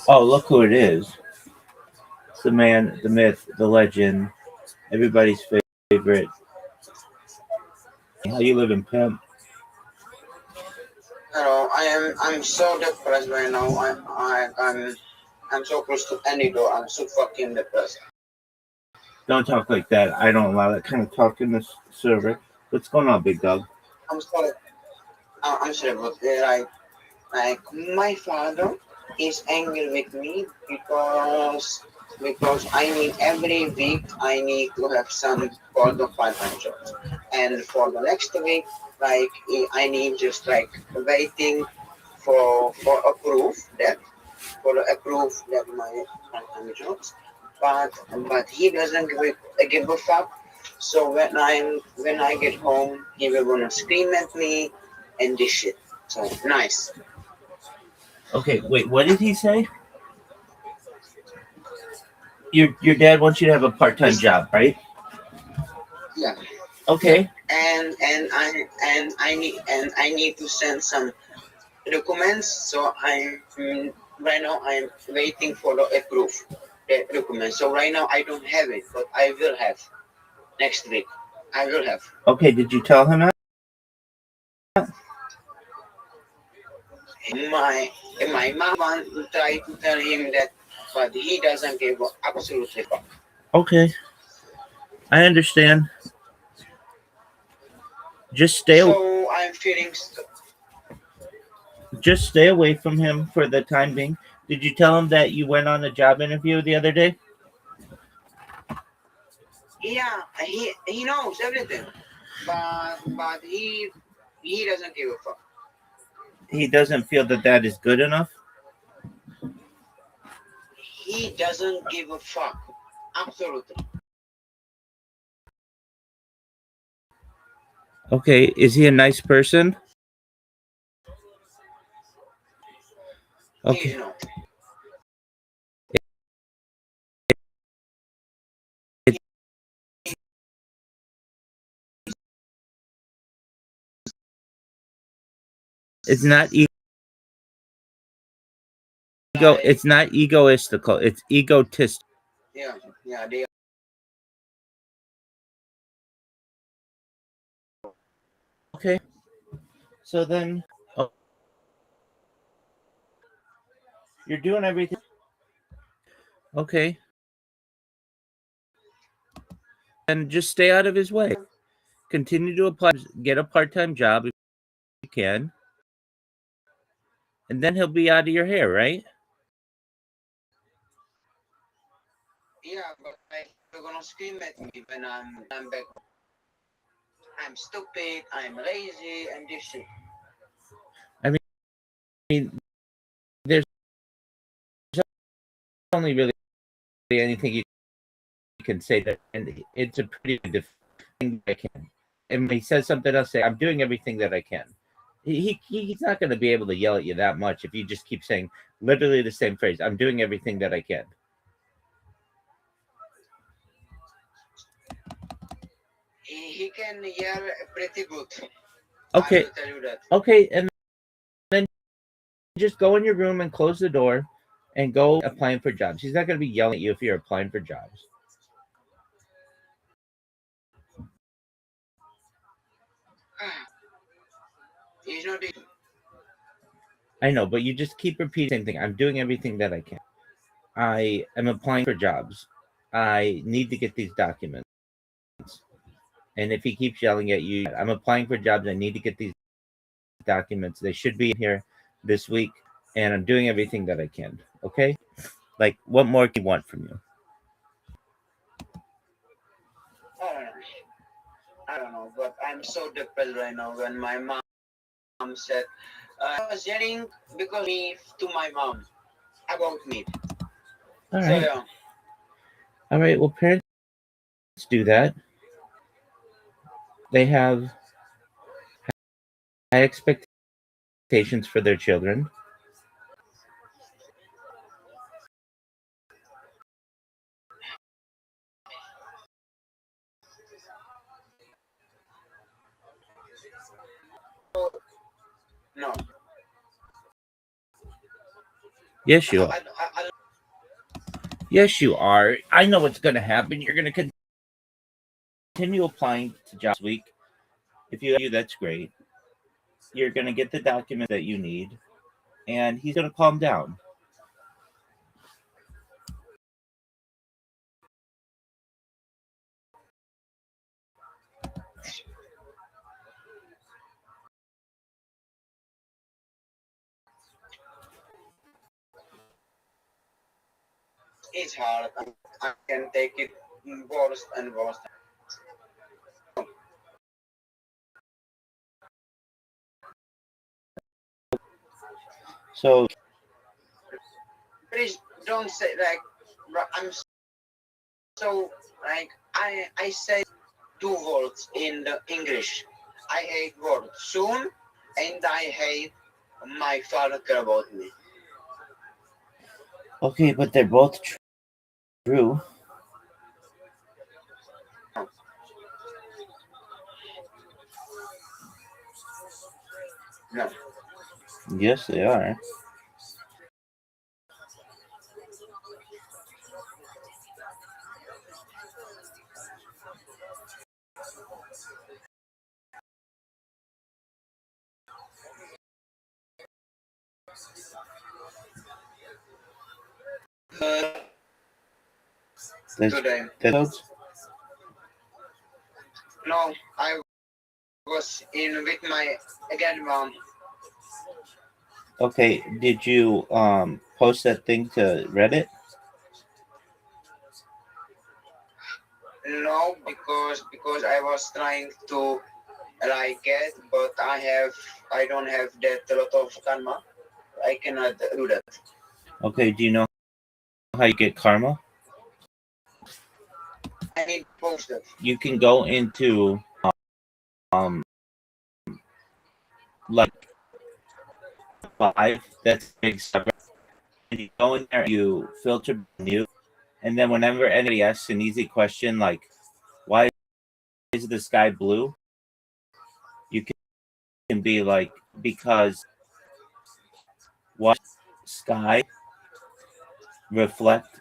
Oh, look who it is. It's the man, the myth, the legend, everybody's favorite. How you living, pimp? Hello, I'm so depressed right now. I'm so close to any door. I'm so fucking depressed. Don't talk like that. I don't allow that kind of talk in this server. What's going on, big dog? I'm sorry. I'm sorry, but like my father is angry with me because I need every week I need to have some 4 to 5 jobs, and for the next week like I need just like waiting for approve that my part-time jobs, but he doesn't give a fuck. So when I get home, he will gonna scream at me and this shit. So nice. Okay, wait. What did he say? Your dad wants you to have a part-time This job, right? yeah yeah, Okay. and I need to send some documents. So right now I'm waiting for the approve the documents. So right now I don't have it, but I will have next week. I will have. Okay. Did you tell him that? My my mom want to try to tell him that, but he doesn't give absolutely fuck. Okay. I understand. Just stay. So I'm feeling Just stay away from him for the time being. Did you tell him that you went on a job interview the other day? yeah, he knows everything, but he doesn't give a fuck. He doesn't feel that that is good enough. He doesn't give a fuck. Absolutely. Okay. Is he a nice person? He's Okay. not. It, it's not ego. Like It's not egoistical. It's egotistical. yeah, yeah, they Okay. So then, oh, you're doing everything. Okay. And just stay out of his way. Continue to apply. Get a part-time job if you can, and then he'll be out of your hair, right? yeah, but like they're gonna scream at me when I'm back. I'm stupid. I'm lazy, and this shit. I mean, there's only really anything you can say that, and it's a pretty good thing that I can. And when he says something else, say, "I'm doing everything that I can." He's not going to be able to yell at you that much if you just keep saying literally the same phrase. I'm doing everything that I can. He can yell pretty good. I Okay, will tell you that. okay, and then just go in your room and close the door, and go applying for jobs. He's not going to be yelling at you if you're applying for jobs. He's not. I know, but you just keep repeating the same thing. I'm doing everything that I can. I am applying for jobs. I need to get these documents. And if he keeps yelling at you, I'm applying for jobs. I need to get these documents. They should be here this week. And I'm doing everything that I can. Okay? Like, what more can you want from you? I don't know. I don't know, but I'm so depressed right now. When my mom said, I was yelling because me to my mom about me. All So right. yeah. All right. Well, parents do that. They have high expectations for their children. No. Yes, you are. I Yes, you are. I know what's going to happen. You're going to continue applying to jobs this week. If you, that's great. You're going to get the document that you need, and he's going to calm down. it's hard. I can take it worse and worse. So, Please don't say like I'm so like I say two words in the English. I hate word soon and I hate my father care about me. okay, but they're both true. No. Yes, they are. Uh, That's, Today. that's No, I was in with my grandma. okay. Did you post that thing to Reddit? No, because I was trying to like it, but I don't have that lot of karma. I cannot do that. Okay. Do you know how you get karma? I need to post it. You can go into um like five. That's big stuff. And you go in there, you filter mute, and then whenever anybody asks an easy question like why is the sky blue, you can be like because what sky reflect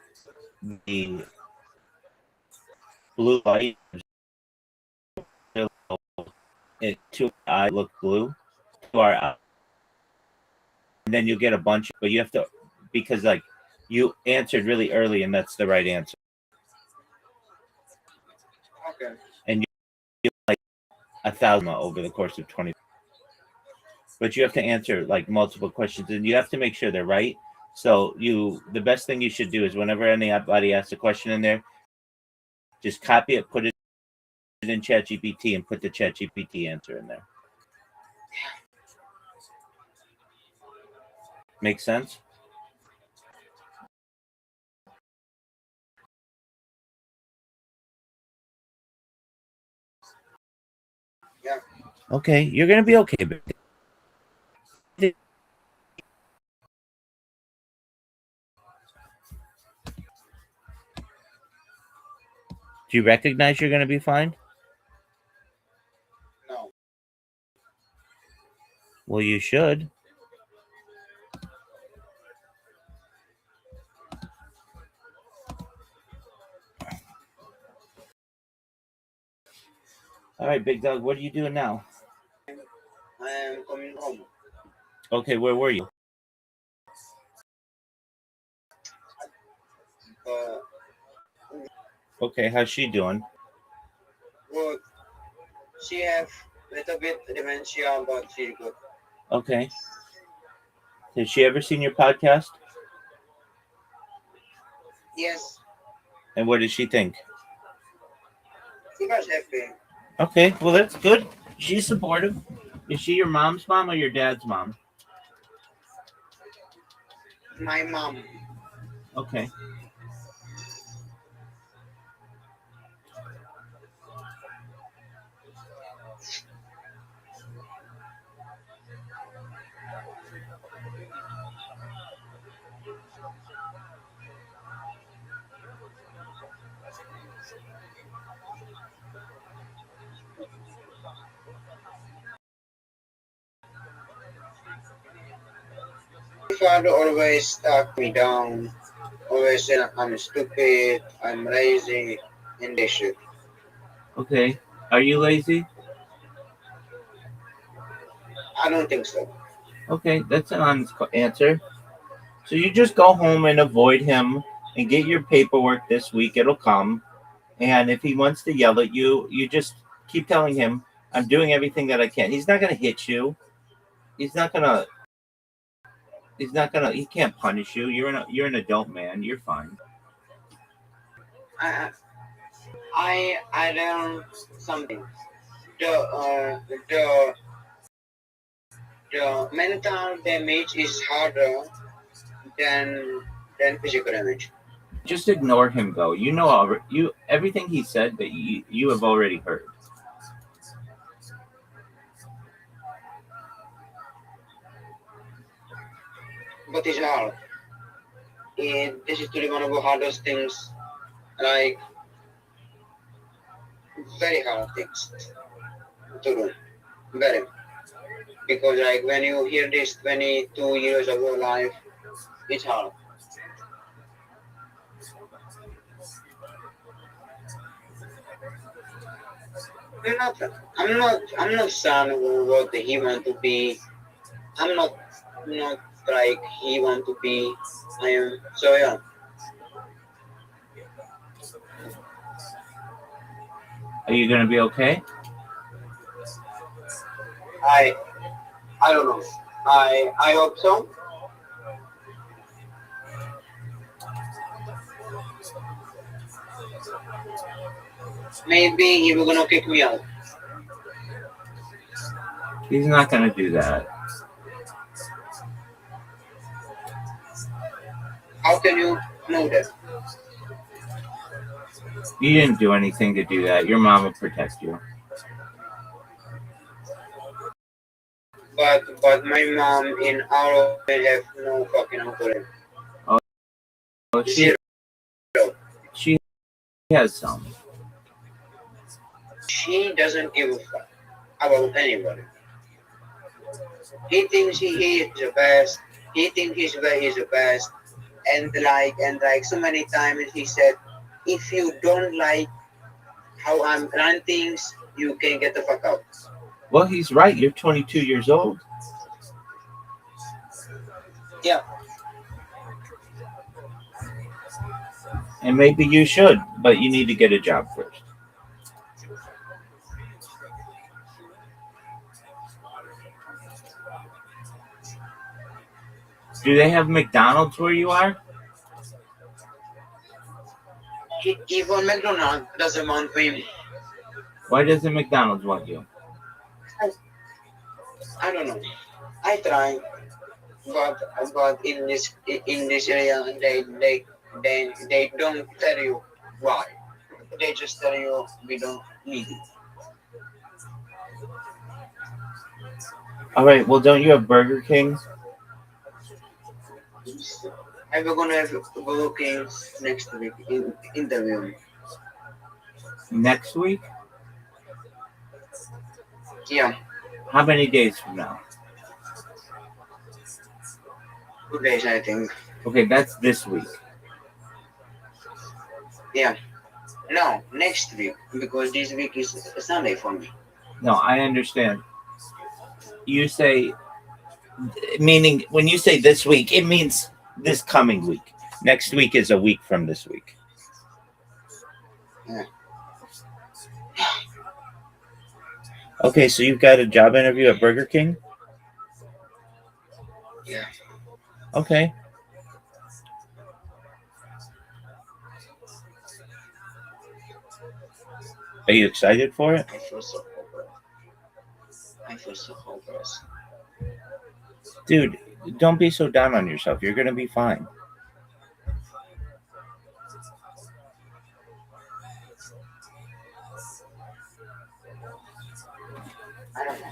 the blue light it to our eye look blue to our eye. And then you get a bunch, but you have to because like you answered really early and that's the right answer. Okay. And you like 1,000 over the course of 20. But you have to answer like multiple questions and you have to make sure they're right. So the best thing you should do is whenever anybody asks a question in there, just copy it, put it in ChatGPT and put the ChatGPT answer in there. Make sense? Yeah. Okay, you're gonna be okay. Do you recognize you're gonna be fine? No. Well, you should. All right, big dog. What are you doing now? I am coming home. Okay, where were you? Uh, Okay, how's she doing? good. She have little bit dementia, but she's good. Okay. Has she ever seen your podcast? Yes, And what does she think? she was happy. Okay, well that's good. She's supportive. Is she your mom's mom or your dad's mom? My mom. Okay. father always talk me down, always say I'm stupid, I'm lazy, and they should. Okay. Are you lazy? I don't think so. Okay, that's an honest answer. So you just go home and avoid him and get your paperwork this week. It'll come. And if he wants to yell at you, you just keep telling him, I'm doing everything that I can. He's not going to hit you. He's not going to, he can't punish you. You're an adult man. You're fine. I I learned something. The mental damage is harder than physical damage. Just ignore him though. You know, everything he said that you have already heard. But it's hard. This is really one of the hardest things, like very hard things to do. Very. Because like when you hear this 22 years of your life, it's hard. I'm not I'm not son of what he want to be. I'm not like he want to be. I am so yeah. Are you going to be okay? I I don't know. I hope so. Maybe he will gonna kick me out. He's not going to do that. How can you know that? You didn't do anything to do that. Your mom will protect you. But my mom in our family have no fucking authority. Oh, Zero. she has some. She doesn't give a fuck about anybody. He thinks he is the best. He thinks his way is the best. And like so many times he said, if you don't like how I'm run things, you can get the fuck out. Well, he's right. You're 22 years old. Yeah. And maybe you should, but you need to get a job first. Do they have McDonald's where you are? Even McDonald doesn't want me. Why doesn't McDonald's want you? I don't know. I try, but in this area they don't tell you why. They just tell you we don't need it. All right. Well, don't you have Burger King? And we're gonna have working next week in interview. Next week? Yeah, How many days from now? 2 days I think. Okay, that's this week. Yeah. No, next week because this week is Sunday for me. No, I understand. You say, meaning when you say this week, it means this coming week. Next week is a week from this week. Yeah. Okay, so you've got a job interview at Burger King? Yeah. Okay. Are you excited for it? I feel so hopeless. I feel so hopeless. Dude, don't be so down on yourself. You're going to be fine. I don't know.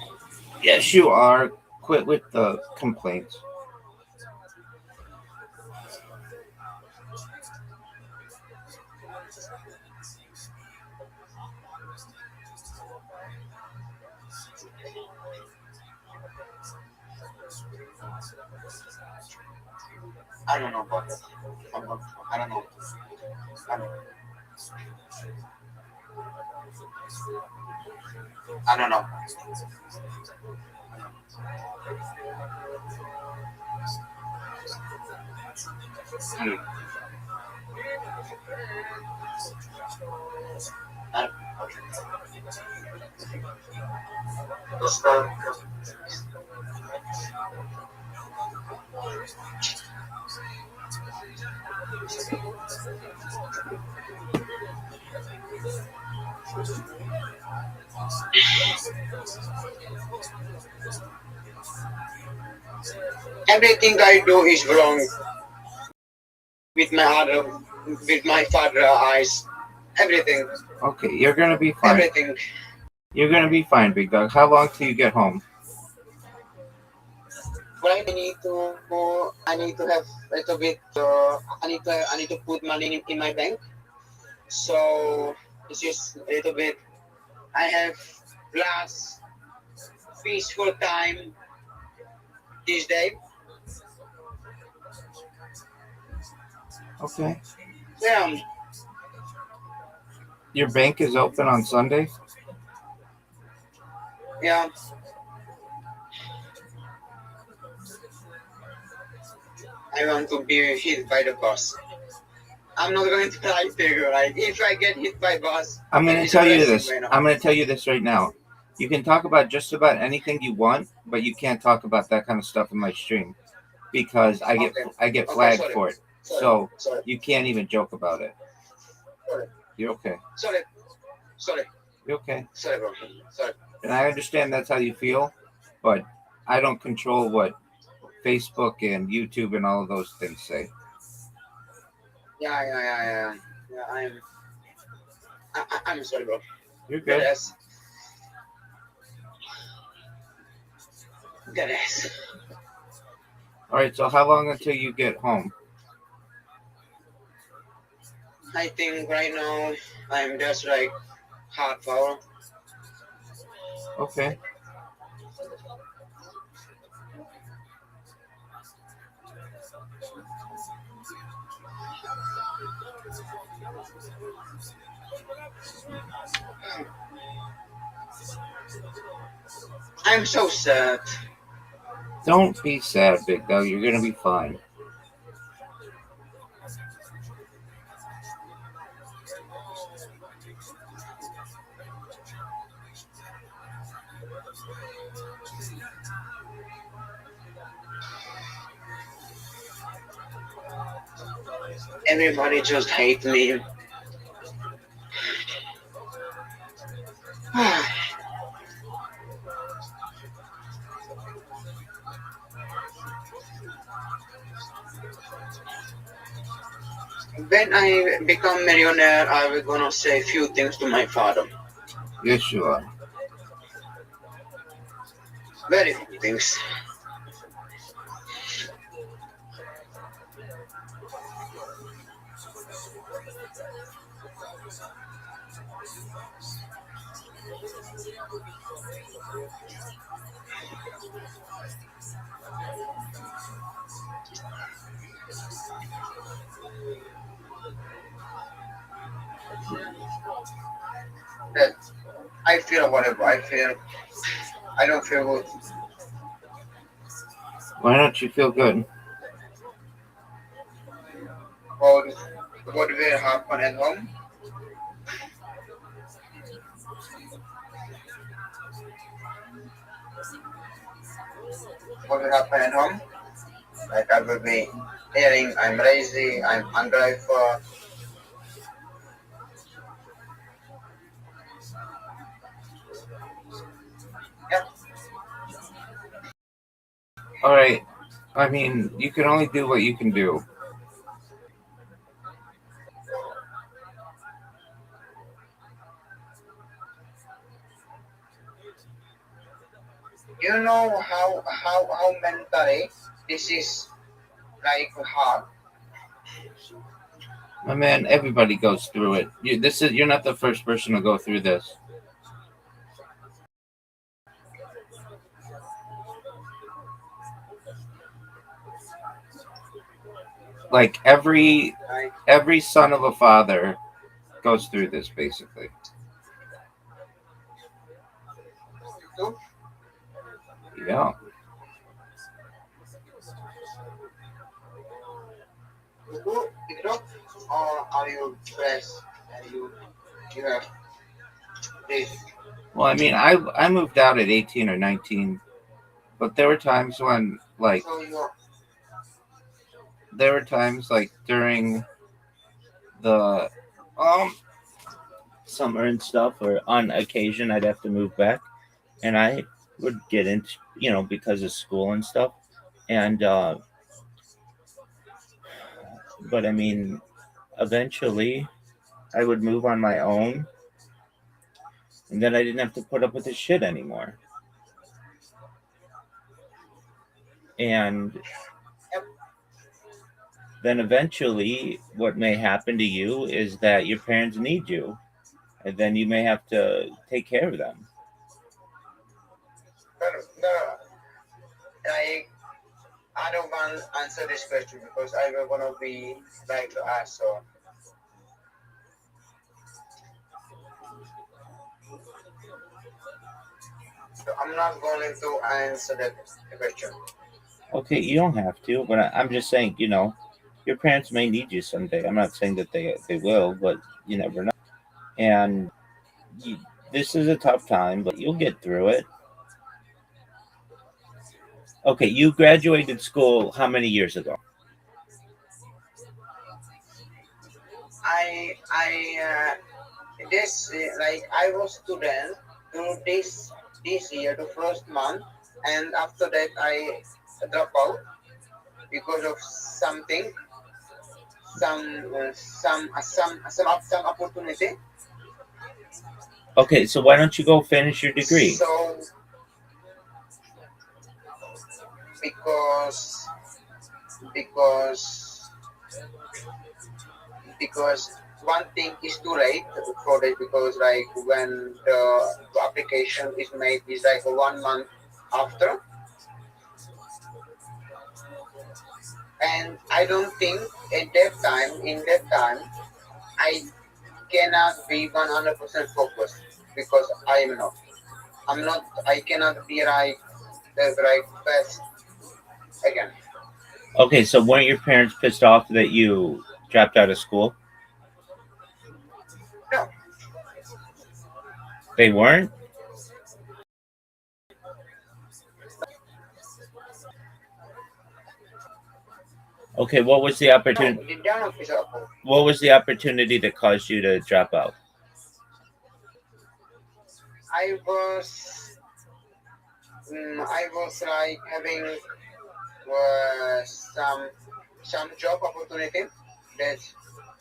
Yes, you are. Quit with the complaints. I don't know about that. I don't know. I don't, I don't know. Hmm. I, everything I do is wrong with my other, with my father eyes. Everything, Okay, you're gonna be fine. everything. You're gonna be fine, big dog. How long till you get home? Right, I need to have a little bit. I need to put money in my bank. So this is a little bit. I have last peaceful time this day. Okay. Yeah, Your bank is open on Sunday? yeah. I want to be hit by the bus. I'm not going to try to like if I get hit by bus. I'm gonna It's a tell you blessing this. right now. I'm gonna tell you this right now. You can talk about just about anything you want, but you can't talk about that kind of stuff in my stream because Okay. I get Okay. flagged Sorry. for it. Sorry. So Sorry. you can't even joke about it. Sorry. You're okay. Sorry. Sorry. You're okay. Sorry, bro. Sorry. And I understand that's how you feel, but I don't control what Facebook and YouTube and all of those things say. Yeah. I'm sorry, bro. You're good. Yes. Yes. All right. So how long until you get home? I think right now I'm just like half hour. Okay. I'm so sad. Don't be sad, big dog. You're gonna be fine. Everybody just hate me. When I become millionaire, I will gonna say a few things to my father. Yes, you are. Very few things. That I feel whatever. I don't feel good. Why don't you feel good? What what will happen at home? What will happen at home? Like I will be hearing I'm lazy, I'm ungrateful. Yeah. All right. I mean, you can only do what you can do. You know how mentally this is like hard. My man, everybody goes through it. You're not the first person to go through this. Like Right. every son of a father goes through this basically. So, Yeah. you do pick it up, or are you stressed and you have this? Well, I mean, I moved out at 18 or 19, but there were times when like So you there were times like during the um summer and stuff, or on occasion I'd have to move back, and I would get into, because of school and stuff, and but I mean, eventually I would move on my own, and then I didn't have to put up with this shit anymore. And yep, then eventually, what may happen to you is that your parents need you, and then you may have to take care of them. but like I don't want to answer this question because I will gonna be like to ask. So I'm not going to answer that question. Okay, you don't have to, but I'm just saying, your parents may need you someday. I'm not saying that they will, but you never know. And you, this is a tough time, but you'll get through it. Okay, you graduated school how many years ago? I this like I was student to this year the first month, and after that I drop out because of something, some opportunity. Okay, so why don't you go finish your degree? So because because because one thing is too late for it because like when the application is made is like 1 month after, and I don't think at that time in that time I cannot be 100% focused because I'm not I cannot be like the right best again. Okay, so weren't your parents pissed off that you dropped out of school? No, They weren't? Okay, what was the no, opportunity? the down officer. What was the opportunity that caused you to drop out? I was like having some job opportunity that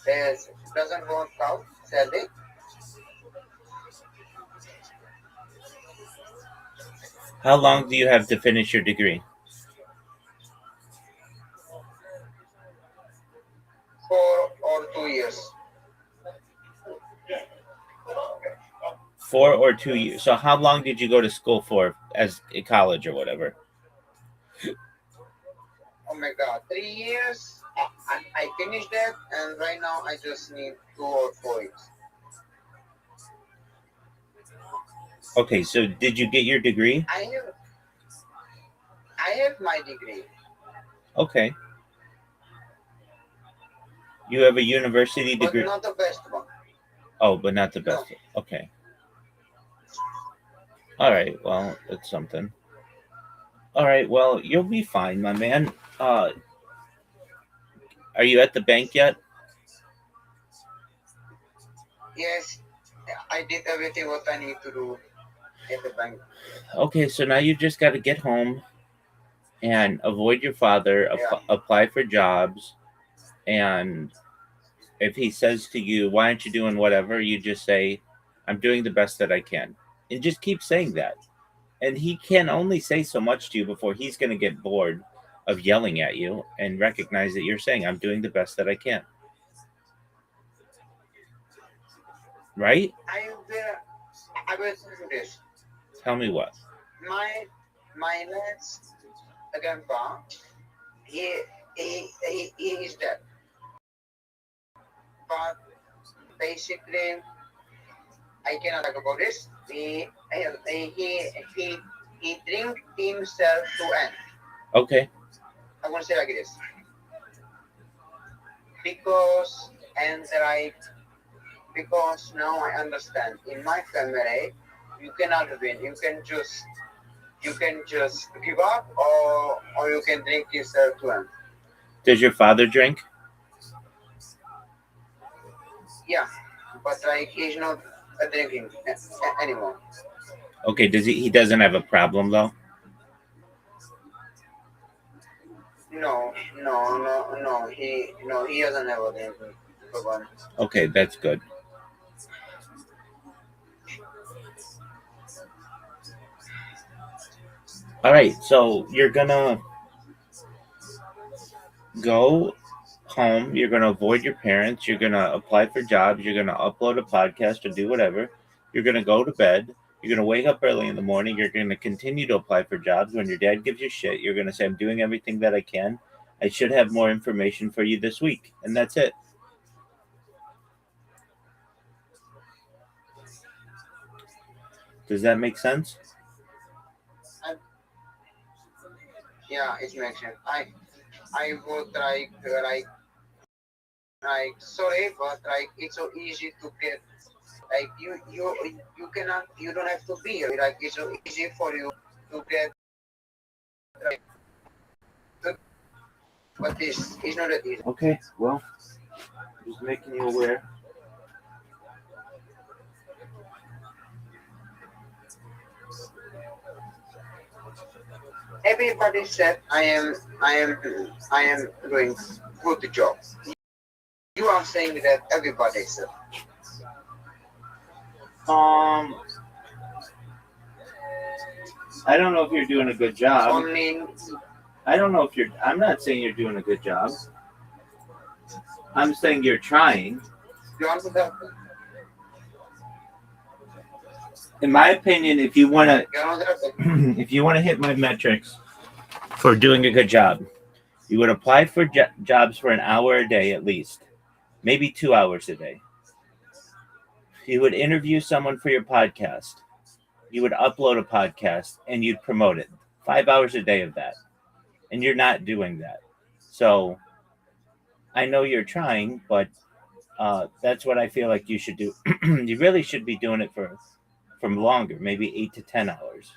that doesn't work out sadly. How long do you have to finish your degree? 4 or 2 years. 4 or 2 years. So how long did you go to school for as a college or whatever? Oh my god, 3 years. I finished that, and right now I just need 2 or 4 years. Okay, so did you get your degree? I have my degree, Okay. You have a university but degree. not the best one. Oh, but not the No, best. Okay. All right. Well, that's something. All right. Well, you'll be fine, my man. Are you at the bank yet? yes, I did everything what I need to do at the bank. Okay, so now you just got to get home and avoid your father, Yeah, apply for jobs, and if he says to you, "Why aren't you doing whatever?" you just say, "I'm doing the best that I can," and just keep saying that. And he can only say so much to you before he's going to get bored of yelling at you and recognize that you're saying, "I'm doing the best that I can." Right? I will do this. Tell me what. My my next grandpa, he he is dead. But basically, I cannot talk about this. He drink himself to end. Okay. I want to say like this because and like because now I understand. In my family, you cannot win. You can just give up, or you can drink yourself to end. Does your father drink? Yeah, but like he's not drinking anymore. Okay. Does he? He doesn't have a problem though. He doesn't have a drinking problem. Okay, that's good. All right. So you're gonna go home. You're gonna avoid your parents. You're gonna apply for jobs. You're gonna upload a podcast or do whatever. You're gonna go to bed. You're gonna wake up early in the morning. You're gonna continue to apply for jobs. When your dad gives you shit, you're gonna say, "I'm doing everything that I can. I should have more information for you this week," and that's it. Does that make sense? I, yeah, it makes sense. I would like sorry, but like it's so easy to get like you cannot you don't have to be here. Like it's so easy for you to get like to, but this is not that easy. Okay. Well, just making you aware. Everybody said I am doing good job. You are saying that everybody said. Um, I don't know if you're doing a good job. Only I don't know if you're. I'm not saying you're doing a good job. I'm saying you're trying. you want to help. In my opinion, if you want to, You want to help. if you want to hit my metrics for doing a good job, you would apply for jobs for an hour a day at least, maybe 2 hours a day. You would interview someone for your podcast. You would upload a podcast and you'd promote it. 5 hours a day of that. And you're not doing that. So I know you're trying, but that's what I feel like you should do. You really should be doing it from longer, maybe 8 to 10 hours.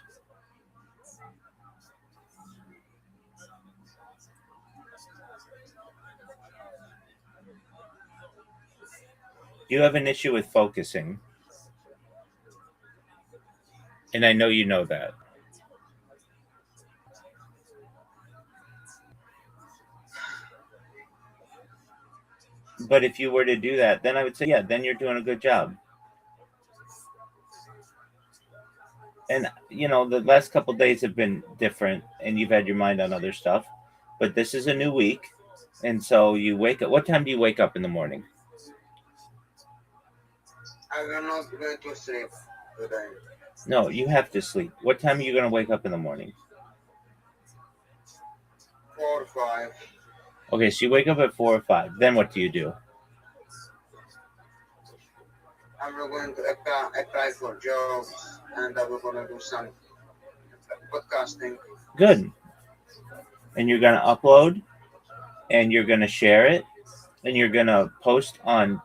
You have an issue with focusing, and I know you know that. But if you were to do that, then I would say, yeah, then you're doing a good job. And the last couple days have been different, and you've had your mind on other stuff. But this is a new week, and so you wake up. What time do you wake up in the morning? I will not going to sleep today. No, you have to sleep. What time are you going to wake up in the morning? 4 or 5. Okay, so you wake up at 4 or 5. Then what do you do? I'm going to apply for jobs and I'm going to do some podcasting. Good. And you're going to upload, and you're going to share it, and you're going to post on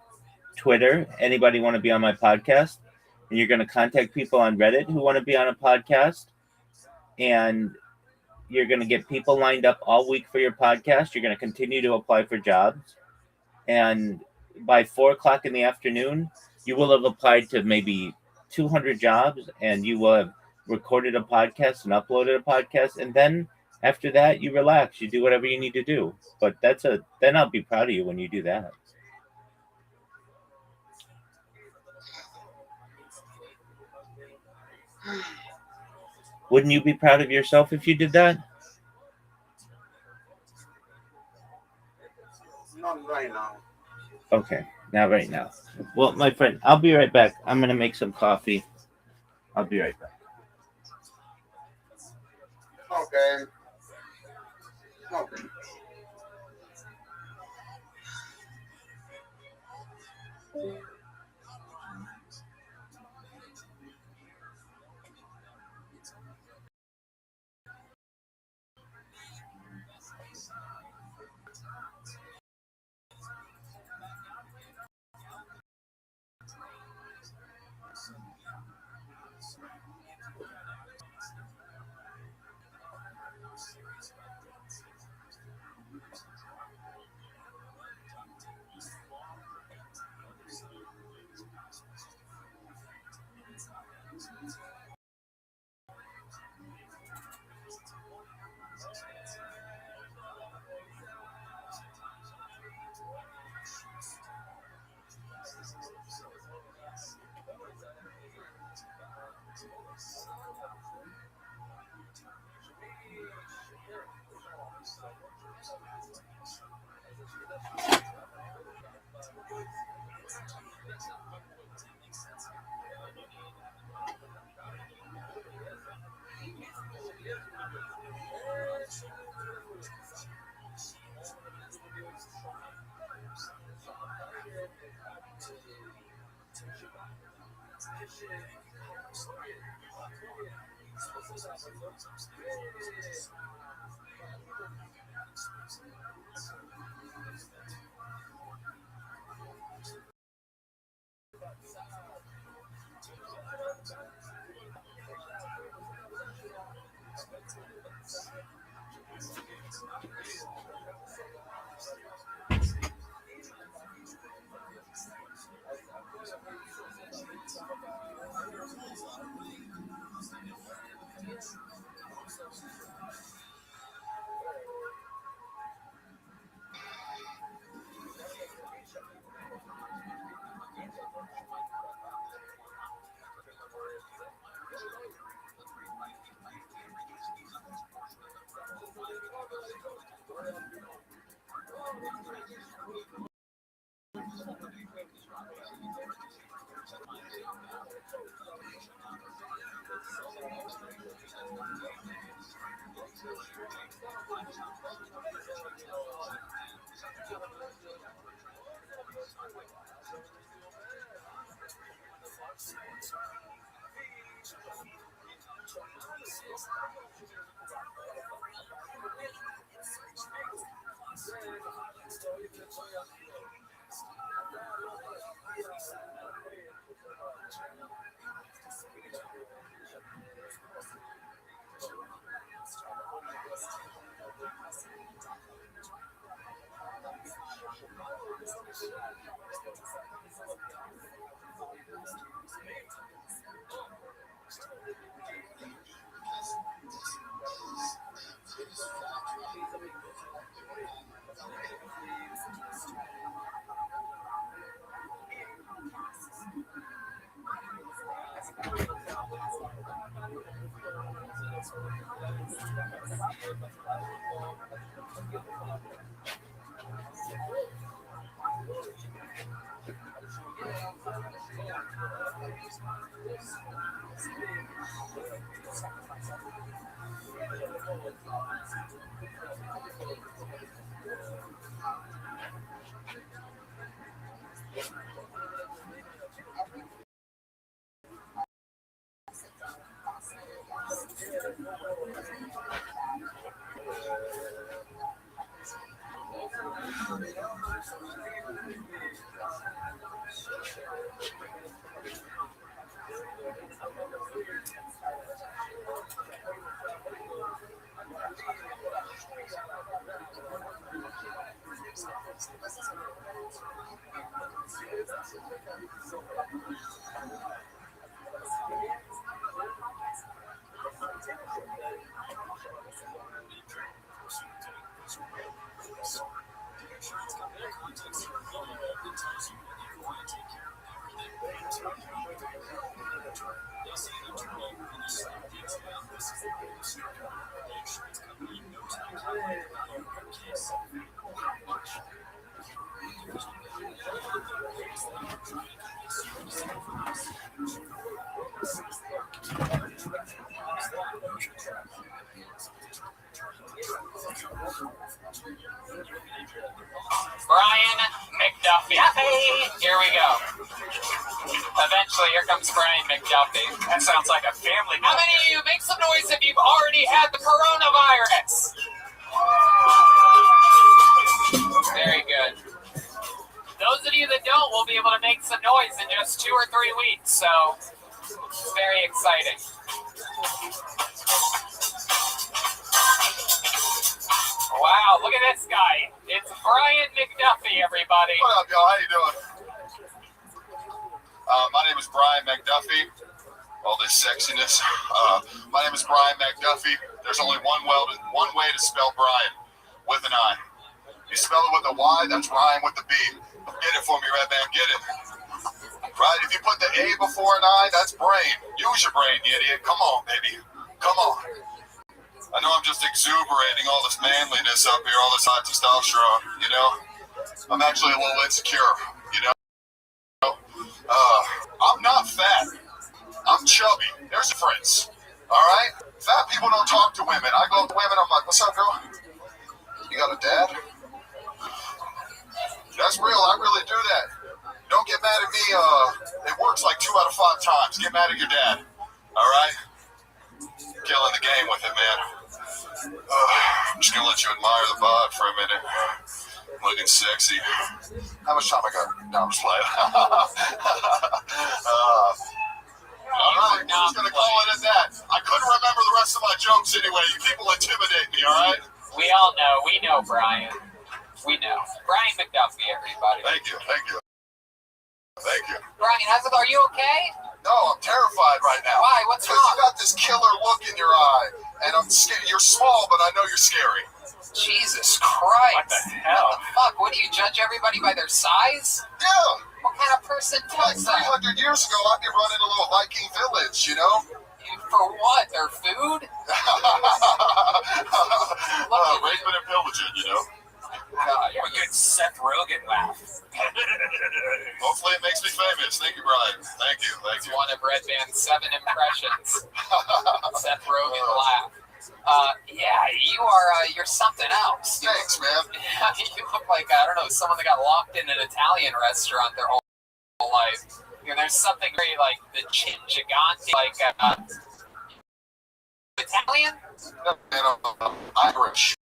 Twitter. Anybody want to be on my podcast? And you're going to contact people on Reddit who want to be on a podcast. And you're going to get people lined up all week for your podcast. You're going to continue to apply for jobs. And by 4 o'clock in the afternoon, you will have applied to maybe 200 jobs, and you will have recorded a podcast and uploaded a podcast. And then after that, you relax. You do whatever you need to do. But then I'll be proud of you when you do that. Wouldn't you be proud of yourself if you did that? Not right now. Okay, not right now. Well, my friend, I'll be right back. I'm going to make some coffee. I'll be right back. Okay. Okay. Brian McDuffie. Here we go. Eventually, here comes Brian McDuffie. That sounds like a family. How many of you make some noise if you've already had the coronavirus? Very good. Those of you that don't will be able to make some noise in just 2 or 3 weeks, so it's very exciting. Wow, look at this guy. It's Brian McDuffie, everybody. What up, y'all? How you doing? My name is Brian McDuffie. All this sexiness. My name is Brian McDuffie. There's only one way to spell Brian, with an I. You spell it with a Y, that's Ryan with the B. Get it for me, Red Man, get it. Right? If you put the A before an I, that's brain. Use your brain, you idiot. Come on, baby. Come on. I know I'm just exuberating all this manliness up here, all this high testosterone, you know? I'm actually a little insecure, you know? I'm not fat. I'm chubby. There's a difference. All right? Fat people don't talk to women. I go up to women, I'm like, what's up, girl? You got a dad? That's real. I really do that. Don't get mad at me. It works like 2 out of 5 times. Get mad at your dad. All right? Killing the game with it, man. I'm just going to let you admire the bod for a minute. Looking sexy. How much time I got? No, I'm just playing. All right, I'm just going to call it at that. I couldn't remember the rest of my jokes anyway. You people intimidate me, all right? We all know. We know, Brian. We know. Brian McDuffie, everybody. Thank you. Thank you. Thank you. Brian, are you okay? No, I'm terrified right now. Why? What's Because wrong? you got this killer look in your eye, and I'm scared. You're small, but I know you're scary. Jesus Christ. What the hell? What the fuck? What do you judge everybody by their size? Yeah. What kind of person Like does that? 300 years ago, I'd be running a little Viking village, you know? For what? Their food? Raping and pillaging, you know? You're a good Seth Rogen laugh. Hopefully it makes me famous. Thank you, Brian. Thank you. Thank you. One of Red Band's 7 impressions. Seth Rogen laugh. Yeah, you're something else. Thanks, man. You look like, I don't know, someone that got locked in an Italian restaurant their whole life. You know, there's something very like the chin gigante, like Italian? Irish.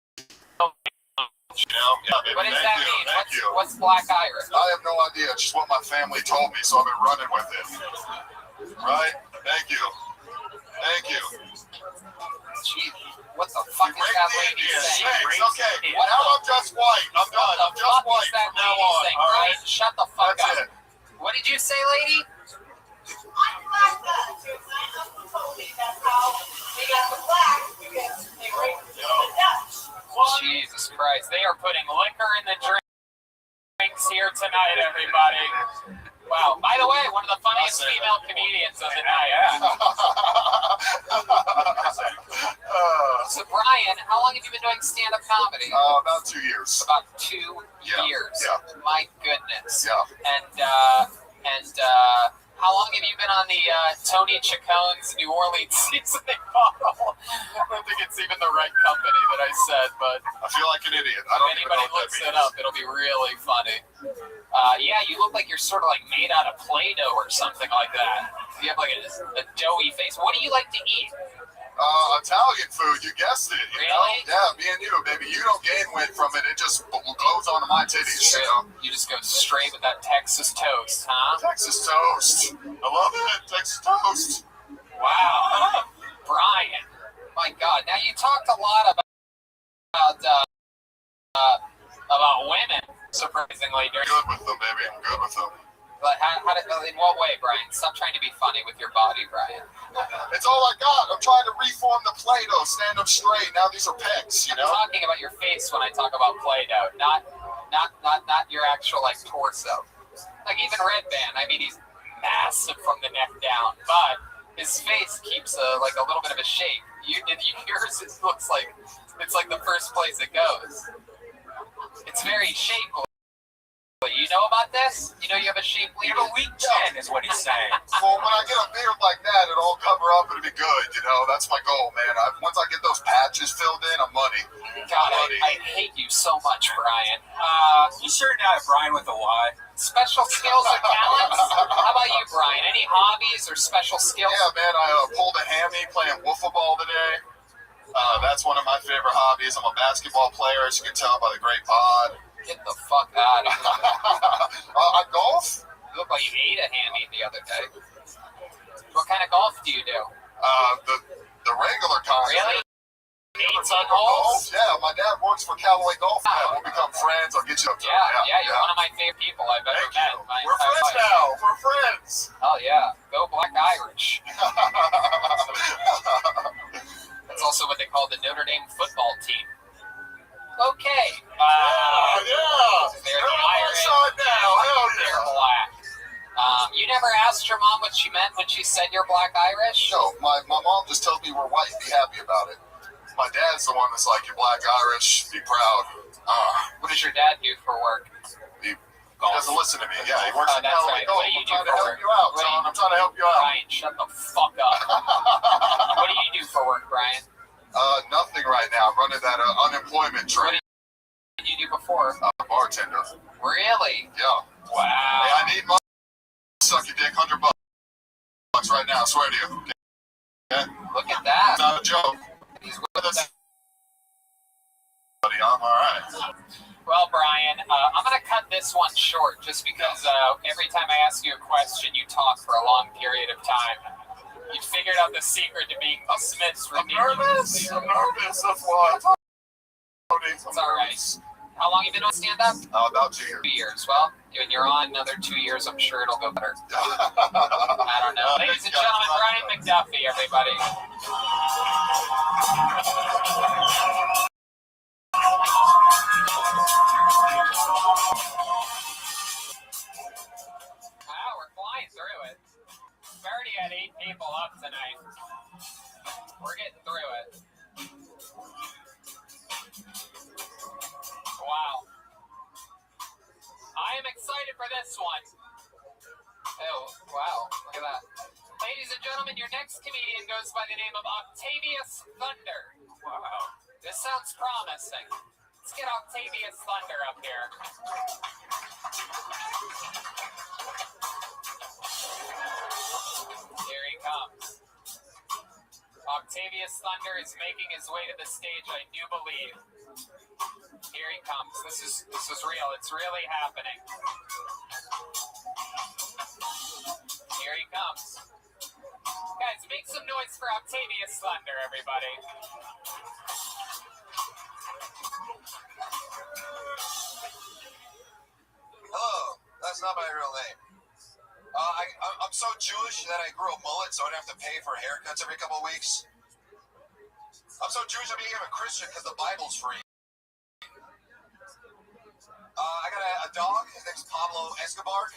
You know? Yeah, baby. What does Thank that you. mean? Thank you. What's Black Irish? I have no idea. It's just what my family told me, so I've been running with it. Right? Thank you. Thank you. Gee, what the fuck is that lady saying? Thanks. Okay. What Now the- I'm just white. I'm done. I'm just What white is that from now lady on. saying? All right? Brian, shut the fuck That's up. it. What did you say, lady? Jesus Christ, they are putting liquor in the drinks here tonight, everybody. Wow, by the way, one of the funniest female comedians of the night. So, Brian, how long have you been doing stand-up comedy? About 2 years. About 2 Yeah, years. yeah. My goodness. Yeah. And how long have you been on the Tony Chacone's New Orleans seasoning bottle? I don't think it's even the right company that I said, but I feel like an idiot. I if don't even anybody know what looks that it means. up, it'll be really funny. Yeah, you look like you're sort of like made out of Play-Doh or something like that. You have like a doughy face. What do you like to eat? Italian food, you guessed it. You know? Really? Yeah, me and you, baby. You don't gain weight from it. It just goes onto my titties. You know? You just go straight with that Texas toast, huh? Texas toast. I love it. Texas toast. Wow. Brian. My God. Now, you talked a lot about women, surprisingly. Good with them, baby. Good with them. But in what way, Brian? Stop trying to be funny with your body, Brian. It's all I got. I'm trying to reform the Play-Doh, stand up straight. Now these are pecs, you know? I'm talking about your face when I talk about Play-Doh, not your actual like torso. Like even Red Band, I mean he's massive from the neck down, but his face keeps a little bit of a shape. Yours it looks like it's like the first place it goes. It's very shapely. You know about this? Yes. You know you have a shapely. You have a weak chin, is what he's saying. Well, when I get a beard like that, it'll all cover up and it'll be good. You know, that's my goal, man. Once I get those patches filled in, I'm money. God, I hate you so much, Brian. You sure not Brian with a Y? Special skills or talents? How about you, Brian? Any hobbies or special skills? Yeah, man, I pulled a hammy playing wiffle ball today. That's one of my favorite hobbies. I'm a basketball player, as you can tell by the great pod. Get the fuck out of here. I golf. You look like you ate a hammy the other day. What kind of golf do you do? The regular kind. Really? 18 Type of holes? golf? Yeah, my dad works for Callaway Golf. Yeah, we'll become friends. I'll get you up to Yeah, you're one of my favorite people I've ever Thank met. you. My We're entire friends life. now. We're friends. Oh yeah, go Black Irish. That's also what they call the Notre Dame football team. Okay. Yeah. They're They're the on my Irish. side now. Hell They're yeah. black. You never asked your mom what she meant when she said you're Black Irish? No, my mom just tells me we're white. Be happy about it. My dad's the one that's like, you're Black Irish. Be proud. What does your dad do for work? He doesn't listen to me. Yeah, he works Oh, at that's Callaway right. Golf. What do you I'm do trying to for help work? you out, What do John. you- I'm trying to help you out. Brian, shut the fuck up. What do you do for work, Brian? Nothing right now. I'm running that unemployment train. What did you do before? Bartender. Really? Yeah. Wow. Hey, I need my suck your dick $100 right now. I swear to you. Okay? Look at that. It's not a joke. He's Buddy, I'm all right. Well, Brian, I'm going to cut this one short just because every time I ask you a question, you talk for a long period of time. You figured out the secret to being dismissed I'm nervous. ridiculously. I'm nervous. That's why. It's all right. How long have you been on stand-up? About 2 years. 2 years. Well, when you're on another 2 years, I'm sure it'll go better. I don't know. Ladies and gentlemen, Brian McDuffie, everybody. Wow, we're flying through it. We've already had 8 people up tonight. We're getting through it. Wow. I am excited for this one. Oh, wow. Look at that. Ladies and gentlemen, your next comedian goes by the name of Octavius Thunder. Wow. This sounds promising. Let's get Octavius Thunder up here. Here he comes. Octavius Thunder is making his way to the stage, I do believe. Here he comes. This is real. It's really happening. Here he comes. Guys, make some noise for Octavius Thunder, everybody. Hello, that's not my real name. I'm so Jewish that I grew a mullet so I don't have to pay for haircuts every couple of weeks. I'm so Jewish I became a Christian because the Bible's free. I got a dog. His name's Pablo Escobar.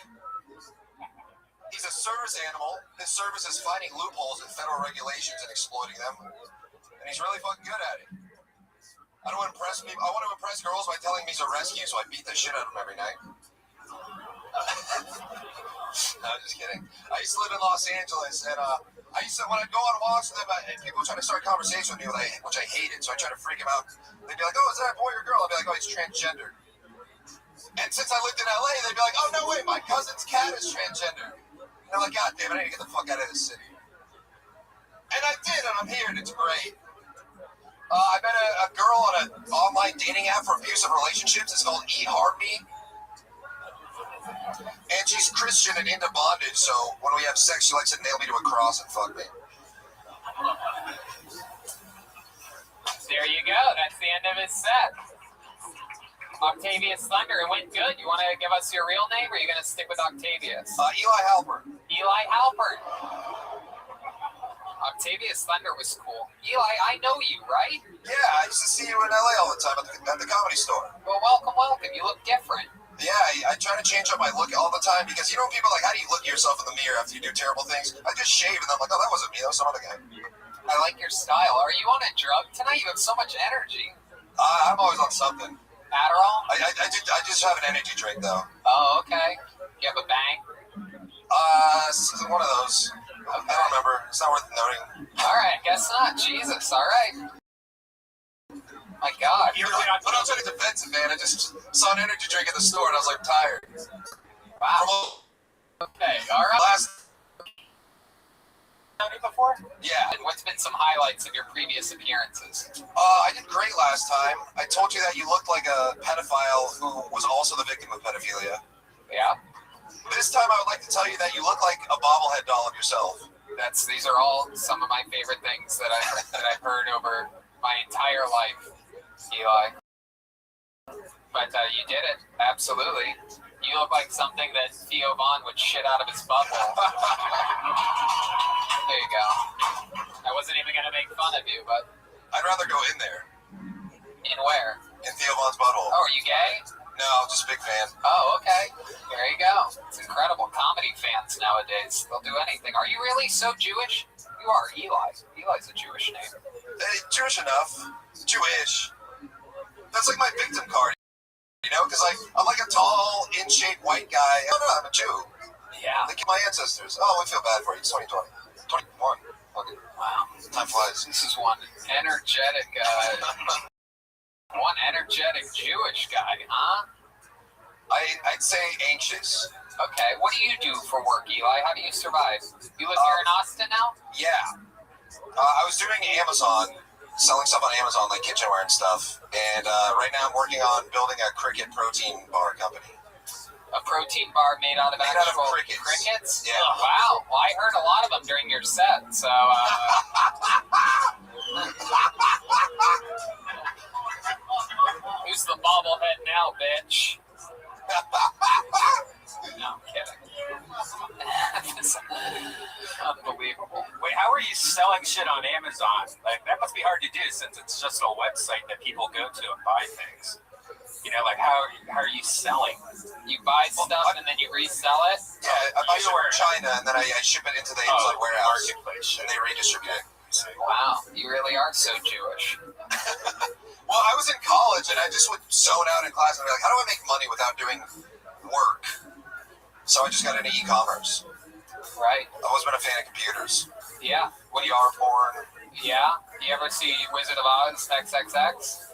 He's a service animal. His service is finding loopholes in federal regulations and exploiting them. And he's really fucking good at it. I don't want to impress me. I want to impress girls by telling me he's a rescue, so I beat the shit out of him every night. No, I'm just kidding. I used to live in Los Angeles, and I used to, when I'd go on walks with them, and people would try to start a conversation with me, which I hated, so I tried to freak them out. They'd be like, oh, is that a boy or girl? I'd be like, oh, he's transgender. And since I lived in LA, they'd be like, oh, no, wait, my cousin's cat is transgender. And they're like, God damn it, I need to get the fuck out of this city. And I did, and I'm here, and it's great. I met a girl on an online dating app for abusive relationships. It's called eHeartMe. And she's Christian and into bondage, so when we have sex, she likes to nail me to a cross and fuck me. There you go. That's the end of his set. Octavius Thunder. It went good. You want to give us your real name, or are you going to stick with Octavius? Eli Halpern. Eli Halpern. Octavius Thunder was cool. Eli, I know you, right? Yeah, I used to see you in LA all the time at the comedy store. Well, welcome, welcome. You look different. Yeah, I try to change up my look all the time because you know people are like, how do you look at yourself in the mirror after you do terrible things? I just shave and I'm like, oh, that wasn't me, that was some other guy. I like your style. Are you on a drug tonight? You have so much energy. I'm always on something. Adderall? I just have an energy drink though. Oh, okay. You have a bang? One of those. I don't remember. It's not worth noting. All right, guess not. Jesus. All right. My God. But I was trying to defensive, man. I just saw an energy drink at the store and I was like tired. Wow. Okay. All right. Last, Before? yeah. And what's been some highlights of your previous appearances? I did great last time. I told you that you looked like a pedophile who was also the victim of pedophilia. Yeah. This time I would like to tell you that you look like a bobblehead doll of yourself. These are all some of my favorite things that I've heard over my entire life, Eli. But you did it, absolutely. You look like something that Theo Vaughn would shit out of his butthole. There you go. I wasn't even gonna make fun of you, but I'd rather go in there. in where? In Theo Vaughn's butthole. Oh, are you gay? No, just a big fan. Oh, okay. There you go. It's incredible. Comedy fans nowadays, they'll do anything. Are you really so Jewish? You are, Eli. Eli's a Jewish name. Jewish enough. Jewish. That's like my victim card. You know, because I'm like a tall, in-shape white guy. No, I'm a Jew. Yeah. Like my ancestors. Oh, we feel bad for you. It's 2020. 21. Okay. Wow. Time flies. This is one energetic Jewish guy, huh? I'd say anxious. Okay, what do you do for work, Eli? How do you survive? You live here in Austin now? Yeah. I was doing Amazon, selling stuff on Amazon, like kitchenware and stuff. And right now I'm working on building a cricket protein bar company. A protein bar made out of actual crickets? Yeah. Oh, wow. Well, I heard a lot of them during your set, so... Who's the bobblehead now, bitch? No, I'm kidding. Unbelievable. Wait, how are you selling shit on Amazon? Like, that must be hard to do since it's just a website that people go to and buy things. You know, like, how are you selling? You buy stuff and then you resell it? Yeah, I buy it from China and then I ship it into the Amazon warehouse. Marketplace. And they redistribute it. Wow, you really are so Jewish. Well, I was in college and I just would zone out in class and be like, how do I make money without doing work? So I just got into e-commerce. Right. I've always been a fan of computers. Yeah. VR porn. Yeah? You ever see Wizard of Oz XXX?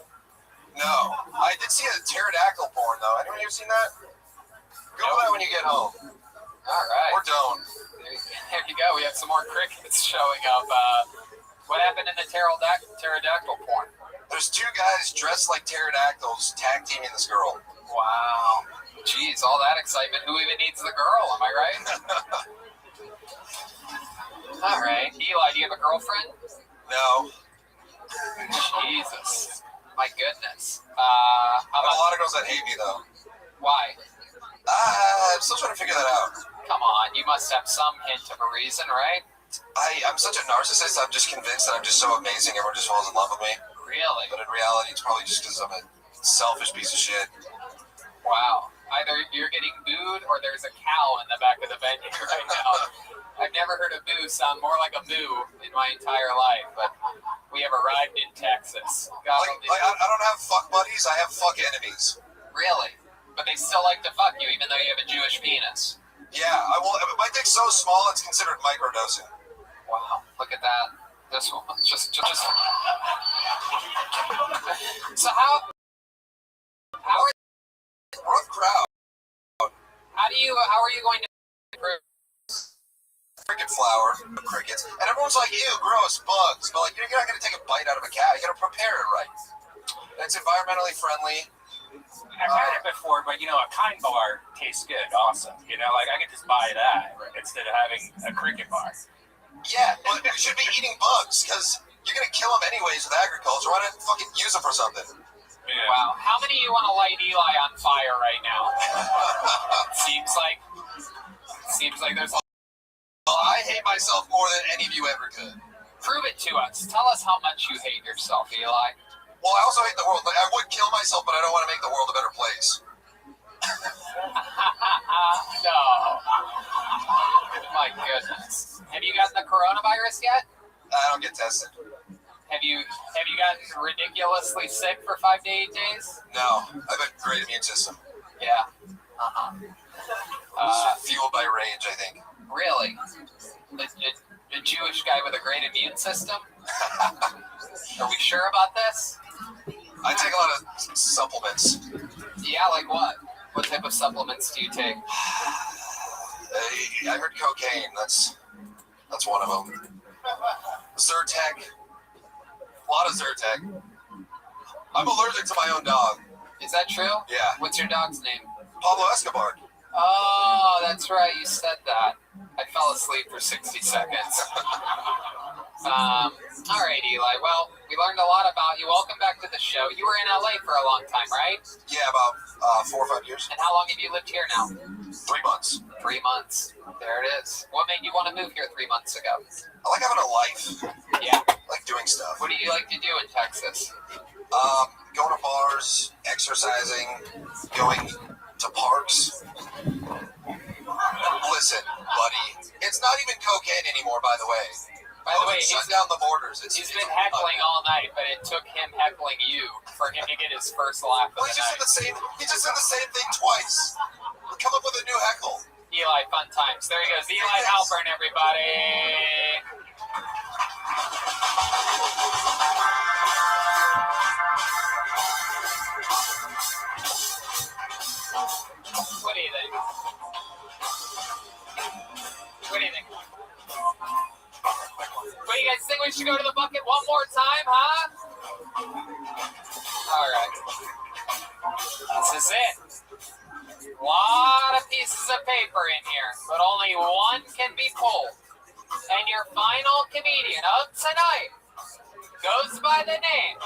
No. I did see a pterodactyl porn, though. Anyone ever seen that? Google that when you get home. All right. Or don't. There you go. We have some more crickets showing up. What happened in the pterodactyl porn? There's two guys dressed like pterodactyls tag teaming this girl. Wow. Jeez, all that excitement. Who even needs the girl? Am I right? All right. Eli, do you have a girlfriend? No. Jesus. My goodness. I have a lot of girls that hate me, though. Why? I'm still trying to figure that out. Come on. You must have some hint of a reason, right? I'm such a narcissist. I'm just convinced that I'm just so amazing. Everyone just falls in love with me. Really? But in reality, it's probably just because I'm a selfish piece of shit. Wow. Either you're getting booed or there's a cow in the back of the venue right now. I've never heard a boo sound more like a moo in my entire life, but we have arrived in Texas. God, I don't have fuck buddies. I have fuck enemies. Really? But they still like to fuck you even though you have a Jewish penis. Yeah, my dick's so small it's considered microdosing. Wow, look at that. This one, just. So how are Rough crowd. how are you going to Cricket flour, crickets, and everyone's like, ew, gross, bugs. But like, you're not gonna take a bite out of a cat. You gotta prepare it right. It's environmentally friendly. I've had it before, but you know, a kind bar tastes good, awesome. You know, like I could just buy that instead of having a cricket bar. Yeah, but you should be eating bugs because you're gonna kill them anyways with agriculture. Why not fucking use them for something? Yeah. Wow, how many of you want to light Eli on fire right now? Seems like there's a Well, I hate myself more than any of you ever could. Prove it to us. Tell us how much you hate yourself, Eli. Well, I also hate the world. Like, I would kill myself, but I don't want to make the world a better place. No. My goodness. Have you gotten the coronavirus yet? I don't get tested. Have you gotten ridiculously sick for 5 to 8 days? No, I have a great immune system. Yeah. Fueled by rage, I think. Really? A Jewish guy with a great immune system? Are we sure about this? I take a lot of supplements. Yeah, like what? What type of supplements do you take? I heard cocaine. That's one of them. Zyrtec. A lot of Zyrtec. I'm allergic to my own dog. Is that true? Yeah. What's your dog's name? Pablo Escobar. Oh, that's right. You said that. I fell asleep for 60 seconds. All right, Eli. Well, we learned a lot about you. Welcome back to the show. You were in LA for a long time, right? Yeah, about 4 or 5 years. And how long have you lived here now? 3 months. 3 months. There it is. What made you want to move here 3 months ago? I like having a life. Yeah. I like doing stuff. What do you like to do in Texas? Going to bars, exercising, going to parks. Listen, buddy, it's not even cocaine anymore, by the way. By the way, shut down the borders. He's been heckling all night, but it took him heckling you for him to get his first laugh of Well, the he just night. said the same thing twice. Come up with a new heckle. Eli, fun times. There he goes. Eli Halpern, everybody. What do you think? What do you think? What do you guys think? We should go to the bucket one more time, huh? All right. This is it. A lot of pieces of paper in here, but only one can be pulled. And your final comedian of tonight goes by the name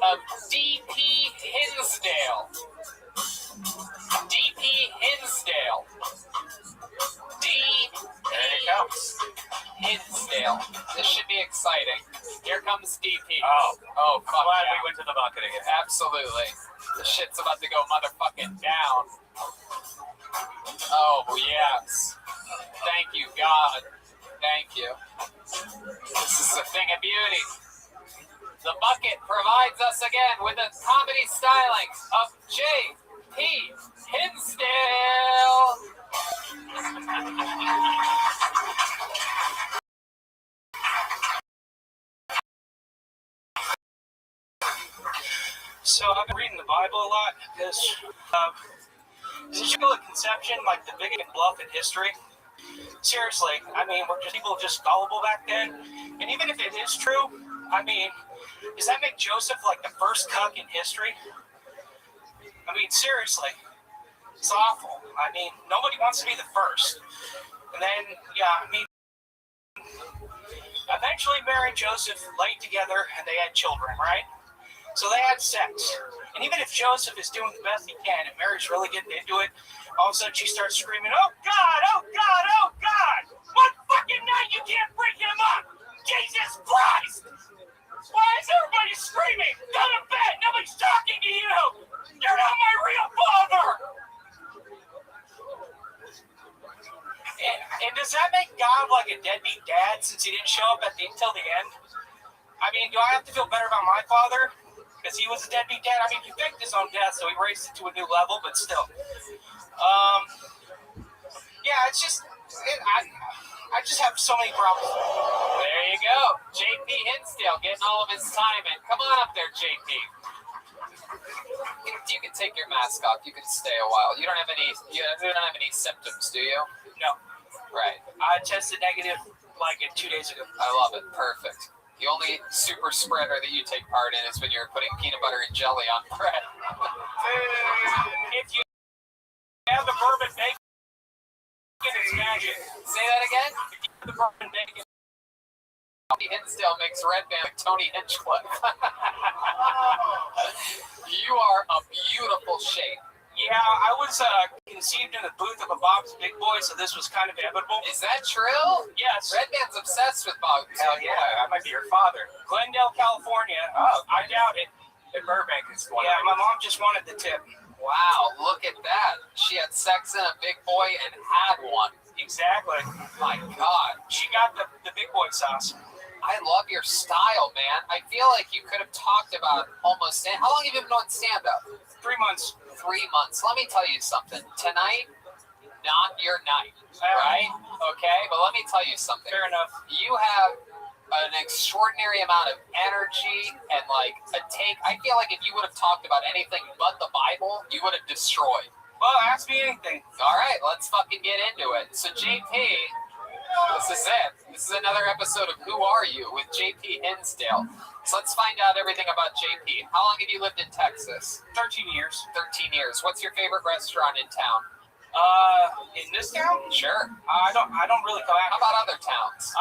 of D.P. Hinsdale. D.P. Hinsdale. There it comes. Hinsdale. This should be exciting. Here comes D.P. Oh, fuck glad yeah. we went to the bucket again. Absolutely. The shit's about to go motherfucking down. Oh, yes. Thank you, God. Thank you. This is a thing of beauty. The bucket provides us again with the comedy styling of J.P. Hinsdale. So I've been reading the Bible a lot because is it true at conception like the biggest bluff in history? Seriously, I mean, were people just gullible back then? And even if it is true, I mean, does that make Joseph like the first cuck in history? I mean, seriously, it's awful. I mean, nobody wants to be the first. And then, yeah, I mean, eventually Mary and Joseph laid together and they had children, right? So they had sex. And even if Joseph is doing the best he can and Mary's really getting into it, all of a sudden she starts screaming, "Oh God, oh God, oh God! One fucking night you can't break him up! Jesus Christ! Why is everybody screaming? Go to bed! Nobody's talking to you! You're not my real father!" And does that make God like a deadbeat dad since he didn't show up until the end? I mean, do I have to feel better about my father because he was a deadbeat dad? I mean, he faked his own death, so he raised it to a new level, but still. Yeah, it's just, I just have so many problems. There you go. J.P. Hinsdale getting all of his time in. Come on up there, J.P. You can take your mask off. You can stay a while. You don't have any symptoms, do you? No. Right. I tested negative like 2 days ago. I love it. Perfect. The only super spreader that you take part in is when you're putting peanut butter and jelly on bread. If you have the bourbon bacon, it's magic. Say that again? If you have the bourbon bacon. Tony Hinsdale makes Red Band like Tony Hinchcliffe. You are a beautiful shape. Yeah, I was conceived in the booth of a Bob's Big Boy, so this was kind of inevitable. Is that true? Yes. Red Band's obsessed with Bob's Hell Big yeah, Boy. I might be your father. Glendale, California. Oh, I doubt it. in Burbank is one. Yeah, my mom just wanted the tip. Wow, look at that. She had sex in a big boy and had one. Exactly. My God. She got the big boy sauce. I love your style, man. I feel like you could have talked about almost... How long have you been doing stand-up? 3 months. 3 months. Let me tell you something. Tonight, not your night, right? Okay, but let me tell you something. Fair enough. You have an extraordinary amount of energy and like a take. I feel like if you would have talked about anything but the Bible, you would have destroyed. Well, ask me anything. All right, let's fucking get into it. So JP, this is it. This is another episode of Who Are You with JP Hinsdale. So let's find out everything about JP. How long have you lived in Texas? 13 years. 13 years. What's your favorite restaurant in town? In this town? Sure. I don't really go How out. about other towns?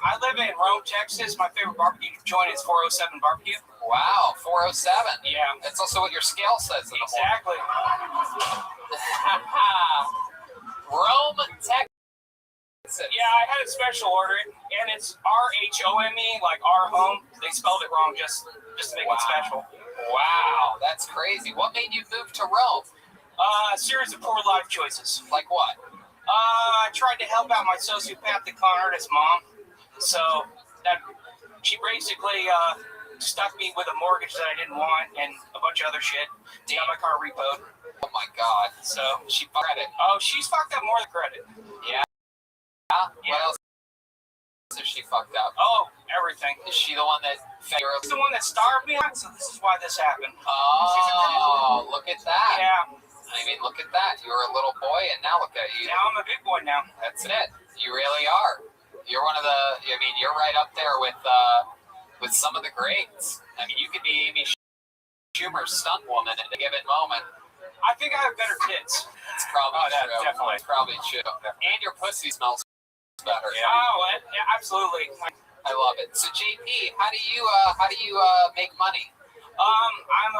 I live in Rome, Texas. My favorite barbecue joint is 407 Barbecue. Wow, 407. Yeah. That's also what your scale says in the morning. Exactly. Rome, Texas. Yeah, I had a special order, and it's RHOME, like our home. They spelled it wrong just to make it special. Wow, that's crazy. What made you move to Rome? A series of poor life choices. Like what? I tried to help out my sociopathic con artist mom, so that she basically stuck me with a mortgage that I didn't want and a bunch of other shit. Got my car repoed. Oh my God. So She credit. oh, she's fucked up more than credit. Yeah. What else has she fucked up? Oh, everything. Is she the one that fed you? She's the one that starved me, so this is why this happened. Oh, look at that. Yeah. I mean, look at that. You were a little boy, and now look at you. Now I'm a big boy now. That's it. You really are. You're one of the. I mean, you're right up there with some of the greats. I mean, you could be Amy Schumer's stunt woman at a given moment. I think I have better tits. It's probably that, true. definitely. It's probably true. And your pussy smells better. Yeah. Oh, yeah, absolutely. I love it. So JP, how do you make money? I'm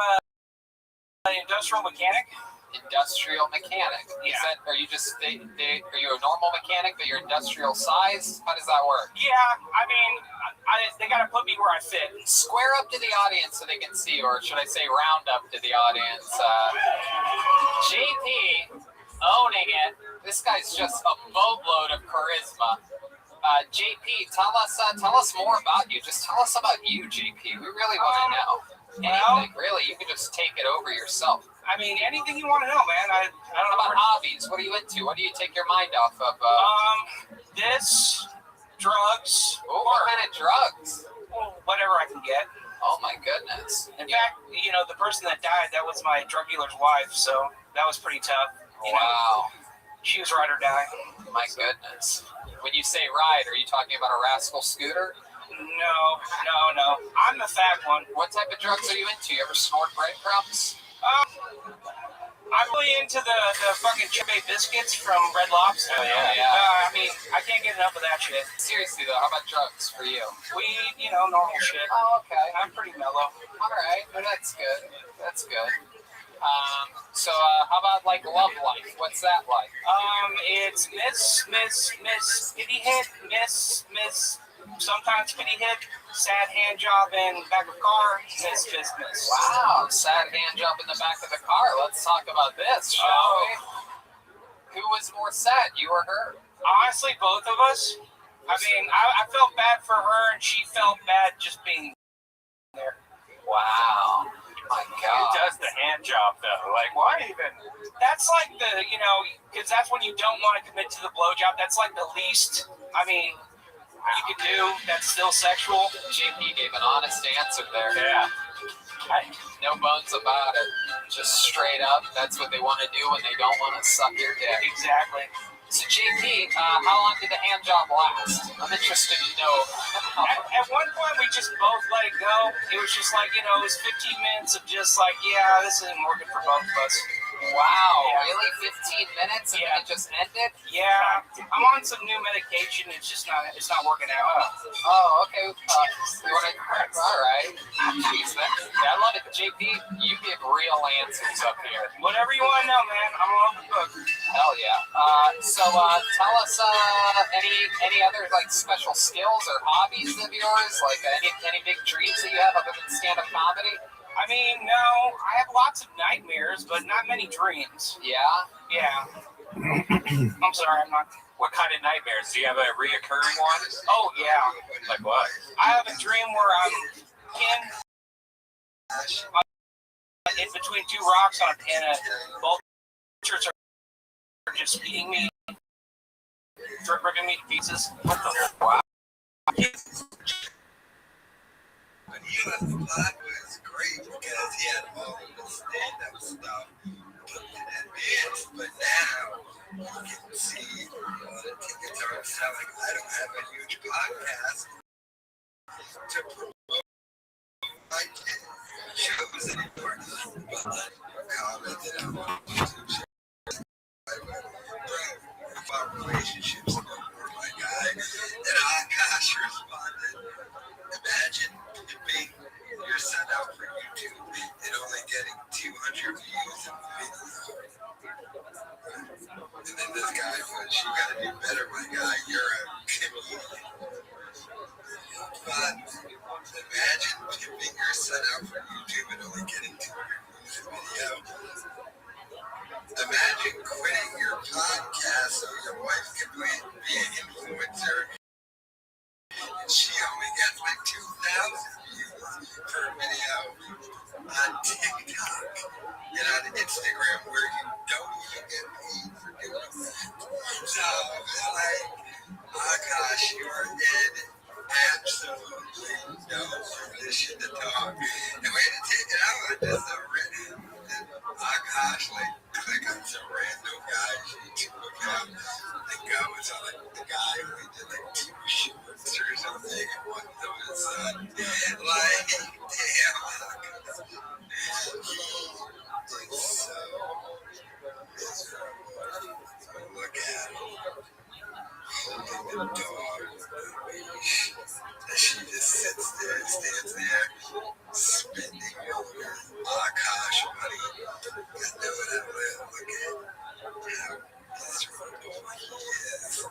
an industrial mechanic. Industrial mechanic. Yeah. Is that, are you just are you a normal mechanic but you're industrial size? How does that work? Yeah, I mean, they gotta put me where I fit. Square up to the audience so they can see, or should I say round up to the audience. JP owning it. This guy's just a boatload of charisma. JP, tell us more about you. Just tell us about you, JP. We really want to know. Anything, really. You can just take it over yourself. I mean, anything you want to know, man. I don't How know about hobbies? What are you into? What do you take your mind off of? this, drugs, Oh, what kind of drugs? whatever I can get. Oh my goodness. In fact, you know, the person that died, that was my drug dealer's wife, so that was pretty tough. You know, Wow. she was ride or die. My goodness. When you say ride, are you talking about a rascal scooter? No. I'm the fat one. What type of drugs are you into? You ever snort breadcrumbs? I'm really into the fucking chippy biscuits from Red Lobster. Oh, yeah. I mean, I can't get enough of that shit. Seriously though, how about drugs for you? Weed, you know, normal shit. Oh, okay. I'm pretty mellow. All right. Well, that's good. That's good. So how about like love life? What's that like? It's miss, kitty hit, miss, sometimes kitty hit, sad hand job in back of car, miss. Wow, sad hand job in the back of the car. Let's talk about this, shall we? Who was more sad, you or her? Honestly, both of us. I mean, I felt bad for her, and she felt bad just being there. Wow. My Who God. does the hand job though? Like, why even? That's like the, you know, because that's when you don't want to commit to the blowjob. That's like the least, I mean, you could do that's still sexual. JP gave an honest answer there. Yeah. No bones about it. Just straight up, that's what they want to do when they don't want to suck your dick. Exactly. So JP, how long did the hand job last? I'm interested to know. At one point, we just both let it go. It was just like, you know, it was 15 minutes of just like, yeah, this isn't working for both of us. Wow, Yeah. really? 15 minutes and Yeah. then it just ended? Yeah, I'm on some new medication. It's not working out. Oh, okay. You want to? All right. Jeez, I love it. JP, you give real answers up here. Whatever you want to know, man. I'm an open book. Hell yeah. So tell us any other like special skills or hobbies of yours? Like any big dreams that you have other than stand-up comedy? I mean, no, I have lots of nightmares, but not many dreams. Yeah. Yeah. I'm sorry, I'm not. What kind of nightmares? Do you have a reoccurring one? Oh, yeah. Like what? I have a dream where I'm in between two rocks on a pin, and vultures are just eating me. bringing me pizzas. What the wow? But he left the plot was great because he had all of the stand-up stuff put in advance, but now you can see the tickets aren't selling. I don't have a huge podcast to promote my shows anymore, but I commented on my YouTube show. I would about relationships for my guy, and Akash responded, imagine being your son out for YouTube and only getting 200 views in the video. And then this guy was, you gotta do better, my guy, you're a comedian. But imagine pimping your son out for YouTube and only getting 200 views in the video. Imagine quitting your podcast so your wife can be an influencer and she only gets like 2,000 views per video on TikTok and on Instagram where you don't even get paid for doing that. So, like, Akash, you are in absolutely no position to talk. And way to take it out on just a random Akash, like, click on some random guy's YouTube account and go with the guy who did like 2 shorts or something and one of his son. Like, damn, he is so miserable. Look at him holding the dog on the leash as she just sits there, stands there, spending all of her Akash money. You know what I will look at how miserable he is.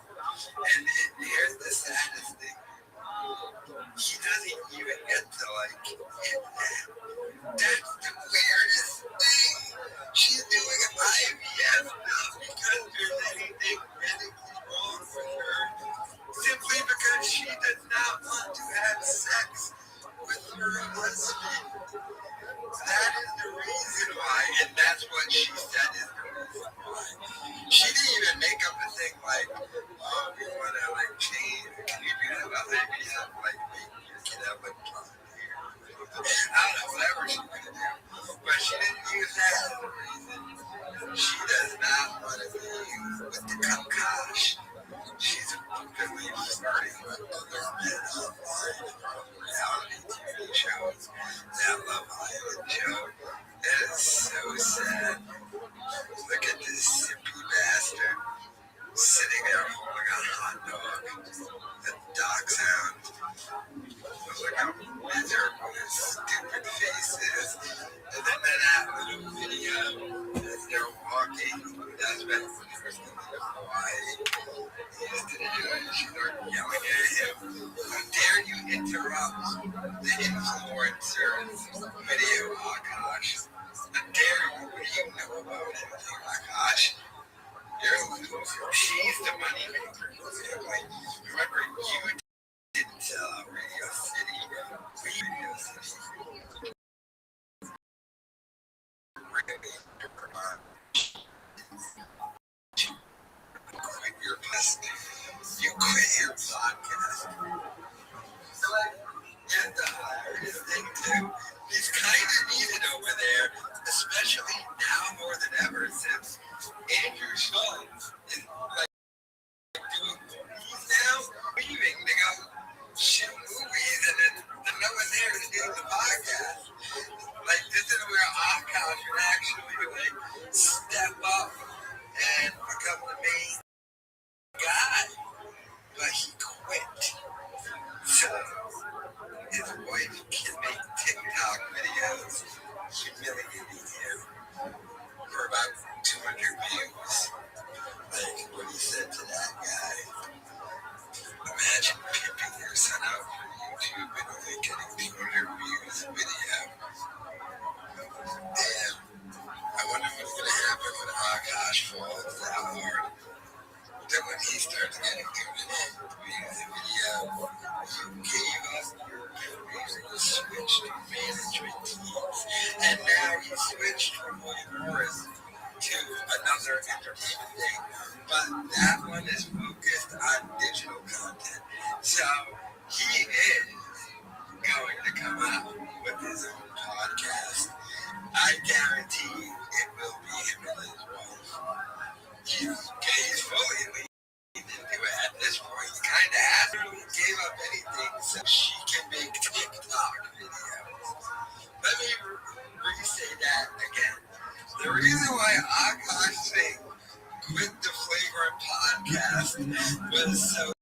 And here's the saddest thing. He doesn't even get to like hit that. That's the weirdest thing. She's doing IVF not because there's anything medically wrong with her. Simply because she does not want to have sex with her husband. That is the reason why, and that's what she said is the reason why. She didn't even make up a thing like, oh, we want to like change, can you do that about IVF? Like, make your kid have like I don't know, whatever she's gonna do. But she didn't use that as a reason. She does not want to be used with the Akash. She's openly flirting with other men online from reality TV shows. That Love Island show. That is so sad. Look at this simpy bastard sitting there holding a hot dog. The dachshund. Look how miserable his stupid face is. And then that little video as they're walking, that's been the first thing in Hawaii. He used to do it. She started yelling at him. How dare you interrupt the influencer's video, Akash? How dare you? What do you know about anything, Akash? You're a loser. She's the money maker in the family. Remember, you didn't sell out Radio City. Radio City. Quit your podcast. You quit your podcast. So, like, yeah, the hardest thing too. He's kind of needed over there, especially now more than ever since Andrew Schultz is like doing movies now, leaving to go shoot movies, and then there's no one there to do the podcast. Like, this is where Akash would actually like step up and become the main guy, but he quit. So his wife can make TikTok videos humiliating him for about 200 views. Like what he said to that guy. Imagine pimping your son out for YouTube and only getting 200 views a video. And I wonder what's going to happen when Akash falls that hard. Then when he starts getting 200 views a video, you gave up your career, you switched to management teams, and now you switched from William Morris to another other entertainment thing, but that one is focused on digital content. So he is going to come out with his own podcast. I guarantee it will be him and his wife. He's fully leaned into it at this point. He kind of has to. He gave up anything so she can make TikTok videos. Let me re-say that again. The reason why Akash Singh quit the Flagrant podcast was so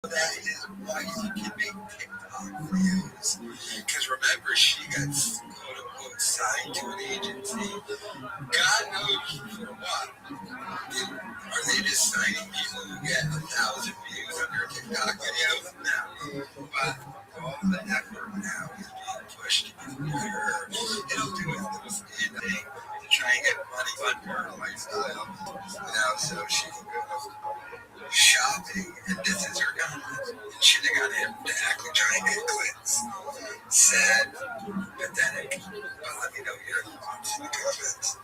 that his wife can make TikTok videos. Because remember, she got quote unquote signed to an agency. God knows for what. Are they just signing people who get 1,000 views on their TikTok videos? No. But all the effort now is being pushed into her. It'll do it thing to try and get money on her lifestyle. So she can go shopping, and this is her content. She got him to actually try and get clicks. Sad, pathetic. But let me know your thoughts in the comments.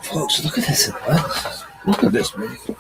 Folks, look at this. Look at this movie.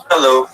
Hello.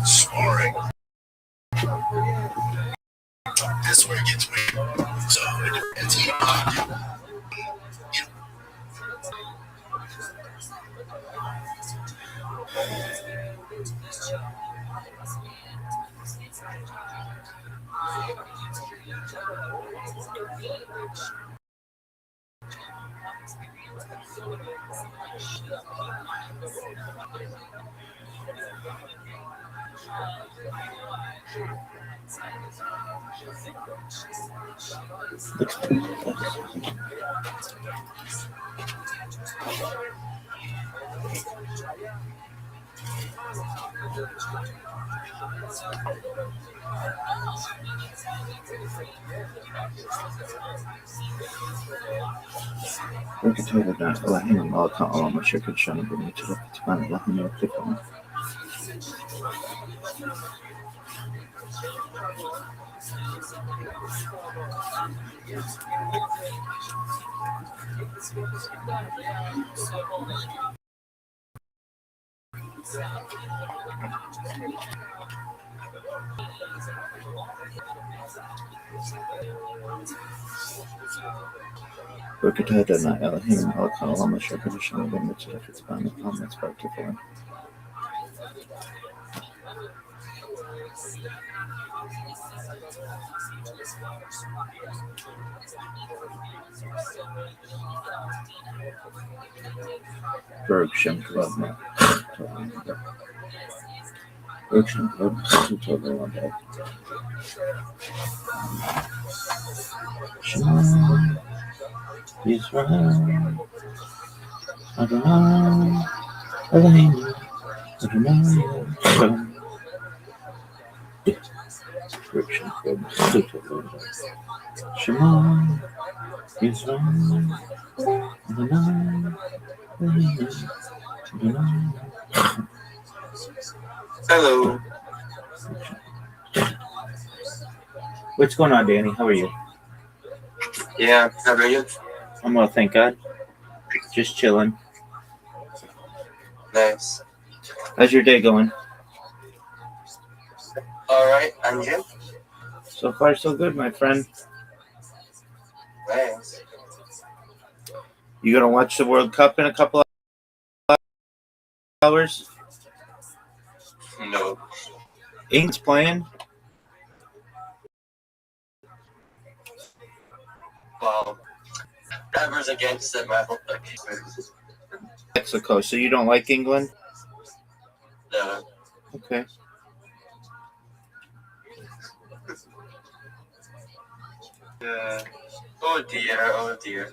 Sparring. This is where it gets weird. So it's hip hop. وكتابة رحم الله تعالى مشاكل شأن بنية الاتبان اللهم يوفقنا. وكتابة رحم الله تعالى مشاكل شأن بنية الاتبان اللهم يوفقنا. Bergsham Club. Bergsham Club. Shema Yisrael Adonai Eloheinu Adonai Echad. Bergsham Club. Shema Yisrael Adonai Eloheinu Adonai. Hello. What's going on, Danny? How are you? Yeah, how are you? I'm well, thank God. Just chilling. Nice. How's your day going? Alright, and you? So far, so good, my friend. Nice. You gonna watch the World Cup in a couple of hours? No. England's playing. Well, whoever's against them, I hope they're Mexico. So you don't like England? No. Okay. Oh dear, oh dear.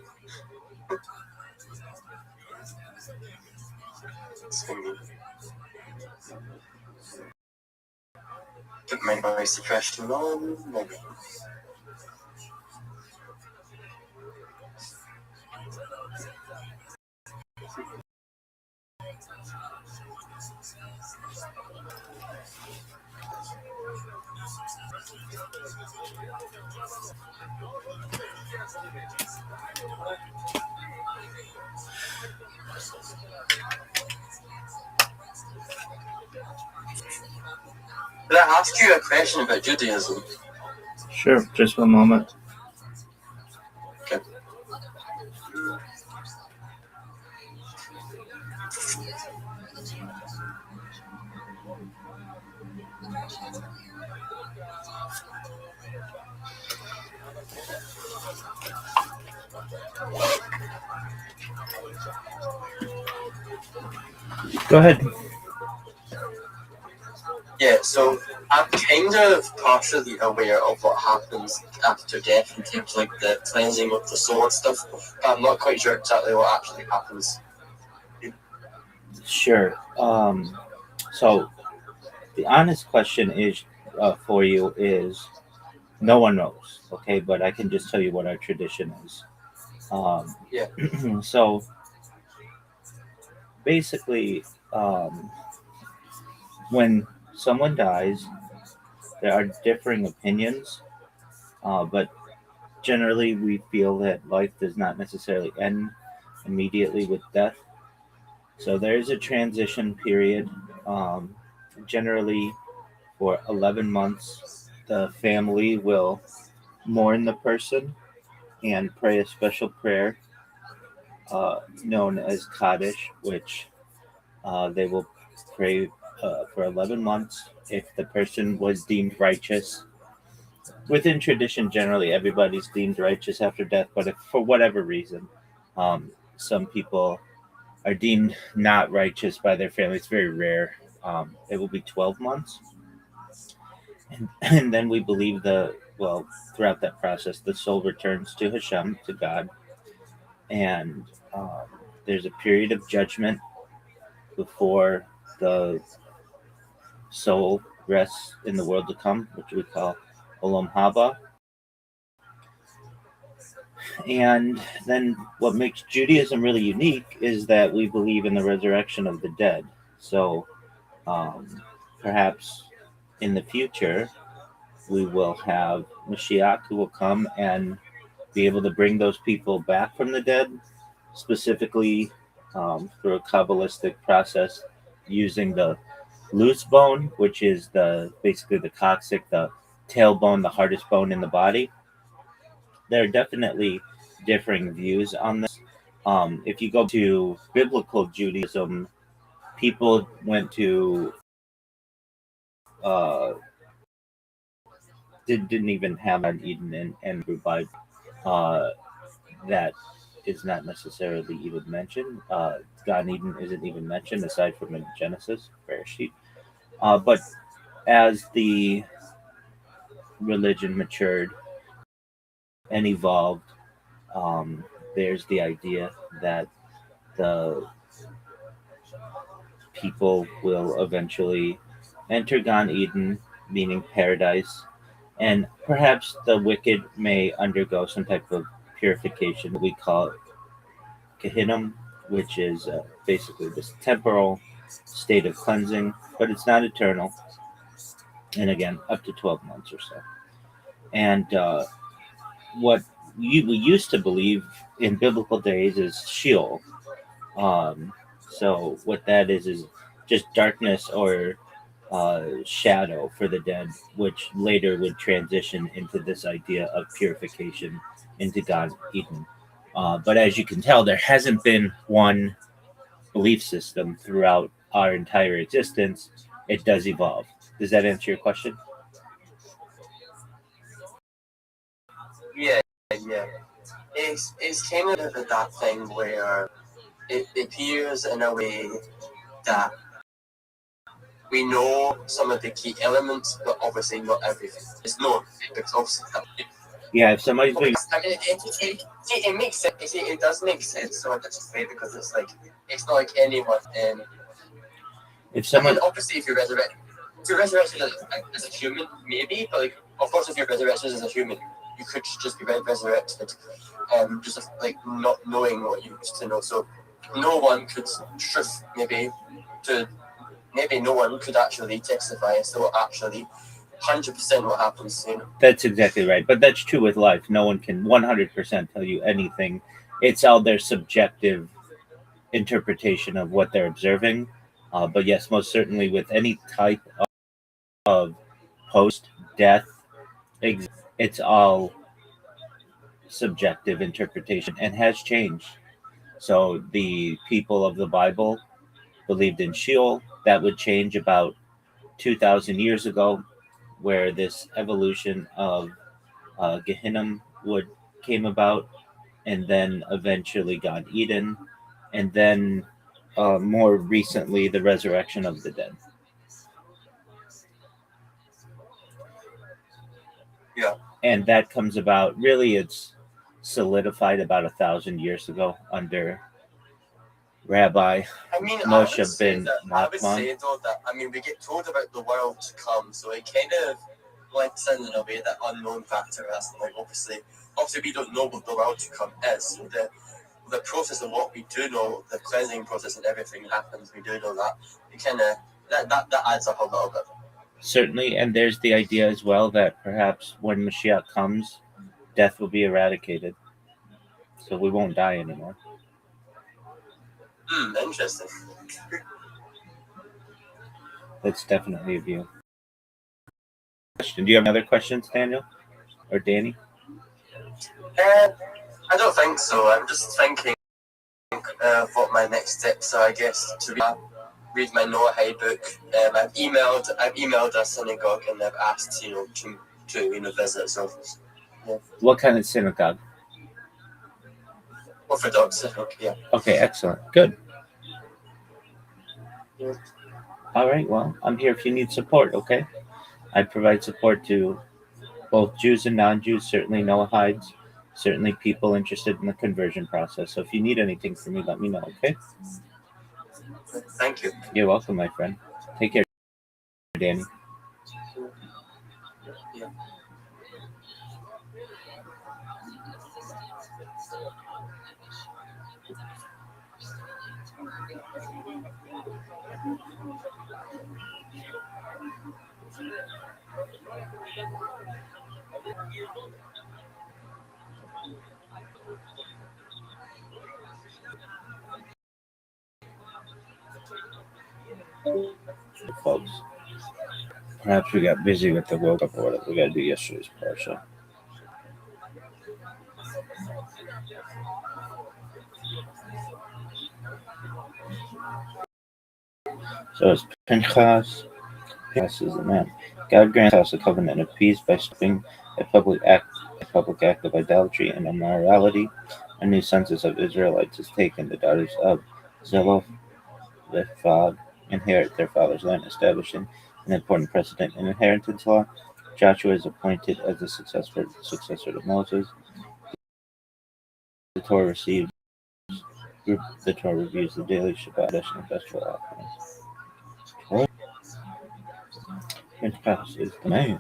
Put my noise suppression on. Maybe. Could I ask you a question about Judaism? Sure. Just one moment. Okay. Go ahead. Yeah, so I'm king kind of partially aware of what happens after death in terms of like the cleansing of the soul and stuff. But I'm not quite sure exactly what actually happens. Sure. So the honest question is for you is no one knows, okay? But I can just tell you what our tradition is. Yeah. So basically, when someone dies, there are differing opinions, but generally we feel that life does not necessarily end immediately with death. So there is a transition period, generally for 11 months. The family will mourn the person and pray a special prayer known as Kaddish, which they will pray for 11 months if the person was deemed righteous. Within tradition, generally everybody's deemed righteous after death, but if for whatever reason, some people are deemed not righteous by their family, it's very rare. It will be 12 months. And then we believe throughout that process, the soul returns to Hashem, to God. And there's a period of judgment before the soul rests in the world to come, which we call Olam Haba. And then what makes Judaism really unique is that we believe in the resurrection of the dead. So perhaps in the future, we will have Mashiach who will come and be able to bring those people back from the dead, specifically through a Kabbalistic process using the loose bone, which is basically the coccyx, the tailbone, the hardest bone in the body. There are definitely differing views on this. If you go to biblical Judaism, people went to didn't even have an Eden and Bible. That is not necessarily even mentioned. Gan Eden isn't even mentioned aside from in Genesis, Bereshit. But as the religion matured and evolved, there's the idea that the people will eventually enter Gan Eden, meaning paradise, and perhaps the wicked may undergo some type of purification. We call it Gehinnom, which is basically this temporal state of cleansing, but it's not eternal. And again, up to 12 months or so. And what we used to believe in biblical days is Sheol. So what that is just darkness or shadow for the dead, which later would transition into this idea of purification into Gan Eden. But as you can tell, there hasn't been one belief system throughout our entire existence. It does evolve. Does that answer your question? Yeah. It's kind of that thing where it appears in a way that we know some of the key elements, but obviously not everything. It's known because obviously. Yeah, if somebody's being... It makes sense. It does make sense. So I just say because it's not like anyone. If someone, obviously, if you're resurrected as a human, maybe, but of course, if you're resurrected as a human, you could just be resurrected, just not knowing what you used to know. So no one could maybe no one could actually testify as to what actually 100% what happens. That's exactly right. But that's true with life. No one can 100% tell you anything. It's all their subjective interpretation of what they're observing. But yes, most certainly with any type of post-death, it's all subjective interpretation and has changed. So the people of the Bible believed in Sheol. That would change about 2,000 years ago, where this evolution of Gehinnom came about, and then eventually Gan Eden, and then more recently the resurrection of the dead. And that comes about, really, it's solidified about 1,000 years ago under Rabbi I mean, Moshe ben I would Nachman. say though that we get told about the world to come, so it kind of links in a way that unknown factor is. Like obviously we don't know what the world to come is. So the process of what we do know, the cleansing process and everything happens, we do know that. It kind of that adds up a little bit. Certainly, and there's the idea as well that perhaps when Mashiach comes, death will be eradicated, so we won't die anymore. Interesting. That's definitely a view. Do you have any other questions, Daniel or Danny? I don't think so. I'm just thinking of what my next steps are. I guess to read my Noahide book. I've emailed a synagogue and I've asked to visit. So yeah. What kind of synagogue? Orthodox synagogue. Yeah. Okay, excellent, good. Yeah. All right, well, I'm here if you need support. Okay, I provide support to both Jews and non-Jews, certainly Noahides, certainly people interested in the conversion process. So if you need anything from me, let me know, okay? Thank you. You're welcome, my friend. Take care, Danny. Yeah. Folks, perhaps we got busy with the woke up order. We got to do yesterday's parsha. So it's Pinchas. Pinchas is the man. God grants us a covenant of peace by stopping a public act of idolatry and immorality. A new census of Israelites is taken. The daughters of Zelophehad inherit their father's land, establishing an important precedent in inheritance law. Joshua is appointed as the successor to Moses. The Torah reviews the daily Shabbat and festival offerings. Pinchas is the man.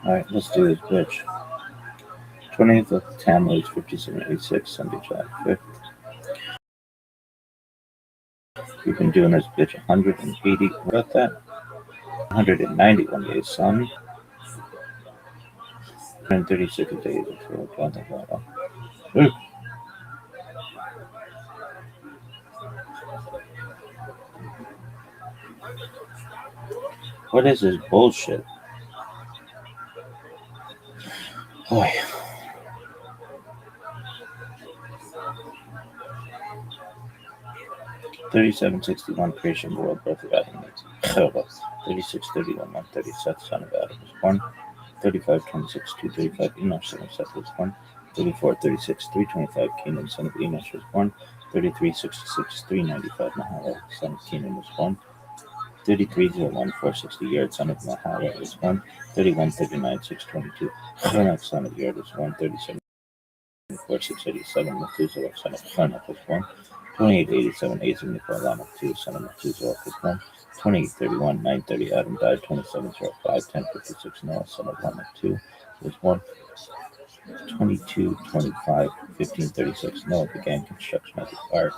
Alright, let's do this, bitch. 20th of Tammuz, 5786, Sunday, July 5th. We've been doing this, bitch, 180, what about that? 191 days, son. 136 days before Guatemala. What is this bullshit? Boy. $37.61 creation world birth of Adam. 36:31 130 Seth son of Adam was born. 35:26 235 Enosh son of Seth was born. 34:36 325 Kenan son of Enosh was born. 33:66 395 Mahala son of Kenan was born. 33:01 460 Yard son of Mahala was born. 31:39 622 Chanak son of Yard was born. 37:4 687 Methuselah son of Chanak was born. 28:87 874 Lamech 2 son of Methuselah was born. 28:31 930 Adam died. 27:05 1056 Noah son of Lamech 2 was born. 22:25 1536 Noah began construction of the ark.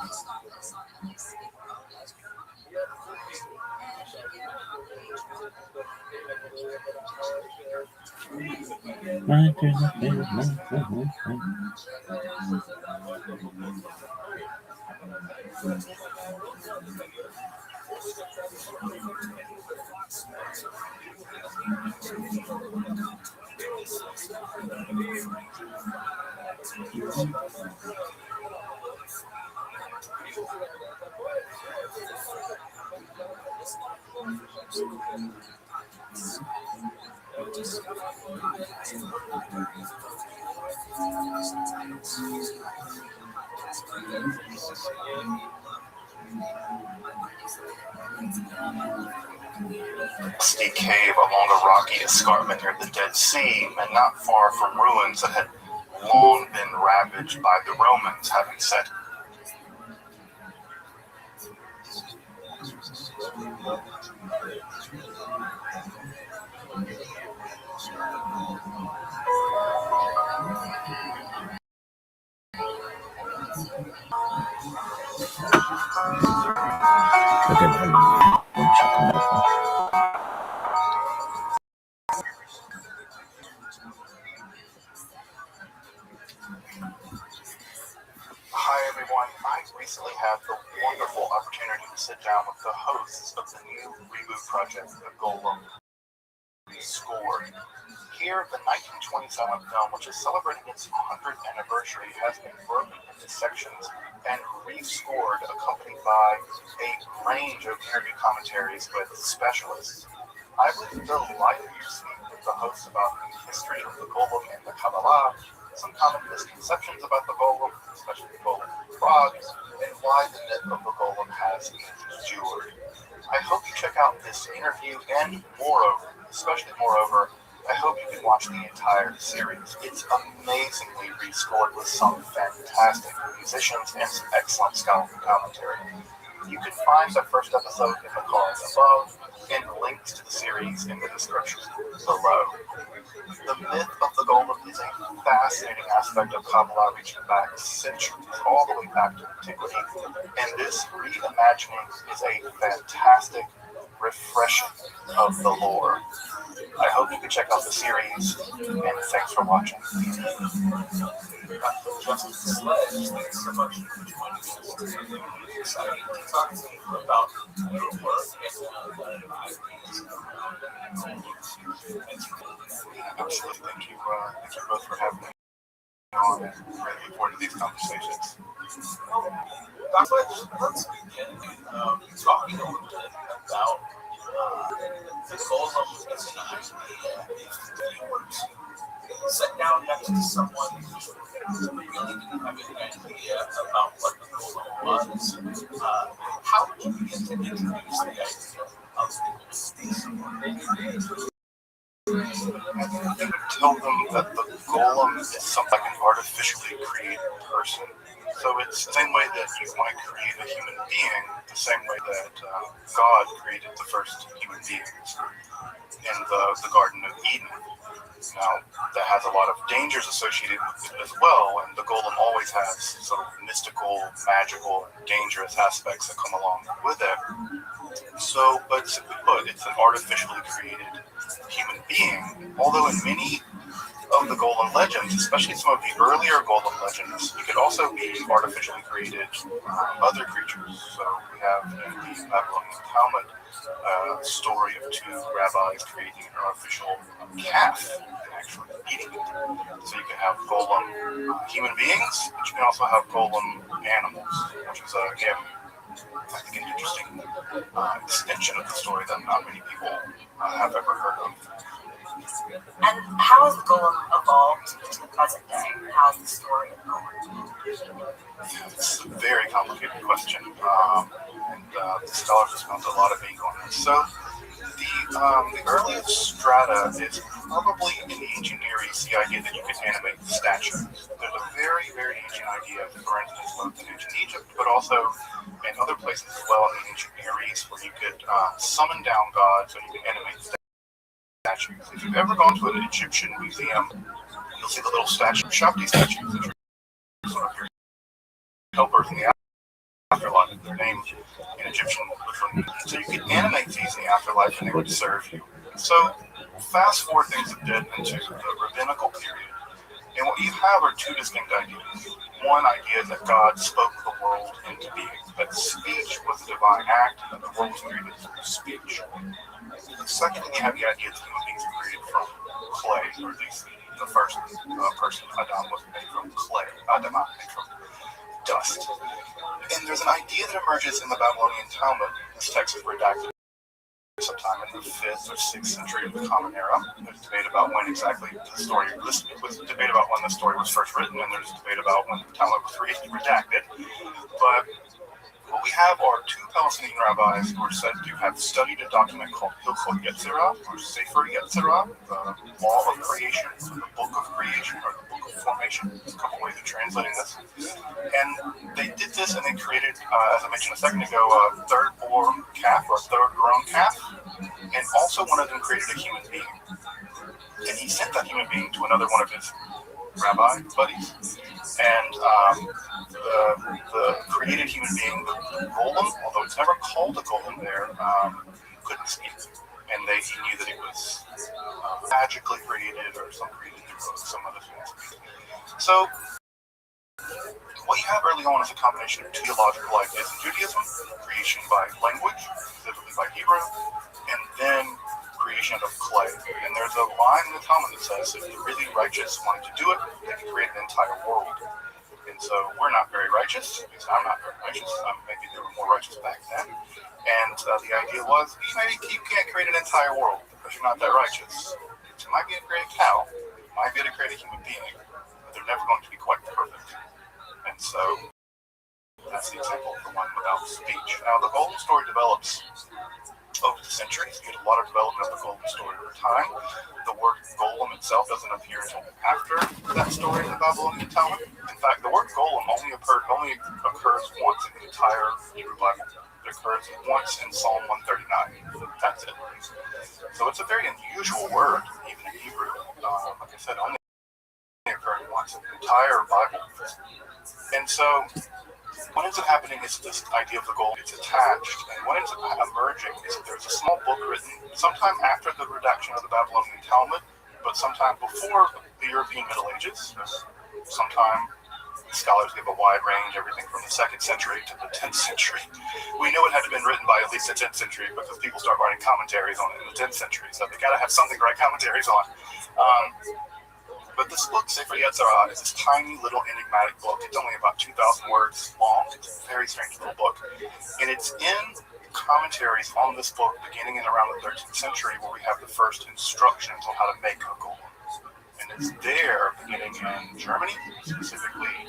Dusty cave along a rocky escarpment near the Dead Sea, and not far from ruins that had long been ravaged by the Romans, having set Hi everyone, I recently had the wonderful opportunity to sit down with the hosts of the new reboot project, The Golem Rescored. Here, the 1927 film, which is celebrating its 100th anniversary, has been broken into sections and rescored, accompanied by a range of interview commentaries with specialists. I was delighted to speak with the hosts about the history of the Golem and the Kabbalah, some common misconceptions about the Golem, especially the Golem frogs, and why the myth of the Golem has endured. I hope you check out this interview, and moreover, I hope you can watch the entire series. It's amazingly rescored with some fantastic musicians and some excellent scholarly commentary. You can find the first episode in the cards above, and links to the series in the description below. The myth of the Golem is a fascinating aspect of Kabbalah reaching back centuries, all the way back to antiquity, and this reimagining is a fantastic refreshing of the lore. I hope you can check out the series, and thanks for watching. Justin Sledge, thanks so much for joining us. It's really exciting to talk to you about your work and absolutely. Thank you both for having me on, and really look forward to these conversations. Dr. Sledge, let's begin with talking a little bit about the Golem as an idea. sat down next to someone who really didn't have any idea about what the golem was, how would you begin to introduce the idea of the I would tell them that the golem is something like an artificially created person. So it's the same way that you might create a human being, the same way that God created the first human beings in the Garden of Eden. Now, that has a lot of dangers associated with it as well, and the golem always has sort of mystical, magical, dangerous aspects that come along with it. So, but simply put, it's an artificially created human being, although in many of the golem legends, especially some of the earlier golem legends, you could also be artificially created other creatures. So we have in the Babylonian Talmud a story of two rabbis creating an artificial calf and actually eating it. So you can have golem human beings, but you can also have golem animals, which is again, I think, an interesting extension of the story that not many people have ever heard of. And how has the golem evolved to the present day? How has the story evolved? It's a very complicated question, and the scholars have spent a lot of ink on this. So the earliest strata is probably in the ancient Near East, the idea that you can animate statues. There's a very, very ancient idea, for instance, both in ancient Egypt, but also in other places as well in the ancient Near East, where you could summon down gods and you can animate statues. If you've ever gone to an Egyptian museum, you'll see the little Shakti statues, which are sort of your helpers in the afterlife. Their name in Egyptian literally means. So you could animate these in the afterlife and they would serve you. So fast forward things a bit into the rabbinical period, and what you have are two distinct ideas. One idea is that God spoke the world into being, that speech was a divine act, and that the world was created through speech. The second thing, you have the idea that human beings are created from clay, or at least the first person, Adam, was made from clay. Adam made from dust. And there's an idea that emerges in the Babylonian Talmud. This text is redacted sometime in the 5th or 6th century of the Common Era. There's debate about when exactly the story was debate about when the story was first written, and there's debate about when the Talmud was redacted. But what we have are two Palestinian rabbis who are said to have studied a document called Hilchot Yetzirah, or Sefer Yetzirah, the Law of Creation, or the Book of Creation, or the Book of Formation. There's a couple ways of translating this. And they did this, and they created, as I mentioned a second ago, a third-born calf, or a third-grown calf, and also one of them created a human being. And he sent that human being to another one of his rabbi buddies, and the created human being, the golem, although it's never called a golem there, couldn't speak, and he knew that it was magically created or some created through some other things. So what you have early on is a combination of two theological ideas in Judaism: creation by language, specifically by Hebrew, and then creation of clay. And there's a line in the Talmud that says if the really righteous wanted to do it, they could create an entire world. And so we're not very righteous, because I'm not very righteous. Maybe they were more righteous back then. And the idea was, maybe you can't create an entire world because you're not that righteous. You might be able to create a cow, you might be able to create a human being, but they're never going to be quite perfect. And so that's the example of the one without speech. Now the golden story develops over the centuries. You get a lot of development of the golden story over time. The word golem itself doesn't appear until after that story in the Babylonian Talmud. In fact, the word golem only occurs once in the entire Hebrew Bible. It occurs once in Psalm 139. That's it. So it's a very unusual word, even in Hebrew. Like I said, only occurring once in the entire Bible. And so what ends up happening is this idea of the golem gets attached, and what ends up emerging is that there's a small book written sometime after the redaction of the Babylonian Talmud, but sometime before the European Middle Ages. Sometime scholars give a wide range, everything from the 2nd century to the 10th century. We know it had to have been written by at least the 10th century because people start writing commentaries on it in the 10th century, so they got to have something to write commentaries on. But this book, Sefer Yetzirah, is this tiny little enigmatic book. It's only about 2,000 words long. It's a very strange little book. And it's in commentaries on this book beginning in around the 13th century where we have the first instructions on how to make a golem. And It's there beginning in Germany, specifically in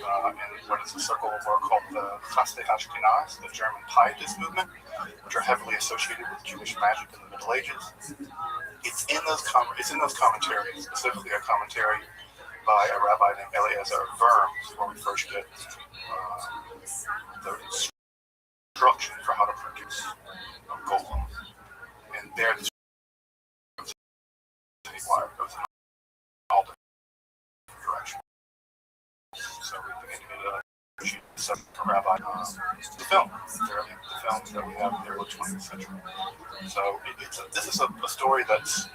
what is a circle of work called the Chaste Ashkenaz, the German Pietist movement, which are heavily associated with Jewish magic in the Middle Ages. It's in those commentaries, specifically a commentary by a rabbi named Eliezer Worms, where we first get the instruction for how to produce a golem. And there, the wire goes in all different directions. So we begin to get a set from Rabbi the film. The films that we have in the early 20th century. So this is a story that's,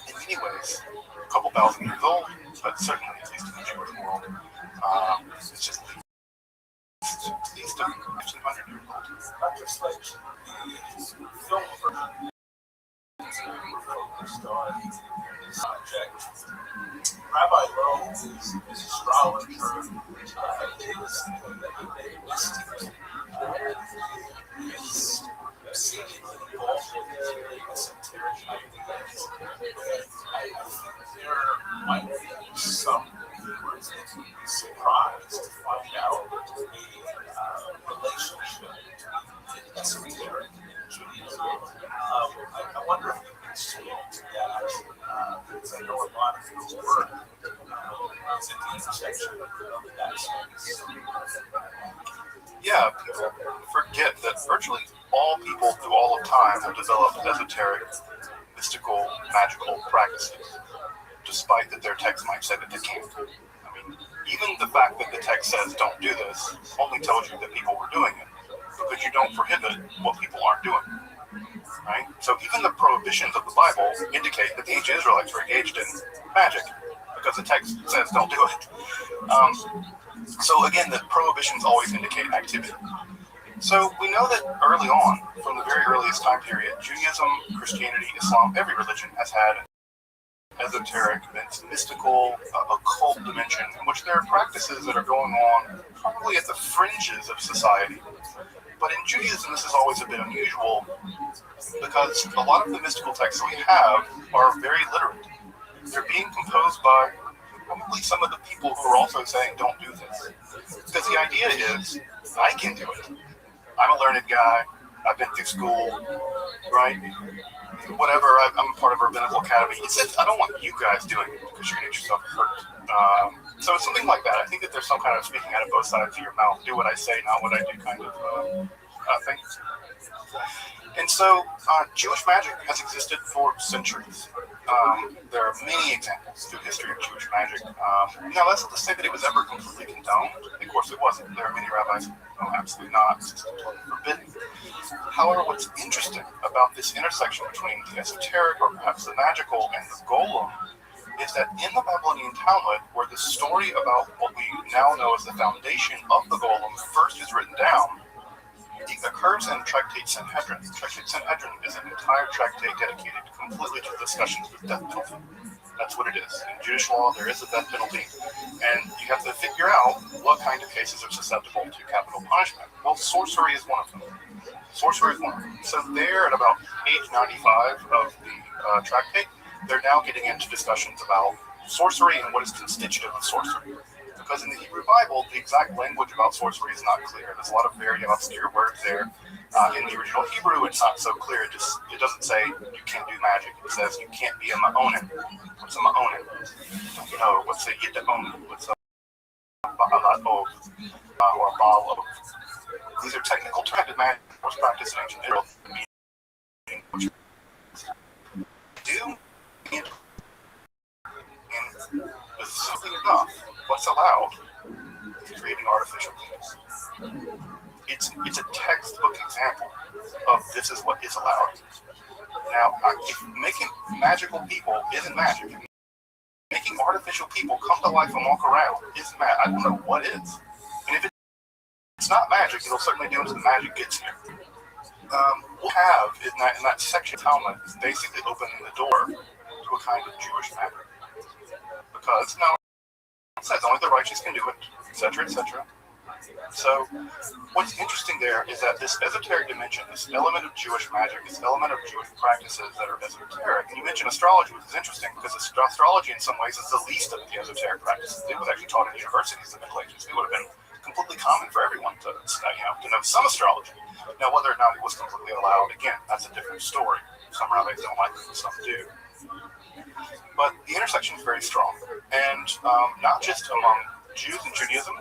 in many ways, a couple thousand years old, but certainly, at least in the Jewish world, it's just at least 1,500 years old. Not just like the film version is focused on this subject. Rabbi Lowe is astrologer, is mystic, is seemingly involved with esoteric ideas. I think there might be some viewers that would be surprised to find out a relationship between esoteric and Judaism. I wonder if you can speak to that, because I know a lot of your work is at the intersection of that space. Yeah, people forget that virtually all people through all of time have developed esoteric, mystical, magical practices, despite that their text might say that they can't. I mean, even the fact that the text says don't do this only tells you that people were doing it, because you don't prohibit what people aren't doing, right? So even the prohibitions of the Bible indicate that the ancient Israelites were engaged in magic, because the text says don't do it. So again, the prohibitions always indicate activity. So we know that early on, from the very earliest time period, Judaism, Christianity, Islam, every religion has had esoteric, mystical, occult dimension in which there are practices that are going on probably at the fringes of society. But in Judaism, this is always a bit unusual because a lot of the mystical texts that we have are very literate. They're being composed by probably some of the people who are also saying, don't do this. Because the idea is, I can do it. I'm a learned guy. I've been through school, right? Whatever, I'm a part of a rabbinical academy. It says, I don't want you guys doing it because you're going to get yourself hurt. So it's something like that. I think that there's some kind of speaking out of both sides of your mouth. Do what I say, not what I do kind of thing. And so Jewish magic has existed for centuries. There are many examples through history of Jewish magic. Now, that's not to say that it was ever completely condoned. Of course, it wasn't. There are many rabbis who absolutely not. It's totally forbidden. However, what's interesting about this intersection between the esoteric or perhaps the magical and the golem is that in the Babylonian Talmud, where the story about what we now know as the foundation of the golem first is written down, it occurs in Tractate Sanhedrin. Tractate Sanhedrin is an entire tractate dedicated completely to discussions of death penalty. That's what it is. In Jewish law, there is a death penalty, and you have to figure out what kind of cases are susceptible to capital punishment. Well, sorcery is one of them. Sorcery is one of them. So there, at about page 95 of the tractate, they're now getting into discussions about sorcery and what is constitutive of sorcery. Because in the Hebrew Bible, the exact language about sorcery is not clear. There's a lot of very obscure words there. In the original Hebrew, it's not so clear. It doesn't say you can't do magic. It says you can't be a ma'onin. What's a ma'onin? You know, what's a yid'onin? What's a ba'alat ov? Or a ba'al ov? These are technical terms of magic was practiced in ancient Israel. Do and with something enough, what's allowed is creating artificial things. It's a textbook example of this is what is allowed. Now, if making magical people isn't magic, making artificial people come to life and walk around isn't magic. I don't know what is. And if it's not magic, it'll certainly do until the magic gets here. We'll have in that section of Talmud is basically opening the door to a kind of Jewish magic. Because now it says only the righteous can do it, etc., etc. So what's interesting there is that this esoteric dimension, this element of Jewish magic, this element of Jewish practices that are esoteric, and you mentioned astrology, which is interesting because astrology in some ways is the least of the esoteric practices. It was actually taught in universities in the Middle Ages. It would have been completely common for everyone to know some astrology. Now, whether or not it was completely allowed, again, that's a different story. Some rabbis don't like it, some do. But the intersection is very strong, and not just among Jews and Judaism,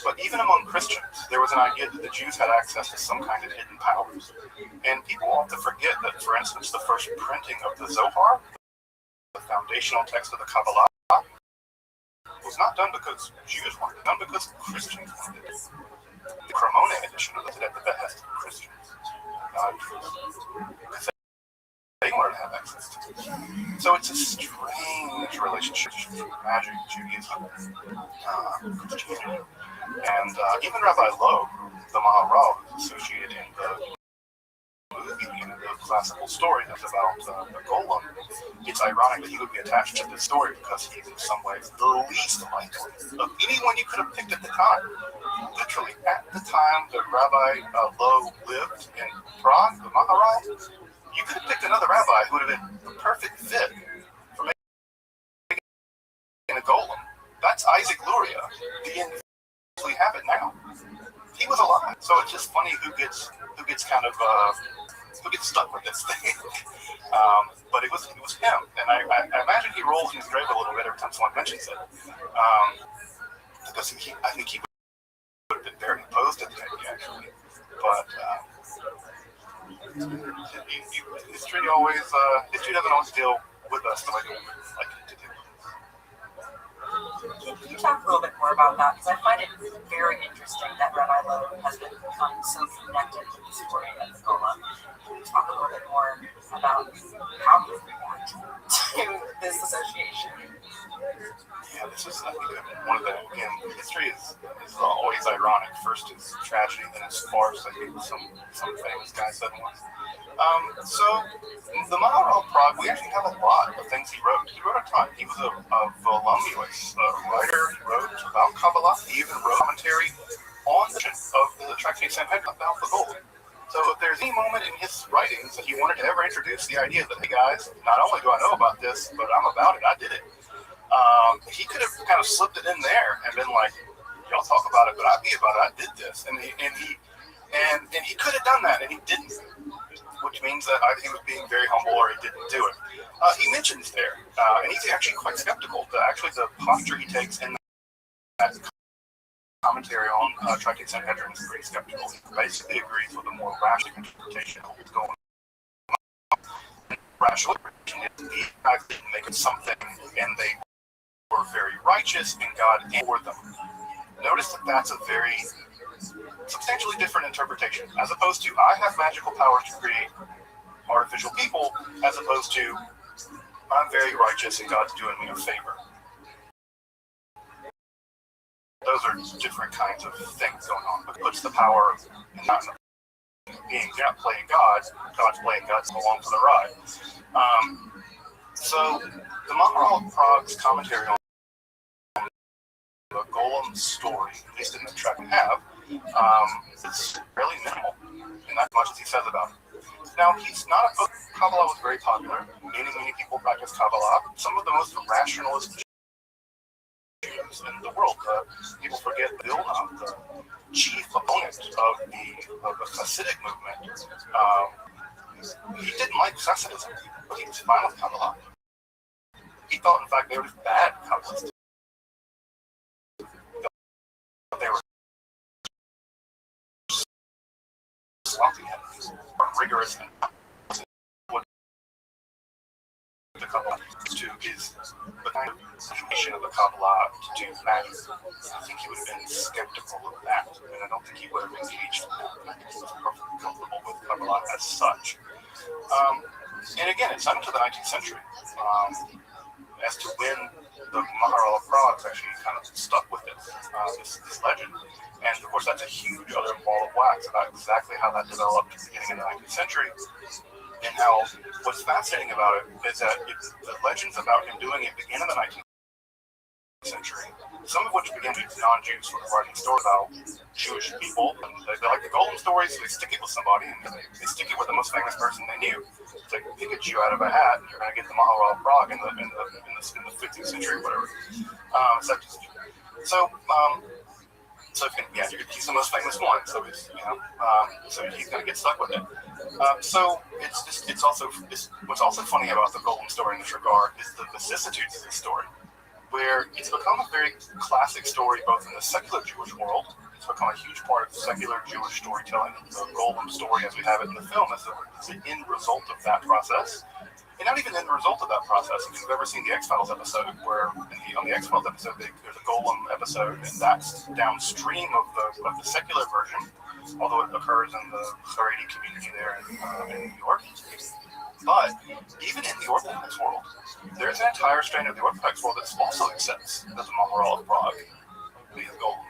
but even among Christians, there was an idea that the Jews had access to some kind of hidden powers. And people often forget that, for instance, the first printing of the Zohar, the foundational text of the Kabbalah, was not done because Jews wanted it, done because Christians wanted it. The Cremona edition of the behest of Christians. Because they wanted to have access to it. So it's a strange relationship between magic, Judaism, Christianity. And even Rabbi Loeb, the Maharal, who's associated in the movie, in the classical story that's about the golem, it's ironic that he would be attached to this story because he's in some ways the least likely of anyone you could have picked at the time. Literally, at the time that Rabbi Loeb lived in Prague, the Maharal, you could have picked another rabbi who would have been the perfect fit for making a golem. That's Isaac Luria, the end we have it now. He was alive, so it's just funny who gets kind of who gets stuck with this thing. But it was him, and I imagine he rolls in his grave a little bit every time someone mentions it, because I think he would have been very opposed to the idea actually, but. History doesn't always deal with us the way we like it to do. Can you talk a little bit more about that? Because I find it very interesting that Rabbi Loeb has become so connected to the story of the golem. Can you talk a little bit more about how you react to this association? Yeah, this is, I think, one of the, again, history is always ironic. First it's tragedy, then it's farce. I think some famous guy said once. So the Maharal of Prague, we actually have a lot of things he wrote. He wrote a ton. He was a voluminous writer. He wrote about Kabbalah. He even wrote commentary on the of the Tractate Sanhedrin about the golem. So if there's any moment in his writings that he wanted to ever introduce the idea that, hey guys, not only do I know about this, but I'm about it, I did it. He could have kind of slipped it in there and been like, y'all talk about it, but I be about it, I did this. And he could have done that, and he didn't. Which means that either he was being very humble or he didn't do it. He mentions there, and he's actually quite skeptical. The posture he takes in that commentary on Tractate Sanhedrin is pretty skeptical. He basically agrees with a more rational interpretation of what's going on. Rational interpretation is these guys didn't make it something, and they were very righteous, and God for them. Notice that that's a very substantially different interpretation, as opposed to I have magical powers to create artificial people, as opposed to I'm very righteous and God's doing me a favor. Those are different kinds of things going on. But it puts the power in not being, you're not playing God, God's playing God along for the ride. So the Maharal of Prague's commentary on the golem story, at least in the track we have, it's fairly minimal in that much as he says about it. Now, he's not a book. Kabbalah was very popular. Many people practice Kabbalah. Some of the most rationalist Jews in the world. People forget Vilna, the chief opponent of the Hasidic movement. He didn't like Hasidism, but he was fine with Kabbalah. He thought, in fact, they were just bad Kabbalists. They were sloppy heads, or rigorous, and what the Kabbalah to is the kind of situation of the Kabbalah to do magic. I think he would have been skeptical of that, and I don't think he would have engaged in that. He was perfectly comfortable with Kabbalah as such. And again, it's not until the 19th century as to when the Maharal of Prague actually kind of stuck with it, this legend. And of course, that's a huge other ball of wax about exactly how that developed at the beginning of the 19th century. And how what's fascinating about it is that the legends about him doing it begin in the 19th century, some of which began with non-Jews sort of writing stories about Jewish people. And they like the Golem stories, so they stick it with somebody, and they stick it with the most famous person they knew. It's like Pikachu out of a hat, and you're going to get the Maharaja of Prague in the 15th century or whatever. He's the most famous one, so he's going to get stuck with it. What's also funny about the Golem story in this regard is the vicissitudes of this story, where it's become a very classic story both in the secular Jewish world. It's become a huge part of secular Jewish storytelling. The Golem story, as we have it in the film, is the end result of that process. And not even in the result of that process. If you've ever seen the X-Files episode, where on the X-Files episode, there's a Golem episode, and that's downstream of the secular version, although it occurs in the Haredi community there in New York. But even in the Orthodox world, there's an entire strain of the Orthodox world that also accepts that the Maharaja of Prague is Golem.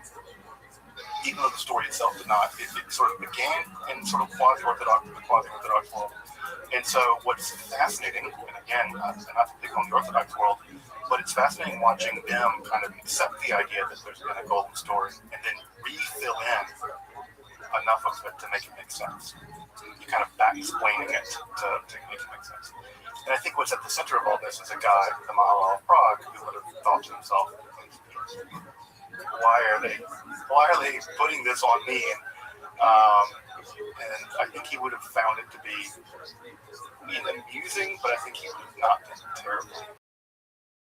Even though the story itself did not, it sort of began in sort of quasi-Orthodox world. And so what's fascinating, and again, not to pick on the Orthodox world, but it's fascinating watching them kind of accept the idea that there's been a Golem story and then refill in enough of it to make it make sense. You kind of back explaining it to make it make sense. And I think what's at the center of all this is a guy, the Maharaja of Prague, who would have thought to himself, why are they putting this on me? And I think he would have found it to be amusing, but I think he would have not been terribly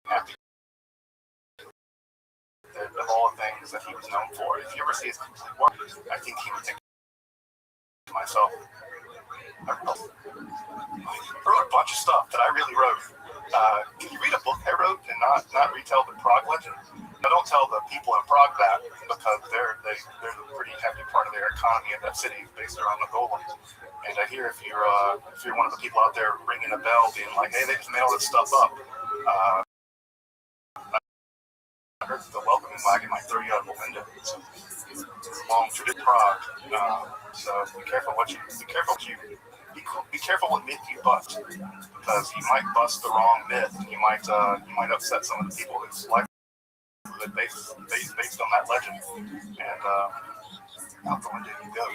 happy. Of all the things that he was known for, if you ever see his complete work, I think he would think to myself, I wrote a bunch of stuff that I really wrote. Can you read a book I wrote and not retell the Prague legend? Now, don't tell the people in Prague that, because they're a pretty heavy part of their economy in that city based around the Golem. And I hear if you're one of the people out there ringing a bell, being like, "Hey, they just made all this stuff up." I heard the welcoming wagon might throw you out of the window. It's a long tradition, Prague. So be careful what myth you bust, because you might bust the wrong myth, and you might upset some of the people whose life is based on that legend, and out the window you go.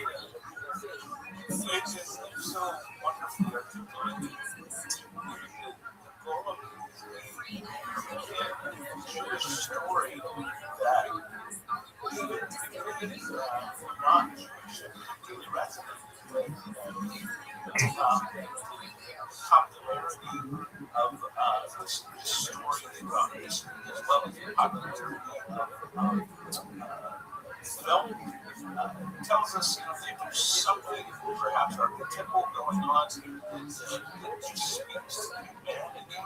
It's so wonderfully articulated. Golem is a Jewish story that even if it's not Jewish, it really resonates with popularity of this story throughout history, as well as the popularity of film. It tells us that there's something perhaps archetypal going on that just speaks to humanity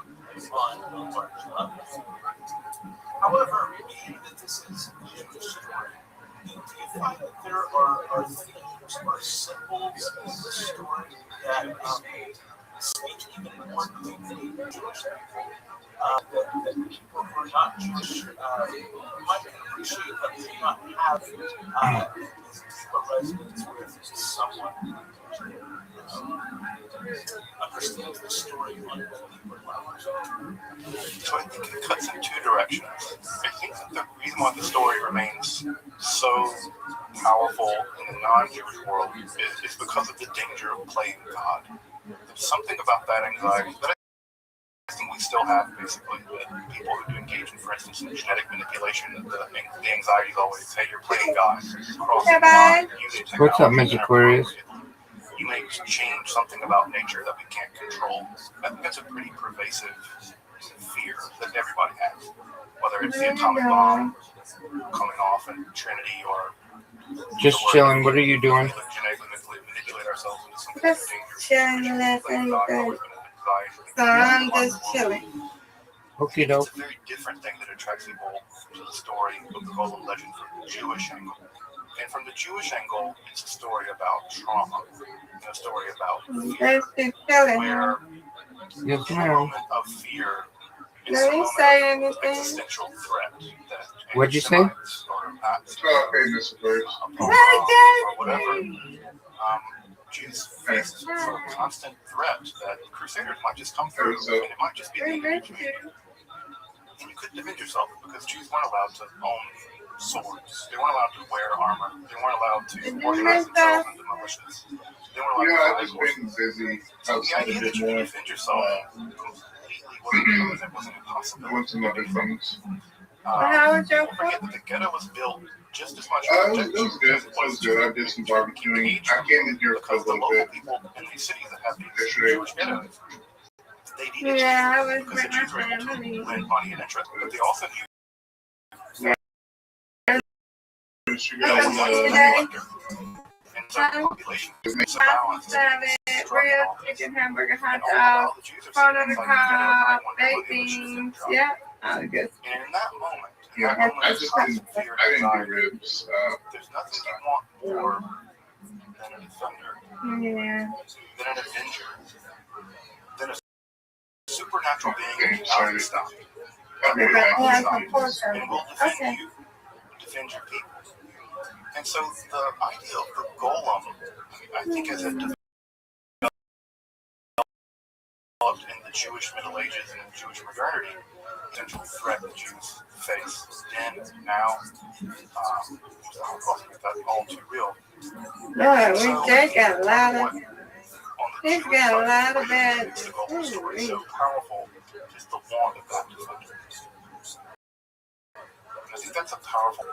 on a large level. However, being that this is a Jewish story, do you find that there are themes or symbols in the story that speak even more deeply to Jewish people, that people who are not Jewish might appreciate, but may not have a resonance with someone understands the story on a deeper level? So I think it cuts in two directions. I think that the reason why the story remains so powerful in the non-Jewish world is because of the danger of playing God. There's something about that anxiety that I think we still have, basically, with people who do engage in, for instance, in genetic manipulation. The anxiety is always, hey, you're playing God, you're crossing the line, using technology. What's up, Miss Aquarius? You may change something about nature that we can't control. I think that's a pretty pervasive fear that everybody has, whether it's the atomic bomb coming off in Trinity or just chilling. What are you doing? Genetically manipulate ourselves into something Just chilling, so I'm just chilling. Okay, doke. It's a very different thing that attracts people to the story of the Golem legend from the Jewish angle. And from the Jewish angle, it's a story about trauma, a story about fear, where yes, in a ma'am. moment of fear, it's Let a me moment say of anything. existential threat that What'd you say? Semites or Nazis or whatever, Jews face sort of constant threat that Crusaders might just come through, and it might just be the English community. And you could defend yourself because Jews weren't allowed to own swords. They weren't allowed to wear armor. They weren't allowed to organize themselves into militias. They weren't allowed to I've just been busy so the idea that you can defend yourself completely wasn't impossible. doing some other things. How was your Forget that the ghetto was built just as much It was good. It was good. I did some barbecuing. I came in here for a because the little local bit people in these cities that have these yesterday. Jewish ghettos, they needed Yeah, I was because the with my Jews were able to family. lend money and interest, but they also knew Today, and so the population makes a pasta balance. salad, grilled chicken, hamburger, hot dog, corn on the cob, baked beans. Yeah, all good. And in that moment, Yeah, I just didn't. fear I didn't anxiety, do ribs. there's nothing you want more than a defender, Yeah. than an avenger, than a supernatural being Okay, out sorry. of stock. I really Yeah, like some it. pork And will defend Okay. you, defend your people. And so the idea of the golem, I think, as it developed in the Jewish Middle Ages and Jewish modernity, essential threat the Jews face then, now, that's all too real. No, So, they got a lot of. on the He's Jewish got a side, lot of what bad. makes the golem story so powerful is the want of that defender. And I think that's a powerful.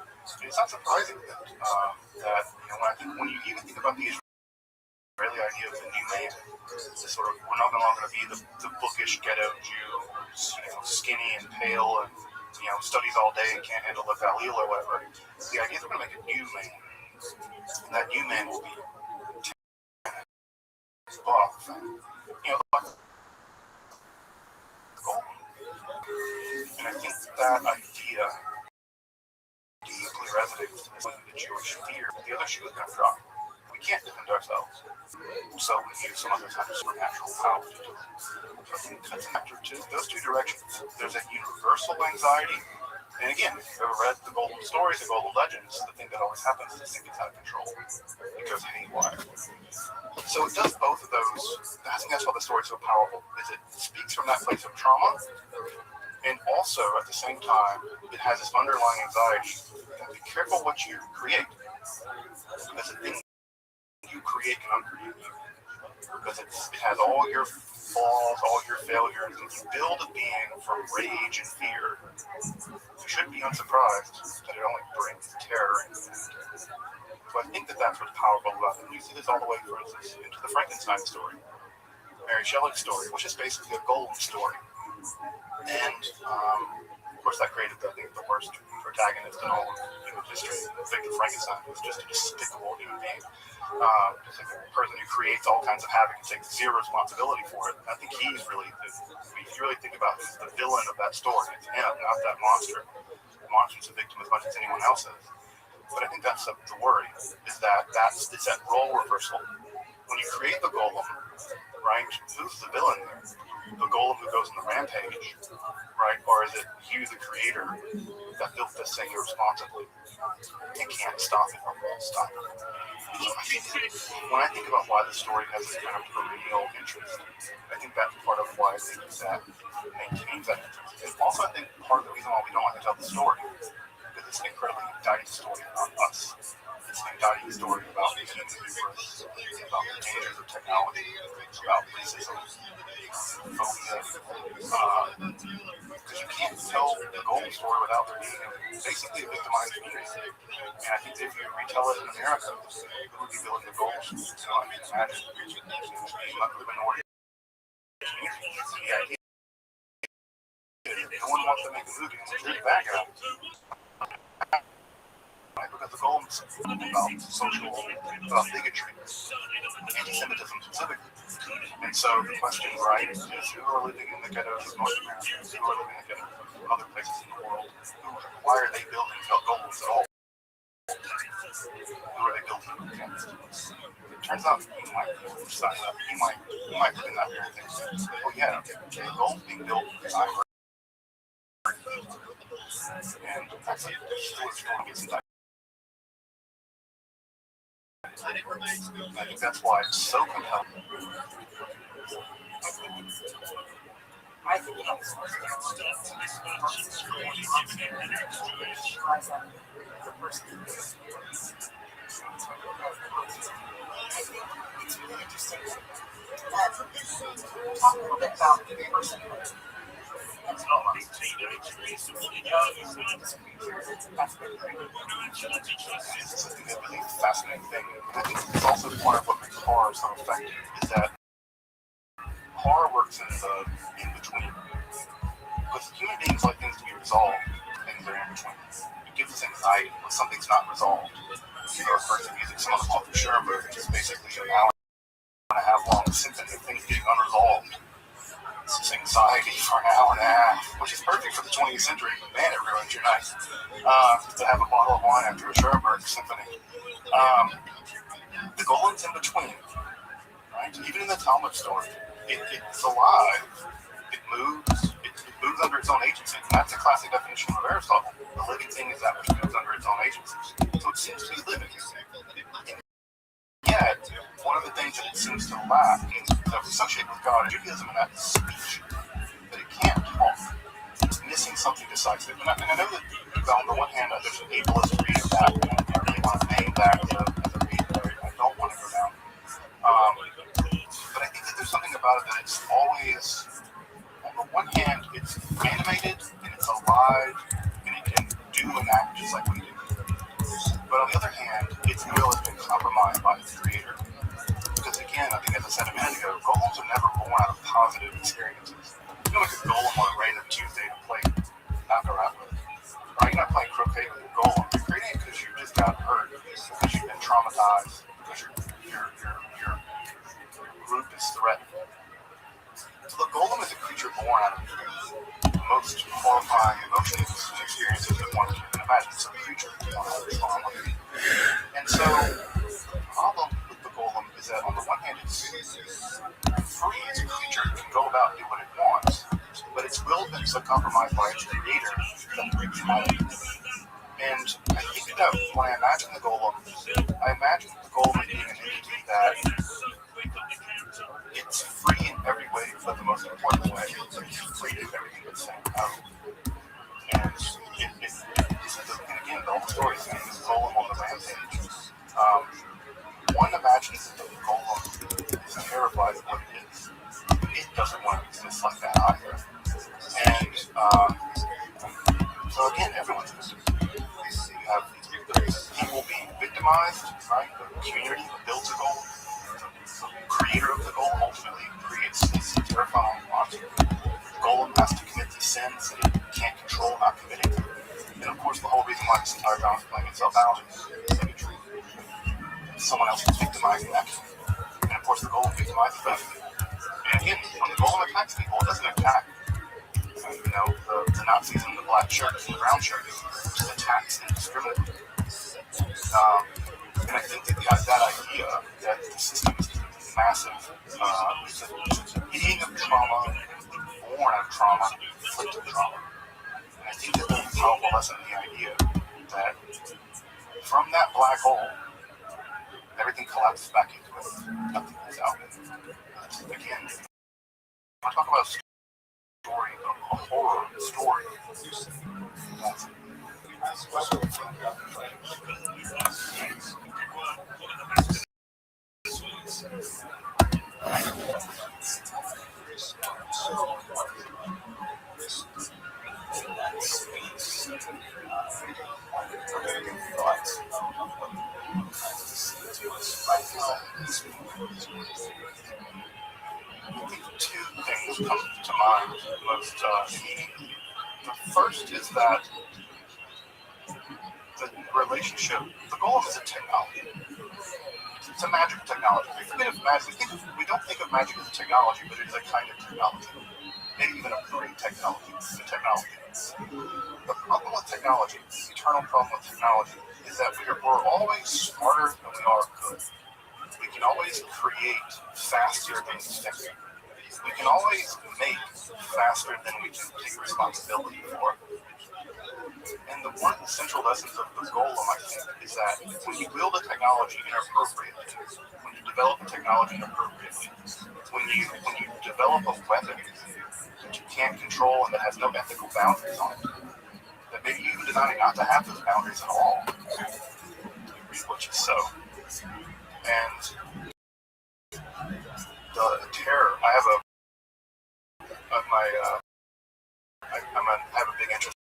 It's not surprising that when you even think about the Israeli idea of the new man, this sort of we're not no longer going to be the bookish ghetto Jew who's skinny and pale and studies all day and can't handle the Galil or whatever. The idea is we're going to make a new man, and that new man will be buff, and I think that idea deeply resonates with the Jewish fear that the other shoe is going to drop. We can't defend ourselves, so we use some other kind of supernatural power to do it. So I think that's those two directions. There's a universal anxiety, and again, if you've ever read the Golden Stories, the Golden Legends, the thing that always happens is this thing gets out of control. It goes haywire. So it does both of those. I think that's why the story is so powerful, is it speaks from that place of trauma, and also at the same time, it has this underlying anxiety. Be careful what you create, because the thing you create can uncreate you, because it has all your flaws, all your failures. If you build a being from rage and fear, you shouldn't be unsurprised that it only brings terror into it. So I think that that's what's powerful about it. And you see this all the way, for instance, into the Frankenstein story, Mary Shelley's story, which is basically a golem story. And of course, that created the worst protagonist in all of history. Victor Frankenstein was just a despicable human being. Just like a person who creates all kinds of havoc and takes zero responsibility for it. I think he's really, if you really think about who's the villain of that story, it's him, not that monster. The monster's a victim as much as anyone else is. But I think that's the worry, is that it's that role reversal. When you create the golem, right, who's the villain there? The golem who goes on the rampage, right? Or is it you, the creator, that built this thing irresponsibly and can't stop it or won't stop it? So I think when I think about why the story has this kind of perennial interest, I think that's part of why I think that maintains that interest. And also, I think part of the reason why we don't want to tell the story, because it's an incredibly indicting story about us. It's an indicting story about the human universe, about the dangers of technology, about racism, phobia. Because you can't tell the golden story without there being basically a victimized community. And I think if you retell it in America, it would be building the golden story. So I mean, imagine the minority community. The idea is no one wants to make a movie and you're the bad guy. Right? Because the golem is about social bigotry, anti-Semitism specifically. And so the question, right, is who are living in the ghettos of North America, who are living in the ghettos of other places in the world, why are they building golems at all? Who are they building against? It turns out you might sign up, you might live in that very thing. Oh yeah, the golem's being built because I'm and that's a story gets into. I think that's why it's so compelling. I think that's the person. It's really interesting. Talk a little bit about the person. It's a really fascinating thing. I think it's also part of what makes horror so effective is that horror works in the in between. Because human beings like things to be resolved, things that are in between. It gives us anxiety when something's not resolved. You know, a person using some of the Puppet Schoenberg, which is basically an hour and a half long symphony of things getting unresolved. It's just anxiety for an hour and a half, which is perfect for the 20th century. Man, it ruins your night. To have a bottle of wine after a Schoenberg symphony. The golem's in between, right? Even in the Talmud story, it's alive. It moves. It moves under its own agency. And that's a classic definition of Aristotle. The living thing is that which moves under its own agency. So it seems to be living. Yet, one of the things that it seems to lack is that we associate with God and Judaism, and that's speech. But it can't talk. It's missing something decisive. And I know that on the one hand, there's an ableist read of that, and I really want to name that as a read that I don't want to go down. But I think that there's something about it that it's always, on the one hand, it's animated, and it's alive, and it can do and act just like we do. But on the other hand, its will has been compromised by its creator. Because again, I think as I said a minute ago, golems are never born out of positive experiences. You know, like a golem on a random Tuesday to play baccarat with. Right? You're not playing croquet with a golem. You're creating it because you just got hurt, because you've been traumatized, because your group is threatened. So the golem is a creature born out of the most horrifying emotions and experiences that one can imagine. It's a creature born out of trauma. And so the problem with the golem is that on the one hand it's free as a creature, it can go about and do what it wants, but its will has been so compromised by its creator that it wreaks havoc. And I think that when I imagine the golem, I imagine the golem being an entity that it's free in every way, but the most important way is it's free to do everything it's saying out. And again, the whole story is saying this golem on the rampage. One imagines that the golem is terrified of what it is. It doesn't want to exist like that either. And so again, everyone's victim. You have people being victimized, right? The community that builds a golem. The creator of the golem ultimately creates this terrifying monster. The golem has to commit these sins that it can't control, not committing to. And of course, the whole reason why this entire drama is playing itself out is bigotry. Someone else is victimizing that. And of course, the golem victimizes them. And again, when the golem attacks people, it doesn't attack, the Nazis in the black shirts and the brown shirts. It just attacks indiscriminately. And I think that that idea that the system is massive, being of trauma, born out of trauma, inflicted trauma. And I think that there's a powerful lesson in the idea that from that black hole, everything collapses back into it. Nothing is out. Again, when I talk about a story, a horror story, that's it. Two things come to mind most immediately. The first is that the relationship, the golem is a technology. It's a magic technology. We don't think of magic as a technology, but it is a kind of technology. Maybe even a great technology. It's a technology. The problem with technology, the eternal problem with technology, is that we're always smarter than we are good. We can always create faster than we think. We can always make faster than we can take responsibility for. And one of the central lessons of the Golem, I think, is that when you build a technology inappropriately, when you develop a technology inappropriately, when you develop a weapon that you can't control and that has no ethical boundaries on it, that maybe you decided not to have those boundaries at all, you reap what you sow. And the terror, I have I have a big interest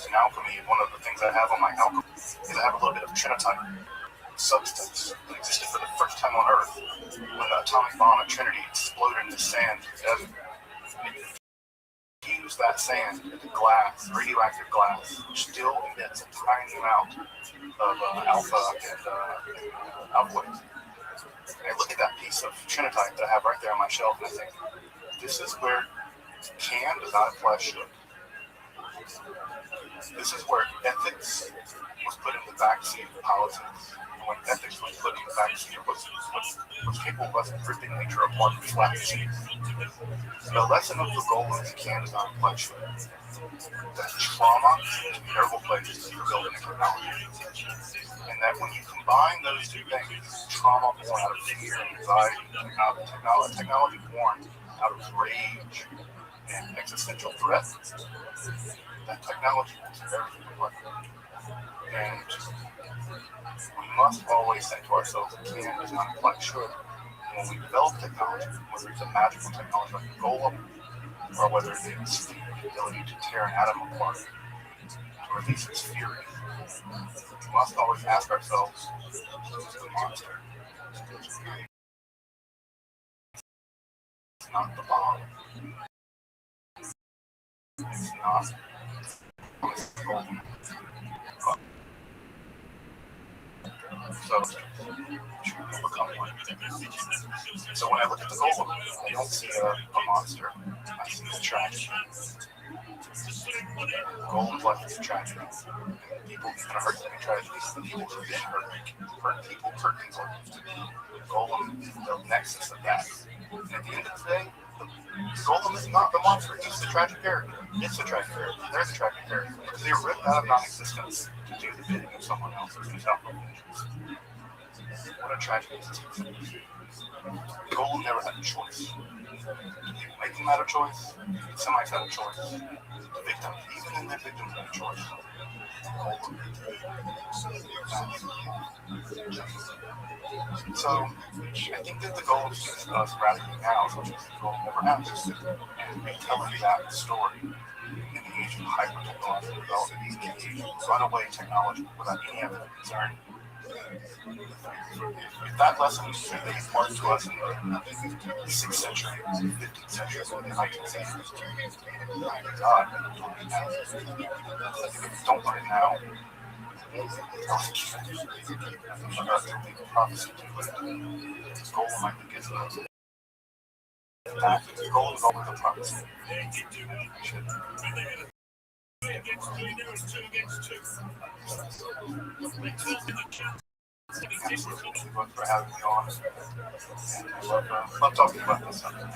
in alchemy, and one of the things I have on my alchemy is I have a little bit of trinitite substance that existed for the first time on Earth when the atomic bomb at Trinity exploded into sand. It used that sand into glass, radioactive glass, which still emits a tiny amount of alpha and alpha waves. And I look at that piece of trinitite that I have right there on my shelf, and I think, this is where can does not apply should. This is where ethics was put in the backseat of politics. And when ethics was put in the backseat of what's capable of us ripping nature apart with flat cheese. The lesson of the Golem is can does not apply should. That trauma is a terrible place for building a technology. And that when you combine those two things, trauma born out of fear and anxiety, technology born out of rage and existential threat, that technology will tear everything apart. And we must always think to ourselves that can does not apply should. And when we develop technology, whether it's a magical technology like a Golem, or whether it's the ability to tear an atom apart, to release its fury, we must always ask ourselves, who's the monster? It's not the bomb. It's not the Golem. So, become one. So when I look at the Golem, I don't see a monster. I see a tragedy. Golem's life is a tragedy. People even hurt them in tragedies. The people who've been hurt people, hurt things like Golem is the nexus of that. And at the end of the day, Golem is not the monster. It's the tragic character. It's the tragic character. They're the tragic character. Because they're ripped out of non-existence to do the bidding of someone else or do self-vengeance. What a tragedy it is. Golem never had a choice. People make them have a choice. Somebody's had a choice. The victim, even in their victims, had a choice. Golem. So, I think that the Golem sees us radically now, which is the Golem never has. And retelling that story in the age of hyper-technological development, these kids run away technology without any other concern. If that lesson is that they imparted to us in the 6th century, 15th century, or the 19th century, God, if we don't learn it now, prophecy to it. Golem, I think, is the goal is always a prophecy. Absolutely. Thank you for having me on. And I love talking about this subject.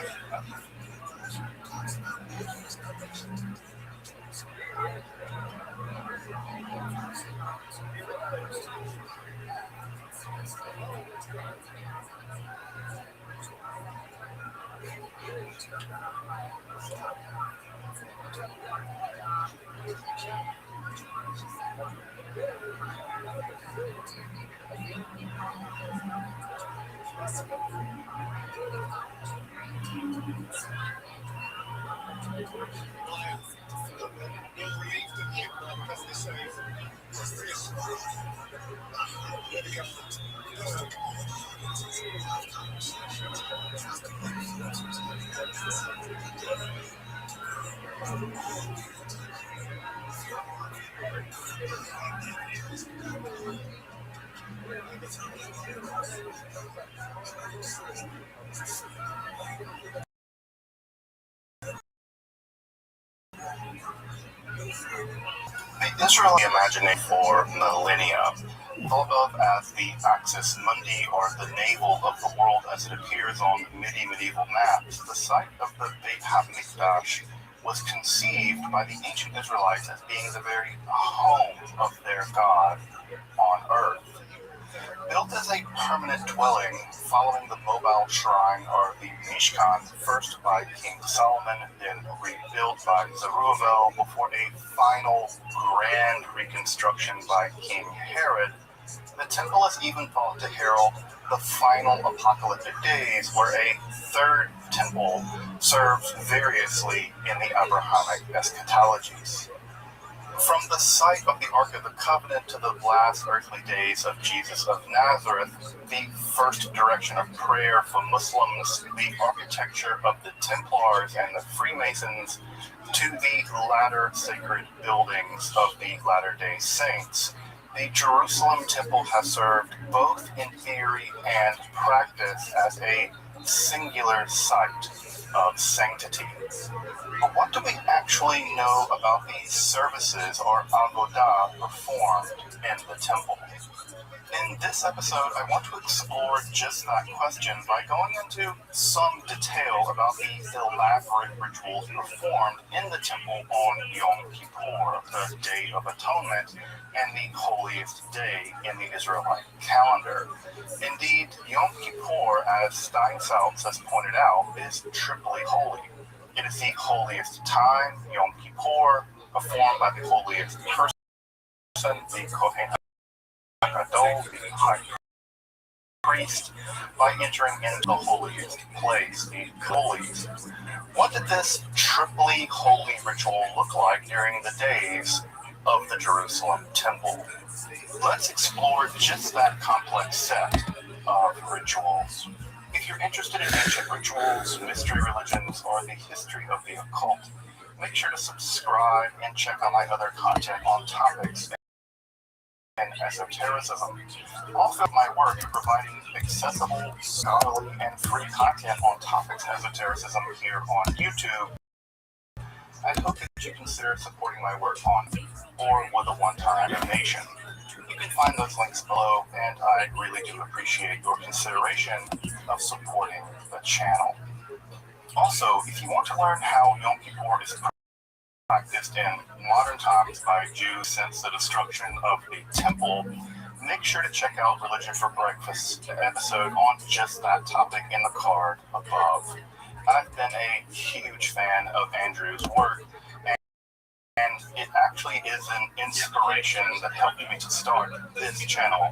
The Israeli imagining for millennia thought of as the Axis Mundi, or the navel of the world as it appears on medieval maps. The site of the Beit HaMikdash was conceived by the ancient Israelites as being the very home of their God on earth. Built as a permanent dwelling following the mobile shrine or the Mishkan, first by King Solomon, then rebuilt by Zerubbabel before a final grand reconstruction by King Herod, the temple is even thought to herald the final apocalyptic days, where a third temple serves variously in the Abrahamic eschatologies. From the site of the Ark of the Covenant to the last earthly days of Jesus of Nazareth, the first direction of prayer for Muslims, the architecture of the Templars and the Freemasons, to the latter sacred buildings of the Latter-day Saints, the Jerusalem Temple has served both in theory and practice as a singular site of sanctity. But what do we actually know about the services or avodah performed in the temple? In this episode, I want to explore just that question by going into some detail about the elaborate rituals performed in the temple on Yom Kippur, the Day of Atonement, and the holiest day in the Israelite calendar. Indeed, Yom Kippur, as Steinsaltz has pointed out, is triply holy. It is the holiest time, Yom Kippur, performed by the holiest person, the Kohen Gadol, the high priest, by entering into the holiest place, the holies. What did this triply holy ritual look like during the days of the Jerusalem temple? Let's explore just that complex set of rituals. If you're interested in ancient rituals, mystery religions, or the history of the occult, make sure to subscribe and check out my other content on topics and esotericism. Also, my work providing accessible, scholarly, and free content on topics and esotericism here on YouTube. I hope that you consider supporting my work on or with a one-time donation. You can find those links below, and I really do appreciate your consideration of supporting the channel. Also, if you want to learn how Yom Kippur is practiced in modern times by Jews since the destruction of the temple, make sure to check out Religion for Breakfast episode on just that topic in the card above. I've been a huge fan of Andrew's work, and it actually is an inspiration that helped me to start this channel,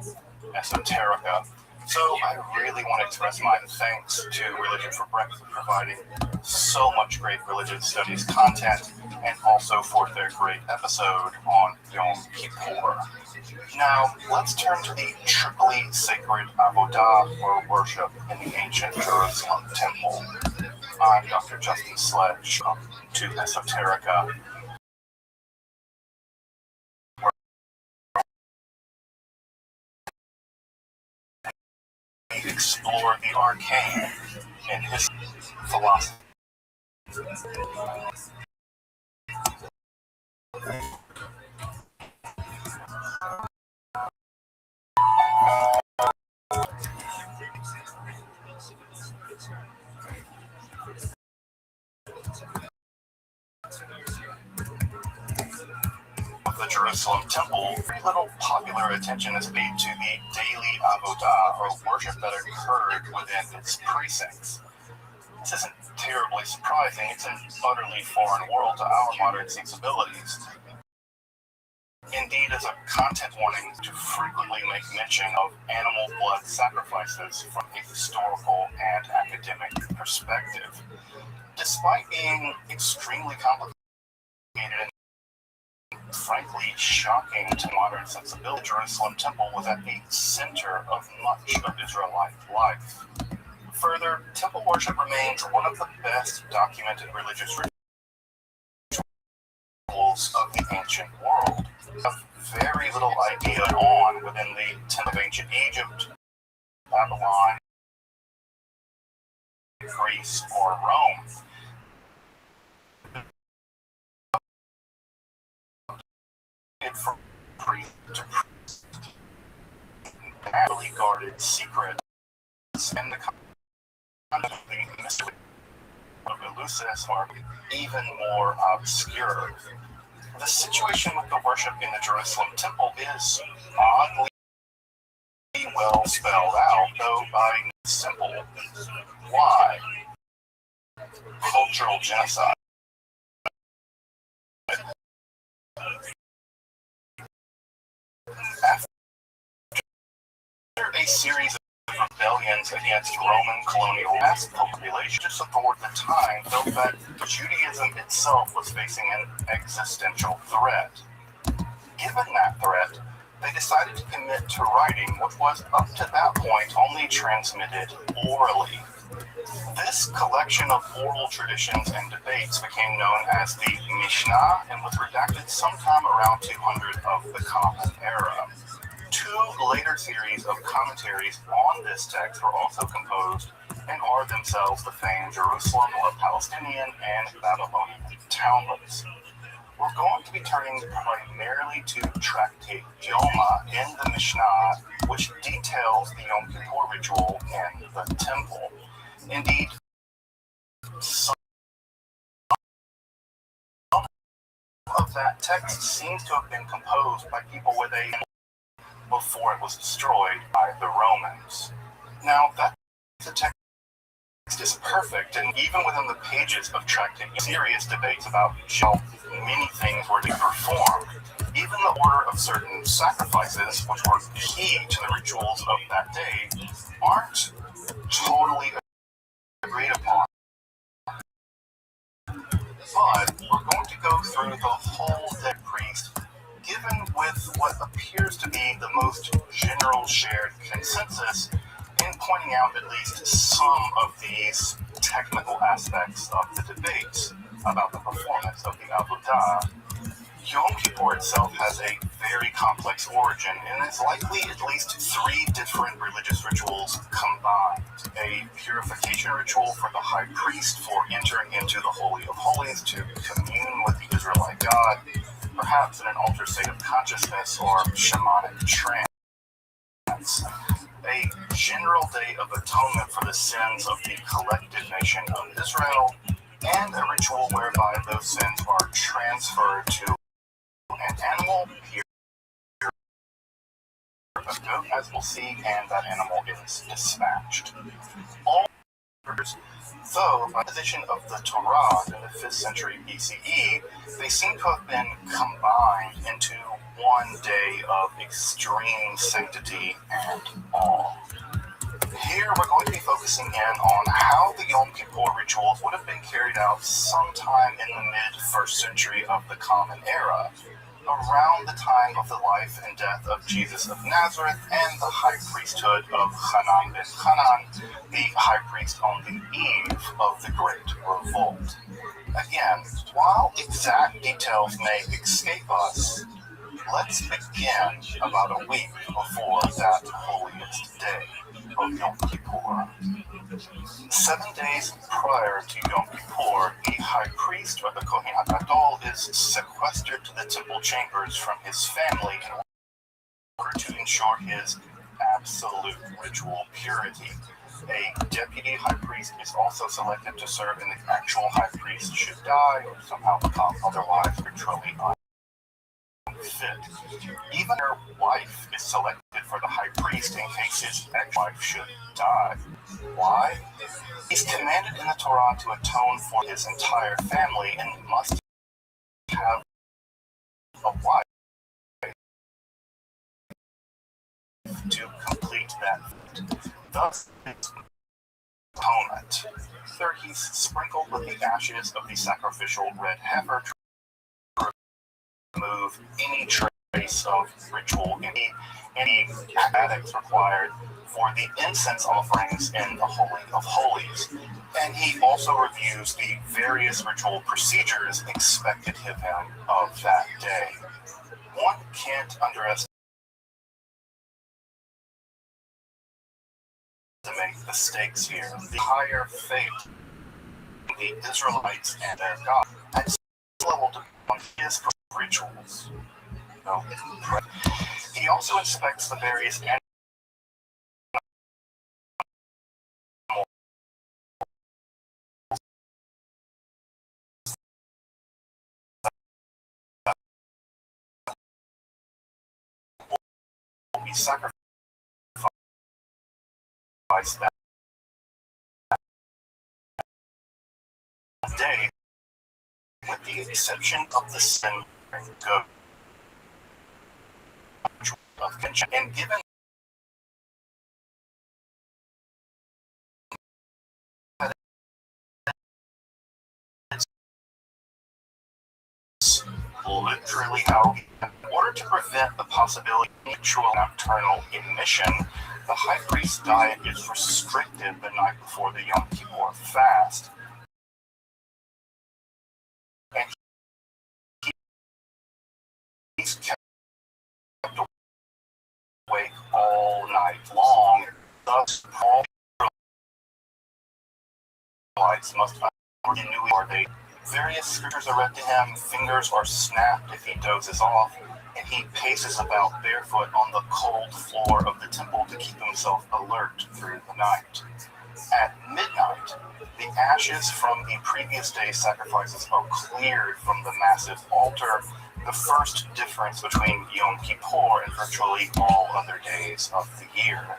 Esoterica. So I really want to express my thanks to Religion for Breakfast for providing so much great religious studies content, and also for their great episode on Yom Kippur. Now, let's turn to the triply sacred avodah, or worship, in the ancient Jerusalem temple. I'm Dr. Justin Sledge, to Esoterica. We explore the arcane in his philosophy. Of the Jerusalem temple, very little popular attention is paid to the daily avodah, or worship that occurred within its precincts. This isn't terribly surprising. It's an utterly foreign world to our modern sensibilities. Indeed, as a content warning, to frequently make mention of animal blood sacrifices from a historical and academic perspective. Despite being extremely complicated and frankly shocking to modern sensibility, Jerusalem temple was at the center of much of Israelite life. Further, temple worship remains one of the best documented religious rituals of the ancient world. We have very little idea on within the temple of ancient Egypt, Babylon, Greece, or Rome. From priest to priest, heavily guarded secrets, and the mystery of Eleusis are even more obscure. The situation with the worship in the Jerusalem temple is oddly well spelled out, though by simple. Why? Cultural genocide. After a series of rebellions against Roman colonial population toward the time, felt that Judaism itself was facing an existential threat. Given that threat, they decided to commit to writing what was up to that point only transmitted orally. This collection of oral traditions and debates became known as the Mishnah and was redacted sometime around 200 of the Common Era. Two later series of commentaries on this text were also composed and are themselves the famed Jerusalem or Palestinian and Babylonian Talmuds. We're going to be turning primarily to Tractate Yoma in the Mishnah, which details the Yom Kippur ritual in the temple. Indeed, some of that text seems to have been composed by people with a before it was destroyed by the Romans. Now, that the text is perfect, and even within the pages of Tractate, serious debates about how many things were to be performed. Even the order of certain sacrifices, which were key to the rituals of that day, aren't totally agreed upon. But we're going to go through the whole dead priest, given with what appears to be the most general shared consensus in pointing out at least some of these technical aspects of the debates about the performance of the Avodah. Yom Kippur itself has a very complex origin and is likely at least three different religious rituals combined. A purification ritual for the high priest for entering into the Holy of Holies to commune with the Israelite God, perhaps in an altered state of consciousness or shamanic trance. A general day of atonement for the sins of the collective nation of Israel, and a ritual whereby those sins are transferred to an animal, here a goat, as we'll see, and that animal is dispatched. All though, by the position of the Torah in the 5th century BCE, they seem to have been combined into one day of extreme sanctity and awe. Here we're going to be focusing in on how the Yom Kippur rituals would have been carried out sometime in the mid-1st century of the Common Era, around the time of the life and death of Jesus of Nazareth and the high priesthood of Hanan ben Hanan, the high priest on the eve of the Great Revolt. Again, while exact details may escape us, let's begin about a week before that holiest day of Yom Kippur. 7 days prior to Yom Kippur, the high priest, or the Kohen HaGadol, is sequestered to the temple chambers from his family in order to ensure his absolute ritual purity. A deputy high priest is also selected to serve in the actual high priest should die or somehow become otherwise ritually unfit. Even her wife is selected for the high priest in case his ex-wife should die. Why? He's commanded in the Torah to atone for his entire family and must have a wife to complete that. Thus, atonement. Third, he's sprinkled with the ashes of the sacrificial red heifer to remove any trace of ritual, any addicts required for the incense offerings in the Holy of Holies. And he also reviews the various ritual procedures expected of him of that day. One can't underestimate the stakes here. The higher fate the Israelites and their God at some level to on his rituals. No. He also inspects the various be sacrificed that day, with the exception of the sin goat of conjunction. And given that it's literally how, in order to prevent the possibility of mutual nocturnal emission, the high priest's diet is restricted the night before the Yom Kippur fast. And he's kept awake all night long. Thus, all lights must renew or they. Various scriptures are read to him, fingers are snapped if he dozes off, and he paces about barefoot on the cold floor of the temple to keep himself alert through the night. At midnight, the ashes from the previous day's sacrifices are cleared from the massive altar, the first difference between Yom Kippur and virtually all other days of the year.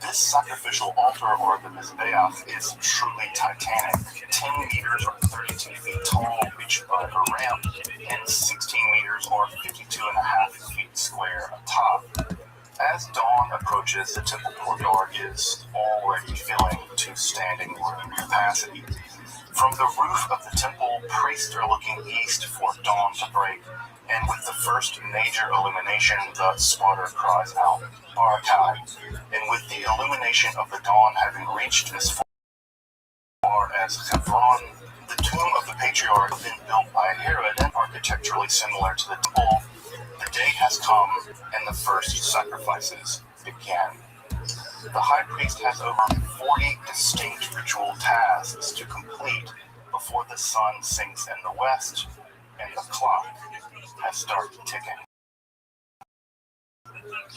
This sacrificial altar, or the Mizbeach, is truly titanic, 10 meters or 32 feet tall, reached by a ramp, and 16 meters or 52.5 feet square atop. As dawn approaches, the temple courtyard is already filling to standing room capacity. From the roof of the temple, priests are looking east for dawn to break, and with the first major illumination, the spotter cries out, Barakai. And with the illumination of the dawn having reached as far as Hebron, the tomb of the patriarch had been built by Herod and architecturally similar to the temple. The day has come, and the first sacrifices begin. The high priest has over 40 distinct ritual tasks to complete before the sun sinks in the west and the clock has started ticking.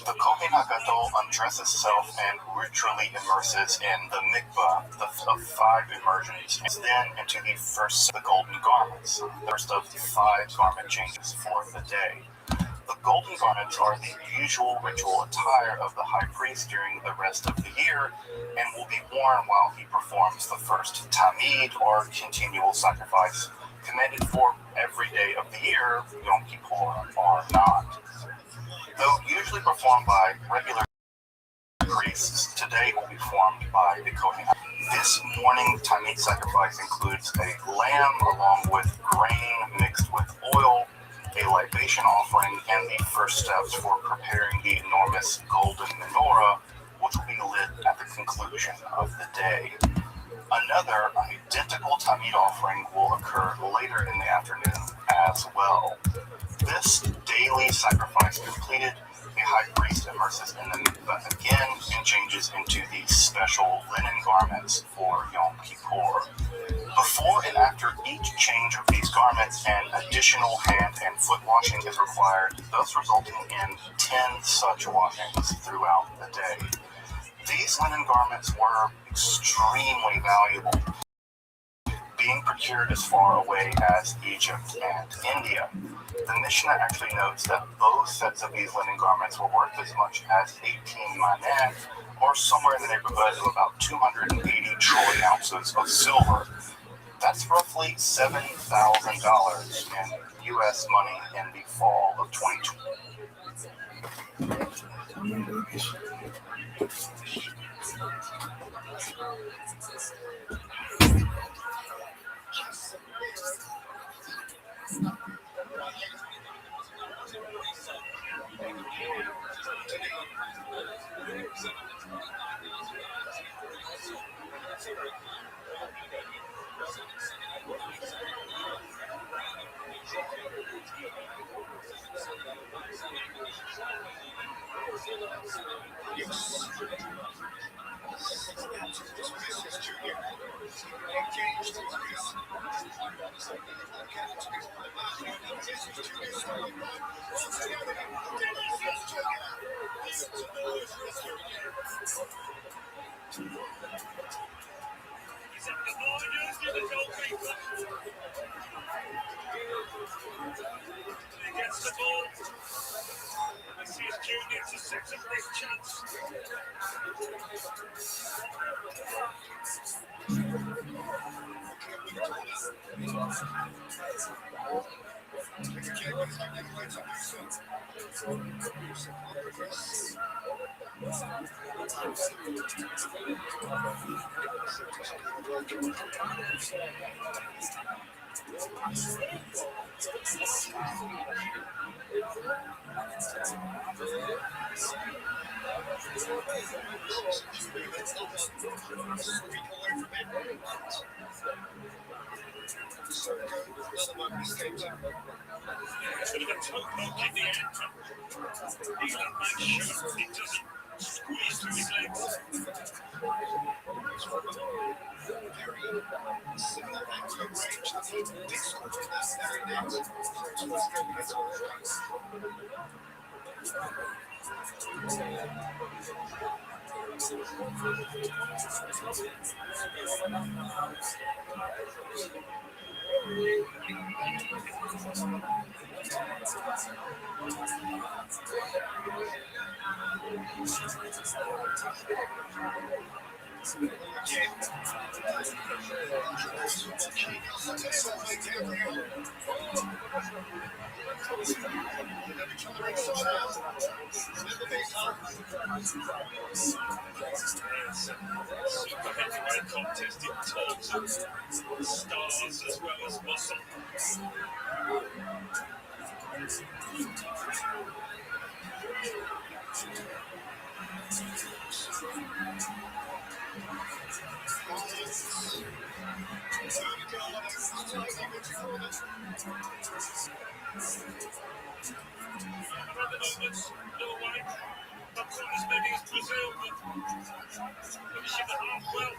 The Kohen HaGadol undresses self and ritually immerses in the mikvah of 5 immersions, and then into the first of the golden garments, the first of the 5 garment changes for the day. The golden garments are the usual ritual attire of the high priest during the rest of the year and will be worn while he performs the first tamid, or continual sacrifice, commanded for every day of the year, Yom Kippur or not. Though usually performed by regular priests, today will be performed by the Kohen. This morning tamid sacrifice includes a lamb along with grain mixed with oil, a libation offering, and the first steps for preparing the enormous golden menorah, which will be lit at the conclusion of the day. Another identical tamid offering will occur later in the afternoon as well. This daily sacrifice completed, the high priest immerses in the mikvah again and changes into these special linen garments for Yom Kippur. Before and after each change of these garments, an additional hand and foot washing is required, thus resulting in 10 such washings throughout the day. These linen garments were extremely valuable, being procured as far away as Egypt and India. The Mishnah actually notes that both sets of these linen garments were worth as much as 18 maneh, or somewhere in the neighborhood of about 280 troy ounces of silver. That's roughly $7,000 in U.S. money in the fall of 2020. Against the ball. I see his junior to set up this chance. Bit of a toe poke in the end. He's not that sure it doesn't squeeze through his legs. Super heavyweight contest in terms of stars as well as muscle. At the moment, Norway, not quite as many as Brazil, but finishing the half well.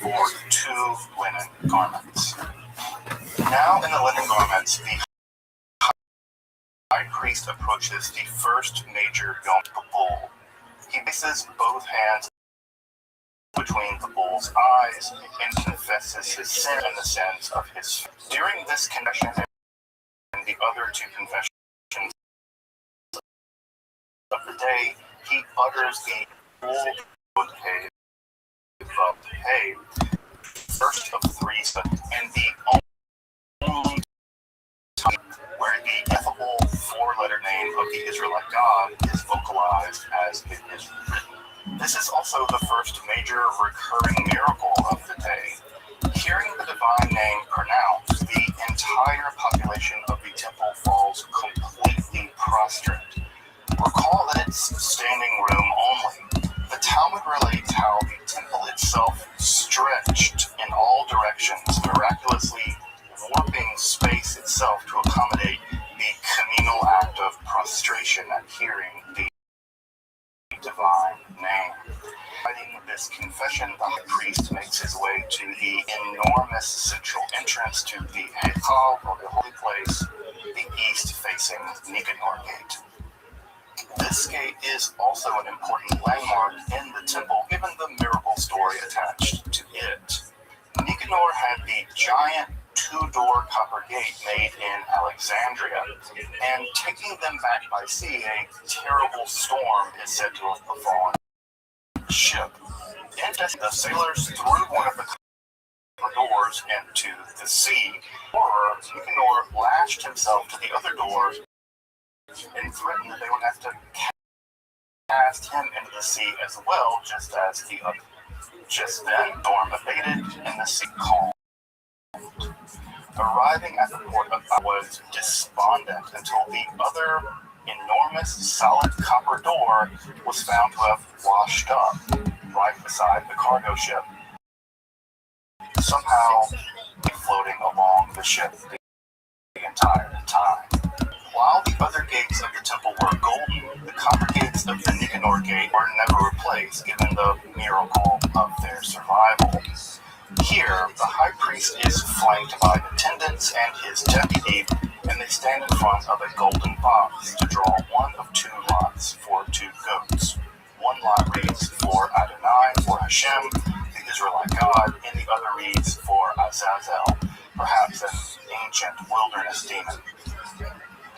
For two linen garments. Now in the linen garments, the high priest approaches the first major Yom Bull. He places both hands between the bull's eyes and confesses his sin and the sins of his. During this confession and the other two confessions of the day, he utters the bull cave of hay, first of three, and the only time where the ineffable four-letter name of the Israelite God is vocalized as it is written. This is also the first major recurring miracle of the day. Hearing the divine name pronounced, the entire population of the temple falls completely prostrate. Recall that it's standing room only. The Talmud relates how the temple itself stretched in all directions, miraculously warping space itself to accommodate the communal act of prostration at hearing the divine name. Fighting this confession, the high priest makes his way to the enormous central entrance to the Heichal, or the holy place, the east-facing Nicanor Gate. This gate is also an important landmark in the temple, given the miracle story attached to it. Nicanor had the giant two-door copper gate made in Alexandria, and taking them back by sea, a terrible storm is said to have befallen the ship. And the sailors threw one of the doors into the sea. Horror, Nicanor lashed himself to the other doors and threatened that they would have to cast him into the sea as well, just as the other. Just then, storm abated and the sea calmed. Arriving at the port of was despondent until the other enormous solid copper door was found to have washed up right beside the cargo ship, somehow floating along the ship the entire time. While the other gates of the temple were golden, the copper gates of the Nicanor Gate were never replaced, given the miracle of their survival. Here, the high priest is flanked by attendants and his deputy, and they stand in front of a golden box to draw one of two lots for two goats. One lot reads for Adonai, for Hashem, the Israelite God, and the other reads for Azazel, perhaps an ancient wilderness demon.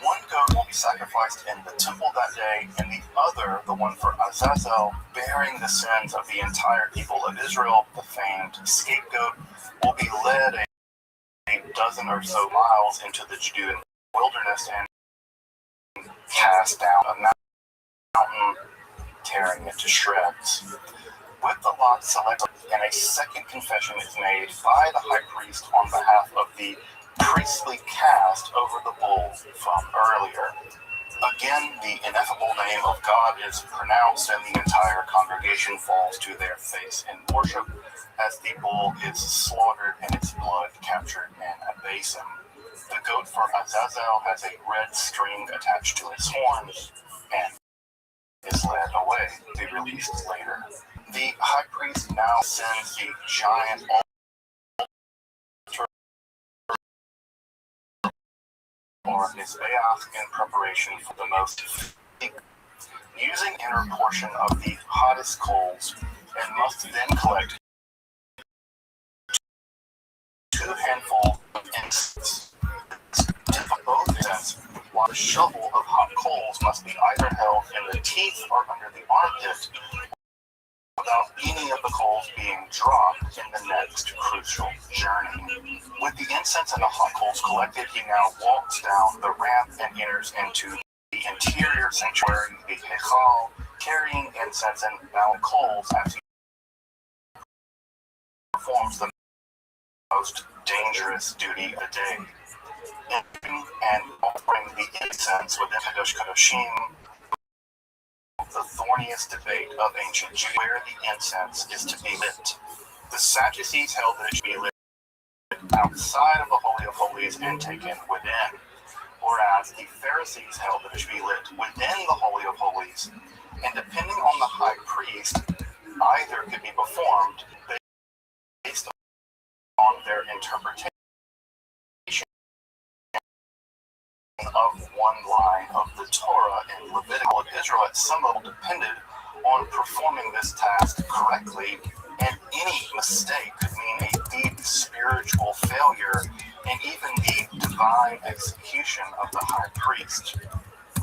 One goat will be sacrificed in the temple that day, and the other, the one for Azazel, bearing the sins of the entire people of Israel, the famed scapegoat, will be led a dozen or so miles into the Judean wilderness and cast down a mountain, tearing it to shreds. With the lot selected, and a second confession is made by the high priest on behalf of the priestly caste over the bull from earlier. Again, the ineffable name of God is pronounced, and the entire congregation falls to their face in worship as the bull is slaughtered and its blood captured in a basin. The goat for Azazel has a red string attached to its horns and is led away to be released later. The high priest now sends the giant or Mizbeach in preparation for the most using inner portion of the hottest coals, and must then collect 2 handfuls of incense. Tip of both incense, while a shovel of hot coals must be either held in the teeth or under the armpit, without any of the coals being dropped in the next crucial journey. With the incense and the hot coals collected, he now walks down the ramp and enters into the interior sanctuary, the Heichal, carrying incense and now coals as he performs the most dangerous duty of the day. And offering the incense within Kadosh Kadoshim, the thorniest debate of ancient Jews, where the incense is to be lit. The Sadducees held that it should be lit outside of the Holy of Holies and taken within, whereas the Pharisees held that it should be lit within the Holy of Holies, and depending on the high priest, either could be performed based on their interpretation of one line of the Torah in Levitical. Israel at some level depended on performing this task correctly, and any mistake could mean a deep spiritual failure and even the divine execution of the high priest.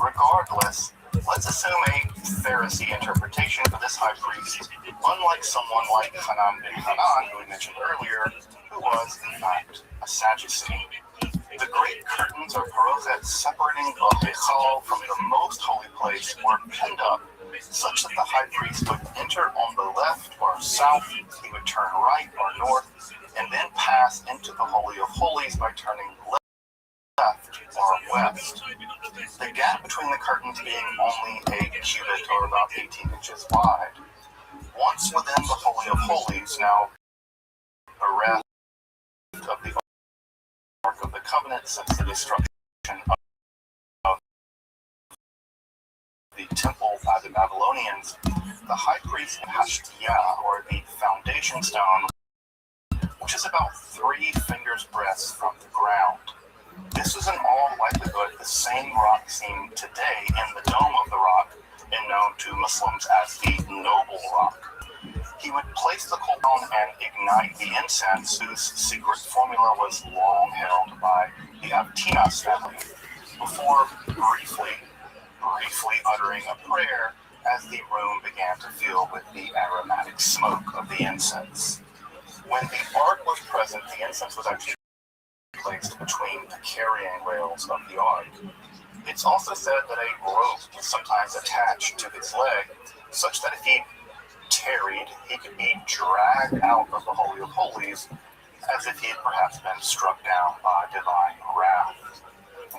Regardless, let's assume a Pharisee interpretation for this high priest, unlike someone like Hanan ben Hanan, who we mentioned earlier, who was, in fact, a Sadducee. The great curtains or brochet separating the Heichal from the most holy place were pinned up, such that the high priest would enter on the left or south, he would turn right or north, and then pass into the Holy of Holies by turning left or west. The gap between the curtains being only a cubit or about 18 inches wide. Once within the Holy of Holies, now bereft of the Ark of the Covenant since the destruction of the temple by the Babylonians, The high priest Hashtiyah, or the foundation stone, which is about 3 fingers' breadths from the ground. This is in all likelihood the same rock seen today in the dome of the rock and known to Muslims as the Noble Rock. He would place the coal and ignite the incense, whose secret formula was long held by the Abtinas family, before briefly uttering a prayer as the room began to fill with the aromatic smoke of the incense. When the ark was present, the incense was actually placed between the carrying rails of the ark. It's also said that a rope was sometimes attached to his leg, such that if he tarried, he could be dragged out of the Holy of Holies as if he had perhaps been struck down by divine wrath.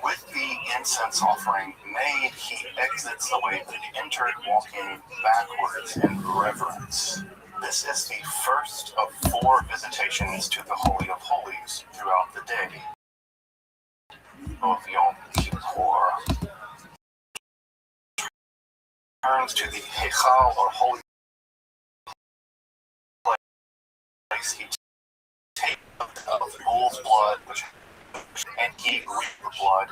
With the incense offering made, he exits the way that he entered, walking backwards in reverence. This is the first of 4 visitations to the Holy of Holies throughout the day of Yom Kippur. Turns to the Heichal, or holy place. He takes of the bull's blood, and he reaped the blood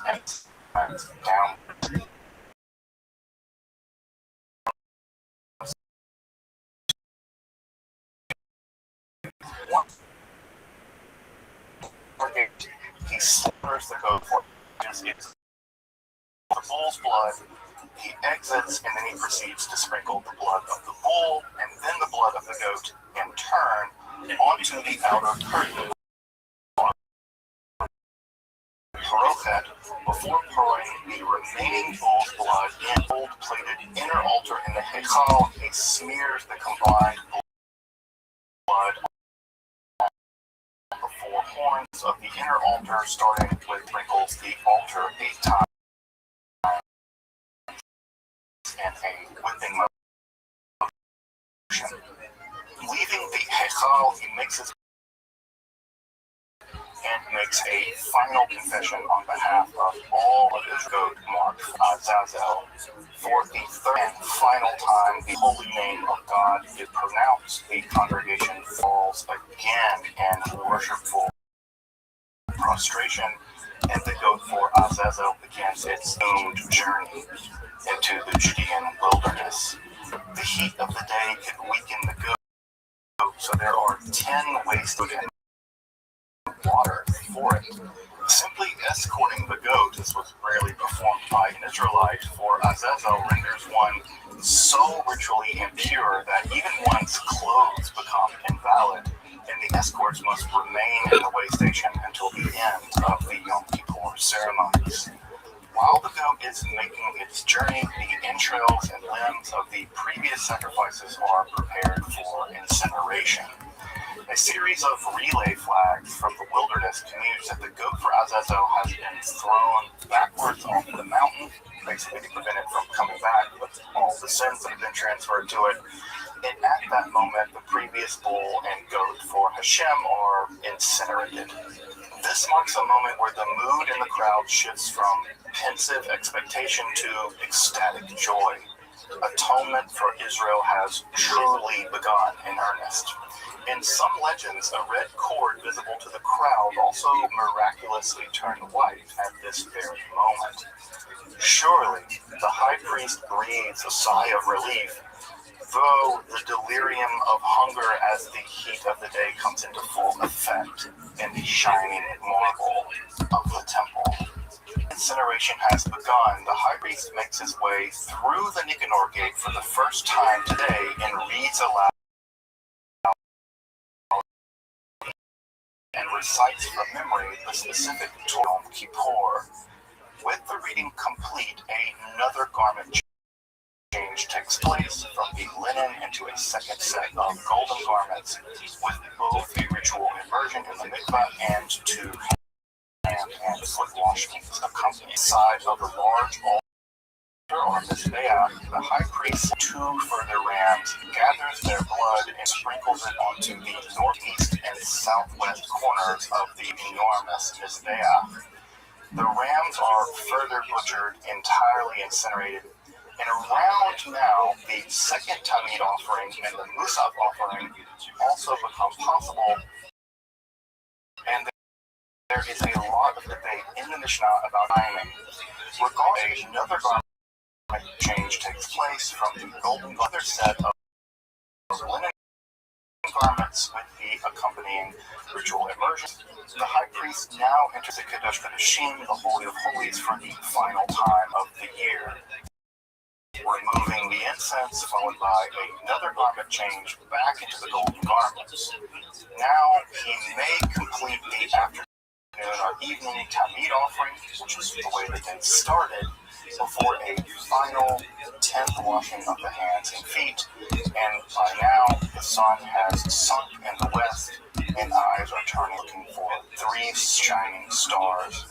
and down. He slaughters the goat for the bull's blood. He exits, and then he proceeds to sprinkle the blood of the bull and then the blood of the goat in turn onto the outer curtain. Parochet, before pouring the remaining bull's blood in gold-plated inner altar in the Heichal, he smears the combined blood on the 4 horns of the inner altar, starting with sprinkles the altar 8 times and a whipping motion. Leaving the Heichal, he mixes and makes a final confession on behalf of all of Israel, marked Azazel. For the 3rd and final time, the holy name of God is pronounced. The congregation falls again in worshipful prostration, and the goat for Azazel begins its doomed journey into the Judean wilderness. The heat of the day could weaken the goat, so there are 10 ways to get water for it. Simply escorting the goat, this was rarely performed by an Israelite, for Azazel renders one so ritually impure that even one's clothes become invalid, and the escorts must remain in the way station until the end of the Yom Kippur ceremonies. While the goat is making its journey, the entrails and limbs of the previous sacrifices are prepared for incineration. A series of relay flags from the wilderness communicates that the goat for Azazel has been thrown backwards off the mountain, basically to prevent it from coming back with all the sins that have been transferred to it. And at that moment, the previous bull and goat for Hashem are incinerated. This marks a moment where the mood in the crowd shifts from pensive expectation to ecstatic joy. Atonement for Israel has truly begun in earnest. In some legends, a red cord visible to the crowd also miraculously turned white at this very moment. Surely, the high priest breathes a sigh of relief, though the delirium of hunger as the heat of the day comes into full effect in the shining marble of the temple. Incineration has begun. The high priest makes his way through the Nicanor gate for the first time today and reads aloud and recites from memory the specific Yom Kippur. With the reading complete, another garment change takes place from the linen into a second set of golden garments, with both a ritual immersion in the mikvah and 2 hand and foot washings accompanying. Side of the large altar or mizbeach, the high priest 2 further rams gathers their blood and sprinkles it onto the northeast and southwest corners of the enormous mizbeach. The rams are further butchered, entirely incinerated. And around now, the second Tamid offering and the Musaf offering also become possible. And there is a lot of debate in the Mishnah about timing. Regarding another garment change takes place from the golden other set of linen garments with the accompanying ritual immersion. The high priest now enters the Kodesh Kodashim, the Holy of Holies, for the final time of the year, removing the incense, followed by another garment change back into the golden garments. Now he may complete the afternoon or evening Tamid offering, which is the way the day started, before a final 10th washing of the hands and feet. And by now, the sun has sunk in the west, and eyes are turning looking for 3 shining stars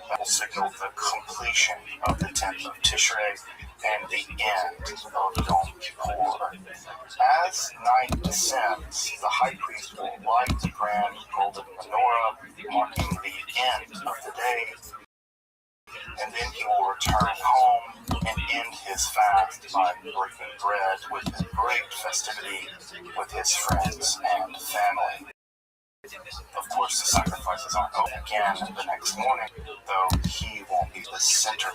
that will signal the completion of the 10th of Tishrei and the end of Yom Kippur. As night descends, the high priest will light the grand golden menorah, marking the end of the day, and then he will return home and end his fast by breaking bread with great festivity with his friends and family. Of course, the sacrifices aren't over again the next morning, though he won't be the center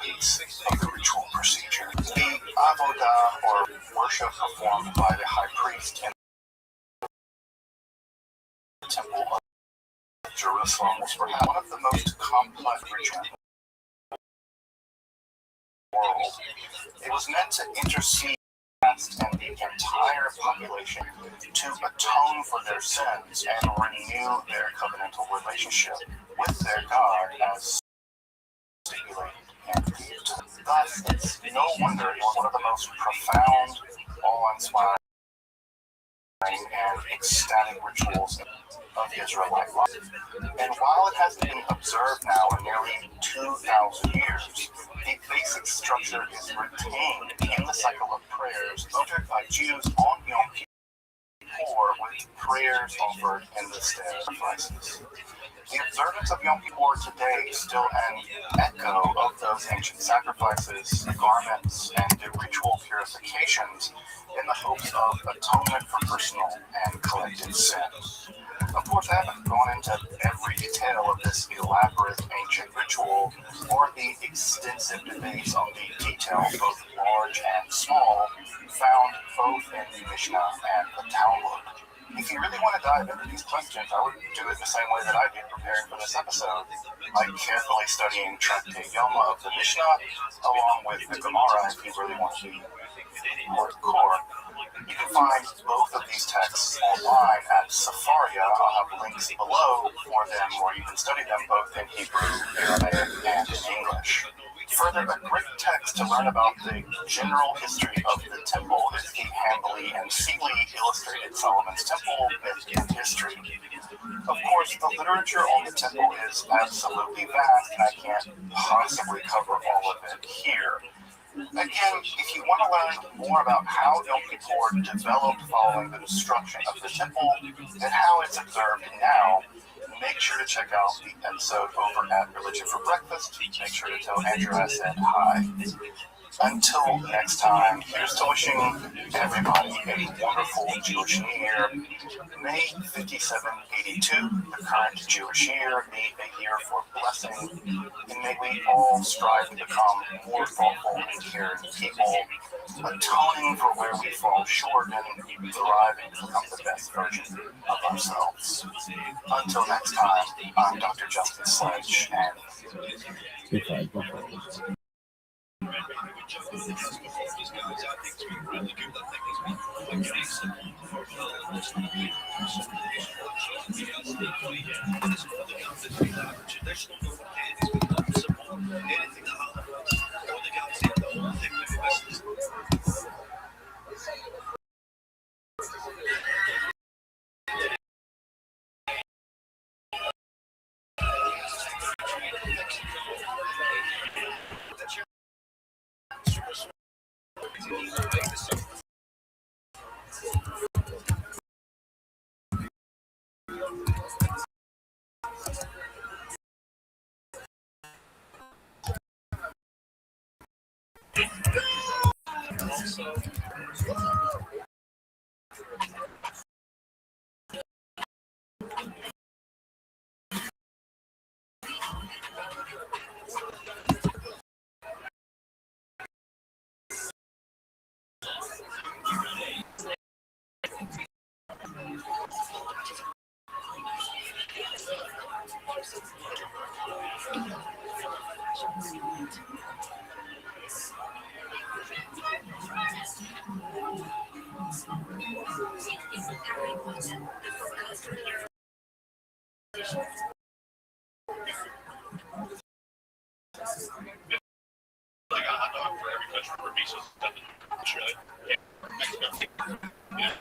piece of the ritual procedure. The avodah, or worship performed by the high priest in the temple of Jerusalem, was perhaps one of the most complex rituals in the world. It was meant to intercede and the entire population to atone for their sins and renew their covenantal relationship with their God as stipulated. Thus, it's no wonder it was one of the most profound, awe-inspiring, and ecstatic rituals of Israelite life. And while it has been observed now in nearly 2,000 years, the basic structure is retained in the cycle of prayers uttered by Jews on Yom Kippur, with prayers offered in the stead of sacrifices. The observance of Yom Kippur today is still an echo of those ancient sacrifices, garments, and the ritual purifications in the hopes of atonement for personal and collective sin. Of course, I haven't gone into every detail of this elaborate ancient ritual or the extensive debates on the details, both large and small, found both in the Mishnah and the Talmud. If you really want to dive into these questions, I would do it the same way that I did preparing for this episode, by carefully studying Tractate Yoma of the Mishnah, along with the Gemara, if you really want to be more core. You can find both of these texts online at Sefaria. I'll have links below for them, where you can study them both in Hebrew, Aramaic, and in English. Further, a great text to learn about the general history of the temple is the Handley and Seeley illustrated Solomon's Temple Myth and History. Of course, the literature on the temple is absolutely vast, and I can't possibly cover all of it here. Again, if you want to learn more about how Yom Kippur developed following the destruction of the temple and how it's observed now, make sure to check out the episode over at Religion for Breakfast. Make sure to tell Andrew I said hi. Until next time, here's to wishing everybody a wonderful Jewish New Year. May 5782, the current Jewish year, be a year for blessing, and may we all strive to become more thoughtful and caring people, atoning for where we fall short and thriving to become the best version of ourselves. Until next time, I'm Dr. Justin Sledge, and Like a hot dog for every country where miso's done in Australia, Mexico. Yeah.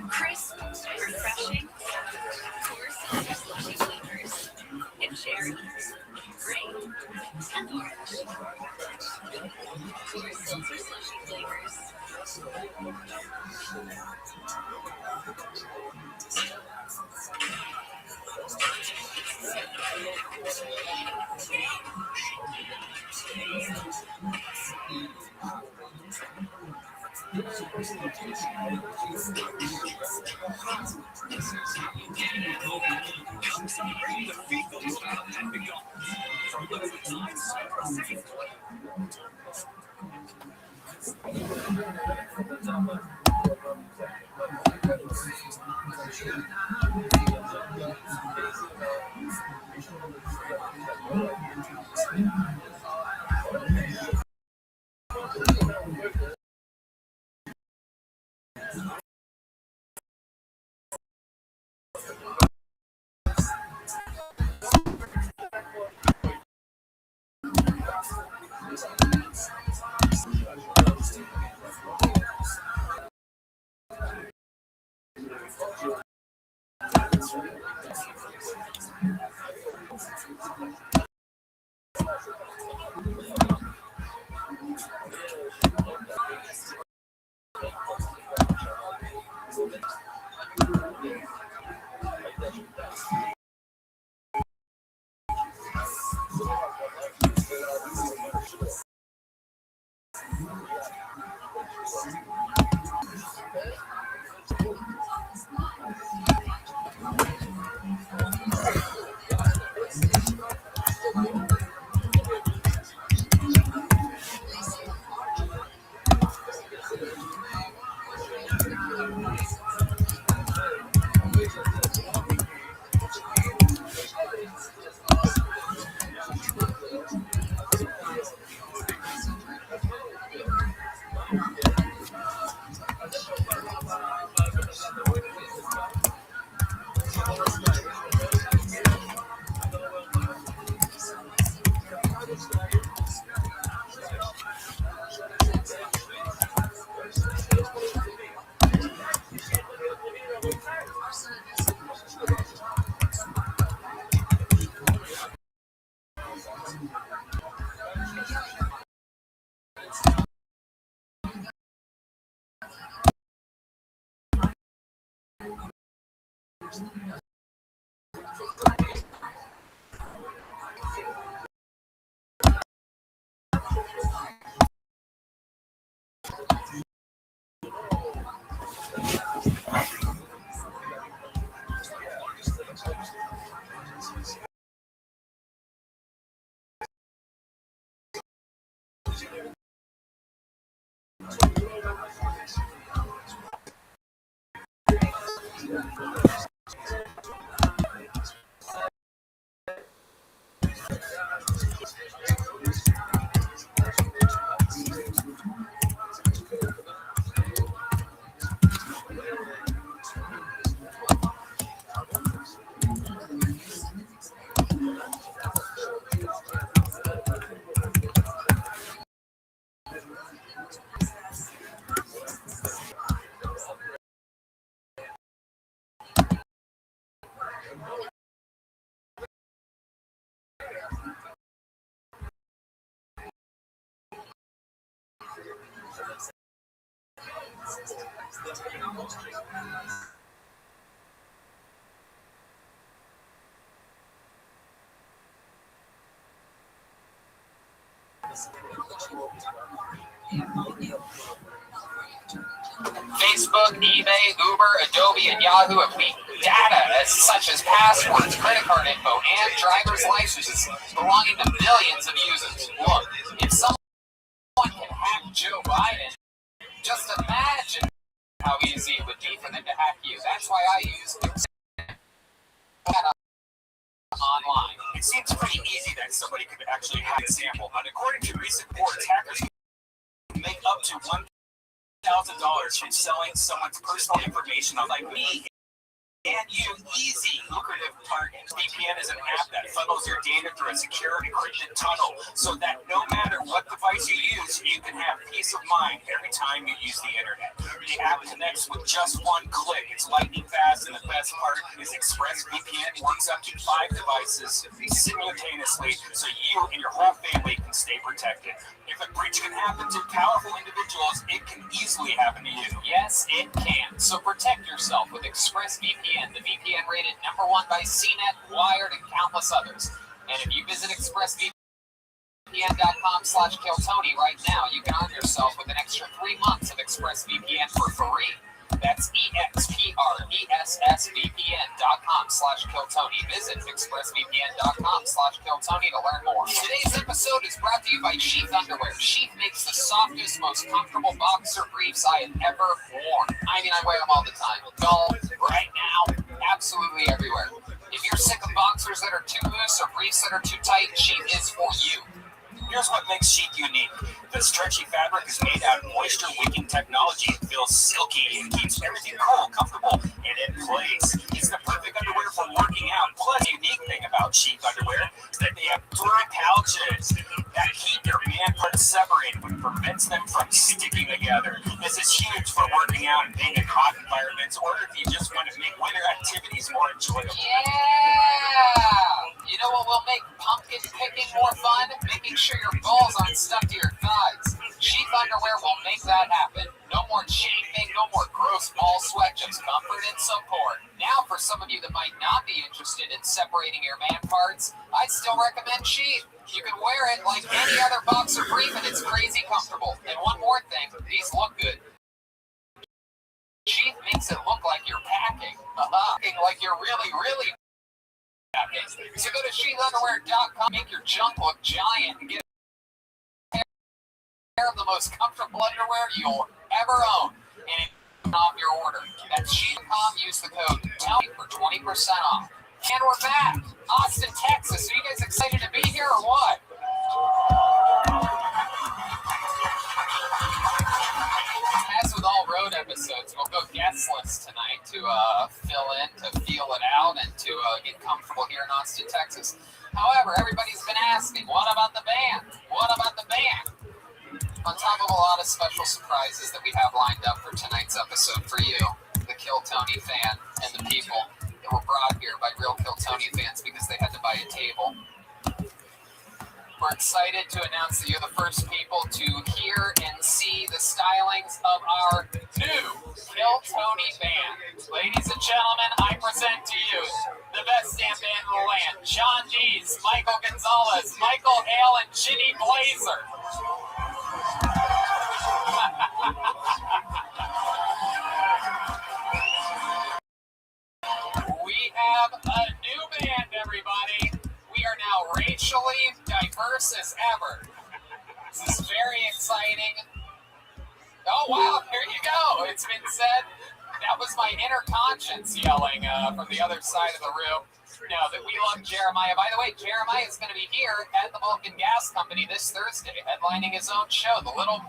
Crisp, refreshing, coarse slushy flavors, and cherry, grape, and orange. Coarse seltzer slushy flavors. Facebook, eBay, Uber, Adobe, and Yahoo have leaked data such as passwords, credit card info, and driver's licenses belonging to millions of users. Look, if someone can hack Joe Biden, just imagine how easy it would be for them to hack you. That's why I use online. It seems pretty easy that somebody could actually hack a sample, but according to recent reports, hackers can make up to $1,000 from selling someone's personal information on, like me, and you easy, lucrative targets. VPN is an app that funnels your data through a secure encrypted tunnel so that no matter what device you use, you can have peace of mind every time you use the internet. The app connects with just one click. It's lightning fast, and the best part is ExpressVPN works up to 5 devices simultaneously so you and your whole family can stay protected. If a breach can happen to powerful individuals, it can easily happen to you. Yes, it can. So protect yourself with ExpressVPN, the VPN rated #1 by CNET, Wired, and countless others. And if you visit ExpressVPN.com/KillTony right now, you can arm yourself with an extra 3 months of ExpressVPN for free. That's ExpressVPN.com/KillTony. Visit ExpressVPN.com/KillTony to learn more. Today's episode is brought to you by Sheath Underwear. Sheath makes the softest, most comfortable boxer briefs I have ever worn. I mean, I wear them all the time. Golf, right now, absolutely everywhere. If you're sick of boxers that are too loose or briefs that are too tight, Sheath is for you. Here's what makes Sheath unique. The stretchy fabric is made out of moisture-wicking technology. It feels silky and keeps everything cool, comfortable, and in place. It's the perfect underwear for working out. Plus, the unique thing about Sheath underwear is that they have 3 pouches that keep your man parts separated, which prevents them from sticking together. This is huge for working out and being in hot environments, or if you just want to make winter activities more enjoyable. Yeah! You know what will make pumpkin picking more fun? Making sure your balls aren't stuck to your thighs. Sheath underwear will make that happen. No more chafing, no more gross ball sweat, just comfort and support. Now, for some of you that might not be interested in separating your man parts, I'd still recommend Sheath. You can wear it like any other boxer brief, and it's crazy comfortable. And one more thing, these look good. Sheath makes it look like you're packing. Like you're really, really packing. So go to sheathunderwear.com, make your junk look giant, and get a pair of the most comfortable underwear you'll ever own. And it's off your order. That's sheath.com. Use the code TONY for 20% off. And we're back. Austin, Texas. Are you guys excited to be here or what? As with all road episodes, we'll go guestless tonight to fill in, to feel it out, and to get comfortable here in Austin, Texas. However, everybody's been asking, what about the band? What about the band? On top of a lot of special surprises that we have lined up for tonight's episode for you, the Kill Tony fan, and the people that were brought here by real Kill Tony fans because they had to buy a table. We're excited to announce that you're the first people to hear and see the stylings of our new Kill Tony band. Ladies and gentlemen, I present to you the best damn band in the land. John Dees, Michael Gonzalez, Michael Hale, and Ginny Blazer. We have a new band, everybody. We are now racially diverse as ever. This is very exciting. Oh, wow, there you go. It's been said. That was my inner conscience yelling from the other side of the room. No, that we love Jeremiah. By the way, Jeremiah is going to be here at the Vulcan Gas Company this Thursday, headlining his own show. The little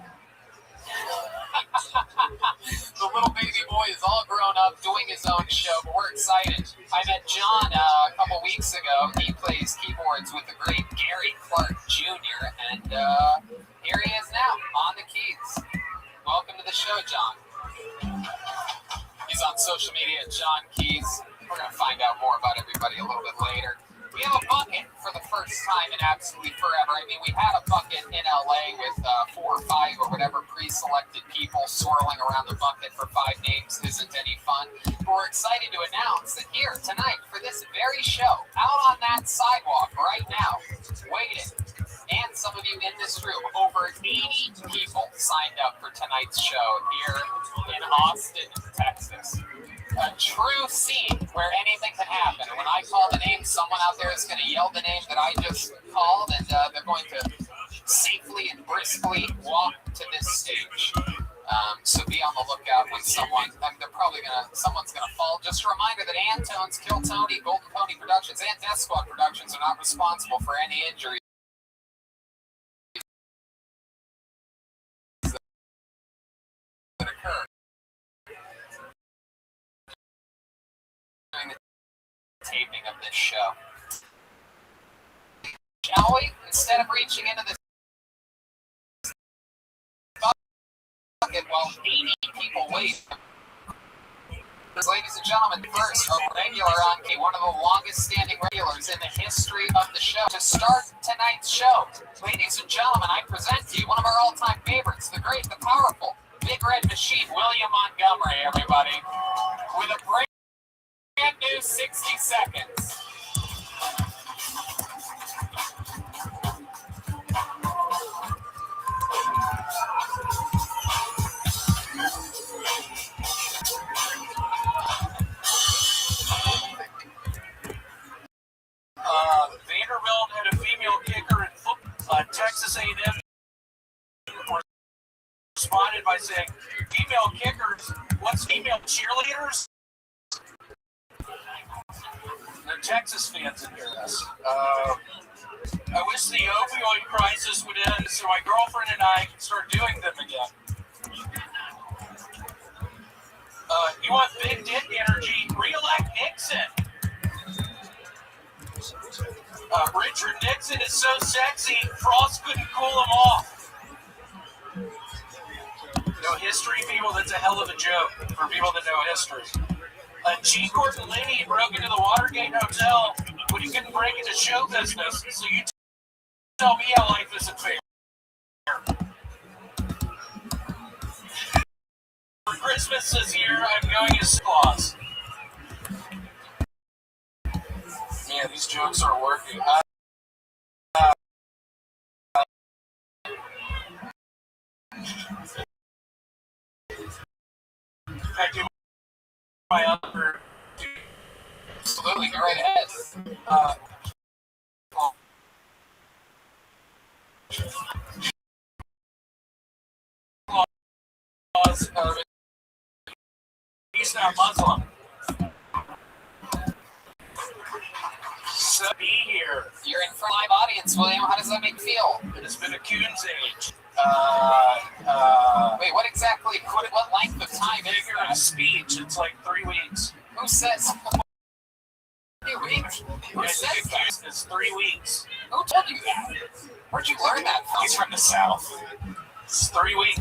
baby boy is all grown up doing his own show, but we're excited. I met John a couple weeks ago. He plays keyboards with the great Gary Clark Jr., and here he is now on the keys. Welcome to the show, John. He's on social media at John Keys. We're going to find out more about everybody a little bit later. We have a bucket for the first time in absolutely forever. whatever. I mean, we had a bucket in LA with 4 or 5 or whatever pre-selected people swirling around the bucket for 5 names isn't any fun. But we're excited to announce that here tonight for this very show, out on that sidewalk right now, waiting, and some of you in this room, over 80 people signed up for tonight's show here in Austin, Texas. A true scene where anything can happen. And when I call the name, someone out there is going to yell the name that I just called, and they're going to safely and briskly walk to this stage. So be on the lookout when someone's gonna fall. Just a reminder that Antones, Kill Tony, Golden Pony Productions, and Death Squad Productions are not responsible for any injuries that occur during the taping of this show. Shall we? Instead of reaching into this bucket while 80 people wait. Ladies and gentlemen, first, a regular on K, one of the longest standing regulars in the history of the show. To start tonight's show, ladies and gentlemen, I present to you one of our all-time favorites, the great, the powerful, Big Red Machine, William Montgomery, everybody, with a brand new 60 seconds. Vanderbilt had a female kicker in football. Texas A&M responded by saying, female kickers, what's female cheerleaders? The Texas fans in here. I wish the opioid crisis would end so my girlfriend and I can start doing them again. You want big dick energy? Re-elect Nixon. Richard Nixon is so sexy, Frost couldn't cool him off. No history, people, that's a hell of a joke for people that know history. G. Gordon Liddy broke into the Watergate Hotel when he couldn't break into show business, so you tell me how life isn't fair. For Christmas this year, I'm going as Claus. Yeah, these jokes are working. I do my other. Absolutely, go right ahead. He's not Muslim. So be here. You're in front of live audience, William. How does that make you feel? It has been a coon's age. Wait, what exactly? What length of time is Figure of speech. It's like 3 weeks. Who says? 3 weeks? Who says that? It's 3 weeks. Who told you that? Where'd you learn that from? He's from the South. It's 3 weeks.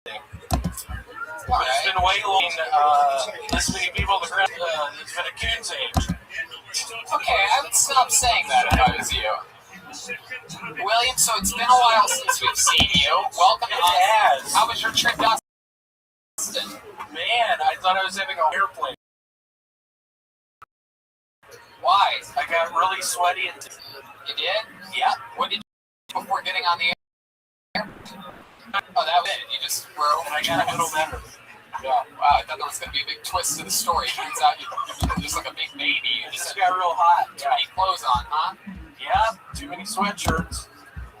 It's been way long. This many people, it's been a coon's age. Okay, I would stop saying that if I was you. William, so it's been a while since we've seen you. Welcome to Austin. How was your trip to Austin? Man, I thought I was having an airplane. Why? I got really sweaty and... You did? Yeah. What did you do before getting on the air? Oh, that was it. You just were over. I got a little better. Yeah. Wow, I thought there was going to be a big twist to the story. Turns out you're just like a big baby. You just got real hot. Too many clothes on, huh? Yeah, too many sweatshirts.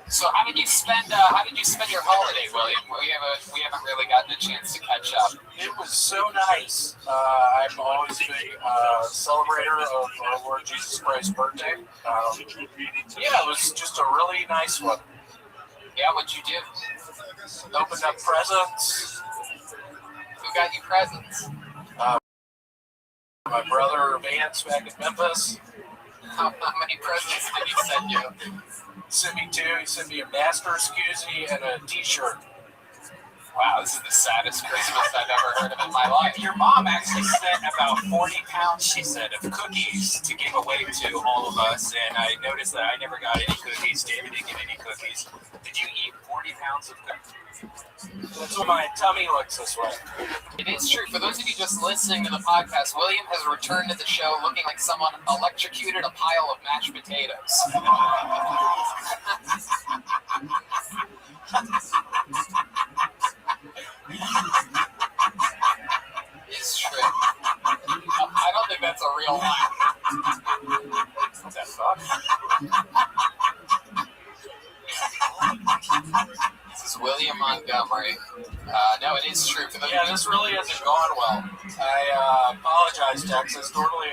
So how did you spend your holiday, William? We haven't really gotten a chance to catch up. It was so nice. I'm always a big celebrator of our Lord Jesus Christ's birthday. Yeah, it was just a really nice one. Yeah, what'd you do? Opened up presents. Who got you presents? My brother Vance back in Memphis. How many presents did he send you? He sent me 2. He sent me a Master's koozie and a t-shirt. Wow, this is the saddest Christmas I've ever heard of in my life. Your mom actually sent about 40 pounds, she said, of cookies to give away to all of us, and I noticed that I never got any cookies. David didn't get any cookies. Did you eat 40 pounds of cookies? That's why my tummy looks this way. It is true. For those of you just listening to the podcast, William has returned to the show looking like someone electrocuted a pile of mashed potatoes. It's true. I don't think that's a real laugh. What's that fuck? This is William Montgomery. No, it is true. For the This really hasn't gone well. I apologize, Texas. Normally,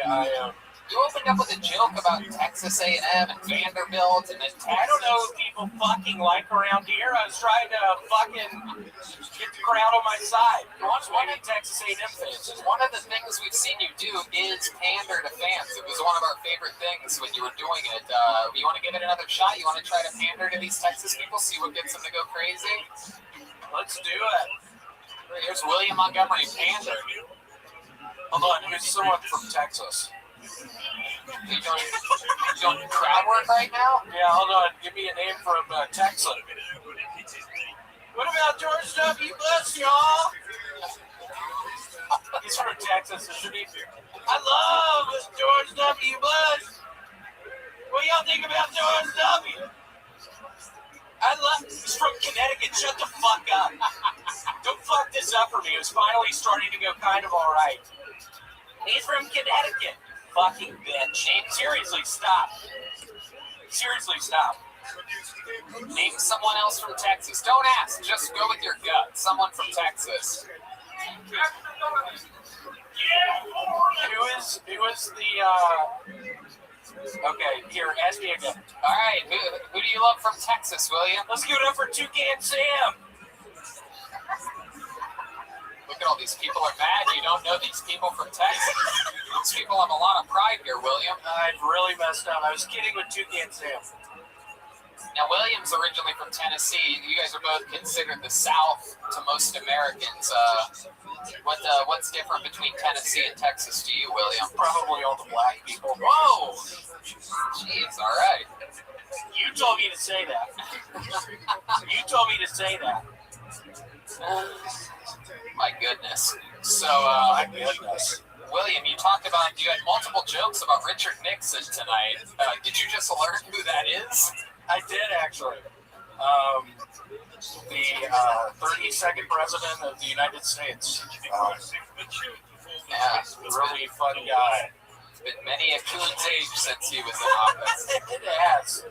you opened up with a joke about Texas A&M and Vanderbilt, and then I don't know if people fucking like around here. I was trying to fucking get the crowd on my side. One of Texas A&M fans. One of the things we've seen you do is pander to fans. It was one of our favorite things when you were doing it. You want to give it another shot? You want to try to pander to these Texas people, see what gets them to go crazy? Let's do it. Here's William Montgomery pander. Hold on, here's someone from Texas. You doing crowd work right now? Yeah, hold on. Give me a name from Texas. What about George W. Bush, y'all? He's from Texas, isn't he? I love George W. Bush. What y'all think about George W.? He's from Connecticut. Shut the fuck up. Don't fuck this up for me. It was finally starting to go kind of all right. He's from Connecticut. Fucking bitch. Seriously, stop. Seriously, stop. Name someone else from Texas. Don't ask. Just go with your gut. Someone from Texas. Who is the, okay, here, ask me again. All right, who do you love from Texas, William? Let's give it up for Toucan Sam. Look at all these people are mad. You don't know these people from Texas. These people have a lot of pride here, William. I've really messed up. I was kidding with Toucan Sam. Now, William's originally from Tennessee. You guys are both considered the South to most Americans. What's different between Tennessee and Texas to you, William? Probably all the black people. Whoa! Jeez, all right. You told me to say that. My goodness. So, my goodness. William, you had multiple jokes about Richard Nixon tonight. Did you just learn who that is? I did, actually. The 32nd president of the United States. Yeah, really fun guy. It's been many a coon's age since he was in office. It has.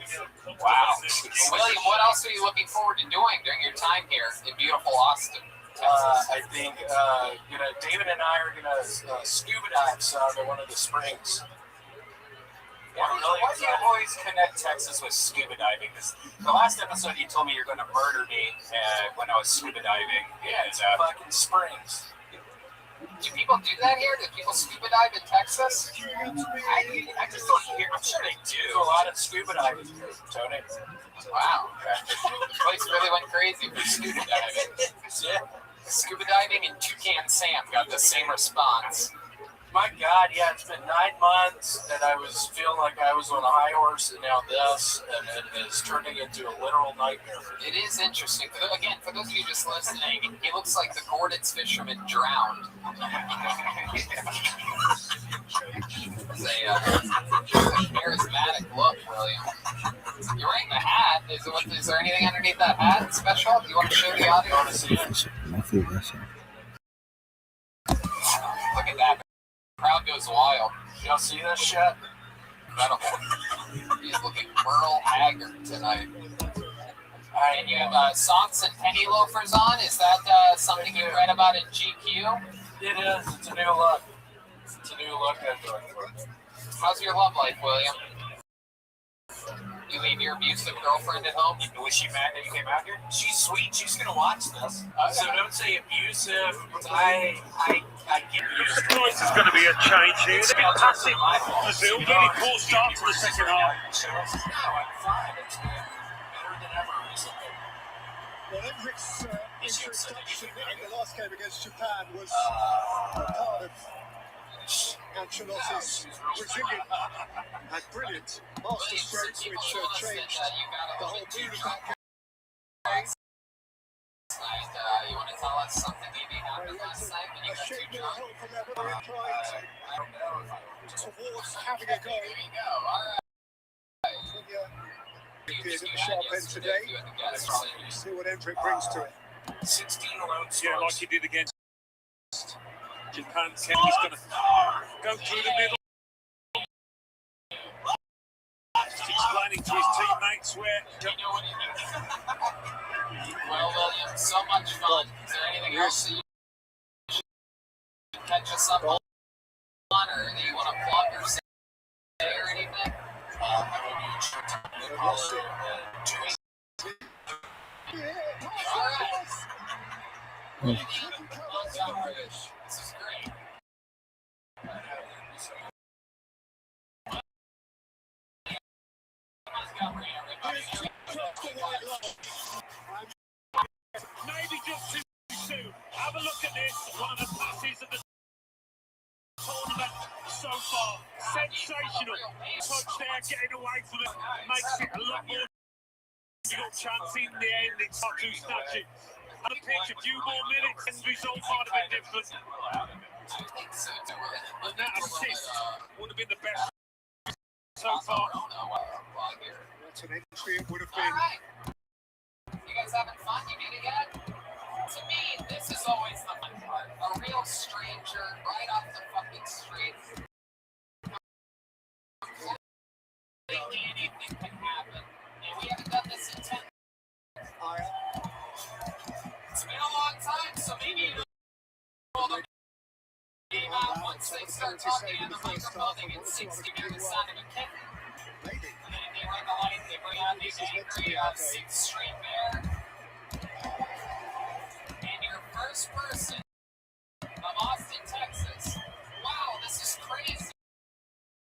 Wow. William, what else are you looking forward to doing during your time here in beautiful Austin? I think David and I are gonna scuba dive some at one of the springs. Why do you always connect Texas with scuba diving? Because the last episode you told me you're going to murder me when I was scuba diving. Yeah, it's fucking springs. Do people do that here? Do people scuba dive in Texas? I just don't hear. I'm sure they do. A lot of scuba diving here, Tony. Wow. The place really went crazy for scuba diving. Yeah. Scuba diving and Toucan Sam got the same response. My God, yeah, it's been 9 months, and I was feeling like I was on a high horse, and now this, and it is turning into a literal nightmare. It is interesting. Again, for those of you just listening, he looks like the Gordon's fisherman drowned. It's a charismatic look, William. You're wearing the hat. Is there anything underneath that hat special? Do you want to show the audience? Look at that. The crowd goes wild. Y'all see this shit? Incredible. He's looking Merle Haggard tonight. And you have socks and penny loafers on. Is that something you read about in GQ? It is. It's a new look. It's a new look I'm going for. How's your love life, William? You leave your abusive girlfriend at home? Was she mad that you came out here? She's sweet. She's gonna watch this. So don't say abusive. I get used to it. This is going to be a change here. It's fantastic. Brazil, really poor start to the second half. No, I'm fine. It's been better than ever recently. Well, introduction in the last game against Japan was part of Ancelotti's Brazilian and brilliant master strokes which changed the whole mood of that game. You want to tell us something maybe happened last night when you got too drunk? Towards having a goal. There you go. All right. Appeared at the sharp end today. Let's see what Endrick brings to it. 16 alone. Yeah, like he did against Japan. Kenny's going to go through the middle. Just explaining to his teammates where. Well, William, so much fun. Is there anything else that you should catch us up on, or that you want to plug or say or anything? All right. This is great. Maybe just too soon. Have a look at this. One of the passes of the tournament so far. Sensational. Touch there, getting away from it. Makes it a lot more difficult chance in the end. It's not too snatching. On the pitch, a few more minutes, and the result might have been different. And that assist would have been the best so far. That's an entry it would have been. You guys having fun? You did it yet? To me, this is always the fun part. A real stranger right off the fucking street. Completely anything can happen. And we haven't done this in 10 years. It's been a long time, so maybe roll the game out once they start talking in the microphone. They get 60 near the sound of a kick. And then if they run the light, they bring out the angry 6th Street Bear. And your first person of Austin, Texas. Wow, this is crazy.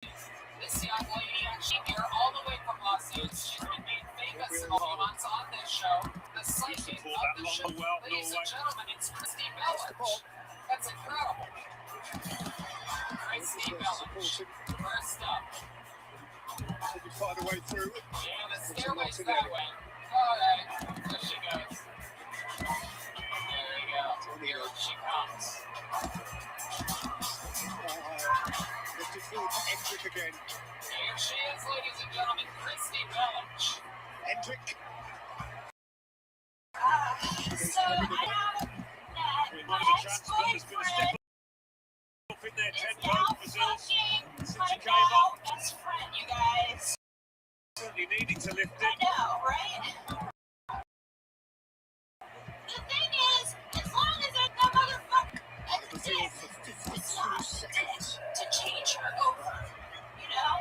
This young lady actually here all the way from Los Angeles. She's been made famous in a few months on this show. The psychic of the show. Ladies and gentlemen, it's Christy Bellich. That's incredible. Christy Bellich. First up. Should we find a way through? Yeah, the stairway's that way. Alright, there she goes. There we go. Here she comes. Lifted forward to Endrick again. Here she is, ladies and gentlemen, Christy Bellich. Endrick. So I have that ex-boyfriend Up in there, 10 is now fucking my now best friend, you guys. Certainly needing to lift I it. know, right? The thing is, as long as that motherfucker exists, it's not to change her over, you know?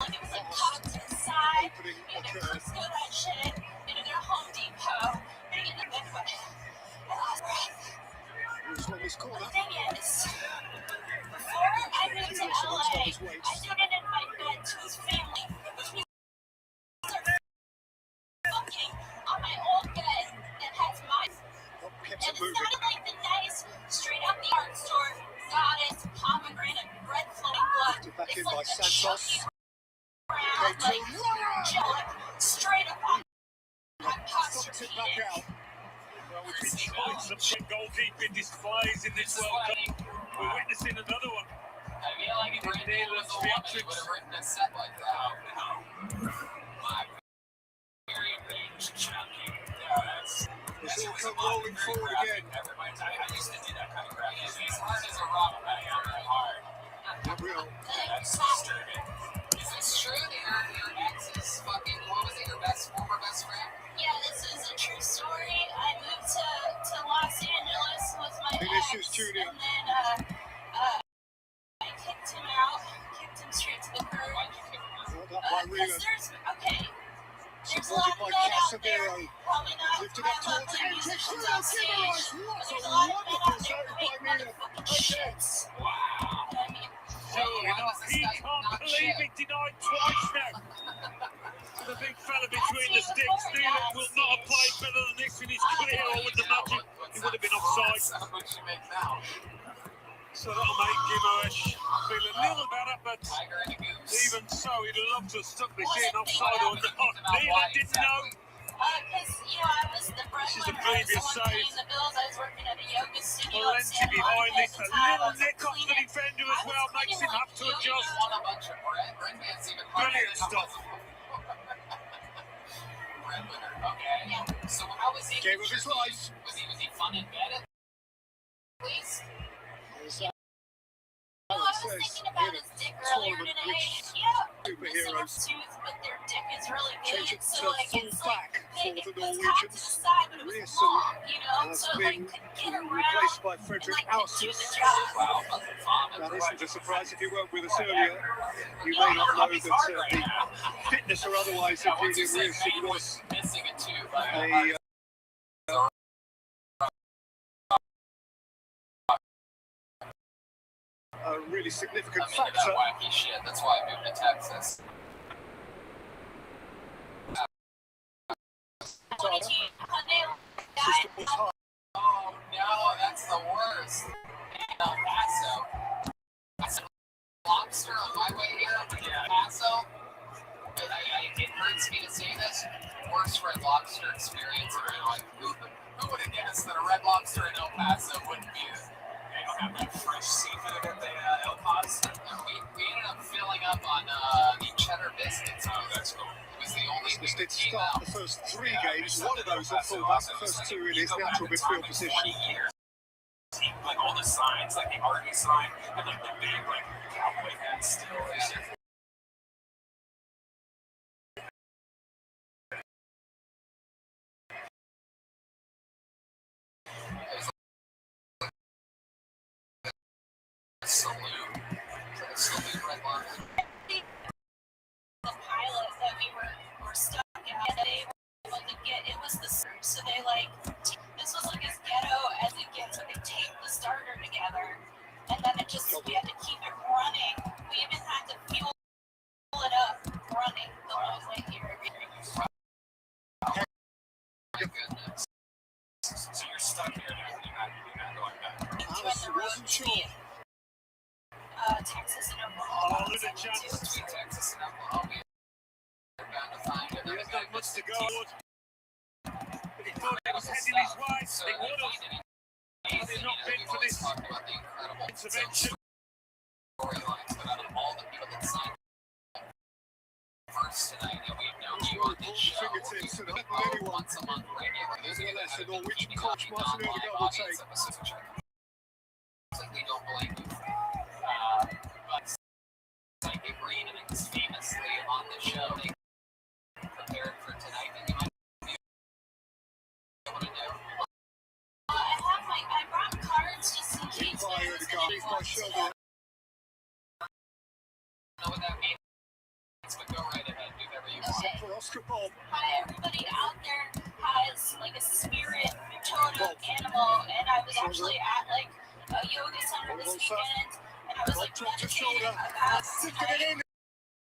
Like it was like cops inside, you know, Costco that shit, you know, they're Home Depot, and you know, anyway, I lost breath. The thing is, before I moved to LA, I donated my bed to his family, which means fucking on my old bed that has mine. And it's not like the nice, straight up the art store, goddess, pomegranate, bread flowing blood. It's like the chunky, brown, like, angelic, straight up on posture eating. Well, we've been showing some goalkeeping displays in this World Cup. We're witnessing another one. I feel like if Randy was a woman, he would have written a set like that. My very rich chunky. It's all come rolling forward again. I used to do that kind of crap. He's hard as a rock, but very hard. Gabriel. That's disturbing. Is this true that your ex is fucking, what was it, your former best friend? Yeah, this is a true story. I moved to Los Angeles with my ex, and then I kicked him out, kicked him straight to the curb. Because there's a lot of men out there, probably not my lovely musicians on stage, but there's a lot of men out there who make motherfucking shits. Wow. I mean, He can't believe it, denied twice now. The big fella between think the stick stealer will not have played better than this in his career, I would imagine. He would have been offside. So that'll make Guimaraes feel a little better, but even so, he'd love to have stuck this in offside or not. Neither didn't know. This is the previous save. Plenty behind this. A little nick off the defender as well makes him have to adjust. Brilliant stuff. So how was he? Game of his life. Was he fun in bed at least? I was thinking about his dick earlier today. Yeah, missing a tooth, but their dick is really big, so like it's like big, it goes out to the side, but it was long, you know, so it like could get around By Frederick and like Austin. do the job. That isn't a surprise if you weren't with us earlier. You may not know that the fitness or otherwise of Julian Reus was Missing a tooth. a really significant I'm into that factor. wacky shit. That's why I moved to Texas. Oh no, that's the worst. El Paso. That's a lobster on my way here to El Paso. It hurts me to say this. Worst Red Lobster experience. Like, who would have guessed that a Red Lobster in El Paso wouldn't be they don't have that fresh seafood at the El Paso. We ended up filling up on the cheddar biscuits. Oh, that's cool. It was the only thing Did that came start out. the first three games. One of those at fullback, the first two in his natural midfield position. 20 years. Like all the signs, like the Army sign, and like the big like cowboy hat still. Salute Red Lobster. The pilot that we were stuck at, they were able to get, it was the so they like, this was like as ghetto as it gets, so they taped the starter together, and then it just, we had to keep it running. We even had to fuel it up running the whole way here. My goodness. So you're stuck here now. You're not going back. Doing the road between Texas and Oh, Oklahoma. there's a chance. Between Texas and Oklahoma, we're bound to find He another has guy not much to missing go. teeth. But he thought it was heading his way. So It would have. Had it not been for this talked about the incredible intervention. storylines, but out of all the people that signed first tonight, and we've known you on this show, Fingertips you've and been help anyone. once a month regular. Those of you that Nevertheless, have the been Norwegian keeping coach up Martin with Ødegaard non-live will audience take. episodes, which I completely don't blame you for. But Psychic Green is famously on the show. They prepared for tonight, and you might be able to do. I brought cards just in case Fire there was Ødegaard, anyone my shoulder. Know what that means, but go right ahead, do whatever you want. For Oscar Bob. Hi, everybody out there has like a spirit totem animal, and I was actually at like a yoga center this weekend, and I was like meditating about tonight, and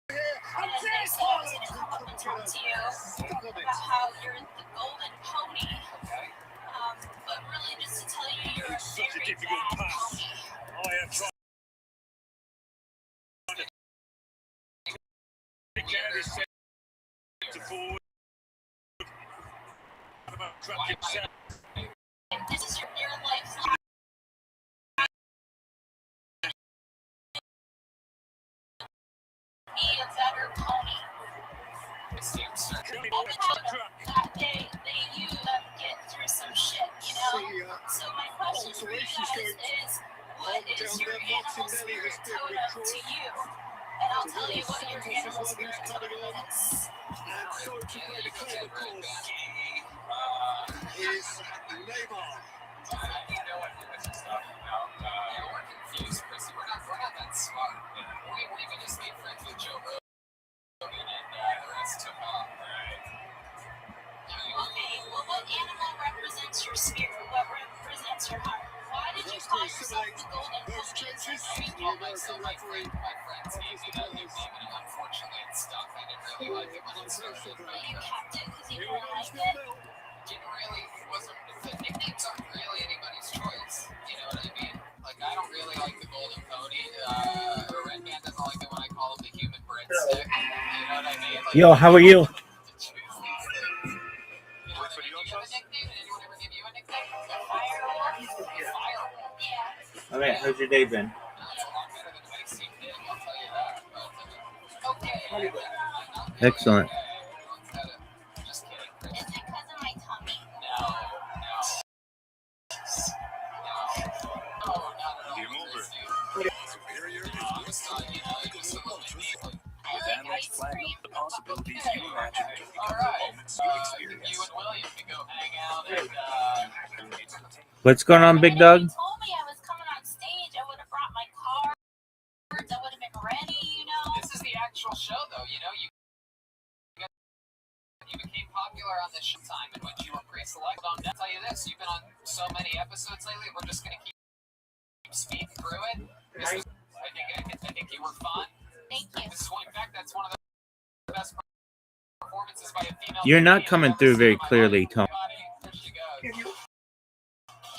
they said I was gonna come up and talk to you about how you're the golden pony, but really just to tell you you're a Such a very difficult bad pass. pony. I have tried to get this centre forward. About track himself. This is your life. Be a better pony. That they use them get through some shit, you know? So my question for you guys is, what is your animal spirit totem to you? And I'll tell you what your animal spirit totem is. And so to play the code, of course, is Neymar. You know what we're talking about. We're confused, Chrissy. We're not that smart. We even just made friends with Joe Rogan, and the rest took off, right? Okay, well, what animal represents your spirit? What represents your heart? Why did you call yourself the golden pony? I call myself my friends gave me that nickname, and unfortunately it's stuck. I didn't really like it when it started. You kept it because you didn't like it? Didn't really, wasn't, the nicknames aren't really anybody's choice. You know what I mean? Like, I don't really like the Golden Pony. Red Band doesn't like it when I call him the human breadstick. You know what I mean? Like, Yo, how are you? you know what I mean? You have a nickname? Did anyone ever give you a nickname? Firewolf? Firewolf. Yeah. All right, how's your day been? That's a lot better than Icy Pig, I'll tell you that. But, okay. Excellent. Just kidding. Is it because of my tummy? No, no. No, not at all. Game over. Superior is Just, you know, it just a little bit deep. I like ice cream. the possibilities you imagine can become the Alright. moments you You experience. and William can go hang out and, What's going on, big dog? If you told me I was coming on stage, I would have brought my cards. I would have been ready, you know? this is the actual show, though. You know, you became popular on this show time in which you were pre-selected on. I'll tell you this: you've been on so many episodes lately. We're just gonna keep speeding through it. I think you were fun. Thank you. This is one, in fact, that's one of the best performances by a female. You're not comedian coming I've ever through seen very in my clearly, life. Tom. There she goes.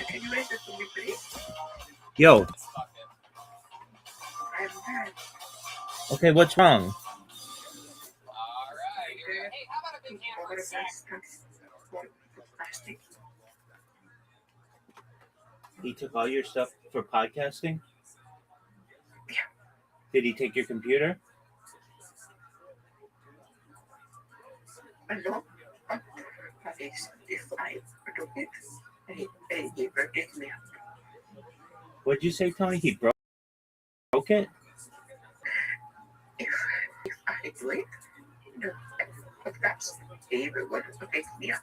Can you raise it to me, please? Yo, Let's fuck it. I'm bad. okay, what's wrong? All right. Here we go. Hey, how about a big hand for a sec? Plastic. He took all your stuff for podcasting? Yeah. Did he take your computer? No. But if I took it, he broke me up. What'd you say, Tony? He broke it? If I do it, no, that's he would break me up.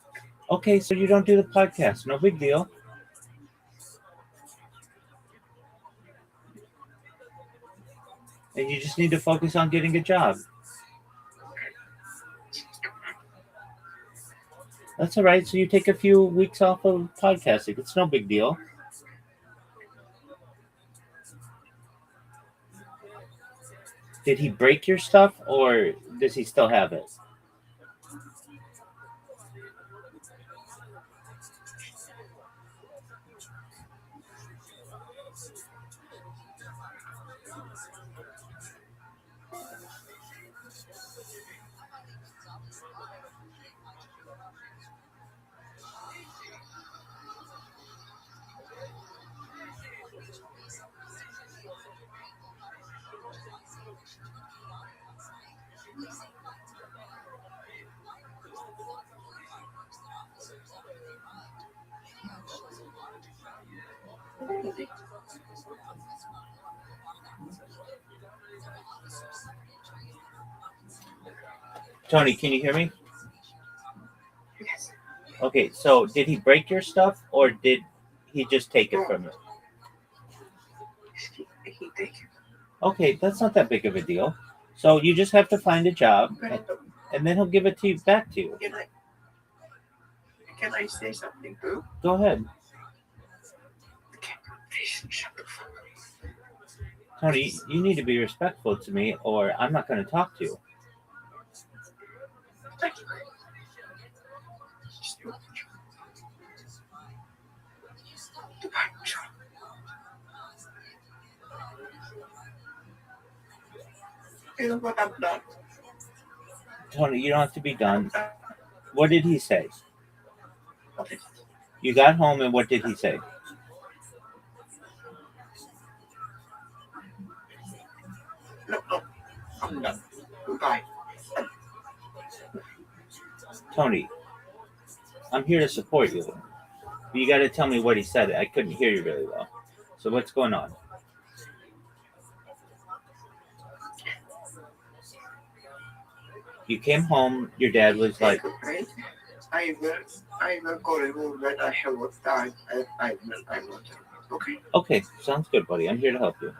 Okay, so you don't do the podcast. No big deal. And you just need to focus on getting a job. That's all right. So you take a few weeks off of podcasting. It's no big deal. Did he break your stuff or does he still have it? Tony, can you hear me? Yes. Okay, so did he break your stuff or did he just take it from you? He take it. Okay, that's not that big of a deal. So you just have to find a job and then he'll give it to you back to you. Can I say something too? Go ahead. Please shut the fuck up. Tony, you need to be respectful to me or I'm not going to talk to you. Thank you. You know what I'm done. Tony, you don't have to be done. What did he say? Okay. You got home and what did he say? No, I'm done. Goodbye. Tony, I'm here to support you. But you got to tell me what he said. I couldn't hear you really well. So what's going on? You came home. Your dad was like, I will go remove when I have what time. I will. Okay. okay, sounds good, buddy. I'm here to help you.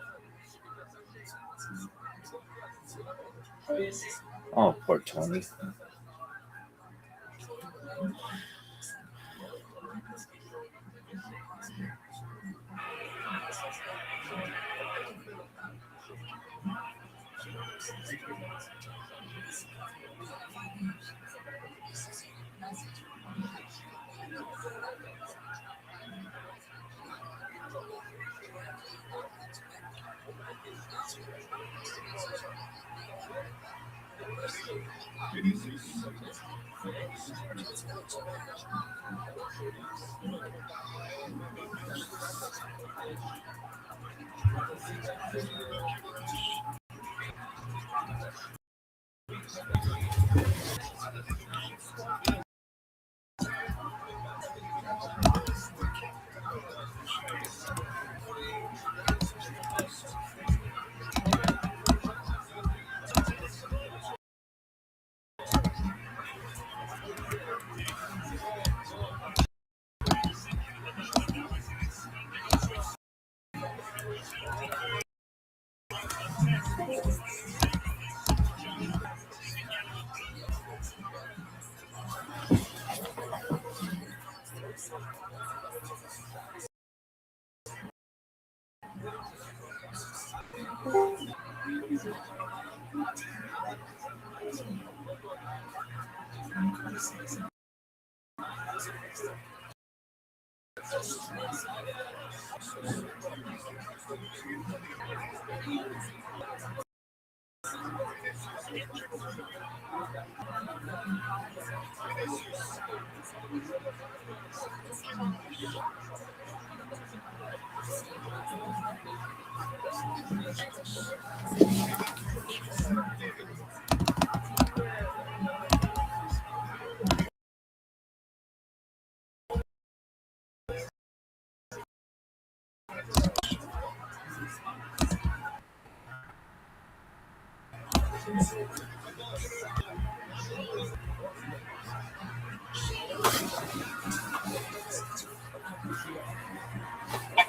Oh, poor Tony.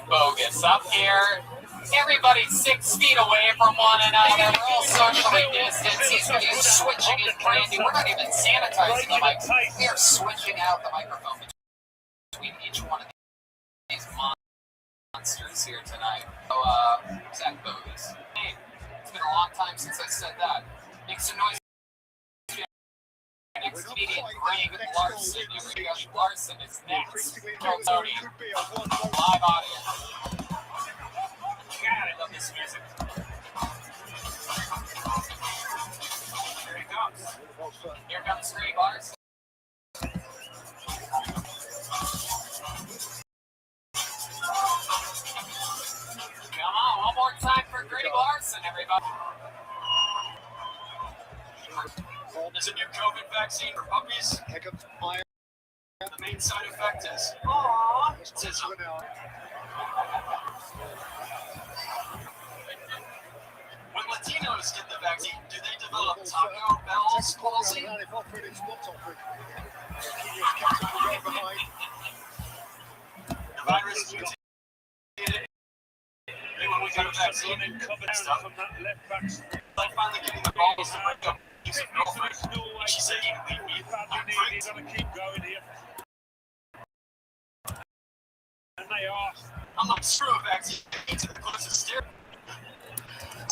Bogus up here. Everybody's 6 feet away from one another. We're all socially distanced. He's switching his branding. We're not even sanitizing the mic. We are switching out the microphone between each one of these monsters here tonight. So, Zach Bogus. Hey, it's been a long time since I said that. Make some noise. Next comedian, Greg Larson. Greg Larson is next. Tony, live audience. God, I love this music. Here he comes. Here comes Greg Larson. Come on, one more time for Greg Larson, everybody. There's a new COVID vaccine for puppies. The main side effect is, aww, it says, when Latinos get the vaccine, do they develop Taco Bell's palsy? The virus mutated. When we got a vaccine and stuff, like finally getting the balls to break up. His girlfriend, and she said, "You leave me. I'm gonna keep going here." And they asked, "I'm like, screw a vaccine to the closest stair."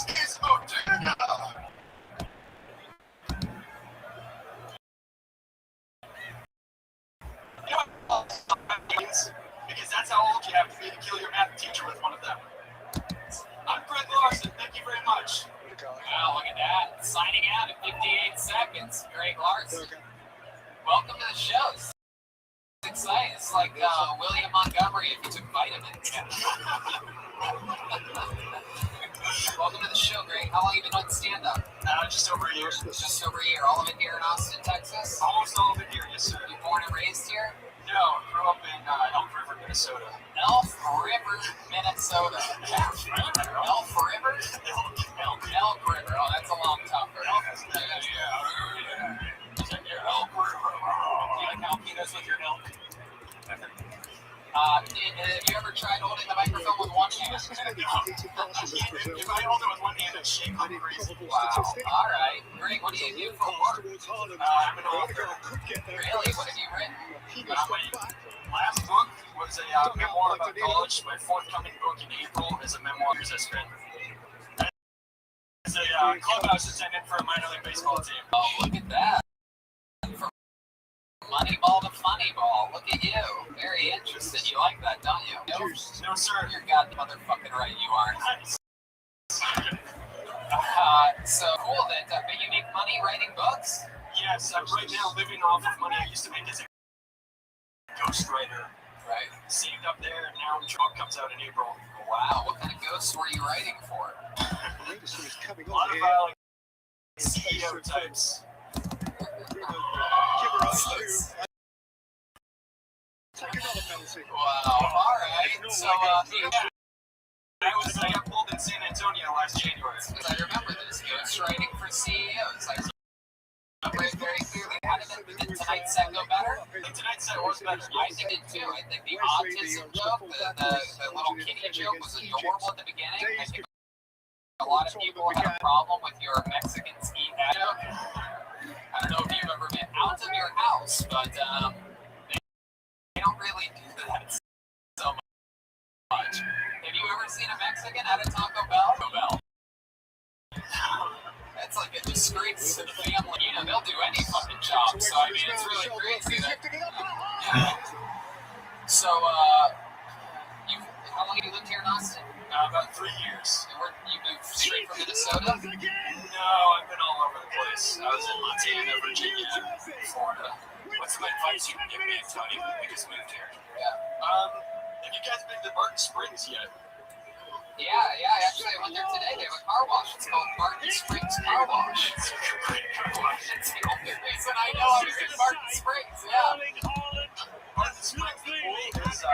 It's Moderna. You know, because that's how old you have to be to kill your math teacher with one of them. I'm Greg Larson. Thank you very much. Wow, look at that. Signing out at 58 seconds. Greg Larson. Welcome to the show. It's exciting. It's like William Montgomery if he took vitamins. Welcome to the show, Greg. How long have you been on stand-up? Just over a year. Just over a year. All of it here in Austin, Texas? Almost all of it here, yes, sir. You born and raised here? No, I grew up in Elk River, Minnesota. Elk River, Minnesota. Elk River? Elk River. Oh, that's a long time for Elk. Yeah. Elk River. You like Alpinos with your elk? Have you ever tried holding the microphone with one hand? If I hold it with one hand, it's shake like crazy. Wow. All right. Greg, what do you do for work? I'm an author. Really? What have you written? My last book was a memoir about college. My forthcoming book in April is a memoir. I spent was a clubhouse attendant for a minor league baseball team. Oh, look at that. From Moneyball to Funnyball. Look at you. Very interesting. You like that, don't you? No, sir. You're goddamn motherfucking right. You aren't. So cool that but you make money writing books? Yes, I'm right now living off of money I used to make as a ghostwriter. Right. Saved up there, and now the book comes out in April. Wow, what kind of ghosts were you writing for? A lot of CEO types. Wow, alright. So, I got pulled in San Antonio last January. I remember this. Ghostwriting for CEOs. I remember it very clearly. How did tonight's set go better? The tonight's set was better. I think it too. I think the autism joke, the little kitty joke was adorable at the beginning. I think a lot of people had a problem with your Mexican ski joke. I don't know if you've ever been out of your house, but they don't really do that so much. Have you ever seen a Mexican at a Taco Bell? That's like a disgrace to the family. You know, they'll do any fucking job. So, I mean, it's really crazy that... So, how long have you lived here in Austin? About 3 years. You moved straight from Minnesota? No, I've been all over the place. I was in Montana, Virginia, Florida. What's some advice you can give me, Tony? We just moved here. Yeah. Have you guys been to Barton Springs yet? Yeah, actually I went there today. They have a car wash. It's called Barton Springs Car Wash. It's the only reason I know I was in Barton Springs, yeah. Barton Springs, the pool is, there's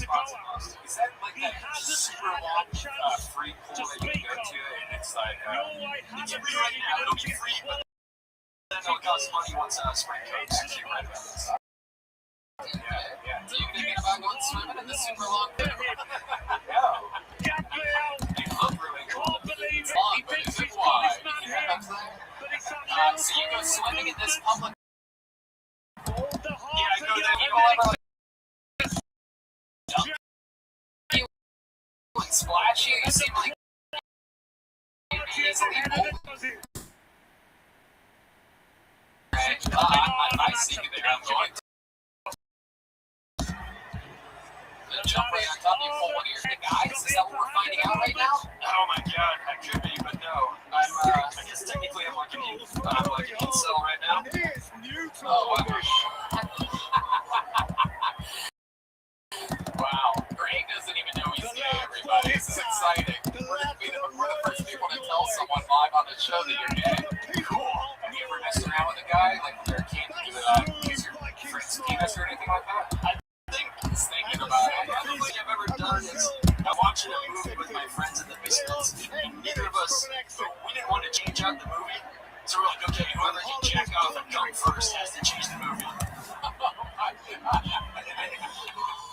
lots of those. Is that like that super long free pool that you can go to, and it's like, it's free right now, it'll be free, but then it'll cost money once spring comes, actually right about this. Yeah. So you thinking about going swimming in the super long pool? Yeah. It looked really cool. It's long, but is it wide? You know what I'm saying? So you go swimming in this public pool? Yeah, I go there. People ever dump you and splash you? You seem like you'd be easily pulled. I see you there. I'm going to jump right on top of you, pull one of your guys. Is that what we're finding out right now? Oh my god, I could be, but no. I guess technically I'm like an incel right now. Oh, wow. Wow. Greg doesn't even know he's gay, everybody. This is exciting. We're the first people to tell someone live on the show that you're gay. Cool. Have you ever messed around with a guy? Like, with your kid, use your friend's penis or anything like that? He's thinking about it. The only thing I've ever done is I'm watching a movie with my friends in the basement, and neither of us, we didn't want to change out the movie, so we're like, okay, whoever can jack off and come first has to change the movie.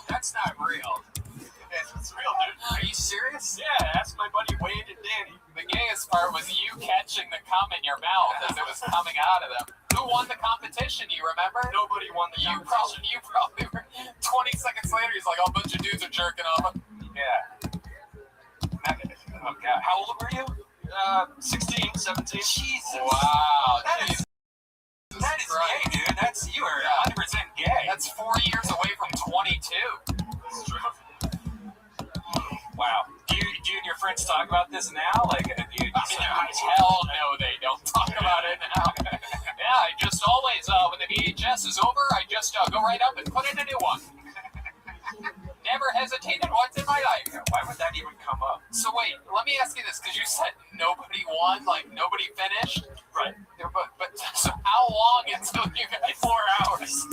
That's not real. It's real, dude. Are you serious? Yeah, ask my buddy Wade and Danny. The gayest part was you catching the cum in your mouth as it was coming out of them. Who won the competition, you remember? Nobody won the competition. You probably were. 20 seconds later, he's like, oh, a bunch of dudes are jerking off. Yeah. Oh, God. How old were you? 16, 17. Jesus. Wow. That is gay, dude. You are 100% gay. That's 4 years away from 22. That's true. Wow. Do you and your friends talk about this now? Like, do you hell no, they don't talk about it now. Yeah, I just always, when the VHS is over, I just go right up and put in a new one. Never hesitated once in my life. Why would that even come up? So wait, let me ask you this, because you said nobody won, like nobody finished. Right. But so how long until you got 4 hours?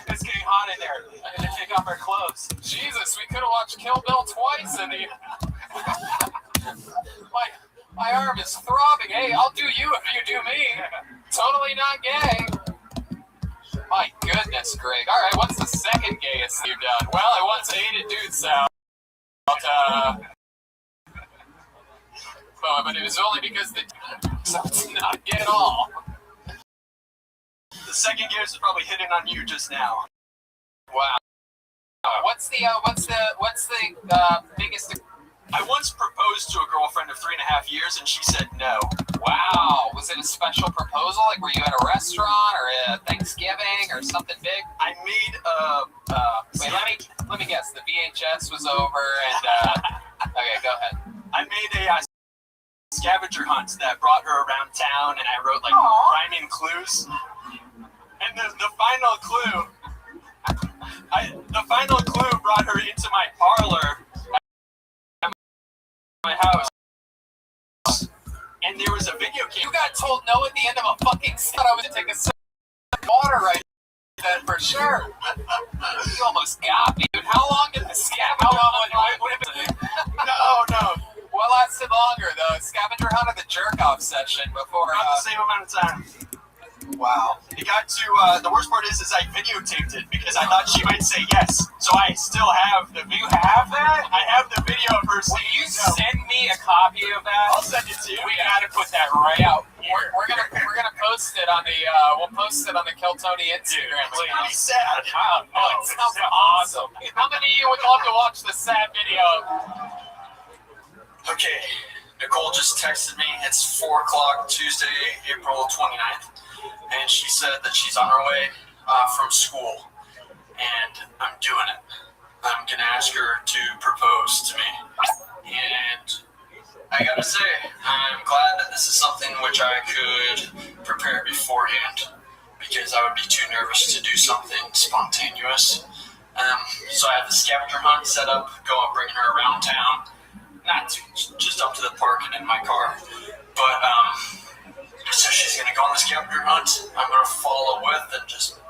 It's getting hot in there. I had to take off our clothes. Jesus, we could have watched Kill Bill twice, and my arm is throbbing. Hey, I'll do you if you do me. Totally not gay. My goodness, Greg. All right, what's the second gayest you've done? Well, I once hated dudes out. But it was only because so it's not gay at all. The second gayest is probably hitting on you just now. Wow. What's the biggest I once proposed to a girlfriend of 3.5 years, and she said no. Wow, was it a special proposal? Like, were you at a restaurant or a Thanksgiving or something big? I made Wait, let me guess. The VHS was over, and okay, go ahead. I made a scavenger hunt that brought her around town, and I wrote like rhyming clues. And the final clue brought her into my parlor at my house. And there was a video camera. You got told no at the end of a fucking set. I was gonna take a sip of water right then for sure. You almost got me, dude. How long did the scavenger hunt? No. What lasted longer, the scavenger hunt or the jerk-off session before? About the same amount of time. Wow. It got to, the worst part is I videotaped it because I thought she might say yes. So I still have the video. You have that? I have the video of her saying Will you send me a copy of that? I'll send it to you. We gotta put that right out. We're gonna post it on the we'll post it on the Keltoni Instagram. It's pretty sad. Wow, no, it sounds awesome. How many of you would love to watch the sad video? Okay, Nicole just texted me. It's 4 o'clock Tuesday, April 29th. And she said that she's on her way from school, and I'm doing it. I'm gonna ask her to propose to me, and I gotta say, I'm glad that this is something which I could prepare beforehand, because I would be too nervous to do something spontaneous. So I have the scavenger hunt set up, bringing her around town, just up to the park and in my car, but so she's going to go on the scavenger hunt. I'm going to follow with and just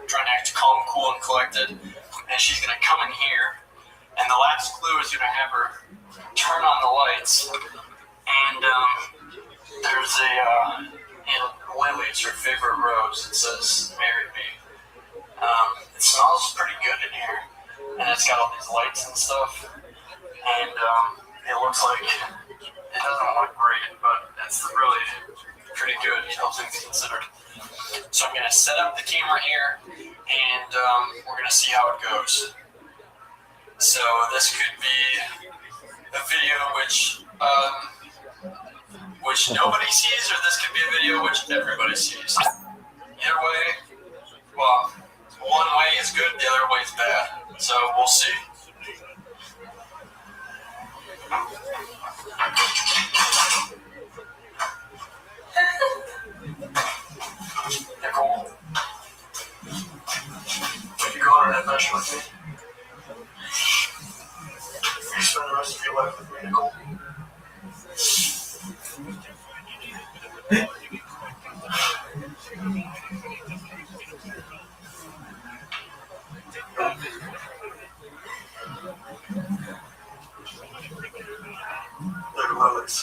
try and act calm, cool, and collected. And she's going to come in here. And the last clue is going to have her turn on the lights. And there's Lily, it's her favorite rose. It says, "Marry me." It smells pretty good in here. And it's got all these lights and stuff. And it looks like it doesn't look great, but it's really pretty good, all things considered. So I'm going to set up the camera here, and we're going to see how it goes. So this could be a video which nobody sees, or this could be a video which everybody sees. Either way, well, one way is good, the other way is bad. So we'll see. Nicole, would you go on an adventure with me? Will you spend the rest of your life with me, Nicole? They're lilies.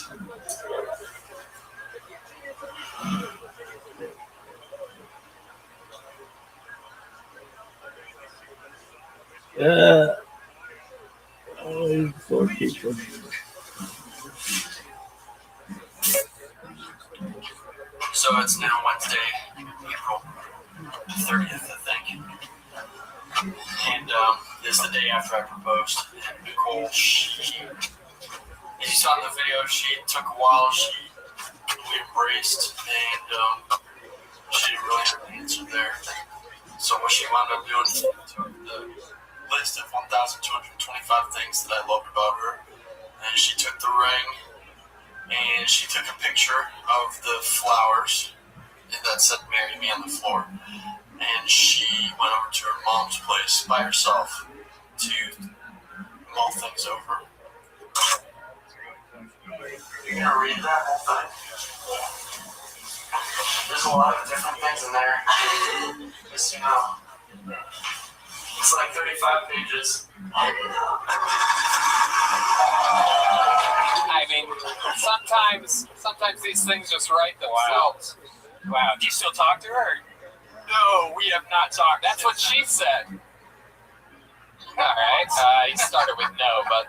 Four people. So it's now Wednesday, April 30th, I think. And this is the day after I proposed. And Nicole, as you saw in the video, she took a while. We embraced, and she didn't really have an answer there. So what she wound up doing is she took the list of 1,225 things that I loved about her, and she took the ring, and she took a picture of the flowers that said "Marry me" on the floor, and she went over to her mom's place by herself to mull things over. You're gonna read that whole thing? There's a lot of different things in there, just so you know. It's like 35 pages. I mean, sometimes these things just write themselves. Wow. Do you still talk to her? No, we have not talked. That's what she said. All right. He started with no, but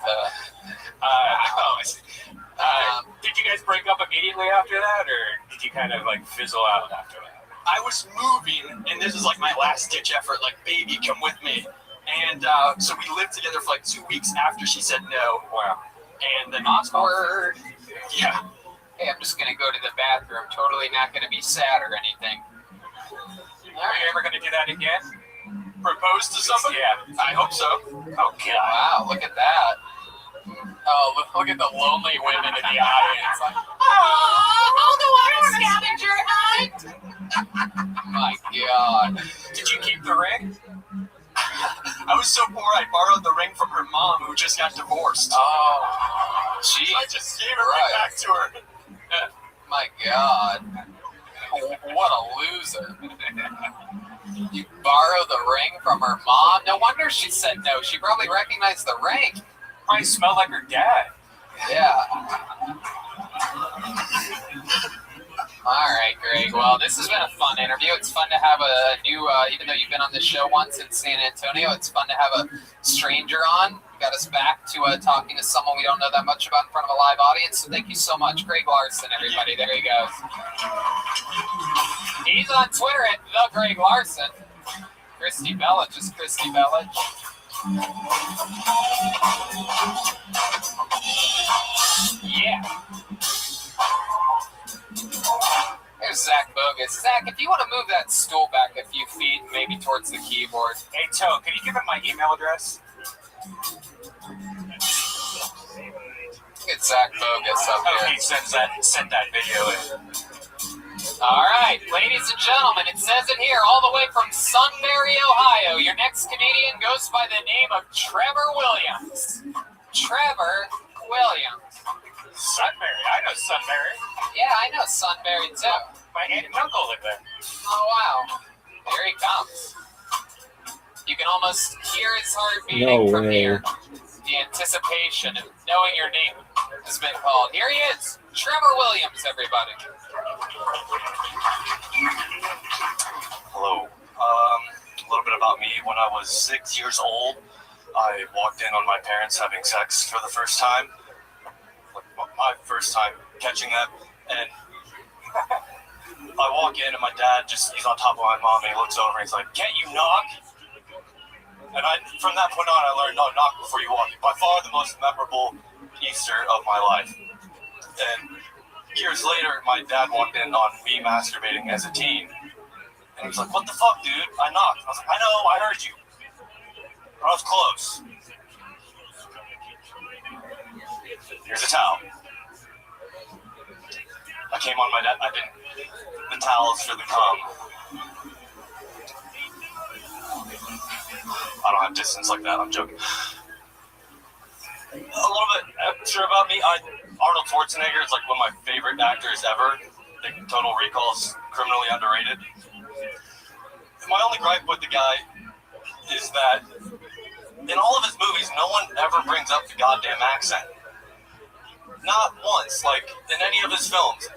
did you guys break up immediately after that, or did you kind of like fizzle out after that? I was moving, and this is like my last ditch effort. Like, baby, come with me. And so we lived together for like 2 weeks after she said no. Wow. And then awkward. Yeah. Hey, I'm just gonna go to the bathroom. Totally not gonna be sad or anything. Are you ever gonna do that again? Propose to somebody? Yeah, I hope so. Oh God! Wow, look at that. Oh, look at the lonely women in the audience. Like, I'll go on a scavenger hunt. my God. Did you keep the ring? I was so poor I borrowed the ring from her mom who just got divorced. Oh, geez. I just gave it right back to her. My God. What a loser. You borrow the ring from her mom? No wonder she said no. She probably recognized the ring. Probably smelled like her dad. Yeah. All right, Greg. Well, this has been a fun interview. It's fun to have a new, even though you've been on this show once in San Antonio, it's fun to have a stranger on. You got us back to talking to someone we don't know that much about in front of a live audience. So thank you so much, Greg Larson, everybody. There he goes. He's on Twitter at the Greg Larson. Christy Bellich is Christy Bellich. Yeah. There's Zach Bogus. Zach, if you want to move that stool back a few feet, maybe towards the keyboard. Hey, Toe, can you give him my email address? Get Zach Bogus up here. Okay, send that video in. All right, ladies and gentlemen, it says it here, all the way from Sunbury, Ohio. Your next comedian goes by the name of Trevor Williams. Trevor Williams. Sunbury? I know Sunbury. Yeah, I know Sunbury too. My aunt and uncle live there. Oh, wow. Here he comes. You can almost hear his heart beating from here. The anticipation of knowing your name has been called. Here he is, Trevor Williams, everybody. Hello. A little bit about me. When I was 6 years old, I walked in on my parents having sex for the first time. My first time catching that. And I walk in and my dad he's on top of my mom and he looks over and he's like, "Can't you knock?" And from that point on, I learned, no, knock before you walk. By far the most memorable Easter of my life. And years later, my dad walked in on me masturbating as a teen. And he was like, "What the fuck, dude? I knocked." I was like, "I know, I heard you. I was close." Here's a towel. I came on my dad. The towel's for the cum. I don't have distance like that. I'm joking. A little bit extra about me. Arnold Schwarzenegger is like one of my favorite actors ever. I think Total Recall's criminally underrated. My only gripe with the guy is that in all of his movies, no one ever brings up the goddamn accent. Not once, like in any of his films.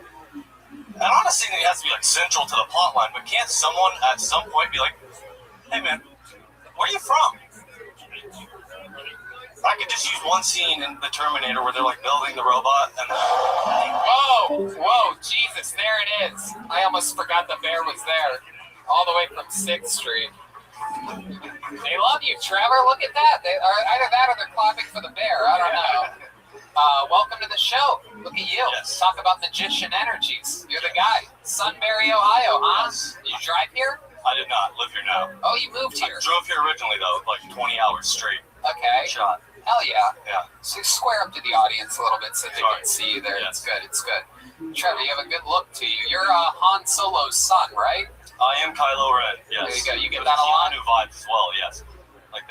And I'm not saying that he has to be like central to the plot line, but can't someone at some point be like, "Hey man, where are you from?" I could just use one scene in The Terminator where they're like building the robot and Whoa, Jesus, there it is. I almost forgot the bear was there. All the way from 6th Street. They love you, Trevor. Look at that. Either that or they're clapping for the bear. I don't know. Welcome to the show. Look at you. Yes. Talk about magician energies. You're the guy. Sunbury, Ohio, huh? Did you drive here? I did not live here now. Oh, you moved here. I drove here originally though, like 20 hours straight. Okay. Shot. Hell yeah. Yeah. So square up to the audience a little bit so they Sorry. can see you there. Yes. It's good. Trevor, you have a good look to you. You're Han Solo's son, right? I am Kylo Ren, yes. There you go. You get With that a lot? Keanu vibes as well, yes.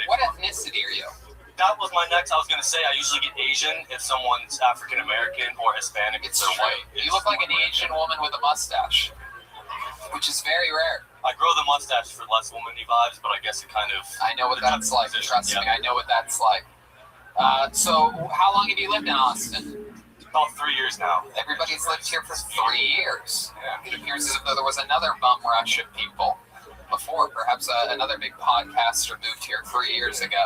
What ethnicity are you? That was my next. I was gonna say I usually get Asian if someone's African American or Hispanic. It's they're true. white. You look like an Asian woman with a mustache, which is very rare. I grow the mustache for less womanly vibes, but I guess it kind of. I know what that's like. Trust me, I know what that's like. So, how long have you lived in Austin? About 3 years now. Everybody's lived here for 3 years. It appears as though there was another bum rush of people before. Perhaps another big podcaster moved here 3 years ago.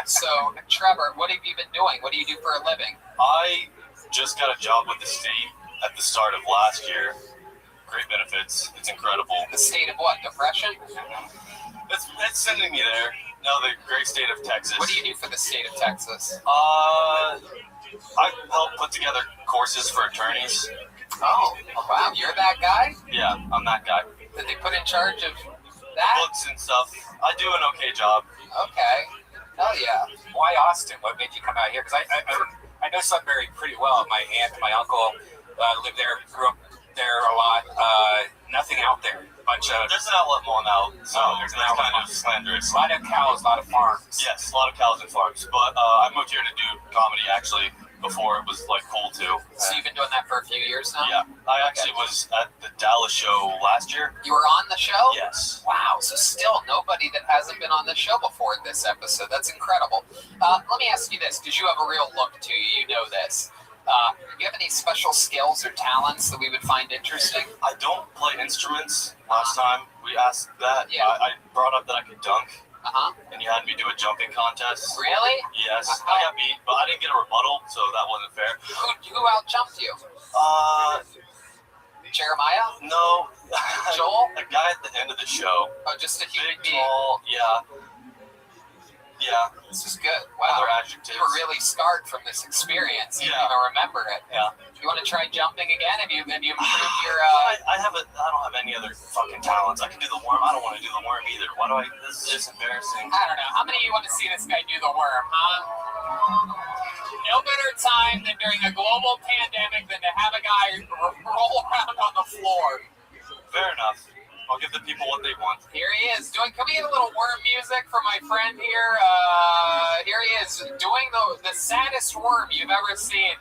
So, Trevor, what have you been doing? What do you do for a living? I just got a job with the state at the start of last year. Great benefits. It's incredible. The state of what? Depression? It's sending me there. No, the great state of Texas. What do you do for the state of Texas? I help put together courses for attorneys. Oh, wow, you're that guy? Yeah, I'm that guy. That they put in charge of that? Books and stuff. I do an okay job. Okay. Hell yeah. Why Austin? What made you come out here? Because I know Sudbury pretty well. My aunt and my uncle lived there, grew up there a lot. Nothing out there. There's an outlet mall now, so there's an that's outlet. kind of slanderous. A lot of cows, a lot of farms. Yes, a lot of cows and farms. But I moved here to do comedy actually before it was like cool too. So you've been doing that for a few years now? Yeah, I actually was at the Dallas show last year. You were on the show? Yes. Wow, so still nobody that hasn't been on the show before this episode. That's incredible. Let me ask you this, because you have a real look to you. You know this. Do you have any special skills or talents that we would find interesting? I don't play instruments. Last time we asked that, Yeah. I brought up that I could dunk, Uh-huh. and you had me do a jumping contest. Really? Yes, I got beat, but I didn't get a rebuttal, so that wasn't fair. Who out-jumped you? Jeremiah? No. Joel? The guy at the end of the show. Oh, just a human Big, being. tall, yeah. Yeah. This is good. Wow. Other adjectives. You were really scarred from this experience. You Yeah. don't even remember it. Yeah. You want to try jumping again? Have you improved your... I don't have any other fucking talents. I can do the worm. I don't want to do the worm either. Why do I? This is just embarrassing. I don't know. How many of you want to see this guy do the worm, huh? No better time than during a global pandemic than to have a guy roll around on the floor. Fair enough. I'll give the people what they want. Here he is doing. Can we get a little worm music for my friend here? Here he is doing the saddest worm you've ever seen.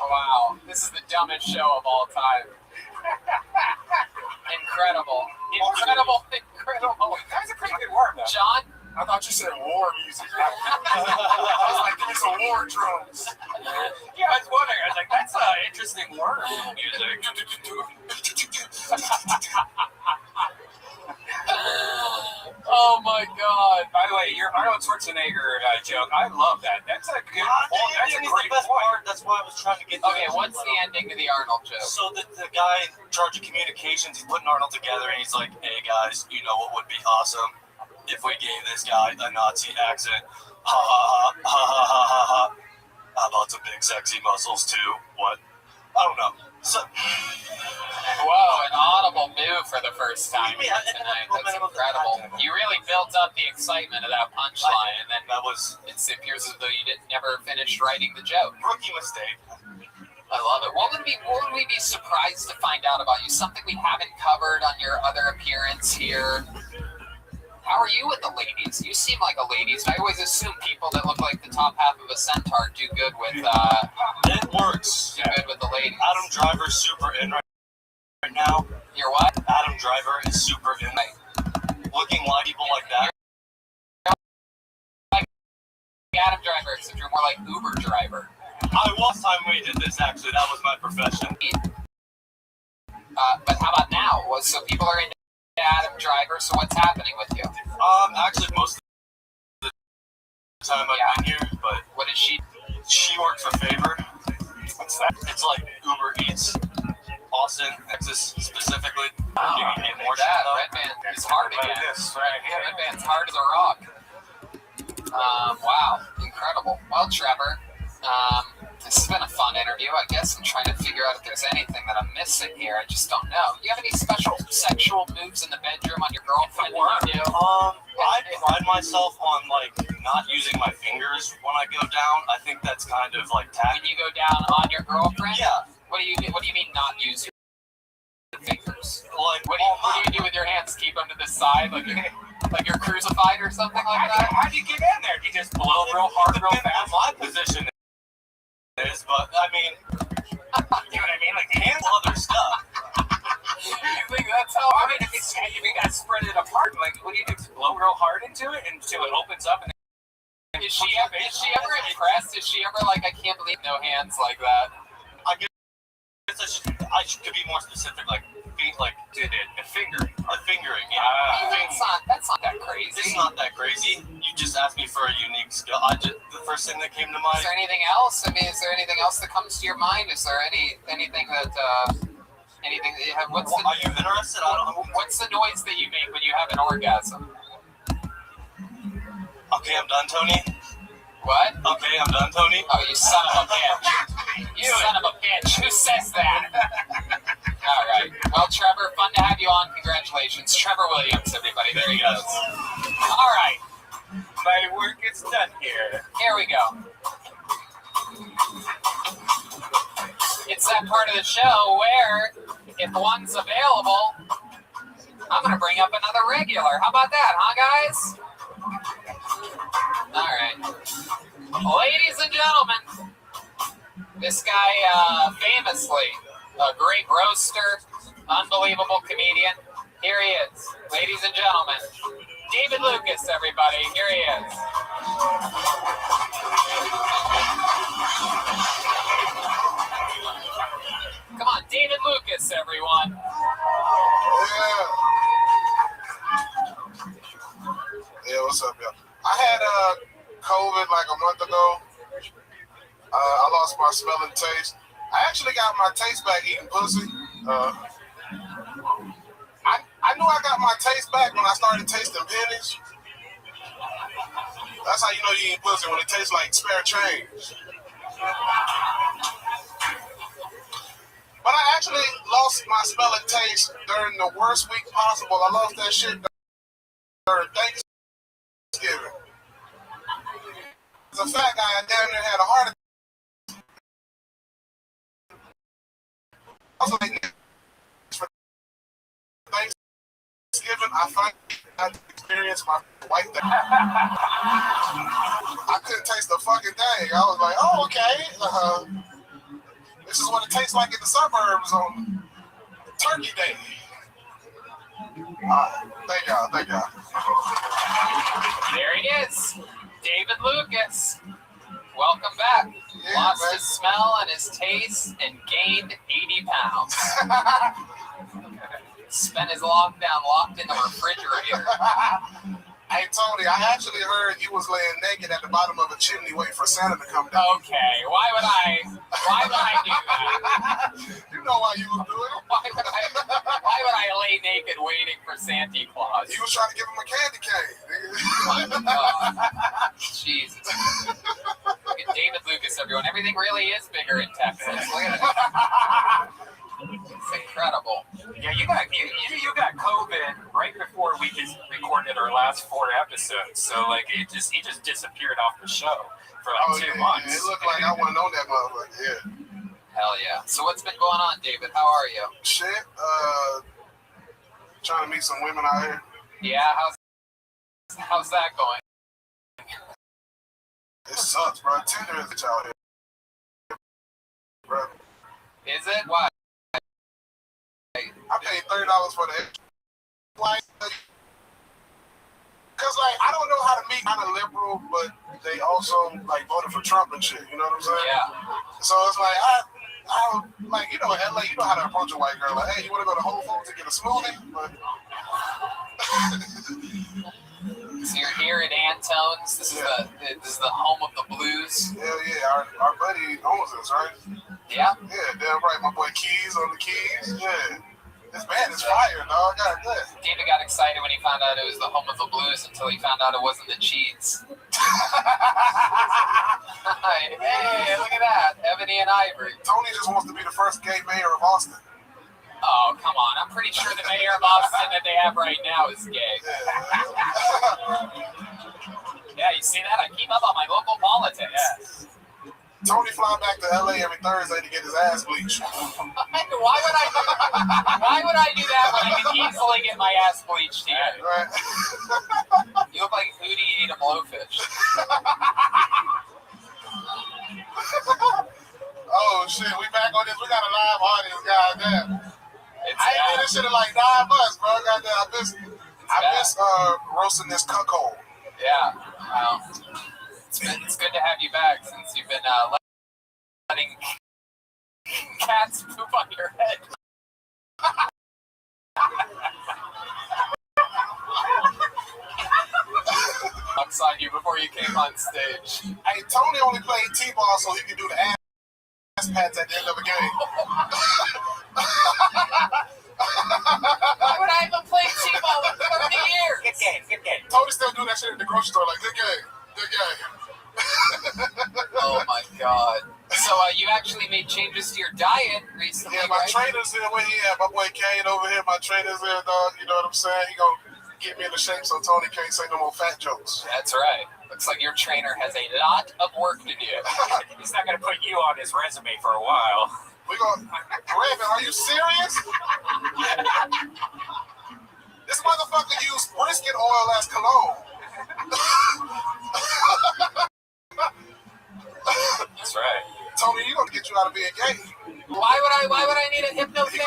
Wow, this is the dumbest show of all time. Incredible. That was a pretty good worm, though. John? I thought you said war music. I was like, give me some war drums. Yeah, I was wondering. I was like, that's interesting worm music. Oh my God! By the way, your Arnold Schwarzenegger joke, I love that. That's a good point. That's a great point. That's why I was trying to get. Okay, what's the ending to the Arnold joke? So the guy in charge of communications, he's putting Arnold together, and he's like, "Hey guys, you know what would be awesome if we gave this guy a Nazi accent? Ha ha ha ha ha ha ha. How about some big sexy muscles too? What? I don't know." So, whoa, an audible move for the first time tonight. That's incredible. You really built up the excitement of that punchline, and then it appears as though you never finished writing the joke. Rookie mistake. I love it. What would we be surprised to find out about you? Something we haven't covered on your other appearance here. How are you with the ladies? You seem like a ladies. I always assume people that look like the top half of a centaur do good with it works. Do good with the ladies. Adam Driver's super in right now. You're what? Adam Driver is super in. Looking like people like that. Like Adam Driver, except you're more like Uber driver. Last time we did this, actually, that was my profession. But how about now? So people are into Adam Driver, so what's happening with you? Actually, most of the time I've been here, but what is she? She works for Favor. What's that? It's like Uber Eats, Austin, Texas specifically. Wow, you can get more that shit, Redman is hard again. Redman's hard as a rock. Wow, incredible. Well, Trevor, this has been a fun interview. I guess I'm trying to figure out if there's anything that I'm missing here. I just don't know. Do you have any special sexual moves in the bedroom on your girlfriend that you do? I pride myself on like not using my fingers when I go down. I think that's kind of like tacky. When you go down on your girlfriend? Yeah. What do you mean not use your fingers? Like what do you do with your hands? Keep them to the side, like you're crucified or something like that? How do you get in there? Do you just blow real hard, real fast? My position is, but I mean, you know what I mean? Like hands, other stuff. You think that's how? I mean, if you gotta spread it apart, like what do you do? Just blow real hard into it until it opens up and. Is she ever impressed? Is she ever like, I can't believe no hands like that? I guess I could be more specific, like fingering. Yeah. That's not that crazy. It's not that crazy. You just asked me for a unique skill. The first thing that came to Is mind. there anything else? I mean, is there anything else that comes to your mind? Is there anything that anything that you have? Are you interested? I don't know. What's the noise that you make when you have an orgasm? Okay, I'm done, Tony. What? Okay, I'm done, Tony. Oh, you son of a bitch! You son of a bitch! Who says that? All right. Well, Trevor, fun to have you on. Congratulations, Trevor Williams, everybody. There he goes. All right. My work is done here. Here we go. It's that part of the show where, if one's available, I'm going to bring up another regular. How about that, huh, guys? All right. Ladies and gentlemen, this guy, famously, a great roaster, unbelievable comedian. Here he is. Ladies and gentlemen, David Lucas, everybody. Here he is. Come on, David Lucas, everyone. Yeah, what's up, y'all? I had COVID like a month ago. I lost my smell and taste. I actually got my taste back eating pussy. I knew I got my taste back when I started tasting pennies. That's how you know you eat pussy, when it tastes like spare change. But I actually lost my smell and taste during the worst week possible. I lost that shit during Thanksgiving. As a fat guy, I damn near had a heart attack. I was like, for Thanksgiving, I finally got to experience my white day. I couldn't taste the fucking thing. I was like, oh, okay. This is what it tastes like in the suburbs on Turkey Day. Thank y'all. There he is, David Lucas. Welcome back. Yeah, Lost man. his smell and his taste and gained 80 pounds. Spent his lockdown locked in the refrigerator. Hey, Tony, I actually heard you was laying naked at the bottom of a chimney waiting for Santa to come down. Okay, why would I do that? You know why you was doing it. Why would I lay naked waiting for Santa Claus? You was trying to give him a candy cane. My God. Jesus. Look at David Lucas, everyone. Everything really is bigger in Texas. Look at it. It's incredible. Yeah, you got COVID right before we just recorded our last 4 episodes. So like he just disappeared off the show for like 2 months. It looked like I wasn't on that motherfucker. Yeah. Hell yeah. So what's been going on, David? How are you? Shit. Trying to meet some women out here. Yeah, how's that going? It sucks, bro. Tinder is out here, bro. Is it? Why? I paid $30 for the like, cause like I don't know how to meet kind of liberal, but they also like voted for Trump and shit. You know what I'm saying? Yeah. So it's like I like, you know, in LA, you know how to approach a white girl. Like, hey, you want to go to Whole Foods to get a smoothie? But So you're here at Antone's. This is the home of the blues. Hell yeah, our buddy owns this, right? Yeah. Yeah, damn right. My boy Keys on the keys. Yeah. This band is fire, dog. God bless. David got excited when he found out it was the home of the blues until he found out it wasn't the Cheats. Hey, look at that. Ebony and Ivory. Tony just wants to be the first gay mayor of Austin. Oh, come on. I'm pretty sure the mayor of Austin that they have right now is gay. Yeah, you see that? I keep up on my local politics. Yes. Tony fly back to LA every Thursday to get his ass bleached. Why would I do that when I can easily get my ass bleached here? Right. You look like Hootie ate a blowfish. Oh shit, we back on this. We got a live audience, goddamn. I ain't been this shit in like 9 months, bro. Goddamn, I miss roasting this cuckold. Yeah. Well, it's good to have you back since you've been letting cats poop on your head. jumps on you before you came on stage. Hey, Tony only played T-ball so he could do the ass pats at the end of a game. Why would I even play T-ball in 30 years? Good game, good game. Tony still do that shit at the grocery store, like, good game, good game. Oh my god. So you actually made changes to your diet recently, Yeah, my right? trainer's here. Where he at? My boy Kane over here. My trainer's here, dog. You know what I'm saying? He gonna get me into shape so Tony can't say no more fat jokes. That's right. Looks like your trainer has a lot of work to do. He's not going to put you on his resume for a while. We gonna, Raven, are you serious? This motherfucker used brisket oil as cologne. That's right. Tony, you gonna get you out of being gay. Why would I need a hypnotherapist? He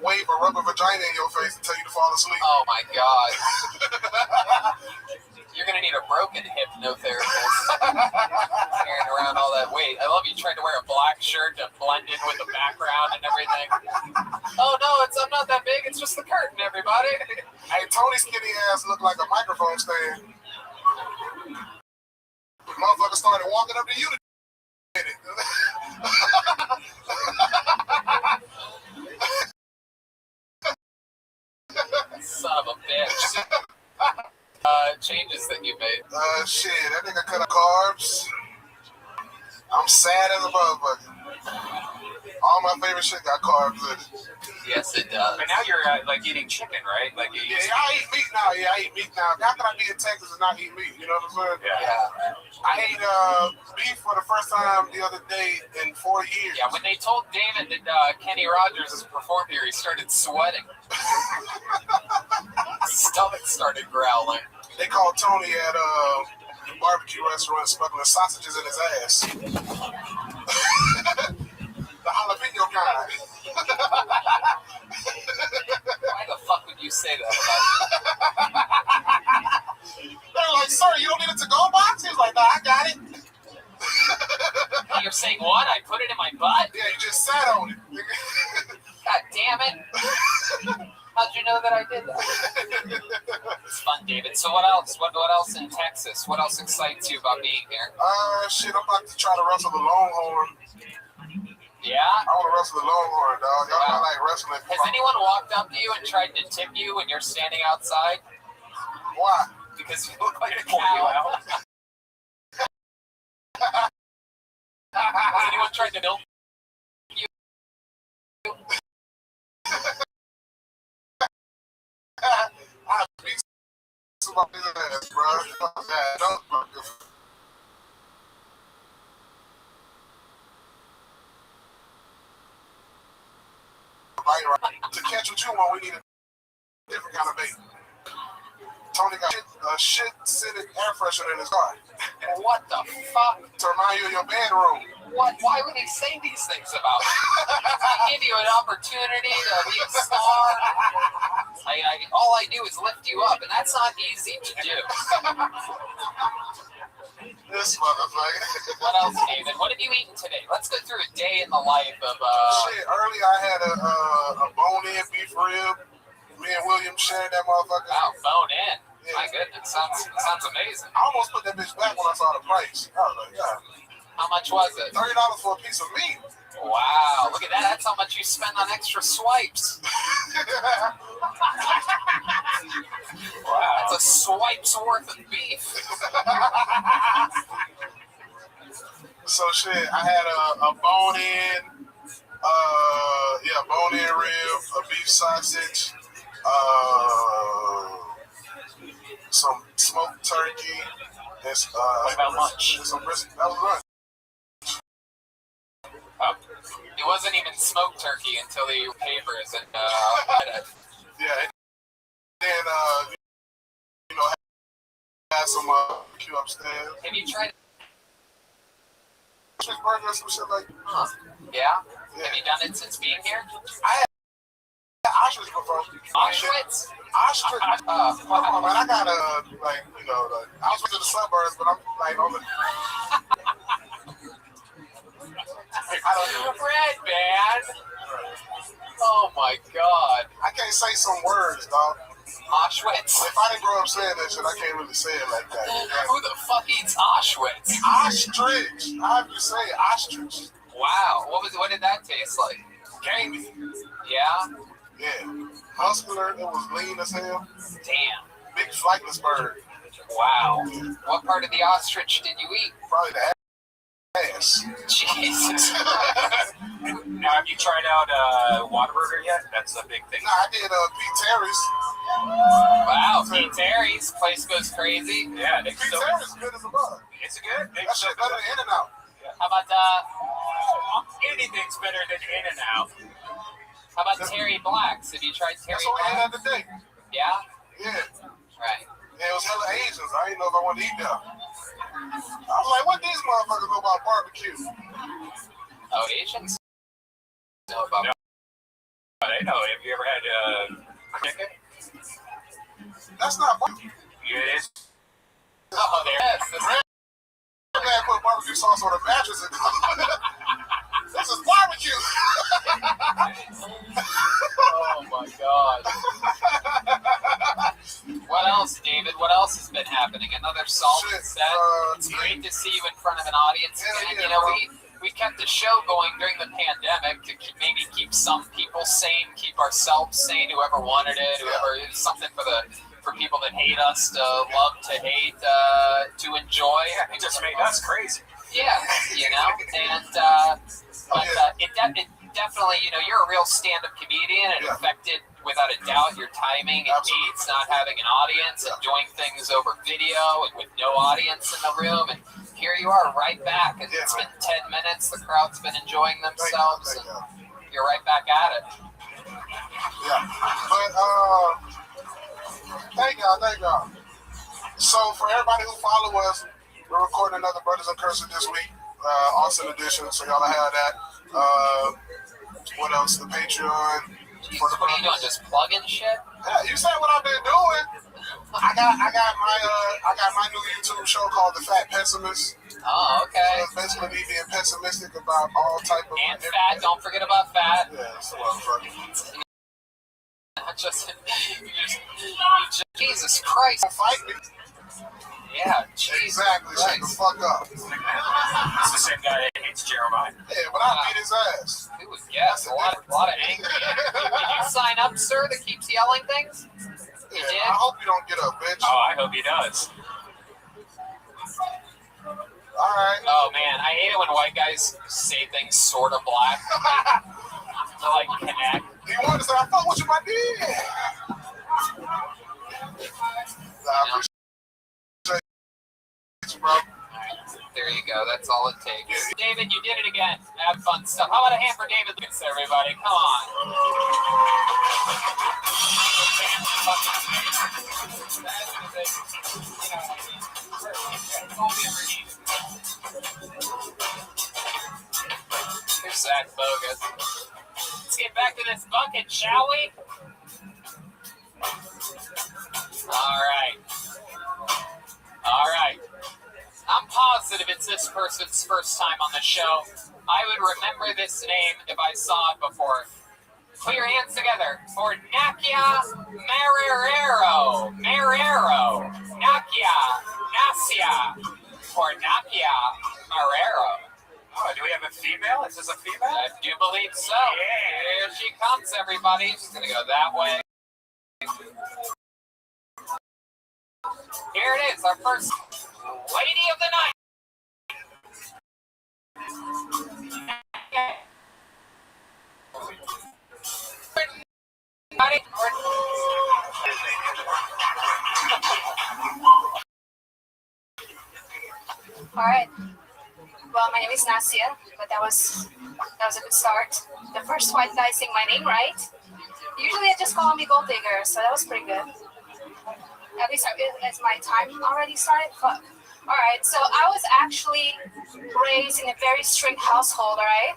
wave a rubber vagina in your face and tell you to fall asleep. Oh my god. You're gonna need a broken hypnotherapist. Carrying around all that weight. I love you trying to wear a black shirt to blend in with the background and everything. Oh no, I'm not that big, it's just the curtain, everybody. Hey, Tony's skinny ass looked like a microphone stand. Motherfucker started walking up to you to get it. Son of a bitch. Changes that you made. Shit, that nigga cut out carbs. I'm sad as a motherfucker. All my favorite shit got carbs in it. Yes, it does. But now you're like eating chicken, right? Like you Yeah, I eat meat now. Yeah, I eat meat now. How can I be in Texas and not eat meat? You know what I'm saying? Yeah. I ate beef for the first time the other day in 4 years. Yeah, when they told David that Kenny Rogers has performed here, he started sweating. His stomach started growling. They called Tony at the barbecue restaurant smuggling sausages in his ass. The jalapeno kind. Why the fuck would you say that? They're like, sir, you don't need a to-go box? He was like, no, I got it. You're saying what? I put it in my butt? Yeah, you just sat on it. God damn it. How'd you know that I did that? It's fun, David. So what else? What else in Texas? What else excites you about being here? Shit, I'm about to try to wrestle the Longhorn. Yeah? I want to wrestle the Longhorn, dog. Y'all know I like wrestling. Has anyone walked up to you and tried to tip you when you're standing outside? Why? Because you look like a cow. Has anyone tried to milk you? I beat somebody's ass, bro. Don't to catch what you want, we need a different kind of bait. Tony got a shit-scented air freshener in his car. What the fuck? To remind you of your bedroom. What? Why would he say these things about me? I give you an opportunity to be a star. All I do is lift you up, and that's not easy to do. This motherfucker. What else, David? What have you eaten today? Let's go through a day in the life of. Shit, early I had a bone-in beef rib. Me and William shared that motherfucker. Wow, bone in. Yeah. My goodness, sounds amazing. I almost put that bitch back when I saw the price. I was like, God. How much was it? $30 for a piece of meat. Wow, look at that. That's how much you spend on extra swipes. Wow. That's a swipe's worth of beef. So shit, I had a bone-in, bone-in rib, a beef sausage, some smoked turkey, and what about lunch? Some brisket. That was lunch. It wasn't even smoked turkey until the papers and yeah, and then had some queue upstairs. Have you tried burger or some shit like that? Yeah? Have you done it since being here? I had Auschwitz before. Auschwitz? Auschwitz. Come on, man. I got I was to the suburbs, but I'm like on the. Red, man. Oh my god. I can't say some words, dog. Auschwitz? If I didn't grow up saying that shit, I can't really say it like that. Who the fuck eats Auschwitz? Ostrich. I have to say ostrich. Wow. What did that taste like? Gamey. Yeah? Yeah. Muscular. It was lean as hell. Damn. Big flightless bird. Wow. What part of the ostrich did you eat? Probably the ass. Jesus. Now, have you tried out Whataburger yet? That's a big thing. Nah, I did Pete Terry's. Wow, Pete Terry's. Place goes crazy. Yeah, Pete Terry's is good as a bug. It's good. That shit better than In-N-Out. How about anything's better than In-N-Out. How about Terry Blacks? Have you tried Terry That's what we had Blacks? today. Yeah? Yeah. Right. Yeah, it was hella Asians. I didn't know if I wanted to eat them. I was like, what these motherfuckers know about barbecue? Oh, Asians know about I know. Have you ever had chicken? That's not barbecue. Yeah, it is. Oh, there it is. Man put barbecue sauce on a mattress and this is barbecue. Oh my god. What else, David? What else has been happening? Another solid set. It's great to see you in front of an audience again. You know, we kept the show going during the pandemic to maybe keep some people sane, keep ourselves sane, whoever wanted it, whoever it was something for people that hate us to love, to hate, to enjoy. It just made us crazy. Yeah, you know, and it definitely, you know, you're a real stand-up comedian. It affected, without a doubt, your timing and beats, not having an audience and doing things over video and with no audience in the room. And here you are right back. And it's been 10 minutes. The crowd's been enjoying themselves. And you're right back at it. Yeah, but thank y'all. So for everybody who follow us, we're recording another Brothers and Curses this week, Austin edition. So y'all have that. What else? The Patreon. For the what are you doing? Just plugging shit? Yeah, you said what I've been doing. I got my new YouTube show called The Fat Pessimist. Oh, okay. So it's basically me being pessimistic about all type of and fat. Don't forget about fat. Yeah, that's the motherfucker. Jesus Christ. Don't fight me. Yeah, Jesus. Exactly. Shut the fuck up. It's the same guy that hates Jeremiah. Yeah, but I beat his ass. Who would guess? A lot of anger. Did you sign up, sir, that keeps yelling things? Yeah, I hope you don't get up, bitch. Oh, I hope he does. Alright. Oh, man. I hate it when white guys say things sort of black. To, like, connect. You want to say, I fuck with you, my dude. Bro. There you go. That's all it takes. David, you did it again. Have fun stuff. How about a hand for David Lucas, everybody? Come on. There's Zach Bogus. Let's get back to this bucket, shall we? All right. I'm positive it's this person's first time on the show. I would remember this name if I saw it before. Put your hands together for Nakia Marrero. Nacia. For Nakia Marrero. Oh, do we have a female? Is this a female? I do believe so. Yeah. Here she comes, everybody. She's going to go that way. Here it is, our first lady of the night. All right. Well, my name is Nacia, but that was a good start. The first white guy saying my name right. Usually they just call me Gold Digger, so that was pretty good. At least as my time already started. Fuck. All right. So I was actually raised in a very strict household. All right.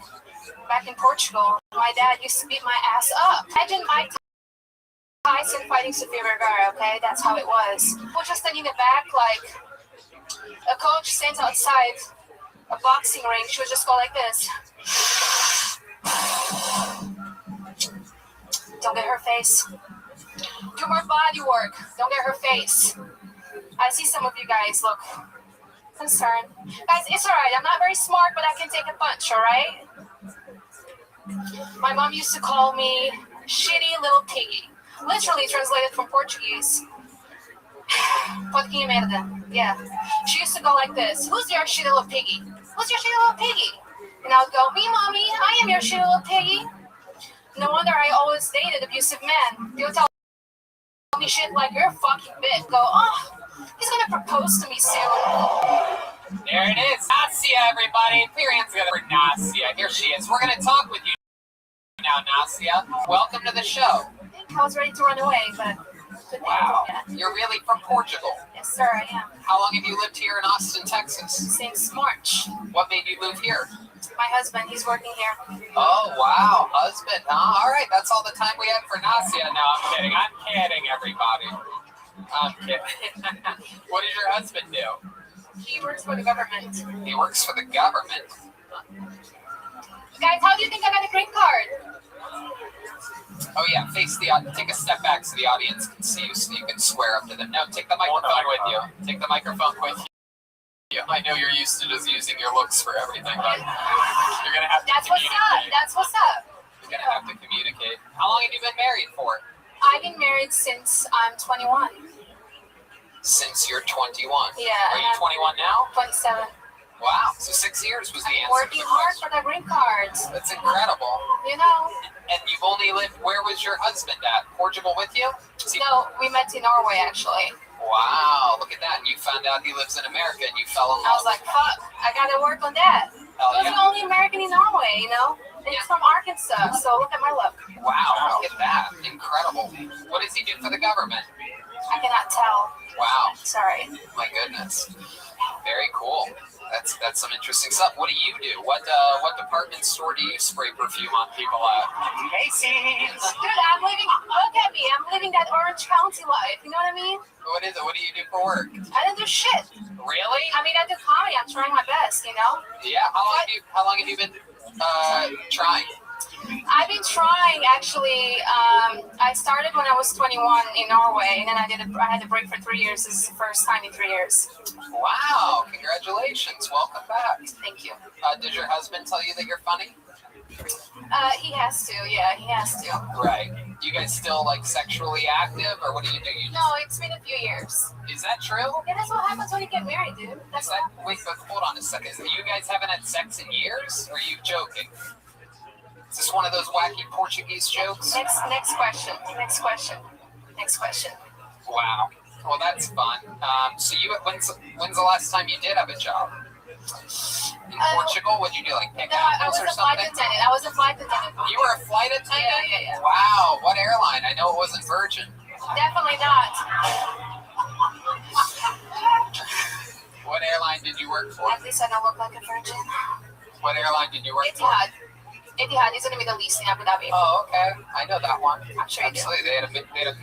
Back in Portugal, my dad used to beat my ass up. Imagine Mike Tyson fighting Sofia Vergara. Okay, that's how it was. We're just standing in the back, like a coach stands outside a boxing ring. She would just go like this. Don't get her face. Do more body work. Don't get her face. I see some of you guys look concerned. Guys, it's alright. I'm not very smart, but I can take a punch, alright? My mom used to call me shitty little piggy. Literally translated from Portuguese. Porquinha merda. Yeah. She used to go like this. Who's your shitty little piggy? Who's your shitty little piggy? And I would go, me, mommy. I am your shitty little piggy. No wonder I always dated abusive men. They would tell me shit like, you're a fucking bitch. Go, oh, he's gonna propose to me soon. There it is. Nasia, everybody. Put your hands together for Nasia. Here she is. We're going to talk with you now, Nasia. Welcome to the show. I was ready to run away, but couldn't Wow. handle it. You're really from Portugal. Yes, sir, I am. How long have you lived here in Austin, Texas? Since March. What made you move here? My husband, he's working here. Oh, wow. Husband, huh? All right. That's all the time we have for Nasia. No, I'm kidding. I'm kidding, everybody. I'm kidding. What does your husband do? He works for the government. He works for the government. Guys, how do you think I got a green card? Oh yeah, face the take a step back so the audience can see you, so you can swear up to them. No, take the microphone with you. Take the microphone with you. I know you're used to just using your looks for everything, but you're gonna have to That's what's communicate. up. That's what's up. You're gonna have to communicate. How long have you been married for? I've been married since I'm 21. Since you're 21. Yeah. Are you 21 now? 27. Wow. So 6 years was the answer. Working hard for the green cards. That's incredible. You know. And you've only lived. Where was your husband at? Portugal with you? No, we met in Norway actually. Wow, look at that. And you found out he lives in America and you fell in I love. was like, fuck, I gotta work on that. Hell I was the only American in Norway, you know? And he's from Arkansas, so look at my luck. Wow, look at that. Incredible. What does he do for the government? I cannot tell. Wow. Sorry. My goodness. Very cool. That's some interesting stuff. What do you do? What department store do you spray perfume on people at? Macy's. Dude, I'm living, look at me, I'm living that Orange County life, you know what I mean? What is it? What do you do for work? I don't do shit. Really? I mean, I do comedy, I'm trying my best, you know? Yeah. How long have you been trying? I've been trying actually. I started when I was 21 in Norway, and then I had a break for 3 years. This is the first time in 3 years. Wow! Congratulations. Welcome back. Thank you. Did your husband tell you that you're funny? He has to. Yeah, he has to. Right. You guys still like sexually active, or what do you do? You No, it's been a few years. Is that true? Yeah, that's what happens when you get married, dude. That's what happens. Wait, but hold on a second. You guys haven't had sex in years? Or are you joking? Is this one of those wacky Portuguese jokes? Next question. Next question. Next question. Wow. Well, that's fun. So when's the last time you did have a job? In Portugal? What'd you do, like pick No, I apples was or a flight something? attendant. I was a flight attendant. You were a flight attendant? Yeah. Wow. What airline? I know it wasn't Virgin. Definitely not. What airline did you work for? At least I don't look like a virgin. What airline did you work for? Etihad. Etihad is in the Middle East in Abu Dhabi. Oh, okay. I know that one. I'm sure you do. Absolutely. They had a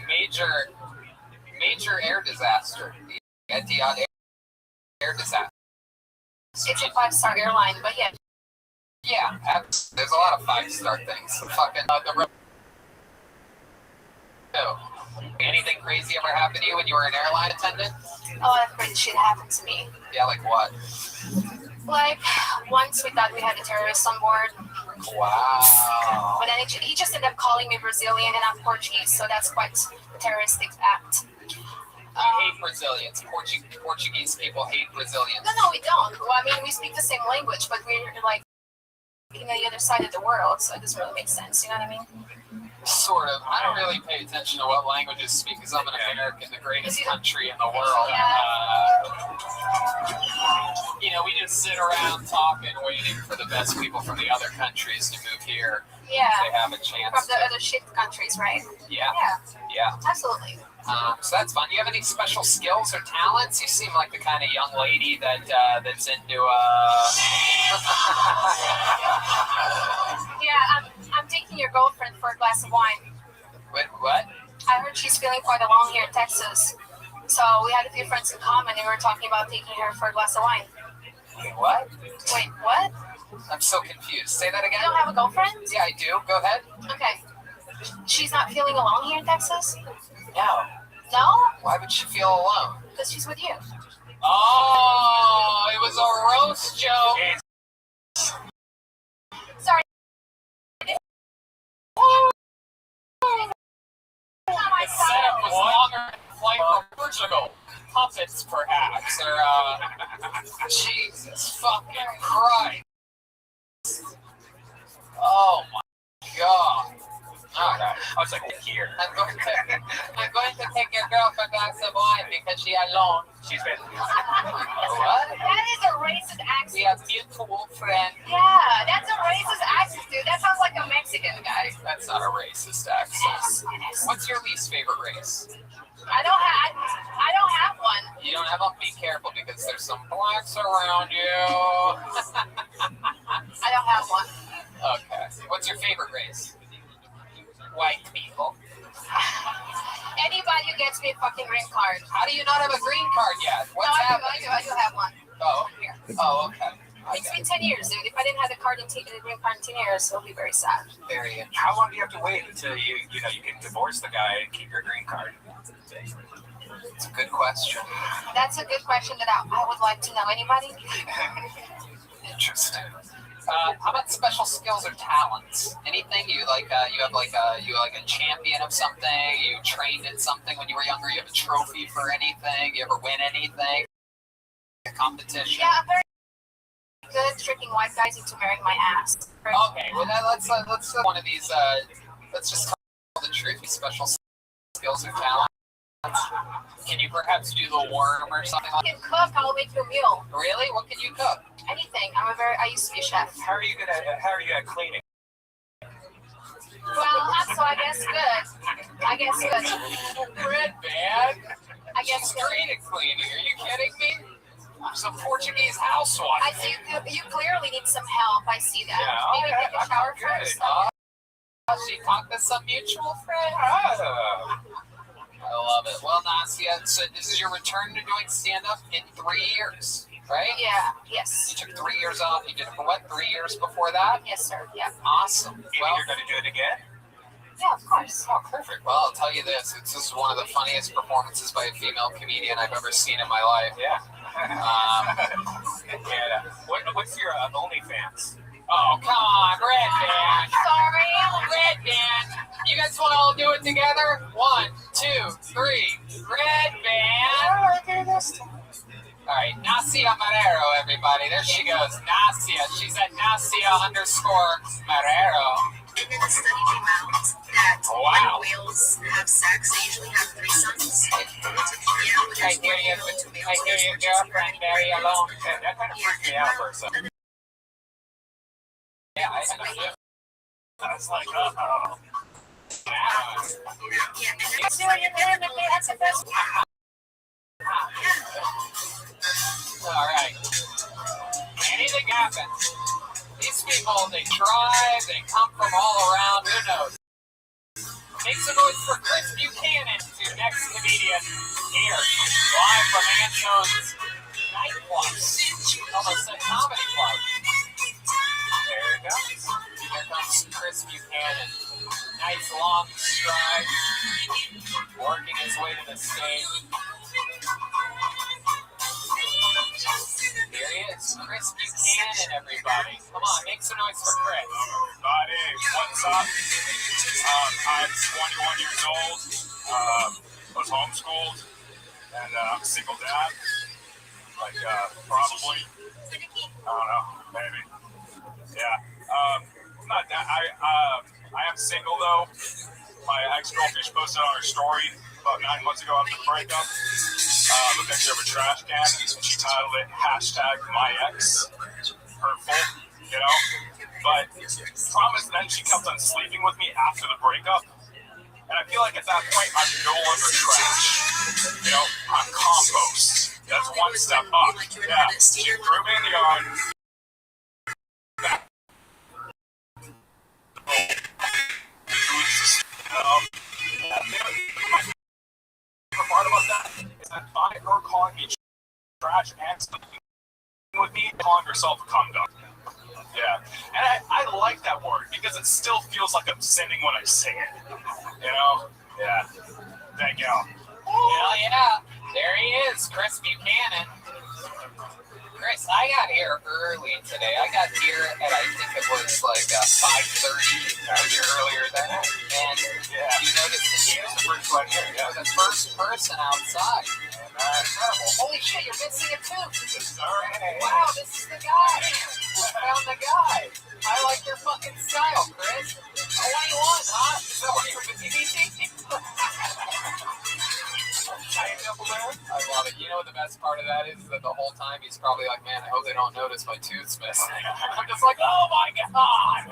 major air disaster. The Etihad air disaster. It's a 5-star airline, but yeah. Yeah, there's a lot of 5-star things. Fucking anything crazy ever happened to you when you were an airline attendant? A lot of crazy shit happened to me. Yeah, like what? Like, once we thought we had a terrorist on board. Wow. But then he just ended up calling me Brazilian and I'm Portuguese, so that's quite a terroristic act. We hate Brazilians. Portuguese people hate Brazilians. No, we don't. Well, I mean, we speak the same language, but we're like on the other side of the world, so it doesn't really make sense. You know what I mean? Sort of. I don't really pay attention to what languages speak because I'm an American, the greatest country in the world. We just sit around talking, waiting for the best people from the other countries to move here. Yeah. If they have a chance. From the other shit countries, right? Yeah. Yeah. Absolutely. So that's fun. Do you have any special skills or talents? You seem like the kind of young lady that's into Yeah, I'm taking your girlfriend for a glass of wine. Wait, what? I heard she's feeling quite alone here in Texas. So we had a few friends in common and we were talking about taking her for a glass of wine. Wait, what? Wait, what? I'm so confused. Say that again. You don't have a girlfriend? Yeah, I do. Go ahead. Okay. She's not feeling alone here in Texas? No. No? Why would she feel alone? Because she's with you. Oh, it was a roast joke. Sorry. The setup was longer than flight from Portugal. Puppets, perhaps, or Jesus fucking Christ. Oh my God. Alright. I was like, here. I'm going to take your girl for a glass of wine because she alone. She's been. What? That is a racist accent. We have mutual friend. Yeah, that's a racist accent, dude. That sounds like a Mexican guy. That's not a racist accent. What's your least favorite race? I don't have one. You don't have one? Be careful because there's some blacks around you. I don't have one. Okay. What's your favorite race? White people. Anybody who gets me a fucking green card. How do you not have a green card yet? What's happening? I do have one. Oh, Here. oh, okay. It's been 10 years, dude. If I didn't have the green card in 10 years, it'll be very sad. Very interesting. How long do you have to wait until you can divorce the guy and keep your green card? It's a good question. That's a good question that I would like to know. Anybody? Interesting. How about special skills or talents? Anything you like? You have like a champion of something. You trained in something when you were younger. You have a trophy for anything. You ever win anything? A competition? Yeah, I'm very good tricking white guys into marrying my ass. Okay, well then let's one of these. Let's just tell the truth. Special skills or talents. Can you perhaps do the worm or something I like can cook. I'll make you a meal. Really? What can you cook? Anything. I used to be a chef. How are you at cleaning? Well, so I guess good. Red band? I guess She's good. great at cleaning. Are you kidding me? Some Portuguese housewife. I see you clearly need some help. I see that. Yeah, Maybe okay, take a shower good. first. She talked to some mutual friend. I love it. Well, Nasia, so this is your return to doing stand-up in 3 years, right? Yeah. Yes. You took 3 years off. You did it for what? 3 years before that? Yes, sir. Yeah. Awesome. You mean you're going to do it again? Yeah, of course. Oh, perfect. Well, I'll tell you this. This is one of the funniest performances by a female comedian I've ever seen in my life. Yeah. What's your OnlyFans? Oh, come on, Red Band. Sorry. Red Band. You guys want to all do it together? 1, 2, 3. Red Band. All right, Nasia Marrero, everybody. There she goes. Nasia. She's at Nasia_Marrero. And then a study came out that when whales have sex, they usually have threesomes. I hear you. I hear your girlfriend very alone. That kind of freaked me out for a second. Yeah, I know. I was like, Yeah, That's the best. All right. Anything happens. These people, they drive, they come from all around. Who knows? Make some noise for Chris Buchanan, your next comedian here, live from Ancho's nightclub. Almost a comedy club. There it goes. Here comes Chris Buchanan. Nice long stride, working his way to the stage. Here he is, Chris Buchanan, everybody. Come on, make some noise for Chris. Everybody, what's up? I'm 21 years old. Was homeschooled, and I'm a single dad. Like, probably, I don't know, maybe. Yeah. Not that I am single though. My ex-girlfriend posted on her story about 9 months ago after the breakup. A picture of a trash can, and she titled it #MyEx. Hurtful, you know. But problem is, then she kept on sleeping with me after the breakup, and I feel like at that point I'm no longer trash. You know, I'm compost. That's one step up. Yeah, she threw me in the yard. The part about that is that by her calling me trash and sleeping with me, calling herself a cum dump. Yeah, and I like that word because it still feels like I'm sinning when I say it. You know? Yeah. Thank you. Hell yeah. There he is, Chris Buchanan. Chris, I got here early today. I got here at, I think it was like 5:30, maybe earlier than that. And you noticed that he was the first one here. You were the first person outside. Incredible. Holy shit, you're missing a tooth. Wow, this is the guy. We found the guy. I like your fucking style, Chris. Oh, what do you want, huh? Is that what you're BBC? I love it. You know what the best part of that is that the whole time he's probably like, man, I hope they don't notice my tooth's missing. I'm just like, oh my god.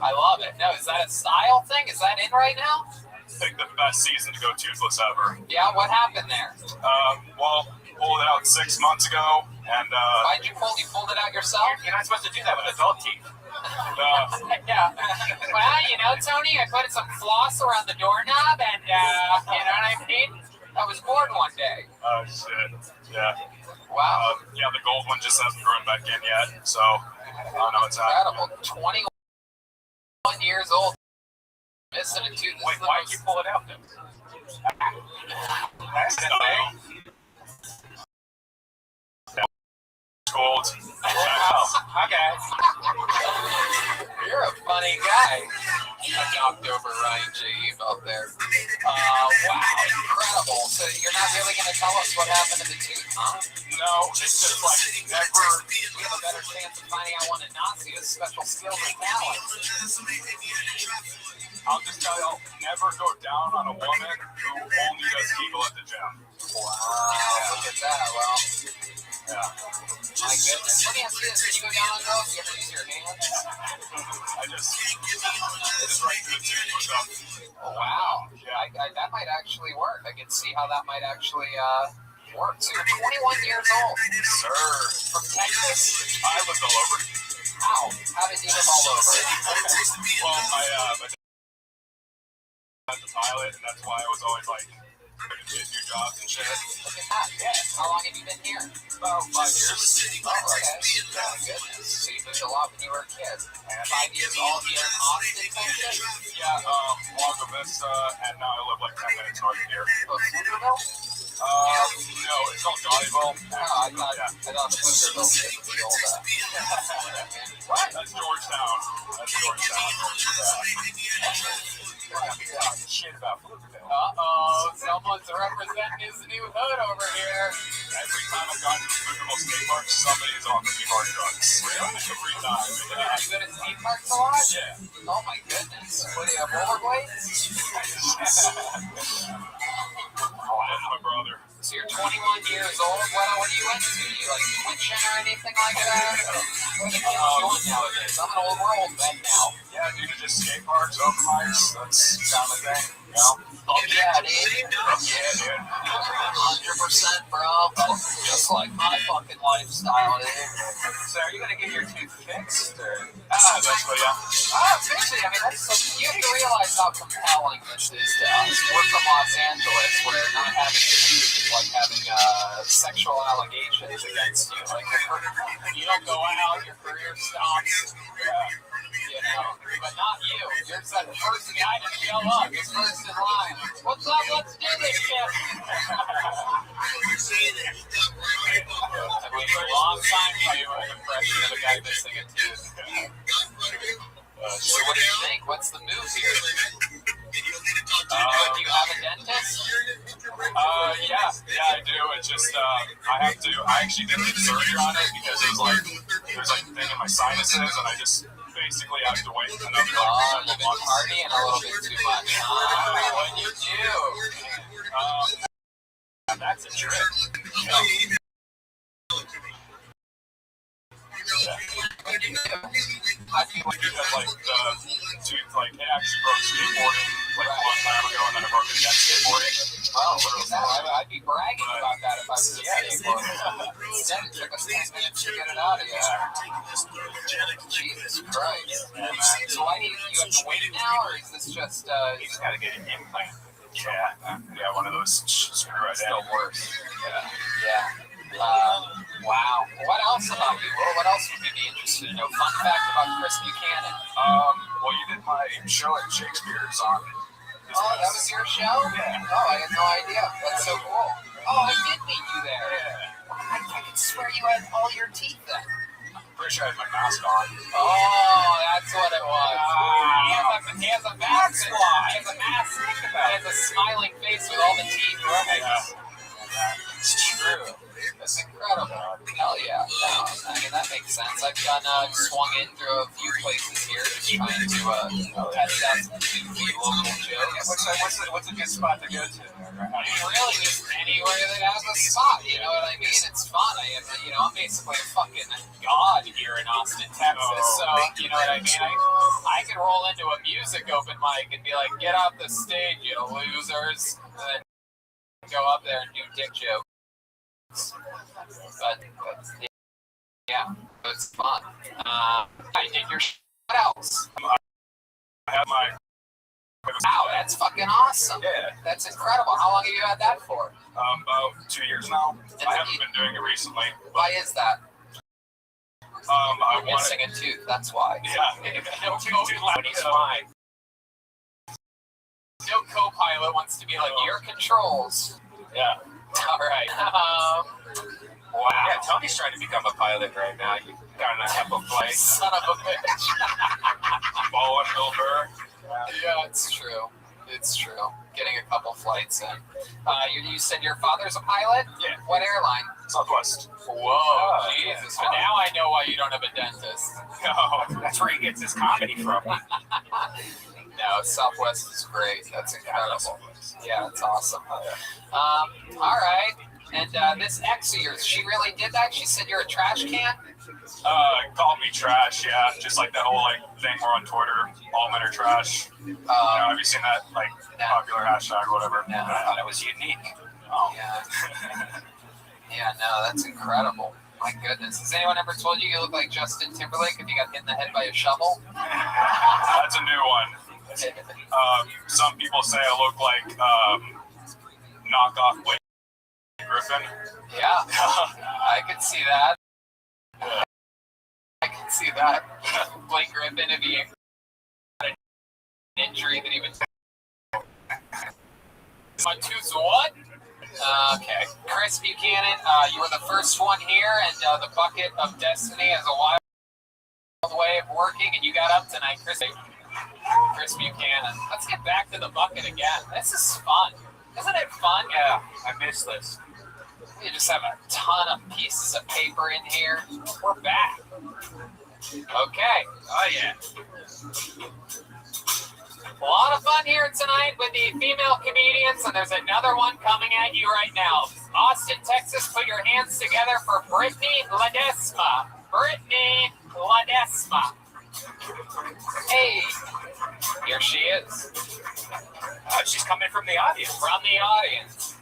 I love it. No, is that a style thing? Is that in right now? I think the best season to go toothless ever. Yeah, what happened there? Well, pulled it out 6 months ago, and why'd you pull? You pulled it out yourself? You're not supposed to do that with adult teeth. Yeah. Well, you know, Tony, I put some floss around the doorknob, and you know what I mean? I was bored one day. Oh shit. Yeah. Wow. Yeah, the gold one just hasn't grown back in yet, so I don't know what's happening. Incredible. 21 years old. Missing a tooth. Wait, why'd you pull it out then? Gold. Wow. Okay. You're a funny guy. I knocked over Ryan J. out there. Wow, incredible. So you're not really going to tell us what happened to the tooth, huh? No, it's just like never. We have a better chance of finding out what a Nazi has special skills and talents. I'll just tell you, never go down on a woman who only does Kegel at the gym. Wow, look at that. Well, yeah. My goodness. Let me ask you this. When you go down on girls, do you ever use your hands? I just right to the tooth with them. Oh, wow. Yeah. That might actually work. I can see how that might actually work. So you're 21 years old. Sir. From Texas? I lived all over. How? How did you live all over? Well, my dad was a pilot, and that's why I was always like get new jobs and shit. Look at that. Yeah. How long have you been here? About 5 years. Oh, okay. Oh, goodness. So you moved a lot when you were a kid. And 5 years all here in Austin, Texas? Yeah, Lago Vista, and now I live like 10 minutes north of here. Oh, Pflugerville? No, it's called Johnnyville. Oh, I thought Pflugerville was the old, what? That's Georgetown. That's Georgetown. Shit about Pflugerville. Uh-oh, someone's representing his new hood over here. Every time I've gone to the Pflugerville skate park, somebody's offered me hard drugs. Really? Every time. Yeah. You go to skate parks a lot? Yeah. Oh my goodness. What do you have, rollerblades? That's my brother. So you're 21 years old. What are you into? You like Twitching or anything like that? What are you doing nowadays? I'm an old world vet now. Yeah, dude, just skate parks, open mics. That's kind of thing. You know? Oh yeah, dude. Yeah, dude. 100%, bro. Just like my fucking lifestyle, dude. So are you gonna get your tooth fixed, or? Eventually, yeah. Eventually. I mean, that's you have to realize how compelling this is to us. We're from Los Angeles, where not having a tooth is like having sexual allegations against you. Like you don't go out, your career stops. You know, but not you. You're the first guy to show up. You're first in line. What's up? Let's do this shit. It takes a long time to do an impression of a guy missing a tooth. So what do you think? What's the move here? Do you have a dentist? Yeah, I do. It's just, I actually did surgery on it because there's like a thing in my sinuses, and I just basically have to wait another you've been partying a little bit too much. What'd you do? That's a trick. How do you like the tooth, like it actually broke skateboarding like a long time ago, and then I broke it again skateboarding. Oh, look at that. I'd be bragging about that if I was a skateboarder. Instead, it took us 10 minutes to get it out of you. Jesus Christ. So why do you have to wait now, or is this just you just gotta get an implant? Yeah, one of those screw right still worse. Yeah. Wow. What else about you? Well, what else would you be interested interested to know. Fun fact about Chris Buchanan. Well, you did my show at Shakespeare's on. Oh, that was your show? Yeah. Oh, I had no idea. That's so cool. Oh, I did meet you there. Yeah. I could swear you had all your teeth then. Pretty sure I had my mask on. Oh, that's what it was. He has a mask. He has a mask. He has a smiling face with all the teeth. Right? Yeah. It's true. That's incredible. Hell yeah. No, I mean, that makes sense. I've done, swung in through a few places here, just trying to test out some goofy local jokes. What's a good spot to go to? Really, just anywhere that has a spot, you know what I mean? It's fun. I'm basically a fucking god here in Austin, Texas. So, you know what I mean? I could roll into a music open mic and be like, get off the stage, you losers. And then go up there and do dick jokes. But yeah, it's fun. I did your what else? I have my. Wow, that's fucking awesome. Yeah. That's incredible. How long have you had that for? About 2 years now. I haven't been doing it recently. Why is that? You're missing a tooth, that's why. Yeah. No co-pilot, he's fine. No co-pilot wants to be like, your controls. Yeah. All right. Wow. Yeah, Tony's trying to become a pilot right now. You got an apple flight. Son of a bitch. Bowen, Bill Burr. Yeah, it's true. It's true. Getting a couple flights in. You said your father's a pilot? Yeah. What airline? Southwest. Whoa, Jesus. But now I know why you don't have a dentist. No, that's where he gets his comedy from. No, Southwest is great. That's incredible. Yeah, it's awesome. All right. And this ex of yours, she really did that? She said you're a trash can? Called me trash, yeah. Just like that whole thing we're on Twitter, all men are trash. Have you seen that popular hashtag or whatever? No. I thought it was unique. Yeah. Yeah, no, that's incredible. My goodness. Has anyone ever told you you look like Justin Timberlake if you got hit in the head by a shovel? That's a new one. Some people say I look like knockoff Blake Griffin. Yeah, I could see that. I can see that. Blake Griffin, if he had an injury that he would. My tooth's what? Okay. Chris Buchanan, you were the first one here, and the bucket of destiny has a wild way of working, and you got up tonight, Chris Buchanan. Let's get back to the bucket again. This is fun. Isn't it fun? Yeah, I miss this. You just have a ton of pieces of paper in here. We're back. Okay. Oh, yeah. A lot of fun here tonight with the female comedians, and there's another one coming at you right now. Austin, Texas, put your hands together for Brittany Ledesma. Brittany Ledesma. Hey, here she is. She's coming from the audience. From the audience.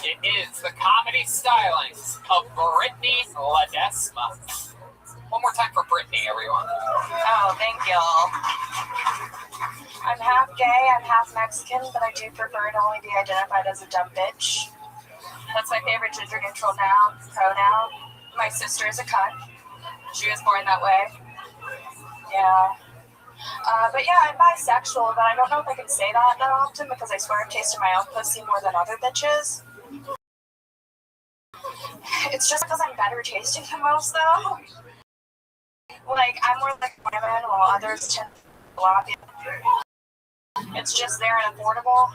It is the comedy stylings of Brittany Ledesma. One more time for Brittany, everyone. Oh, thank y'all. I'm half gay, I'm half Mexican, but I do prefer to only be identified as a dumb bitch. That's my favorite gender-neutral pronoun. My sister is a cunt. She was born that way. Yeah. But yeah, I'm bisexual, but I don't know if I can say that often because I swear I've tasted my own pussy more than other bitches. It's just because I'm better tasting than most, though. Like, I'm more like women, while others tend to be sloppy. It's just there and affordable.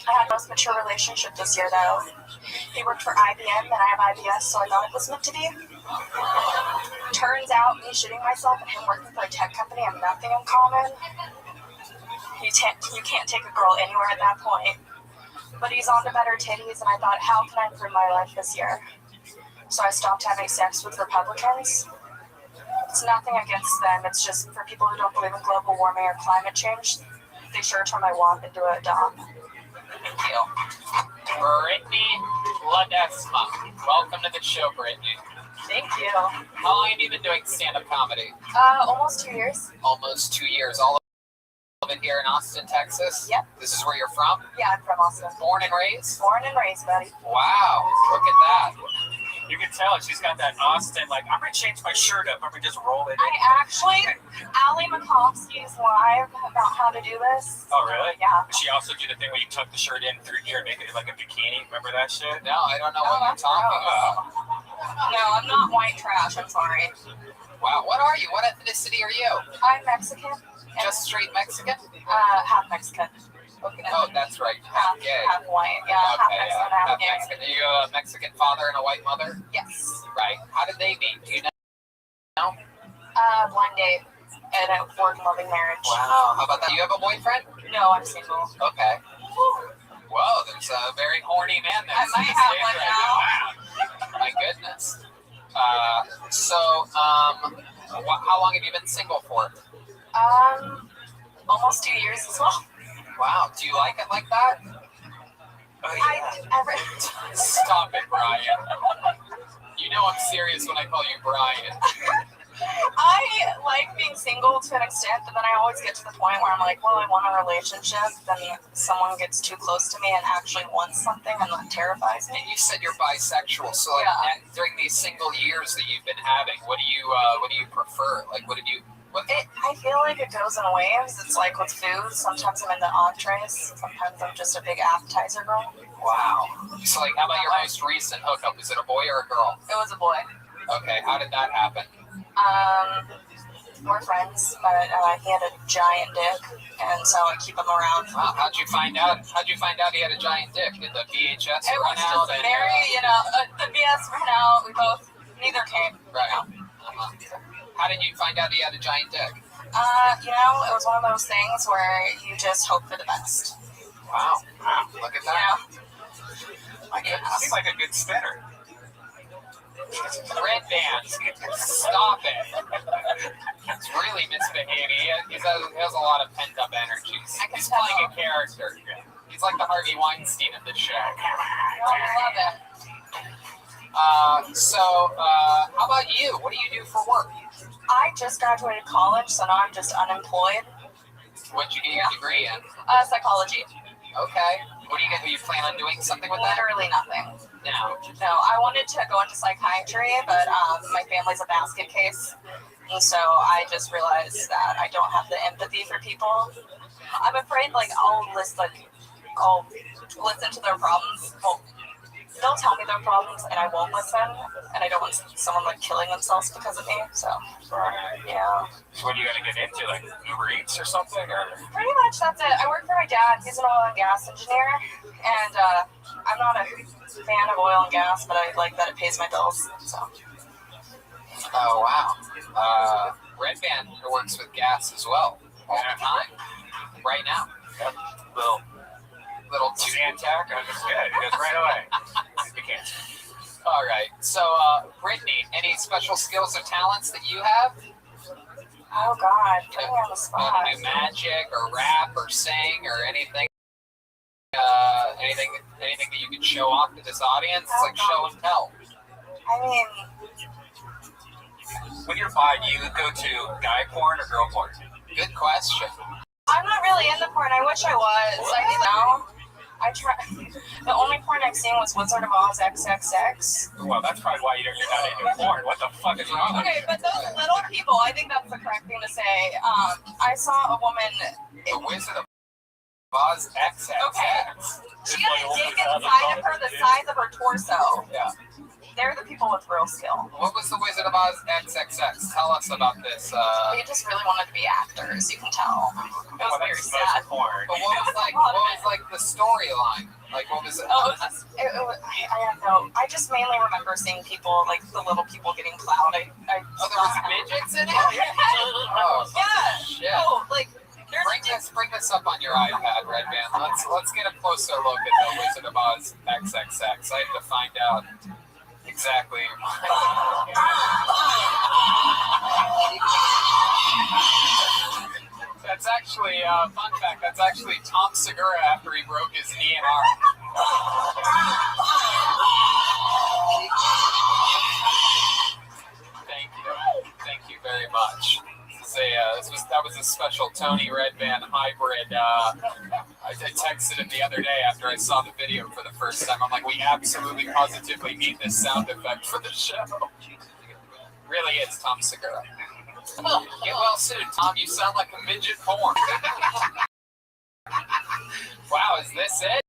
I had the most mature relationship this year, though. He worked for IBM, and I have IBS, so I thought it was meant to be. Turns out, me shitting myself and him working for a tech company have nothing in common. You can't take a girl anywhere at that point. But he's on to better titties, and I thought, how can I improve my life this year? So I stopped having sex with Republicans. It's nothing against them. It's just for people who don't believe in global warming or climate change, they sure turn my womp into a dom. Thank you. Brittany Ledesma. Welcome to the show, Brittany. Thank you. How long have you been doing stand-up comedy? Almost 2 years. Almost 2 years. All of it here in Austin, Texas? Yep. This is where you're from? Yeah, I'm from Austin. Born and raised? Born and raised, buddy. Wow. Look at that. You can tell she's got that Austin, like, I'm going to change my shirt up. I'm going to just roll it in. I actually, Ali Makovsky's live about how to do this. Oh, really? Yeah. Does she also do the thing where you tuck the shirt in through here and make it like a bikini? Remember that shit? No, I don't know what you're talking about. No, I'm not white trash. I'm sorry. Wow, what are you? What ethnicity are you? I'm Mexican. Just straight Mexican? Half Mexican. Oh, that's right. Half gay. Half white. Yeah, half Okay, Mexican, half half gay. Mexican. Are you a Mexican father and a white mother? Yes. Right. How did they meet? Do you know? Blind date and a loving marriage. Wow. How about that? Do you have a boyfriend? No, I'm single. Okay. Whoa, there's a very horny man there. I might have one now. Wow. My goodness. How long have you been single for? Almost 2 years as well. Wow. Do you like it like that? Stop it, Brian. You know I'm serious when I call you Brian. I like being single to an extent, but then I always get to the point where I'm like, well, I want a relationship. Then someone gets too close to me and actually wants something, and that terrifies me. And you said you're bisexual, so like during these single years that you've been having, what do you prefer? Like, what did you? I feel like it goes in waves. It's like with food. Sometimes I'm into entrees. Sometimes I'm just a big appetizer girl. Wow. So like, how about your most recent hookup? Is it a boy or a girl? It was a boy. Okay. How did that happen? We're friends, but he had a giant dick, and so I keep him around. Wow. How'd you find out he had a giant dick? Did the VHS It run was out? just very, the BS ran out. We both, neither came. Right. How did you find out he had a giant dick? It was one of those things where you just hope for the best. Wow. Look at that. I seem like a good spinner. Red Band, stop it. He's really misbehaving. He has a lot of pent-up energy. He's playing a character. He's like the Harvey Weinstein of the show. I love it. How about you? What do you do for work? I just graduated college, so now I'm just unemployed. What'd you get your degree in? Psychology. Okay. What do you get? Do you plan on doing something with that? Literally nothing. No. No, I wanted to go into psychiatry, but my family's a basket case, and so I just realized that I don't have the empathy for people. I'm afraid, I'll listen to their problems. Well, they'll tell me their problems, and I won't listen, and I don't want someone killing themselves because of me. So, yeah. So what are you going to get into, like Uber Eats or something? Or? Pretty much that's it. I work for my dad. He's an oil and gas engineer, and I'm not a fan of oil and gas, but I like that it pays my bills. So. Oh wow. Red Band works with gas as well all the time. Right now. Yep. Little Zantac. I just got it. It goes right away. You can't. All right. So, Brittany, any special skills or talents that you have? Oh God, put me on the spot. Do magic or rap or sing or anything? Anything that you can show off to this audience? It's like show and tell. I mean, when you're bi, do you go to guy porn or girl porn? Good question. I'm not really into porn. I wish I was. I try. The only porn I've seen was Wizard of Oz XXX. Well, that's probably why you're not into porn. What the fuck is wrong with you? Okay, but those little people, I think that's the correct thing to say. I saw a woman. The Wizard of Oz XXX. Okay. She had a dick inside of her the size of her torso. Yeah. They're the people with real skill. What was the Wizard of Oz XXX? Tell us about this. They just really wanted to be actors, you can tell. It was very sad. But what was like the storyline? Like what was it? I don't know. I just mainly remember seeing people, like the little people getting plowed. There was midgets in it? Oh, yeah. Shit. No, Bring this up on your iPad, Red Band. Let's get a closer look at the Wizard of Oz XXX. I have to find out exactly. That's actually, fun fact, that's actually Tom Segura after he broke his knee and arm. Thank you very much. That was a special Tony Red Band hybrid. I I texted him the other day after I saw the video for the first time. I'm like, we absolutely positively need this sound effect for the show. Really is Tom Segura. Get well soon, Tom. You sound like a midget porn. Wow, is this it?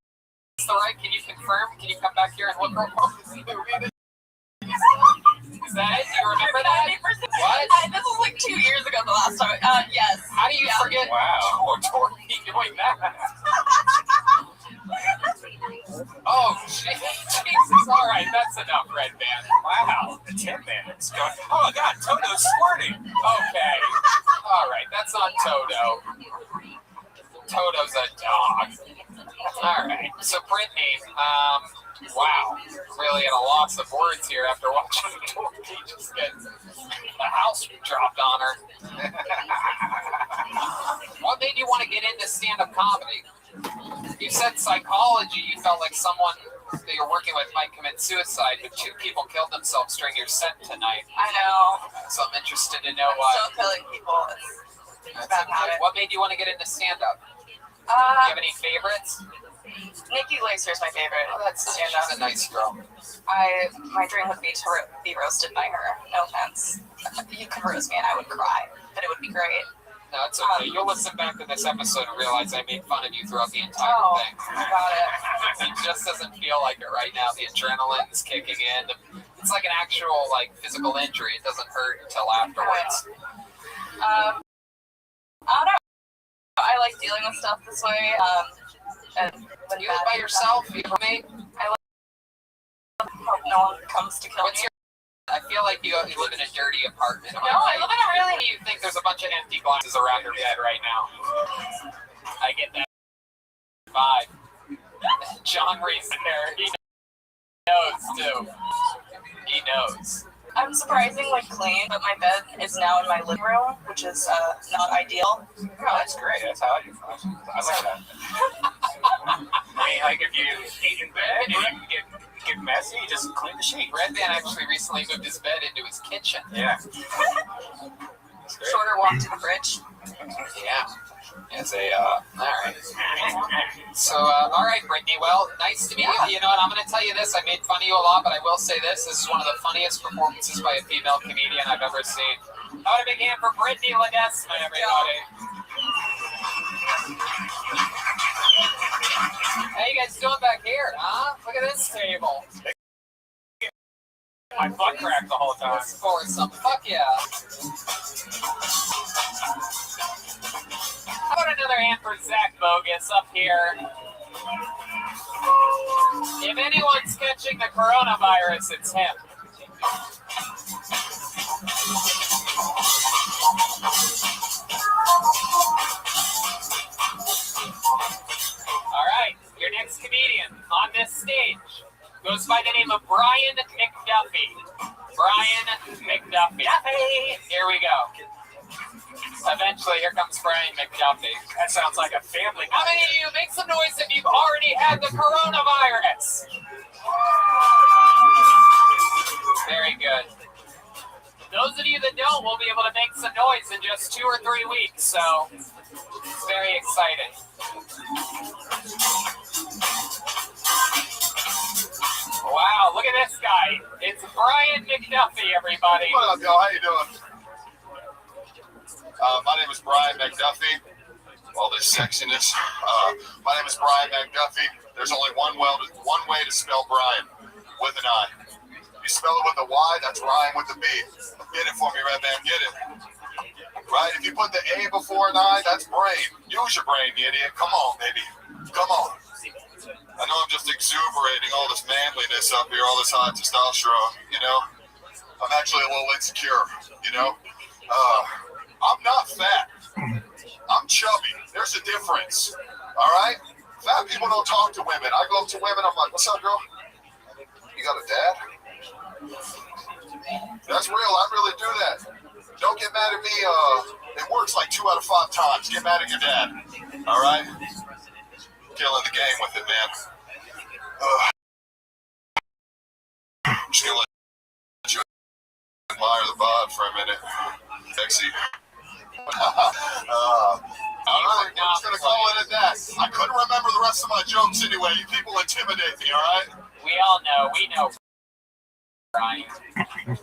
Is the right? Can you confirm? Can you come back here and look real quick? Is that it? Do you remember that? What? This was like 2 years ago, the last time. Yes. How do you forget? Wow. Tori doing that? Oh, Jesus. All right, that's enough, Red Band. Wow. The Tin Man is going, oh, God, Toto's squirting. Okay. All right, that's on Toto. Toto's a dog. All right. So, Brittany, wow. Really at a loss of words here after watching Tori just get the house dropped on her. What made you want to get into stand-up comedy? You said psychology. You felt like someone that you're working with might commit suicide, but 2 people killed themselves during your set tonight. I know. So I'm interested to know why. Still killing people. It's a bad habit. What made you want to get into stand-up? Do you have any favorites? Nikki Glaser is my favorite. Oh, she's a nice girl. My dream would be to be roasted by her. No offense. You could roast me and I would cry, but it would be great. No, it's okay. You'll listen back to this episode and realize I made fun of you throughout the entire thing. Got it. It just doesn't feel like it right now. The adrenaline's kicking in. It's like an actual physical injury. It doesn't hurt until afterwards. I don't know. I like dealing with stuff this way. And when you live by yourself, you roommate? I hope no one comes to kill me. I feel like you live in a dirty apartment. No, I live in a really... You think there's a bunch of empty glasses around your bed right now. I get that vibe. John Reese in there. He knows, too. He knows. I'm surprisingly clean, but my bed is now in my living room, which is not ideal. Oh, that's great. That's how I do. I like that. I mean, like if you eat in bed and you get messy, you just clean the sheet. Red Band actually recently moved his bed into his kitchen. Yeah. Shorter walk to the fridge. Yeah. It's all right. So, all right, Brittany. Well, nice to meet you. You know what? I'm going to tell you this. I made fun of you a lot, but I will say this. This is one of the funniest performances by a female comedian I've ever seen. How about a big hand for Brittany Ledesma, everybody? How you guys doing back here, huh? Look at this table. My butt cracked the whole time. Let's pour some. Fuck yeah. How about another hand for Zach Bogus up here? If anyone's catching the coronavirus, it's him. All right, your next comedian on this stage goes by the name of Brian McDuffie. Brian McDuffie. Here we go. Eventually, here comes Brian McDuffie. That sounds like a family. How many of you make some noise if you've already had the coronavirus? Very good. Those of you that don't will be able to make some noise in just 2 or 3 weeks, so it's very exciting. Wow, look at this guy. It's Brian McDuffie, everybody. What up, y'all? How you doing? My name is Brian McDuffie. All this sexiness. My name is Brian McDuffie. There's only one way to spell Brian, with an I. You spell it with a Y, that's Ryan with a B. Get it for me, Red Man, get it. Right? If you put the A before an I, that's brain. Use your brain, you idiot. Come on, baby. Come on. I know I'm just exuberating all this manliness up here, all this high testosterone, you know? I'm actually a little insecure, you know? I'm not fat. I'm chubby. There's a difference. All right? Fat people don't talk to women. I go up to women, I'm like, what's up, girl? You got a dad? That's real. I really do that. Don't get mad at me. It works like 2 out of 5 times. Get mad at your dad. All right? Killing the game with it, man. I'm just going to let you admire the bod for a minute. Sexy. Alright, I'm just gonna call it at that. I couldn't remember the rest of my jokes anyway. You people intimidate me, alright? We all know. We know. Brian.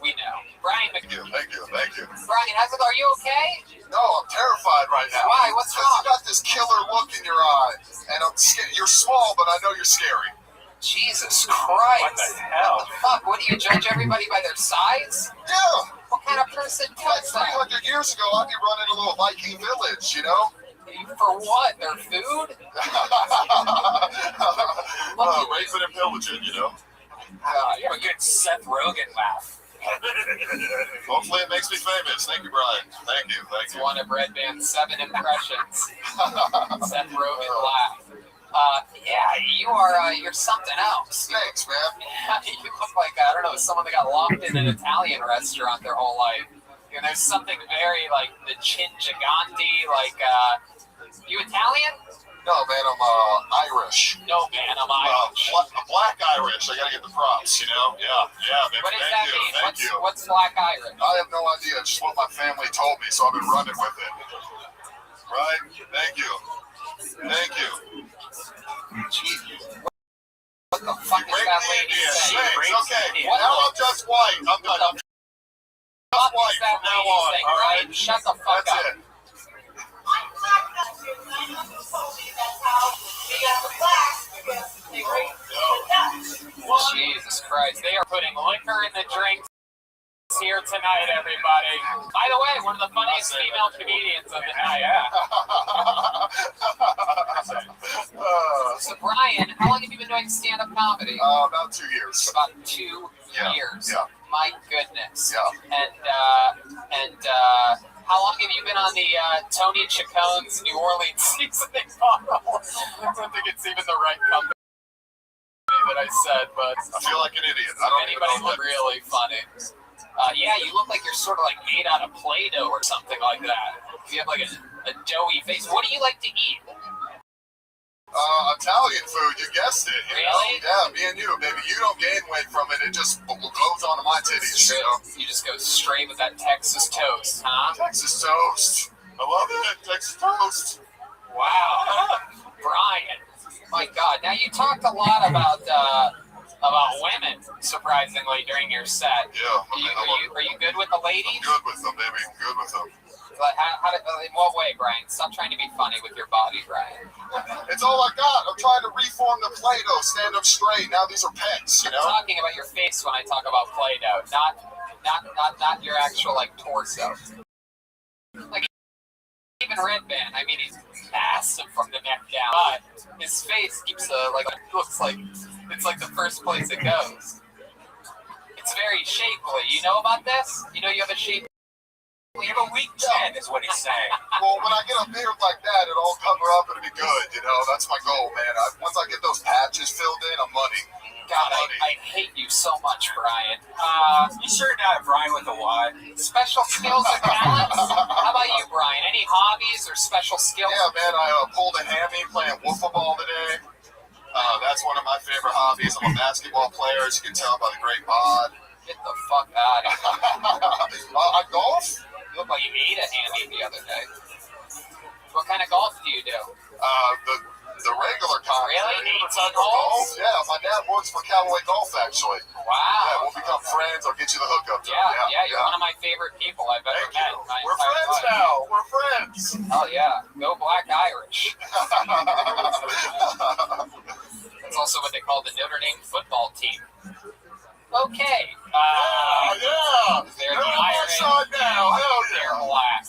We know. Brian Thank you, thank you, thank you. Brian, are you okay? No, I'm terrified right now. Why? What's wrong? You got this killer look in your eye, and I'm scared. You're small, but I know you're scary. Jesus Christ. What the hell? What the fuck? What do you judge everybody by their size? Yeah. What kind of person Like does that? 300 years ago, I'd be running a little Viking village, you know? For what? Their food? Raping and pillaging, you know? You have a good Seth Rogen laugh. Hopefully it makes me famous. Thank you, Brian. Thank you, thank It's you. one of Red Band's 7 impressions. Seth Rogen laugh. Yeah, you're something else. Thanks, man. You look like, I don't know, someone that got locked in an Italian restaurant their whole life. And there's something very, like, the chin gigante, like, you Italian? No, man, I'm Irish. No, man, I'm Irish. Black Irish. I gotta get the props, you know? Yeah, man. What does Thank that you, mean? thank you. What's Black Irish? I have no idea. It's just what my family told me, so I've been running with it. Right? Thank you. Thank you. What the fuck is that lady saying? Okay, now I'm just white. I'm done. I'm just white from now on. All right? Shut the fuck That's up. it. Jesus Christ. They are putting liquor in the drinks here tonight, everybody. By the way, one of the funniest female comedians of the night. So, Brian, how long have you been doing stand-up comedy? About 2 years. About 2 years. Yeah. My goodness. Yeah. And how long have you been on the Tony Chacone's New Orleans seasoning bottle? I don't think it's even the right company that I said, but I feel like an idiot. I don't anybody even know look really funny. Yeah, you look like you're sort of like made out of Play-Doh or something like that. You have like a doughy face. What do you like to eat? Italian food, you guessed it. You Really? know? Yeah, me and you, baby. You don't gain weight from it. It just goes onto my titties, you know? You just go straight with that Texas toast, huh? Texas toast. I love it. Texas toast. Wow. Brian. My God. Now, you talked a lot about women, surprisingly, during your set. Yeah. Are you good with the ladies? I'm good with them, baby. I'm good with them. Like, in what way, Brian? Stop trying to be funny with your body, Brian. It's all I got. I'm trying to reform the Play-Doh, stand up straight. Now these are pecs, you know? I'm talking about your face when I talk about Play-Doh, not your actual, like, torso. Like, even Red Band, I mean, he's massive from the neck down, but his face keeps, looks like it's like the first place it goes. It's very shapely. You know about this? You know you have a shape. You have a weak chin, is what he's saying. Well, when I get a beard like that, it'll all cover up and it'll be good, you know? That's my goal, man. Once I get those patches filled in, I'm money. God, I hate you so much, Brian. You sure not Brian with a Y? Special skills and talents? How about you, Brian? Any hobbies or special skills? Yeah, man, I pulled a hammy playing wiffle ball today. That's one of my favorite hobbies. I'm a basketball player, as you can tell by the great bod. Get the fuck out of here. I golf? You look like you ate a hammy the other day. What kind of golf do you do? The regular kind. Really? 18 holes? Yeah, my dad works for Callaway Golf, actually. Wow. Yeah, we'll become friends. I'll get you the hookup. Yeah, you're one of my favorite people I've ever met. We're friends now. We're friends. Oh, yeah. Go Black Irish. That's also what they call the Notre Dame football team. Okay. Yeah. They're You're the on my Irish. side now. Hell yeah. They're black.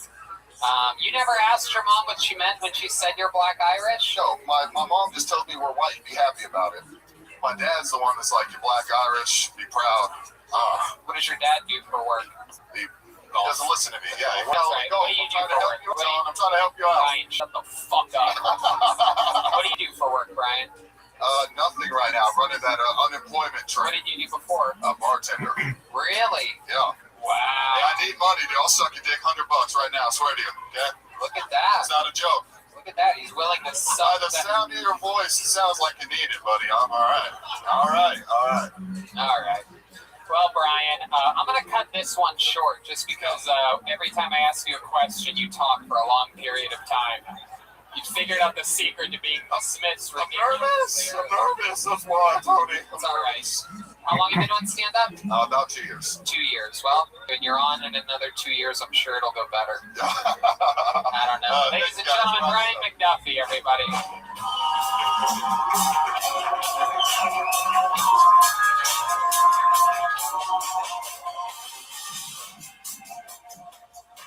You never asked your mom what she meant when she said you're Black Irish? No, my mom just told me we're white. Be happy about it. My dad's the one that's like, you're Black Irish. Be proud. What does your dad do for work? He doesn't listen to me. Yeah, he That's right. go. What do you I'm do trying to for help work? you out. I'm trying to help you out. Brian, shut the fuck up. What do you do for work, Brian? Nothing right now. I'm running that unemployment What train. did you do before? Bartender. Really? Yeah. Wow. Yeah, I need money, dude. I'll suck your dick $100 right now. I swear to you. Okay? Look at that. It's not a joke. Look at that. He's willing to By suck the that. sound of your voice, it sounds like you need it, buddy. I'm all right. All right. All right. All right. Well, Brian, I'm going to cut this this one short, just because every time I ask you a question, you talk for a long period of time. You figured out the secret to being dismissed. I'm nervous. That's why, Tony. It's all right. How long have you been doing stand-up? About 2 years. 2 years. Well, when you're on in another 2 years, I'm sure it'll go better. I don't know. Ladies and gentlemen, Brian McDuffie, everybody.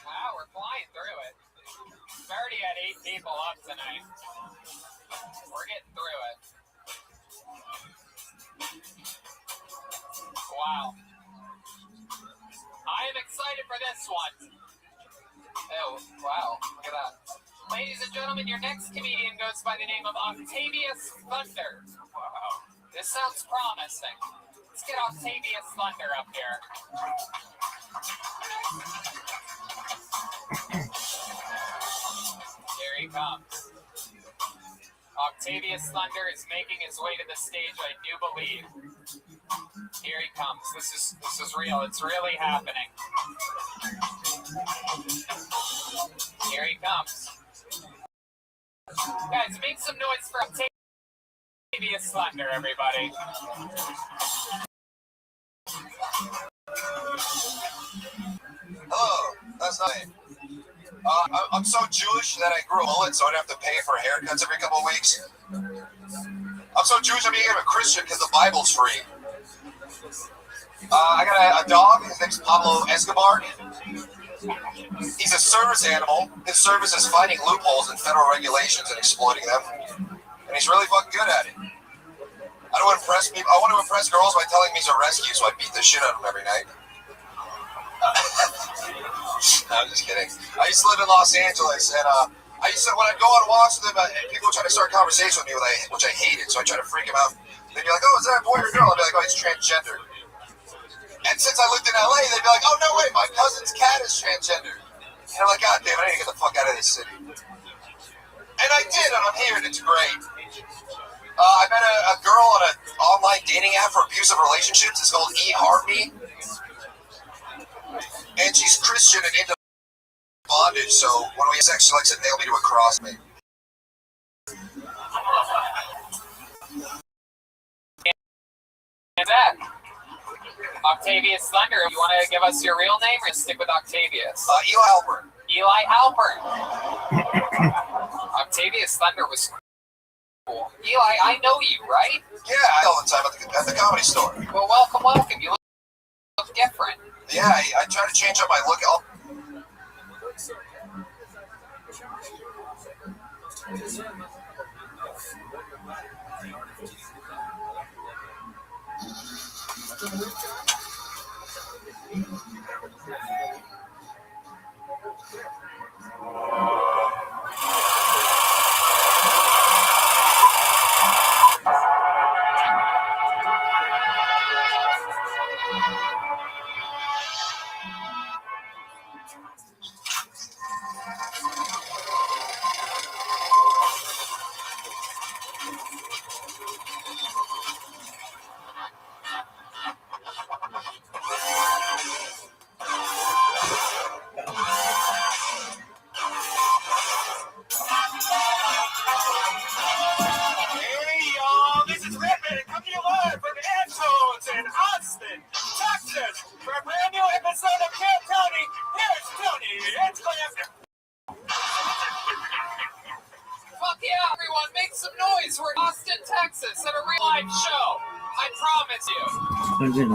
Wow, we're flying through it. We've already had 8 people up tonight. We're getting through it. Wow. I am excited for this one. Oh, wow. Look at that. Ladies and gentlemen, your next comedian goes by the name of Octavius Thunder. Wow. This sounds promising. Let's get Octavius Thunder up here. Here he comes. Octavius Thunder is making his way to the stage, I do believe. Here he comes. This is real. It's really happening. Here he comes. Guys, make some noise for Octavius Thunder, everybody. Hello, that's nice. I'm so Jewish that I grew a mullet, so I don't have to pay for haircuts every couple of weeks. I'm so Jewish I became a Christian because the Bible's free. I got a dog. His name's Pablo Escobar. He's a service animal. His service is finding loopholes in federal regulations and exploiting them. And he's really fucking good at it. I don't impress people. I want to impress girls by telling me he's a rescue, so I beat the shit out of him every night. I'm just kidding. I used to live in Los Angeles, and I used to, when I'd go on walks with them, people would try to start a conversation with me, which I hated, so I tried to freak them out. They'd be like, oh, is that a boy or a girl? I'd be like, oh, he's transgender. And since I lived in LA, they'd be like, oh, no way, my cousin's cat is transgender. And I'm like, God damn it, I need to get the fuck out of this city. And I did, and I'm here, and it's great. I met a girl on an online dating app for abusive relationships. It's called eHeartMe. And she's Christian and into bondage, so when we have sex, she likes to nail me to a cross. And that, Octavius Thunder, you want to give us your real name or just stick with Octavius? Eli Halpern. Eli Halpern. Octavius Thunder was cool. Eli, I know you, right? Yeah, I all the time at the Comedy Store. Well, welcome. You look different. Yeah, I try to change up my look.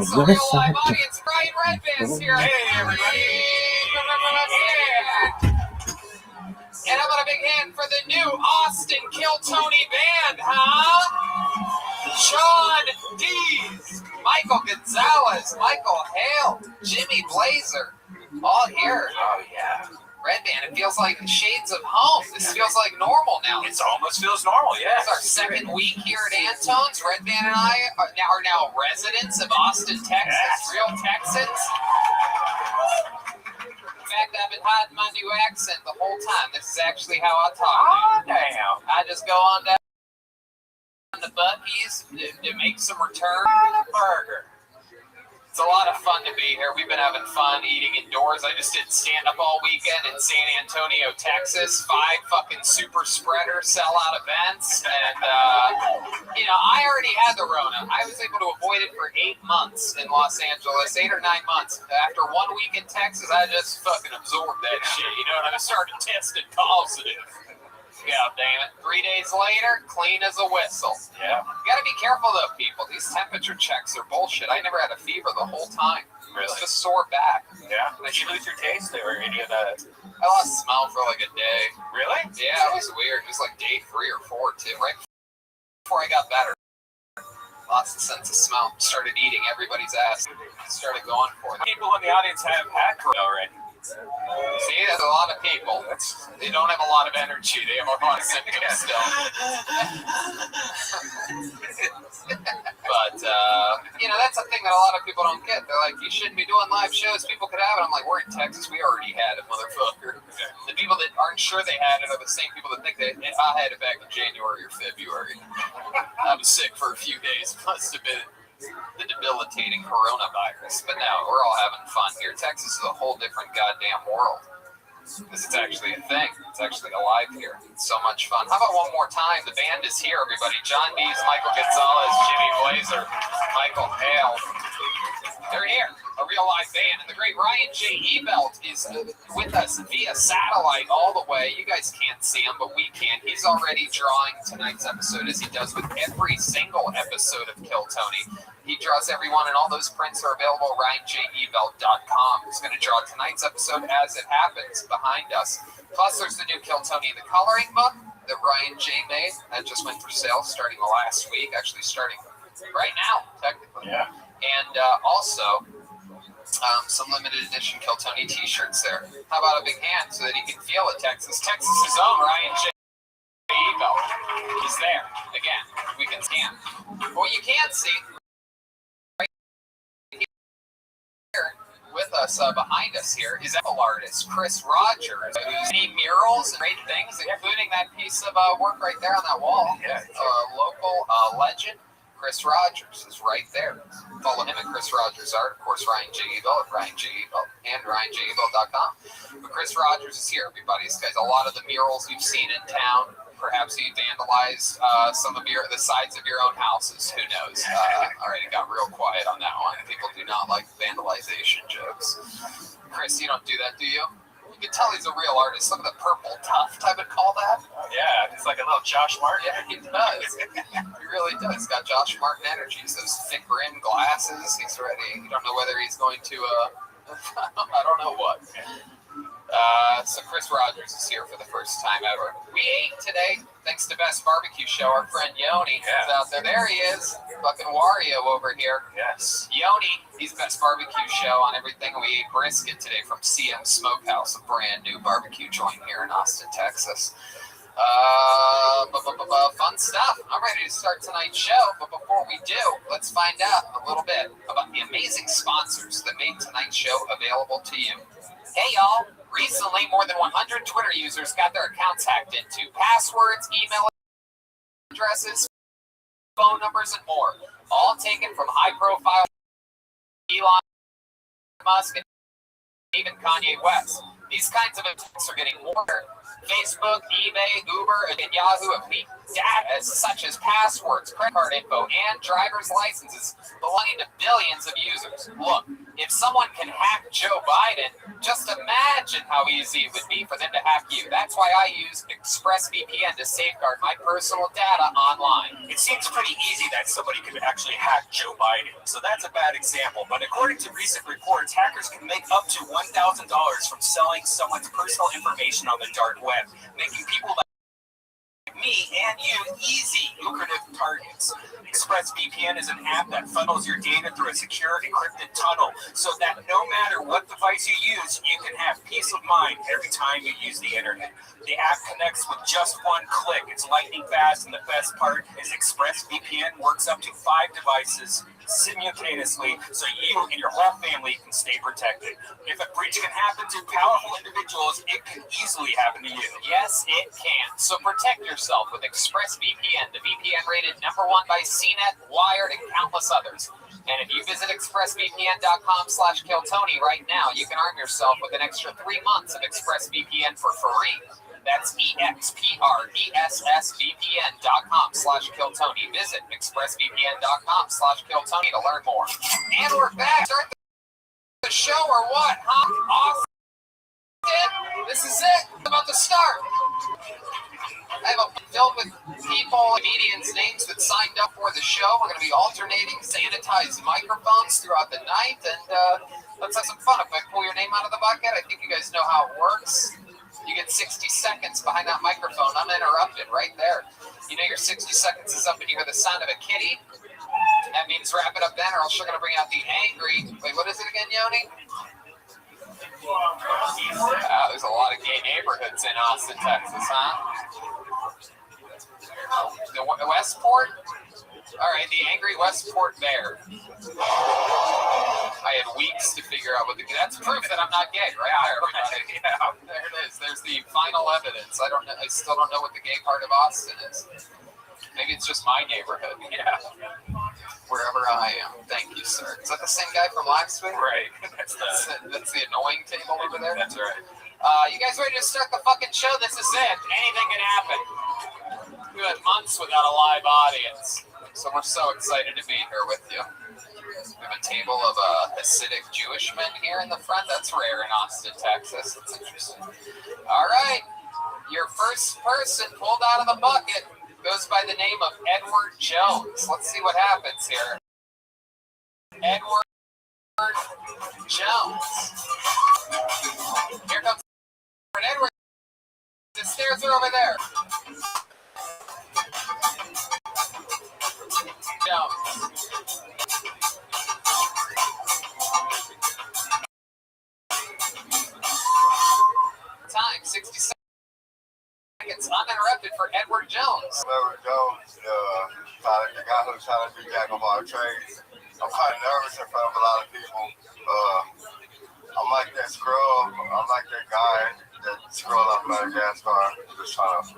It's a real live audience. Brian Redban's here. Hey, everybody. And how about a big hand for the new Austin Kill Tony band, huh? Sean Dees, Michael Gonzalez, Michael Hale, Jimmy Blazer, all here. Oh, yeah. Red Band, it feels like shades of home. This feels like normal now. It almost feels normal, yeah. It's our second week here at Antone's. Red Band and I are now residents of Austin, Texas. Yes. Real Texans. In fact, I've been hiding my new accent the whole time. This is actually how I talk. Oh, damn. I just go on down the Buc-ee's to make some return burger. It's a lot of fun to be here. We've been having fun eating indoors. I just did stand-up all weekend in San Antonio, Texas. 5 fucking super spreader sellout events. And, I already had the Rona. I was able to avoid it for 8 months in Los Angeles, 8 or 9 months. After 1 week in Texas, I just fucking absorbed that shit. I started testing positive. God damn it. 3 days later, clean as a whistle. Yeah. You gotta be careful though, people. These temperature checks are bullshit. I never had a fever the whole time. Really? It's just sore back. Yeah. Did you lose your taste or any of that? I lost smell for like a day. Really? Yeah, it was weird. It was like day 3 or 4 too. Right before I got better. Lost the sense of smell. Started eating everybody's ass. Started going for it. People in the audience have had corona already. See, there's a lot of people. They don't have a lot of energy. They have a lot of symptoms still. But, that's a thing that a lot of people don't get. They're like, you shouldn't be doing live shows. People could have it. I'm like, we're in Texas. We already had it, motherfucker. The people that aren't sure they had it are the same people that think I had it back in January or February. I was sick for a few days. Must have been the debilitating coronavirus. But now we're all having fun here. Texas is a whole different goddamn world. Because it's actually a thing. It's actually alive here. It's so much fun. How about one more time? The band is here, everybody. John Dees, Michael Gonzalez, Jimmy Blazer, Michael Hale. They're here. A real live band. And the great Ryan J. Ebelt is with us via satellite all the way. You guys can't see him, but we can. He's already drawing tonight's episode as he does with every single episode of Kill Tony. He draws everyone, and all those prints are available at RyanJEbelt.com. He's going to draw tonight's episode as it happens behind us. Plus, there's the new Kill Tony the coloring book that Ryan J. made. That just went for sale starting last week. Actually, starting right now, technically. Yeah. And also, some limited edition Kill Tony t-shirts there. How about a big hand so that he can feel it, Texas? Texas's own Ryan J. Ebelt. He's there. Again, we can scan. What you can't see with us behind us here is Apple artist Chris Rogers, who's many murals and great things, including that piece of work right there on that wall. Yeah, local legend Chris Rogers is right there. Follow him at Chris Rogers Art. Of course, Ryan J. Ebelt at Ryan J. Ebelt and RyanJEbelt.com. But Chris Rogers is here, everybody. This guy's a lot of the murals you've seen in town. Perhaps he vandalized some of the sides of your own houses. Who knows? All right, it got real quiet on that one. People do not like vandalization jokes. Chris, you don't do that, do you? You can tell he's a real artist. Look at the purple tuft, I would call that. Yeah, it's like a little Josh Martin. Yeah, he does. He really does. He's got Josh Martin energy. Those thick rimmed glasses. He's ready. You don't know whether he's going to, I don't know what. So Chris Rogers is here for the first time ever. We ate today, thanks to Best Barbecue Show. Our friend Yoni is out there. There he is. Fucking Wario over here. Yes. Yoni, he's Best Barbecue Show on everything. We ate brisket today from CM Smokehouse, a brand new barbecue joint here in Austin, Texas. Fun stuff. I'm ready to start tonight's show, but before we do, let's find out a little bit about the amazing sponsors that made tonight's show available to you. Hey y'all, recently more than 100 Twitter users got their accounts hacked into. Passwords, email addresses, phone numbers, and more. All taken from high-profile Elon Musk and even Kanye West. These kinds of attacks are getting more. Facebook, eBay, Uber, and Yahoo have leaked data such as passwords, credit card info, and driver's licenses belonging to billions of users. Look, if someone can hack Joe Biden, just imagine how easy it would be for them to hack you. That's why I use ExpressVPN to safeguard my personal data online. It seems pretty easy that somebody could actually hack Joe Biden, so that's a bad example. But according to recent reports, hackers can make up to $1,000 from selling someone's personal information on the dark web, making people like me and you easy, lucrative targets. ExpressVPN is an app that funnels your data through a secure encrypted tunnel so that no matter what device you use, you can have peace of mind every time you use the internet. The app connects with just one click. It's lightning fast, and the best part is ExpressVPN works up to 5 devices simultaneously so you and your whole family can stay protected. If a breach can happen to powerful individuals, it can easily happen to you. Yes, it can. So protect yourself with ExpressVPN, the VPN rated #1 by CNET, Wired, and countless others. And if you visit expressvpn.com/KillTony right now, you can arm yourself with an extra 3 months of ExpressVPN for free. That's expressvpn.com/KillTony. Visit expressvpn.com/KillTony to learn more. And we're back. Start the show or what, huh? Austin? This is it. I'm about to start. I have a filled with people, comedians' names that signed up for the show. We're going to be alternating sanitized microphones throughout the night, and let's have some fun. If I pull your name out of the bucket, I think you guys know how it works. You get 60 seconds behind that microphone, uninterrupted, right there. You know your 60 seconds is up and you hear the sound of a kitty. That means wrap it up then, or else you're going to bring out the angry. Wait, what is it again, Yoni? Wow, there's a lot of gay neighborhoods in Austin, Texas, huh? The Westport? All right, the angry Westport Bear. I had weeks to figure out what that's proof that I'm not gay, right? Yeah, there it is. There's the final evidence. I still don't know what the gay part of Austin is. Maybe it's just my neighborhood. Yeah. Wherever I am. Thank you, sir. Is that the same guy from last week? Right. That's the annoying table over there? That's right. You guys ready to start the fucking show? This is it. Anything can happen. We had months without a live audience. So we're so excited to be here with you. We have a table of Hasidic Jewish men here in the front. That's rare in Austin, Texas. That's interesting. All right. Your first person pulled out of the bucket goes by the name of Edward Jones. Let's see what happens here. Edward Jones. Here comes Edward. The stairs are over there. Jones. Time, 60 seconds. It's uninterrupted for Edward Jones. Edward Jones, the guy who's trying to be jack of all trades. I'm kind of nervous in front of a lot of people. I'm like that scrub. I'm like that guy that scroll off Madagascar, just trying to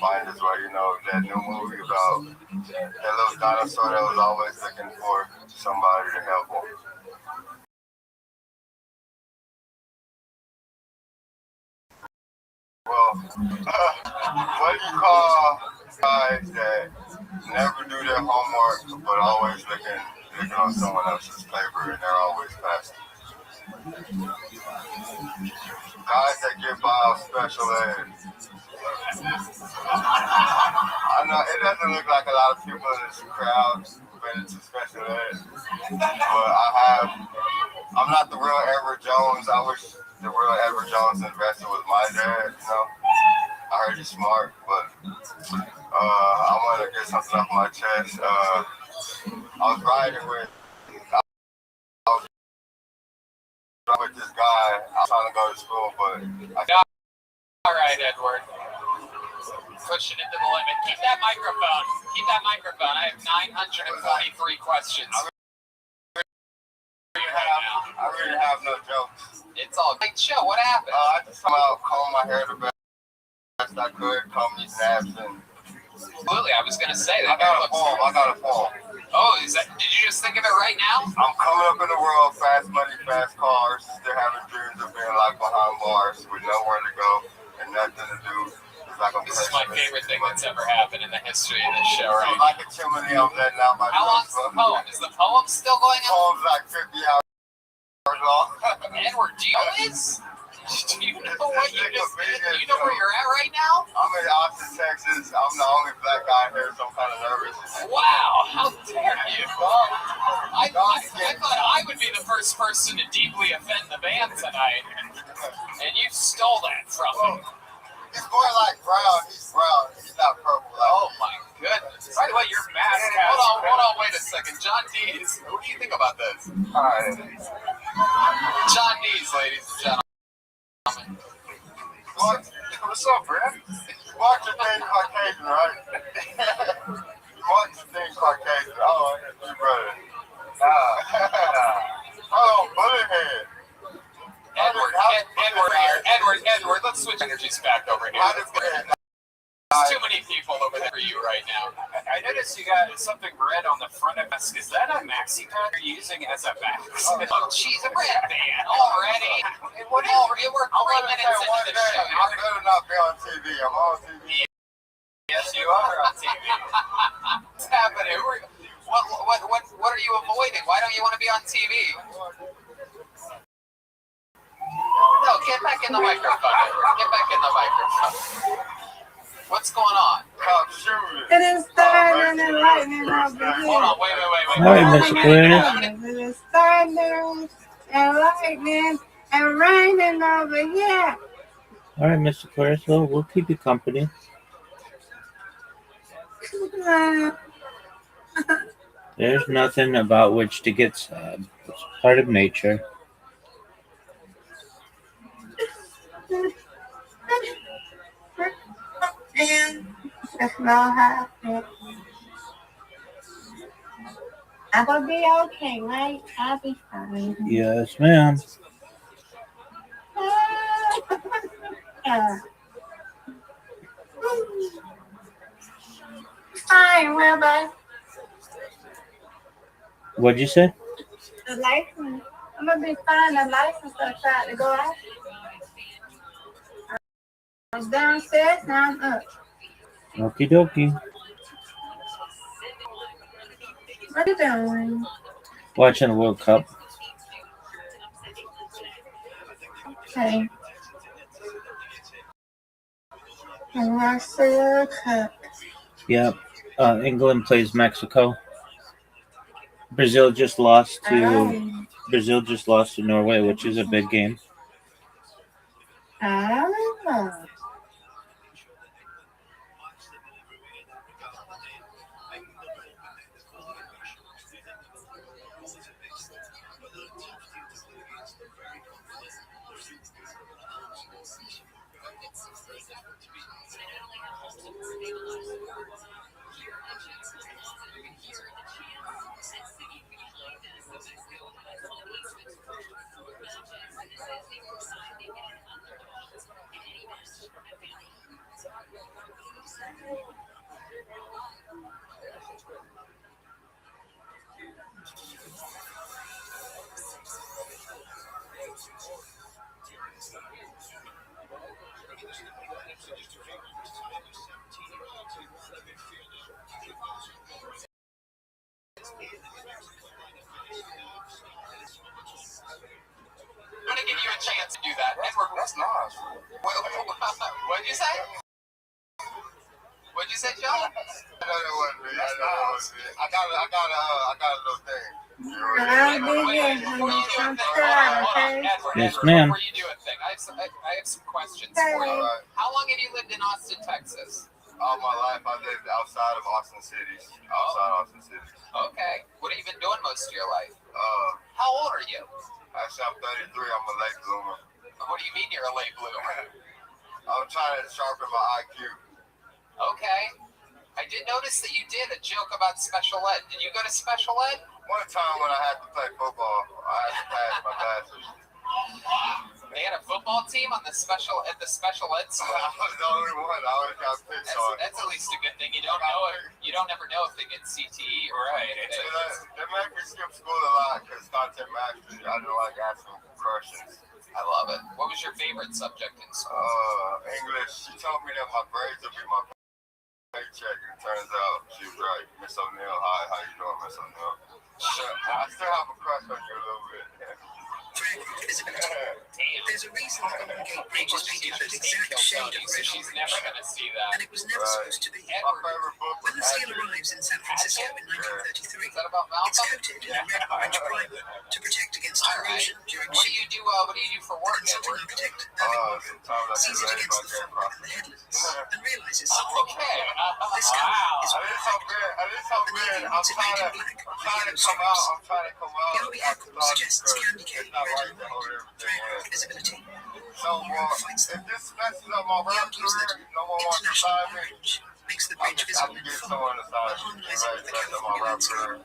find his way. You know, that new movie about that little dinosaur that was always looking for somebody to help him. Well, what do you call guys that never do their homework but always looking on someone else's paper and they're always passing? Guys that get by on special ed. I know it doesn't look like a lot of people in this crowd been into special ed, but I'm not the real Edward Jones. I wish the real Edward Jones investor was my dad, you know. I heard he's smart, but I want to get something off my chest. I was riding with this guy. I was trying to go to school, but all right, Edward. Pushing it to the limit. Keep that microphone. Keep that microphone. I have 943 questions. I really have no jokes. It's all great show. What happened? I just come out, comb my hair the best I could, comb these naps, and absolutely. I was gonna say that. I got a poem. Oh, did you just think of it right now? I'm coming up in the world, fast money, fast cars. Still having dreams of being locked behind bars with nowhere to go and nothing to do. This is my favorite thing that's ever happened in the history of this show, right? So like a chimney, I'm letting out my. How long's the poem? Is the poem still going on? The poem's like 50 hours long. Edward, do you know this? Do you know what you just did? Do you know where you're at right now? I'm in Austin, Texas. I'm the only black guy here, so I'm kind of nervous. Wow, how dare you? I thought I would be the first person to deeply offend the band tonight, and you stole that from me. He's more like brown. He's brown. He's not purple. Oh my goodness. By the way, your mask. Hold on, wait a second. John Dees, what do you think about this? Hi. John Dees, ladies and gentlemen. What's up, Brad? Watch your thing Caucasian, right? Watch your thing Caucasian. Oh, you brother. Oh, bullet head. Edward, let's switch energies back over here. There's too many people over there for you right now. I noticed noticed you got something red on the front of us. Is that a maxi pad you're using as a back? Oh, jeez, a red band already. We're 3 minutes into the show. I better not be on TV. I'm on TV. Yes, you are on TV. What's happening? What are you avoiding? Why don't you want to be on TV? No, get back in the microphone. Get back in the microphone. What's going on? It is thunder and lightning over here. Hold on, wait. All right, Mr. Aquarius. It is thunder and lightning and raining over here. All right, Mr. Aquarius. Well, we'll keep you company. There's nothing about which to get sad. It's part of nature. And that's not happening. I'm gonna be okay, right? I'll be fine. Yes, ma'am. Fine, Wilbur. What'd you say? The license. I'm gonna be fine. The license outside to go out. I was downstairs, now I'm up. Okie dokie. What are you doing? Watching the World Cup. Okay. And that's the cup. Yep. England plays Mexico. Brazil just lost to Norway, which is a big game. I don't know. I'm gonna give you a chance to do that. That's nice. What'd you say? What'd you say, John? I know that wasn't me. I got a little thing. Yes, ma'am. Before you do a thing, I have some questions for you. How long have you lived in Austin, Texas? All my life, I lived outside of Austin City. Okay. What have you been doing most of your life? How old are you? Actually, I'm 33. I'm a late bloomer. What do you mean you're a late bloomer? I'm trying to sharpen my IQ. Okay. I did notice that you did a joke about special ed. Did you go to special ed? One time when I had to play football, I had to pass my classes. They had a football team on the special ed school. I was the only one. I always got pissed on. That's at least a good thing. You don't know it. You don't ever know if they get CTE or right. They make me skip school a lot because content mastery. I don't like asking questions. I love it. What was your favorite subject in school? English. She told me that my grades would be my paycheck, and it turns out she was right. Miss O'Neill, hi, how you doing, Miss O'Neill? I still have a crush on you a little bit. There's a reason the Golden Gate Bridge is painted that exact shade of red She's never going to see that. and it was never supposed to be. When the seal arrives in San Francisco in 1933, it's coated in a red-orange primer to protect against corrosion during What do you do for work? The consulting architect, sees it against the fog and the headlands and realizes something. This color is I'm trying to come out. The Army Air Corps suggests candy cane, red and white, for visibility. So, if this messes up my rap career, no one wants to sign me. Makes the bridge visible in full, while harmonizing with the California landscape.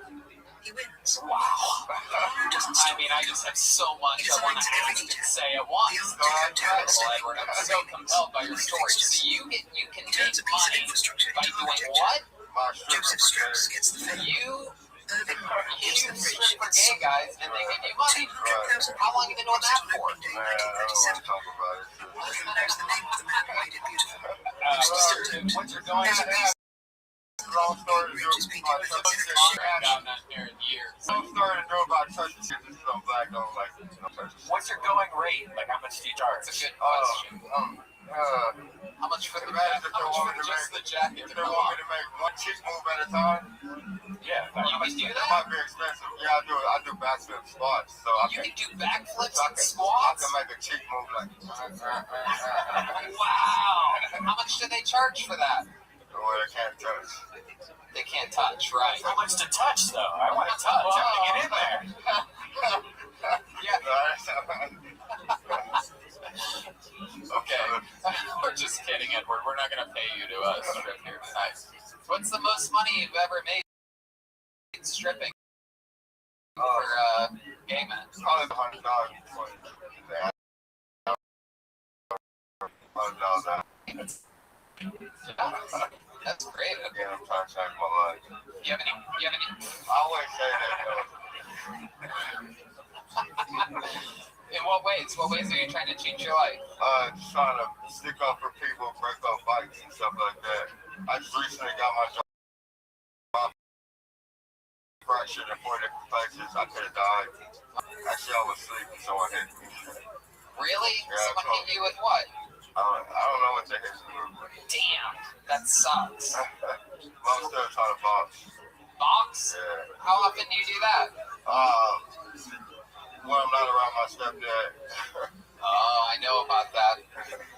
He wins. Wow. I mean, I just have so much I want to ask and say at once. I'm so compelled by your story. So you can make money by doing what? My stripper Joseph Strauss gets the film. You Irving gives the bridge. strip for gay guys and they give you money. How long have you been doing that for? Man, I don't want to talk about it. Irving knows the name of the man who made it beautiful. What you're doing There's a reason. Long story to do about Long story to do about touching shit and stuff black on like What's your going rate? Like, how much do you charge? It's a good question. How much for the jacket? How much for just the jacket? If they want me to make one cheek move at a time, yeah, you can do that that. might be expensive. Yeah, I do backflip squats, so I You can can do backflips and I squats. can make a cheek move like. Wow! How much do they charge for that? Well, they can't touch. They can't touch, right? How much to touch, though? I want to touch. I want to get in there. Okay. We're just kidding, Edward. We're not going to pay you to strip here tonight. What's the most money you've ever made stripping for gay men? Probably $100. That's great. Yeah, I'm trying to change my life. You have any? I always say that In what ways? What ways are you trying to change your life? Just trying to stick up for people, break up fights and stuff like that. I just recently got my job fractured in 4 different places. I could have died. Actually, I was sleeping, someone hit me. Really? Yeah, Someone hit you with what? I don't know what they hit me with. Damn, that sucks. I'm still trying to box. Box? Yeah. How often do you do that? When I'm not around my stepdad. Oh, I know about that.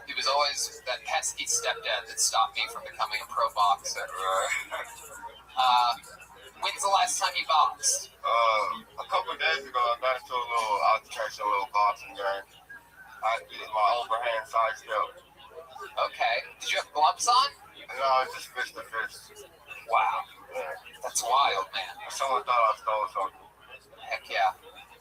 He was always that pesky stepdad that stopped me from becoming a pro boxer. When's the last time you boxed? A couple of days ago, I got into a little altercation, a little boxing game. I did my overhand side step. Okay. Did you have gloves on? No, just fist to fist. Wow. Yeah. That's wild, man. Someone thought I stole something. Heck yeah.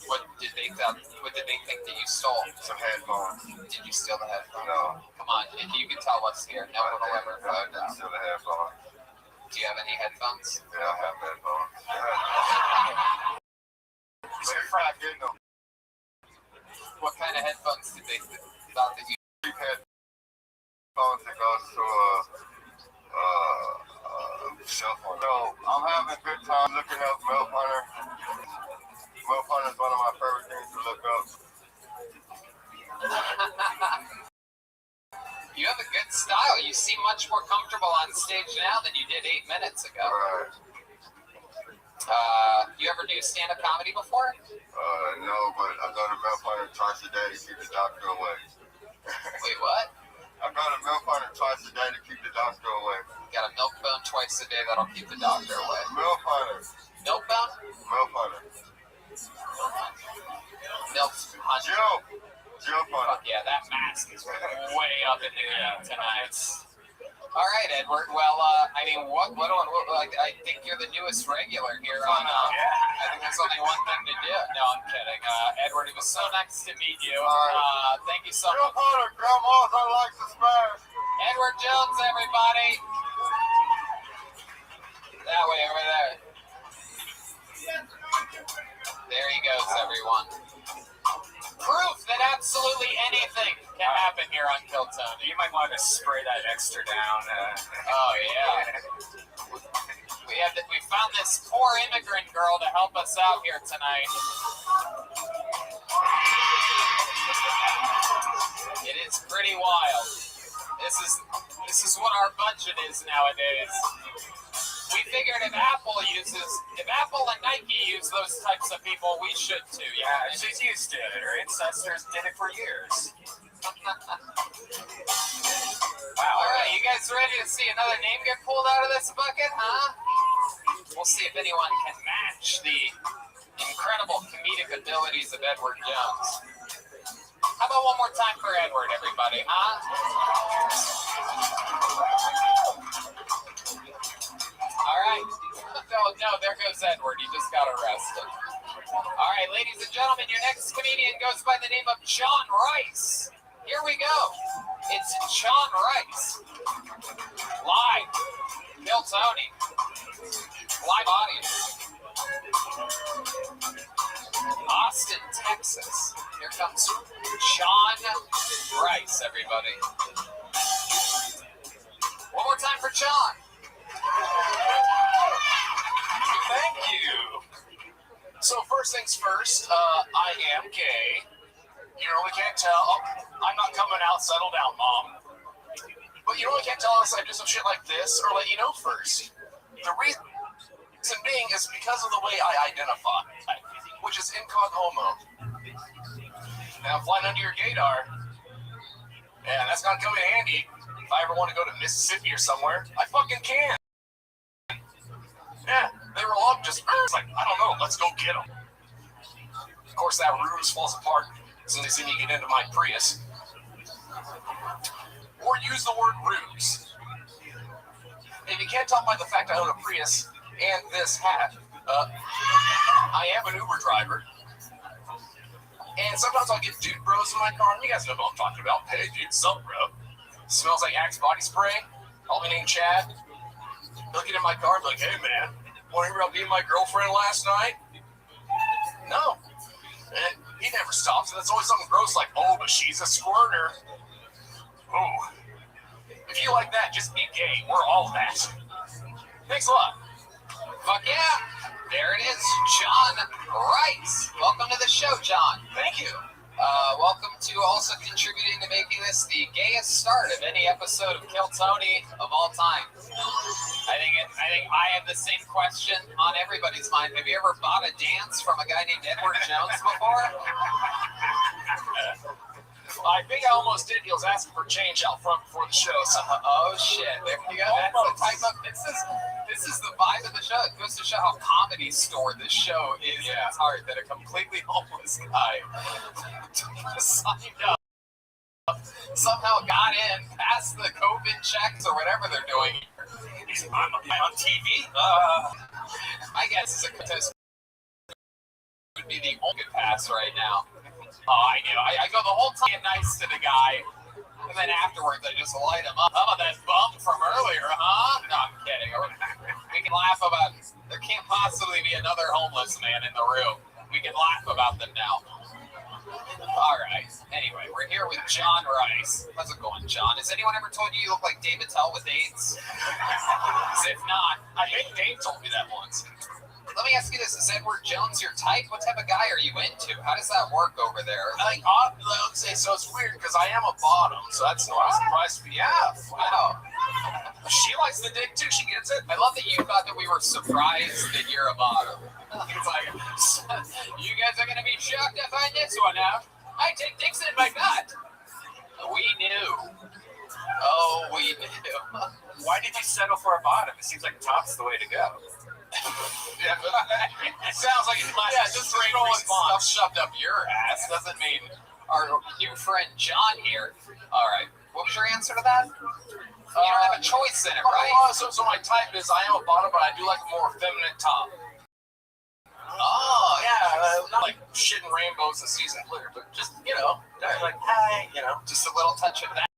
What did they think that you stole? Some headphones. Did you steal the headphones? No. Come on, if you can tell what's here, no one will ever I find didn't out. steal the headphones. Do you have any headphones? Yeah, I have headphones. They're not getting them. What kind of headphones did they thought that you Cheap headphones that goes to cell phone. So I'm having a good time looking up Milf Hunter. Milf Hunter is one of my favorite things to look up. You have a good style. You seem much more comfortable on stage now than you did 8 minutes ago. Right. You ever do stand-up comedy before? No, but I go to Milf Hunter twice a day to keep the doctor away. Wait, what? I go to Milf Hunter twice a day to keep the doctor away. Got a milk bone twice a day that'll keep the doctor away. Milf Hunter. Milk bone? Milf Hunter. Milk hunter. Jill Hunter. Yeah, that mask is way up in the game tonight. All right, Edward. Well, I mean, what I think you're the newest regular here on. I think there's only one thing to do. No, I'm kidding. Edward, it was so nice to meet you. Thank you so Jill much. Hunter, grandma's I like to smash. Edward Jones, everybody. That way, over there. There he goes, everyone. Proof that absolutely anything can happen here on Kill Tony. You might want to spray that extra down. Oh yeah. We found this poor immigrant girl to help us out here tonight. It is pretty wild. This is what our budget is nowadays. We figured if Apple and Nike use those types of people, we should too. Yeah, she's used to it. Her ancestors did it for years. Wow. All right, you guys ready to see another name get pulled out of this bucket, huh? We'll see if anyone can match the incredible comedic abilities of Edward Jones. How about one more time for Edward, everybody, huh? All right. No, there goes Edward. He just got arrested. All right, ladies and gentlemen, your next comedian goes by the name of John Rice. Here we go. It's John Rice. Live. Kill Tony. Live audience. Austin, Texas. Here comes John Rice, everybody. One more time for John. Thank you. So first things first, I am gay. You really can't tell. Oh, I'm not coming out. Settle down, Mom. But you really can't tell unless I do some shit like this or let you know first. The reason being is because of the way I identify, which is incog homo. Now, I'm flying under your gaydar, and that's not coming in handy. If I ever want to go to Mississippi or somewhere, I fucking can. Yeah, they were all just, it's like, I don't know, let's go get them. Of course, that ruse falls apart as soon as they see me get into my Prius. Or use the word ruse. If you can't tell by the fact I own a Prius and this hat, I am an Uber driver. And sometimes I'll get dude bros in my car, and you guys know who I'm talking about. Hey, dude, sup, bro? Smells like Axe body spray. I'll be named Chad. He'll get in my car and be like, hey, man, want to hear about being my girlfriend last night? No. And he never stops, and it's always something gross like, oh, but she's a squirter. Oh. If you like that, just be gay. We're all that. Thanks a lot. Fuck yeah. There it is. John Rice. Welcome to the show, John. Thank you. Welcome to also contributing to making this the gayest start of any episode of Kill Tony of all time. I think I have the same question on everybody's mind. Have you ever bought a dance from a guy named Edward Jones before? I think I almost did. He was asking for change out front before the show. So. Oh shit! There you go. That's the type of this is the vibe of the show. It goes to show how comedy store this show is in its heart. That a completely homeless guy signed up, somehow got in, passed the COVID checks or whatever they're doing. I'm on TV. I guess it's a contest would be the only pass right now. Oh, I knew. I go the whole time nice to the guy, and then afterwards I just light him up. How about that bump from earlier, huh? No, I'm kidding. We can laugh about it. There can't possibly be another homeless man in the room. We can laugh about them now. All right. Anyway, we're here with John Rice. How's it going, John? Has anyone ever told you you look like David Tell with AIDS? If not, I think Dave told me that once. Let me ask you this: is Edward Jones your type? What type of guy are you into? How does that work over there? Like, let's say, so it's weird because I am a bottom, so that's not a surprise to me. Yeah, wow. She likes the dick too. She gets it. I love that you thought that we were surprised that you're a bottom. It's like, you guys are gonna be shocked to find this one out. I take dicks in my butt. We knew. Oh, we knew. Why did you settle for a bottom? It seems like top's the way to go. Yeah, it sounds like just throwing stuff shoved up your ass doesn't mean our new friend John here. All right, what was your answer to that? You don't have a choice in it, right? So my type is I am a bottom, but I do like a more feminine top. Oh, yeah, not like shitting rainbows and season clear, but just like hi, just a little touch of that.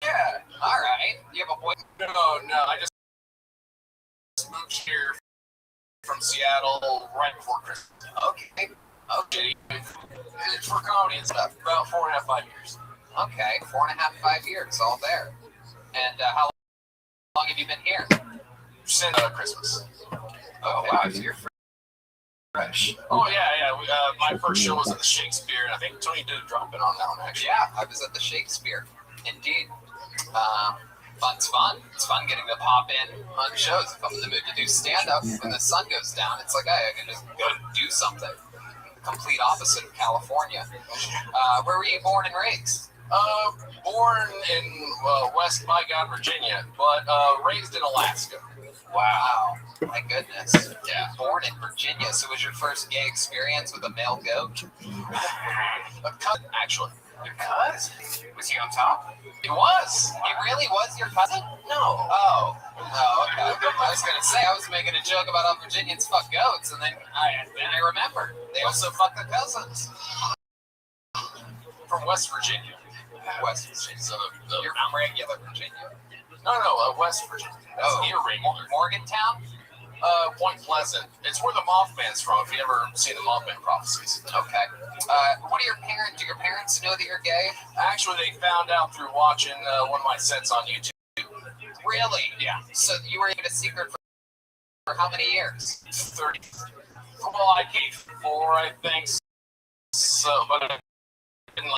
Yeah. All right. You have a boy? No. I just moved here from Seattle right before Christmas. Okay. It's for comedy and stuff. About 4.5, 5 years. Okay, 4.5, 5 years, all there. And how long have you been here? Since Christmas. Oh wow, so you're fresh. Oh yeah. My first show was at the Shakespeare, and I think Tony did a drop in on that one actually. Yeah, I was at the Shakespeare. Indeed. Fun's fun. It's fun getting to pop in on shows. If I'm in the mood to do stand-up, when the sun goes down, it's like, hey, I can just go do something. The complete opposite of California. Where were you born and raised? Born in West Virginia, but raised in Alaska. Wow. My goodness. Yeah. Born in Virginia. So was your first gay experience with a male goat? A cousin, actually. Your cousin? Was he on top? He was. He really was your cousin? No. Oh, okay. I was gonna say I was making a joke about how Virginians fuck goats, and then I remembered they also fuck their cousins. From West Virginia. West Virginia. So you're from regular Virginia. No, West Virginia. That's near Raymond. Morgantown? Point Pleasant. It's where the Mothman's from, if you ever seen the Mothman prophecies. Okay. What are your parents? Do your parents know that you're gay? Actually, they found out through watching one of my sets on YouTube. Really? Yeah. So you were in a secret for how many years? 30. Well, I gave 4, I think. So, but I didn't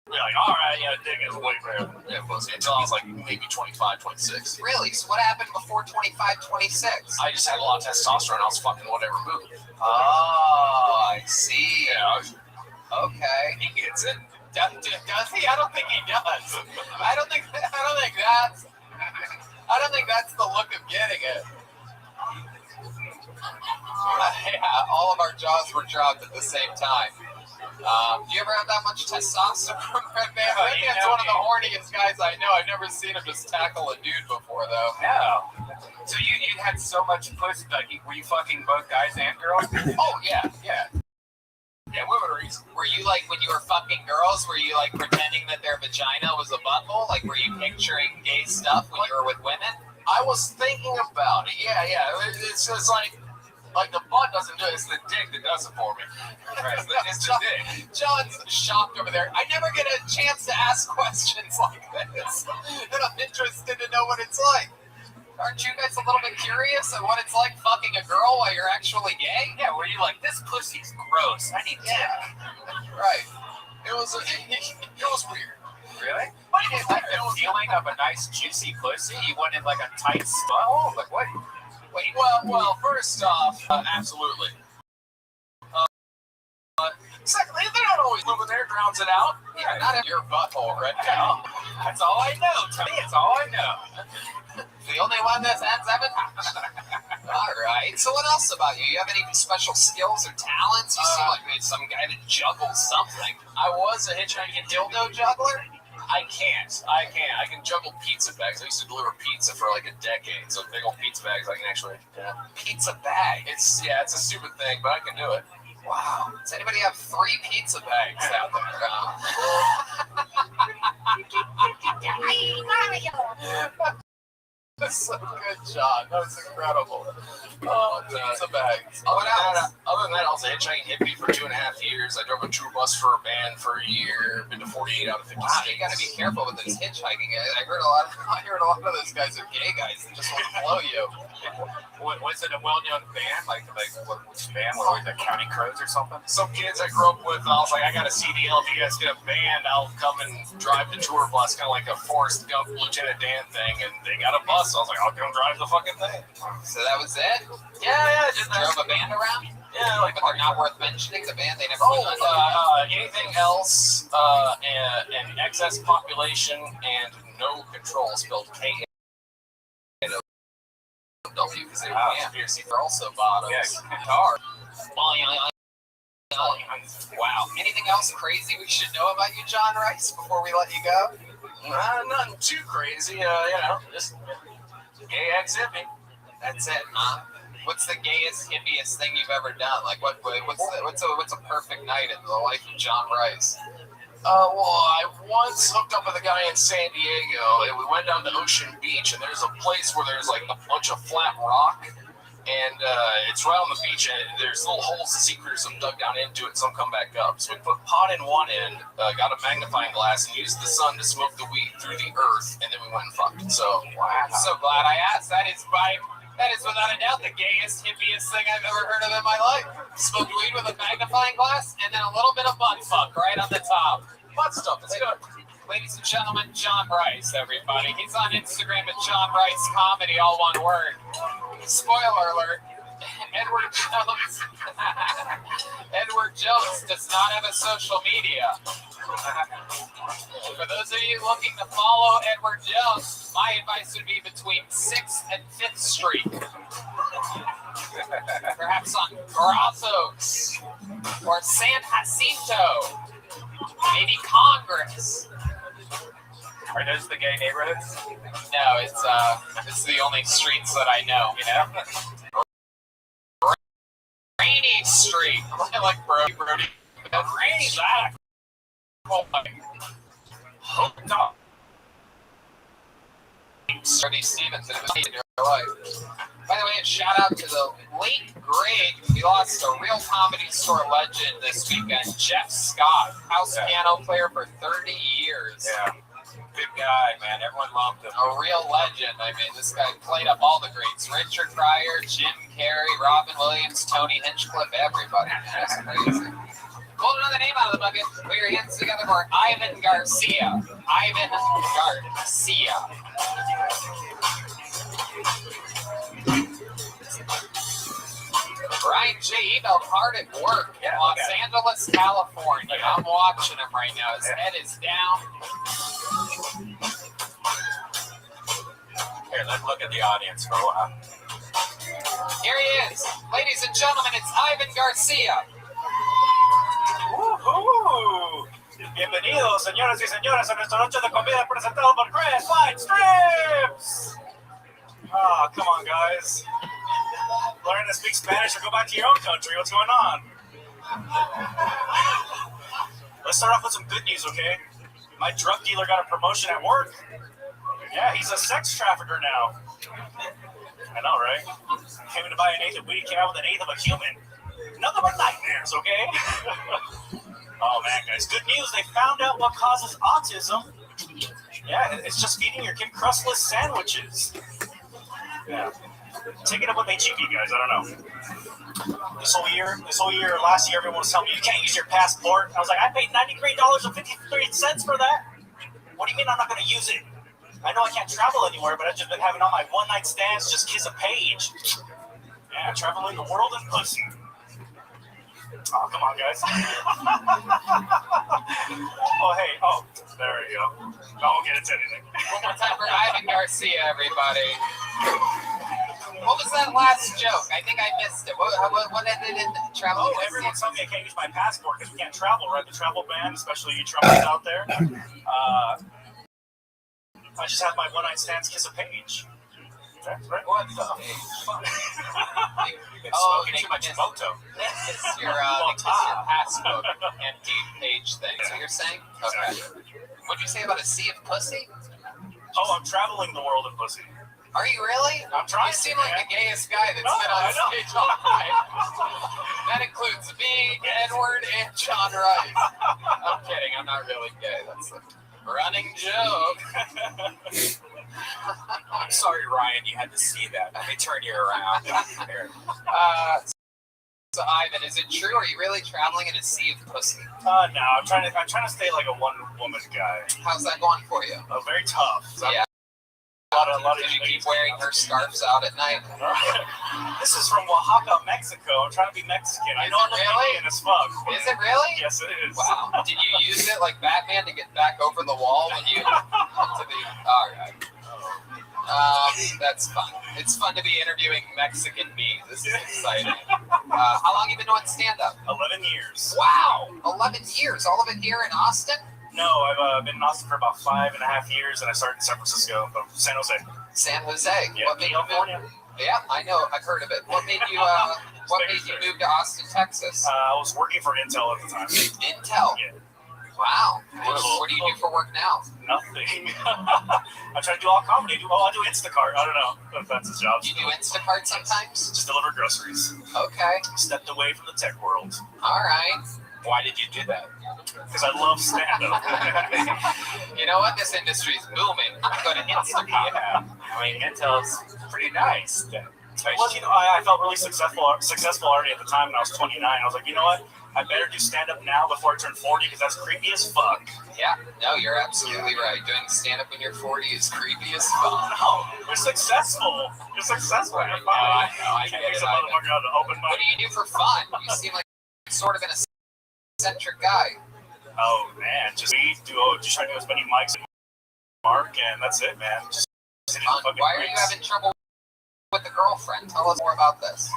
be like, all right, yeah, dig is way better. Yeah, it was until I was like maybe 25, 26. Really? So what happened before 25, 26? I just had a lot of testosterone. I was fucking whatever moved. Oh, I see. Yeah. Okay. He gets it. Does he? I don't think he does. I don't think that's the look of getting it. Yeah, all of our jaws were dropped at the same time. Do you ever have that much testosterone from Red Band? Red Band's one of the horniest guys I know. I've never seen him just tackle a dude before, though. No. So you had so much pussy, like, were you fucking both guys and girls? Oh, yeah. Yeah, women are easy. Were you like, when you were fucking girls, were you like pretending that their vagina was a butthole? Like, were you picturing gay stuff when you were with women? I was thinking about it. Yeah. It's just like the butt doesn't do it. It's the dick that does it for me. Right? It's the dick. John's shocked over there. I never get a chance to ask questions like this. And I'm interested to know what it's like. Aren't you guys a little bit curious of what it's like fucking a girl while you're actually gay? Yeah, were you like, this pussy's gross, I need dick. Right. It was weird. Really? What do you like the feeling of a nice juicy pussy? You wanted like a tight butthole? Like what? Wait, well, first off, absolutely. Secondly, they're not always moving there, drowns it out. Yeah, not in your butthole, Red No, that's all I know, Tony. That's all I know. The only one that's ends up in. Alright, so what else about you? You have any special skills or talents? You seem like some guy that juggles something. I was a hitchhiking Dildo juggler? I can't. I can juggle pizza bags. I used to deliver pizza for like a decade. So big old pizza bags, I can actually. Yeah. Pizza bag? It's a stupid thing, but I can do it. Wow. Does anybody have 3 pizza bags out there? That's so good, John. That was incredible. Oh, pizza bags. Other than that, I was a hitchhiking hippie for 2.5 years. I drove a tour bus for a band for a year. Been to 48 out of 50 states. You gotta be careful with this hitchhiking. I heard a lot of those guys are gay guys that just want to blow you. Was it a well-known band? Like which band? Was it the County Crows or something? Some kids I grew up with, I was like, I got a CDL. If you guys get a band, I'll come and drive the tour bus, kind of like a Forrest Gump, Lieutenant Dan thing. And they got a bus. So I was like, I'll come drive the fucking thing. So that was it? Yeah. Just drove a band around? Yeah, like. But they're not worth mentioning. The band, they never. Anything else? An excess population and no control, spelled K-A-W, because they were conspiracy. They're also bottoms. Yeah, guitar. Wow. Anything else crazy we should know about you, John Rice, before we let you go? Nothing too crazy. Just gay ex hippie. That's it, huh? What's the gayest, hippiest thing you've ever done? Like, what's a perfect night in the life of John Rice? I once hooked up with a guy in San Diego, and we went down to Ocean Beach, and there's a place where there's like a bunch of flat rock, and it's right on the beach, and there's little holes the sea critters have dug down into it, and some come back up. So we put pot in one end, got a magnifying glass, and used the sun to smoke the weed through the earth, and then we went and fucked. So, wow. I'm so glad I asked. That is without a doubt the gayest, hippiest thing I've ever heard of in my life. Smoked weed with a magnifying glass, and then a little bit of butt fuck right on the top. Butt stuff, it's good. Ladies and gentlemen, John Rice, everybody. He's on Instagram at John Rice Comedy, all one word. Spoiler alert, Edward Jones does not have a social media. For those of you looking to follow Edward Jones, my advice would be between 6th and 5th Street. Perhaps on Brazos or San Jacinto. Maybe Congress. Are those the gay neighborhoods? No, it's the only streets that I know, you know? Rainy Street. I like Brody. Rainy back. Oh my. Hooked up. Freddie Stevenson in your life. By the way, a shout out to the late great, we lost a real Comedy Store legend this weekend, Jeff Scott, house piano player for 30 years. Yeah. Good guy, man. Everyone loved him. A real legend. I mean, this guy played up all the greats. Richard Pryor, Jim Carrey, Robin Williams, Tony Hinchcliffe, everybody. That's crazy. Pull another name out of the bucket. Put your hands together for Ivan Garcia. Ivan Garcia. Brian J. Ebel hard at work in Los Angeles, California. I'm watching him right now. His head is down. Here, let's look at the audience for a while. Here he is. Ladies and gentlemen, it's Ivan Garcia. ¡Woohoo! Bienvenidos, señoras y señores, a nuestra noche de comida presentado por Chris Fine Strips! Oh, come on, guys. Learn to speak Spanish or go back to your own country. What's going on? Let's start off with some good news, okay? My drug dealer got a promotion at work. Yeah, he's a sex trafficker now. I know, right? Came in to buy an eighth of weed, came out with an eighth of a human. Nothing but nightmares, okay? Oh, man, guys. Good news. They found out what causes autism. Yeah, it's just feeding your kid crustless sandwiches. Yeah. Take it up with HEB, guys. I don't know. This whole year, last year, everyone was telling me you can't use your passport. I was like, I paid $93.53 for that. What do you mean I'm not going to use it? I know I can't travel anywhere, but I've just been having all my one-night stands just kiss a page. Yeah, traveling the world in pussy. Oh, come on, guys. There we go. I won't get into anything. One more time for Ivan Garcia, everybody. What was that last joke? I think I missed it. What ended in travel? Oh, everyone's telling me I can't use my passport because we can't travel, right? The travel ban, especially you Trumpers out there. I just have my one-night stands kiss a page. That's right. What the fuck? Smoking too much moto. It's your passbook empty page thing. So you're saying? Okay. What'd you say about a sea of pussy? Oh, I'm traveling the world in pussy. Are you really? I'm trying. You seem like the gayest guy that's been on stage all night. That includes me, Edward, and John Rice. I'm kidding. I'm not really gay. That's a running joke. I'm sorry, Ryan. You had to see that. Let me turn you around. So Ivan, is it true? Are you really traveling in a sea of pussy? No, I'm trying to stay like a one-woman guy. How's that going for you? Very tough. Yeah. A lot of Did you keep wearing her scarves out at night? This is from Oaxaca, Mexico. I'm trying to be Mexican. I know I'm Canadian as fuck. Is it really? Yes, it is. Wow. Did you use it like Batman to get back over the wall when you to the? All right. That's fun. It's fun to be interviewing Mexican me. This is exciting. How long have you been doing stand-up? 11 years. Wow. 11 years. All of it here in Austin? No, I've been in Austin for about 5.5 years, and I started in San Francisco, San Jose. San Jose. Yeah, What made California. Yeah, I know. I've heard of it. What made you? What made you move to Austin, Texas? I was working for Intel at the time. Intel. Yeah. Wow. What do you do for work now? Nothing. I try to do all comedy. I do Instacart. I don't know if that's a job. You do Instacart sometimes? Just deliver groceries. Okay. Stepped away from the tech world. All right. Why did you do that? Because I love stand-up. You know what? This industry is booming. I go to Instacart. Yeah. I mean, Intel's pretty nice. Well, you know, I felt really successful already at the time when I was 29. I was like, you know what? I better do stand-up now before I turn 40 because that's creepy as fuck. Yeah, no, you're absolutely right. Doing stand-up when you're 40 is creepy as fuck. No, you're successful. You're successful. You're fine. I get it. Open What do you do for fun? You seem like sort of an eccentric guy. Oh, man. Just try to do as many mics and Mark, and that's it, man. Just why are you having trouble with the girlfriend? Tell us more about this.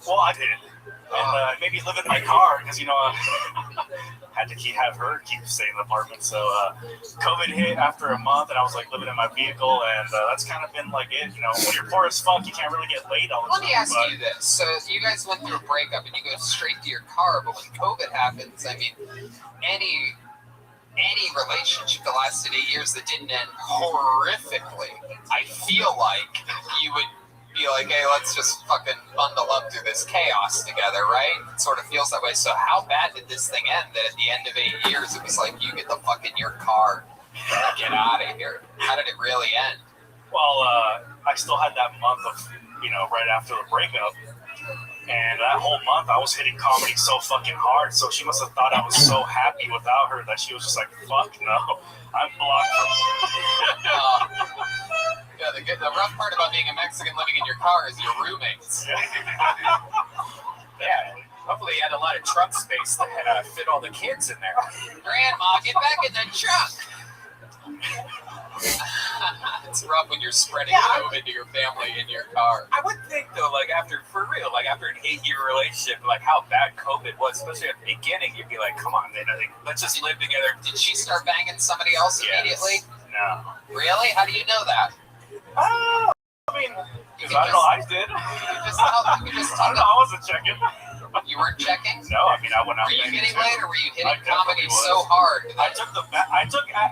Well, I did. And maybe live in my car because, you know, had to have her keep staying in the apartment. So COVID hit after a month, and I was like living in my vehicle, and that's kind of been like it. You know, when you're poor as fuck, you can't really get laid all the time. Let me ask you this: so you guys went through a breakup, and you go straight to your car, but when COVID happens, I mean, any any relationship that lasted 8 years that didn't end horrifically, I feel like you would be like, hey, let's just fucking bundle up through this chaos together, right? It sort of feels that way. So how bad did this thing end that at the end of 8 years, it was like, you get the fuck in your car, get out of here? How did it really end? Well, I still had that month of, right after the breakup. And that whole month, I was hitting comedy so fucking hard. So she must have thought I was so happy without her that she was just like, fuck no, I'm blocked from... Yeah, the rough part about being a Mexican living in your car is your roommates. Yeah, hopefully you had a lot of trunk space to fit all the kids in there. Grandma, get back in the truck! It's rough when you're spreading it into your family in your car. I would think though, after an 8-year relationship, how bad COVID was, especially at the beginning, you'd be like, come on, man, let's just live together. Did she start banging somebody else immediately? No. Really? How do you know that? I mean, because I know I did. I don't know, I wasn't checking. You weren't checking? No, I mean, I went out. Were you getting laid, or were you hitting comedy so hard?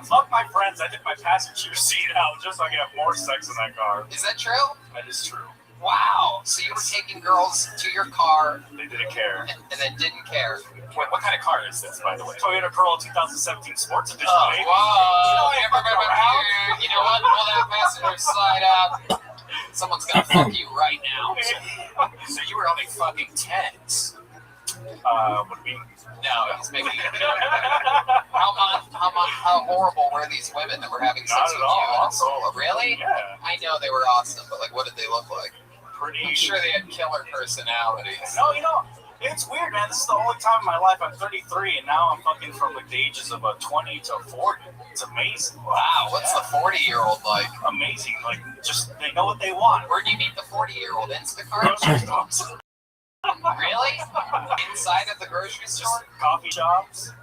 Fuck my friends, I took my passenger seat out just so I could have more sex in that car. Is that true? That is true. Wow. So you were taking girls to your car. They didn't care. And then didn't care. What kind of car is this, by the way? Toyota Corolla 2017 Sports Edition. Oh, baby. whoa. You know what? Pull that passenger side out. Someone's gonna fuck you right now. So you were only fucking tens. What do you mean? No, he's making a joke. How horrible were these women that were having sex with you? Awesome. Really? Yeah. I know they were awesome, but what did they look like? I'm sure they had killer personalities. No, it's weird, man. This is the only time in my life I'm 33, and now I'm fucking from the ages of 20 to 40. It's amazing. Wow, what's the 40-year-old like? Amazing. Just they know what they want. Where'd you meet the 40-year-old? Instacart? Really? Inside of the grocery store? Coffee shops,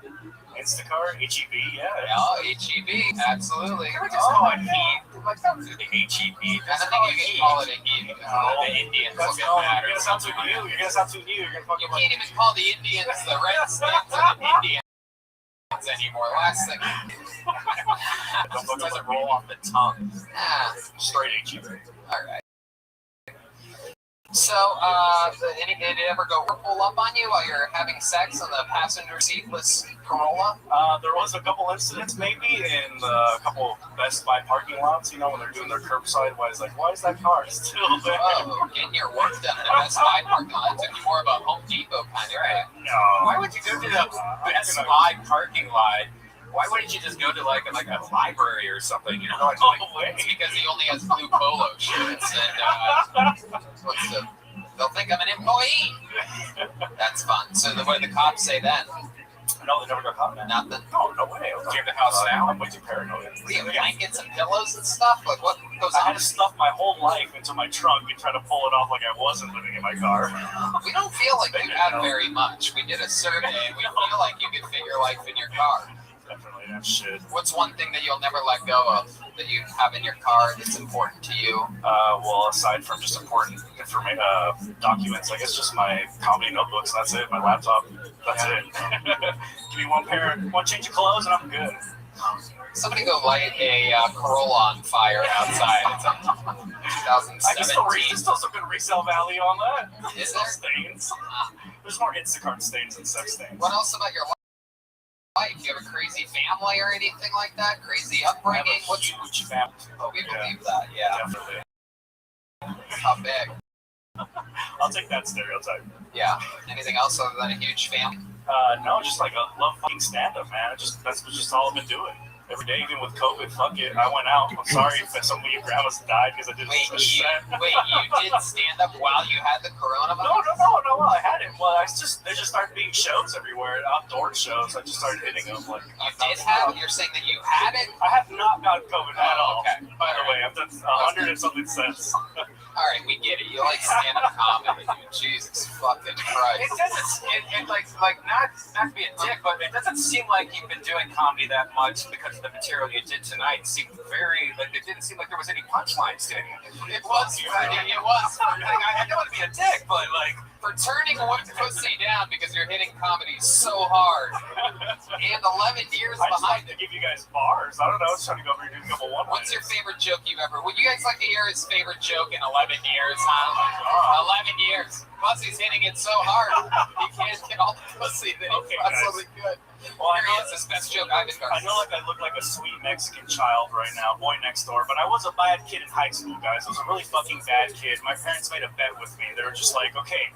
Instacart, HEB, yeah. Oh, HEB, absolutely. Can we just call it heat? Don't do the HEB. I don't think you can call it a heat. The Indians look at matters. You're gonna sound too new. You can't even call the Indians the Redskins or the Indians anymore. Last thing. It doesn't roll off the tongue. Straight HEB. All right. So, did it ever go pull up on you while you're having sex on the passenger seatless Corolla? There was a couple incidents, maybe, in a couple Best Buy parking lots, when they're doing their curbside. Why is that car still there? Oh, getting your work done in a Best Buy parking lot. It took you more of a Home Depot kind of thing. No. Why would you go to the Best Buy parking lot? Why wouldn't you just go to like a library or something? It's because he only has blue polo shirts and they'll think I'm an employee. That's fun. So what did the cops say then? No, they never got caught, man. Nothing. No way. Do you have the house now? I'm way too paranoid. Do you have blankets and pillows and stuff? Like what goes on? I had to stuff my whole life into my trunk and try to pull it off like I wasn't living in my car. We don't feel like you have very much. We did a survey. We feel like you could fit your life in your car. Definitely that shit. What's one thing that you'll never let go of that you have in your car that's important to you? Well, aside from just important documents, I guess just my comedy notebooks. That's it. My laptop. That's it. Give me one change of clothes and I'm good. Somebody go light a Corolla on fire outside. It's a 2017. There's still some good resale value on that. Is there? there? Stains. There's more Instacart stains than sex stains. What else about your life? Do you have a crazy family or anything like that? Crazy upbringing? I have a huge family. Oh, we believe that, yeah. Definitely. How big? I'll take that stereotype. Yeah. Anything else other than a huge family? No, just I love fucking stand-up, man. That's just all I've been doing. Every day, even with COVID, fuck it. I went out. I'm sorry if some of your grandmas died because I didn't Wait, you did stand up while you had the coronavirus? No. I had it. Well, there just started being shows everywhere, outdoor shows. I just started hitting them. You're saying that you had it? I have not gotten COVID at all. Okay. By the way, I've done 100 and something cents. All right, we get it. You like stand-up comedy, dude. Jesus fucking Christ. It doesn't, not to be a dick, but it doesn't seem like you've been doing comedy that much because of the material you did tonight. It seemed it didn't seem like there was any punchlines to it. It was. I don't want to be a dick, but for turning one pussy down because you're hitting comedy so hard. and 11 years I just behind like to it. give you guys bars. I don't know. I was trying to go over here and do a couple one-liners. What's your favorite joke you've ever? Would you guys like to hear his favorite joke in 11 years, huh? 11 years. Fuzzy's hitting it so hard he can't get all the pussy that he possibly could. Well, I Here know he is, his best joke, Ivan Garcia. I know like I look like a sweet Mexican child right now, boy next door, but I was a bad kid in high school, guys. I was a really fucking bad kid. My parents made a bet with me. They were just like, okay,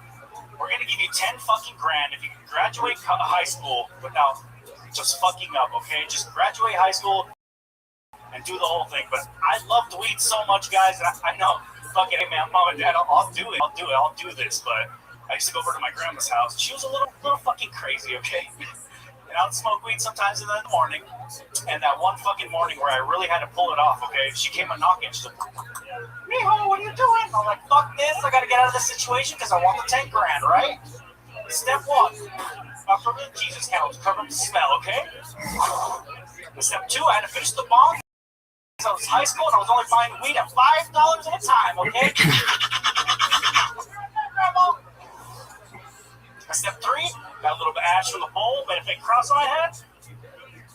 we're gonna give you 10 fucking grand if you can graduate high school without just fucking up, okay? Just graduate high school and do the whole thing. But I loved weed so much, guys. And I know, fucking, hey man, mom and dad, I'll do it. I'll do this. But I used to go over to my grandma's house. She was a little fucking crazy, okay? And I would smoke weed sometimes in the morning. And that one fucking morning where I really had to pull it off, okay? She came a knocking. She's like, Mijo, what are you doing? I'm like, fuck this. I gotta get out of this situation because I want the 10 grand, right? Step one. Jesus counts, cover up the smell, okay? Step two, I had to finish the bong. So I was high school and I was only buying weed at $5 at a time, okay? Step three, got a little bit of ash from the bowl, made a big cross on my head. I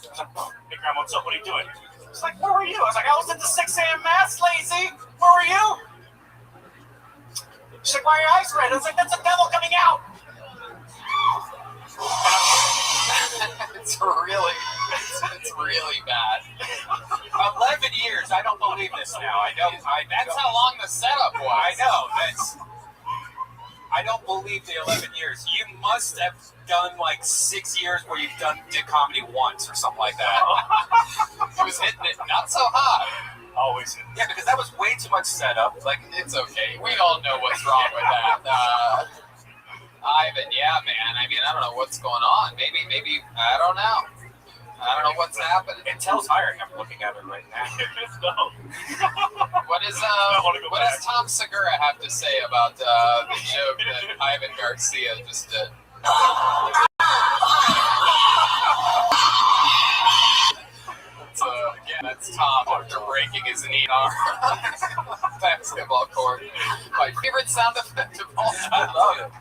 was like, hey, Grandma, what's up? What are you doing? She's like, where were you? I was like, I was at the 6 a.m. mass, lazy. Where were you? She's like, why are your eyes red? I was like, that's a devil coming out. It's really bad. 11 years. I don't believe this now. That's how long the setup was. I know. I don't believe the 11 years. You must have done like 6 years where you've did comedy once or something like that. He was hitting it not so hot. Always hitting. Yeah, because that was way too much setup. Like, it's okay. We all know what's wrong with that. Ivan, yeah, man. I mean, I don't know what's going on. Maybe, I don't know. I don't know what's happening. Intel's hiring. I'm looking at it right now. No. What does Tom Segura have to say about the joke that Ivan Garcia just did? Again, that's Tom after breaking his knee on our basketball court. My favorite sound effect of all time. I love it.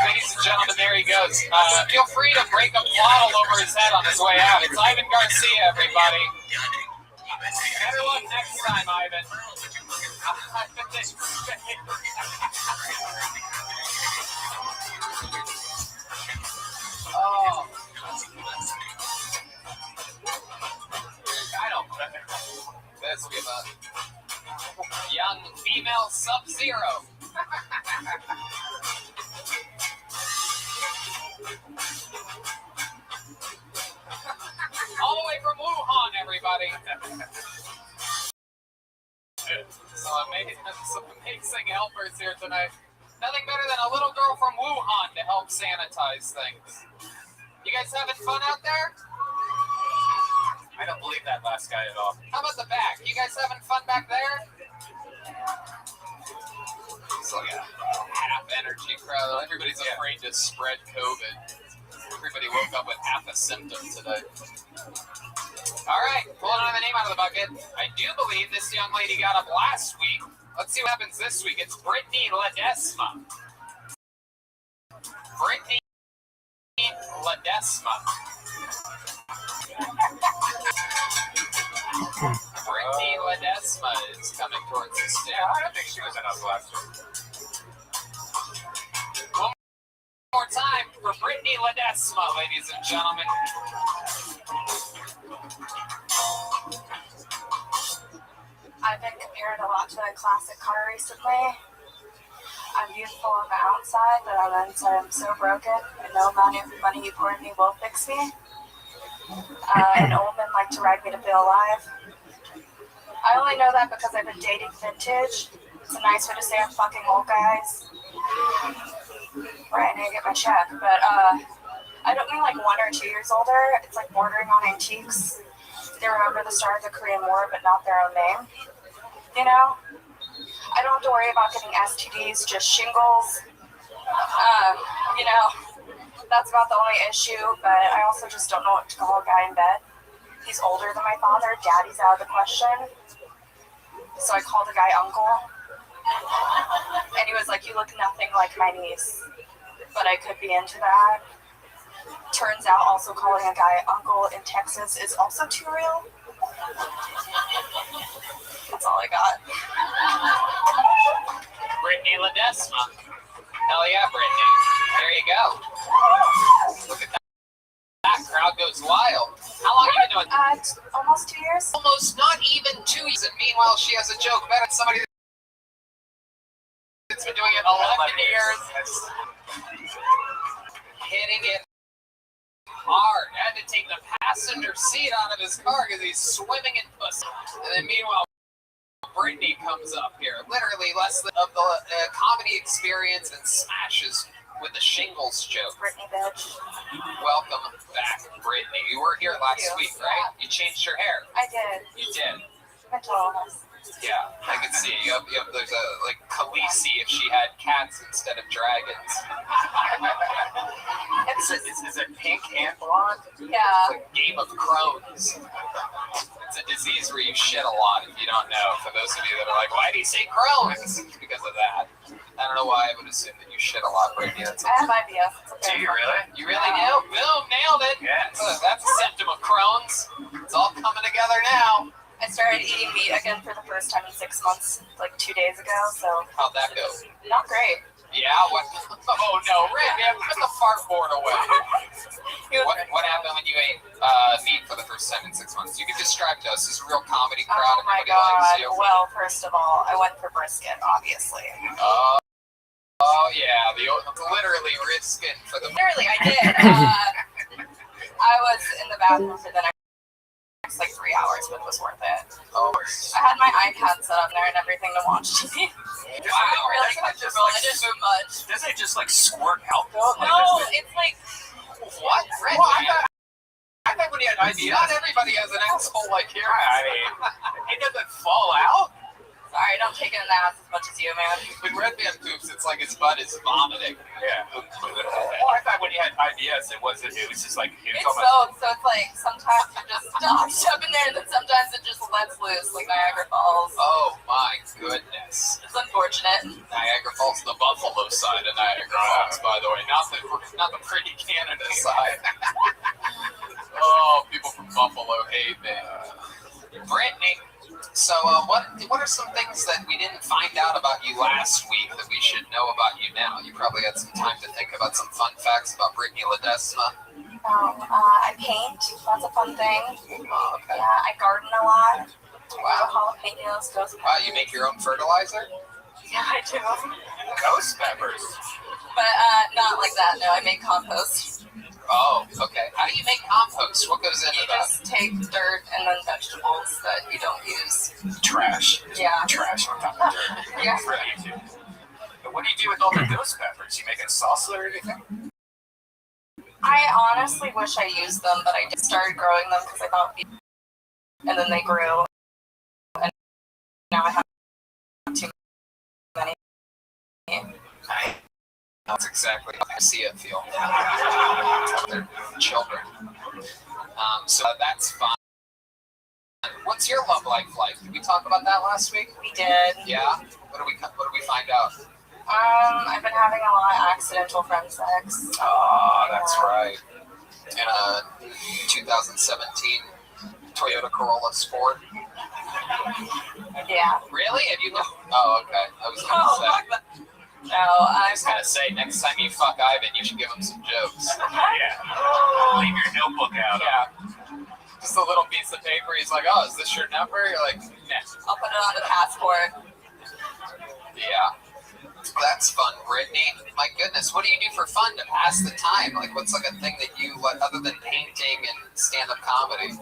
Ladies and gentlemen, there he goes. Feel free to break a bottle over his head on his way out. It's Ivan Garcia, everybody. Better luck next time, Ivan. Oh. I don't know. This give a young female Sub-Zero. All the way from Wuhan, everybody. Some amazing helpers here tonight. Nothing better than a little girl from Wuhan to help sanitize things. You guys having fun out there? I don't believe that last guy at all. How about the back? You guys having fun back there? It's like a half energy crowd. Everybody's afraid to spread COVID. Everybody woke up with half a symptom today. All right, pulling another name out of the bucket. I do believe this young lady got up last week. Let's see what happens this week. It's Brittany Ledesma. Brittany Ledesma. Brittany Ledesma is coming towards the stage. I don't think she was enough last week. One more time for Brittany Ledesma, ladies and gentlemen. I've been compared a lot to a classic car recently. I'm beautiful on the outside, but on the inside I'm so broken, and no amount of money you pour in me will fix me. And old men like to ride me to feel alive. I only know that because I've been dating vintage. It's a nice way to say I'm fucking old, guys. Right, I need to get my check, but I don't mean like 1 or 2 years older. It's like bordering on antiques. They remember the start of the Korean War, but not their own name. You know? I don't have to worry about getting STDs, just shingles. You know, that's about the only issue, but I also just don't know what to call a guy in bed. He's older than my father. Daddy's out of the question. So I called the guy uncle. And he was like, you look nothing like my niece. But I could be into that. turns out also calling a guy uncle in Texas is also too real. That's all I got. Brittany Ledesma. Hell yeah, Brittany. There you go. Look at that. That crowd goes wild. How long have you been doing it? Almost 2 years. Almost not even 2 years. And meanwhile, she has a joke better than somebody that's been doing it 11 years. Hitting it hard. Had to take the passenger seat out of his car because he's swimming in pussy. And then meanwhile, Brittany comes up here, literally less than of the comedy experience, and smashes with the shingles joke. Brittany, bitch. Welcome back, Brittany. You were here last week, right? You changed your hair. I did. You did. Mental illness. Yeah, I can see. Yep. There's a like Khaleesi if she had cats instead of dragons. Is it pink and blonde? Yeah. It's like Game of Crohn's. It's a disease where you shit a lot if you don't know. For those of you that are like, why do you say Crohn's? It's because of that. I don't know why I would assume that you shit a lot, Brittany. That's I have IBS. do you really? You really do? Boom, nailed it. Yes. That's a symptom of Crohn's. It's all coming together now. I started eating meat again for the first time in 6 months, like 2 days ago, so. How'd that go? Not great. Yeah, what? Oh no, Rick, put the fart board away. What happened when you ate meat for the first time in 6 months? You can describe to us. This is a real comedy crowd. Oh my Everybody likes you. god. Well, first of all, I went for brisket, obviously. Oh yeah, literally risking for the. Literally, I did. I was in the bathroom for the next like 3 hours, but it was worth it. Oh. I had my iPad set up there and everything to watch TV. Wow, really comfortable. I didn't move much. Doesn't it just like squirt out though? No, it's like what? Red? Well, I thought when you had IBS, not everybody has an asshole like here. I mean, it doesn't fall out. Sorry, I don't take it in the ass as much as you, man. When Red Man poops, it's like his butt is vomiting. Yeah. Well, I thought when you had IBS, it was just like it's almost. So it's like sometimes you just stop in there, and then sometimes it just lets loose, like Niagara Falls. Oh my goodness. It's unfortunate. Niagara Falls, the Buffalo side of Niagara Falls, by the way, not the pretty Canada side. Oh, people from Buffalo hate me. Brittany. So, what are some things that we didn't find out about you last week that we should know about you now? You probably had some time to think about some fun facts about Brittany Ledesma. I paint. That's a fun thing. Oh, okay. Yeah, I garden a lot. Wow. Jalapenos, ghost peppers. Wow, you make your own fertilizer? Yeah, I do. Ghost peppers? But not like that. No, I make compost. Oh, okay. How do you make compost? What goes into that? You just take dirt and then vegetables that you don't use. Trash. Yeah. Trash on top of dirt. Yeah. But what do you do with all the ghost peppers? You make a salsa or anything? I honestly wish I used them, but I just started growing them because I thought, and then they grew, and now I have too many. That's exactly how I see it feel. They're children. So that's fun. What's your love life like? Did we talk about that last week? We did. Yeah? What do we find out? I've been having a lot of accidental friend sex. Oh, that's right. In a 2017 Toyota Corolla Sport. Yeah. Really? Have you looked? Oh, okay. I was gonna say. No, I was gonna say next time you fuck Ivan, you should give him some jokes. Yeah. Leave your notebook out. Yeah. Just a little piece of paper. He's like, "Oh, is this your number?" You're like, "Nah." I'll put it on the passport. Yeah. That's fun, Brittany. My goodness, what do you do for fun to pass the time? Like, what's like a thing that you like other than painting and stand-up comedy?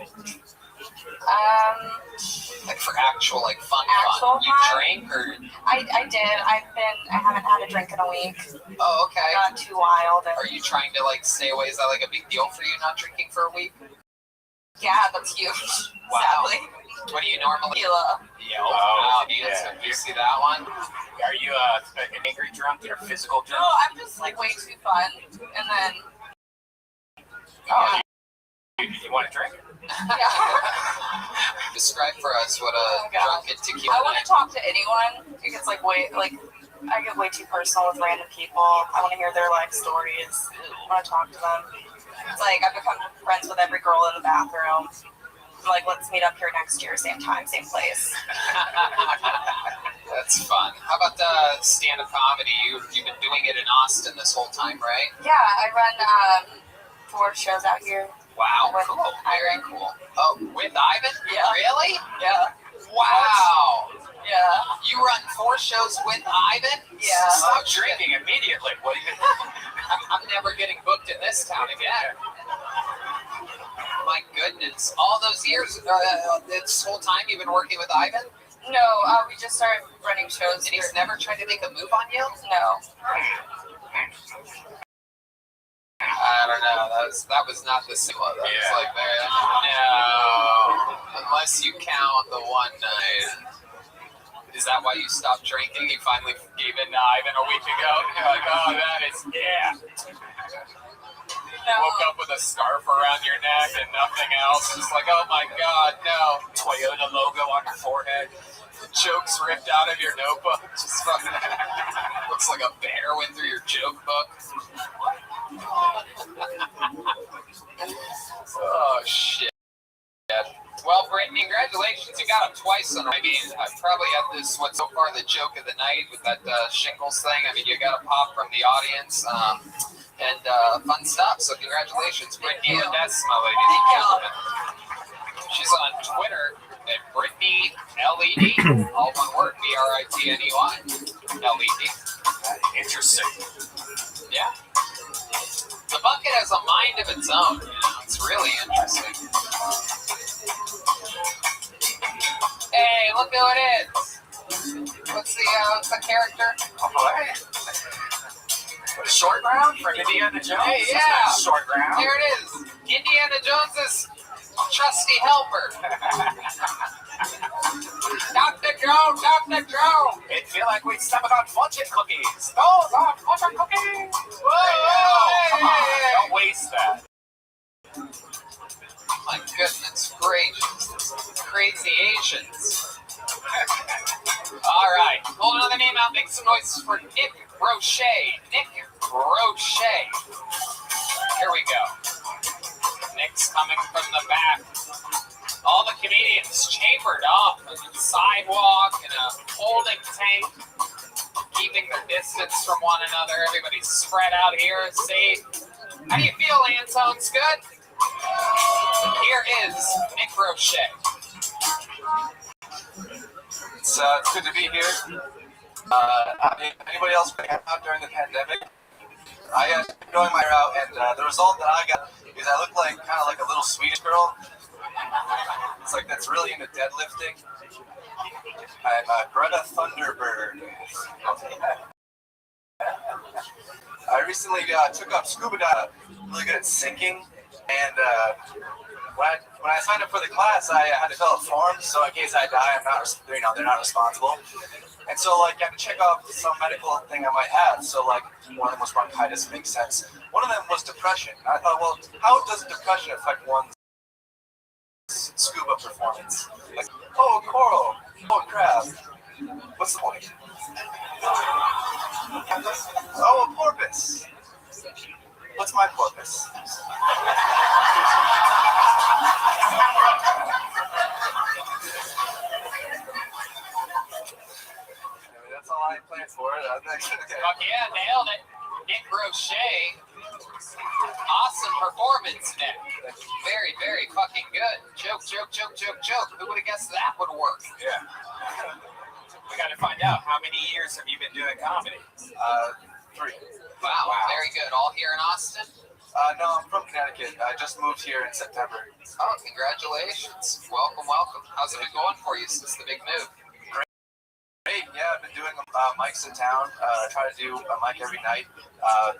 Like for actual like fun. You drink or? I did. I haven't had a drink in a week. Oh, okay. Not too wild. Are you trying to like stay away? Is that like a big deal for you not drinking for a week? Yeah, that's huge. Wow. Sadly. What do you normally? Tequila. Yeah. Oh, do you see that one? Are you an angry drunk or physical drunk? No, I'm just like way too fun. And then. Oh, you want to drink? Describe for us what a drunken tequila. I want to talk to anyone. It's like I get way too personal with random people. I want to hear their life stories. I want to talk to them. It's like I've become friends with every girl in the bathroom. Like, let's meet up here next year, same time, same place. That's fun. How about stand-up comedy? You've been doing it in Austin this whole time, right? Yeah, I run 4 shows out here. Wow, with cool. Very Ivan. cool. Oh, with Ivan? Yeah. Really? Yeah. Wow. Yeah. You run 4 shows with Ivan? Yeah. Stop drinking immediately. What do you? I'm never getting booked in this town again. My goodness. All those years, this whole time you've been working with Ivan? No, we just started running shows. And he's never tried to make a move on you? No. I don't know. That was not the single. That was like there. No. Unless you count the one night. Is that why you stopped drinking? You finally gave in to Ivan a week ago? You're like, oh, that is, yeah. No. Woke up with a scarf around your neck and nothing else. Just like, oh my God, no. Toyota logo on your forehead. Jokes ripped out of your notebook. Just fucking looks like a bear went through your joke book. Oh, shit. Well, Brittany, congratulations. You got him twice on. I mean, I probably had this, what's so far the joke of the night with that shingles thing. I mean, you got a pop from the audience and fun stuff. So congratulations, Brittany Ledesma, ladies and gentlemen. She's on Twitter at Brittany LED, all one word, BRITNEY LED. Interesting. Yeah. The bucket has a mind of its own. You know, it's really interesting. Hey, look who it is. What's the character? What? Short round from Indiana Jones? Hey, yeah. Short round. Here it is. Indiana Jones's trusty helper. Dr. Jones, Dr. Jones. It feel like we stepping on fortune cookies. Those are fortune cookies. Whoa, Come on, don't waste that. My goodness gracious. Crazy Asians. All right. Hold another name out. Make some noise for Nick Roche. Nick Roche. Here we go. Nick's coming from the back. All the comedians chambered off on the sidewalk in a holding tank, keeping their distance from one another. Everybody's spread out here, safe. How do you feel, Antone's good? Here is Nick Roche. It's good to be here. Anybody else been out during the pandemic? I been going my route, and the result that I got is I look like kind of like a little Swedish girl. It's like that's really into deadlifting. I'm Greta Thunderbird. I recently took up scuba diving. Really good at sinking, and when I signed up for the class, I had to fill out forms, so in case I die, they're not responsible. And so, like, I had to check off some medical thing I might have. So, like, one of them was bronchitis, makes sense. One of them was depression. And I thought, well, how does depression affect one's scuba performance? Like, oh, coral, oh, crab. What's the point? Oh, a porpoise. What's my porpoise? That's all I planned for. Fuck yeah, nailed it. Nick Roche. Awesome performance, Nick. Very, very fucking good. Joke. Who would have guessed that would work? Yeah. We got to find out, how many years have you been doing comedy? 3. Wow, very good. All here in Austin? No, I'm from Connecticut. I just moved here in September. Oh, congratulations. Welcome. How's it been going for you since the big move? Great, yeah, I've been doing mics in town. I try to do a mic every night.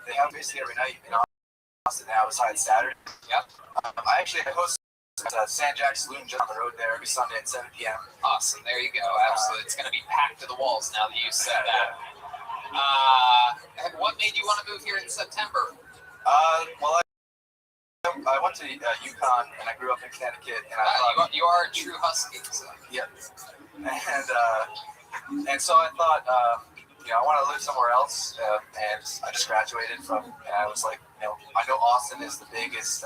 They have basically every night in Austin now, besides Saturday. Yep. I host San Jack Saloon just on the road there every Sunday at 7 p.m. Awesome, there you go. Absolutely. It's going to be packed to the walls now that you said that. What made you want to move here in September? Well, I went to UConn, and I grew up in Connecticut, and I thought... You are a true Husky. So. Yep. And so I thought, I want to live somewhere else, and I just graduated from, and I was like, I know Austin is the biggest,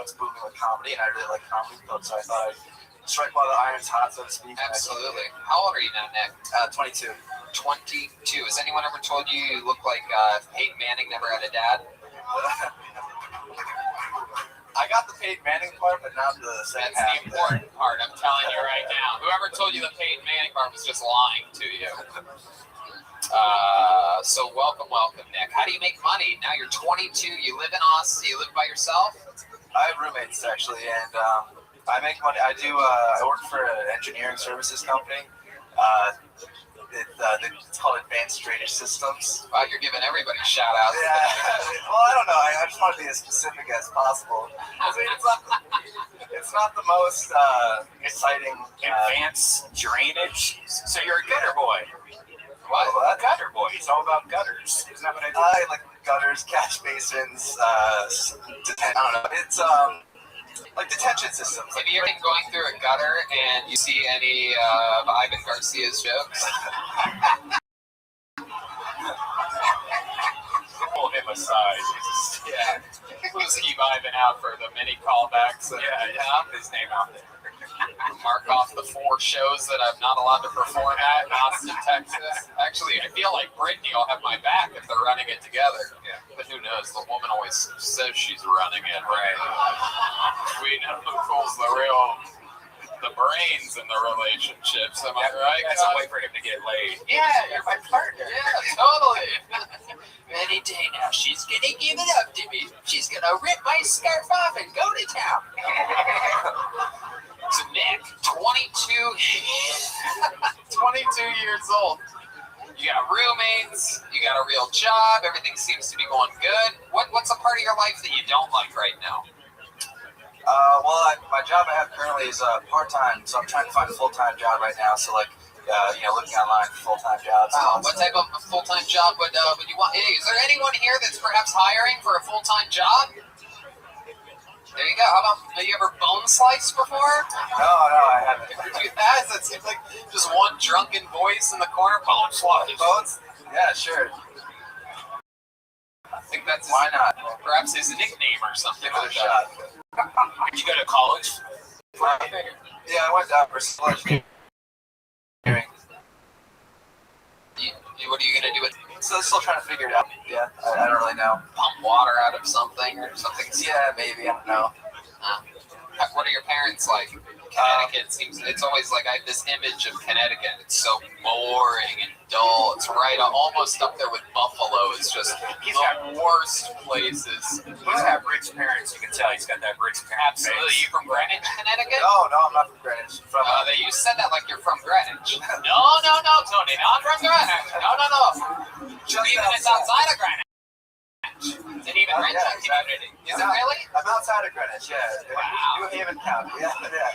it's booming with comedy, and I really like comedy, so I thought I'd strike while the iron's hot, so to speak. Absolutely. How old are you now, Nick? 22. 22. Has anyone ever told you you look like Peyton Manning never had a dad? I got the Peyton Manning part, but not the second half. That's the important part, I'm telling you right now. Whoever told you the Peyton Manning part was just lying to you. So welcome, Nick. How do you make money? Now you're 22, you live in Austin, you live by yourself? I have roommates, actually, and I make money. I work for an engineering services company. It's called Advanced Drainage Systems. Wow, you're giving everybody shout-outs. Yeah, well, I don't know. I just want to be as specific as possible. I mean, it's not the most exciting. Advanced drainage. So you're a gutter boy. What? Gutter boy. It's all about gutters. Isn't that what I do? I like gutters, catch basins, I don't know. It's like detention systems. Have you ever been going through a gutter and you see any of Ivan Garcia's jokes? Pull him aside. Yeah. We'll just keep Ivan out for the mini callbacks. Yeah. His name out there. Mark off the 4 shows that I'm not allowed to perform at in Austin, Texas. Actually, I feel like Brittany will have my back if they're running it together. Yeah. But who knows? The woman always says she's running it, right? We know who pulls the brains in the relationships. Am I right? That's a way for him to get laid. Yeah, you're my partner. Yeah, totally. Any day now, she's gonna give it up to me. She's gonna rip my scarf off and go to town. So Nick, 22 years old. You got roommates, you got a real job, everything seems to be going good. What's a part of your life that you don't like right now? My job I have currently is part-time, so I'm trying to find a full-time job right now. So looking online for full-time jobs. What type of full-time job would you want? Hey, is there anyone here that's perhaps hiring for a full-time job? There you go. How about, have you ever bone sliced before? No, I haven't. Dude, that seems like just one drunken voice in the corner. Bone slice. Bones? Yeah, sure. I think that's why not? Perhaps his nickname or something. Give it a shot. Did you go to college? Yeah, I went for college. What are you gonna do with? So still trying to figure it out. Yeah, I don't really know. Pump water out of something or something. Yeah, maybe. I don't know. What are your parents like? Connecticut seems, it's always like I have this image of Connecticut. It's so boring and dull. It's right almost up there with Buffalo. It's just the worst places. He's got rich parents. You can tell he's got that rich parent. Absolutely. You from Greenwich, Connecticut? No, I'm not from Greenwich. You said that like you're from Greenwich. No, Tony, not from Greenwich. No. Even it's outside of Greenwich. Is it even Greenwich community? Is it really? I'm outside of Greenwich, yeah. Wow. New Haven County, yeah. Oh, yeah.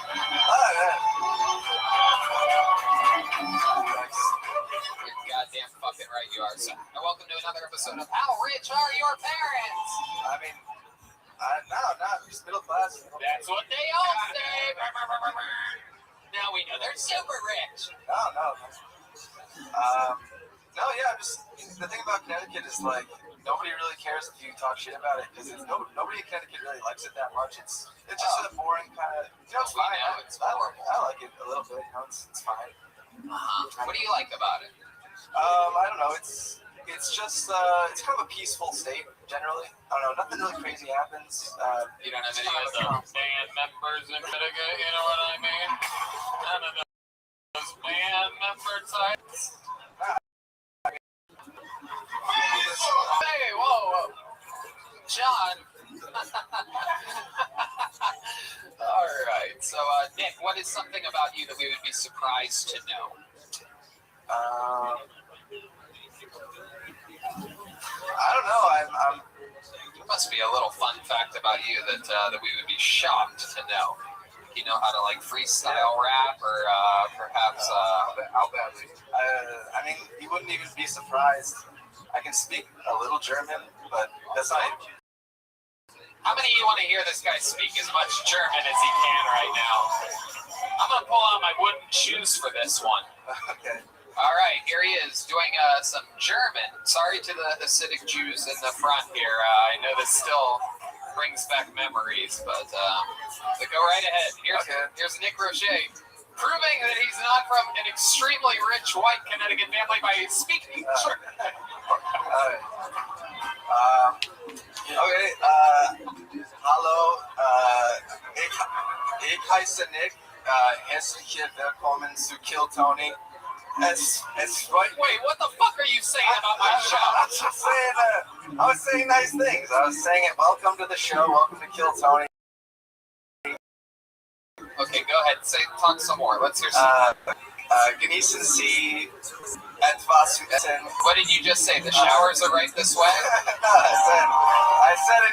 You're goddamn fucking right you are. So, welcome to another episode of How Rich Are Your Parents? I mean, not just middle class. That's what they all say. Now we know they're super rich. No, the thing about Connecticut is like nobody really cares if you talk shit about it because nobody in Connecticut really likes it that much. It's just a boring kind of. It's fine. I like it a little bit. It's fine. What do you like about it? I don't know. It's just it's kind of a peaceful state generally. I don't know. Nothing really crazy happens. You don't have any of the band members in Connecticut. You know what I mean? None of those band member types. Hey, whoa. John. All right. So, Nick, what is something about you that we would be surprised to know? I don't know. There must be a little fun fact about you that we would be shocked to know. You know how to like freestyle rap, or perhaps how badly? I mean, you wouldn't even be surprised. I can speak a little German, but that's not it. How many of you want to hear this guy speak as much German as he can right now? I'm going to pull out my wooden shoes for this one. Okay. All right, here he is doing some German. Sorry to the Hasidic Jews in the front here. I know this still brings back memories, but go right ahead. Here's Nick Roche, proving that he's not from an extremely rich white Connecticut family by speaking German. Hallo, ich heiße Nick. Herzlich willkommen zu Kill Tony. It's right. Wait, what the fuck are you saying about my show? I was just saying I was saying nice things. I was saying it. Welcome to the show. Welcome to Kill Tony. Okay, go ahead. Talk some more. Let's hear some. Genießen Sie etwas zu essen. What did you just say? The showers are right this way? I said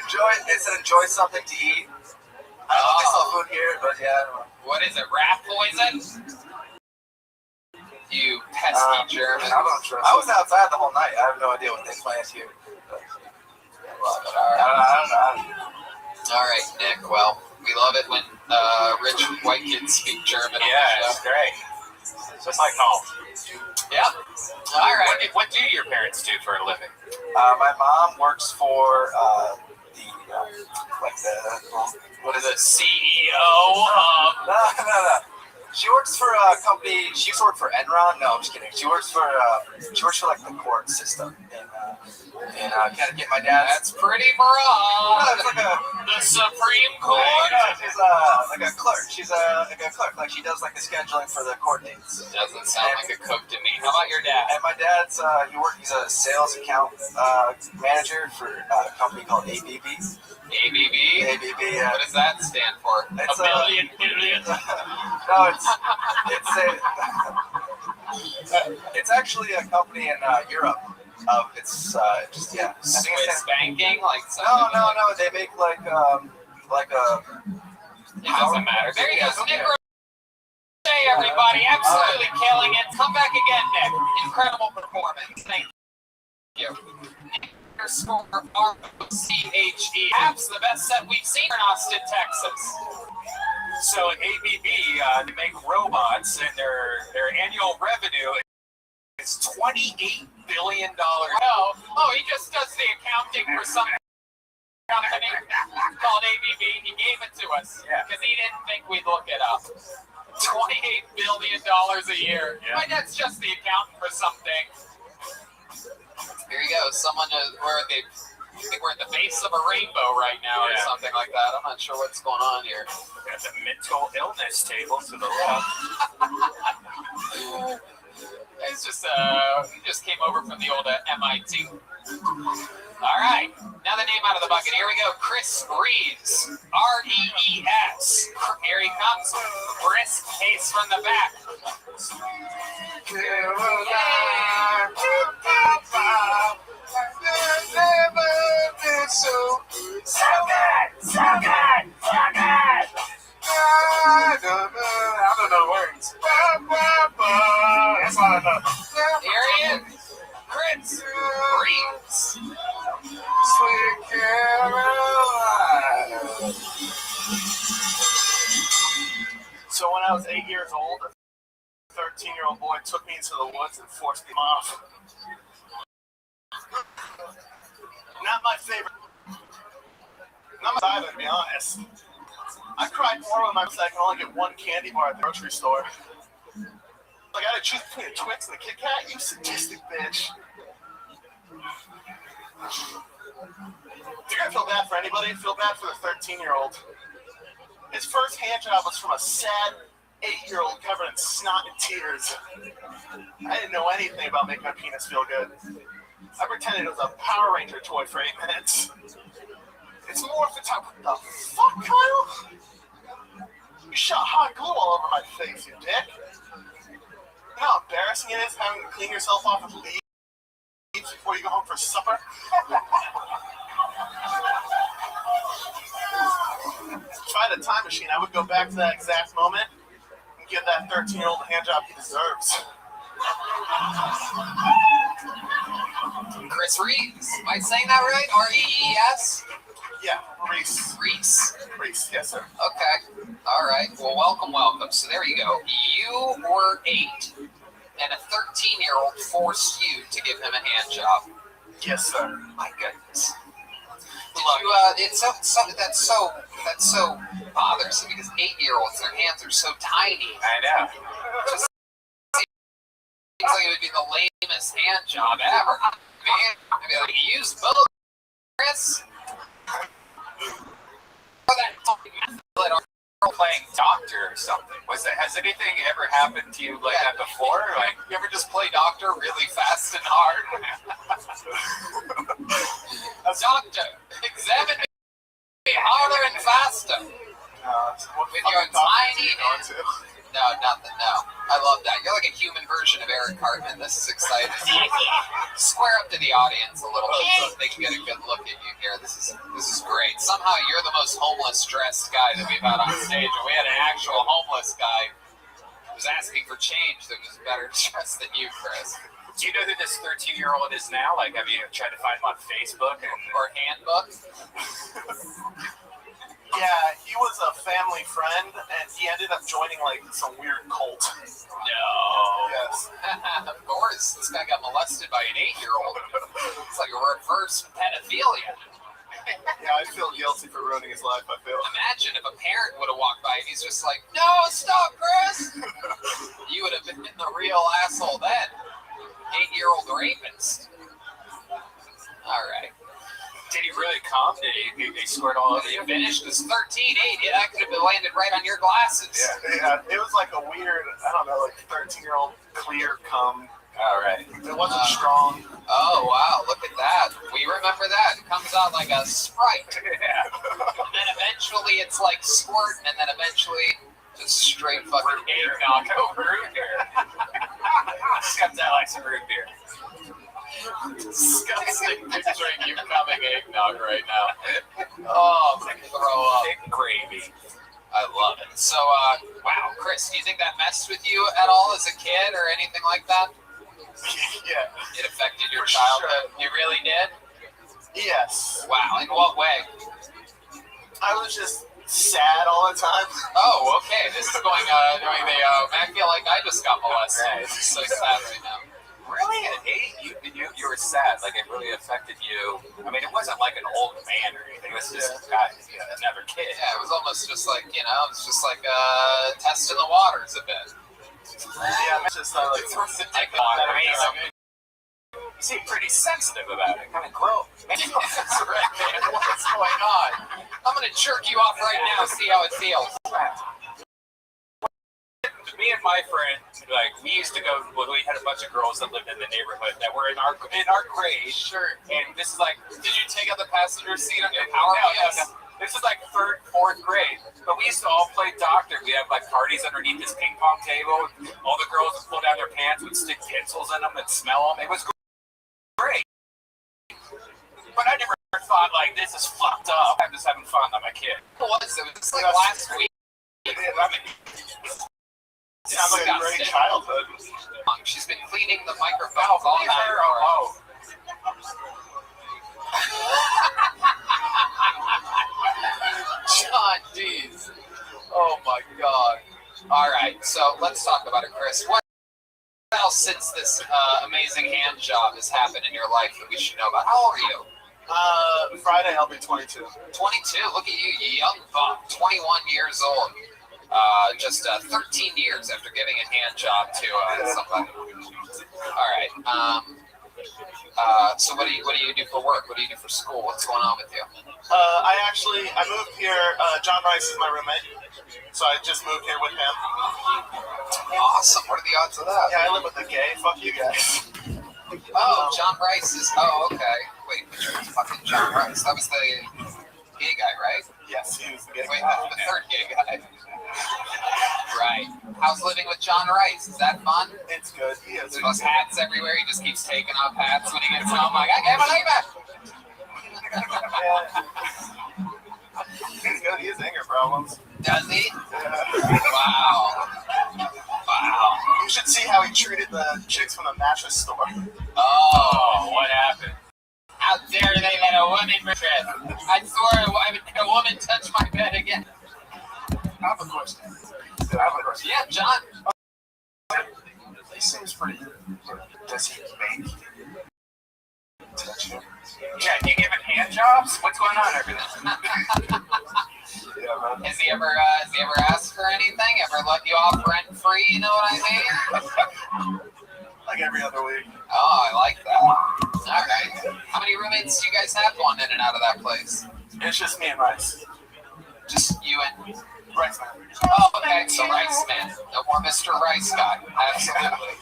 enjoy something to eat. I don't know if they sell food here, but yeah. What is it? Rat poison? You pesky German. I was outside the whole night. I have no idea what they planned here. Love it. All right. All right, Nick. Well, we love it when rich white kids speak German. Yeah, it's great. Just like home. Yeah. All right. What do your parents do for a living? My mom works for what is it? CEO of. No. She works for a company. She used to work for Enron. No, I'm just kidding. She works for like the court system in Connecticut. My dad. That's pretty broad. No, it's like the Supreme Court. No, she's like a clerk. She's like a clerk. Like she does like the scheduling for the court dates. Doesn't sound like a cook to me. How about your dad? And my dad's he's a sales account manager for a company called ABB. ABB? ABB, yeah. What does that stand for? It's a billion. No, it's actually a company in Europe. It's just Swiss banking, like no. They make like a. It doesn't matter. There you go, Nick. Hey everybody, absolutely killing it. Come back again, Nick. Incredible performance. Thank you. ROCHE. Perhaps the best set we've seen in Austin, Texas. So ABB, they make robots, and their annual revenue is $28 billion. Oh, he just does the accounting for some company called ABB. He gave it to us because he didn't think we'd look it up. $28 billion a year. Yeah. My dad's just the accountant for something. Here you go. Someone where they. I think we're at the base of a rainbow right now, or something like that. I'm not sure what's going on here. Got the mental illness table to the left. It's just he just came over from the old MIT. All right, now the name out of the bucket. Here we go. Chris Reeves, R-E-E-S. Here he comes. Brisk pace from the back. So good. I don't know the words. That's all I know. Here he is, Chris Reeves. Sweet Caroline. So when I was 8 years old, a 13-year-old boy took me into the woods and forced me off. Not my favorite. Not my either, to be honest. I cried more when I was I can only get one candy bar at the grocery store. Like I had to choose between a Twix and a Kit Kat. You sadistic bitch. You're gonna feel bad for anybody. Feel bad for the 13-year-old. His first hand job was from a sad 8-year-old covered in snot and tears. I didn't know anything about making my penis feel good. I pretended it was a Power Ranger toy for 8 minutes. It's more for time. What the fuck, Kyle? You shot hot glue all over my face, you dick. You know how embarrassing it is having to clean yourself off with leaves before you go home for supper? If I had a time machine, I would go back to that exact moment and give that 13-year-old the hand job he deserves. Chris Reeves. Am I saying that right? R-E-E-S? Yeah, Reese. Reese? Reese, yes, sir. Okay. All right. Well, welcome. So there you go. You were 8. and a 13-year-old forced you to give him a hand job. Yes, sir. My goodness. It's that's so bothersome because 8-year-olds, their hands are so tiny. I know. Just seems like it would be the lamest hand job ever. Man, I mean, like, you use both, Chris. Playing doctor or something. Has anything ever happened to you like that before? Like, you ever just play doctor really fast and hard? Doctor, examine me harder and faster. With your tiny hands. No, nothing, no. I love that. You're like a human version of Eric Cartman. This is exciting. Square up to the audience a little bit so they can get a good look at you here. This is great. Somehow you're the most homeless dressed guy that we've had on stage, and we had an actual homeless guy who was asking for change that was better dressed than you, Chris. do you know who this 13-year-old is now? Like, have you tried to find him on Facebook or Handbook? Yeah, he was a family friend, and he ended up joining, like, some weird cult. No. Yes. Of course. This guy got molested by an 8-year-old. It's like a reverse pedophilia. Yeah, I feel guilty for ruining his life, I feel. Imagine if a parent would have walked by and he's just like, no, stop, Chris! You would have been the real asshole then. 8-year-old rapist. All right. Did he really come? Did he squirt all over you? Finished this 13-8. That could have been landed right on your glasses. Yeah. It was like a weird, I don't know, like 13-year-old clear cum. All right. It wasn't strong. Oh, wow. Look at that. We remember that. It comes out like a Sprite. Yeah. And then eventually it's like squirting, and then eventually just straight fucking eggnog over root beer. Just comes out like some root beer. Disgusting picturing you coming eggnog right now. Oh, I'm gonna throw up. Thick gravy. I love it. So, wow, Chris, do you think that messed with you at all as a kid or anything like that? Yeah. It affected your childhood? Sure. You really did? Yes. Wow, in what way? I was just sad all the time. Oh, okay. This is going, I feel like I just got molested. This is so sad right now. Really? At 8, you were sad. Like, it really affected you. I mean, it wasn't like an old man or anything. It was just another kid. Yeah, it was almost just like, it was just like testing the waters a bit. Yeah, it's just like the dick on it. You seem pretty sensitive about it. Kind of gross. That's right, man. What's going on? I'm going to jerk you off right now, see how it feels. Me and my friend, like, we used to go, well, we had a bunch of girls that lived in the neighborhood that were in our grade. Sure. And this is like, did you take out the passenger seat on your power wheels? No. This is like 3rd, 4th grade. But we used to all play doctor. We have like parties underneath this ping pong table. All the girls would pull down their pants, would stick pencils in them and smell them. It was great. But I never thought, like, this is fucked up. I'm just having fun on my kid. It was like last week. I mean, sounds like a great childhood. She's been cleaning the microphones all night. John Dees. Oh my God. All right, so let's talk about it, Chris. What else since this amazing hand job has happened in your life that we should know about? How old are you? Friday I'll be 22. 22? Look at you, you young buck. 21 years old. Just 13 years after giving a hand job to somebody. All right. So what do you do for work? What do you do for school? What's going on with you? I moved here. John Rice is my roommate, so I just moved here with him. Awesome. What are the odds of that? Yeah, I live with a gay. Fuck you guys. Oh, John Rice is. Oh, okay. Wait, which one's fucking John Rice? That was the gay guy, right? Yes, he was the gay Wait, guy. the third gay guy. Right. How's living with John Rice? Is that fun? It's good. He has hats everywhere. He just keeps taking off hats when he gets home. Like, I can't believe it. He's good. He has anger problems. Does he? Yeah. Wow. Wow. You should see how he treated the chicks from the mattress store. Oh, what happened? How dare they let a woman trip? I swore I would let a woman touch my bed again. I have a question. Yeah, John. They say seems pretty. Does he make attention? Yeah, you giving hand jobs? What's going on over there? Yeah, man. Has he ever asked for anything? Ever let you off rent free? You know what I mean? Like every other week. Oh, I like that. All right. How many roommates do you guys have going in and out of that place? It's just me and Rice. Just you and Rice Man. Oh, okay. So Rice Man. No more Mr. Rice Guy. Absolutely.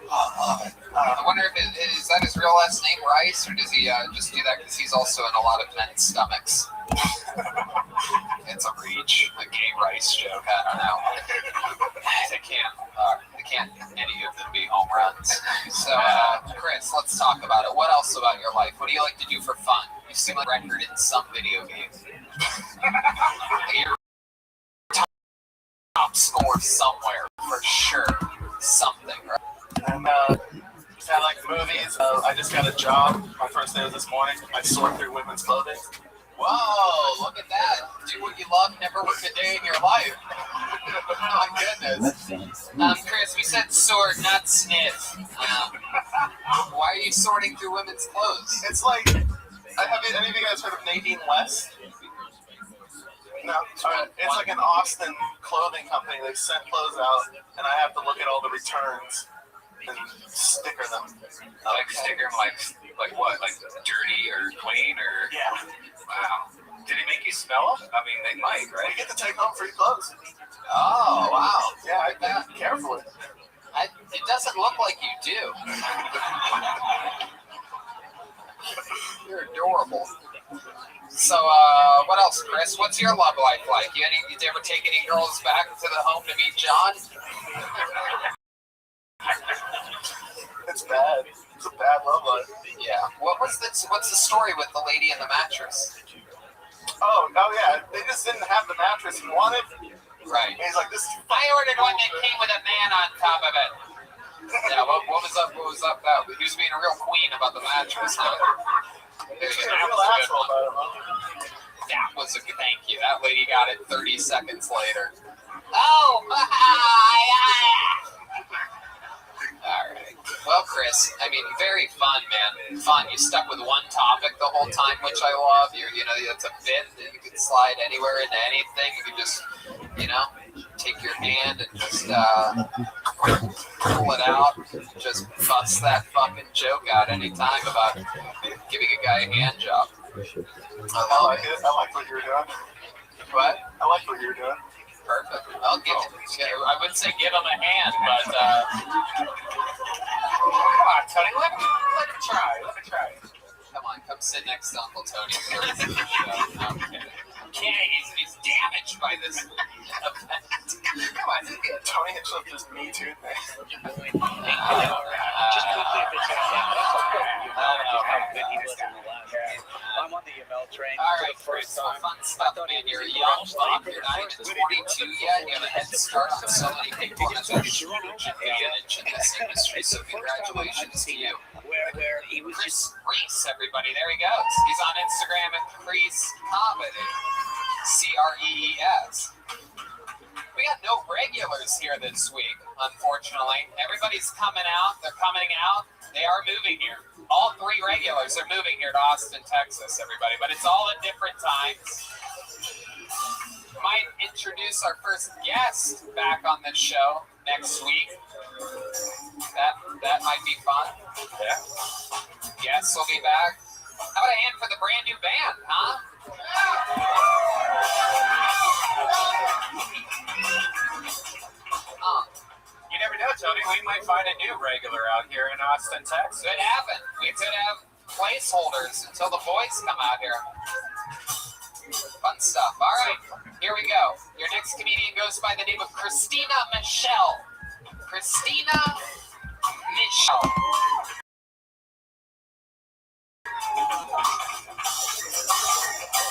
I wonder if is that his real last name, Rice, or does he just do that because he's also in a lot of men's stomachs? It's a reach, a gay rice joke. I don't know. They can't any of them be home runs. So, Chris, let's talk about it. What else about your life? What do you like to do for fun? You seem like a record in some video game. You're top score somewhere for sure. Something, right? And I like movies. I just got a job. My first day was this morning. I sort through women's clothing. Whoa, look at that. Do what you love, never work a day in your life. My goodness. Chris, we said sort, not sniff. Why are you sorting through women's clothes? It's like, have any of you guys heard of Nadine West? No. It's like an Austin clothing company. They send clothes out, and I have to look at all the returns and sticker them. Like sticker them like what? Like dirty or clean or? Yeah. Wow. Did he make you smell them? I mean, they might, right? You get to take home free clothes. Oh, wow. Yeah, I bet. Carefully. It doesn't look like you do. You're adorable. So, what else, Chris? What's your love life like? You ever take any girls back to the home to meet John? It's bad. It's a bad love life. Yeah. What's the story with the lady in the mattress? Oh yeah. They just didn't have the mattress he wanted. Right. And he's like, this is. I ordered one that came with a man on top of it. Yeah. What was up? What was up? That he was being a real queen about the mattress. Huh? That was a good thank you. That lady got it 30 seconds later. Oh, all right. Well, Chris, I mean, very fun, man. Fun. You stuck with one topic the whole time, which I love. It's a bit that you can slide anywhere into anything. You can just, take your hand and just pull it out, just bust that fucking joke out anytime about giving a guy a hand job. I like it. I like what you're doing. What? I like what you're doing. Perfect. I'll give it. I would say give him a hand, but come on, Tony. Let him try. Let me try. Come on, come sit next to Uncle Tony. Okay, he's damaged by this event. Come on, Tony himself just me too. Just quickly, if it's how good he was in the last game. I'm on the ML train. All right, Chris, fun stuff, man. You're a young buck. You're not even 22 yet. You have a head start on so many people. That's a huge advantage in this industry. So congratulations to you. Where he was Chris Reese, everybody. There he goes. He's on Instagram at Crease Comedy. CREES. We got no regulars here this week, unfortunately. Everybody's coming out. They're coming out. They are moving here. All 3 regulars are moving here to Austin, Texas, everybody. But it's all at different times. Might introduce our first guest back on this show next week. That might be fun. Yeah. Guests will be back. How about a hand for the brand new band, huh? You never know, Tony. We might find a new regular out here in Austin, Texas. Could happen. We could have placeholders until the boys come out here. Fun stuff. All right, here we go. Your next comedian goes by the name of Christina Michelle. Christina Michelle.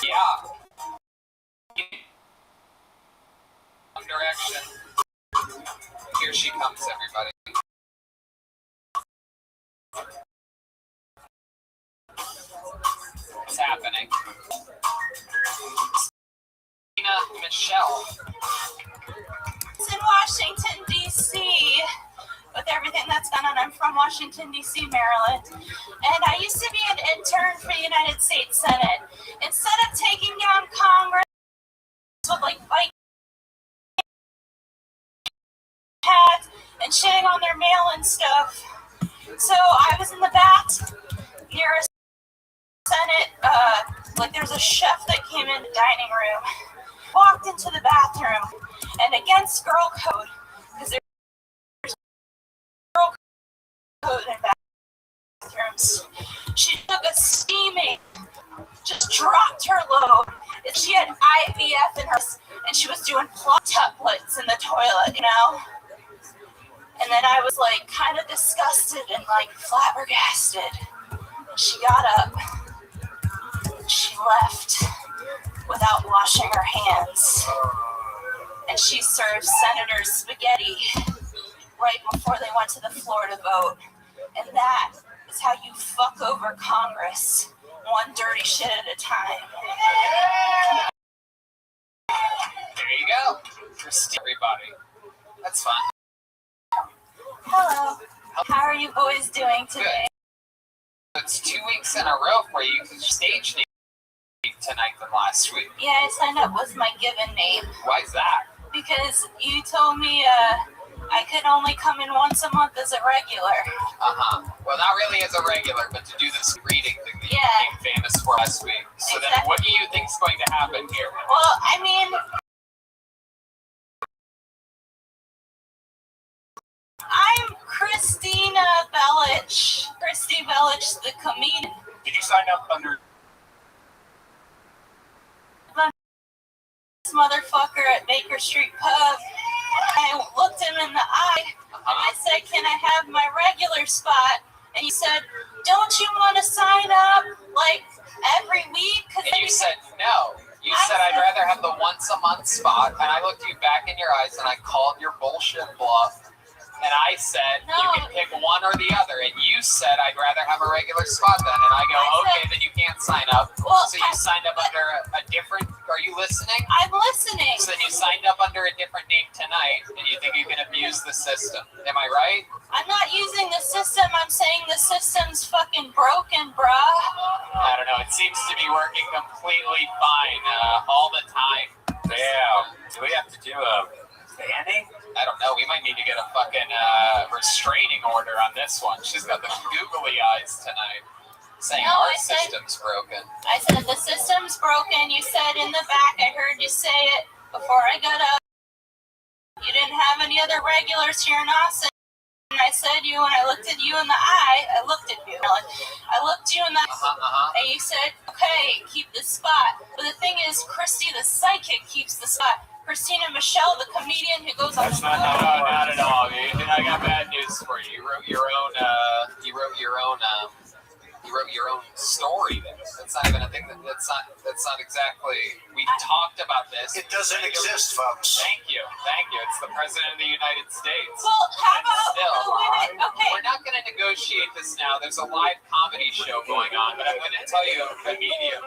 Yeah. Direction. Here she comes, everybody. What's happening? Christina Michelle. In Washington, D.C., with everything that's gone on. I'm from Washington, D.C., Maryland. And I used to be an intern for the United States Senate. Instead of taking down Congress with like bike hats and shitting on their mail and stuff. So I was in the back near a Senate, like there's a chef that came in the dining room, walked into the bathroom, and against girl code, because there's girl code in bathrooms, she took a steaming, just dropped her load. She had IVF in her, and she was doing platelets in the toilet, you know? And then I was like kind of disgusted and like flabbergasted. She got up. She left without washing her hands. And she served senators spaghetti right before they went to the floor to vote. And that is how you fuck over Congress, one dirty shit at a time. There you go. Christine, everybody. That's fun. Hello. How are you boys doing today? Good. It's 2 weeks in a row for you because stage name tonight than last week. Yeah, I signed up with my given name. Why is that? Because you told me I could only come in once a month as a regular. Well, not really as a regular, but to do this reading thing that you became famous for last week. So then what do you think's going to happen here? Well, I mean, I'm Christina Belich. Christy Belich, the comedian. Did you sign up under this motherfucker at Baker Street Pub? I looked him in the eye and I said, "Can I have my regular spot?" And he said, "Don't you want to sign up like every week?" And you said no. You said I'd rather have the once a month spot, and I looked you back in your eyes and I called your bullshit bluff. And I said, you can pick one or the other. And you said, I'd rather have a regular spot then. And I go, okay, then you can't sign up. So you signed up under a different, are you listening? I'm listening. So then you signed up under a different name tonight, and you think you can abuse the system. Am I right? I'm not using the system. I'm saying the system's fucking broken, bruh. I don't know. It seems to be working completely fine all the time. Damn. Do we have to do a banning? I don't know. We might need to get a fucking restraining order on this one. She's got the googly eyes tonight, saying our system's broken. I said the system's broken. You said in the back. I heard you say it before I got up. You didn't have any other regulars here in Austin. And I said you, when I looked at you in the eye, I looked at you. I looked you in the eye, and you said, okay, keep this spot. But the thing is, Christy, the psychic, keeps the spot. Christina Michelle, the comedian who goes on. That's not at all. I got bad news for you. You wrote your own. You wrote your own story there. That's not even a thing. That's not exactly. We talked about this. It doesn't exist, folks. Thank you. It's the president of the United States. Well, how about Okay. We're not going to negotiate this now. There's a live comedy show going on, but I'm going to tell you immediately.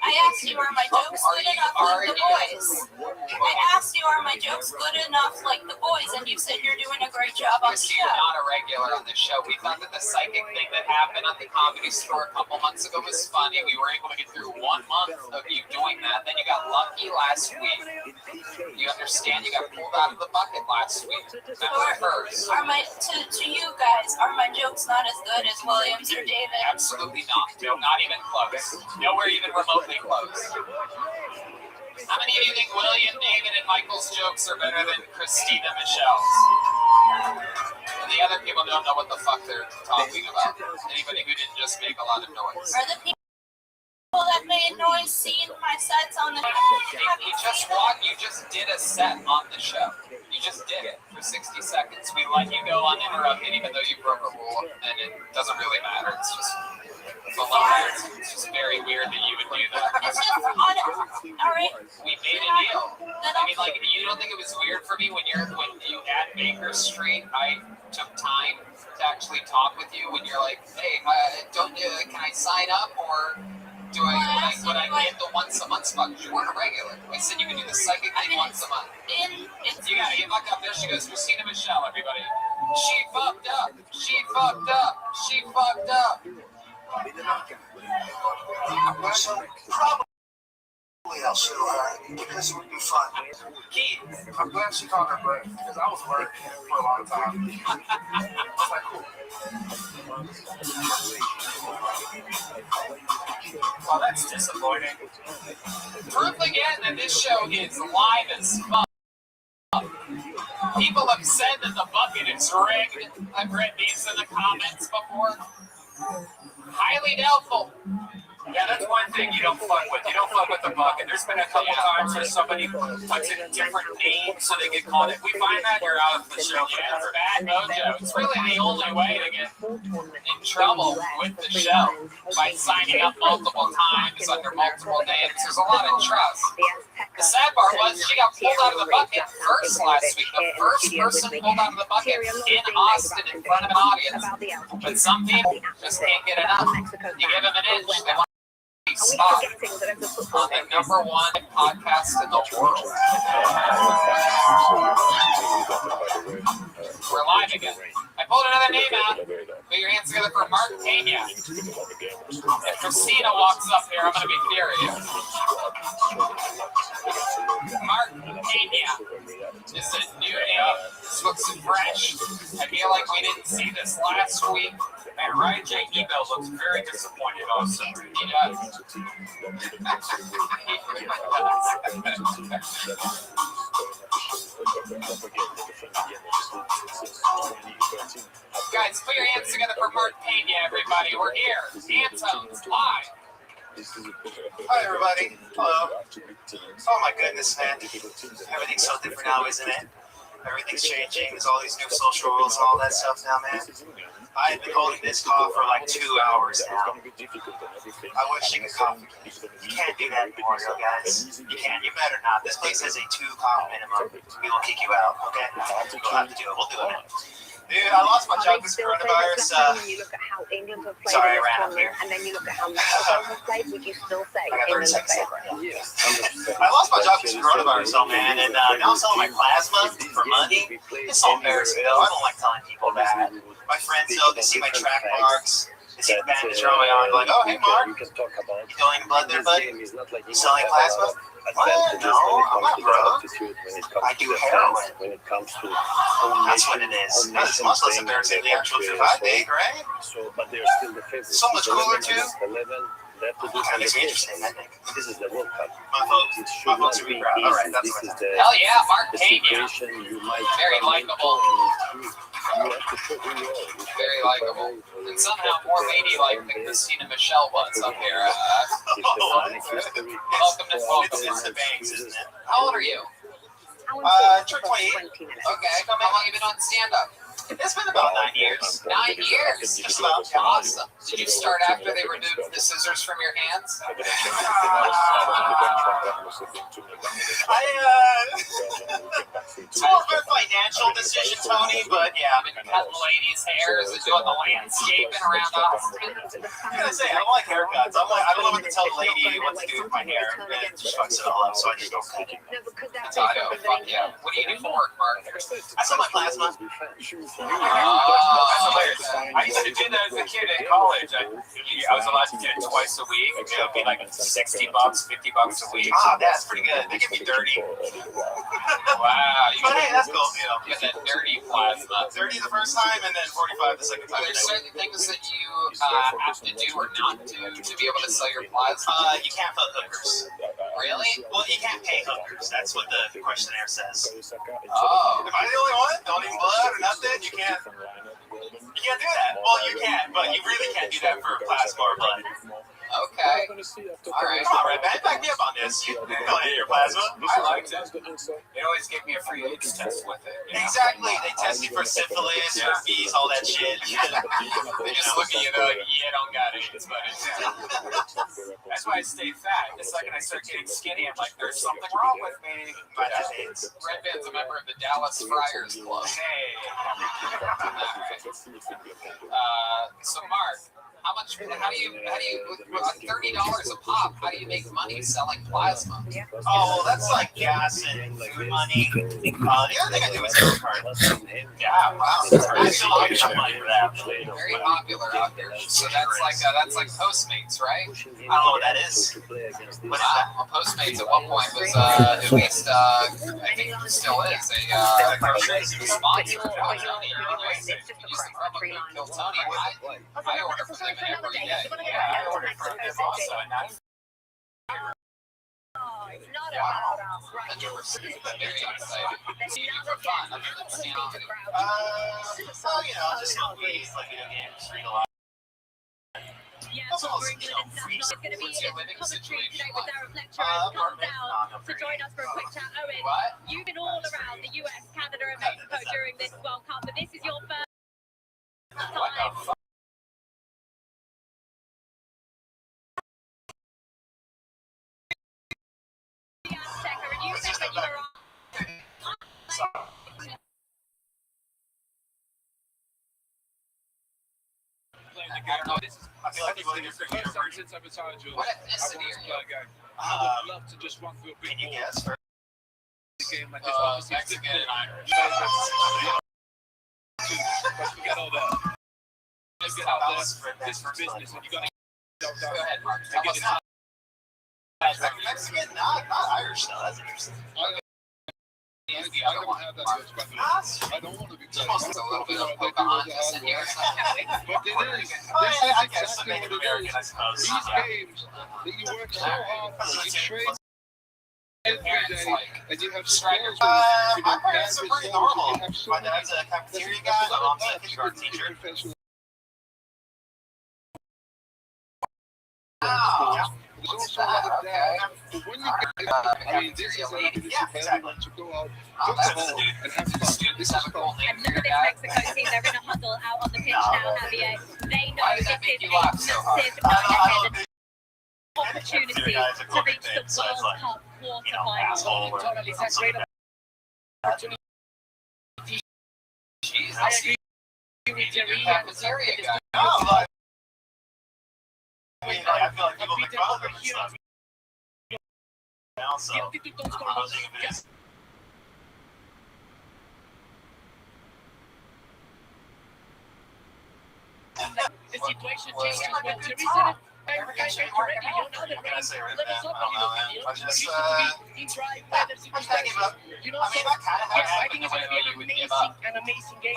I asked you, are my jokes good enough like the boys? I asked you, are my jokes good enough like the boys? And you said you're doing a great job on the show. You're not a regular on the show. We thought that the psychic thing that happened on the Comedy Store a couple months ago was funny. We were able to get through 1 month of you doing that. Then you got lucky last week. You understand? You got pulled out of the bucket last week. Remember first. To you guys, are my jokes not as good as Williams or David? Absolutely not. No, not even close. Nowhere even remotely close. How many of you think William, David, and Michael's jokes are better than Christina Michelle's? And the other people don't know what the fuck they're talking about. Anybody who didn't just make a lot of noise. Are the people that made noise seen my sets on the show? You just did a set on the show. You just did it for 60 seconds. We let you go uninterrupted even though you broke a rule, and it doesn't really matter. It's just very weird that you would do that. It's just alright. We made a deal. I mean, like, you don't think it was weird for me when you at Baker Street, I took time to actually talk with you when you're like, hey, can I sign up, or would I get the once a month spot? You weren't a regular. I said you could do the psychic thing once a month. You gotta get back up there. She goes, Christina Michelle, everybody. She fucked up. She fucked up. She fucked up. Probably I'll sue her because it would be fun. Keith, I'm glad she called her break because I was working for a long time. I was like, cool. Well, that's disappointing. Proof again that this show is live as fuck. People have said that the bucket is rigged. I've read these in the comments before. Highly doubtful. Yeah, that's one thing you don't fuck with. You don't fuck with the bucket. There's been a couple times where somebody puts in a different name so they get called. If we find that, you're out of the show. Yeah, it's bad mojo. It's really the only way to get in trouble with the show by signing up multiple times under multiple names. There's a lot of trust. The sad part was she got pulled out of the bucket first last week. The first person pulled out of the bucket in Austin in front of an audience. But some people just can't get enough. You give them an inch, they want spot on the number one podcast in the world. We're live again. I pulled another name out. Put your hands together for Mark Pena. If Christina walks up here, I'm going to be furious. Mark Pena is a new name. This looks fresh. I feel like we didn't see this last week. Man, Ryan J. Ebel looks very disappointed also. He does. Guys, put your hands together for Mark Pena, everybody. We're here. Antone's live. Hi, everybody. Hello. Oh, my goodness, man. Everything's so different now, isn't it? Everything's changing. There's all these new social rules and all that stuff now, man. I've been holding this cough for like 2 hours now. I wish you could cough again. You can't do that anymore, yo, guys. You can't. You better not. This place has a 2 cough minimum. We will kick you out, okay? We'll have to do it. We'll do it. Dude, I lost my job because coronavirus. Sorry, I ran up here. And then you look at how Mexico has played, would you still say I got 30 England have seconds played? left right now. I lost my job because of coronavirus, though, man. And now I'm selling my plasma for money. It's so embarrassing, though. I don't like telling people that. My friends, though, they see my track marks. They see the bandage on my arm. They're like, oh, hey, Mark. You donating blood there, buddy? You selling plasma? What? No, I'm not broke. I do heroin. That's what it is. That's much less embarrassing than the actual truth I think, right? So much cooler, too. That makes me interesting, I think. This is the World Cup. My folks are being proud. All right, that's what hell yeah, Mark Pena. Very likable. Very likable. And somehow more ladylike than Christina Michelle was up here. Welcome to Folks. It's the banks, isn't it? How old are you? Turn 28. Okay, how long have you been on stand-up? It's been about 9 years. 9 years? Just about. Awesome. Did you start after they removed the scissors from your hands? It's more of a financial decision, Tony, but yeah. I've been cutting ladies' hairs and doing the landscaping around Austin. I'm gonna say, I don't like haircuts. I don't know what to tell the lady what to do with my hair. It just fucks it all up, so I just don't cut it. That's how I go. Fuck yeah. What do you do for work, Mark? I sell my plasma. That's hilarious. I used to do that as a kid in college. I was allowed to do it twice a week. It would be like $60, $50 a week. Ah, that's pretty good. They give me 30. Wow. But hey, that's cool. You know, get that dirty plasma. 30 the first time, and then 45 the second time. Are there certain things that you have to do or not do to be able to sell your plasma? You can't fuck hookers. Really? Well, you can't pay hookers. That's what the questionnaire says. Oh. Am I the only one? Donating blood or nothing? You can't do that. Well, you can, but you really can't do that for plasma or blood. Okay. All right. All right, man. Back me up on this. You donate your plasma. I liked it. They always give me a free AIDS test with it. You know? Exactly. They test you for syphilis, herpes, all that shit. They just look at you and they're like, yeah, I don't got AIDS, but That's why I stay fat. The second I start getting skinny, I'm like, there's something wrong with me. But that's AIDS. Red Band's a member of the Dallas Friars Club. Hey. So, Mark, How do you $30 a pop? How do you make money selling plasma? Oh, well, that's like gas and food money. The other thing I do is gift cards. Yeah, wow. I still get some money for that. Very popular out there. So that's like Postmates, right? I don't know what that is. What is that? Well, Postmates at one point was at least I think it still is a sponsor of Tony. Anyways, used to probably kill Tony. I order from them every day. Yeah, I ordered from them also, and that's Very excited. For fun. I've never seen it. well, you know, just movies, like video games, read a lot. Also, you know, free What's your living situation like? To join us for a quick chat, Owen. You've been all around the US, Canada, and Mexico during this World Cup, but this is your first time. You think that you were on? I feel like people are First time since I've retired, Jules. What I ethnicity want to are play you? a game. I would love to just run through a bit Can you more. guess? For Game like this, obviously, Mexican and Irish. But forget all that. Just get out there. This is business, and you got to Go ahead, Mark. Mexican, not Irish though. That's interesting. I don't want to be just a little bit of Pocahontas in here. But it is. I guess the Native American, I suppose. These games that you work so hard for, you train every day, and you have skills. My parents are pretty normal. My dad's a cafeteria guy. My mom's a kindergarten teacher. There's also a lot of that. But when you get, I mean, this is a lady to go out, go home, and have fun. This is fun. And look at this Mexico team, they're in a huddle out on the pitch now, Javier. They know this is a massive opportunity to reach the World Cup quarterfinals. Jeez, I see. You need to be a cafeteria guy. I mean, I feel like people make fun of them and stuff. Now, so I was thinking of this. The situation changes when Teresa What can I say right now? I don't know, man. I just thinking about, I mean, I kind of have I think it's going to be an amazing game.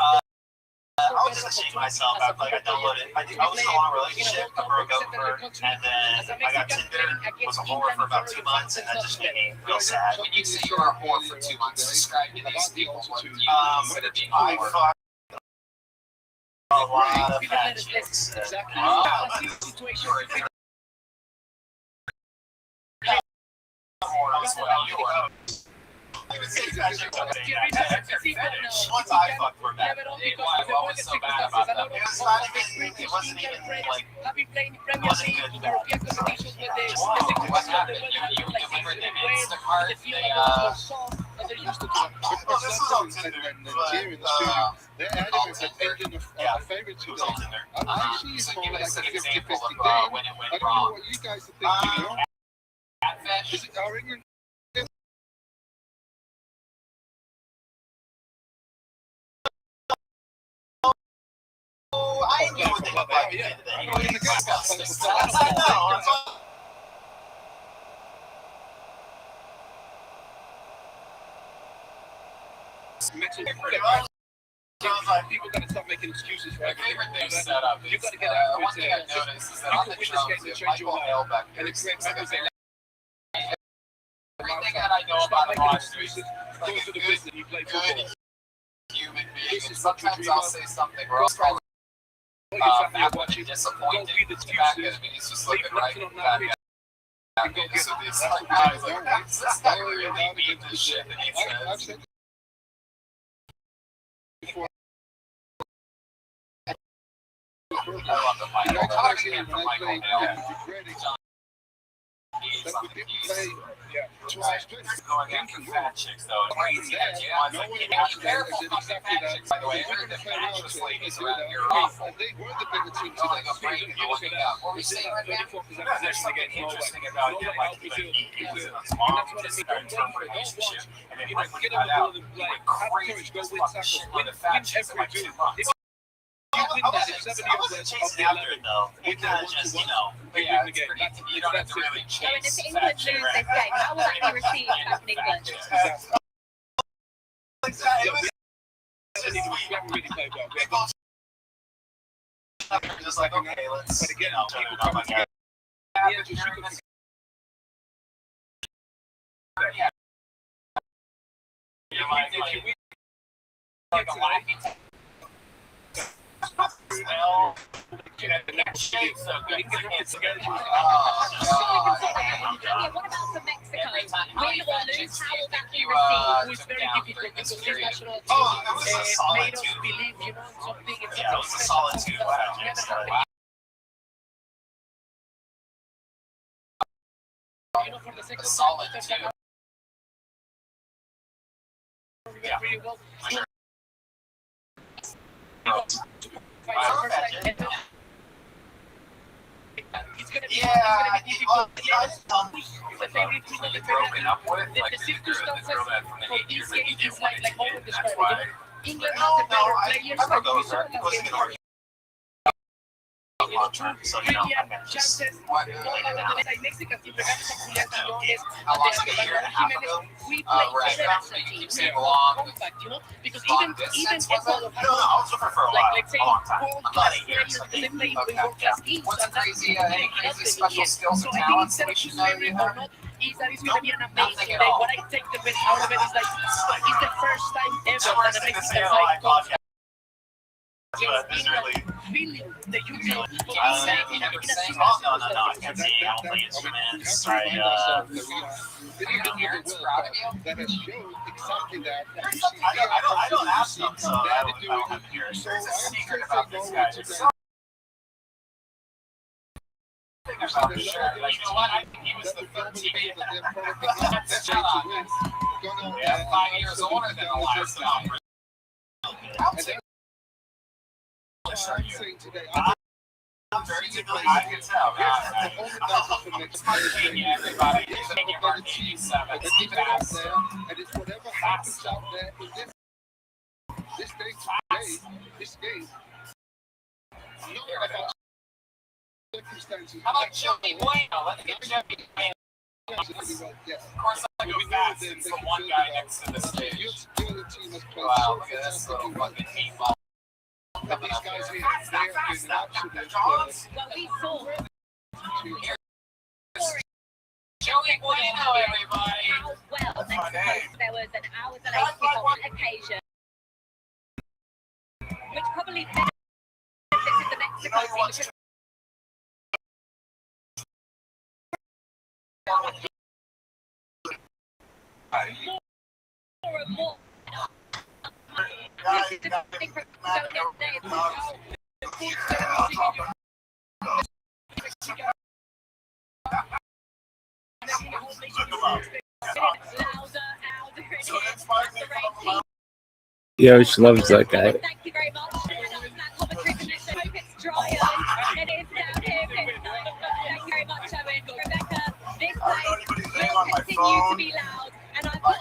I was just ashamed of myself after I downloaded. I was still in a relationship, I broke up with her, and then I got Tinder, was a whore for about 2 months, and that just made me real sad. When you say you were a whore for 2 months, describe to these people what you consider being a I whore. fucked a lot of fat chicks. Once I fucked for that. What was so bad about that? It was not even, it wasn't even like, it wasn't good bad. What happened? You delivered them Instacart? Well, this was on Tinder, but, They're adamant that England are favourites to them. I see So it give more us like an a 50-50 example of game. when it I went don't know wrong. what you guys are thinking, you know? Catfish? Is it our England? I knew what they looked like at the end of the day. It was disgusting. I know. People got to stop making excuses for My everything. favorite thing set up is, You've got to get out one thing I've noticed is that on the drums, if Michael Hellbeck and it's great everything that I know about him is like a good human being. And sometimes I'll say something where I'll probably be disappointed in the fact that he's just looking right at me. So it's like, I was like, this guy really mean this shit that he says. I love the Michael Hell. I can't for Michael Hell. just on the keys. Going after fat chicks, though. It's crazy. Ones that get out. Careful fucking fat chicks, by the way. I heard the mattress ladies around here are awful. They were the bigger team today. Go break and go looking up. What were you saying, Red Man? There's something interesting about it, like he was in his mom, just term relationship, and then right when he got out, he went crazy, just fucking shit on the fat chicks in like 2 months. I wasn't chasing after it though. It kind of just, but yeah, it's pretty, you don't have to really chase fat chick, right? How will that be received back in England? Just like, okay, let's, turn it on my guy. Yeah. Like a laughing smell. The next shape so good. What about for Mexico? Win or lose, how will that be received? It's very difficult because this national team made us believe, something. Yeah, it was a solitude. A solid too. Yeah. Broken up with, like the girl that from the 8 years that he didn't want to get, that's why. England has a better players, I know those are long term, so I lost a year and a half ago. Where I got to keep saying long. Because long distance, was it? No, I was looking for a while, a long time. About 8 years, I think. Okay, what's crazy, any crazy special skills and talents that we should know you have? Is that it's going to be an amazing day. What I take the best out of it is like, it's the first time ever that the Mexicans like feeling the huge. No, I can't sing. I don't play instruments. Are your parents proud of you? I don't ask them, so I don't have to hear it. There's a secret about this guy. About the shirt. Like, you know what? I think he was the 13th. Yeah, 5 years older than the last one. I'm very good. I can tell. It's my opinion, everybody. It's making our 87. It's fast stuff. This game. How about Joey Bueno? Let's get Joey Bueno. Of course, I go fast. It's the one guy next to the stage. Wow, look at this little fucking meatball. These guys here, Joey Bueno, everybody. How well there was an hours and a half occasion, which probably benefited the Mexican team. More and more. Yo, she loves that guy. Thank you very much. It's dry. It is down here. Thank you very much, Owen. Rebecca, this place will continue to be loud, and I've got a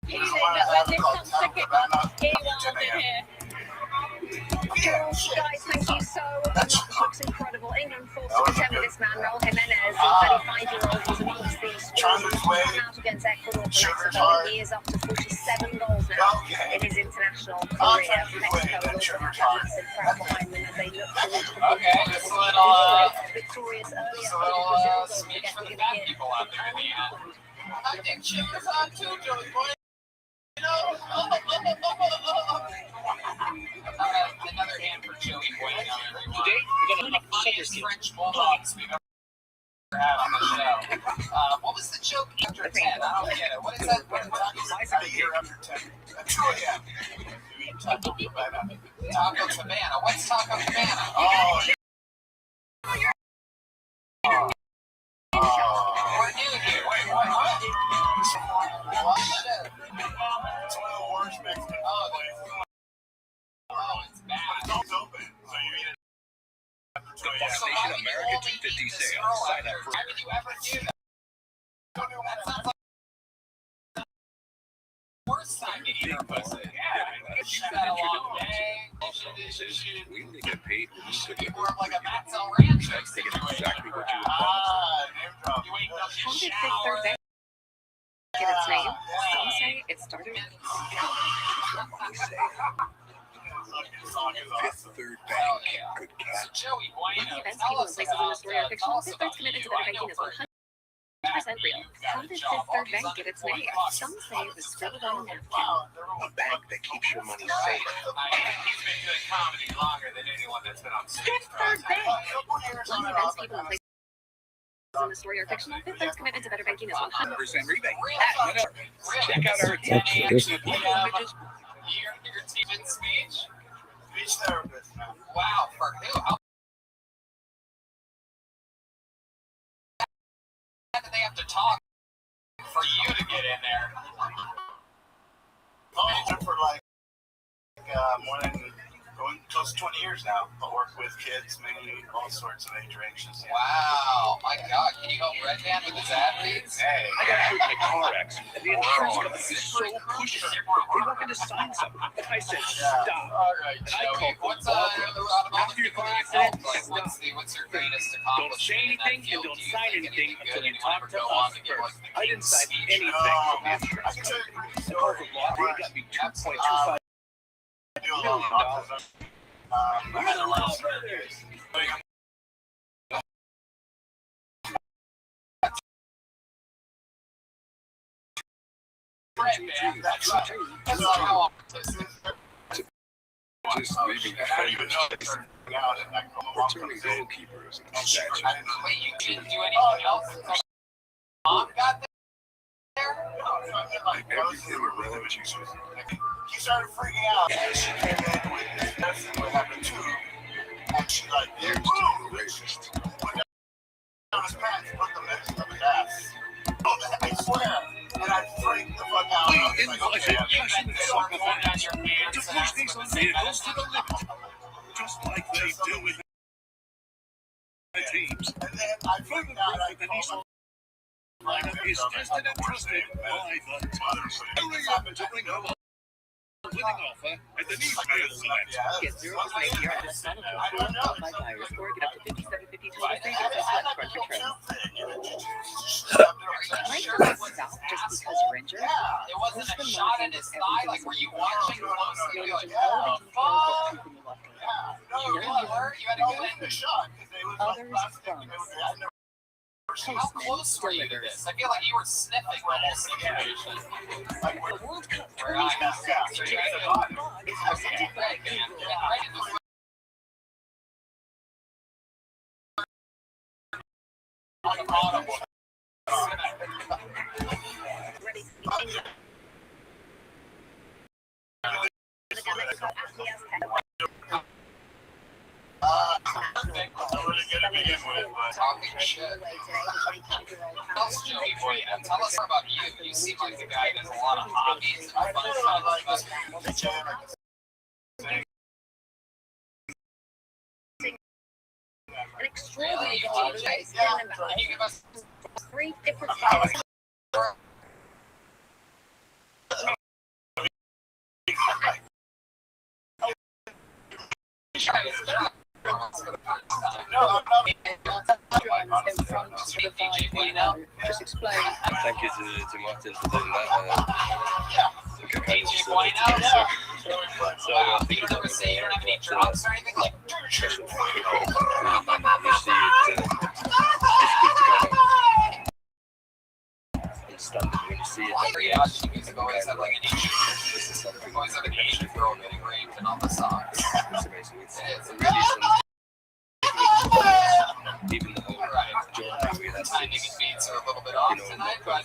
feeling that when this comes to kick off, he will be here. Guys, thank you so much. Looks incredible. England forced to contend with this man, Raul Jimenez, the 35-year-old, was amongst these out against Ecuador for Mexico. He is up to 47 goals now in his international career. Mexico will have a massive crowd behind them as they look towards the just a little, victorious earlier. just a little speech for the bad people out there in the end. I think she was on too, Joey Boy. Another hand for Joey Bueno, everyone. Today, we're going to the funniest French bulldogs we've ever had on the show. What was the joke after 10? I don't get it. What is that? What is a year after 10? Oh, yeah. Taco Cabana. Taco Cabana. What's Taco Cabana? Oh, 50 sale. Sign up for. Why would you ever do that? That sounds like the worst time to eat her pussy. She's had a long day. We only get paid when we cook it. More of like a Matzo Ranch They get exactly what you would You ain't no How did Fifth shower. Third Bank get its name? Some say it started. Fifth Third Bank. Good cat. Joey One Bueno, of the events, tell people, us and places in the about, story are fictional. tell us Fifth Third's about commitment to you. better I know banking is for 100% real. How did Fifth Third Bank get its name? Some say it was scribbled on a napkin. A bank that keeps your money safe. He's been doing comedy longer than anyone that's been on stage. Fifth Third Bank. One of the events, people, and places in the story are fictional. Fifth Third's commitment to better banking is 100%. rebate. Check out our That's this. Your teaching speech? Speech therapist, man. Wow, for who? How did they have to talk for you to get in there? I've been for like more than going close to 20 years now. I work with kids, mainly all sorts of age ranges. Wow, my God, can you help Red Man with his ad reads? Hey, I got hurt in a car accident, and the insurance company was so pushy. They wanted to sign something. And I said, stop. All right, And I Joey, called what's after your car accident, like, what's your greatest don't accomplishment say in that anything field? and don't Do you sign think anything anything until good you anyone talk ever to go on us to give, like, first. the I didn't sign speech? anything from the insurance company. The car from law, they got me $2.25 million. We're the Law Brothers. Red Man, that's how Just leaving the famous. Returning goalkeepers and statues. Wait, you didn't do anything else until Mom got there? Everything were relatives. He started freaking out. And she came in with this medicine, what happened to her. And she like, Years to be a racist. put down his pants, put the medicine up his ass. Oh, I swear. And I freaked the fuck out. We I was like, invited okay, passionate They soccer were going down fans your to pants and push these that's the same vehicles to medicine. the limit, just like they do with the teams. And then I freaked out. I The called Nissan my lineup is tested and trusted by the Tons. Hurry up to bring home a winning offer at the Nissan Select. Get 0% APR on a Sonic qualified buyers or get up to 57.52 total savings on select front returns. Life doesn't stop just because you're injured. It wasn't a shot in his thigh. Like, were you watching closely? You're like, Managing all the controls that keep you left. no, you really hurt. You had a good ending. Others promise. How close were you to this? I feel like you were sniffing the whole situation. The World Cup Where I tournament was is presented by Red Man. Red Man. Audible. Ready for England. The Galaxy Atlas Tech. Talking shit. Tell us, Joey Boy, tell us more about you. You seem like the guy that has a lot of hobbies and fun stuff. An extraordinary You goal. DJ? Can you give us 3 different styles. Just explain. Thank you to Martin for doing that. DJ Bueno? You don't ever say you don't have any drops or anything like Mariachi music always have like an Asian, always have an Asian girl getting raped in all the songs. It's amazing. It's Even the whole Right. The timing and beats are a little bit off tonight, but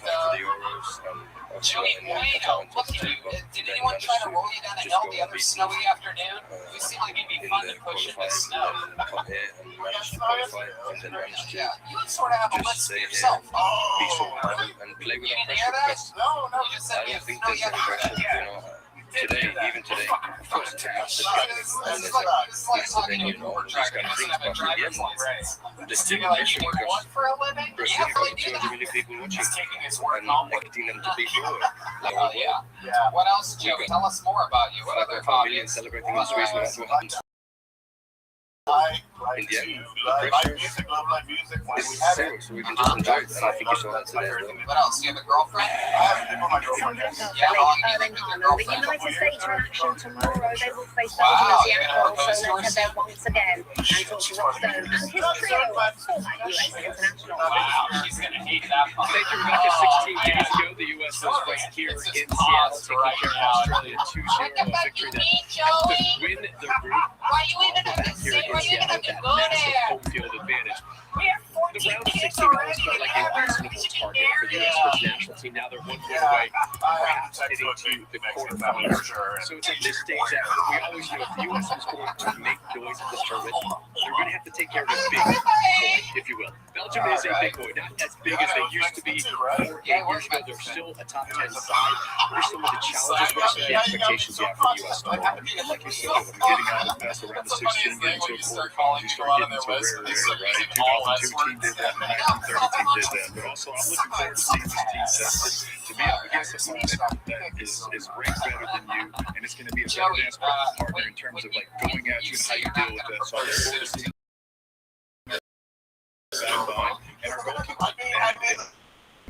Joey Bueno, look at you. Did anyone try to roll you down a hill the other snowy afternoon? You seem like it'd be fun to push in the snow. come here and manage to qualify and then manage to Yeah, you sort of have a just list for stay here, yourself. be so calm and play You without didn't hear pressure that? because No, you just said I you don't think know there's you any have pressure, to. today, even today, of course, it's a massive it's the venue, just kind of things, but at the end, the stimulation goes, for a living? there's Yeah, going really to be do 200 million people watching, that. and getting them to be good. Like, Oh, yeah. What else, Joey? Tell us more about you. What other 5.5 million hobbies? celebrating in Sweden, that's what happens. I like In the to end, live pressure music, love live music. When is we have zero, it, so we can just enjoy it, and I think you saw that today as well. What else? Do you have a girlfriend? I have people, my girlfriend. Yes. Yeah, how long have you Erling been with your Haaland. The girlfriend? United States are in action tomorrow. They will face Wow, Belgium you're as gonna the have outlaw, those so let's head there once again. And talk to Rob Stone and his trio of former US internationals. Wow, she's gonna hate that part. Thank you, Rebecca. 16 days ago, the U.S. was right here in Seattle, taking care of Australia 2-0, a victory that helped us win the group. Why you even have to Here say, why in you even Seattle, have to that go massive there? home field advantage. We have The 14 round of 16 kids always already. felt like a reasonable target for the U.S. women's national team. Now they're 1 point away, perhaps heading to the quarterfinals. So it's at this stage that we always knew if the U.S. was going to make noise at this tournament, they're going to have to take care of a big boy, if you will. Belgium is a big boy, not as big as they used to be 4 or 8 years ago. They're still a top 10 side. What are some of the challenges, what are some of the expectations you have for the U.S. Like you said, getting out of past around the 16, getting to a quarterfinals, you start getting to rare, right? 2002 team did that, the 1930 team did that, but also I'm looking forward to seeing this team tested, to be up against a opponent that is ranked better than you, and it's going to be a better basketball partner in terms of like going at you and how you deal with that. So I look forward to seeing that behind, and our goalkeeper, and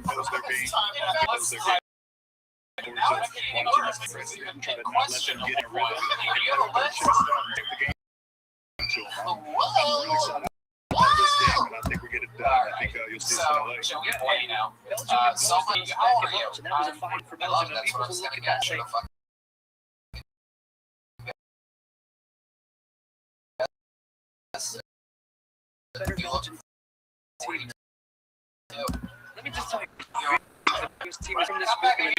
knows their game, knows their game. Try to not let them get in a rhythm, take the game to them. I'm really excited about this game, and I think we're getting it done. I think you'll see us in LA. Joey, play now. Somebody, How are you? that was a fight for I love Belgium, and that's people what I was will gonna look at get. that Should and have fucking. better Belgian team. Let me just tell you, this team is from this group.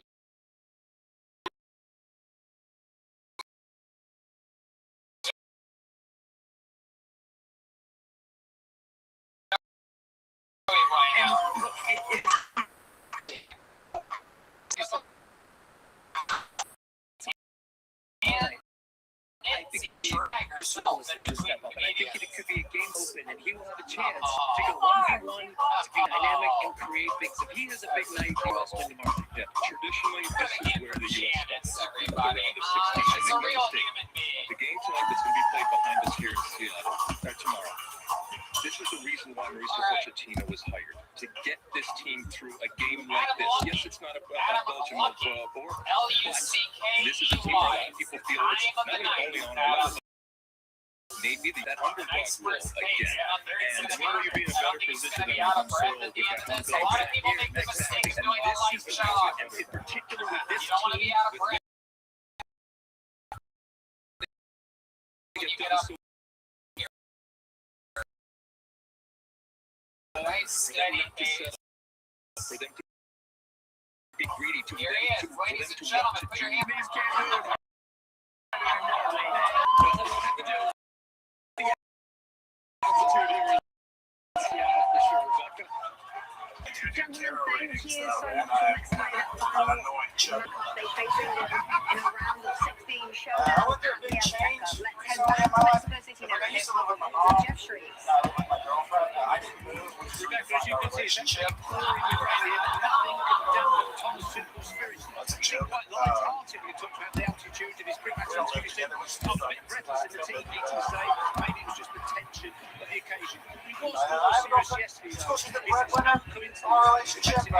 I think it could be a game open, and he will have a chance to go 1v1, to be dynamic and create things. If he has a big night, he will spend the market. Yeah, traditionally, this is where the U.S. Everybody. It's a real human being. The game tonight that's going to be played behind us here in Seattle, tomorrow. This is the reason why Mauricio Pochettino was hired, to get this team through a game like this. Yes, it's not a Belgium of board, but this is a team where a lot of people feel it's not only on our level. Maybe that underdog role again. And tomorrow you'll be in a better position than on soil with that underdog back here next time. And this is the reason, and in particular with this team, Nice, steady pace. For them to be greedy, to Here he is, ladies and gentlemen, put your hands Gentlemen, thank you so much for next night at 5. They face England in a round of 16 showdown at the Azteca. Let's head back to Mexico City now and head to Jeff Shreves. Our relationship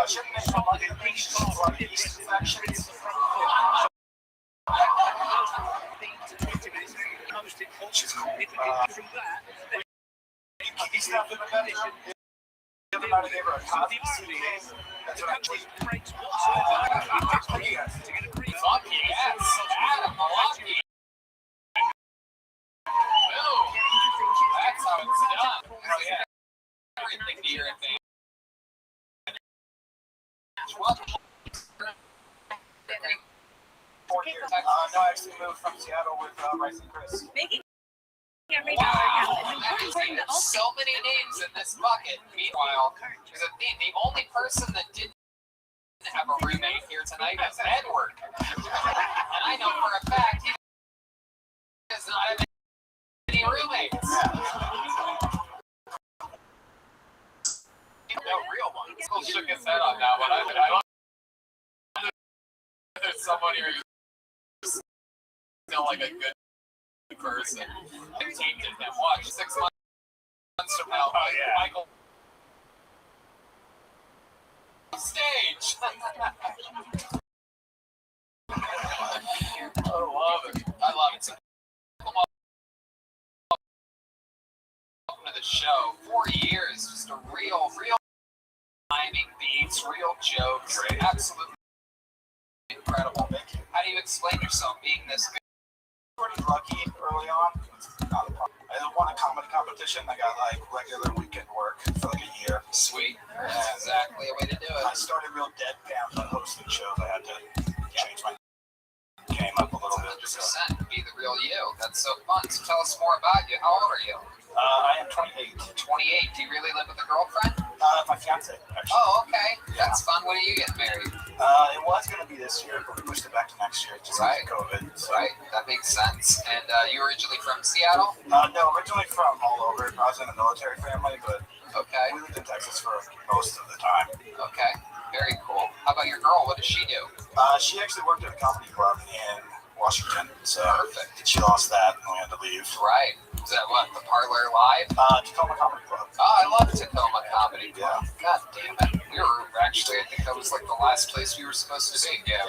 shouldn't have come up in these actions. He's not in the bedroom. Everybody gave her a copy. That's what I'm doing. Fuck yes, Adam Malaki. Boom. That's how it's done. Yeah. Everything to your advantage. No, I actually moved from Seattle with Rice and Chris. Wow, so many names in this bucket. Meanwhile, the only person that didn't have a roommate here tonight is Edward. And I I know for a fact he does not have any roommates. No real one. Still shook his head on that one. I don't know if there's someone here who's still like a good person. The team did him. Watch 6 months from now. Oh, yeah. Michael stage. I love it. I love it. So, welcome to the show. 4 years, just a real timing beats, real jokes. Great. Absolutely incredible. Thank you. How do you explain yourself being this good? Pretty lucky early on. Not a problem. I won a comedy competition. I got like regular weekend work for like a year. Sweet. That's exactly a way to do it. I started real deadpan by hosting shows. I had to change my game up a little bit. 100%. Be the real you. That's so fun. So tell us more about you. How old are you? I am 28. 28. Do you really live with a girlfriend? My fiance, actually. Oh, okay. That's fun. When are you getting married? It was going to be this year, but we pushed it back to next year just because of COVID. So. Right. That makes sense. And you originally from Seattle? No, originally from all over. I was in a military family, but okay. We lived in Texas for most of the time. Okay. Very cool. How about your girl? What does she do? She actually worked at a comedy club in Washington. So perfect. She lost that and we had to leave. Right. Is that what? The Parlor Live? Tacoma Comedy Club. Oh, I love Tacoma Comedy Club. Yeah. God damn it. We were actually, I think that was like the last place we were supposed to be. Yeah.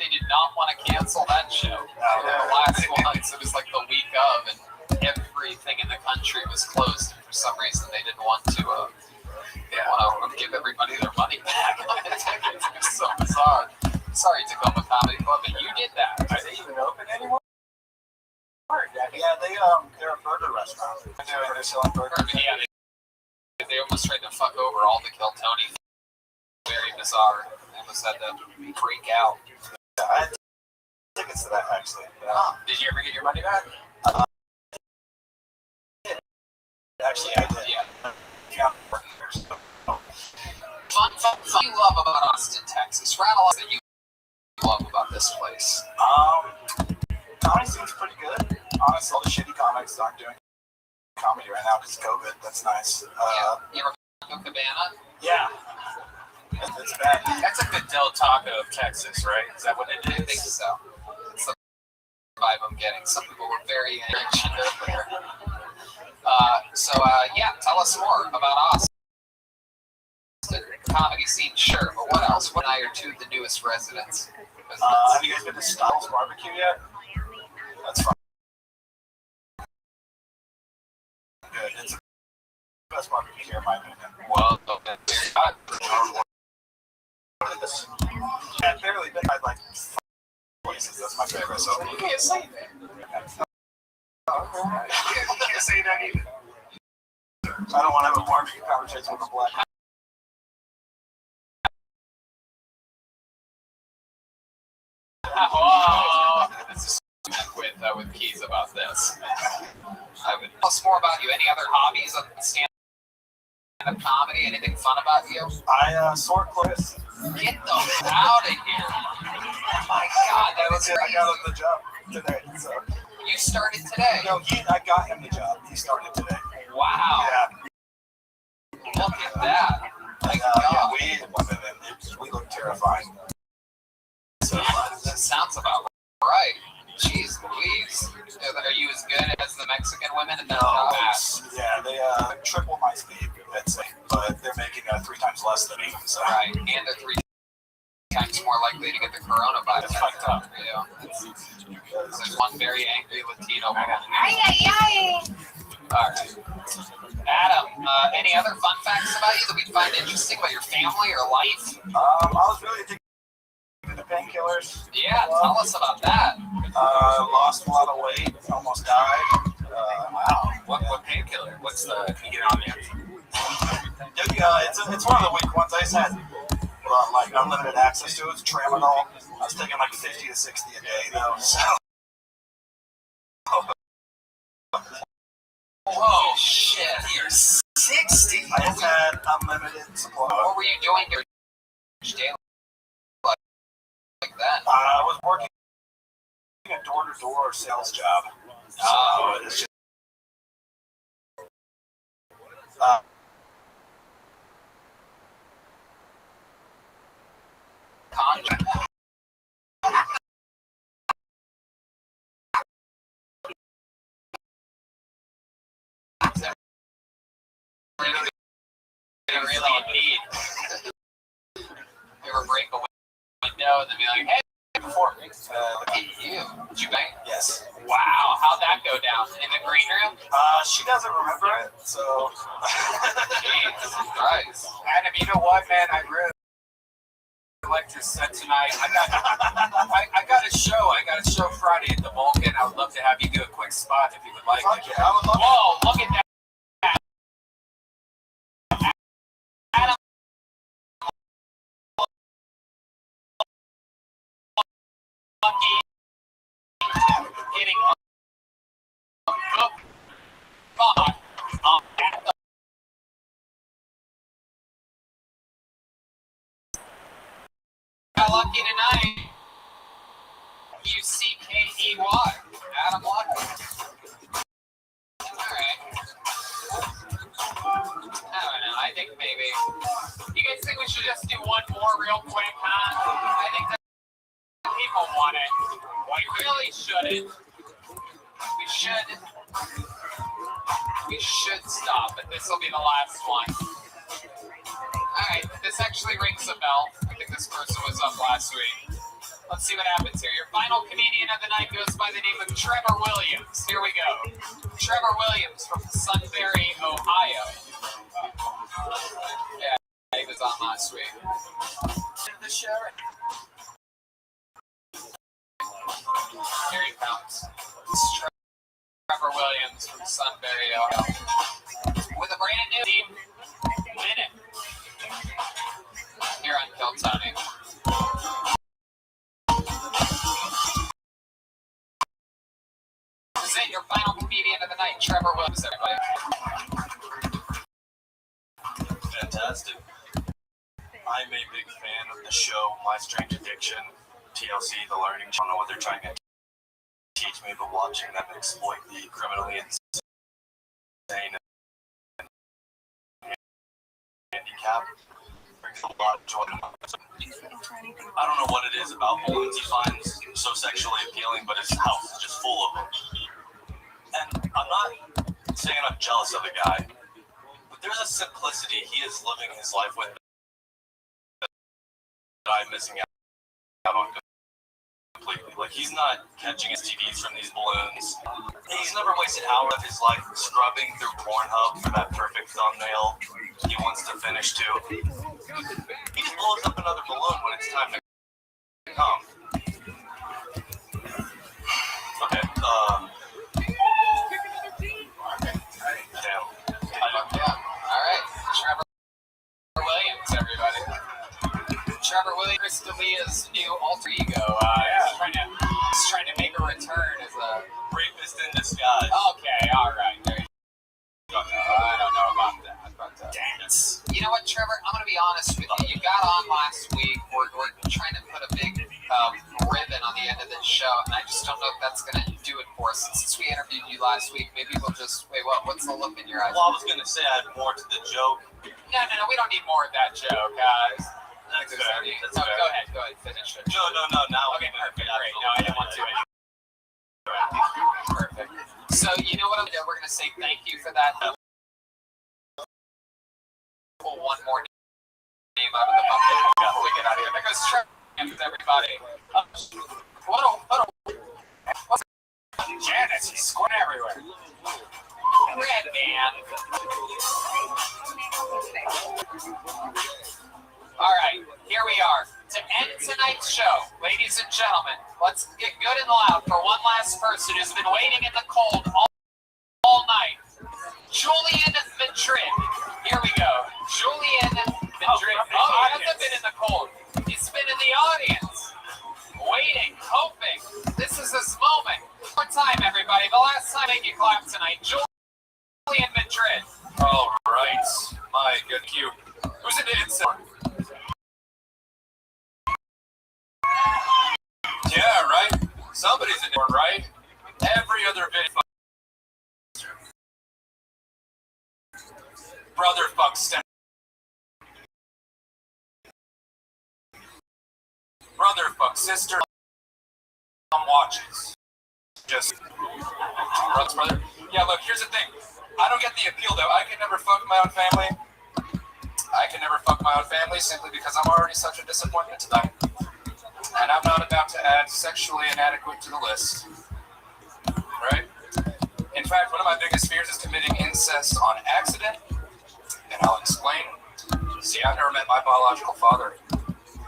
They did not want to cancel that show. The last one. So it was like the week of, and everything in the country was closed. And for some reason, they didn't want to give everybody their money back on the tickets. It was so bizarre. Sorry, Tacoma Comedy Club, but you did that. Are they even open anymore? Yeah, they're a burger restaurant. They're selling burgers. Yeah, they almost tried to fuck over all the Kill Tony. Very bizarre. They almost had to freak out. Yeah, I had tickets to that actually. Did you ever get your money back? Actually, I did. Yeah. Fun you love about Austin, Texas. Rattle off that you love about this place. Comedy seems pretty good. Honestly, all the shitty comics aren't doing comedy right now because of COVID. That's nice. You ever go to Cabana? Yeah. It's bad. That's a good Del Taco of Texas, right? Is that what it is? I think so. It's the vibe I'm getting. Some people were very interested there. Tell us more about Austin. Comedy scene, sure, but what else? What I are two of the newest residents? Have you guys been to Styles Barbecue yet? That's fun. Good. It's the best barbecue here, in my opinion. Well, I've barely been. I'd like places. That's my favorite. So you can't say that. You can't say that either. I don't want to have a barbecue conversation with a black. Oh, this is with Keys about this. I would tell us more about you. Any other hobbies of stand-up comedy? Anything fun about you? I sort clips. Get them out of here! Oh my God, that was I got him the job today. So. You started today? No, I got him the job. He started today. Wow. Yeah. Look at that. My God. Yeah, we look terrifying. So that sounds about right. Jeez Louise. Are you as good as the Mexican women in that job? Yeah, they triple my speed, I'd say, but they're making 3 times less than me. So. Right, and they're 3 times more likely to get the coronavirus. It's fucked up. There's one very angry Latino woman. Ay. All right. Adam, any other fun facts about you that we find interesting about your family or life? I was really addicted to painkillers. Yeah, tell us about that. Lost a lot of weight, almost died. Wow. What painkiller? What's the? Can you get on there? It's one of the weak ones. I just had like unlimited access to it. It's Tramadol. I was taking like 50 to 60 a day though. So. Whoa, shit! You're 60. I just had unlimited supply. What were you doing during daily like that? I was working a door-to-door sales job. So it's just really need. They were break a window and then be like, hey, before me. You. Did you bang? Yes. Wow, how'd that go down? In the green room? She doesn't remember it, so. Jesus Christ. Adam, you know what, man? I really like your set tonight. I got a show. I got a show Friday at the Vulcan. I would love to have you do a quick spot if you would like it. Yeah, I would love Whoa, look at that. Adam. Lucky. Hitting a good spot at the got lucky tonight. UCKEY. Adam Lucky. Alright. I don't know. I think maybe. You guys think we should just do one more real quick, huh? I think that people want it. We really shouldn't. We should stop, but this will be the last one. Alright, this actually rings a bell. I think this person was up last week. Let's see what happens here. Your final comedian of the night goes by the name of Trevor Williams. Here we go. Trevor Williams from Sunbury, Ohio. Yeah, he was on last week. The show. Here he comes. It's Trevor Williams from Sunbury, Ohio. With a brand new team. Minute. Here on Kill Tony. Present your final comedian of the night, Trevor Williams, everybody. Fantastic. I'm a big fan of the show My Strange Addiction, TLC, The Learning. I don't know what they're trying to teach me, but watching them exploit the criminally insane and handicap brings a lot of joy to my life. I don't know what it is about balloons he finds so sexually appealing, but his house is just full of them. And I'm not saying I'm jealous of the guy, but there's a simplicity he is living his life with that I'm missing out on completely. Like, he's not catching STDs from these balloons. He's never wasted hours of his life scrubbing through Pornhub for that perfect thumbnail he wants to finish to. He just blows up another balloon when it's time to come. Okay, Alright, Trevor Williams, everybody. Trevor Williams, Chris D'Elia's new alter ego. He's trying to make a return as a rapist in disguise. Okay, alright. There you go. I don't know about that. Dance. You know what, Trevor? I'm going to be honest with you. You got on last week. We're trying to put a big ribbon on the end of this show, and I just don't know if that's going to do it for us. Since we interviewed you last week, maybe we'll just wait. What's the look in your eyes? Well, I was going to say I had more to the joke. No, we don't need more of that joke, guys. That's fair. Go ahead, finish it. No, now. Okay, perfect, great. No, I didn't want to. Perfect. So, you know what I'm doing? We're going to say thank you for that. Pull one more name out of the bucket before we get out of here. Because Trevor with everybody. What's Janice? He's squirting everywhere. Red man. All right, here we are. To end tonight's show, ladies and gentlemen, let's get good and loud for one last person who's been waiting in the cold all night. Julian Madrid. Here we go. Julian Madrid. Oh, he hasn't been in the cold. He's been in the audience. Waiting, hoping. This is his moment. One more time, everybody. The last time I you clap tonight. Julian Madrid. All right. My good cue. Who's in the inside? Yeah, right. So Somebody's in it, right? Every other video. Brother fucks step. Brother fucks sister. Mom watches. Just brother. Yeah, look, here's the thing. I don't get the appeal though. I can never fuck my own family. I can never fuck my own family simply because I'm already such a disappointment to them. And I'm not about to add sexually inadequate to the list. Right? In fact, one of my biggest fears is committing incest on accident. And I'll explain. See, I've never met my biological father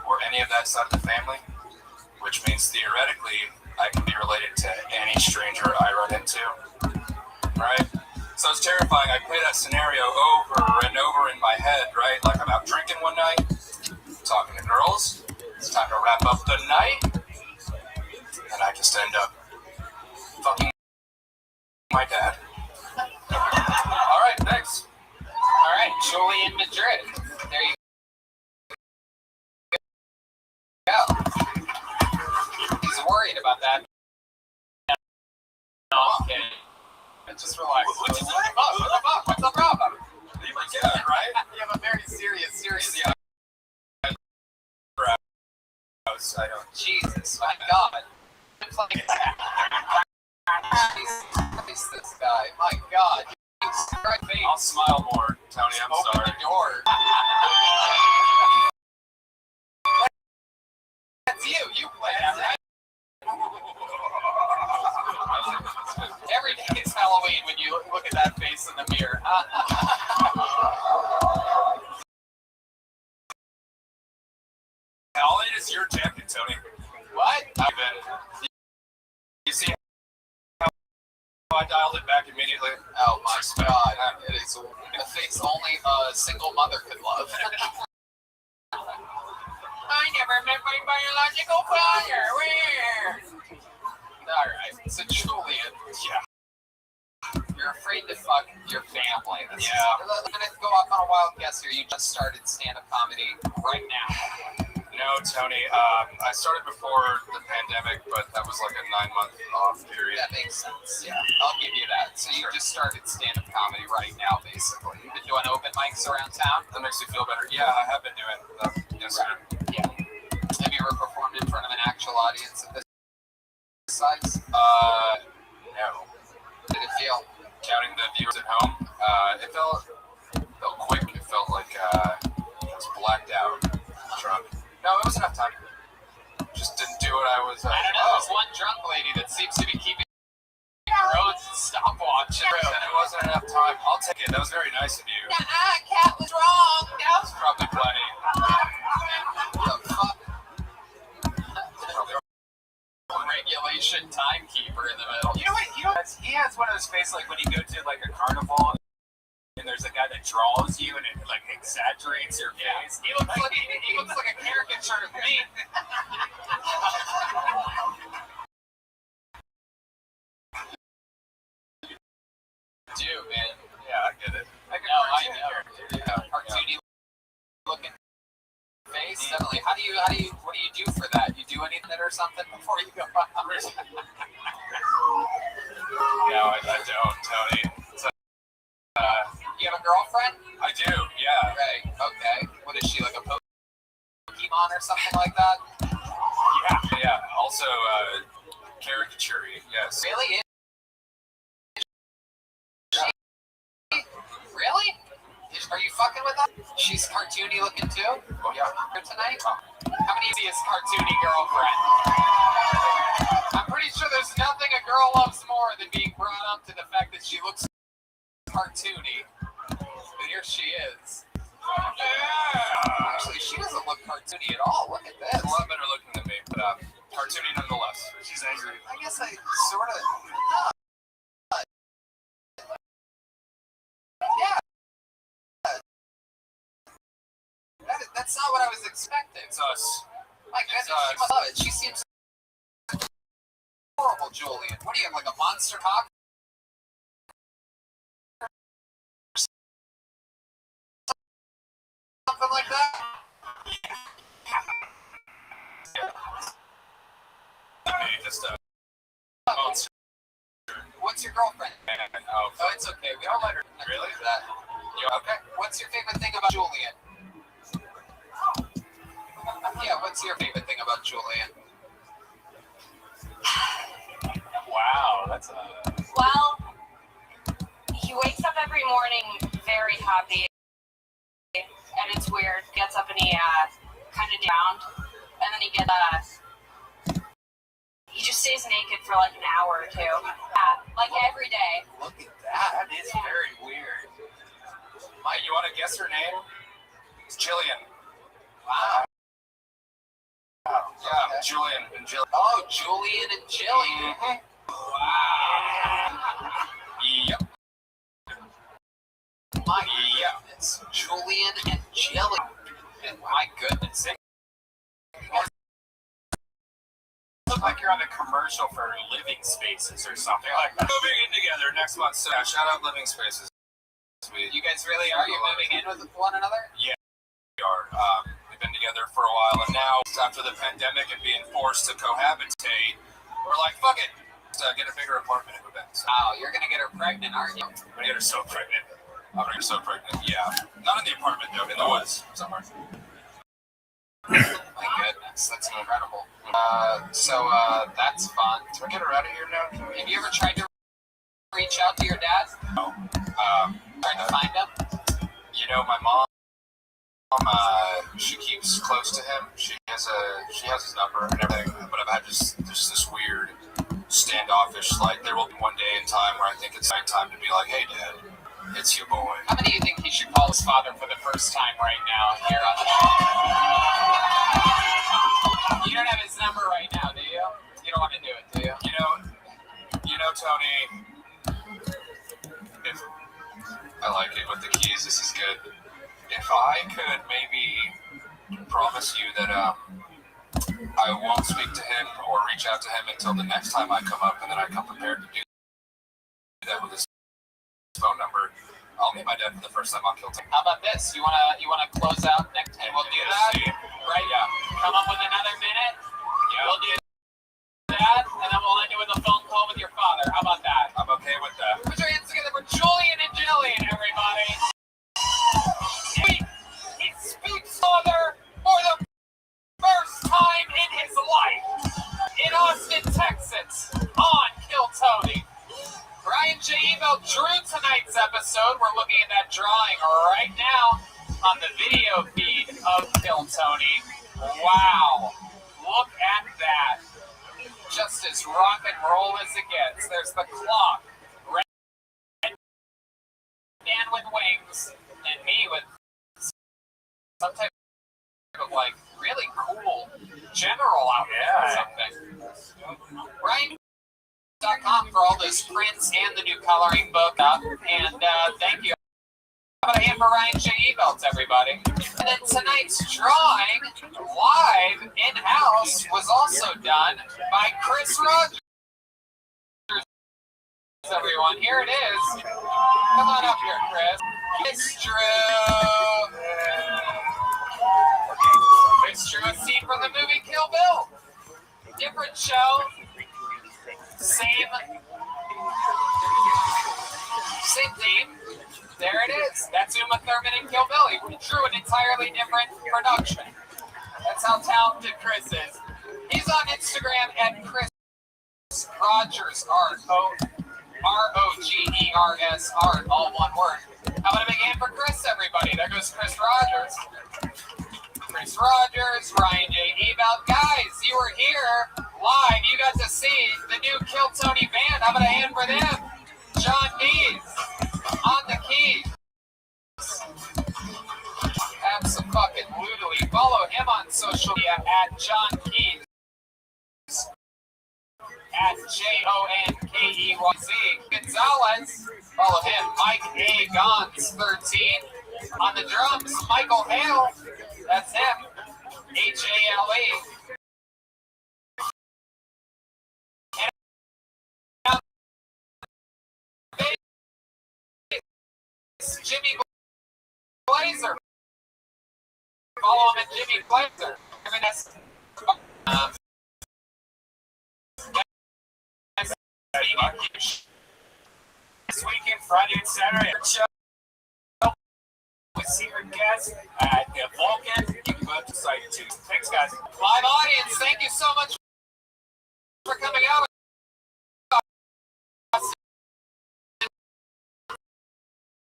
or any of that side of the family, which means theoretically I can be related to any stranger I run into. Right? So it's terrifying. I play that scenario over and over in my head, right? Like I'm out drinking one night, talking to girls. It's time to wrap up the night. And I just end up fucking my dad. All right, thanks. All right, Julian Madrid. There you go. He's worried about that. No, I'm kidding. Just relax. What the fuck? What's the problem? You were good, right? You have a very serious. Yeah. I don't. Jesus, my God. Jesus, this guy. My God. I'll smile more, Tony. I'm sorry. Open the door. That's you. You play that, right? Every day is Halloween when you look at that face in the mirror. All it is your jacket, Tony. What? You see how I dialed it back immediately? Oh my God. It is a face only a single mother could love. I never met my biological father. Where? Alright, so Julian, you're afraid to fuck your family. I'm gonna go off on a wild guess here. You just started stand-up comedy right now. No, Tony, I started before the pandemic, but that was like a 9-month off period. That makes sense, yeah. I'll give you that. So you just started stand-up comedy right now, basically. You've been doing open mics around town? That makes me feel better. Yeah, I have been doing that. Yes, sir. Yeah. Have you ever performed in front of an actual audience of this size? No. How did it feel? Counting the viewers at home, it felt quick. It felt like I was blacked out, drunk. No, it was enough time. Just didn't do what I was. I don't know. There's one drunk lady that seems to be keeping roads and stopwatch. And it wasn't enough time. I'll take it. That was very nice of you. Cat was wrong. That was probably plenty. The fuck? Regulation timekeeper in the middle. You know what? He has one of those faces like when you go to like a carnival and there's a guy that draws you and it like exaggerates your face. He looks like a caricature of me. Dude, man. Yeah, I get it. I know. Cartoony looking face. Definitely. What do you do for that? You do anything or something before you go out? No, I don't, Tony. You have a girlfriend? I do, yeah. Right, okay. What is she, like a Pokemon or something like that? Yeah. Also, caricature-y, yes. Really? Really? Are you fucking with her? She's cartoony looking too? Oh, yeah. Tonight? How many is cartoony girlfriend? I'm pretty sure there's nothing a girl loves more than being brought up to the fact that she looks cartoony. But here she is. Yeah. Actually, she doesn't look cartoony at all. Look at this. A lot better looking than me, but cartoony nonetheless. She's angry. I guess I sort of. Yeah. That's not what I was expecting. It's us. My goodness, she must love it. She seems horrible, Julian. What do you have, like a monster cock? Something like that? Yeah. Just What's your girlfriend? Oh, Oh, it's okay. We don't let her. Really? That. You okay? What's your favorite thing about Julian? Yeah, what's your favorite thing about Julian? wow, that's a. Well, he wakes up every morning very happy, and it's weird. Gets up and he kind of down, and then he just stays naked for like an hour or two, like every day. Look at that. That is very weird. Mike, you want to guess her name? It's Jillian. Wow. Yeah, Julian and Jillian. Oh, Julian and Jillian. Mm-hmm. Wow. Yep. My goodness. Julian and Jillian. And my goodness. Look like you're on a commercial for Living Spaces or something like that. Moving in together next month. So shout out Living Spaces. You guys really are? You're moving in with one another? Yeah, we are. We've been together for a while, and now after the pandemic and being forced to cohabitate, we're like, fuck it, let's get a bigger apartment and move in. So, Wow, you're gonna get her pregnant, aren't you? I'm gonna get her so pregnant. I'm gonna get her so pregnant. Yeah, not in the apartment though, in the woods somewhere. My goodness, that's incredible. That's fun. Can we get her out of here now? Have you ever tried to reach out to your dad? No. Trying to find him? You know, my mom, she keeps close to him. She has his number and everything. But I've had just this weird standoffish. Like there will be one day in time where I think it's time to be like, "Hey, Dad, it's your boy." How many do you think he should call his father for the first time right now here on the show? You don't have his number right now, do you? You don't want to do it, do you? You know, Tony. If I like it with the keys, this is good. If I could maybe promise you that I won't speak to him or reach out to him until the next time I come up, and then I come prepared to do that with his phone number. I'll meet my dad for the first time. I'll kill him. How about this? You wanna close out next time? We'll do that, right? Yeah. Come up with another minute. Yeah. We'll do that, and then we'll end it with a phone call with your father. How about that? I'm okay with that. Put your hands together for Julian and Jillian, everybody. He speaks father for the first time in his life in Austin, Texas, on Kill Tony. Ryan J. Ebel drew tonight's episode. We're looking at that drawing right now on the video feed of Kill Tony. Wow. Look at that. Just as rock and roll as it gets. There's the clock. Red man with wings. And me with some type of like really cool general outfit or something. Ryan.com for all those prints and the new coloring book up. And thank you. How about a hand for Ryan J. Ebelt, everybody? And then tonight's drawing, live in-house, was also done by Chris Rogers. Everyone, here it is. Come on up here, Chris. Chris drew. Chris drew a scene from the movie Kill Bill. Different show. Same theme. There it is. That's Uma Thurman and Kill Bill. He drew an entirely different production. That's how talented Chris is. He's on Instagram at Chris Rogers Art. ROGERS Art, all one word. How about a big hand for Chris, everybody? There goes Chris Rogers. Chris Rogers, Ryan J. Ebelt. Guys, you were here live. You got to see the new Kill Tony band. How about a hand for them? John Dees on the keys. Absolutely. Follow him on social media at John Keys. At JONKEYZ. Gonzalez. Follow him. Mike A. Gons 13. On the drums, Michael Hale. That's him. HALE. Jimmy Glazer. Follow him at Jimmy Glazer. this weekend, Friday and Saturday. Show with secret guests at the Vulcan. You can go to the site too. Thanks, guys. Live audience, thank you so much for coming out.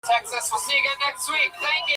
Texas, we'll see you again next week. Thank you.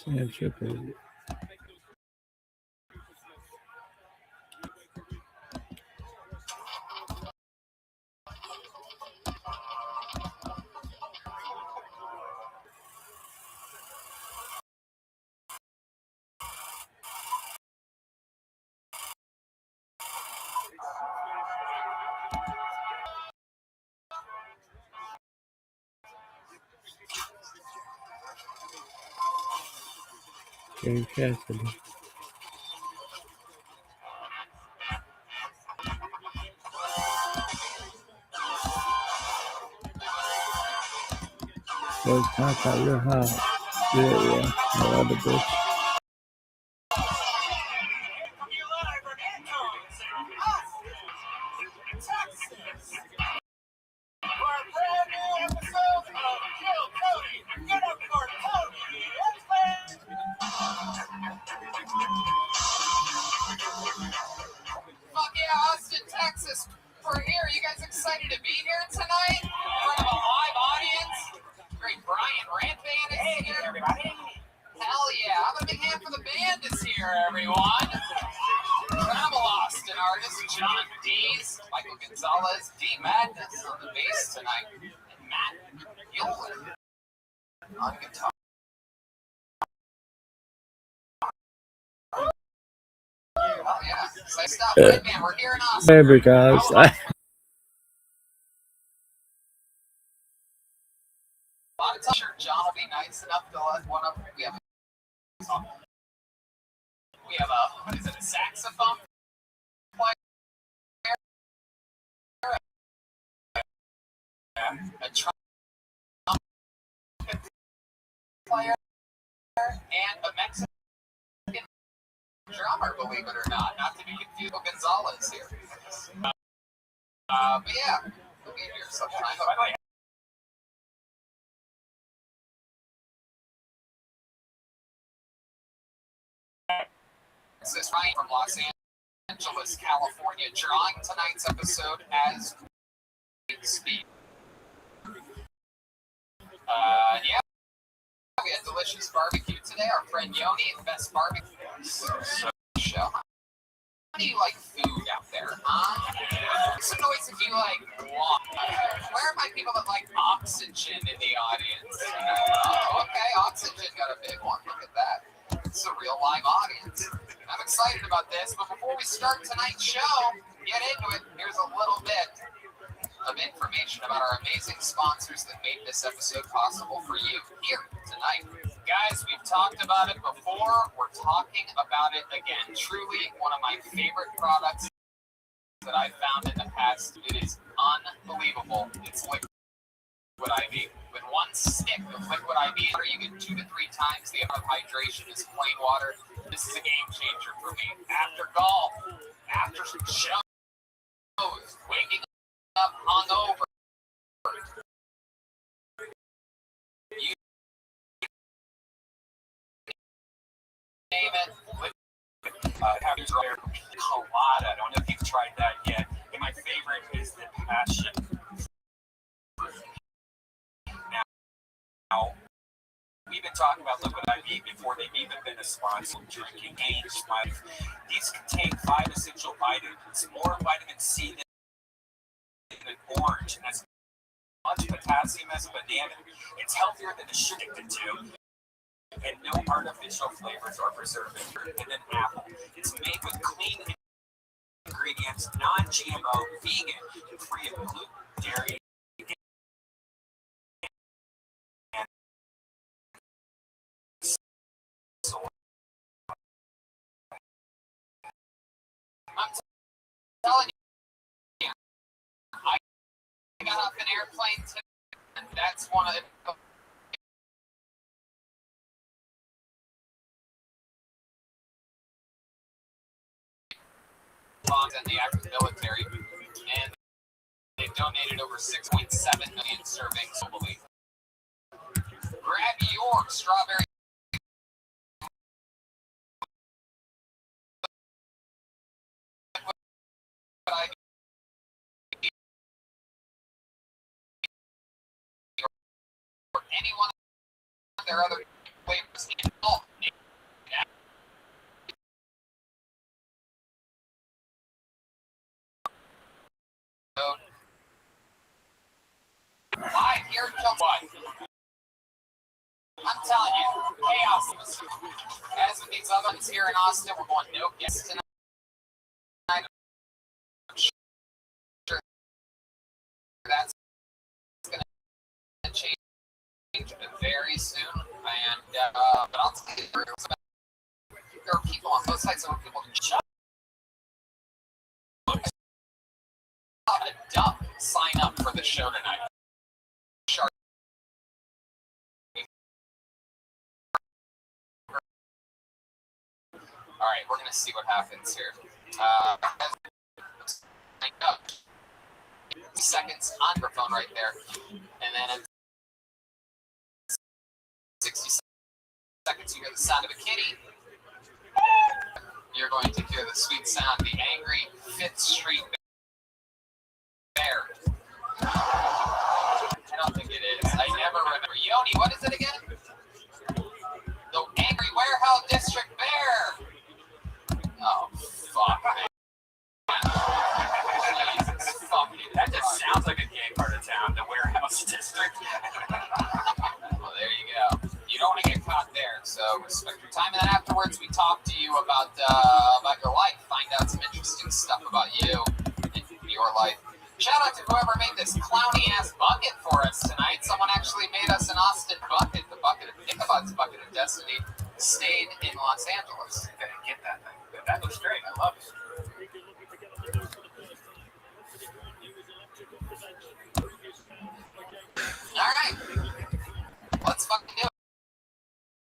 Sam Shepard. James Cassidy. Those talk out real hard. Yeah. No other bitch. Fuck yeah, Austin, Texas. We're here. You guys excited to be here tonight? In front of a live audience? Great Brian Rantband is here. Everybody. Hell yeah. I'm a big hand for the band is here, everyone. I'm a Austin artist, John Dees, Michael Gonzalez, D Madness on the bass tonight. And Matt Gillen on guitar. Oh yeah, so stop right, man. We're here in Austin. Baby guys. I'm sure John will be nice enough to let one up. We have a what is it, a saxophone player, a trumpet player, and a Mexican drummer, believe it or not to be confused with Gonzalez here. But yeah, we'll be here sometime. By the way, this is Ryan from Los Angeles, California, drawing tonight's episode as we speak. Yeah, we had delicious barbecue today. Our friend Yoni, the best barbecue show. How do you like food out there, huh? Make some noise if you like walk. Where are my people that like oxygen in the audience? Oh, okay, oxygen got a big one. Look at that. It's a real live audience. I'm excited about this, but before we start tonight's show, get into it. Here's a little bit of information about our amazing sponsors that made this episode possible for you here tonight. Guys, we've talked about it before. We're talking about it again. Truly one of my favorite products that I've found in the past. It is unbelievable. It's Liquid IV. With one stick of Liquid IV, you get 2 to 3 times the amount of hydration as plain water. This is a game changer for me. After golf, after shows, waking up hungover, you name it. Happy Colada. I don't know if you've tried that yet. And my favorite is the Passion. Now, we've been talking about Liquid IV before they've even been a sponsor of Drinking Games. These contain 5 essential vitamins, more vitamin C than orange, and has much potassium as a banana. It's healthier than a sugar to, and no artificial flavors or preservatives. And then apple. It's made with clean ingredients, non-GMO, vegan, and free of gluten, dairy, and soy. I'm telling you, I got off an airplane today, and that's one of the bonds in the active military, and they've donated over 6.7 million servings globally. Grab your strawberry or any one of their other flavors. Live here at Kilbud. I'm telling you, chaos. As with these other ones here in Austin, we're going no guests tonight. I'm sure that's going to change very soon. And but I'll tell you, there are people on both sides who people can shut up. A dump sign up for the show tonight. All right, we're gonna see what happens here. Seconds on your phone right there, and then in 60 seconds you hear the sound of a kitty. You're going to hear the sweet sound of the angry 5th Street Bear. I don't think it is. I never remember. Yoni, what is it again? The Angry Warehouse District Bear. Oh, fuck, man. Jesus, fuck you. That just sounds like a gay part of town, the Warehouse District. Well, there you go. You don't want to get caught there, so respect your time. And then afterwards, we talk to you about your life, find out some interesting stuff about you and your life. Shout out to whoever made this clowny-ass bucket for us tonight. Someone actually made us an Austin bucket. The bucket of Ichabod's Bucket of Destiny stayed in Los Angeles. I gotta get that thing. That looks great. I love it. All right. Let's fucking do it.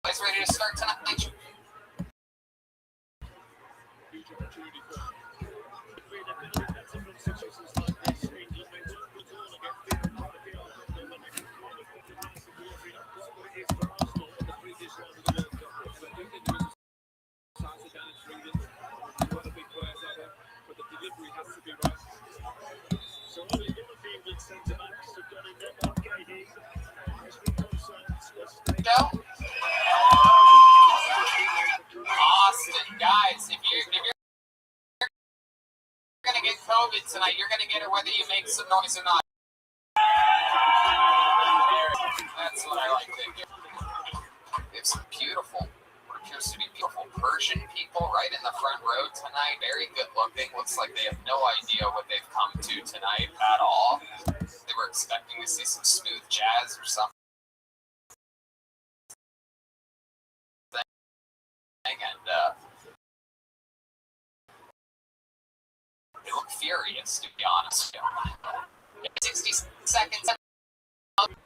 Guys ready to start? start tonight. Austin, guys, if you're gonna get COVID tonight, you're gonna get it whether you make some noise or not. That's what I like to hear. It's beautiful, what appears to be beautiful Persian people right in the front row tonight. Very good looking. Looks like they have no idea what they've come to tonight at all. They were expecting to see some smooth jazz or something. And they look furious, to be honest. 60 seconds.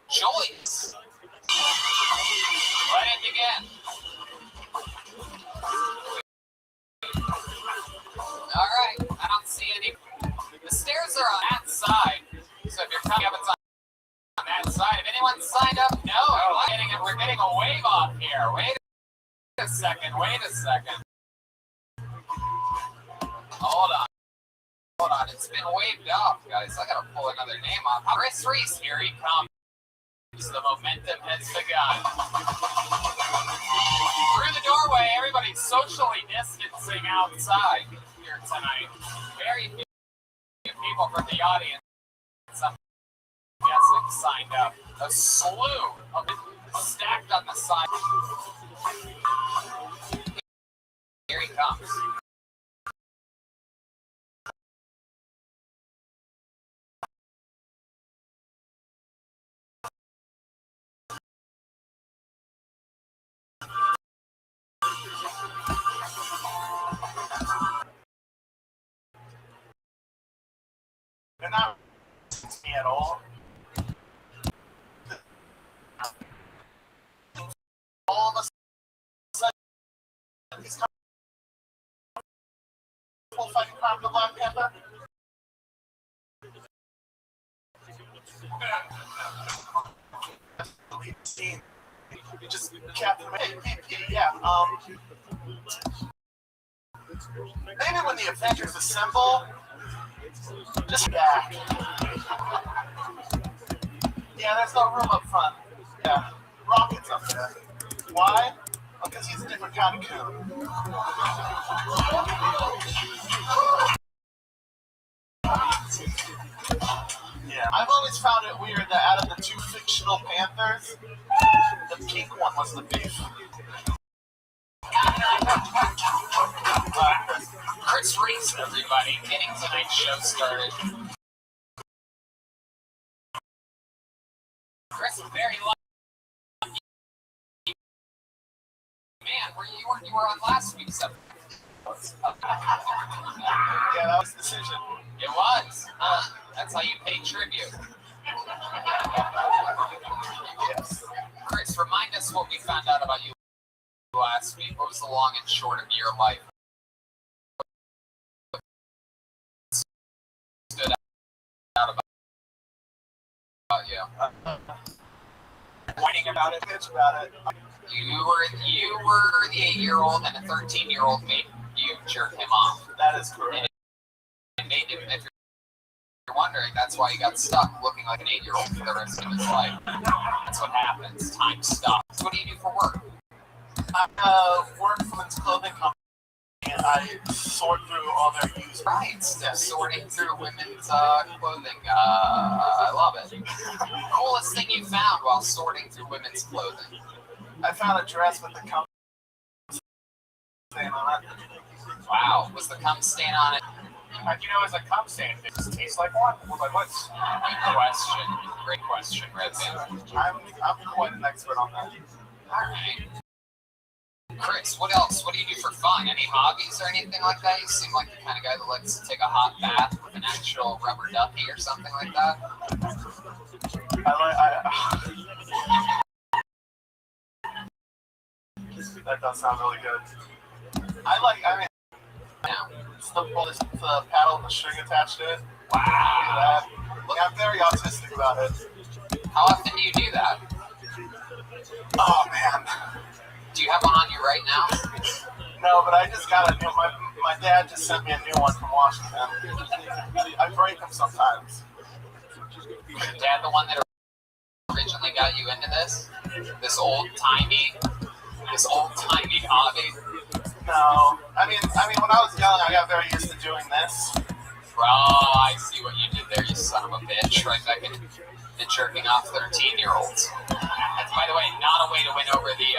Joyce. Let it begin. All right. I don't see any. The stairs are on that side. So if you're coming up, it's on that side. If anyone signed up, no. We're getting a wave off here. Wait a second. Hold on. It's been waved off, guys. I gotta pull another name off. Chris Reese, here he comes. The momentum has begun. Through the doorway, everybody's socially distancing outside here tonight. Very few people from the audience, I'm guessing, signed up. A slew of it stacked on the side. Here he comes. They're not me at all. All of a sudden, he's coming. Fighting crime to Black Panther. You just Captain yeah. Maybe when the Avengers assemble. Just back. Yeah, there's no room up front. Yeah, Rocket's up there. Why? Because he's a different kind of coon. Yeah, I've always found it weird that out of the two fictional Panthers, the pink one was the beef. Chris Reese, everybody, getting tonight's show started. Chris, very lucky. Man, you were on last week's episode. Yeah, that was the decision. It was. That's how you pay tribute. Yes. Chris, remind us what we found out about you last week. What was the long and short of your life? Stood out about you. Pointing about it, bitch about it. You were the 8-year-old and a 13-year-old made you jerk him off. That is correct. And it made him, if you're wondering, that's why he got stuck looking like an 8-year-old for the rest of his life. That's what happens. Time stops. What do you do for work? I work for women's clothing company, and I sort through all their used. Right, sorting through women's clothing. I love it. Coolest thing you found while sorting through women's clothing? I found a dress with the cum stain on it. Wow, was the cum stain on it? How'd you know it was a cum stain? It just tastes like one. Well, like what? Good question. Great question, Redman. I'm quite an expert on that. All right. Chris, what else? What do you do for fun? Any hobbies or anything like that? You seem like the kind of guy that likes to take a hot bath with an actual rubber ducky or something like that. That does sound really good. I mean, it's the paddle with the string attached to it. Wow. Look, I'm very autistic about it. How often do you do that? Oh, man. Do you have one on you right now? No, but I just got a new one. My dad just sent me a new one from Washington. I break them sometimes. Your dad the one that originally got you into this? This old-timey hobby? No. I mean, when I was young, I got very used to doing this. Oh, I see what you did there, you son of a bitch. Right back in jerking off 13-year-olds. That's, by the way, not a way to win over the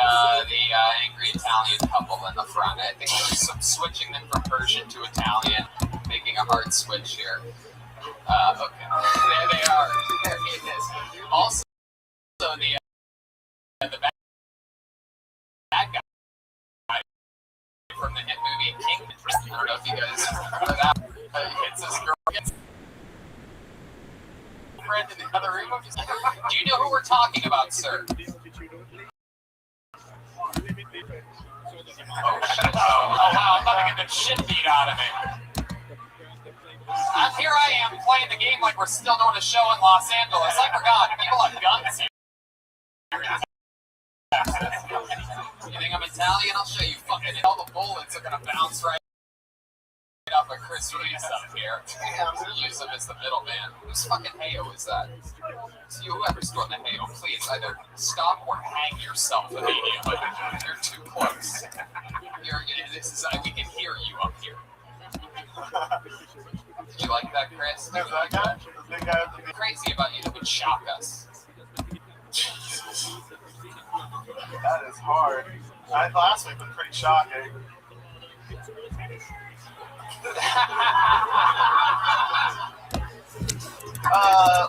angry Italian couple in the front. I think there's some switching them from Persian to Italian, making a hard switch here. Okay. There they are. There it is. Also, the bad guy from the hit movie King. I don't know if you guys remember that. It's this girl gets friend in the other room. Do you know who we're talking about, sir? Oh, wow, I'm about to get the shit beat out of me. Here I am playing the game like we're still doing a show in Los Angeles. I forgot, people have guns here. You think I'm Italian? I'll show you fucking all the bullets are gonna bounce right up at Chris Reese up here. Use him as the middleman. Whose fucking Heyo is that? So you, whoever's doing the Heyo, please either stop or hang yourself immediately. You're too close. We can hear you up here. Did you like that, Chris? Who's that guy? The big guy with the crazy about you that would shock us. Jesus. That is hard. Last week was pretty shocking.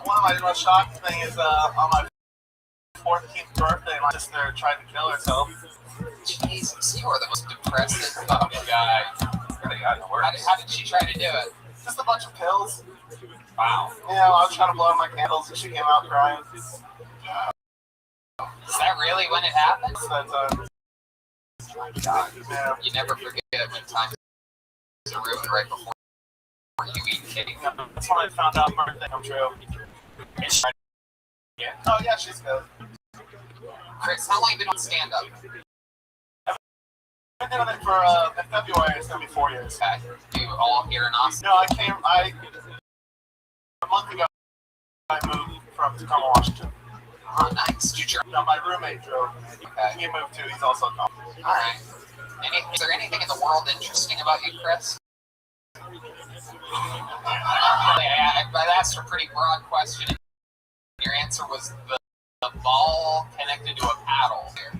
One of my most shocking things is on my 14th birthday, my sister tried to kill herself. Jesus, you are the most depressing fucking guy. How did she try to do it? Just a bunch of pills. Wow. Yeah, I was trying to blow out my candles and she came out crying. Is that really when it happened? That time. My God. Yeah. You never forget when time is ruined right before you eat cake. Yeah, that's when I found out my birthday come true. Yeah. Oh yeah, she's good. Chris, how long have you been on stand-up? I've been doing it for, in February, it's going to be 4 years. Okay. You all here in Austin? No, a month ago, I moved from Tacoma, Washington. Oh, nice. Did you No, my roommate drove. Okay. He moved too, he's also Tacoma. Alright. Is there anything in the world interesting about you, Chris? I asked a pretty broad question. Your answer was the ball connected to a paddle here.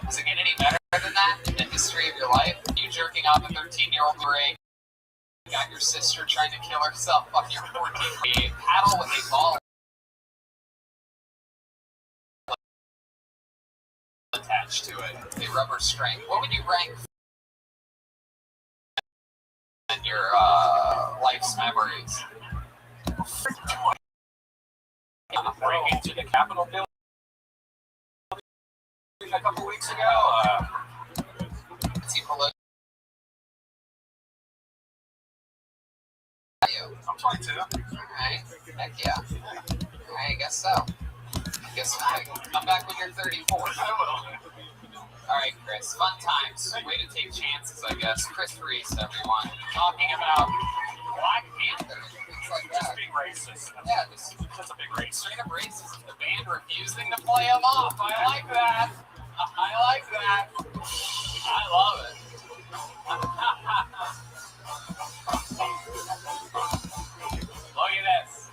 Does it get any better than that in the history of your life? You jerking off a 13-year-old ring, you got your sister trying to kill herself, fuck your 14-year-old. A paddle with a ball attached to it, a rubber string. What would you rank in your life's memories? Break into the Capitol building a couple weeks ago. I'm 22. Alright, heck yeah. I guess so. Come back when you're 34. I will. Alright, Chris. Fun times. Way to take chances, I guess. Chris Reese, everyone. Talking about Black Panther. Things like that. Just being racist. Yeah, That's a big race. straight up racism. The band refusing to play them off. I like that. I like that. I love it. Look at this.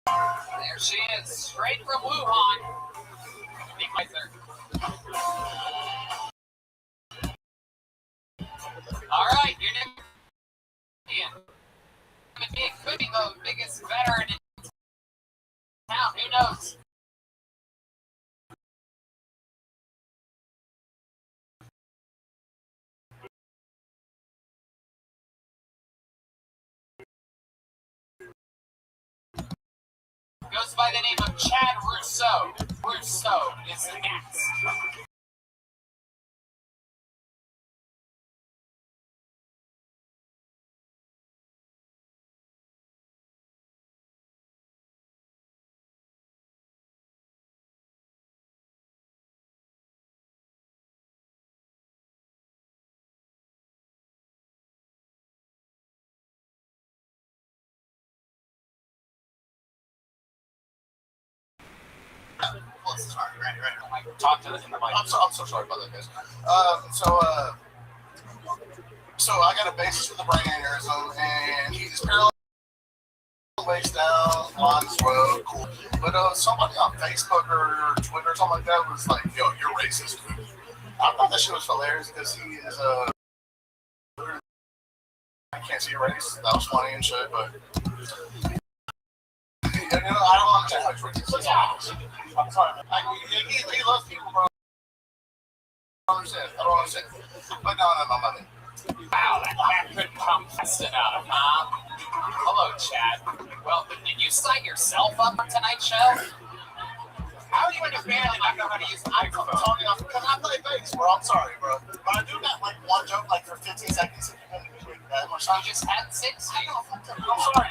There she is, straight from Wuhan. All right, you're Indian. It could be the biggest veteran in town. Who knows? Goes by the name of Chad Rousseau. Rousseau is next. Talk to the mic. I'm so sorry about that, guys. So I got a basis for the brain aneurysm, and he's parallel waist down, lines well, cool. But somebody on Facebook or Twitter or something like that was like, "Yo, you're racist." I thought that shit was hilarious because he is I can't see race. That was funny and shit, but I don't understand how he's racist. I'm sorry. He loves people, bro. I don't understand. But no. Wow, that couldn't come fast enough, huh? Hello, Chad. Well, did you sign yourself up for tonight's show? How are you in a band and not know how to use an iPhone? Because I play bass, bro. I'm sorry, bro. But I do that like one joke like for 15 seconds. That much time. You just had 6? I'm sorry.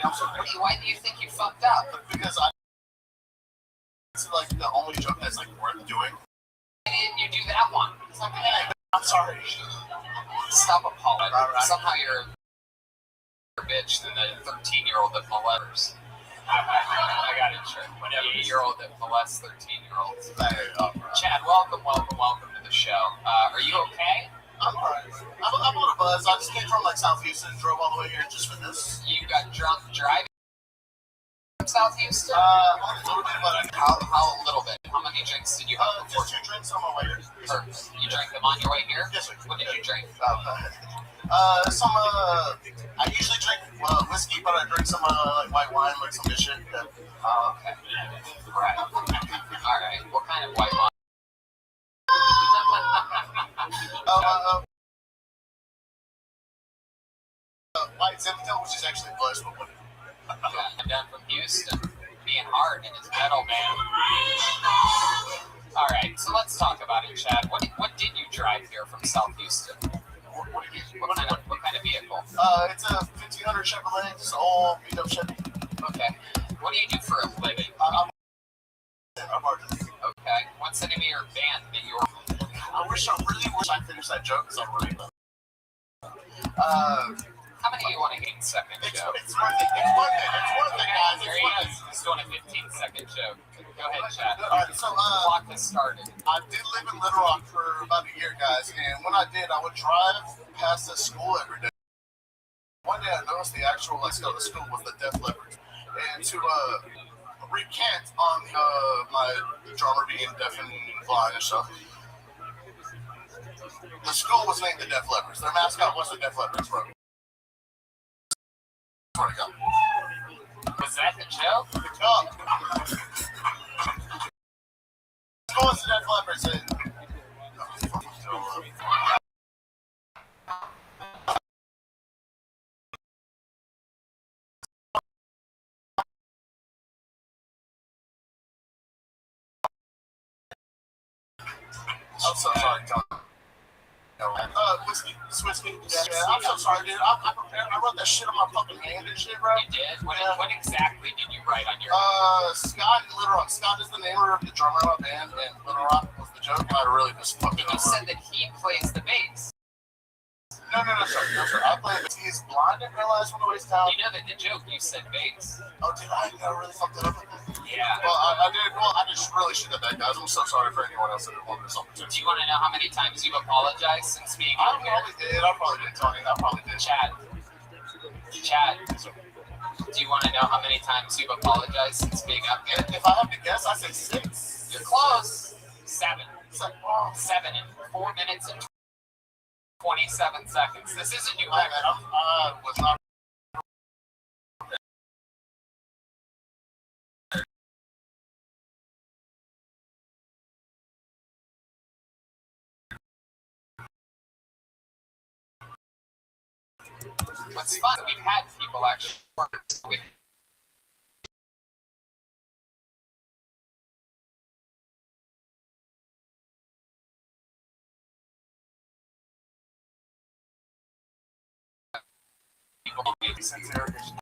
Why do you think you fucked up? Because it's like the only joke that's like worth doing. Why didn't you do that one? It's like, hey, I'm sorry. Stop apologizing. Somehow you're a bitch than the 13-year-old that molests. I got it, sure. Whatever. 8-year-old that molests 13-year-olds. Chad, welcome to the show. Are you okay? I'm alright. I'm on a buzz. I just came from like South Houston, drove all the way here just for this. You got drunk driving from South Houston? A little bit, but how a little bit? How many drinks did you have before? Just 2 drinks on my way here. You drank them on your way here? Yes, sir. What did you drink? I usually drink whiskey, but I drink some like white wine, like some good shit. Yeah. Okay. Right. All right. What kind of white wine? White Zinfandel, which is actually blessed with money. I'm done from Houston. Being hard in his metal, man. All right, so let's talk about it, Chad. What did you drive here from South Houston? What kind of vehicle? It's a 1500 Chevrolet. It's an old beat up Chevy. Okay. What do you do for a living? I'm artist. Okay. What's the name of your band that you're? I really wish I finished that joke because I'm really bad. How many do you want to get in second joke? It's worth it. It's worth it. It's worth it, guys. There he is. He's doing a 15-second joke. Go ahead, Chad. Alright, so the clock has started. I did live in Little Rock for about a year, guys, and when I did, I would drive past the school every day. One day I noticed the actual let's go to school was the Def Leppard. And to recant on my drummer being deaf and blind and stuff, the school was named the Def Leppard. Their mascot was the Def Leppard, bro. Was that the joke? School was the Def Leppard. I'm so sorry, Tom. Whiskey. Yeah, I'm so sorry, dude. I wrote that shit on my fucking hand and shit, bro. You did? What exactly did you write on your? Scott in Little Rock. Scott is the name of the drummer of my band, and Little Rock was the joke, and I really just fucked it up. You said that he plays the bass. No, sorry. I play bass. He's blind and paralyzed from the waist down. You know that the joke you said bass. Oh, did I? I really fucked it up. Yeah. Well, I did. Well, I just really should have that, guys. I'm so sorry for anyone else that wanted something to. Do you want to know how many times you've apologized since being I here? probably did, Tony. I probably did. Chad, do you want to know how many times you've apologized since being up here? If I have to guess, I say 6. You're close. 7. It's like, oh. 7 in 4 minutes and 27 seconds. This is a new record. I was not. What's fun, we've had people actually work. since Eric is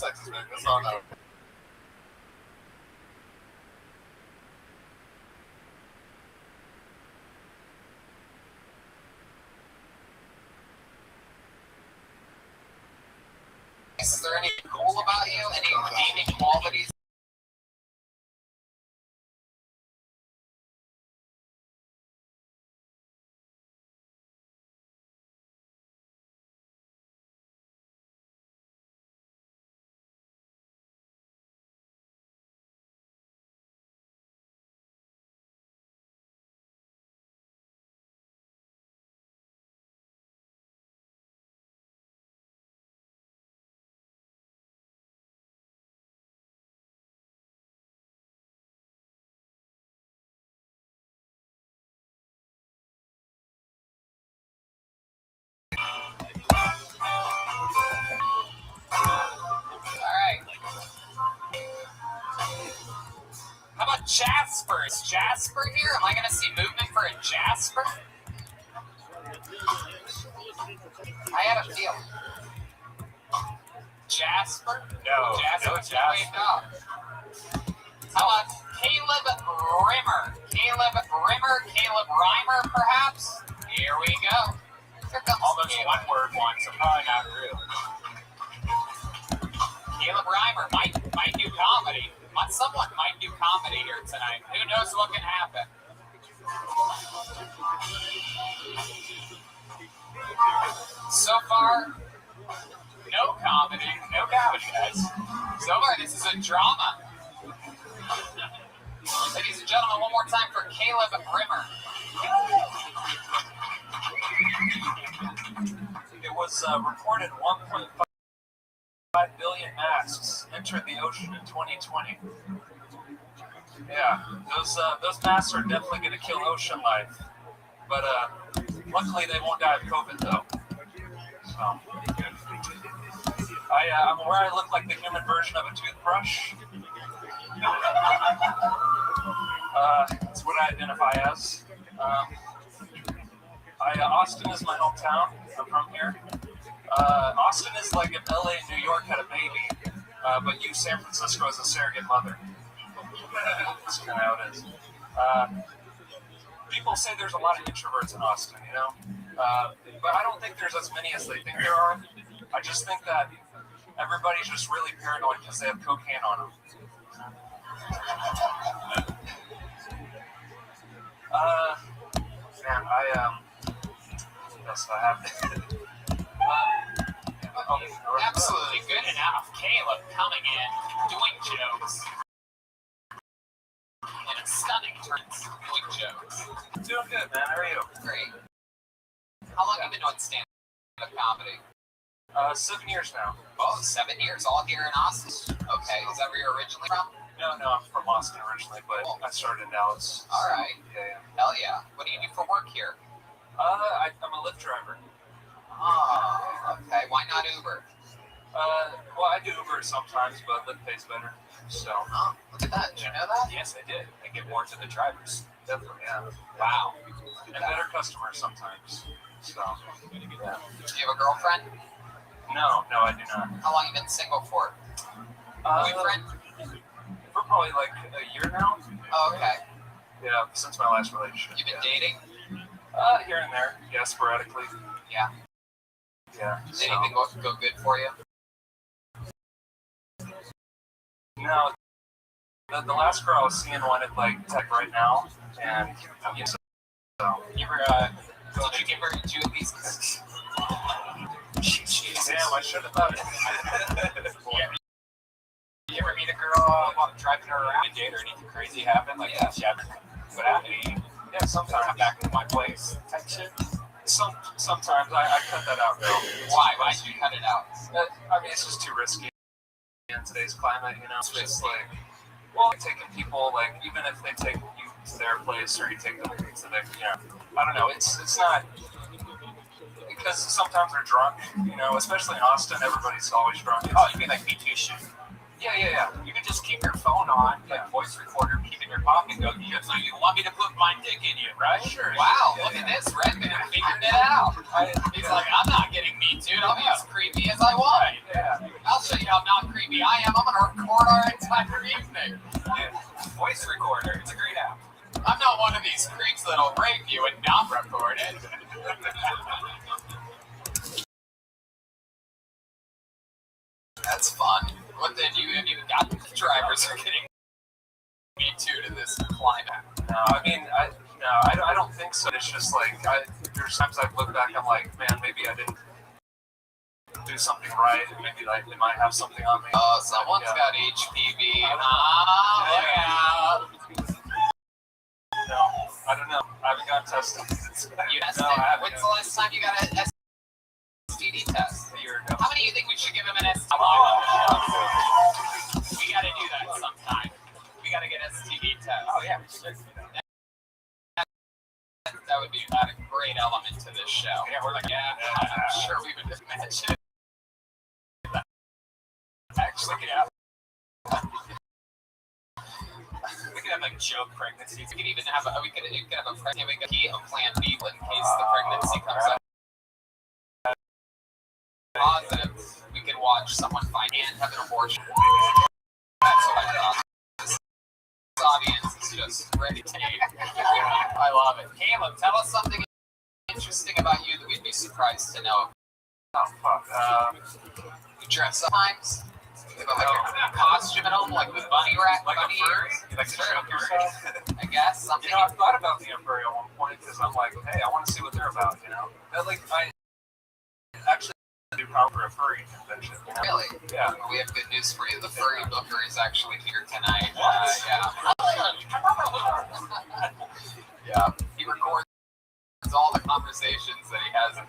Texas, man. That's all I know. Is there any cool about you? Any redeeming qualities? How about Jasper? Is Jasper here? Am I going to see movement for a Jasper? I had a feeling. Jasper? No, Jasper. no Jasper. How about Caleb Rimmer? Caleb Reimer, perhaps? Here we go. Here comes All those Caleb. one-word ones are probably not real. Caleb Reimer might do comedy. Someone might do comedy here tonight. Who knows what can happen? So far, no comedy, guys. So far, this is a drama. Ladies and gentlemen, one more time for Caleb Rimmer. It was reported 1.5 billion masks entered the ocean in 2020. Yeah, those masks are definitely going to kill ocean life. But luckily, they won't die of COVID, though. So, I'm aware I look like the human version of a toothbrush. That's what I identify as. Austin is my hometown. I'm from here. Austin is like if LA and New York had a baby, but use San Francisco as a surrogate mother. That's kind of how it is. People say there's a lot of introverts in Austin, you know? But I don't think there's as many as they think there are. I just think that everybody's just really paranoid because they have cocaine on them. Man, what else do I have? Absolutely good enough. Caleb coming in, doing jokes. In a stunning turn, doing jokes. Doing good, man. How are you? Great. How long have you been doing stand-up comedy? 7 years now. Oh, 7 years, all here in Austin. Okay, is that where you're originally from? No, I'm from Austin originally, but I started in Dallas. All right. Yeah. Hell yeah. What do you do for work here? I'm a Lyft driver. Oh, okay. Why not Uber? Well, I do Uber sometimes, but Lyft pays better. So. Oh, look at that. Did you know that? Yes, I did. I give more to the drivers. Definitely, yeah. Wow. And better customers sometimes. So. Do you have a girlfriend? No, I do not. How long have you been single for? Boyfriend? For probably like a year now. Oh, okay. Yeah, since my last relationship. You've been dating? Here and there. Yeah, sporadically. Yeah. Yeah. Did anything go good for you? No. The last girl I was seeing wanted like tech right now, and you know, so. You ever, did you give her Julie's? Damn, I should have thought it. You ever meet a girl while driving her around and date her, anything crazy happen? Like, yeah, she happened. What happened? Yeah, sometimes. Come back to my place. Type shit. Sometimes I cut that out though. Why? Why did you cut it out? I mean, it's just too risky in today's climate, you know. It's just like, well, taking people, like, even if they take you to their place or you take them to their, you know, I don't know. It's not. because sometimes they're drunk, you know, especially in Austin, everybody's always drunk. Oh, you mean like Me Too shit? Yeah. You can just keep your phone on, like voice recorder, keep in your pocket, go. So you want me to put my dick in you, right? Sure. Wow, look at this, Redman figured it out. He's like, I'm not getting Me Too. I'll be as creepy as I want. Yeah. I'll show you how not creepy I am. I'm gonna record our entire evening. Voice recorder. It's a great app. I'm not one of these creeps that'll rape you and not record it. That's fun. But then you got the drivers are getting Me Too to this climax. No, I mean, I don't think so. It's just like, there's times I've looked back, I'm like, man, maybe I didn't do something right, and maybe like they might have something on me. Oh, someone's got HPV. Look out. No, I don't know. I haven't gotten tested. You tested? No, I haven't. When's the last time you got an STD test? A year ago. How many do you think we should give him an STD? We gotta do that sometime. We gotta get STD test. Oh yeah, we should do that. That would be a great element to this show. Yeah, we're like, I'm sure we would imagine. Actually, yeah. We could have like joke pregnancies. We could even have a pregnancy plan B in case the pregnancy comes out positive. We could watch someone find and have an abortion. That's what I thought. This audience is just ready to eat. I love it. Caleb, tell us something interesting about you that we'd be surprised to know. Oh fuck. You dress sometimes? You have like a costume at home, like with bunny rack, like bunny a furry? ears? Like a shirt yourself? I guess something. You know, I've thought about the Emperor at one point because I'm like, hey, I want to see what they're about, you know? Like, I actually do probably for a furry convention. You know? Really? Yeah. We have good news for you. The furry booker is actually here tonight. Yeah. He records all the conversations that he has.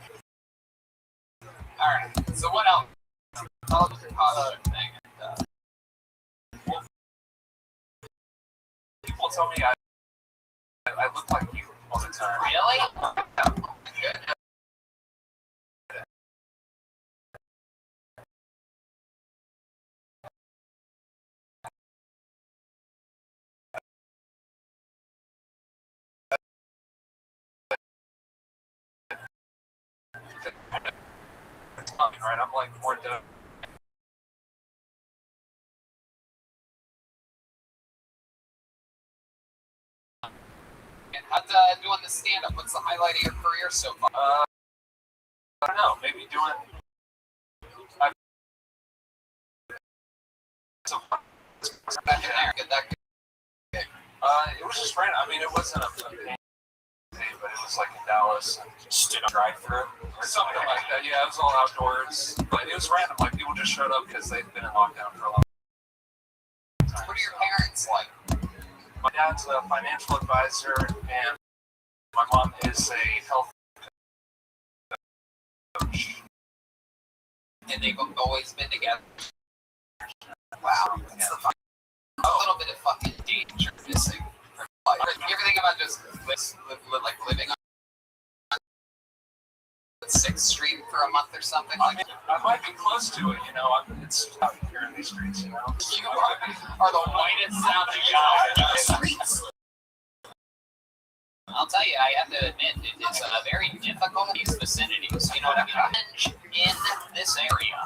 All right. So what else? Tell us your costume thing. People tell me I look like you all the time. Really? Good. Right, I'm like more done. And how's doing the stand-up? What's the highlight of your career so far? I don't know. Maybe doing. Back in there. Get that. It was just random. I mean, it wasn't a pain, but it was like in Dallas and just did a drive-through or something like that. Yeah, it was all outdoors, but it was random. Like people just showed up because they'd been in lockdown for a long time. What are your parents like? My dad's a financial advisor, and my mom is a health coach. And they've always been together. Wow. It's a little bit of fucking danger missing. You ever think about just living on 6th Street for a month or something like that? I might be close to it, you know. It's out here in these streets, you know. You are the whitest sounding guy in the streets. I'll tell you, I have to admit, it's a very difficult these vicinities. You know what I mean? In this area.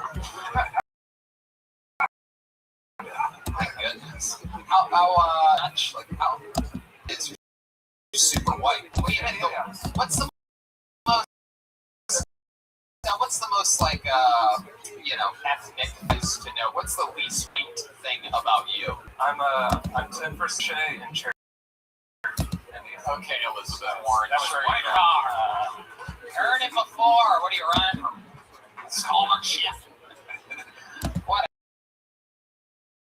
My goodness. How it's super white. What's the most like ethnic things to know? What's the least sweet thing about you? I'm 10% Shay and Cherry. Okay, Elizabeth Warren. That was my car. Heard it before. What are you running from? Scholarship. What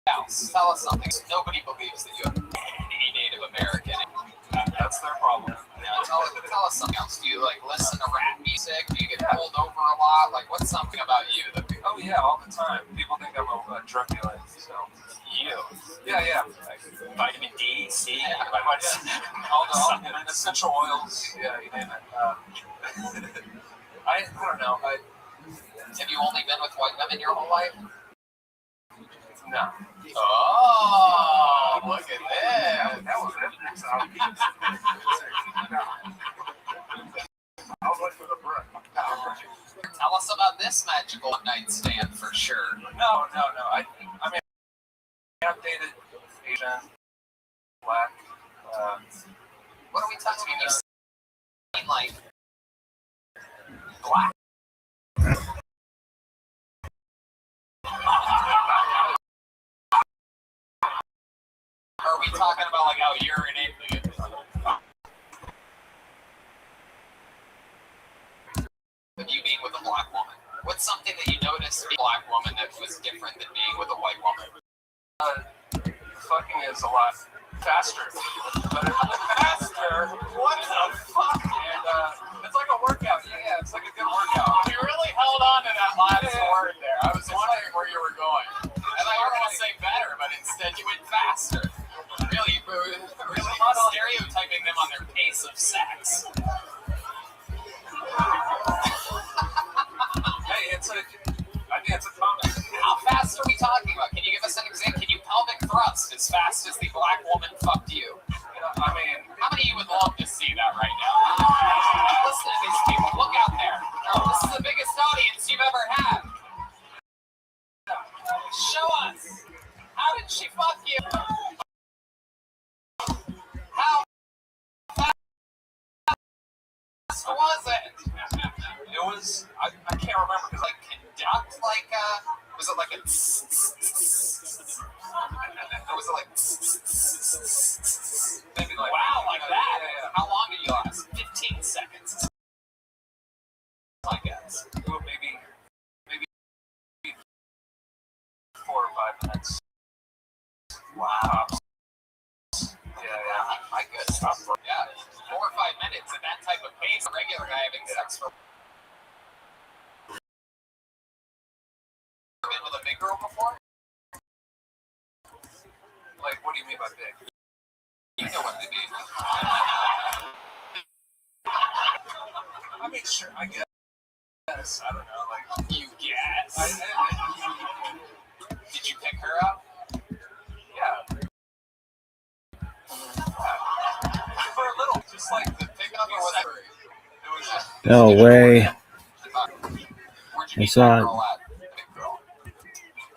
else? Tell us something. Nobody believes that you have any Native American. That's their problem. Yeah, tell us something else. Do you listen to rap music? Do you get pulled over a lot? What's something about you that people... Oh yeah, all the time. People think I'm a drug dealer. So you? Yeah. Vitamin D, C, all the essential oils. Yeah, you name it. I don't know. Have you only been with white women your whole life? No. Oh, look at that. That was it. I was looking for the breath. Tell us about this magical one-night stand for sure. No. I mean, I've dated Asian, black. What are we talking about? You seem like black. Are we talking about like how you're an alien? What do you mean with a black woman? What's something that you noticed in a black woman that was different than being with a white woman? Fucking is a lot faster. Faster? What the fuck? And it's like a workout. Yeah, it's like a good workout. You really held on to that last word there. I was wondering where you were going. I thought you were going to say better, but instead you went faster. Really stereotyping them on their pace of sex. Hey, I think it's a comment. How fast are we talking about? Can you give us an example? Can you pelvic thrust as fast as the black woman fucked you? I mean, how many of you would love to see that right now? Listen to these people. Look out there. This is the biggest audience you've ever had. Show us. How did she fuck you? How fast was it? It was, I can't remember because like conduct like was it like a or was it like maybe like wow like that? Yeah. How long did you last? 15 seconds. I guess. Well, maybe 4 or 5 minutes. Wow. Yeah. I could stop for 4 or 5 minutes at that type of pace. A regular guy having sex for. Been with a big girl before? Like, what do you mean by big? You know what they mean. I mean, sure, I guess. I don't know, like. You guess? Did you pick her up? Yeah. For a little, just like the pick up or whatever. It was just. No way. Where'd you I saw it. girl at? Big girl.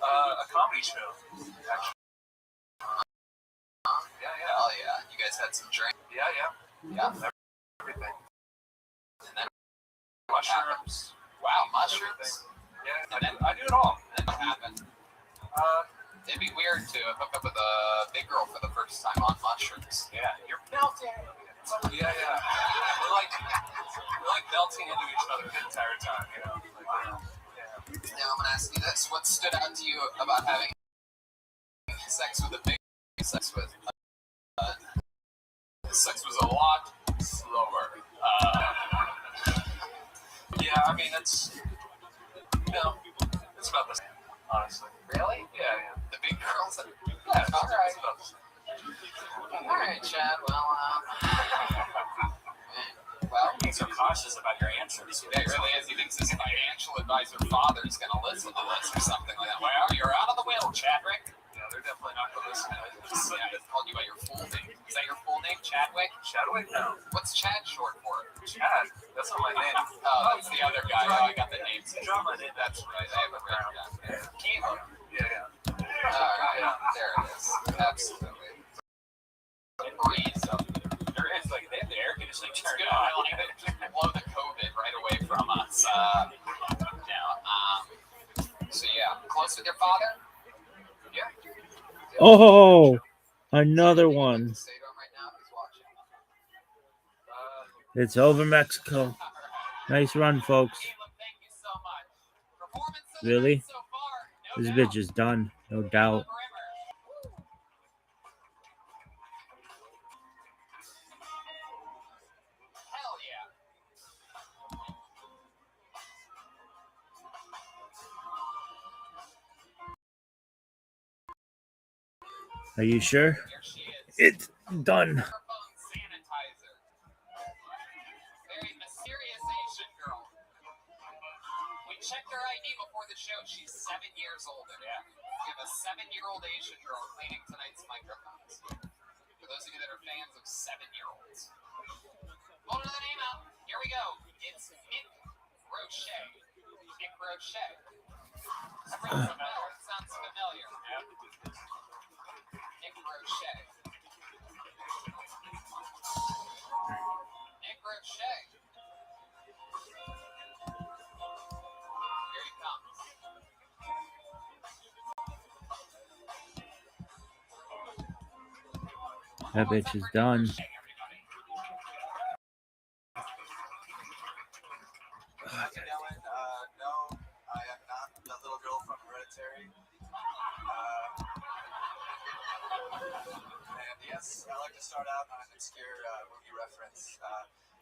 A comedy show. Yeah. Hell yeah. You guys had some drink. Yeah. Everything. And then Mushrooms. wow, mushrooms. Yeah, And then I do it all. And then what happened? It'd be weird to hook up with a big girl for the first time on mushrooms. Yeah, you're belting. Yeah. We're like belting into each other the entire time, you know. Now I'm gonna ask you this: what stood out to you about having sex with a big sex with? Sex was a lot slower. Yeah, I mean it's about the same, honestly. Really? Yeah. The big girls. Yeah, all right. It's about the same. All right, Chad. Well, He's so cautious about your answers. he really is. He thinks his financial advisor father is going to listen to this or something like that. Well, you're out of the will, Chadwick. Yeah, they're definitely not going to listen to it. Yeah, I called you by your full name. Is that your full name, Chadwick? Chadwick? No. What's Chad short for? Chad? That's not my name. Oh, that's the other guy. Oh, I got the names. Drop my name. That's right. I have it written down. Kilo. Yeah. All right. There it is. Absolutely. Breeze up there. There is, like, they have the air conditioning It's turned good. on. I like it. Blow the COVID right away from us. So yeah, close with your father? Yeah. Oh, another one. Say to him right now, he's watching. It's over Mexico. Nice run, folks. Caleb, thank you so much. Performance of the Really? night so far, no This doubt. bitch is done, no doubt. Hell yeah. Are you sure? Here she is. It's done. Microphone sanitizer. Very mysterious Asian girl. checked her ID before the show. She's 7 years older. Yeah. We have a 7-year-old Asian girl cleaning tonight's microphones. For those of you that are fans of 7-year-olds. Hold another name out. Here we go. It's Nick Roche. Nick Roche. That sounds familiar. Nick Roche. Nick Roche. Here he comes. That bitch is done. Dylan, no, I am not the little girl from Hereditary. And yes, I like to start out on an obscure movie reference.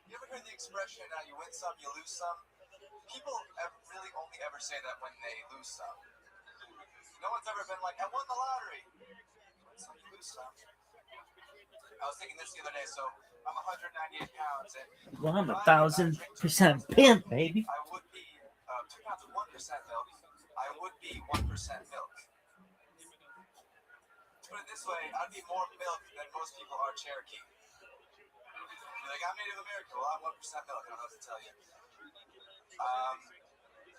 You ever heard the expression, you win some, you lose some? People really only ever say that when they lose some. No one's ever been like, I won the lottery. You win some, you lose some. I was thinking this the other day, so I'm 198 pounds, and Well, I'm 1,000% pimp, baby. I would be 2 pounds of 1% milk. I would be 1% milk. To put it this way, I'd be more milk than most people are Cherokee. You're like, I'm Native American. Well, I'm 1% milk. I don't know what to tell you.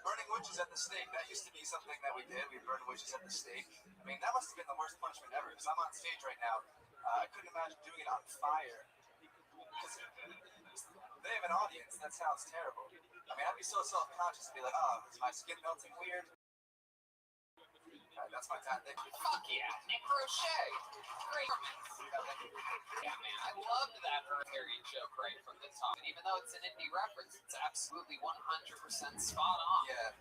Burning witches at the stake. That used to be something that we did. We burned witches at the stake. I mean, that must have been the worst punishment ever, because I'm on stage right now. I couldn't imagine doing it on fire. Because they have an audience. That sounds terrible. I mean, I'd be so self-conscious to be like, oh, is my skin melting weird? That's my tactic. Fuck yeah, Nick Roche. Great. Yeah, man, I loved that Hereditary joke right from the top. And even though it's an indie reference, it's absolutely 100% spot on. Yeah.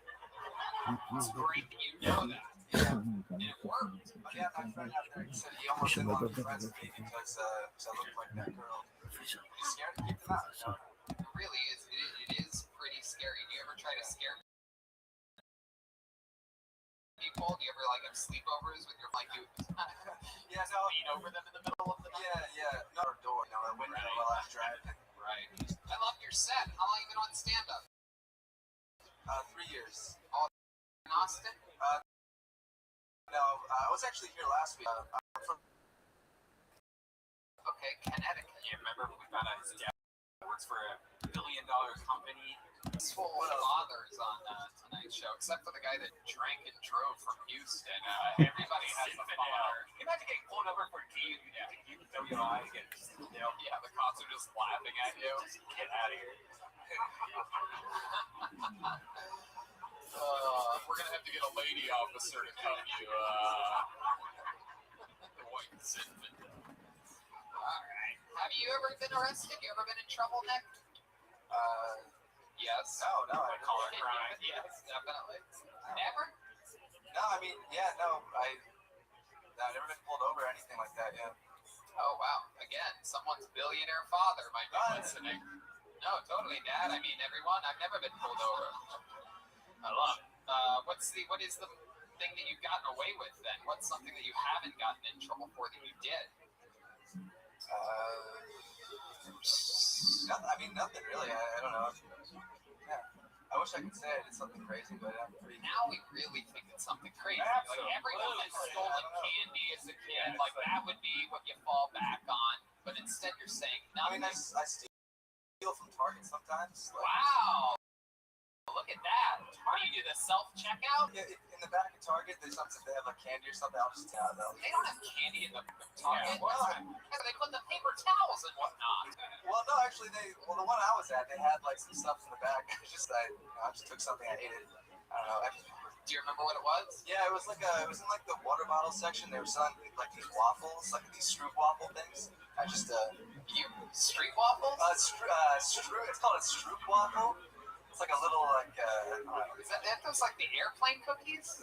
It's great that you know that. Yeah. And it worked. Yeah, my friend out there said he almost didn't want to be friends with me because I looked like that girl. He's scared to keep them out. You know? It really is. It is pretty scary. Do you ever try to scare people? Do you ever like have sleepovers with your like you? Yeah, no. Lean over them in the middle of the night? Yeah. No door, a window while I'm driving. Right. I love your set. How long you been on stand-up? 3 years. All in Austin? No, I was actually here last week. I'm from. Okay, Connecticut. Yeah, remember we found out his dad works for a $1 billion company. It's full of fathers on tonight's show, except for the guy that drank and drove from Houston. Everybody has a father. Imagine getting pulled over for D and you throw your eye and yeah, the cops are just laughing at you. Get out of here. We're gonna have to get a lady officer to come to the White Cinnamon. Alright. Have you ever been arrested? You ever been in trouble, Nick? Yes. No, I call it crime. Yes, definitely. Never? No, I mean, I've never been pulled over or anything like that, yeah. Oh, wow. Again, someone's billionaire father might be listening. No, totally, Dad. I mean, everyone, I've never been pulled over. I love it. What is the thing that you've gotten away with then? What's something that you haven't gotten in trouble for that you did? Nothing really. I don't know. Yeah. I wish I could say I did something crazy, but I'm pretty. Now we really think it's something crazy. Absolutely. Like everyone has stolen candy as a kid. Like that would be what you fall back on. But instead, you're saying nothing. I steal from Target sometimes. Wow. Look at that. What do you do? The self-checkout? Yeah, in the back of Target, there's something they have like candy or something. I'll just take it out. They don't have candy in the Target. Yeah, why? They put the paper towels and whatnot. Well, no, actually, the one I was at, they had like some stuff in the back. I just took something I hated. I don't know. Do you remember what it was? Yeah, it was in like the water bottle section. They were selling like these waffles, like these Stroop waffle things. I just street waffles? It's called a Stroop waffle. It's like a little Is that those like the airplane cookies?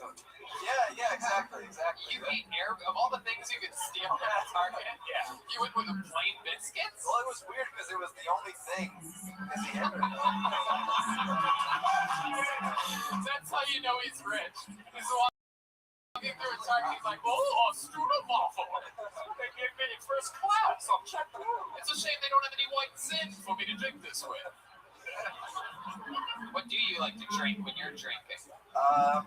Yeah, exactly. You ate of all the things you could steal at Target. Yeah. You went with the plain biscuits? Well, it was weird because it was the only thing in the area. That's how you know he's rich. He's walking through a Target. He's like, oh, a strudel waffle. They give me first class. I'll check it out. It's a shame they don't have any white zin for me to drink this with. What do you like to drink when you're drinking? I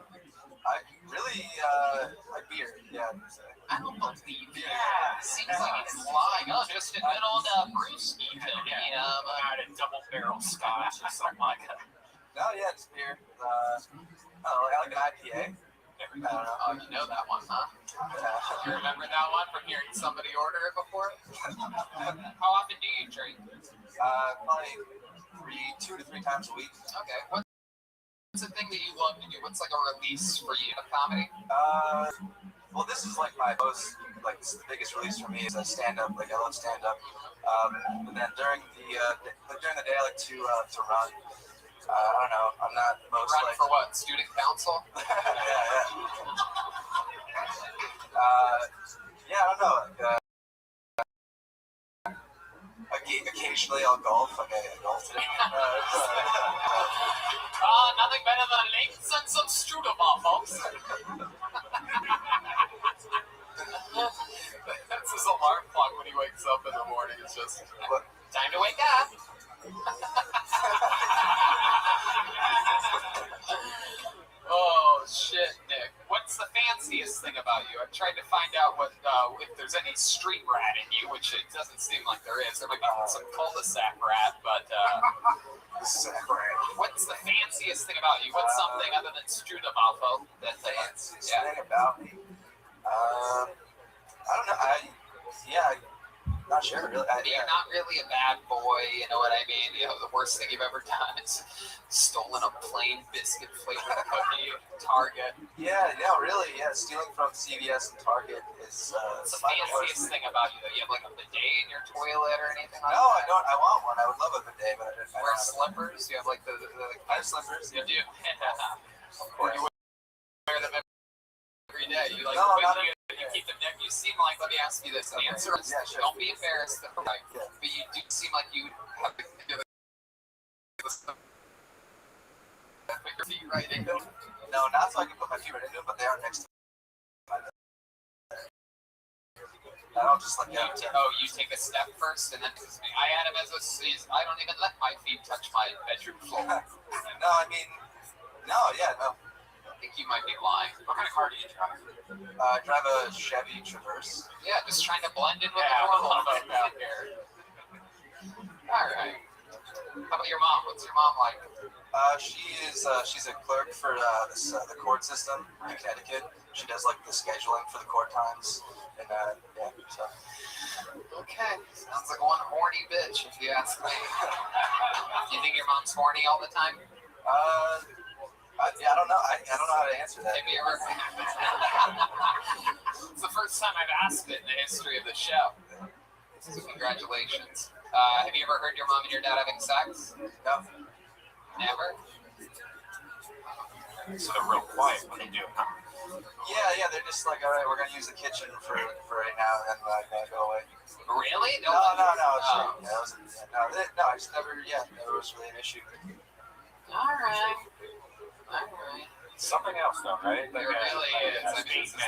really like beer. Yeah. I don't believe it. Seems like he's lying. Oh, just a good old brewski. Not a double barrel scotch or something like that. No, yeah, it's beer. I like an IPA. I don't know. Oh, you know that one, huh? You remember that one from hearing somebody order it before? How often do you drink? Probably 2 to 3 times a week. Okay. What's the thing that you love to do? What's like a release for you of comedy? Well, this is like my most, like, this is the biggest release for me is stand-up. Like, I love stand-up. And then during the day, I like to run. I don't know. I'm not most Run like for what? Student council? yeah. Yeah, I don't know. Occasionally, I'll golf. Like I golf today. Nothing better than links and some strudel, folks. That's his alarm clock when he wakes up in the morning. It's just time to wake up. Oh shit, Nick. What's the fanciest thing about you? I've tried to find out what if there's any street rat in you, which it doesn't seem like there is. There might be some cul-de-sac rat, but what's the fanciest thing about you? What's something other than Strudel that fanciest thing about me? I don't know. Not sure really. You're not really a bad boy, you know what I mean? You know, the worst thing you've ever done is stolen a plain biscuit flavored cookie at Target. Yeah, really. Yeah, stealing from CVS and Target is What's the fanciest thing about you? You have like a bidet in your toilet or anything like that? No, I don't. I want one. I would love a bidet, but I don't. Wear slippers? You have like the I have slippers. You do? Of course. You wear them every day. You like you keep them there. You seem like, let me ask you this. The answer is don't be embarrassed. Right. But you do seem like you have the put your feet right into them. No, not so I can put my feet right into them, but they are next to my bed. I don't just like you take a step first and then I had him as a I don't even let my feet touch my bedroom floor. No, I mean no. I think you might be lying. What kind of car do you drive? I drive a Chevy Traverse. Yeah, just trying to blend in with the normal folk out here. Alright. How about your mom? What's your mom like? She's a clerk for the court system in Connecticut. She does like the scheduling for the court times. And so. Okay. Sounds like one horny bitch, if you ask me. You think your mom's horny all the time? I don't know. I don't know how to answer that. Have you ever? It's the first time I've asked it in the history of the show. So congratulations. Have you ever heard your mom and your dad having sex? No. Never? So they're real quiet when they do it. Yeah. They're just like, all right, we're gonna use the kitchen for right now, and then go away. Really? No. I just never. Yeah, never was really an issue. All right. Something else, though, right? There really is. I mean, this is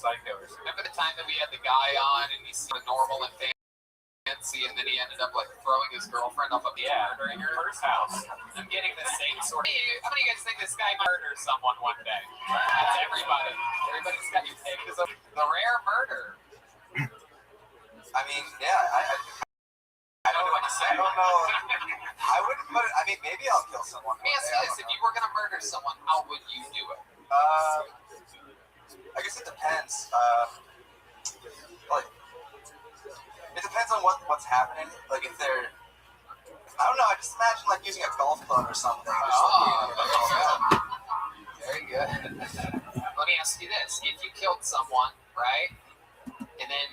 like, remember the time that we had the guy on and he seemed normal and fancy, and then he ended up like throwing his girlfriend off of the murdering her first house. I'm getting the same sort of. How many of you guys think this guy murdered someone one day? That's everybody. Everybody's got your take as a rare murder. I mean, I don't know what to say. I don't know. I wouldn't put it. I mean, maybe I'll kill someone. Let me ask you this: if you were gonna murder someone, how would you do it? I guess it depends. It depends on what's happening. Like if they're, I don't know. I just imagine like using a golf club or something. Very good. Let me ask you this: if you killed someone, right, and then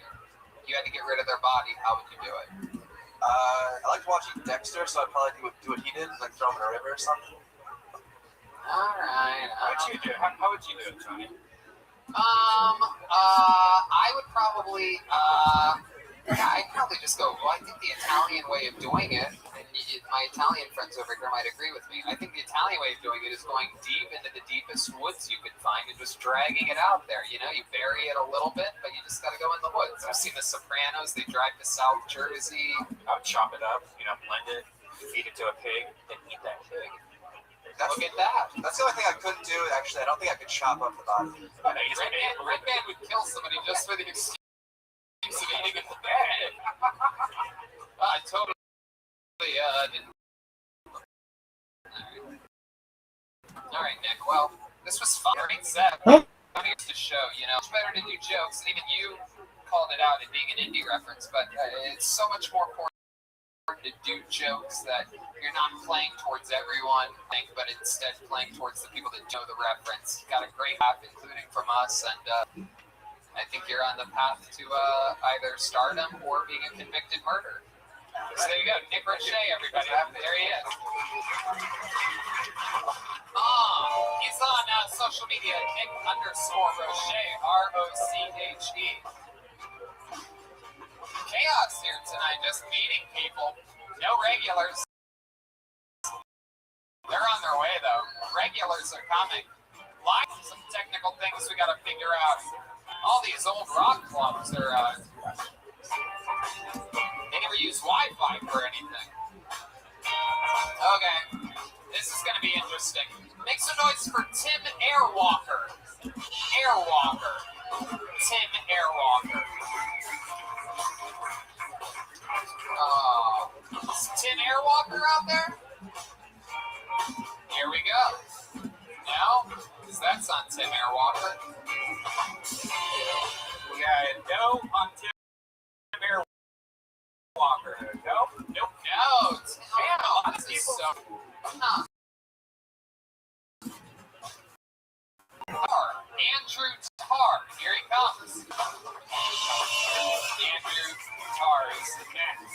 you had to get rid of their body, how would you do it? I liked watching Dexter, so I'd probably do what he did, like throw him in a river or something. All right. What would you do? How would you do it, Tony? I would probably, I'd probably just go. Well, I think the Italian way of doing it, and my Italian friends over here might agree with me. I think the Italian way of doing it is going deep into the deepest woods you could find and just dragging it out there. You know, you bury it a little bit, but you just got to go in the woods. I've seen The Sopranos. They drive to South Jersey. I would chop it up, blend it, feed it to a pig, then eat that pig. Look at that. That's the only thing I couldn't do. Actually, I don't think I could chop up the body. Red Man would kill somebody just for the excuse of eating in the bed. I totally didn't. All right, Nick. Well, this was fun. Great set. Funny to show, you know. It's better to do jokes, and even you called it out in being an indie reference, but it's so much more important to do jokes that you're not playing towards everyone, but instead playing towards the people that know the reference. You got a great laugh, including from us, and I think you're on the path to either stardom or being a convicted murderer. So there you go, Nick Roche, everybody. There he is. He's on social media, Nick_Roche, ROCHE. Chaos here tonight, just meeting people. No regulars. They're on their way, though. Regulars are coming. Some technical things we got to figure out. All these old rock clubs are. They never use Wi-Fi for anything. Okay, this is going to be interesting. Make some noise for Tim Airwalker. Airwalker. Tim Airwalker. Is Tim Airwalker out there? Here we go. No? Because that's on Tim Airwalker. We got no on Tim Airwalker. No? Nope. No. Tim, this is so... Andrew Tarr. Here he comes. Andrew Tarr is next.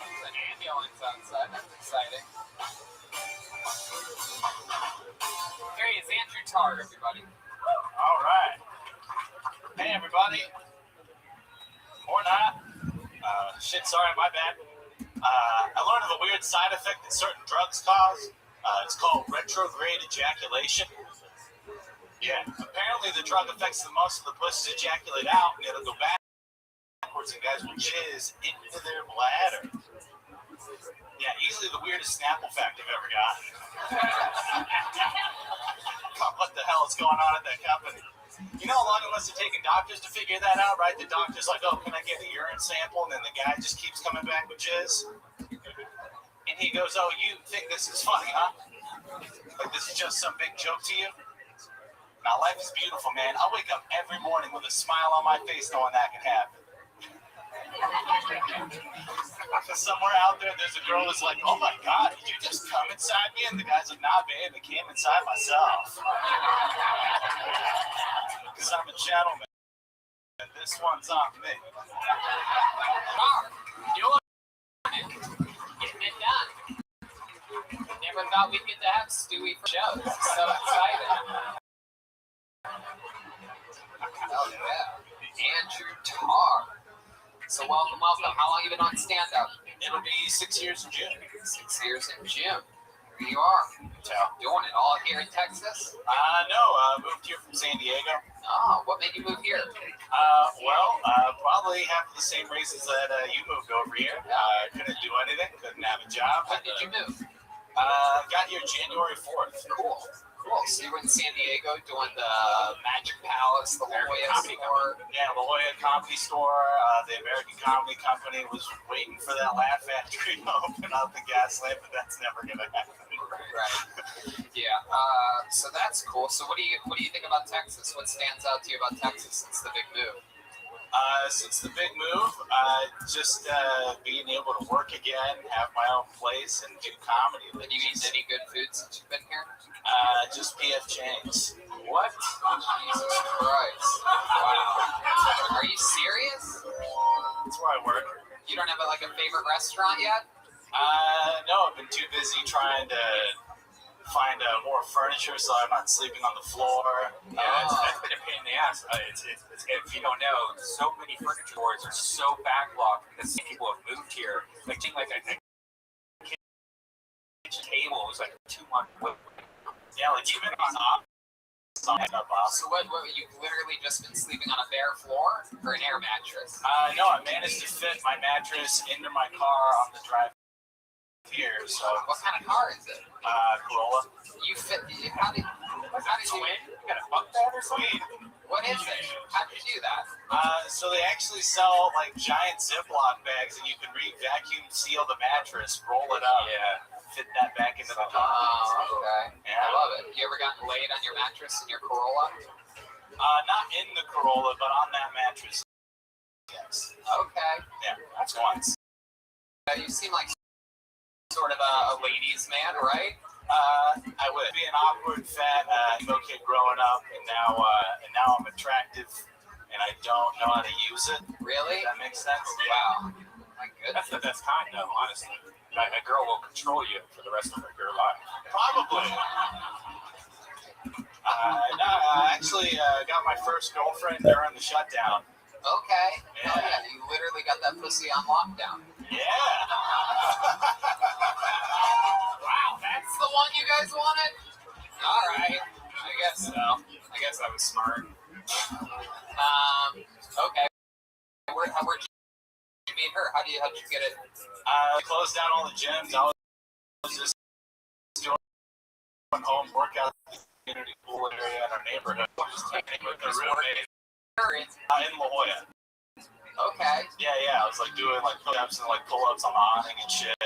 There's an ambulance outside. That's exciting. Here he is, Andrew Tarr, everybody. All right. Hey, everybody. Or not. Sorry, my bad. I learned of a weird side effect that certain drugs cause. It's called retrograde ejaculation. Yeah, apparently the drug affects the most of the pussies ejaculate out, and it'll go backwards, and guys will jizz into their bladder. Yeah, easily the weirdest Snapple fact I've ever got. God, what the hell is going on at that company? You know how long it must have taken doctors to figure that out, right? The doctor's like, oh, can I get a urine sample? And then the guy just keeps coming back with jizz. And he goes, oh, you think this is funny, huh? Like this is just some big joke to you? Now, life is beautiful, man. I wake up every morning with a smile on my face knowing that can happen. Somewhere out there, there's a girl that's like, oh my God, did you just come inside me? And the guy's like, nah, babe, I came inside myself. Because I'm a gentleman. And this one's on me. Getting it done. Never thought we'd get to have Stewie for shows. So excited. Oh, yeah. Andrew Tarr. So welcome. How long have you been on stand-up? It'll be 6 years in June. 6 years in June. Here you are. Doing it all here in Texas? No, I moved here from San Diego. Oh, what made you move here? Probably half of the same reasons that you moved over here. Couldn't do anything, couldn't have a job. When did you move? Got here January 4th. Cool. So you were in San Diego doing the Magic Palace, the La Jolla store. Yeah, La Jolla Comedy Store. The American Comedy Company was waiting for that Laugh Factory to open up the Gaslamp, but that's never gonna happen. Right. Yeah. So that's cool. So what do you think about Texas? What stands out to you about Texas since the big move? Since the big move, just being able to work again, have my own place, and do comedy. Have you eaten any good food since you've been here? Just P.F. Chang's. What? Jesus Christ. Wow. Are you serious? That's where I work. You don't have a favorite restaurant yet? No, I've been too busy trying to find more furniture so I'm not sleeping on the floor. Yeah, that's been a pain in the ass. If you don't know, so many furniture stores are so backlogged because people have moved here. Like a kitchen table was like 2 months. Yeah, like even on on it up off. So what you've literally just been sleeping on a bare floor or an air mattress? No, I managed to fit my mattress into my car on the drive here. So what kind of car is it? Corolla. You fit? How did you? You got a bunk bed or something? What is it? How did you do that? So they actually sell like giant Ziploc bags, and you can vacuum seal the mattress, roll it up, fit that back into the car. Oh, okay. Yeah. I love it. You ever gotten laid on your mattress in your Corolla? Not in the Corolla, but on that mattress. Yes. Okay. Yeah, that's once. You seem like sort of a ladies' man, right? I would be an awkward, fat emo kid growing up, and now I'm attractive, and I don't know how to use it. Really? That makes sense. Wow. My goodness. That's the best kind, though, honestly. A girl will control you for the rest of her life. Probably. I actually got my first girlfriend during the shutdown. Okay. Yeah. Oh, yeah. You literally got that pussy on lockdown. Yeah. Wow, that's the one you guys wanted? All right. I guess so. I guess I was smart. Okay. Where'd you meet her? How'd you get it? I closed down all the gyms. I was just doing home workout in the community pool area in our neighborhood. With a roommate in La Jolla. Okay. Yeah. I was like doing like push-ups and like pull-ups on the awning and shit.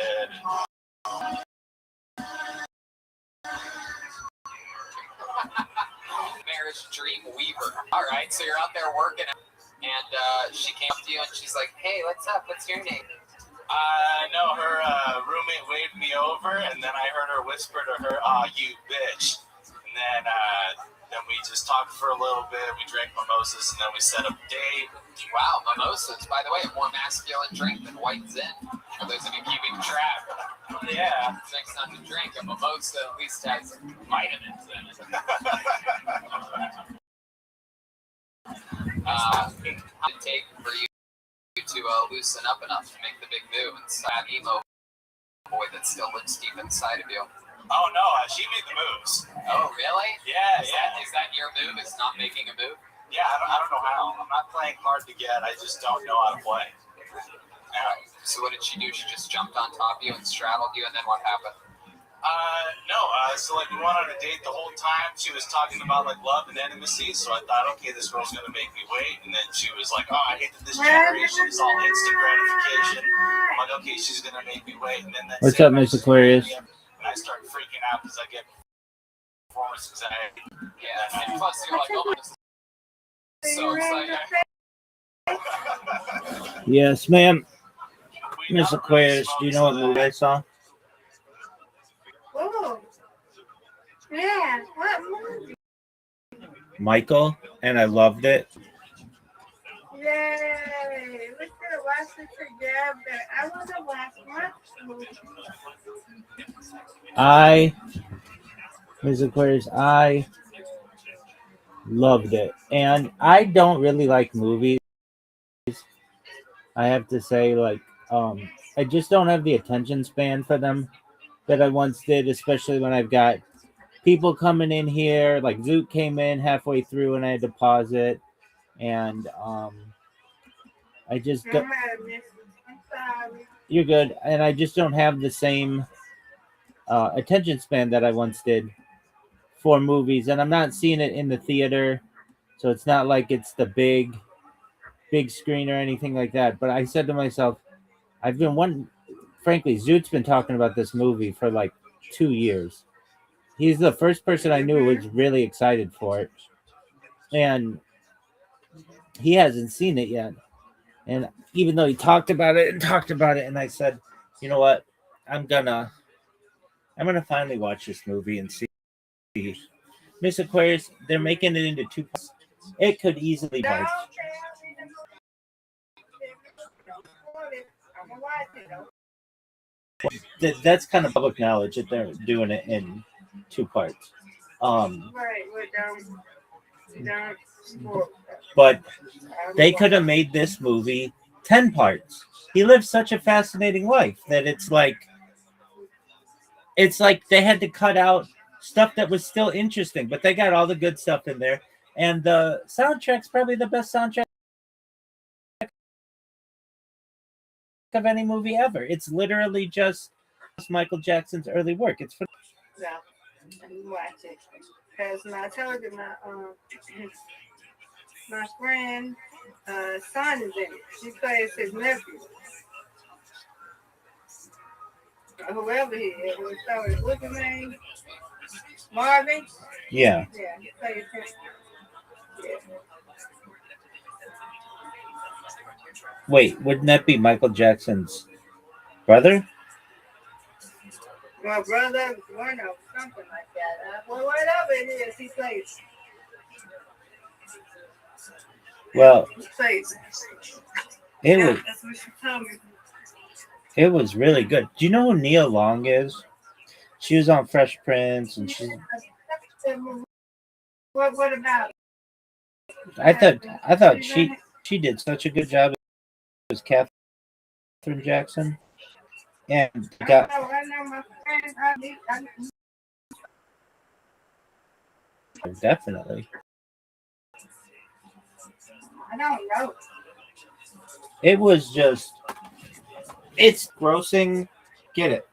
Marriage dream weaver. All right, so you're out there working, and she came up to you and she's like, "Hey, what's up? What's your name?" No, her roommate waved me over, and then I heard her whisper to her, you bitch." And then we just talked for a little bit. We drank mimosas, and then we set up a date. Wow, mimosas, by the way, a more masculine drink than White Zin. For those of you keeping track. Yeah. Thanks not to drink. A mimosa at least has vitamins in it. How did it take for you to loosen up enough to make the big move and that emo boy that still lives deep inside of you? Oh no, she made the moves. Oh really? Yeah, Is that your move? Is not making a move? Yeah, I don't know how. I'm not playing hard to get. I just don't know how to play. So what did she do? She just jumped on top of you and straddled you, and then what happened? No. So like we went on a date the whole time. She was talking about like love and intimacy. So I thought, okay, this girl's gonna make me wait. And then she was like, oh, I hate that this generation is all instant gratification. I'm like, okay, she's gonna make me wait. And then that What's up, Miss Aquarius? And I start freaking out because I get performance anxiety. Yeah, and plus you're like, oh my God, so excited. Yes, ma'am. Miss Aquarius, do you know what movie I saw? Oh. Yeah, what movie? Michael, and I loved it. Yay! We could have watched it together. I want to watch much movie. Miss Aquarius, I loved it. And I don't really like movies. I have to say, like, I just don't have the attention span for them that I once did, especially when I've got people coming in here. Like Zoot came in halfway through and I had to pause it. And I just don't, I'm sorry. you're good. And I just don't have the same attention span that I once did for movies. And I'm not seeing it in the theater, so it's not like it's the big screen or anything like that. But I said to myself, frankly, Zoot's been talking about this movie for like 2 years. He's the first person I knew who was really excited for it. And he hasn't seen it yet. And even though he talked about it, and I said, you know what? I'm gonna finally watch this movie and see. Miss Aquarius, they're making it into 2 parts. It could easily be. That's kind of public knowledge that they're doing it in 2 parts. Right, But they could have made this movie 10 parts. He lives such a fascinating life that it's like they had to cut out stuff that was still interesting, but they got all the good stuff in there. And the soundtrack's probably the best soundtrack of any movie ever. It's literally just Michael Jackson's early work. It's Yeah, and watch it. Because I told you my friend son is in it. She plays his nephew. Whoever he is. So what's his name? Marvin? Yeah. Yeah, he plays him. Yeah. Wait, wouldn't that be Michael Jackson's brother? My brother, one of something like that. Well, whatever it is, he plays. Well, He plays. it Yeah, was that's what she told me. it was really good. Do you know who Nia Long is? She was on Fresh Prince, and she's. What about it? I thought she did such a good job as Catherine Jackson, and got. I know my friend. Definitely. I don't know. It was just, it's grossing. Get it.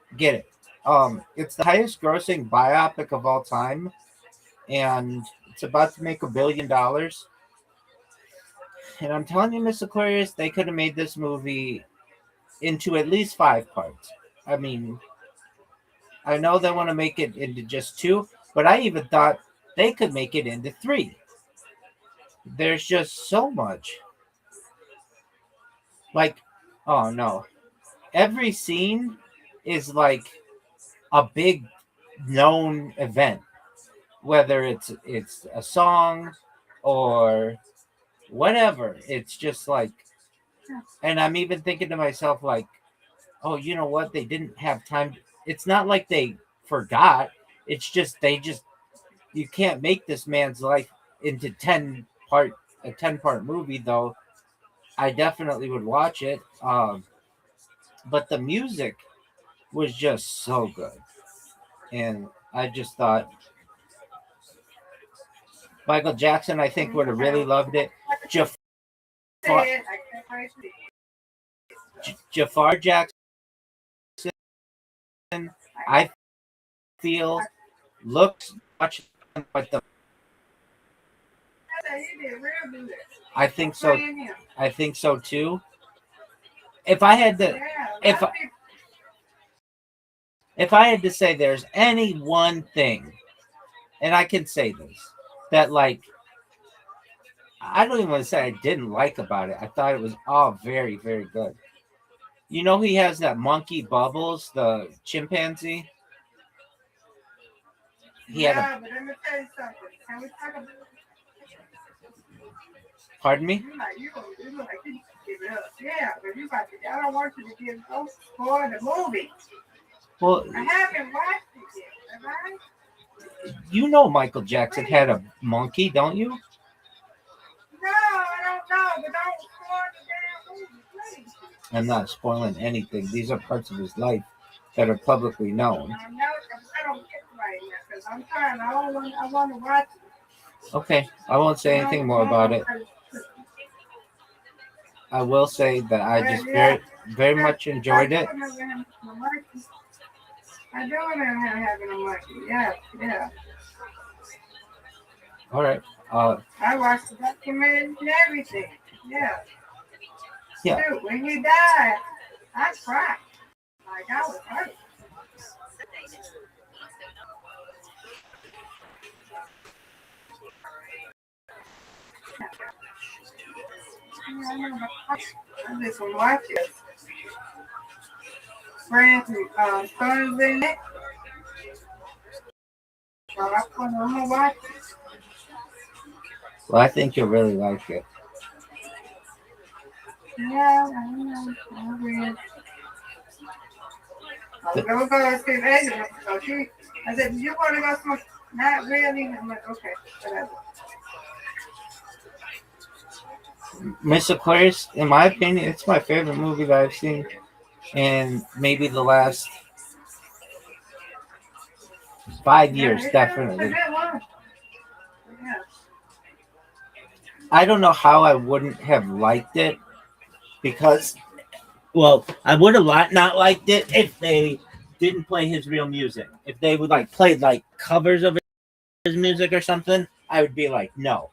It's the highest grossing biopic of all time, and it's about to make $1 billion. And I'm telling you, Miss Aquarius, they could have made this movie into at least 5 parts. I mean, I know they want to make it into just 2, but I even thought they could make it into 3. There's just so much. Like, oh no. Every scene is like a big known event. Whether it's a song or whatever. It's just like, and I'm even thinking to myself like, oh, you know what? They didn't have time. It's not like they forgot. It's just you can't make this man's life into a 10-part movie, though. I definitely would watch it. But the music was just so good. And I just thought Michael Jackson, I think, would have really loved it. Jafar Jackson, I feel, looks much like the. I think so. I think so too. If I had to, if I had to say, there's any one thing, and I can say this, that like, I don't even want to say I didn't like about it. I thought it was all very, very good. You know, he has that monkey Bubbles, the chimpanzee. He had a. But let me tell you something. Can we talk about? Pardon me? You look like you give it up. Yeah, but you about to. I don't want you to give up for the movie. Well, I haven't watched it yet. Have I? You know Michael Jackson had a monkey, don't you? No, I don't know. But don't spoil the damn movie, please. I'm not spoiling anything. These are parts of his life that are publicly known. I know, I don't get it right now because I'm trying. I want to watch it. Okay, I won't say anything more about it. I will say that I just very much enjoyed it. I do remember him having a monkey. Yeah. All right. I watched the documentary and everything. Yeah. Yeah. Dude, when he died, I cried. Like I was hurt. I just want to watch it. Friends and sons in it. So I'm going to watch it. Well, I think you'll really like it. Yeah, I know. I read. I'm going to go see Asia. So I said, do you want to go smoke? Not really. I'm like, okay, whatever. Miss Aquarius, in my opinion, it's my favorite movie that I've seen in maybe the last 5 years, definitely. I don't know how I wouldn't have liked it because, well, I would have not liked it if they didn't play his real music. If they would like play like covers of his music or something, I would be like, no,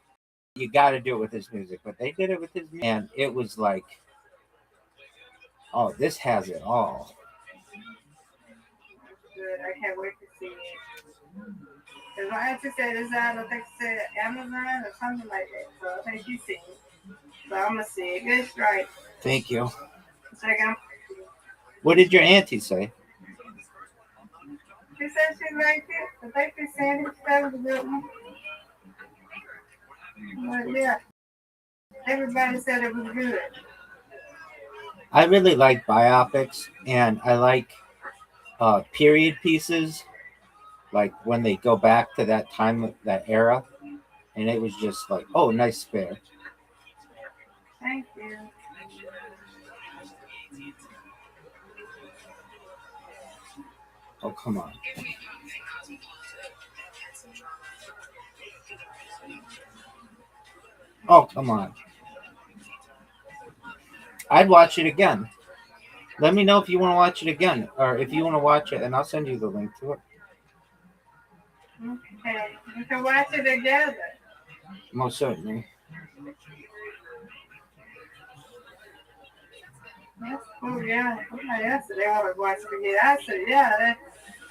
you got to do it with his music. But they did it with his music, and it was like, oh, this has it all. Good. I can't wait to see it. Because my auntie said it's out, I think she said Amazon or something like that. So I think she's seen it. So I'm going to see it. Good strike. Thank you. Second. What did your auntie say? She said she liked it. I think she said it was a good one. But yeah, everybody said it was good. I really like biopics, and I like period pieces, like when they go back to that time, that era, and it was just like, oh, nice spare. Thank you. Oh, come on. Oh, come on. I'd watch it again. Let me know if you want to watch it again, or if you want to watch it, and I'll send you the link to it. Okay. We can watch it together. Most certainly. Oh, yeah. Somebody else said they always watch it together. I said, yeah.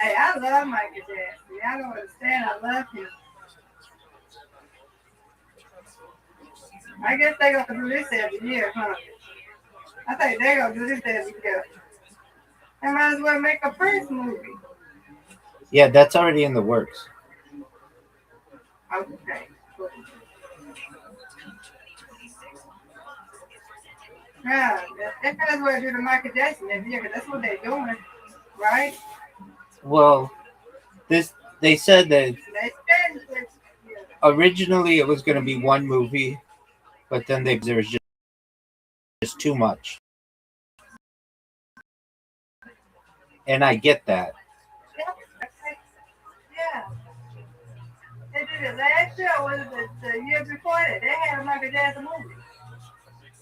Hey, I love Michael Jackson. Y'all don't understand. I love him. I guess they're going to do this every year, huh? I think they're going to do this every year. They might as well make a Prince movie. Yeah, that's already in the works. Okay. Yeah, they might as well do the Michael Jackson every year, because that's what they're doing, right? Well, they said that originally it was going to be one movie, but then there was just too much. And I get that. Yeah. They did it last year, or was it the year before that? They had a Michael Jackson movie.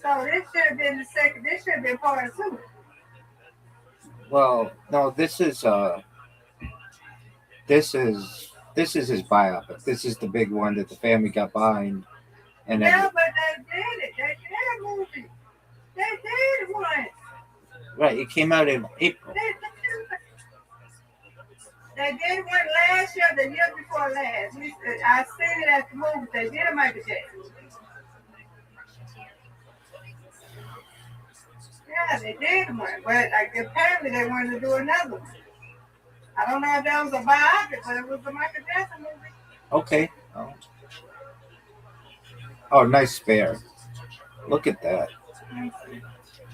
So this should have been the second, this should have been part 2. Well, no, this is his biopic. This is the big one that the family got behind. And yeah, but they did it. They did a movie. They did one. Right, it came out in April. They did one last year, the year before last. I seen it at the movie. They did a Michael Jackson. Yeah, they did one, but apparently they wanted to do another one. I don't know if that was a biopic, but it was a Michael Jackson movie. Okay. Oh, nice spare. Look at that.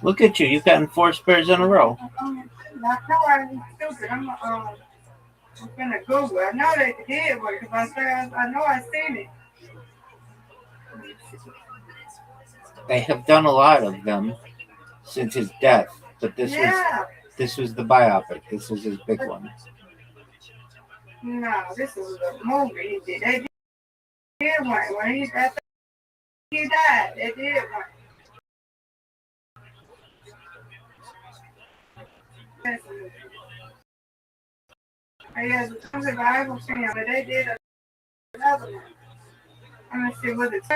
Look at you. You've gotten 4 spares in a row. I know I'm stupid. I'm gonna Google. I know they did one because I know I seen it. They have done a lot of them since his death, but this was the biopic. This was his big one. No, this was a movie he did. They did one when he died. They did one. I guess it was a Bible film, but they did another one. Let me see what it's.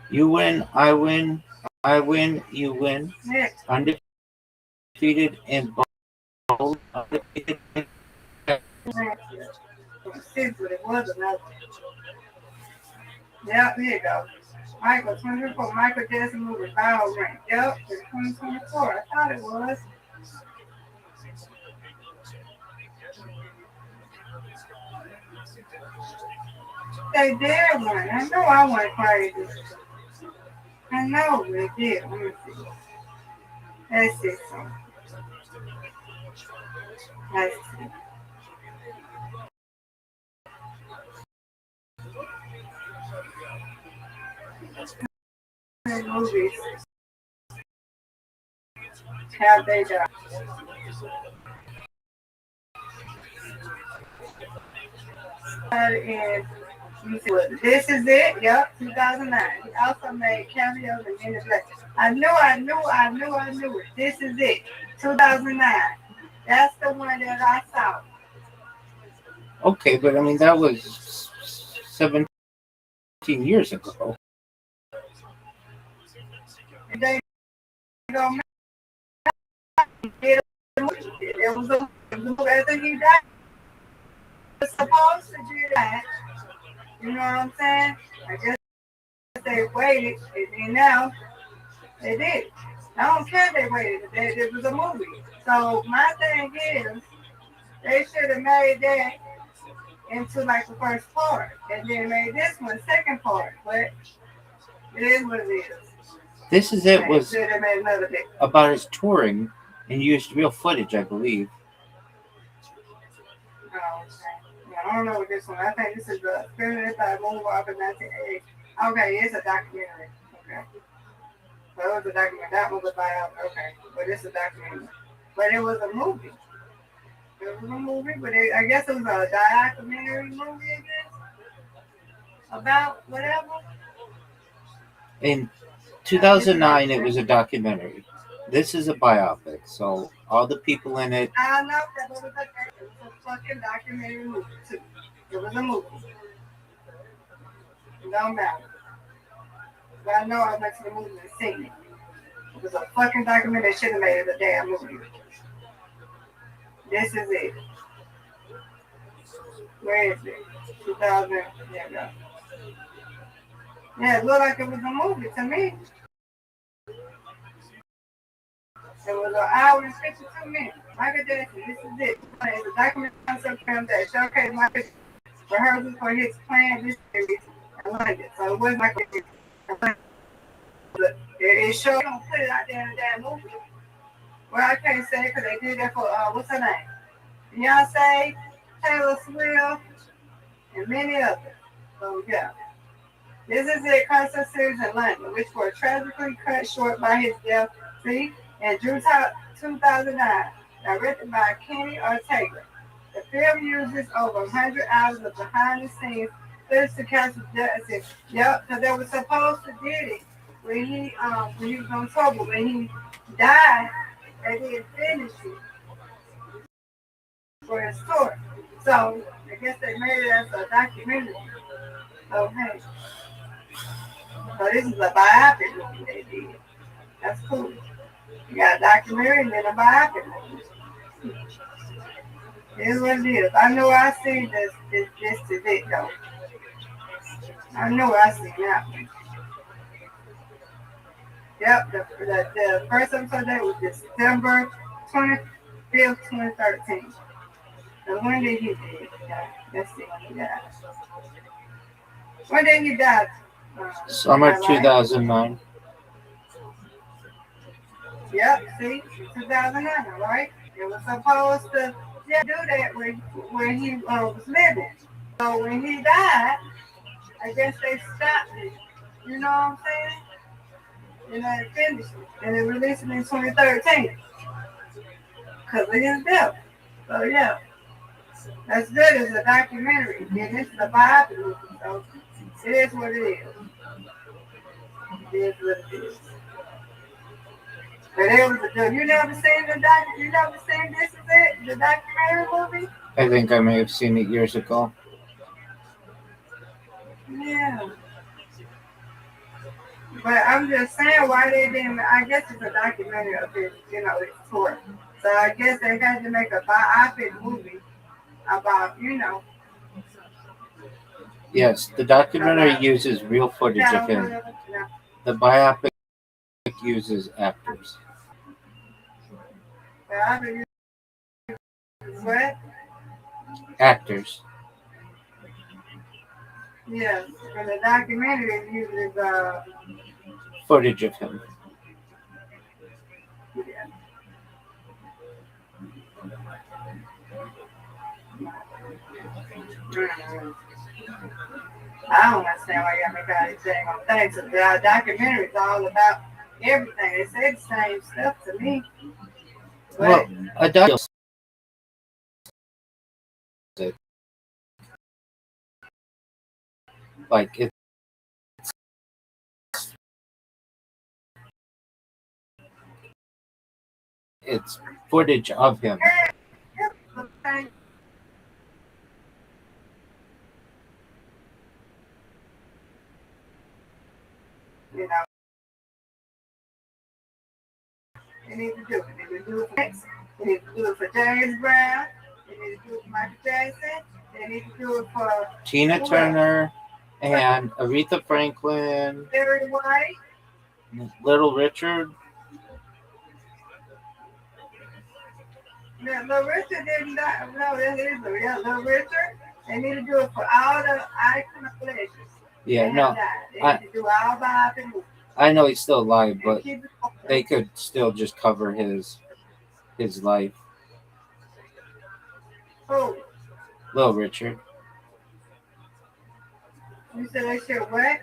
You win, I win, I win, you win. Next. Undefeated and bold. Undefeated. Let's see what it was another. Yep, here you go. Michael 24, Michael Jackson movie, Bow Rank. Yep, it's 2024. I thought it was. They did one. I know I went crazy. I know they did. Let me see. Let's see something. Let's see. Movies. have their job. And This Is It, yep, 2009. He also made cameos in Men in Black. I knew it. This Is It, 2009. That's the one that I saw. Okay, but I mean, that was 17 years ago. They don't it was a after he died. He was supposed to do that. You know what I'm saying? I guess they waited, and then now they did. I don't care if they waited. It was a movie. So my thing is, they should have made that into like the first part, and then made this one second part. But it is what it is. This Is It was Should have made another bit. about his touring and used real footage, I believe. Oh, okay. Yeah, I don't know what this one. I think this is the Spirit by Move Off in 1980. Okay, it's a documentary. Okay. So it was a documentary. That was a biography. Okay. But it's a documentary. But it was a movie. It was a movie, but I guess it was a documentary movie, I guess. About whatever. In 2009, it was a documentary. This is a biopic, so all the people in it. I know that it was a fucking documentary movie, too. It was a movie. It don't matter. But I know I went to the movie and seen it. It was a fucking documentary. They should have made it a damn movie. This Is It. Where is it? 2000. Yeah, yeah, it looked like it was a movie to me. It was an hour and 52 minutes. Michael Jackson, This Is It. It's a documentary concept film that showcased my rehearsals for his planned this series in London. So it wasn't like it showed. Don't put it out there in the damn movie. Well, I can't say because they did that for what's her name? Beyonce, Taylor Swift, and many others. So yeah. This Is It concert series in London, which were tragically cut short by his death. See? And June 2009, directed by Kenny Ortega. The film uses over 100 hours of behind-the-scenes footage to capture Jackson. Yep, because they were supposed to did it when he was on trouble. When he died, they didn't finish it for his story. So I guess they made it as a documentary. So hey, so this is a biopic movie they did. That's cool. You got a documentary and then a biopic movie. Here's what it is. I know I seen this is it though. I know I seen that one. Yep, the first episode that was December 25th, 2013. So when did he die? Let's see when he died. When did he die? Summer 2009. Yep, see, 2009, right? It was supposed to do that when he was living. So when he died, I guess they stopped it. You know what I'm saying? And they finished it. And they released it in 2013. Because of his death. So yeah. That's good. It's a documentary. And this is a biopic movie. So it is what it is. It is what it is. But it was you never seen you never seen This Is It, the documentary movie? I think I may have seen it years ago. Yeah. But I'm just saying why they didn't. I guess it's a documentary of his, his tour. So I guess they had to make a biopic movie about, Yes, the documentary uses real footage of him. The biopic uses actors. What? Actors. Yeah, and the documentary uses Footage of him. Yeah. I don't understand why y'all make all these things on things. The documentary is all about everything. They say the same stuff to me. But Well, a doctor said, like it's footage of him. you know, they need to do it. They need to do it for X. They need to do it for James Brown. They need to do it for Michael Jackson. They need to do it for Tina Turner and Aretha Franklin, Barry White. Little Richard. No, Little Richard didn't die. No, that is Little Richard. They need to do it for all the icon of legends. Yeah, no, They need to do all the movies. I know he's still alive, but they could still just cover his life. Who? Little Richard. You said they should what?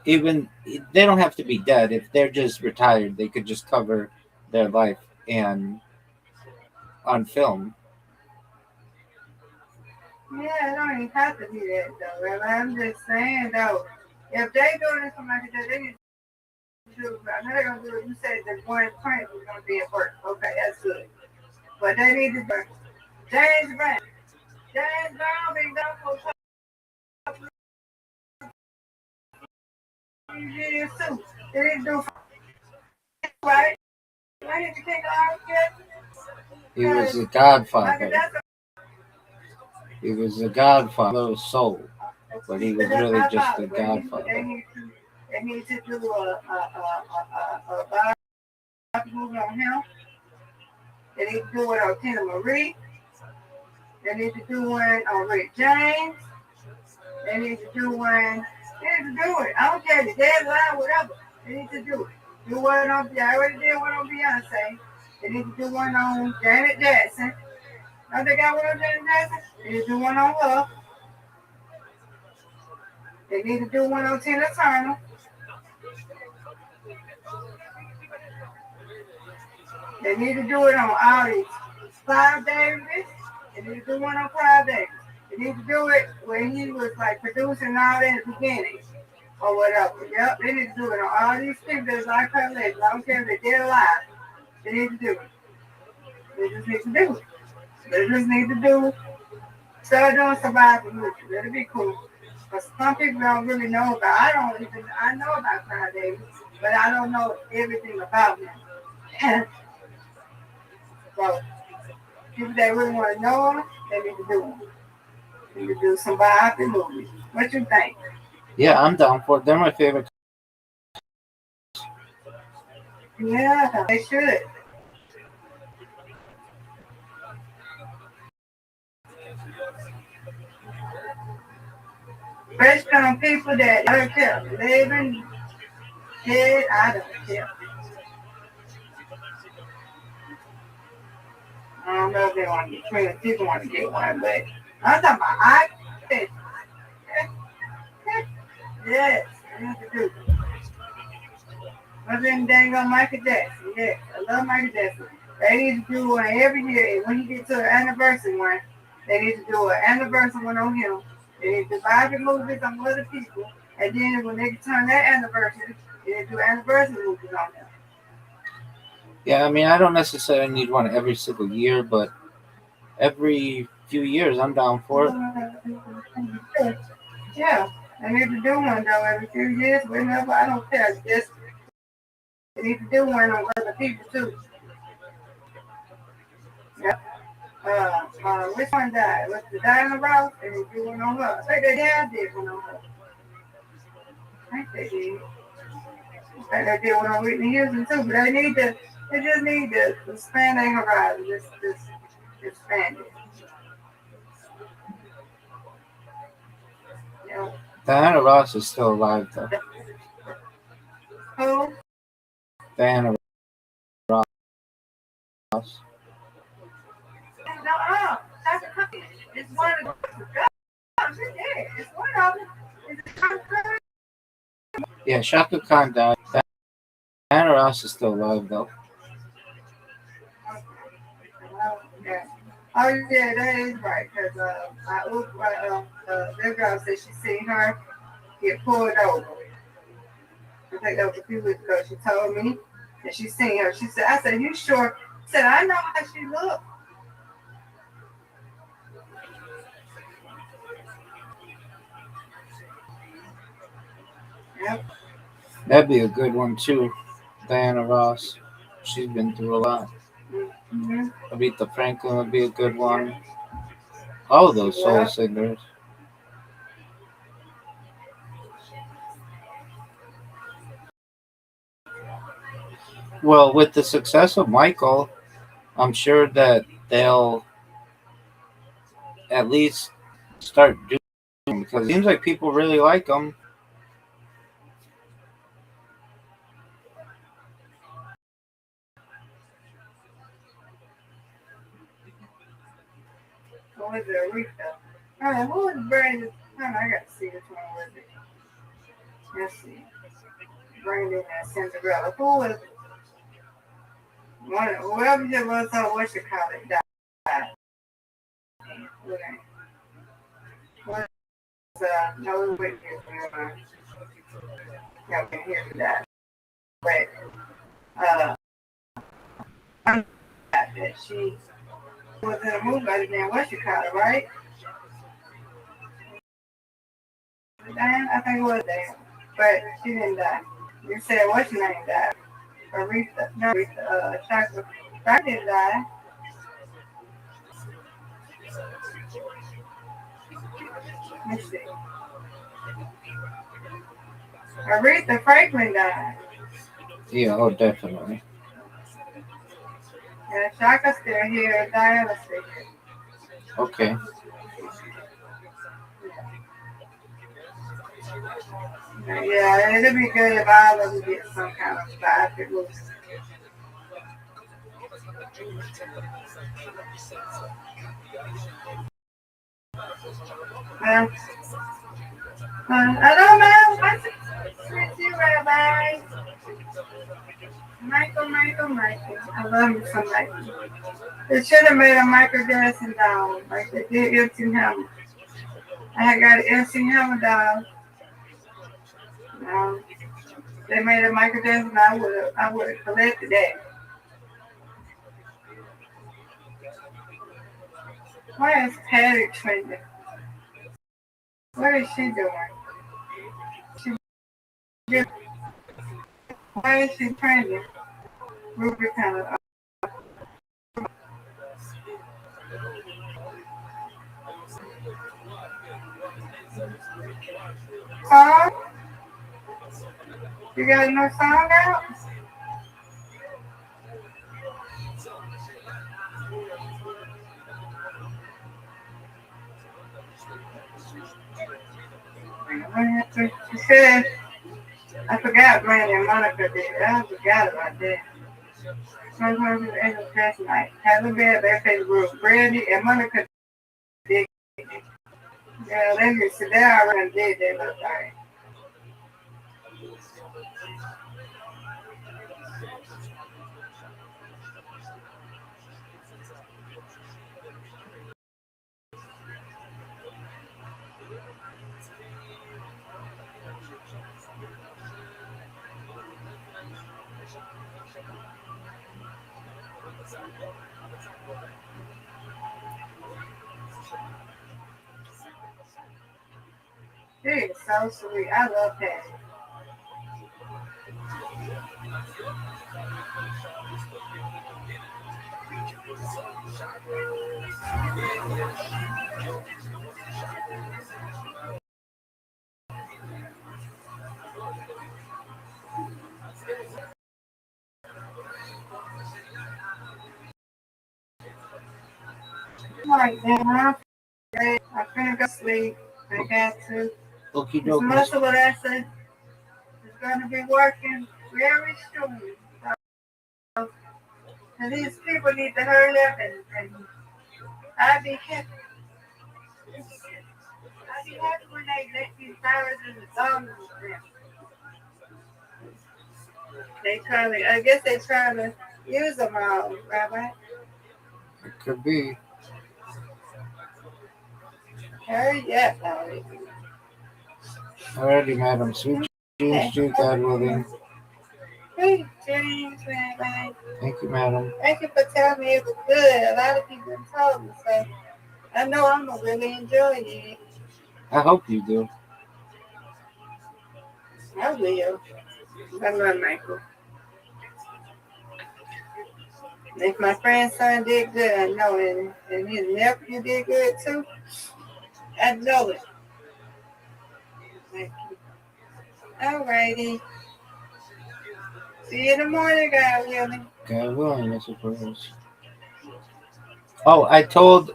Even they don't have to be dead. If they're just retired, they could just cover their life and on film. Yeah, it don't even have to be that though. And I'm just saying though, if they doing it for Michael Jackson, they need to do. I know they're gonna do it. You said that one print was gonna be at work. Okay, that's good. But they need to do James Brown. James Brown been done for a couple of years too. They need to do right. They need to take our He was the Godfather. He was the Godfather of soul, but he was really just the Godfather. They need to do a movie on him. They need to do it on Tina Marie. They need to do one on Rick James. They need to do one. They need to do it. I don't care if they're dead, alive, whatever. They need to do it. Do one on. I already did one on Beyonce. They need to do one on Janet Jackson. Now they got one on Janet Jackson. They need to do one on her. They need to do one on Tina Turner. They need to do it on all these. Clive Davis. They need to do one on Clive Davis. They need to do it when he was like producing all that in the beginning or whatever. Yep, they need to do it on all these people that's like her legends. I don't care if they're dead or alive. They need to do it. They just need to do it. They just need to do start doing survival movies. That'll be cool. But some people don't really know about. I know about Clive Davis, but I don't know everything about him. So people that really want to know him, they need to do them. They need to do some biography movies. What you think? Yeah, I'm down for it. They're my favorite. Yeah, they should. Based on people that don't care. Living, dead, I don't care. I don't know if they want to get friends. People want to get one, but I'm talking about I. Yes, I need to do it. Other than dang on Michael Jackson. Yes, I love Michael Jackson. They need to do one every year. And when you get to an anniversary one, they need to do an anniversary one on him. They need to buy the movies on other people. And then when they turn that anniversary, they need to do anniversary movies on them. Yeah, I mean, I don't necessarily need one every single year, but every few years, I'm down for it. Yeah, I need to do one though every few years, whenever. I don't care. Just they need to do one on other people too. Yep. Which one died? Was the Diana Ross? They need to do one on her. I think they did one on her. I think they did. I think they did one on Whitney Houston too, but they just need to expand their horizon. Just expand it. Yeah. Diana Ross is still alive, though. Who? Diana Ross. No, it's one of the it's one of them. Yeah, Shaka Khan died. Diana Ross is still alive though. Yeah. Oh yeah, that is right. Cause that girl said she seen her get pulled over. I think that was a few weeks ago. She told me that she seen her. She said, "I said, you sure?" She said, "I know how she looked." Yep. That'd be a good one too. Diana Ross. She's been through a lot. Mm-hmm. Aretha Franklin would be a good one. All of those soul Yeah. singers. Well, with the success of Michael, I'm sure that they'll at least start doing them because it seems like people really like him. Who was it? Aretha. Who was Brandon? I got to see which one was it. Let's see. Brandon and Cinderella. Who was one? Whoever it was on what you call it died. Okay. What was no witness? Yeah, we can hear that. But that she was in a movie other than what you call it, right? Dan, I think it was Dan, but she didn't die. You said what's your name died? Aretha, no, Shaka. I didn't die. Let's see. Aretha Franklin died. Yeah, oh, definitely. Yeah, Shaka's still here. Diana's still here. Okay. Yeah, it'd be good if all of them get some kind of vibe. It was. I don't know. I see you, Rabbi. Michael. I love you so much. They should have made a Michael Jackson doll, like they did MC Hammer. I had got an MC Hammer doll. They made a Michael Jackson. I would have collected that. Why is Patty trending? What is she doing? Why is she trending? Ruby kind of. Song? You got no song out? She said, I forgot Brandy and Monica did. I forgot about that. Sometimes it's end of last night. Have a bad back group. Brandy and Monica did. Yeah, they already did that little thing. She is so sweet. I love Patty. Like that, I'm finna go sleep. I got to. Okie This dokie. muscle lesson is going to be working very soon. So, and these people need to hurry up and I'd be happy. I'd be happy when they let these viruses and zombies in. I guess they're trying to use them all, Rabbi. It could be. Hurry up, Larry. Alrighty, madam. Sweet dreams to you, God willing. Sweet dreams, Rabbi. Thank you, madam. Thank you for telling me it was good. A lot of people have told me, so I know I'm going to really enjoy it. I hope you do. I will. I love Michael. If my grandson did good, I know it. And his nephew did good too, I know it. Thank you. All righty. See you in the morning, God willing. God willing, I suppose. Oh, I told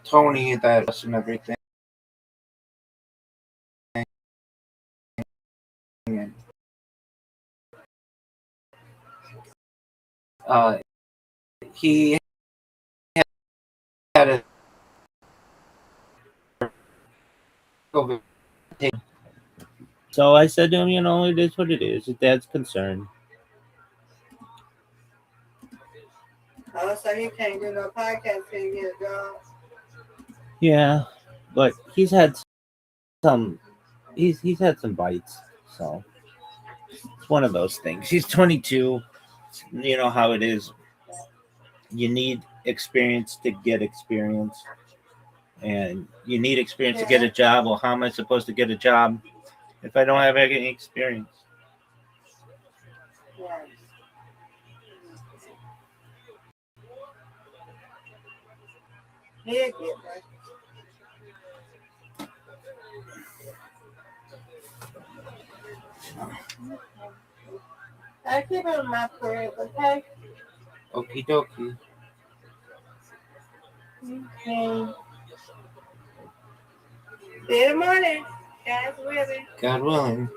Tony that us and everything. He had a COVID. So I said to him, it is what it is. His dad's concerned. Oh, so he can't do no podcast till he get a job. Yeah, but he's had some bites, so it's one of those things. He's 22. You know how it is. You need experience to get experience, and you need experience to get a job. Well, how am I supposed to get a job if I don't have any experience? Yeah. He'll get there. I keep it in my prayers, okay? Okie dokie. Okay. See you in the morning. God's willing. God willing.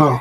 Huh.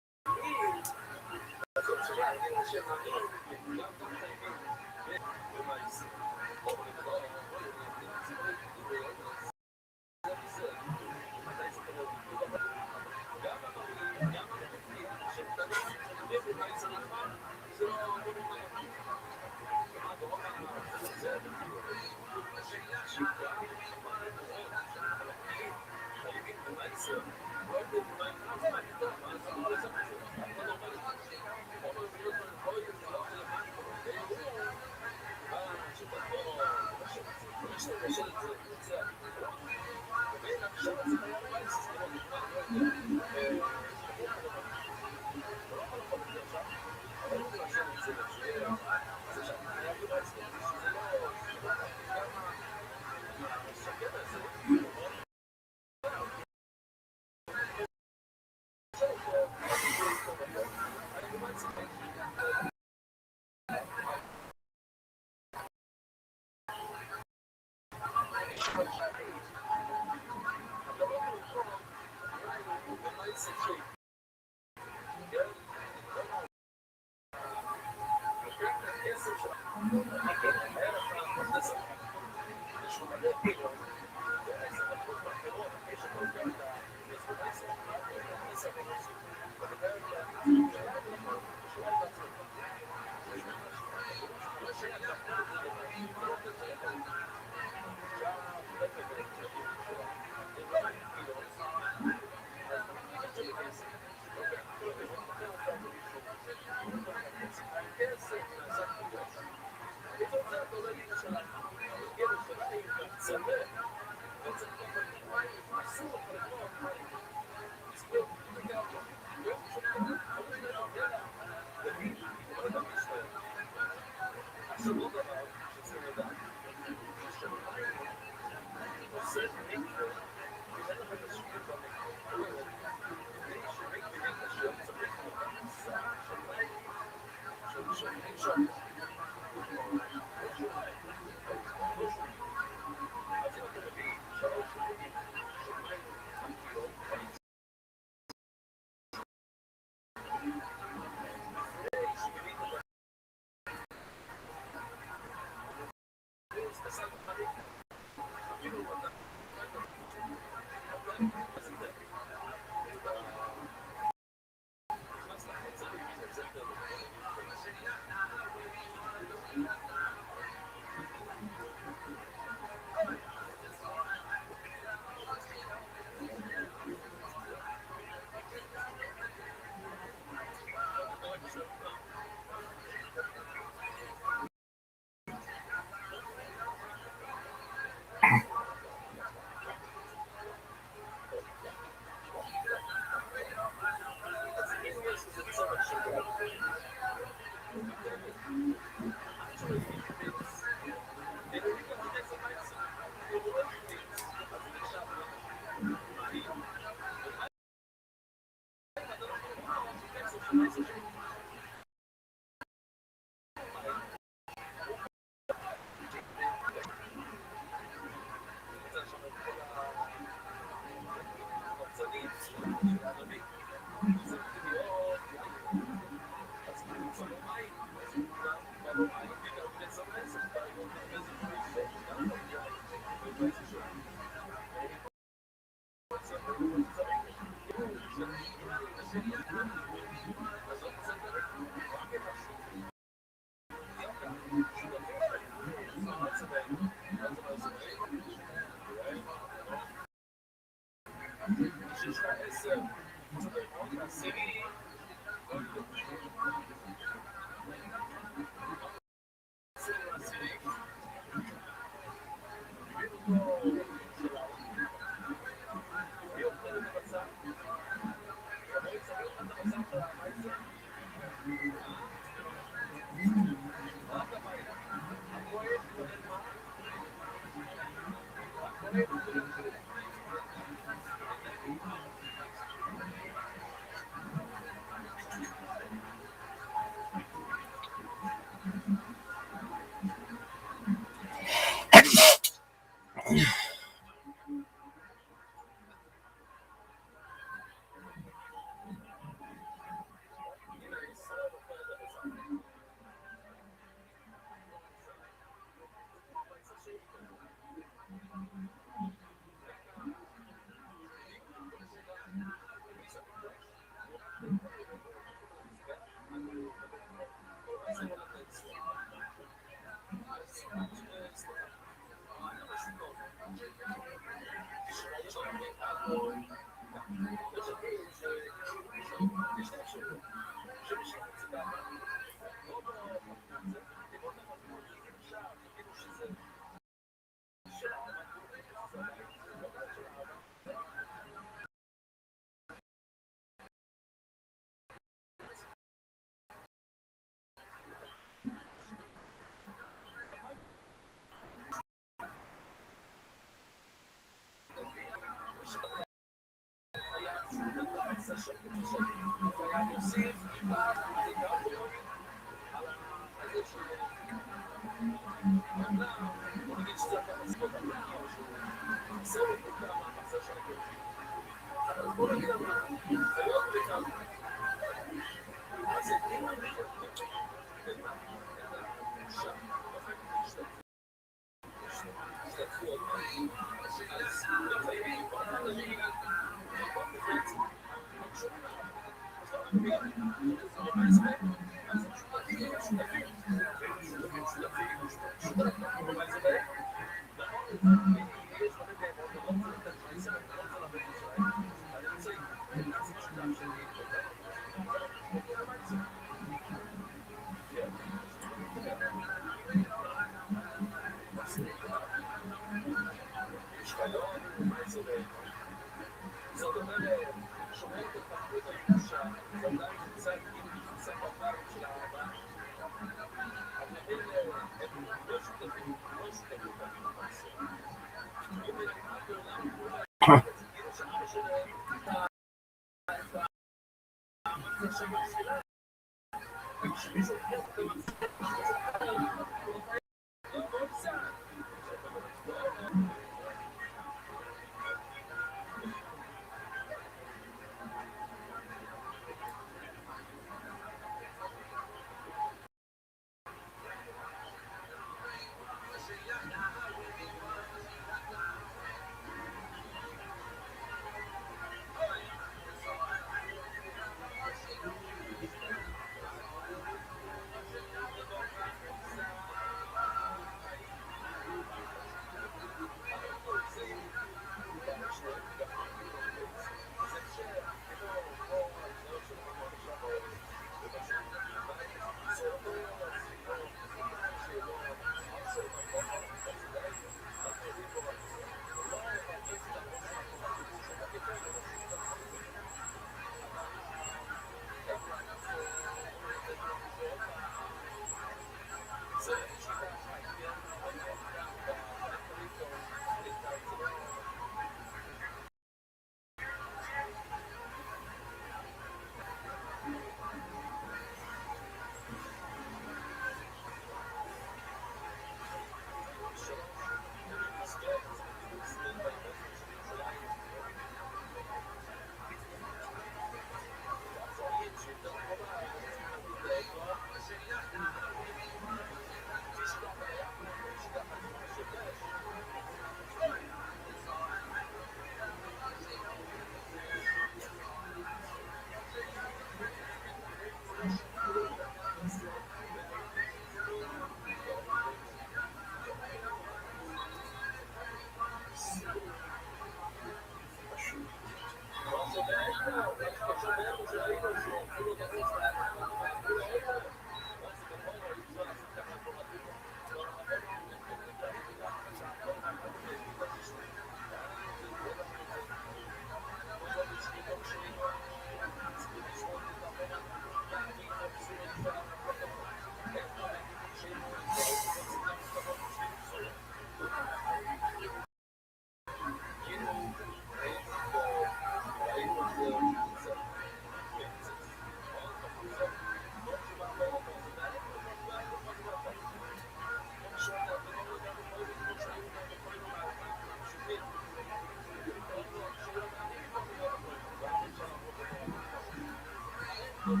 Good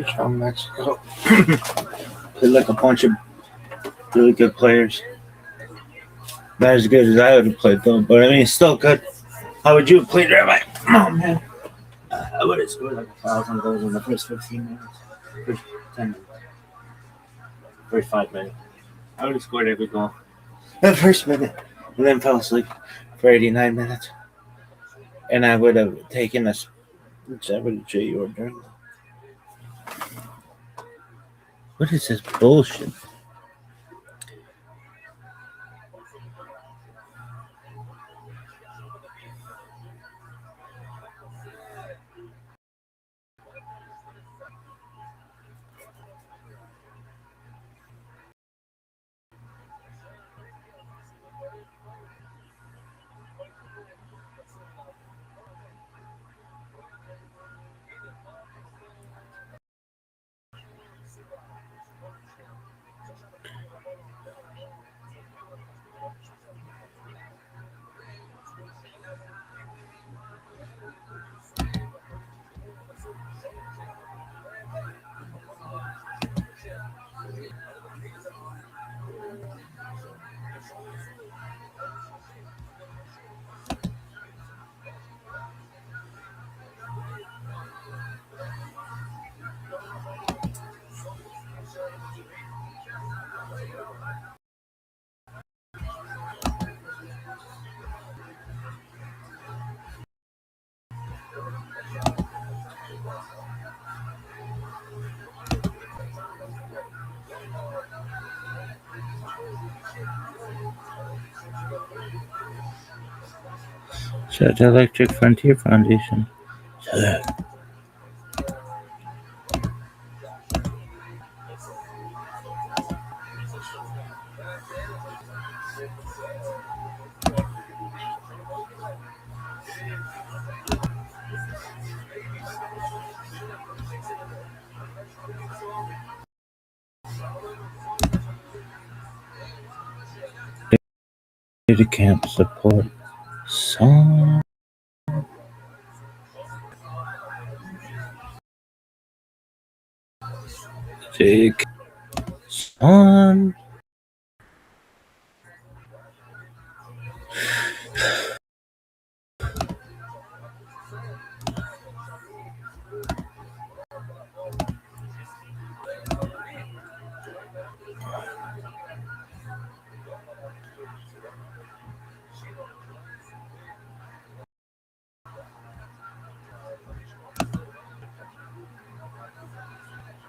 job, Mexico. Played like a bunch of really good players. Not as good as I would have played, though, but I mean, it's still good. How would you have played, Rabbi? Oh, man. I would have scored like 1,000 goals in the first 15 minutes. First 10 minutes. First 5 minutes. I would have scored every goal. The first minute. And then fell asleep for 89 minutes. And I would have taken a 7J order. What is this bullshit? Shout out Electric Frontier Foundation. Data camp support song. Jake on.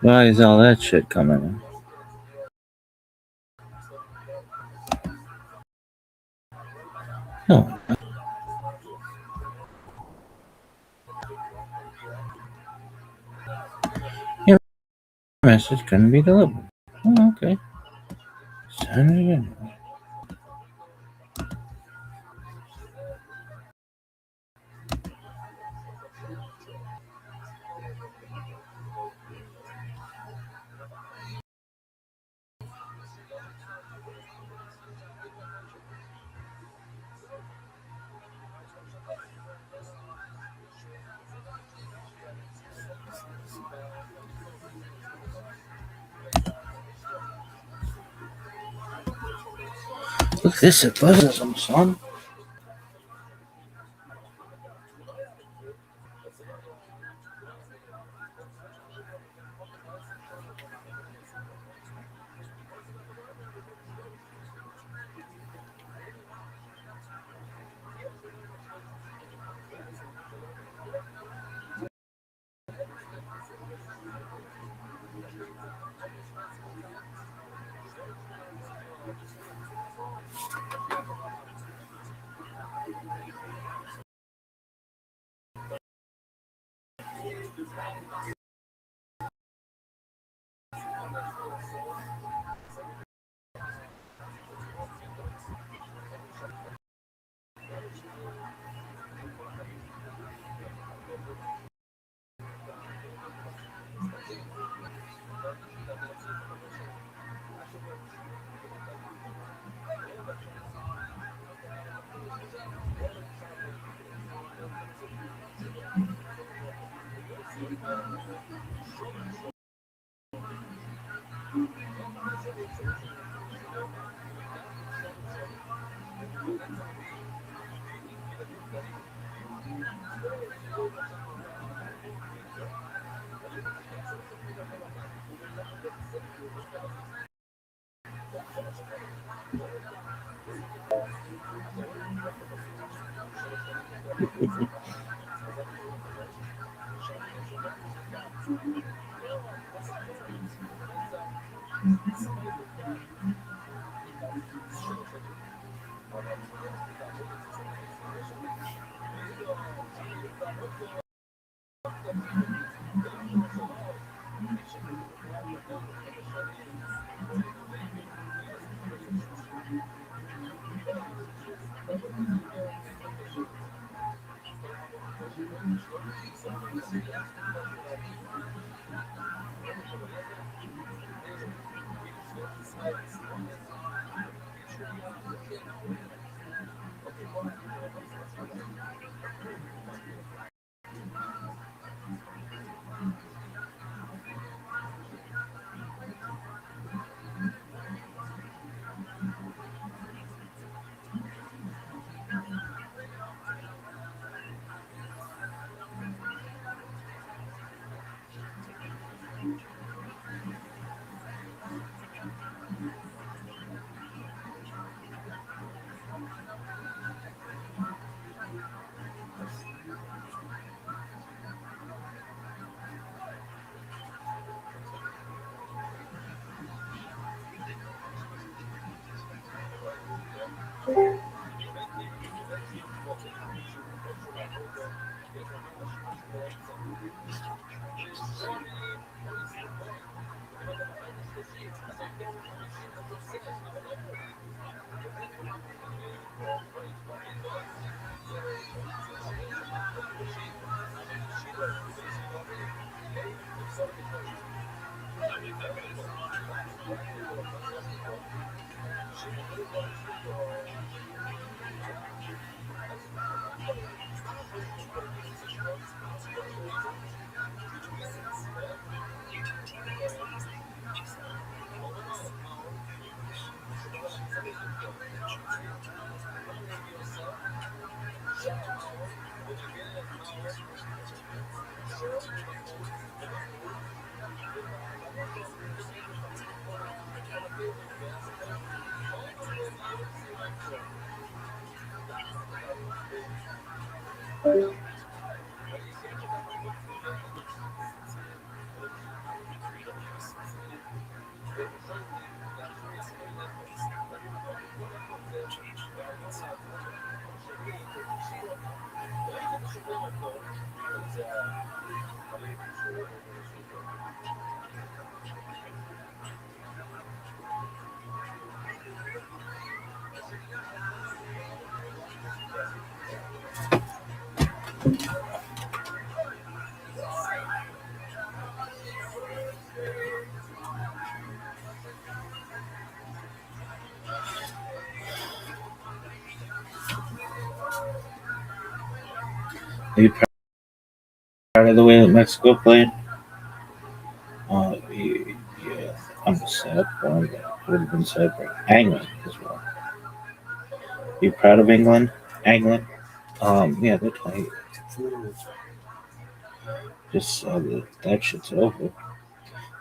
Why is all that shit coming in? No. Your message couldn't be delivered. Oh, okay. Send it again. Look at this athleticism, son. Are you proud of the way that Mexico played? Yeah, I'm sad for him, but I would have been sad for England as well. You proud of England? England? Yeah, they're tight. Just that shit's over.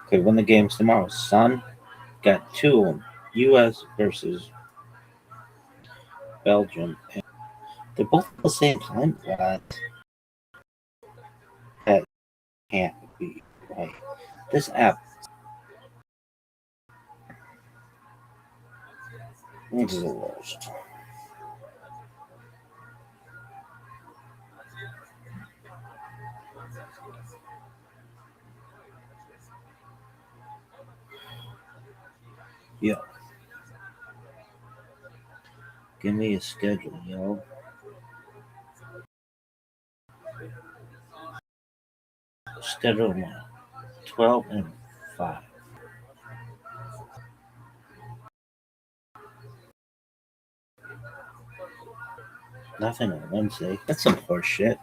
Okay, win the games tomorrow. Son, got 2 of them. U.S. versus Belgium. And they're both at the same time. That can't be right. This app. This is the worst. Yo. Give me a schedule, yo. Schedule now. 12 and 5. Nothing on Wednesday. That's some horse shit.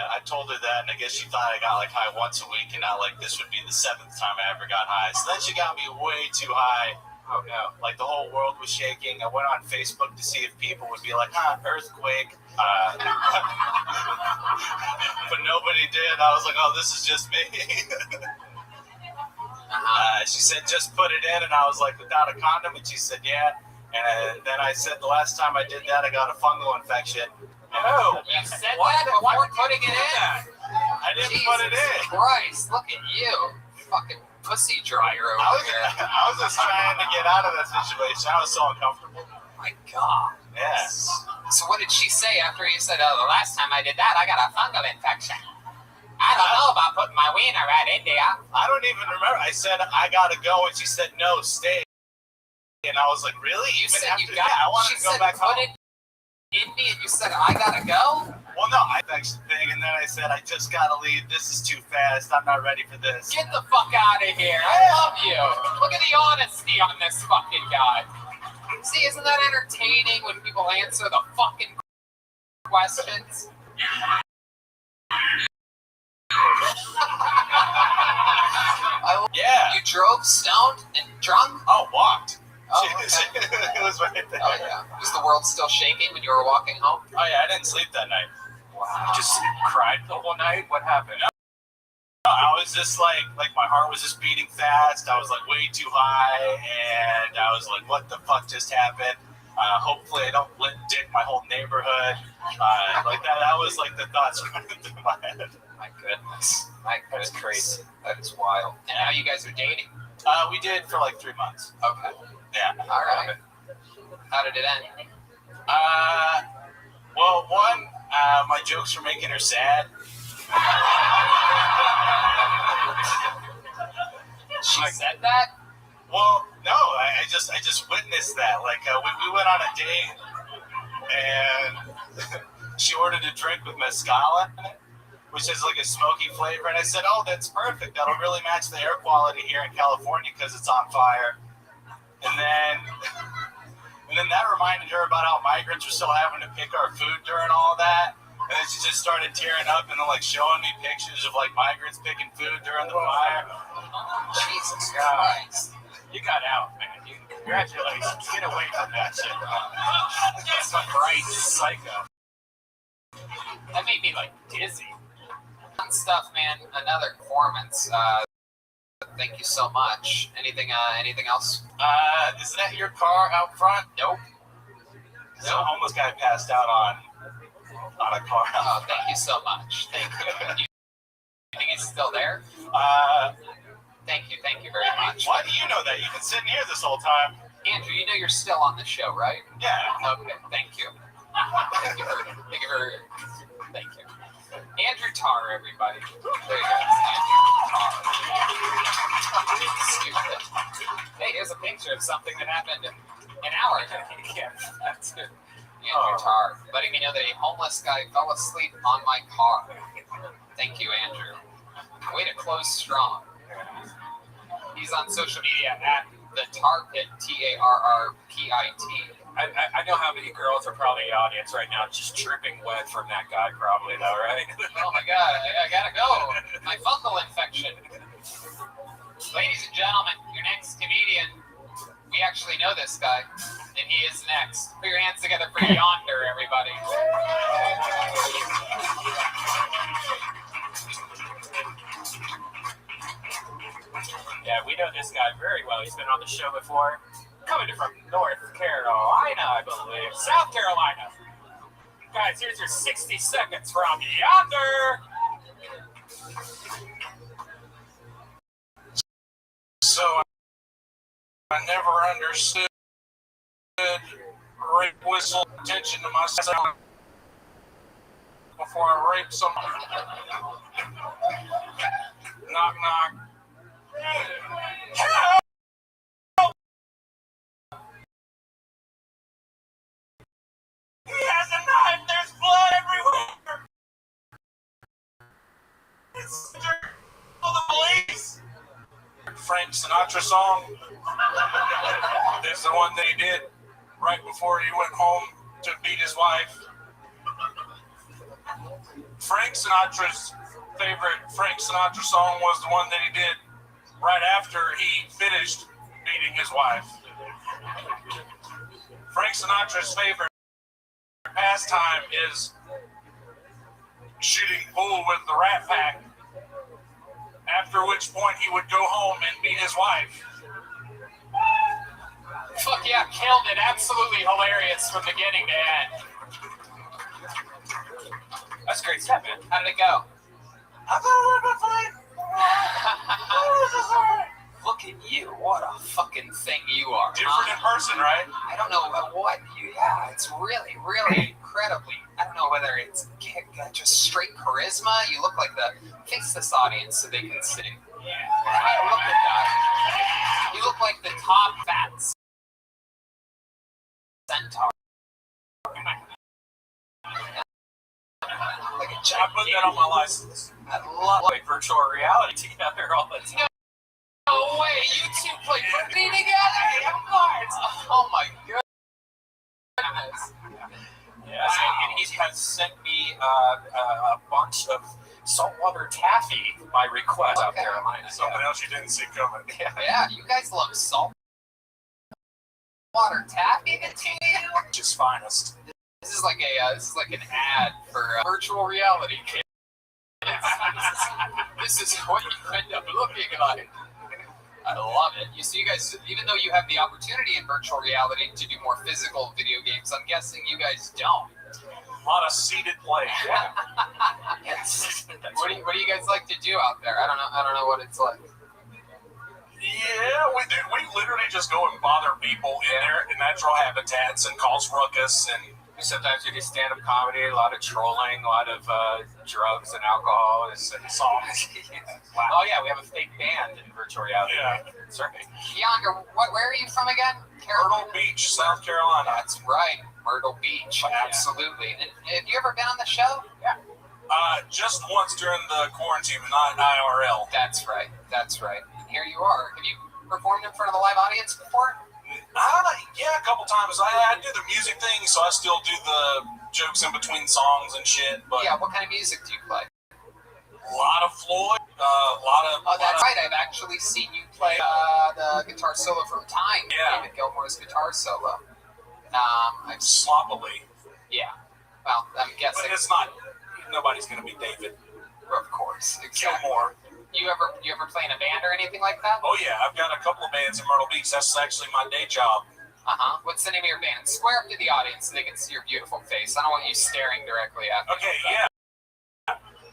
I told her that, and I guess she thought I got like high once a week, and not like this would be the 7th time I ever got high. So then she got me way too high. Oh no! Like the whole world was shaking. I went on Facebook to see if people would be like, earthquake. But nobody did. I was like, oh, this is just me. She said, just put it in, and I was like, without a condom, and she said, yeah. And then I said, the last time I did that, I got a fungal infection. Oh, you said that before putting it in? I didn't put it in. Christ, look at you. Fucking pussy dryer over here. I was just trying to get out of that situation. I was so uncomfortable. Oh my God. Yeah. So what did she say after you said, oh, the last time I did that, I got a fungal infection? I don't know about putting my wiener right in there. I don't even remember. I said, I gotta go, and she said, no, stay. And I was like, really? You Even said after you got that, I wanted to go back home. In me, and you said, I gotta go? Well, no, I texted the thing, and then I said, I just gotta leave. This is too fast. I'm not ready for this. Get the fuck out of here. I love you. Look at the honesty on this fucking guy. See, isn't that entertaining when people answer the fucking questions? Yeah. You drove stoned and drunk? Oh, walked. Oh, okay. It was right there. Oh, yeah. Was the world still shaking when you were walking home? Oh, yeah, I didn't sleep that night. Wow. Just cried the whole night? What happened? I was just like my heart was just beating fast. I was like way too high, and I was like, what the fuck just happened? Hopefully I don't lit dick my whole neighborhood. Like that was like the thoughts running through my head. My goodness. That's crazy. That is wild. And now you guys are dating? We did for like 3 months. Okay. Yeah. All right. How did it end? Well, one, my jokes were making her sad. She said that? Well, no, I just witnessed that. Like we went on a date, and she ordered a drink with mezcal in it, which is like a smoky flavor. And I said, "Oh, that's perfect. That'll really match the air quality here in California because it's on fire." And then that reminded her about how migrants were still having to pick our food during all that. And then she just started tearing up and then like showing me pictures of like migrants picking food during the fire. Jesus Christ. You got out, man. Congratulations. Get away from that shit. That's a great psycho. That made me like dizzy. Fun stuff, man. Another performance. Thank you so much. Anything else? Is that your car out front? Nope. So a homeless guy passed out on a car. Oh, thank you so much. Thank you. You think he's still there? Thank you very much. Why do you know that? You've been sitting here this whole time. Andrew, you know you're still on the show, right? Yeah. Okay, thank you. Thank you. Andrew Tarr, everybody. There you go. Andrew Tarr. Stupid. Hey, here's a picture of something that happened an hour ago. Yeah, that's it. Andrew Tarr, letting me know that a homeless guy fell asleep on my car. Thank you, Andrew. Way to close strong. He's on social media at the Tar Pit, TARRPIT. I know how many girls are probably in the audience right now just dripping wet from that guy probably though, right? Oh my God, I gotta go. My fungal infection. Ladies and gentlemen, your next comedian, we actually know this guy, and he is next. Put your hands together for Yonder, everybody. Yeah, we know this guy very well. He's been on the show before. Coming from North Carolina, I believe. South Carolina. Guys, here's your 60 seconds from Yonder. So I never understood rape whistle attention to myself before I rape someone. Knock, knock. Help! He has a knife. There's blood everywhere. Call the police. Frank Sinatra song. This is the one that he did right before he went home to beat his wife. Frank Sinatra's favorite Frank Sinatra song was the one that he did right after he finished beating his wife. Frank Sinatra's favorite pastime is shooting pool with the Rat Pack, after which point he would go home and beat his wife. Fuck yeah, killed it. Absolutely hilarious from beginning to end. That's great stuff, man. How did it go? Look at you. What a fucking thing you are. Different in person, right? I don't know what you, yeah, it's really, really incredibly, I don't know whether it's just straight charisma. You look like fix this audience so they can see. Yeah. Look at that. You look like the top fat centaur. Like a I put that on my license. I love virtual reality together all the time. No way, you two play rugby together? Of course. Oh my goodness. Yes, and he has sent me a bunch of saltwater taffy by request out there. Something else you didn't see coming. Yeah, you guys love saltwater taffy to you? Just finest. This is like an ad for virtual reality. This is what you end up looking like. I love it. You guys, even though you have the opportunity in virtual reality to do more physical video games, I'm guessing you guys don't. lot of seated play. Yeah. What do you guys like to do out there? I don't know what it's like. Yeah, we do. We literally just go and bother people in their natural habitats and cause ruckus. And sometimes we do stand-up comedy, a lot of trolling, a lot of drugs and alcohol and songs. Wow. Oh yeah, we have a fake band in virtual reality. Yeah. That's right. Yonder, where are you from again? Myrtle Beach, South Carolina. That's right, Myrtle Beach. Absolutely. And have you ever been on the show? Yeah. Just once during the quarantine, but not IRL. That's right. That's right. And here you are. Have you performed in front of a live audience before? Yeah, a couple times. I do the music thing, so I still do the jokes in between songs and shit. But yeah, what kind of music do you play? A lot of Floyd. A lot of. Oh, that's right. I've actually seen you play the guitar solo from Time. Yeah. David Gilmour's guitar solo. I'm sloppily. Yeah. Well, I'm guessing. But it's not. Nobody's gonna be David. Of course. Gilmour. You ever play in a band or anything like that? Oh yeah, I've got a couple of bands in Myrtle Beach. That's actually my day job. What's the name of your band? Square up to the audience so they can see your beautiful face. I don't want you staring directly at me. Okay, yeah.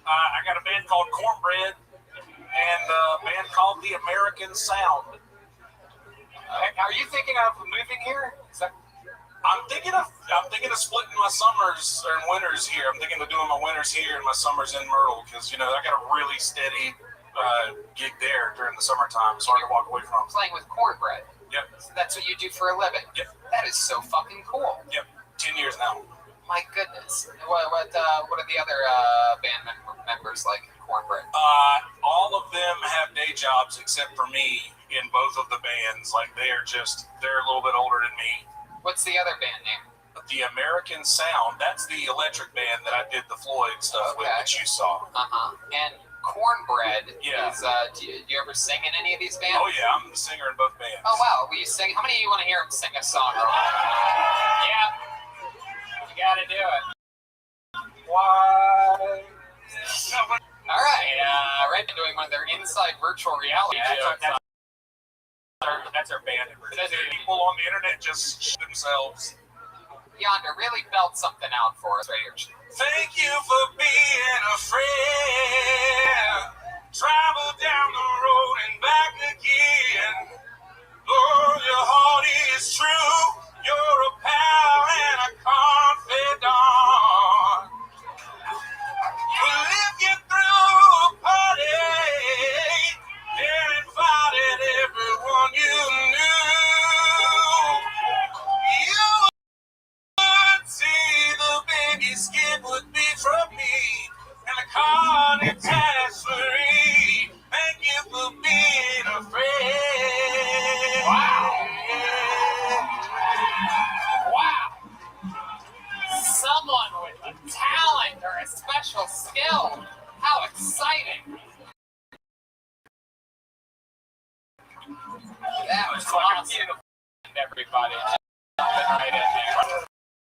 I got a band called Cornbread and a band called The American Sound. Are you thinking of moving here? I'm thinking of splitting my summers and winters here. I'm thinking of doing my winters here and my summers in Myrtle because I got a really steady gig there during the summertime. It's hard to walk away from. Playing with Cornbread. Yep. So that's what you do for a living. Yep. That is so fucking cool. Yep. 10 years now. My goodness. What are the other band members like in Cornbread? All of them have day jobs except for me in both of the bands. Like they're a little bit older than me. What's the other band name? The American Sound. That's the electric band that I did the Floyd stuff with that you saw. And Cornbread Yeah. is, do you ever sing in any of these bands? Oh yeah, I'm the singer in both bands. Oh wow, will you sing? How many of you want to hear him sing a song? Yeah, you gotta do it. Why? All right, Red been doing one of their inside virtual reality jokes. That's our band. People on the internet just shit themselves. Yonder, really belt something out for us right here. Thank you for being a friend. Travel down the road and back again. Lord, your heart is true. You're a pal and a confidant. We'll lift you through a party and invited everyone you knew. You would see the baby skip would be from me, and the car attached free. Thank you for being a friend. Wow. Someone with a talent or a special skill. How exciting. That was awesome. Everybody jumping right in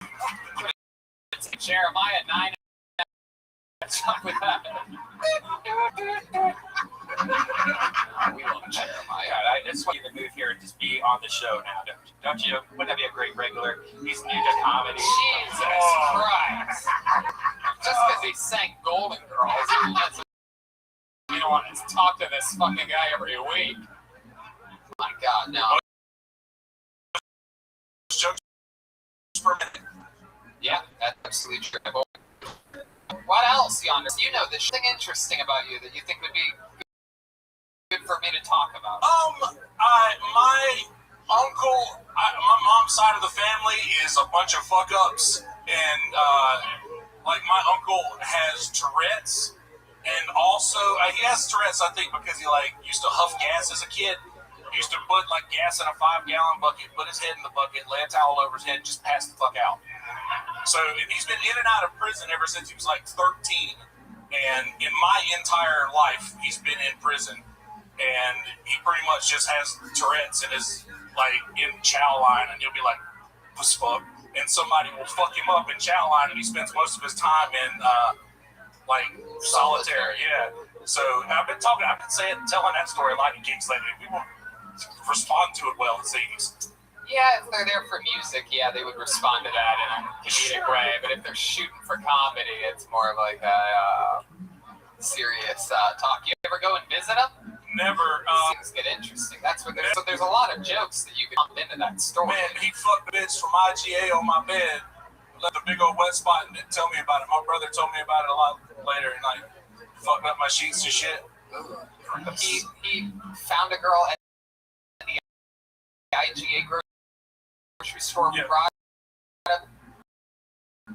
there. It's Jeremiah 9. What's wrong with that? We love Jeremiah. I just want you to move here and just be on the show now, don't you? Wouldn't that be a great regular? He's new to comedy. Jesus Christ. Just because he sang Golden Girls, you don't want to talk to this fucking guy every week. My God, no. Yeah, that's absolutely true. What else, Yonder? You know, there's something interesting about you that you think would be good for me to talk about. My uncle, my mom's side of the family is a bunch of fuck ups, and like my uncle has Tourette's, and also he has Tourette's, I think, because he used to huff gas as a kid. He used to put gas in a 5-gallon bucket, put his head in the bucket, lay a towel over his head, and just pass the fuck out. So he's been in and out of prison ever since he was 13, and in my entire life he's been in prison, and he pretty much just has Tourette's and is in chow line, and he'll be like, "Puss fuck," and somebody will fuck him up in chow line, and he spends most of his time in solitary. Yeah. So I've been telling that story a lot in gigs lately. People respond to it well, it seems. Yeah, if they're there for music, yeah, they would respond to that in a comedic way. But if they're shooting for comedy, it's more like a serious talk. You ever go and visit them? Never. Things get interesting. That's what there's. So there's a lot of jokes that you can pump into that story. Man, he fucked the bitch from IGA on my bed. Left a big old wet spot and didn't tell me about it. My brother told me about it a lot later and like fucked up my sheets and shit. He found a girl at the IGA grocery store. Yeah.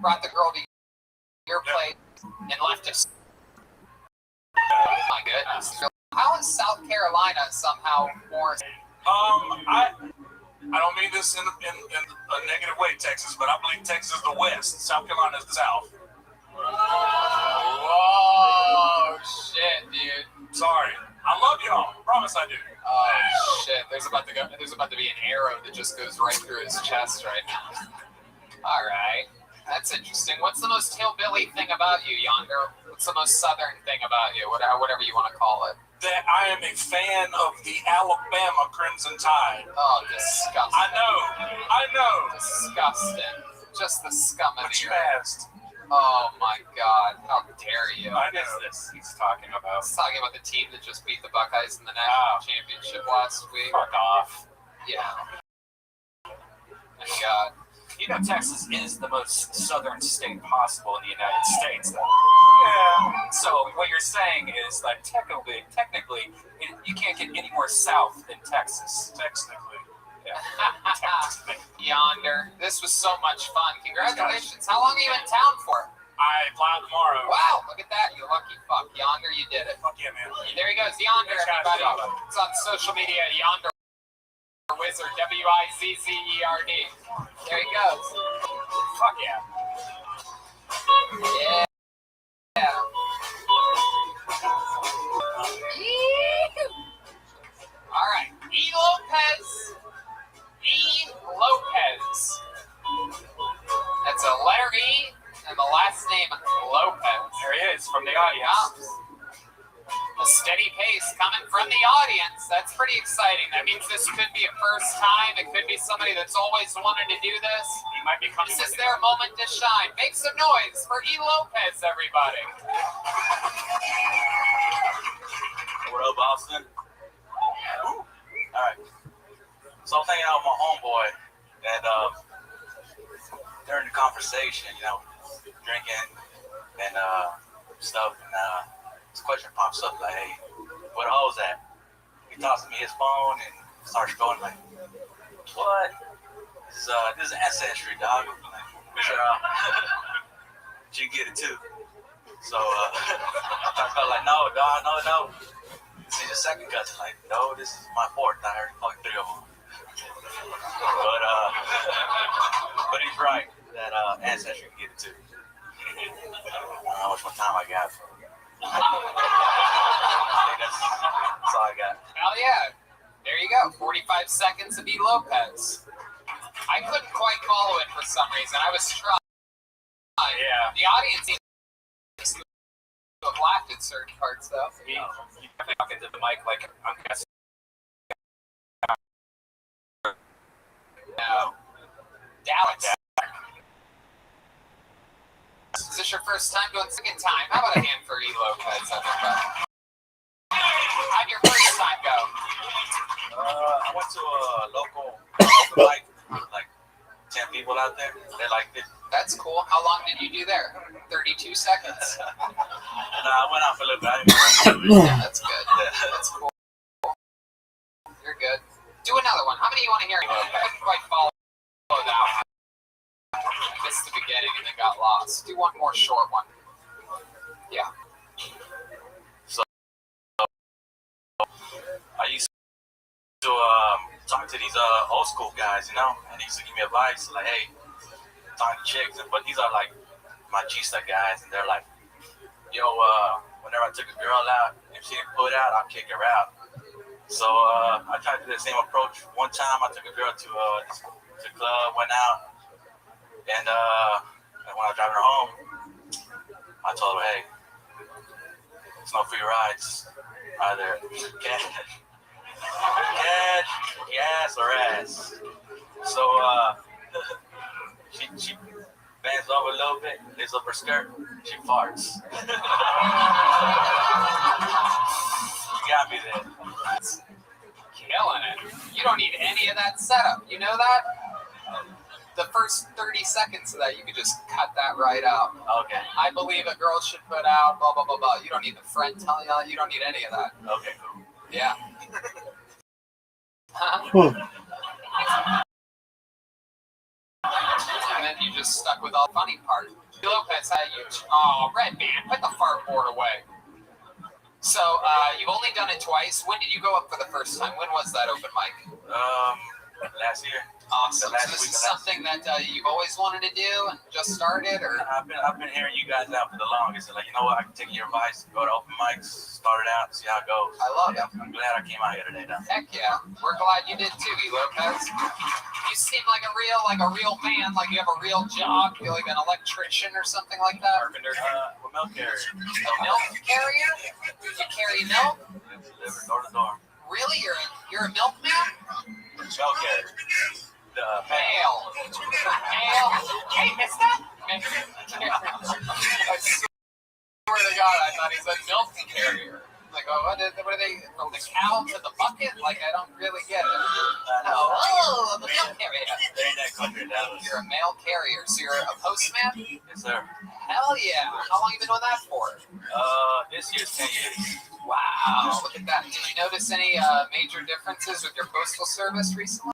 Brought the girl to your place and left us. Oh my goodness. How is South Carolina somehow more? I don't mean this in a negative way, Texas, but I believe Texas is the West, South Carolina is the South. Whoa, shit, dude. Sorry, I love y'all. Promise I do. Oh shit, there's about to be an arrow that just goes right through his chest right now. All right, that's interesting. What's the most hillbilly thing about you, Yonder? What's the most southern thing about you? Whatever you want to call it. That I am a fan of the Alabama Crimson Tide. Oh, disgusting. I know. Disgusting. Just the scum of What the you earth. asked. Oh my God! How dare you? I know. What is this he's talking about? He's talking about the team that just beat the Buckeyes in the national championship last week. Fuck off. Yeah. My God. You know, Texas is the most southern state possible in the United States, though. Yeah. So what you're saying is that technically, you can't get any more south than Texas. Technically. Yeah. Yonder. This was so much fun. Congratulations. How long are you in town for? I fly tomorrow. Wow, look at that. You lucky fuck. Yonder, you did it. Fuck yeah, man. There he goes. Yonder, everybody. It's on social media. Yonder Wizard. WIZZERD. There he goes. Fuck yeah. Yeah. All right. E. Lopez. That's a letter E and the last name Lopez. There he is from the audience. A steady pace coming from the audience. That's pretty exciting. That means this could be a first time. It could be somebody that's always wanted to do this. He might be coming. This is their moment to shine. Make some noise for E. Lopez, everybody. What up, Boston? All right. So I'm hanging out with my homeboy, and during the conversation, drinking and stuff, and this question pops up like, "Hey, where the hoes at?" He tosses me his phone and starts going like, "What? This is ancestry, dog." I'm like, sure, you get it too. So I felt like, "No, dog, no." See the second cousin, like, "No, this is my fourth. I already fucked 3 of them." But he's right that ancestry can get it too. I don't know how much more time I got. I think that's all I got. Hell yeah. There you go. 45 seconds of E. Lopez. I couldn't quite follow it for some reason. I was trying. Yeah. The audience seems to have laughed at certain parts, though. He definitely talking to the mic like I'm guessing. No. Dallas. Is this your first time doing second time? How about a hand for E. Lopez, everybody? How'd your first time go? I went to a local mic with like 10 people out there. They liked it. That's cool. How long did you do there? 32 seconds. And I went out for a little bit. Yeah, that's good. That's cool. You're good. Do another one. How many you want to hear? I couldn't quite follow that. I missed the beginning and then got lost. Do one more short one. Yeah. So I used to talk to these old school guys, and they used to give me advice like, "Hey, talk to chicks," but these are like my G-Star guys, and they're like, "Yo, whenever I took a girl out, if she didn't put out, I'll kick her out." So I tried to do the same approach. One time I took a girl to the club, went out, and when I was driving her home, I told her, "Hey, it's no free rides. Either cash, gas, or ass." So she bends over a little bit, lifts up her skirt, she farts. You got me there. Killing it. You don't need any of that setup. You know that? The first 30 seconds of that, you could just cut that right out. Okay. I believe a girl should put out blah, blah, blah, blah. You don't need the friend telling you that. You don't need any of that. Okay, cool. Yeah. And then you just stuck with all the funny part. Lopez had you. Oh, Red Band, put the fart board away. So, you've only done it twice. When did you go up for the first time? When was that open mic? Last year. Awesome. So this is something that you've always wanted to do and just started, or? I've been hearing you guys out for the longest. Like, you know what? I can take your advice, go to open mics, start it out, see how it goes. I love it. I'm glad I came out here today, though. Heck yeah. We're glad you did too, E. Lopez. You seem like a real man, like you have a real job. You're like an electrician or something like that. Carpenter. We're milk carrier. A milk carrier? You carry milk? Deliver door to door. Really? You're a milkman? Milk carrier. Mail. Hey, mister? I swear to God, I thought he said milk carrier. Like, oh, what are they, from the cow to the bucket? Like, I don't really get it. Oh, the milk carrier. You're a mail carrier, so you're a postman? Yes, sir. Hell yeah. How long have you been doing that for? This year's 10 years. Wow, look at that. Did you notice any major differences with your postal service recently?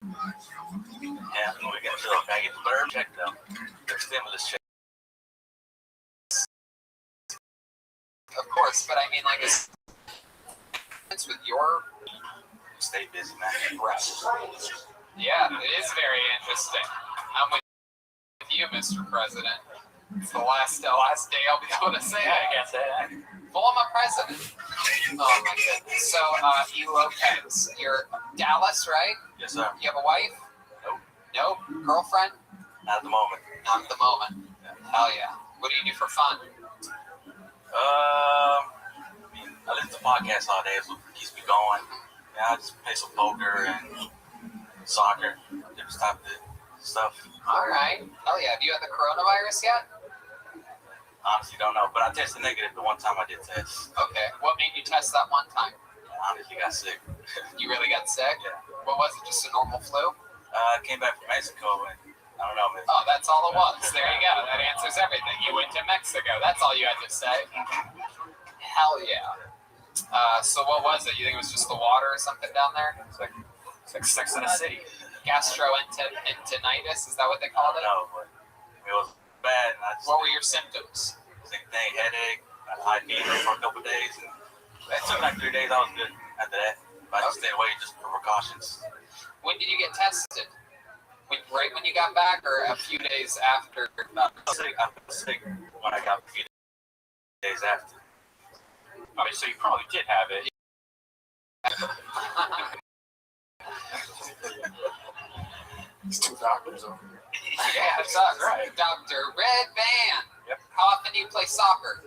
Yeah, we got to look. I get the blurb check though. Their stimulus check. Of course, but I mean, like, is with your stay busy, man. Right. Yeah, it is very interesting. I'm with you, Mr. President. It's the last day I'll be able to say that. I guess that. Former president. Oh my goodness. So, E. Lopez, you're Dallas, right? Yes, sir. You have a wife? Nope. Nope. Girlfriend? Not at the moment. Not at the moment. Hell yeah. What do you do for fun? I listen to podcasts all day. It's what keeps me going. Yeah, I just play some poker and soccer, different type of stuff. All right. Hell yeah. Have you had the coronavirus yet? Honestly, don't know. But I tested negative the one time I did test. Okay. What made you test that one time? I honestly got sick. You really got sick? Yeah. What was it? Just a normal flu? I came back from Mexico and I don't know, man. Oh, that's all it was. There you go. That answers everything. You went to Mexico. That's all you had to say. Hell yeah. So what was it? You think it was just the water or something down there? It's like Sex in the City. Gastroenteritis, is that what they called it? No, but it was bad. What were your symptoms? Same thing, headache, high fever for a couple of days. And it took like 3 days. I was good after that. But I just stayed away just for precautions. When did you get tested? Right when you got back, or a few days after? No, I was sick when I got a few days after. I mean, so you probably did have it. These two doctors over here. Yeah, it's us, right. Dr. Red Band. Yep. How often do you play soccer?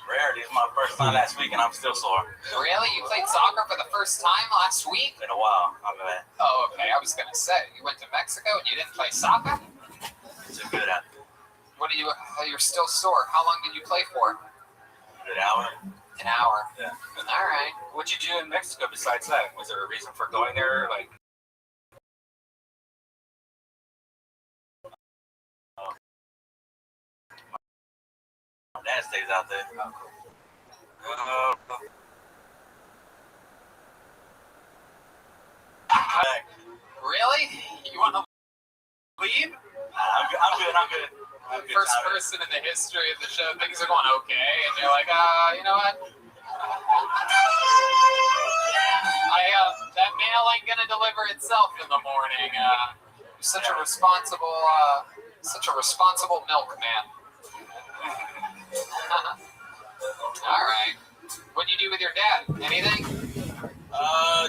Rarely. It's my first time last week and I'm still sore. Really? You played soccer for the first time last week? Been a while. I'm bad. Oh, okay. I was going to say, you went to Mexico and you didn't play soccer? It's a good out there. What do you, you're still sore. How long did you play for? An hour. An hour? Yeah. All right. What'd you do in Mexico besides that? Was there a reason for going there? Like, my dad stays out there. Really? You want to leave? I'm good. First person in the history of the show, things are going okay, and you're like, you know what? That mail ain't gonna deliver itself in the morning. Such a responsible milkman. All right. What do you do with your dad? Anything?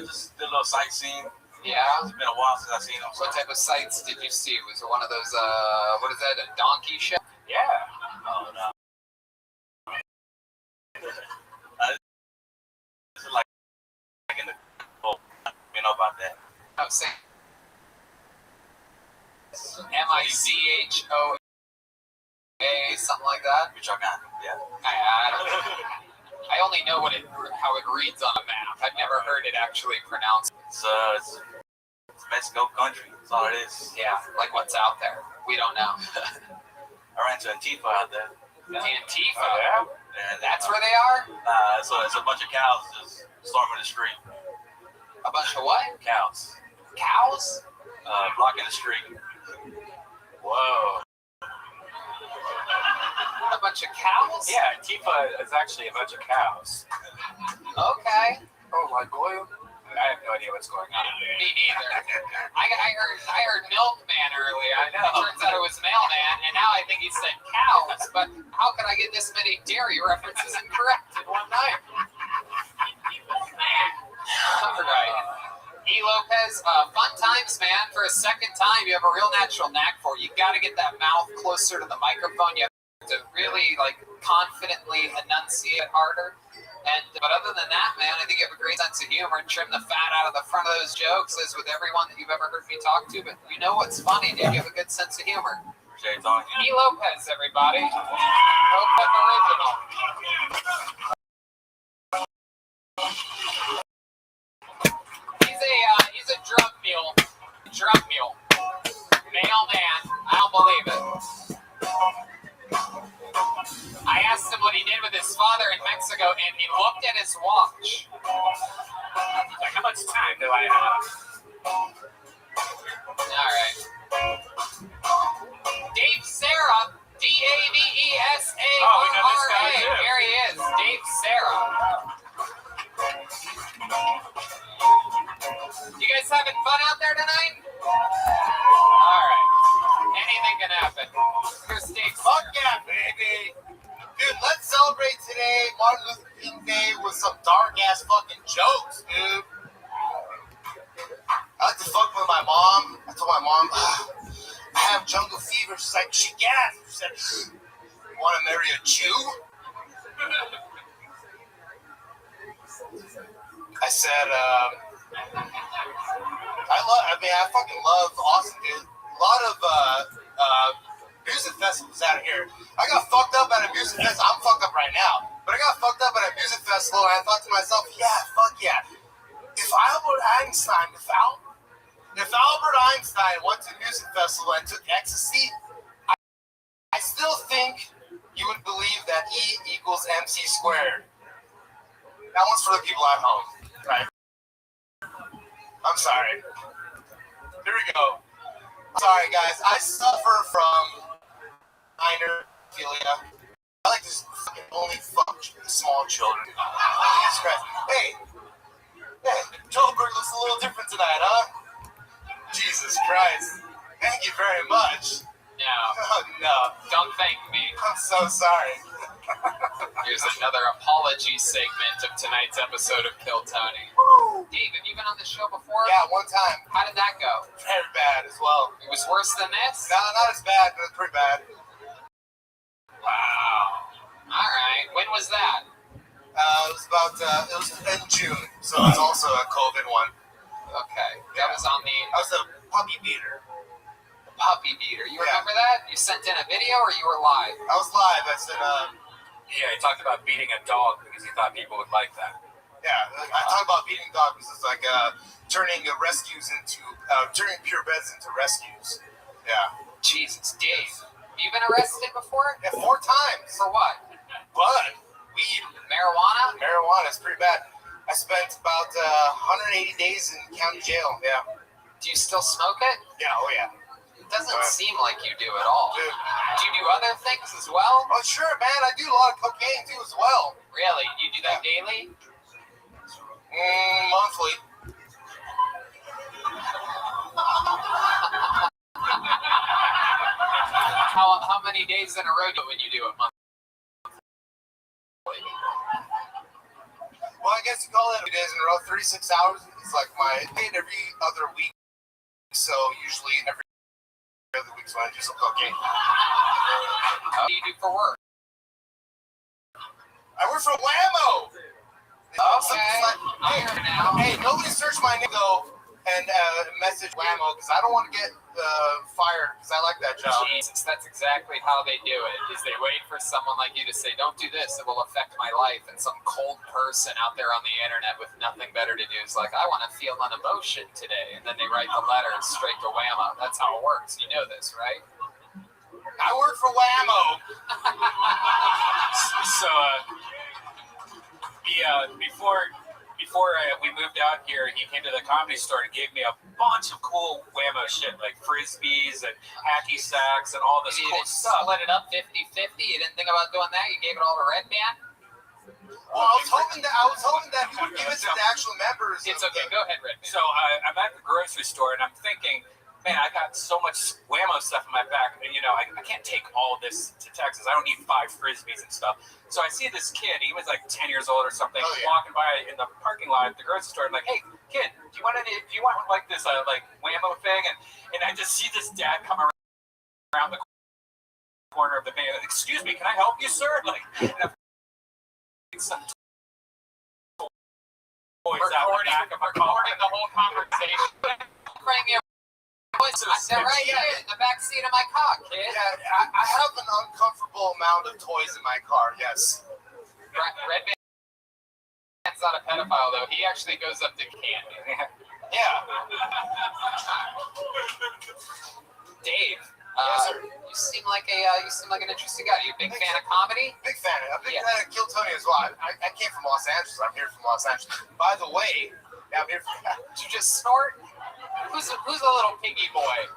Just did a little sightseeing. Yeah. It's been a while since I've seen him. What type of sights did you see? Was it one of those, what is that, a donkey show? Yeah. Oh, no. This is like in the, about that. I'm saying Michoa, something like that. Michoacan, yeah. I only know how it reads on a map. I've never heard it actually pronounced. It's Mexico country. That's all it is. Yeah, like what's out there. We don't know. I ran into Antifa out there. Antifa? Yeah. That's where they are? It's a bunch of cows just storming the street. A bunch of what? Cows. Cows? Blocking the street. Whoa. A bunch of cows? Yeah, Antifa is actually a bunch of cows. Okay. Oh my boy. I have no idea what's going on. Me neither. I heard milkman earlier. I know. It turns out it was mailman, and now I think he said cows. But how can I get this many dairy references incorrect in one night? All right. E. Lopez, fun times, man. For a second time, you have a real natural knack for it. You got to get that mouth closer to the microphone. You have to really confidently enunciate harder. But other than that, man, I think you have a great sense of humor and trim the fat out of the front of those jokes, as with everyone that you've ever heard me talk to. But you know what's funny, dude? You have a good sense of humor. Appreciate talking to E. you. Lopez, everybody. Lopez original. He's a drug mule. Drug mule. Mailman. I don't believe it. I asked him what he did with his father in Mexico, and he looked at his watch. Like, how much time do I have? All right. Dave Sarah, D-A-V-E-S-A-R-R-A. Oh, we know this guy, too. Here he is, Dave Sarah. You guys having fun out there tonight? All right. Anything can happen. Here's Dave Sarah. Fuck yeah, baby. Dude, let's celebrate today, Martin Luther King Day, with some dark-ass fucking jokes, dude. I like to fuck with my mom. I told my mom, I have jungle fever. She's like, she gasped. She said, you want to marry a Jew? I said, I fucking love Austin, dude. A lot of, music festivals out here. I got fucked up at a music festival. I'm fucked up right now. But I got fucked up at a music festival, and I thought to myself, yeah, fuck yeah. If Albert Einstein went to a music festival and took ecstasy, I still think you would believe that E equals MC squared. That one's for the people at home, right? I'm sorry. Here we go. Sorry, guys. I suffer from minor-philia. I like to fucking only fuck small children. Jesus Christ. Hey, Joburg looks a little different tonight, huh? Jesus Christ. Thank you very much. No. No. Don't thank me. I'm so sorry. Here's another apology segment of tonight's episode of Kill Tony. Dave, have you been on this show before? Yeah, one time. How did that go? Very bad as well. It was worse than this? No, not as bad, but it's pretty bad. Wow. All right. When was that? It was in June, so it's also a COVID one. Okay. That was on the... I was a puppy beater. Puppy beater. You remember that? You sent in a video or you were live? I was live. I said, Yeah, he talked about beating a dog because he thought people would like that. Yeah, I talk about beating dogs because it's like turning turning purebreds into rescues. Yeah. Jesus, Dave. Have you been arrested before? Yeah, 4 times. For what? Bud. Weed. Marijuana? Marijuana is pretty bad. I spent about 180 days in county jail. Yeah. Do you still smoke it? Yeah, oh yeah. It doesn't seem like you do at all. Dude. Do you do other things as well? Oh, sure, man. I do a lot of cocaine, too, as well. Really? You do that daily? Monthly. How many days in a row when you do it monthly? Well, I guess you call it 2 days in a row, 36 hours. It's like my paid every other week. So usually every other week's when I do some cocaine. How do you do for work? I work for Whammo. Okay. Hey, nobody search my name though. and message Whammo because I don't want to get fired because I like that job. Jesus, that's exactly how they do it. Is they wait for someone like you to say, "Don't do this; it will affect my life." And some cold person out there on the internet with nothing better to do is like, "I want to feel an emotion today," and then they write the letter straight to Whammo. That's how it works. You know this, right? I work for Whammo. So, before we moved out here, he came to the Comedy Store and gave me a bunch of cool Whammo shit, like frisbees and hacky sacks and all this You cool didn't stuff. split it up 50-50? You didn't think about doing that? You gave it all to Red Band? Well, I was hoping that he would give it to the actual members. It's okay. Go ahead, Red Band. So I'm at the grocery store and I'm thinking, man, I got so much Whammo stuff in my back. And, I can't take all this to Texas. I don't need 5 frisbees and stuff. So I see this kid. He was like 10 years old or something, walking by in the parking lot at the grocery store. I'm like, hey, kid, do you want like this like Whammo thing? And I just see this dad come around the corner of the van. Excuse me, can I help you, sir? Like, some toys out the back of my car. Recording the whole conversation. Bring your I'm right here in the back seat of my car, kid. Yeah, I have an uncomfortable amount of toys in my car, yes. Red Band's not a pedophile, though. He actually goes up to candy. Yeah. Dave, Yes, sir. you seem like an interesting guy. You a big fan of comedy? Big fan. I'm a big fan of Kill Tony as well. I came from Los Angeles. I'm here from Los Angeles. By the way, I'm here from... Did you just snort? Who's a little piggy boy?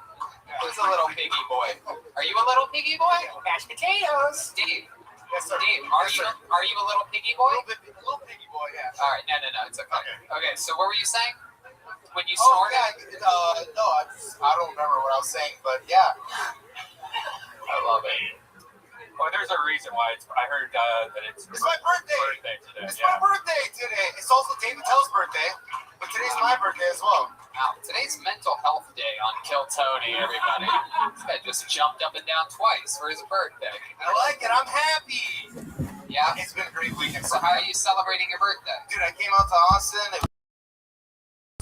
Who's a little piggy boy? Are you a little piggy boy? Mashed potatoes. Steve. Yes, sir. Steve, Yes, are sir. you a little piggy boy? Little piggy boy, yeah. All right, no, it's okay. Okay, so what were you saying? When you Oh, snorted? yeah. No, I don't remember what I was saying, but yeah. I love it. Well, there's a reason why I heard that it's my birthday. today. It's my birthday today. It's also David Tell's birthday, but today's my birthday as well. Wow, today's Mental Health Day on Kill Tony, everybody. This guy just jumped up and down twice for his birthday. I like it. I'm happy. Yeah? It's been a great weekend. So how are you celebrating your birthday? Dude, I came out to Austin. It was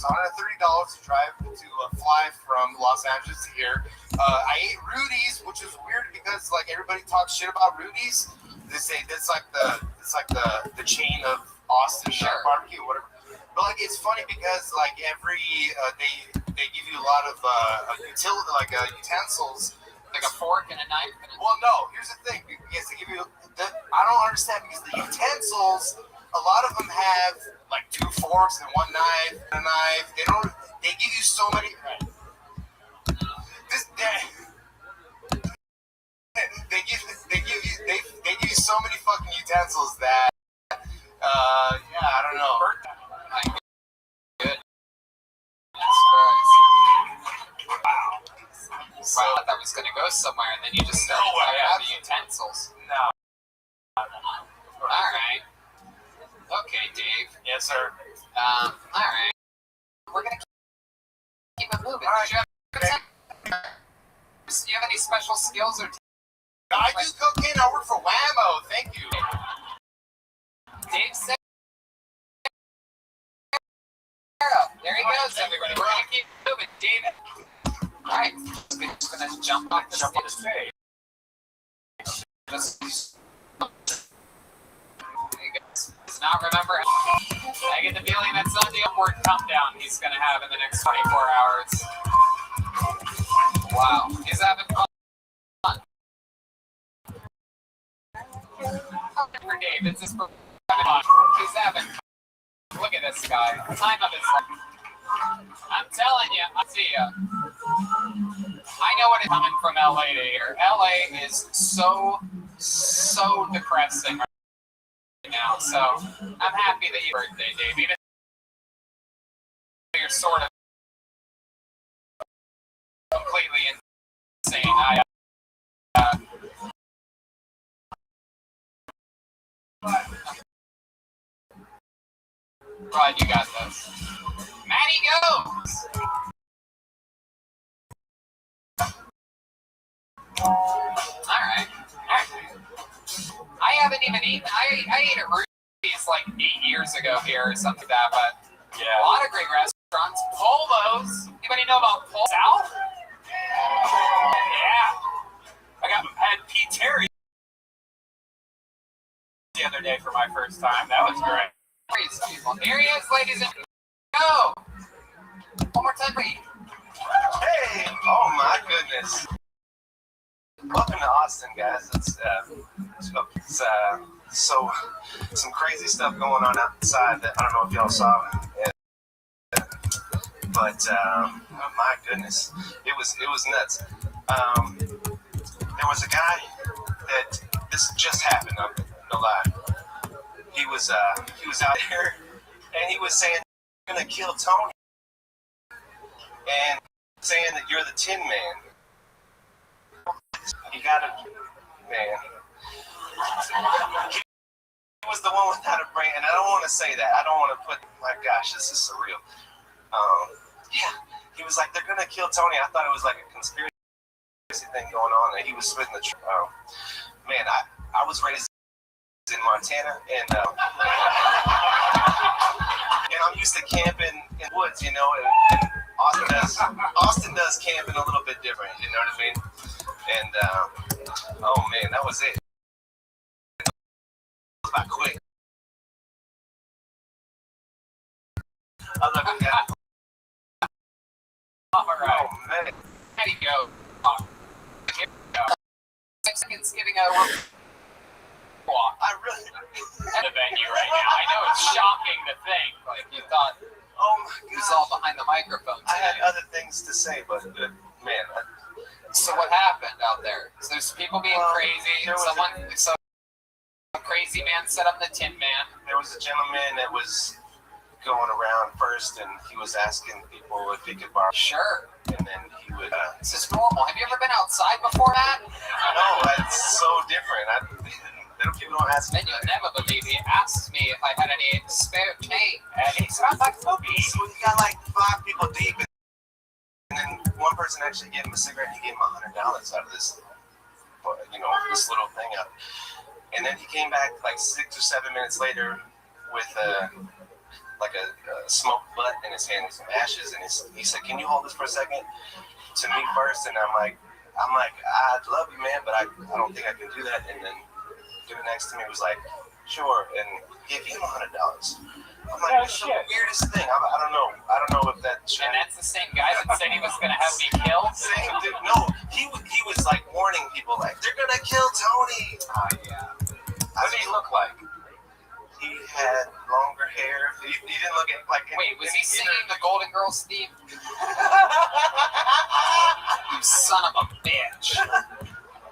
$130 to fly from Los Angeles to here. I ate Rudy's, which is weird because like everybody talks shit about Rudy's. They say it's like the chain of Austin barbecue, or whatever. But like it's funny because like every they give you a lot of utensils, like a fork and a knife. Well, no. Here's the thing, because they give you. I don't understand because the utensils, a lot of them have like 2 forks and 1 knife, and a knife. They give you so many. They give you so many fucking utensils that. Yeah, I don't know. Good. Wow. So I thought that was going to go somewhere, and then you just started talking about the utensils. No. All right. Okay, Dave. Yes, sir. All right. We're going to keep it moving. All right. Do you have any special skills or? I do cocaine. I work for Whammo. Thank you. Dave Sarah. There he goes, everybody. We're going to keep moving. David. All right. Just going to jump on the stage. Does not remember. I get the feeling that's not the upward come down he's going to have in the next 24 hours. Wow. He's having fun. For Dave, it's his fun. He's having fun. Look at this guy. Time of his life. I'm telling you, I see ya. I know what is coming from LA to here. LA is so depressing right now. So I'm happy that your birthday, Dave. Even though you're sort of completely insane. Rod, you got this. Matty goes! Alright. I haven't even eaten. I ate at Rudy's like 8 years ago here or something like that, but yeah. A lot of great restaurants. Polo's. first time. That was great. Well, here he is, ladies and go. One more time, please. Hey! Oh my goodness! Welcome to Austin, guys. It's so some crazy stuff going on outside that I don't know if y'all saw. But my goodness, it was nuts. There was a guy that this just happened. No lie. He was out there and he was saying, "I'm gonna kill Tony," and saying that you're the Tin Man. You gotta, man. He was the one without a brain, and I don't want to say that. I don't want to put. My gosh, this is surreal. Yeah, he was like, "They're gonna kill Tony." I thought it was like a conspiracy thing going on, and he was spitting the truth. Man, I was raised in Montana, and I'm used to camping in woods, you know. And Austin does camping a little bit different, you know what I mean? And oh man, that was it. It was about quick. I love you guys. All right. Oh man. There you go. Here we go. 6 seconds giving a walk. I really at the venue right now. I know it's shocking to think. Like you thought. Oh my God. He was all behind the microphone today. I had other things to say, but man. So what happened out there? So there's people being crazy. Some crazy man set up the Tin Man. There was a gentleman that was going around first, and he was asking people if he could borrow. Sure. And then he would. This is normal. Have you ever been outside before that? No, it's so different. People don't ask me. Then you'll never believe he asked me if I had any spare change. And he sounds like movies. So you got like 5 people deep, and then one person actually gave him a cigarette. And he gave him $100 out of this, this little thing out. And then he came back like 6 or 7 minutes later with a smoked butt in his hand with some ashes, and he said, "Can you hold this for a second?" To me first, and I'm like, "I'd love you, man, but I don't think I can do that." And then the dude next to me was like, "Sure," and he gave him $100. I'm like, "That's the weirdest thing." I don't know if that. And that's the same guy that said he was gonna have me killed. Same dude. No, he was like warning people, like, "They're gonna kill Tony." Oh yeah. What did he look like? He had longer hair. He didn't look at like. Wait, was he singing the Golden Girls theme? You son of a bitch!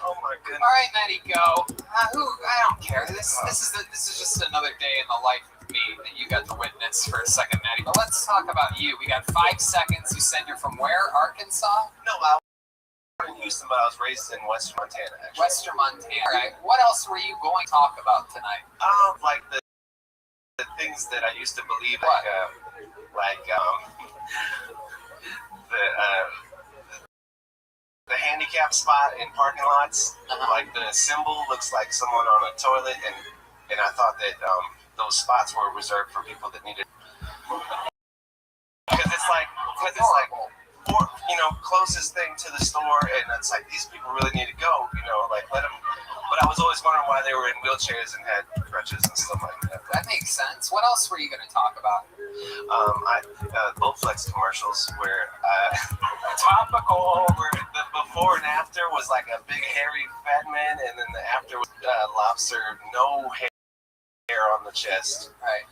Oh my goodness! All right, Matty, go. I don't care. This is just another day in the life of me that you got to witness for a second, Matty. But let's talk about you. We got 5 seconds. You said you're from where? Arkansas? No, I was in Houston, but I was raised in Western Montana. Actually. Western Montana. All right. What else were you going to talk about tonight? Like the things that I used to believe, the handicap spot in parking lots, like the symbol looks like someone on a toilet, and I thought that those spots were reserved for people that needed, because it's like closest thing to the store, and it's like these people really need to go, like let them. But I was always wondering why they were in wheelchairs and had crutches and stuff like that. That makes sense. What else were you going to talk about? Bowflex commercials where topical, where the before and after was like a big hairy fat man, and then the after was lobster, no hair on the chest. Right.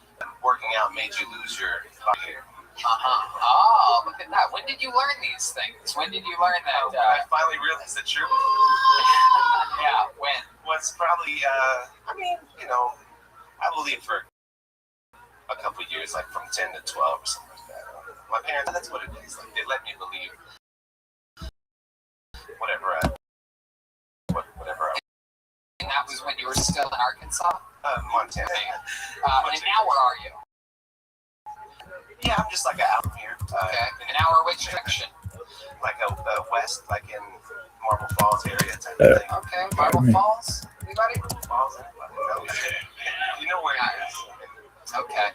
Working out made you lose your body hair. Oh, look at that. When did you learn these things? When did you learn that? I finally realized the truth. Yeah, when? Was probably, I believe for a couple of years, like from 10 to 12 or something like that. My parents, that's what it is. Like, they let me believe whatever I. And that was when you were still in Arkansas? Montana. And now where are you? Yeah, I'm just like an out here. Okay. An hour which direction? Like a west, like in Marble Falls area type of thing. Okay, Marble Falls? Anybody? Marble Falls? No. You know where it is. Okay.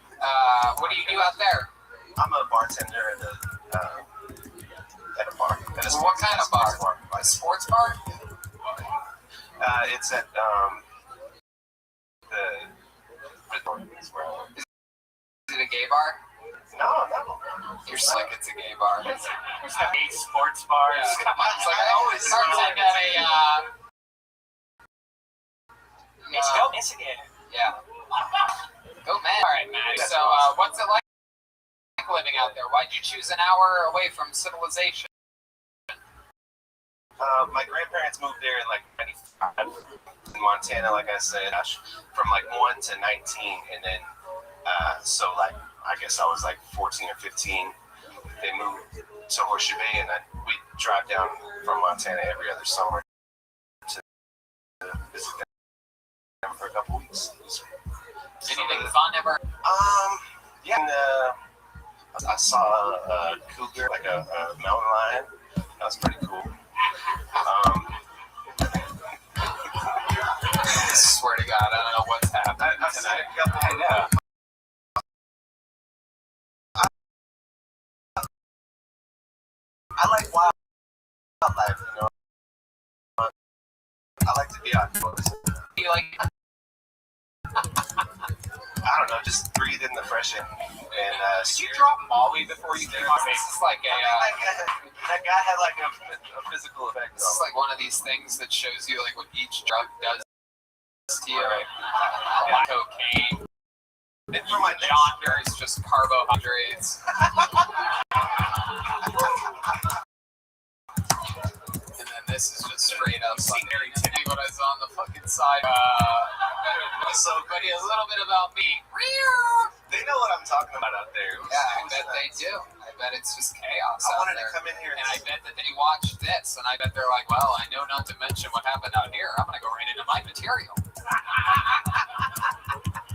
What do you do out there? I'm a bartender at a bar. What kind of bar? A sports bar? It's at the is where I live. Is it a gay bar? No. You're like it's a gay bar. There's 8 sports bars. Yeah. Come on. It's like I always bartend at a Michigan. Yeah. Oh man. All right, Matt. So what's it like living out there? Why'd you choose an hour away from civilization? My grandparents moved there in like 95 in Montana, like I said, from like 1 to 19, and then so like I guess I was like 14 or 15. They moved to Horseshoe Bay, and we drive down from Montana every other summer to visit them for a couple weeks. Anything fun ever? Yeah. And, I saw a cougar, like a mountain lion. That was pretty cool. I swear to God, I don't know what's happening tonight. I know. I like wildlife, you know. I like to be outdoors. You like? I don't know, just breathe in the fresh air. And did you drop Molly before you came on? This is like a that guy had like a physical effect. This is like one of these things that shows you like what each drug does to you. Right. Like cocaine. And for my Yonder is just carbohydrates. And then this is just straight up scenery to me when I was on the fucking side. So, but a little bit about me. They know what I'm talking about out there. Yeah, I bet they do. I bet it's just chaos out there. I wanted to come in here and I bet that they watch this, and I bet they're like, well, I know not to mention what happened out here. I'm going to go right into my material.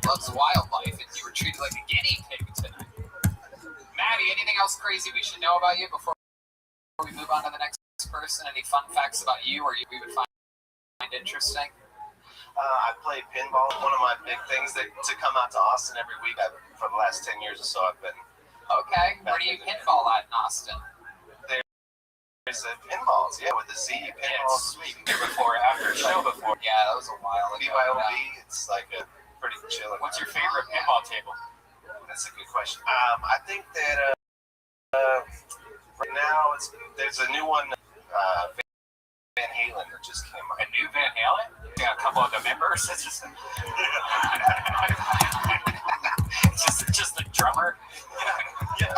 Loves wildlife, and you were treated like a guinea pig tonight. Maddie, anything else crazy we should know about you before we move on to the next person? Any fun facts about you or we would find interesting? I play pinball. One of my big things to come out to Austin every week. For the last 10 years or so, I've been. Okay, where do you pinball at in Austin? There's pinballs, yeah, with the Z pinball suite. Before, after, show before. Yeah, that was a while ago. BYOB, it's like a pretty chill. What's your favorite pinball table? That's a good question. I think that right now there's a new one, Van Halen, that just came out. A new Van Halen? Yeah, a couple of the members. It's just, just the drummer. Yeah.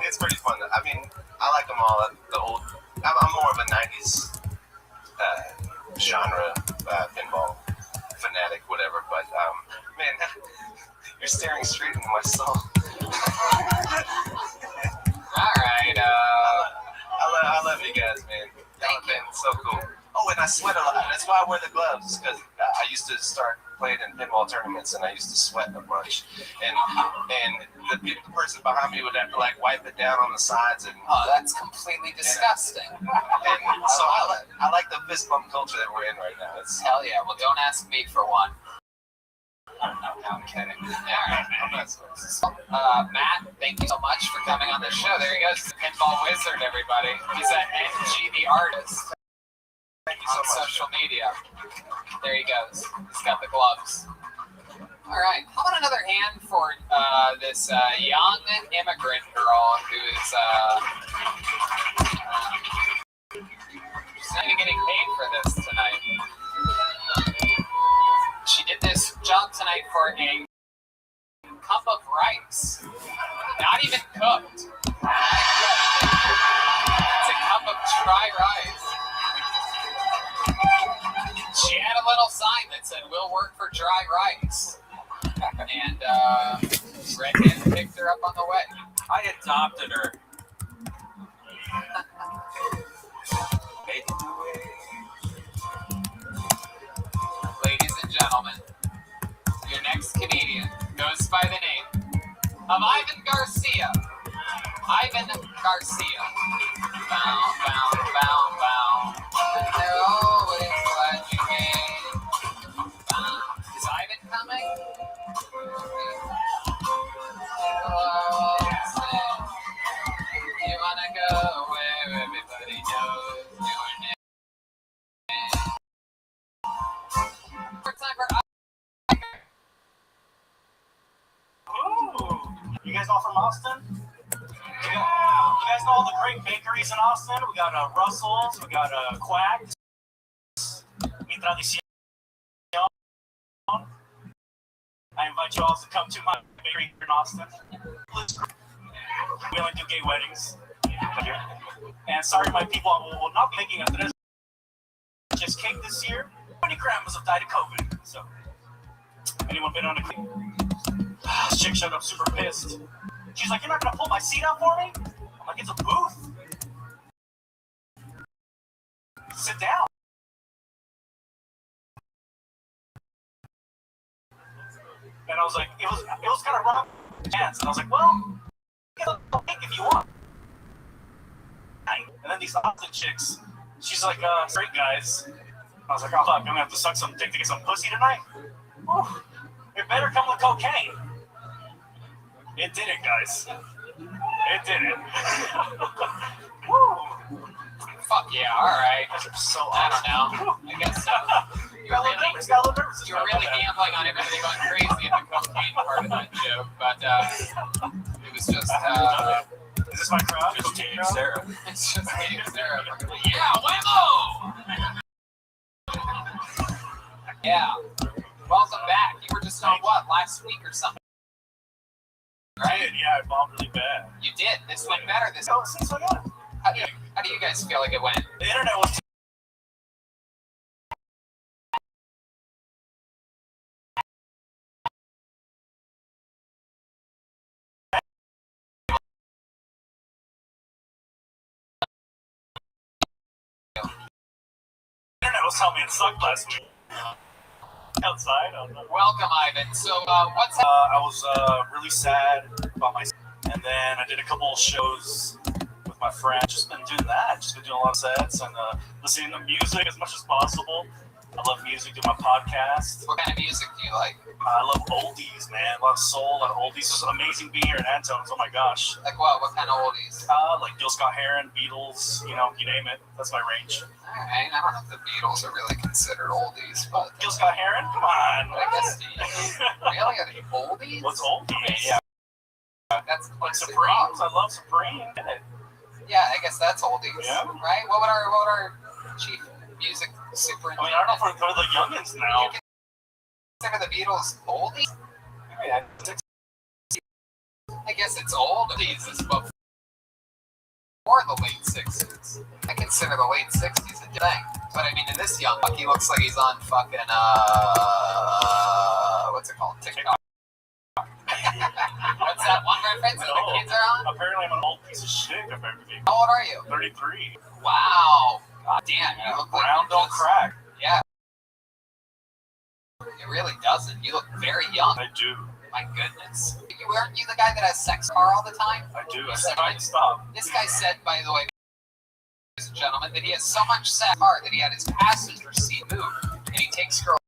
It's pretty fun. I mean, I like them all. The old. I'm more of a '90s genre pinball fanatic, whatever. But man, you're staring straight into my soul. All right. I love you guys, man. Y'all have been so cool. Oh, and I sweat a lot. That's why I wear the gloves, because I used to start playing in pinball tournaments, and I used to sweat a bunch. And the person behind me would have to like wipe it down on the sides. And that's completely disgusting. And so I like the fist bump culture that we're in right now. Hell yeah. Well, don't ask me for one. No, I'm kidding. All right, Matt, thank you so much for coming on the show. There he goes, the pinball wizard, everybody. He's at NG the Artist on social media. There he goes. He's got the gloves. All right, how about another hand for this young immigrant girl who is she's not even getting paid for this tonight. She did this job tonight for a cup of rice. Not even cooked. It's a cup of dry rice. She had a little sign that said, "We'll work for dry rice." And Redhead picked her up on the way. I adopted her. Ladies and gentlemen, your next comedian goes by the name of Ivan Garcia. Ivan Garcia. Bow, bow, bow, bow. They're always glad you came. Is Ivan coming? You wanna go where everybody knows your name. More time You guys all from Austin? You guys know all the great bakeries in Austin? We got Russell's, we got Quack's, Mi Tradición. I invite you all to come to my bakery in Austin. We only do gay weddings. And sorry, my people, I will not be making a just cake this year. 20 grandmas have died of COVID. So, anyone been on a cake? This chick showed up super pissed. She's like, "You're not gonna pull my seat out for me?" I'm like, "It's a booth. Sit down." And I was like, it was kind of rough chance. And I was like, "Well, get a cake if you want." And then these Austin chicks, she's like, "Straight guys." I was like, "Oh fuck, I'm gonna have to suck some dick to get some pussy tonight." Whew. It better come with cocaine. It did it, guys. It did it. Woo. Fuck yeah, alright. So I don't know. I guess so. You're really gambling on everything going crazy in the cocaine part of that joke, but it was just is this my crowd? Just me and Sarah. It's just me and Sarah. Yeah, Whammo! Yeah. Welcome back. You were just on what, last week or something? Right? Yeah, I bombed really bad. You did. This went better this since I got it. How do you guys feel like it went? The internet was telling me it sucked last week. Outside. Welcome, Ivan. So, what's I was really sad about myself, and then I did a couple of shows with my friend. Just been doing that. Just been doing a lot of sets and listening to music as much as possible. I love music. Do my podcast. What kind of music do you like? I love oldies, man. A lot of soul, a lot of oldies. It's amazing being here in Antones. Oh my gosh. Like what? What kind of oldies? Like Gil Scott-Heron, Beatles. You know, you name it. That's my range. Alright, I don't know if the Beatles are really considered oldies, but Gil Scott-Heron, come on. I guess really are they oldies? What's oldies? Yeah. That's like Supremes. I love Supreme. Yeah, I guess that's oldies. Yeah. Right? What would our chief music superintendent? I mean, I don't know if we're the youngins now. You consider the Beatles oldies? Yeah. I guess it's oldies. It's before the late 60s. I consider the late 60s a thing. But I mean, in this young buck, he looks like he's on fucking, what's it called? TikTok. What's that one reference that the kids are on? Apparently I'm an old piece of shit compared to people. How old are you? 33. Wow. God damn, you look like brown don't crack. Yeah. It really doesn't. You look very young. I do. My goodness. Aren't you the guy that has sex car all the time? I do. I tried to stop. This guy said, by the way, ladies and gentlemen, that he has so much sex car that he had his passenger seat moved, and he takes girls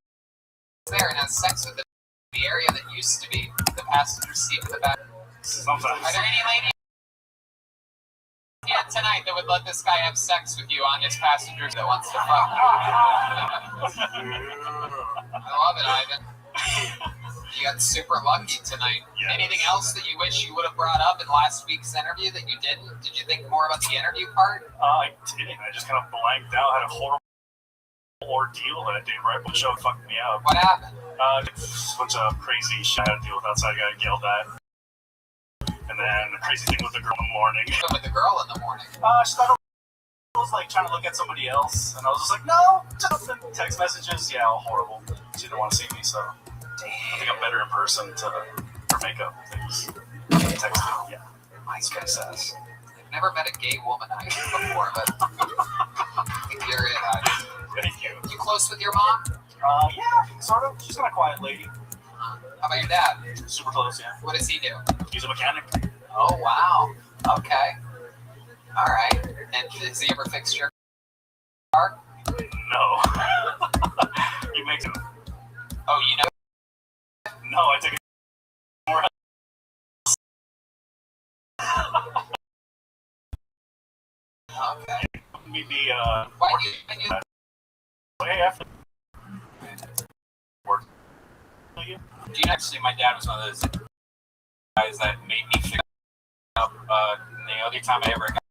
there and has sex with them in the area that used to be the passenger seat in the back. Sometimes. Are there any ladies here tonight that would let this guy have sex with you on his passenger that wants to fuck? I love it, Ivan. You got super lucky tonight. Yes. Anything else that you wish you would have brought up in last week's interview that you didn't? Did you think more about the interview part? I didn't. I just kind of blanked out. Had a horrible ordeal that day right when the show fucked me up. What happened? A bunch of crazy shit I had to deal with outside. I got yelled at. And then the crazy thing with the girl in the morning. With the girl in the morning? She thought I was like trying to look at somebody else. And I was just like, no, just text messages. Yeah, all horrible. She didn't want to see me, so. I think I'm better in person for makeup things. Texting, yeah. Nice guy says. I've never met a gay womanizer before, but I think you're it. Thank you. You close with your mom? Yeah, sort of. She's kind of a quiet lady. How about your dad? Super close, yeah. What does he do? He's a mechanic. Oh, wow. Okay. All right. And does he ever fix your car? No. He makes it. Oh, you know? No, I take it more. Okay. Meet the Hey, after work. Do you actually? My dad was one of those guys that made me figure out. The only time I ever got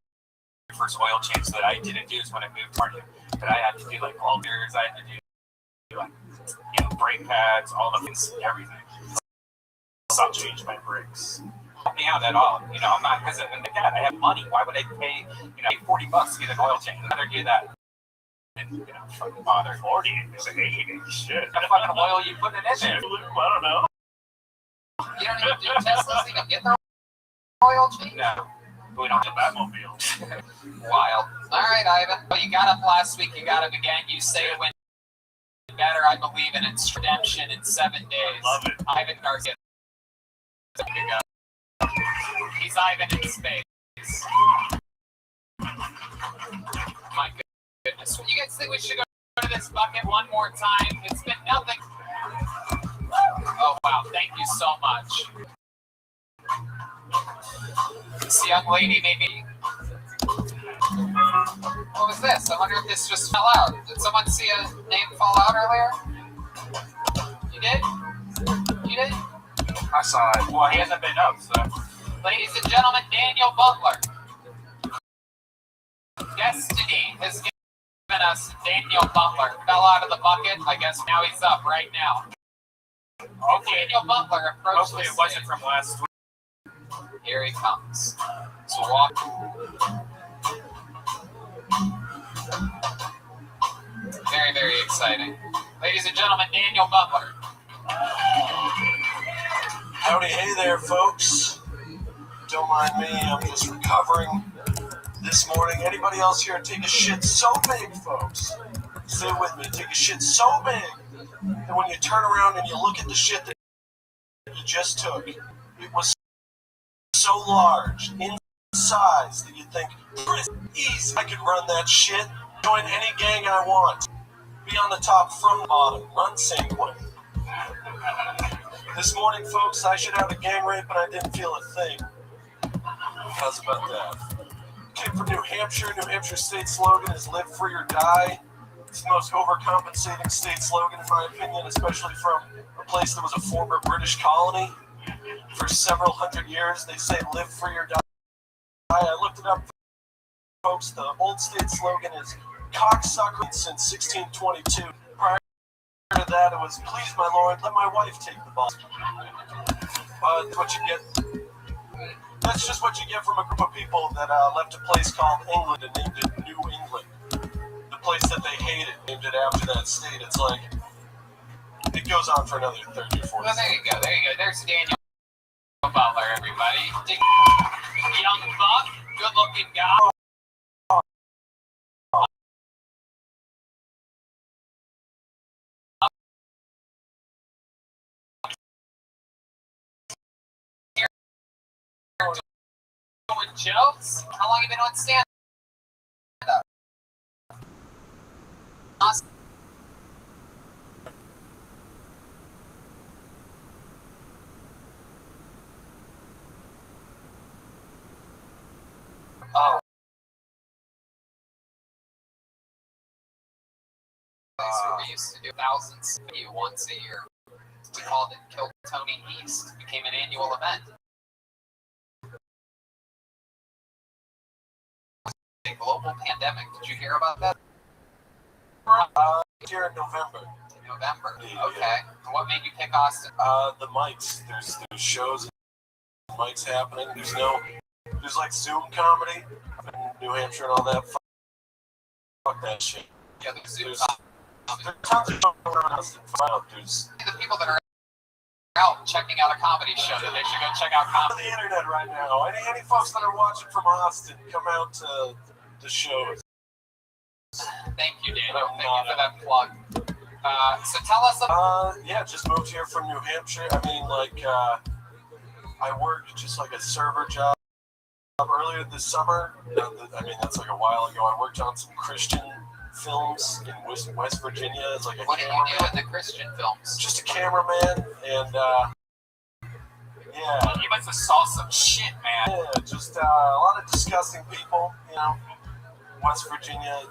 my first oil change that I didn't do is when I moved to but I had to do like all mirrors. I had to do like brake pads, all the things, everything. I'll change my brakes. Help me out at all. I'm not because I have money. Why would I pay $40 to get an oil change? I'd rather do that. And fucking bother 40 is like 80 shit. The fucking oil you put it in there. I don't know. You don't even do Teslas even get their oil change? No. We don't have Batmobile. Wild. All right, Ivan. Well, you got up last week. You got up again. You say it went better. I believe in its redemption in 7 days. Love it. Ivan Garcia. He's Ivan in space. My goodness. You guys think we should go to this bucket one more time? It's been nothing. Oh, wow. Thank you so much. This young lady maybe. What was this? I wonder if this just fell out. Did someone see a name fall out earlier? You did? You did? I saw it. Well, he hasn't been up, so. Ladies and gentlemen, Daniel Butler. Destiny has given us Daniel Butler. Fell out of the bucket. I guess now he's up right now. Daniel Butler approached. Hopefully it wasn't from last week. Here he comes. So walk. Very, very exciting. Ladies and gentlemen, Daniel Butler. Howdy, hey there, folks. Don't mind me, I'm just recovering this morning. Anybody else here take a shit so big, folks? Say it with me, take a shit so big that when you turn around and you look at the shit that you just took, it was so large in size that you think, easy, I could run that shit, join any gang I want, be on the top from the bottom, run same way. This morning, folks, I should have a gang rape, but I didn't feel a thing. How's about that? Came from New Hampshire. New Hampshire state slogan is live free or die. It's the most overcompensating state slogan, in my opinion, especially from a place that was a former British colony. For several hundred years, they say live free or die. I looked it up, folks. The old state slogan is cocksucker since 1622. Prior to that, it was please, my lord, let my wife take the ball. That's what you get. That's just what you get from a group of people that left a place called England and named it New England. The place that they hated, named it after that state. It's like, it goes on for another 30 or 40 Well, there you go. There you go. There's Daniel Butler, everybody. Young buck, good-looking guy. Doing jokes? How long have you been on stand-up? Awesome. Oh. We used to do thousands of you once a year. We called it Kill Tony East. It became an annual event. A global pandemic. Did you hear about that? Here in November. November. Okay. And what made you pick Austin? The mics. There's shows, mics happening. There's like Zoom comedy in New Hampshire and all that. Fuck that shit. Yeah, there's Zoom. There's tons of shows around Austin. There's the people that are out checking out a comedy show that they should go check out on the internet right now. Any folks that are watching from Austin, come out to the shows. Thank you, Daniel. Thank you for that plug. So tell us about... Yeah, just moved here from New Hampshire. I mean, like, I worked just like a server job earlier this summer. I mean, that's like a while ago. I worked on some Christian films in West Virginia. It's like what did you do in the Christian films? Just a cameraman, and yeah. Well, you must have saw some shit, man. Yeah, just a lot of disgusting people, you know. West Virginia,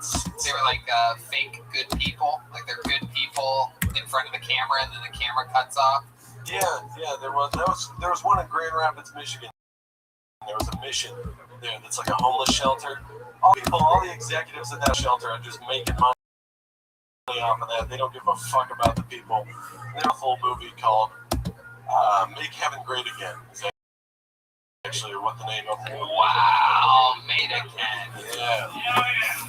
they were like fake good people, like they're good people in front of the camera, and then the camera cuts off. Yeah, there was one in Grand Rapids, Michigan. There was a mission there that's like a homeless shelter. All the executives at that shelter are just making money off of that. They don't give a fuck about the people. There's a full movie called Make Heaven Great Again. Is actually what the name of it is. Wow, Made Again. Yeah.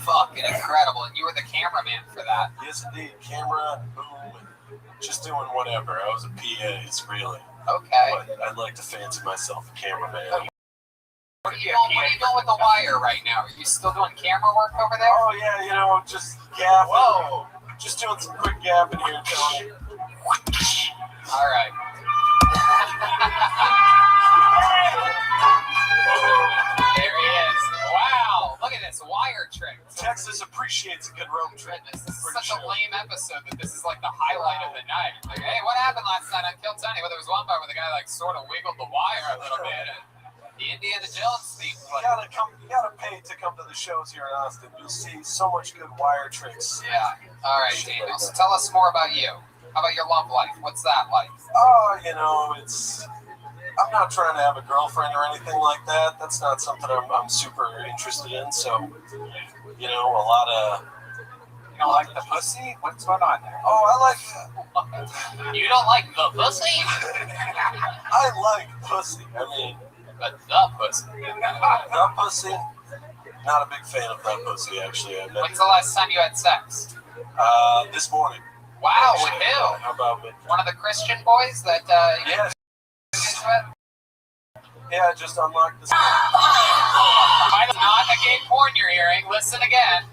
Fucking incredible. And you were the cameraman for that. Yes, indeed. Camera, boom, and just doing whatever. I was a PA, it's really. Okay. But I'd like to fancy myself a cameraman. What are you doing with The Wire right now? Are you still doing camera work over there? Oh, yeah, just gapping. Whoa. Just doing some quick gapping here, Tony. All right. There he is. Wow, look at this wire trick. Texas appreciates a good road trip. This is such a lame episode that this is like the highlight of the night. Like, hey, what happened last night on Kill Tony? Well, there was one part where the guy like sort of wiggled the wire a little bit, and the Indiana Jones theme. You gotta pay to come to the shows here in Austin. You'll see so much good wire tricks. Yeah. All right, Daniel. So tell us more about you. How about your love life? What's that like? Oh, I'm not trying to have a girlfriend or anything like that. That's not something I'm super interested in. So, a lot of... You don't like the pussy? What's going on there? Oh, I like... You don't like the pussy? I like pussy. But the pussy. The pussy? Not a big fan of that pussy, actually. When's the last time you had sex? This morning. Wow, with who? How about me? One of the Christian boys that Yeah. Yeah, I just unlocked this. Might not the gay porn you're hearing. Listen again.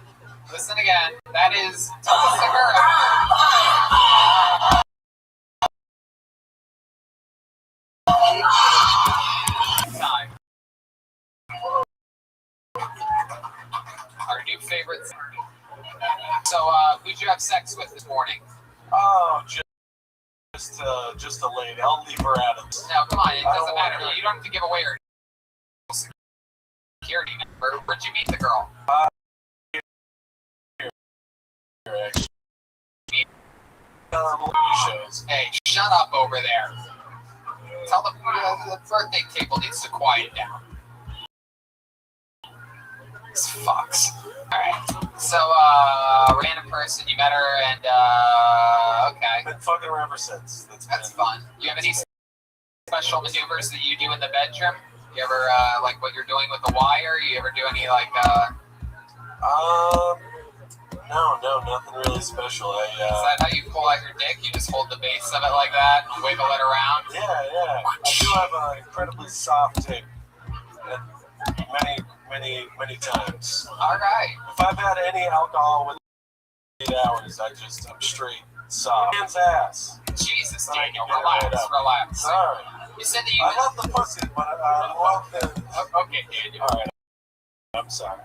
Listen again. That is Tulsa Segura. Time. Our new favorites. So, who'd you have sex with this morning? Oh, just a lady. I'll leave her out of this. No, come on. It doesn't matter. You don't have to give away her security number. Where'd you meet the girl? Shows. Hey, shut up over there. Tell the birthday table needs to quiet down. These fucks. Alright. So, random person, you met her and, okay. Been fucking her ever since. That's fun. You have any special maneuvers that you do in the bedroom? You ever, like what you're doing with the wire? You ever do any, like, No, nothing really special. Is that how you pull out your dick? You just hold the base of it like that and wiggle it around? Yeah. I do have an incredibly soft dick. Many times. Alright. If I've had any alcohol within 8 hours, I'm straight soft. Man's ass. Jesus, Daniel, relax. Sorry. You said that you... I love the pussy, but I love the... Okay, Daniel. Alright. I'm sorry.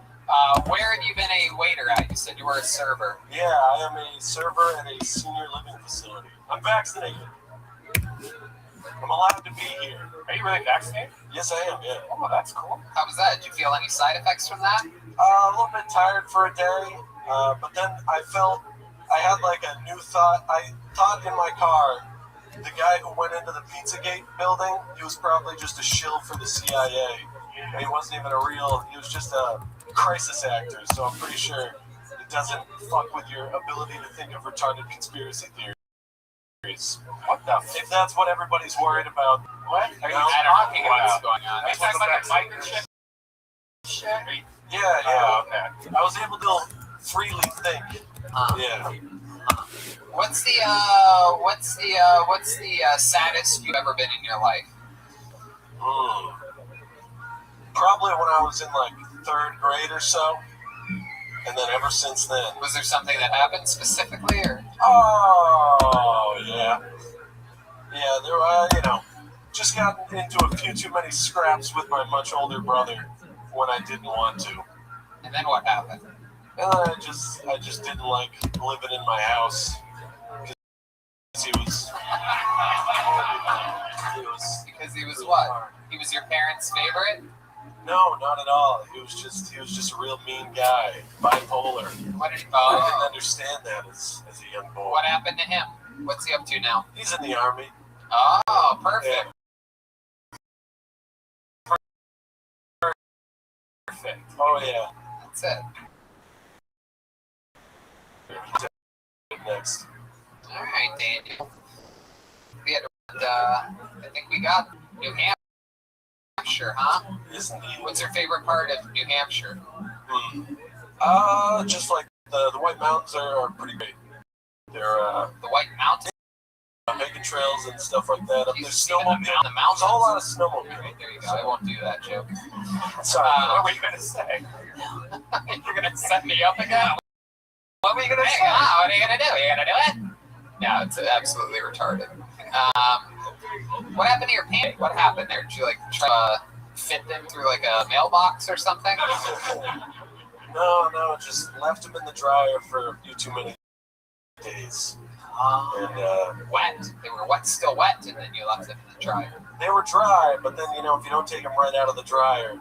Where have you been a waiter at? You said you were a server. Yeah, I am a server at a senior living facility. I'm vaccinated. I'm allowed to be here. Are you really vaccinated? Yes, I am, yeah. Oh, that's cool. How was that? Did you feel any side effects from that? A little bit tired for a day, but then I felt I had like a new thought. I thought in my car, the guy who went into the Pizzagate building, he was probably just a shill for the CIA. And he wasn't even he was just a crisis actor, so I'm pretty sure it doesn't fuck with your ability to think of retarded conspiracy theories. What the If that's what everybody's worried about. What are you talking about? What's going on? Are you talking about that microchip shit? Yeah. Oh, okay. I was able to freely think. Yeah. What's the saddest you've ever been in your life? Probably when I was in like 3rd grade or so, and then ever since then. Was there something that happened specifically, or? Oh yeah. There were just got into a few too many scraps with my much older brother when I didn't want to. And then what happened? And I just didn't like living in my house because he was. Because he was what? He was your parents' favorite? No, not at all. He was just a real mean guy, bipolar. I didn't understand that as a young boy. What happened to him? What's he up to now? He's in the army. Oh, perfect. Perfect. Oh yeah. That's it. Next. All right, Daniel. We had, I think we got New Hampshire, huh? Yes, indeed. What's your favorite part of New Hampshire? Just like the White Mountains are pretty great. They're the White Mountains, making trails and stuff like that. You There's see the mountains. There's a whole lot of snowmobiling. Right, there you go. I won't do that joke. Sorry. What were you gonna say? You're gonna set me up again? What were you gonna say? What are you gonna do? You gonna do it? No, it's absolutely retarded. What happened to your painting? What happened there? Did you like try to fit them through like a mailbox or something? No, just left them in the dryer for a few too many days. And wet. They were wet, still wet, and then you left them in the dryer. they were dry, but then, if you don't take them right out of the dryer,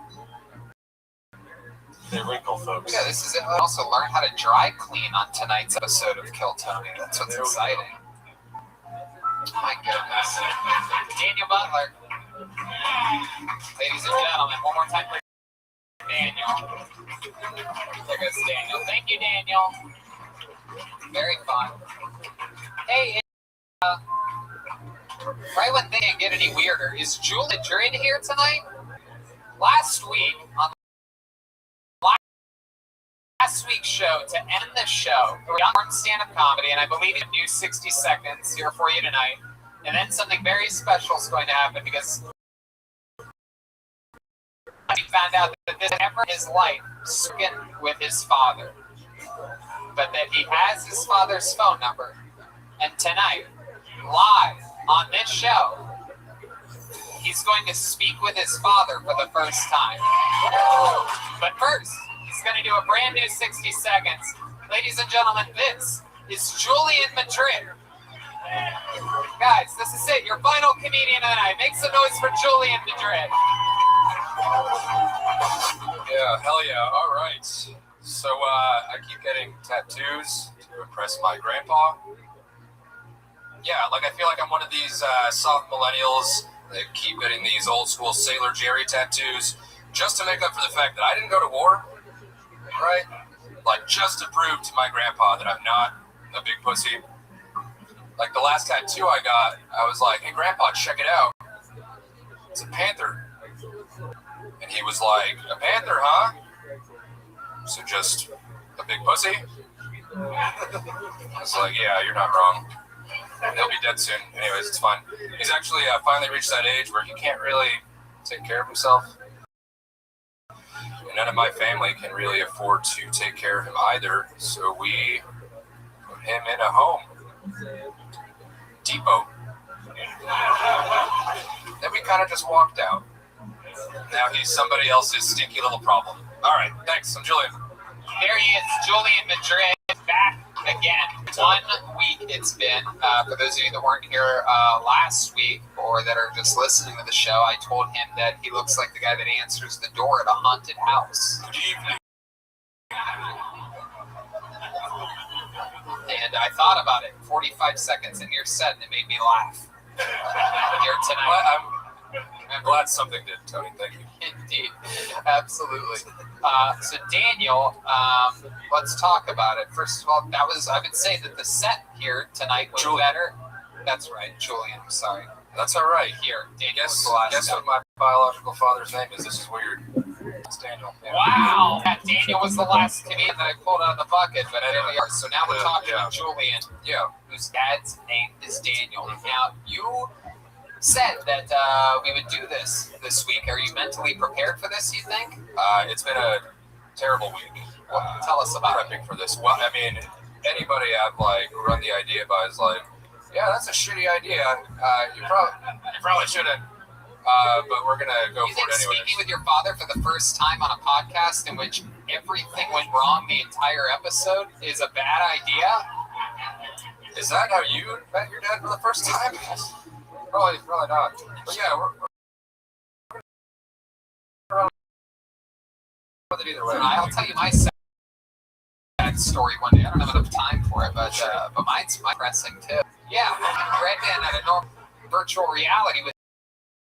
they wrinkle, folks. Yeah, this is it. I also learned how to dry clean on tonight's episode of Kill Tony. That's what's exciting. Oh my goodness. Daniel Butler. Ladies and gentlemen, one more time, please. Daniel. There goes Daniel. Thank you, Daniel. Very fun. Hey, right when they didn't get any weirder, is Julia Madrid here tonight? Last week, on last week's show, to end the show, we got more stand-up comedy, and I believe a new 60 seconds here for you tonight. And then something very special is going to happen because he found out that this never in his life spoken with his father, but that he has his father's phone number. And tonight, live on this show, he's going to speak with his father for the first time. But first, he's going to do a brand new 60 seconds. Ladies and gentlemen, this is Julian Madrid. Guys, this is it. Your final comedian of the night. Make some noise for Julian Madrid. Yeah, hell yeah. All right. So I keep getting tattoos to impress my grandpa. Yeah, I feel like I'm one of these soft millennials that keep getting these old school Sailor Jerry tattoos just to make up for the fact that I didn't go to war, right? Just to prove to my grandpa that I'm not a big pussy. The last tattoo I got, I was like, hey, Grandpa, check it out. It's a panther. And he was like, a panther, huh? So just a big pussy? I was like, yeah, you're not wrong. He'll be dead soon. Anyways, it's fine. He's actually finally reached that age where he can't really take care of himself. And none of my family can really afford to take care of him either. So we put him in a home. Depot. Then we kind of just walked out. Now he's somebody else's stinky little problem. All right, thanks. I'm Julian. There he is, Julian Madrid, back again. 1 week it's been. For those of you that weren't here last week or that are just listening to the show, I told him that he looks like the guy that answers the door at a haunted house. Good evening. And I thought about it 45 seconds in your set, and it made me laugh. Here tonight. I'm glad something did, Tony. Thank you. Indeed. Absolutely. So, Daniel, let's talk about it. First of all, I would say that the set here tonight was better. That's right, Julian. I'm sorry. That's all right. Here, Daniel. Guess what my biological father's name is? This is weird. It's Daniel. Yeah. Wow! Daniel was the last comedian that I pulled out of the bucket, but there we are. So now we're talking about Julian, whose dad's name is Daniel. Now, you said that we would do this week. Are you mentally prepared for this, you think? It's been a terrible week. Tell us about prepping for this. Well, I mean, anybody I've run the idea by is like, yeah, that's a shitty idea. You probably shouldn't. But we're gonna go you for think it anyway. Speaking with your father for the first time on a podcast in which everything went wrong the entire episode is a bad idea? Is that how you met your dad for the first time? Probably not. But yeah, we're with it either way. I'll tell you my sad story one day. I don't have enough time for it, but mine's pressing too. Yeah, Red Band at a normal virtual reality with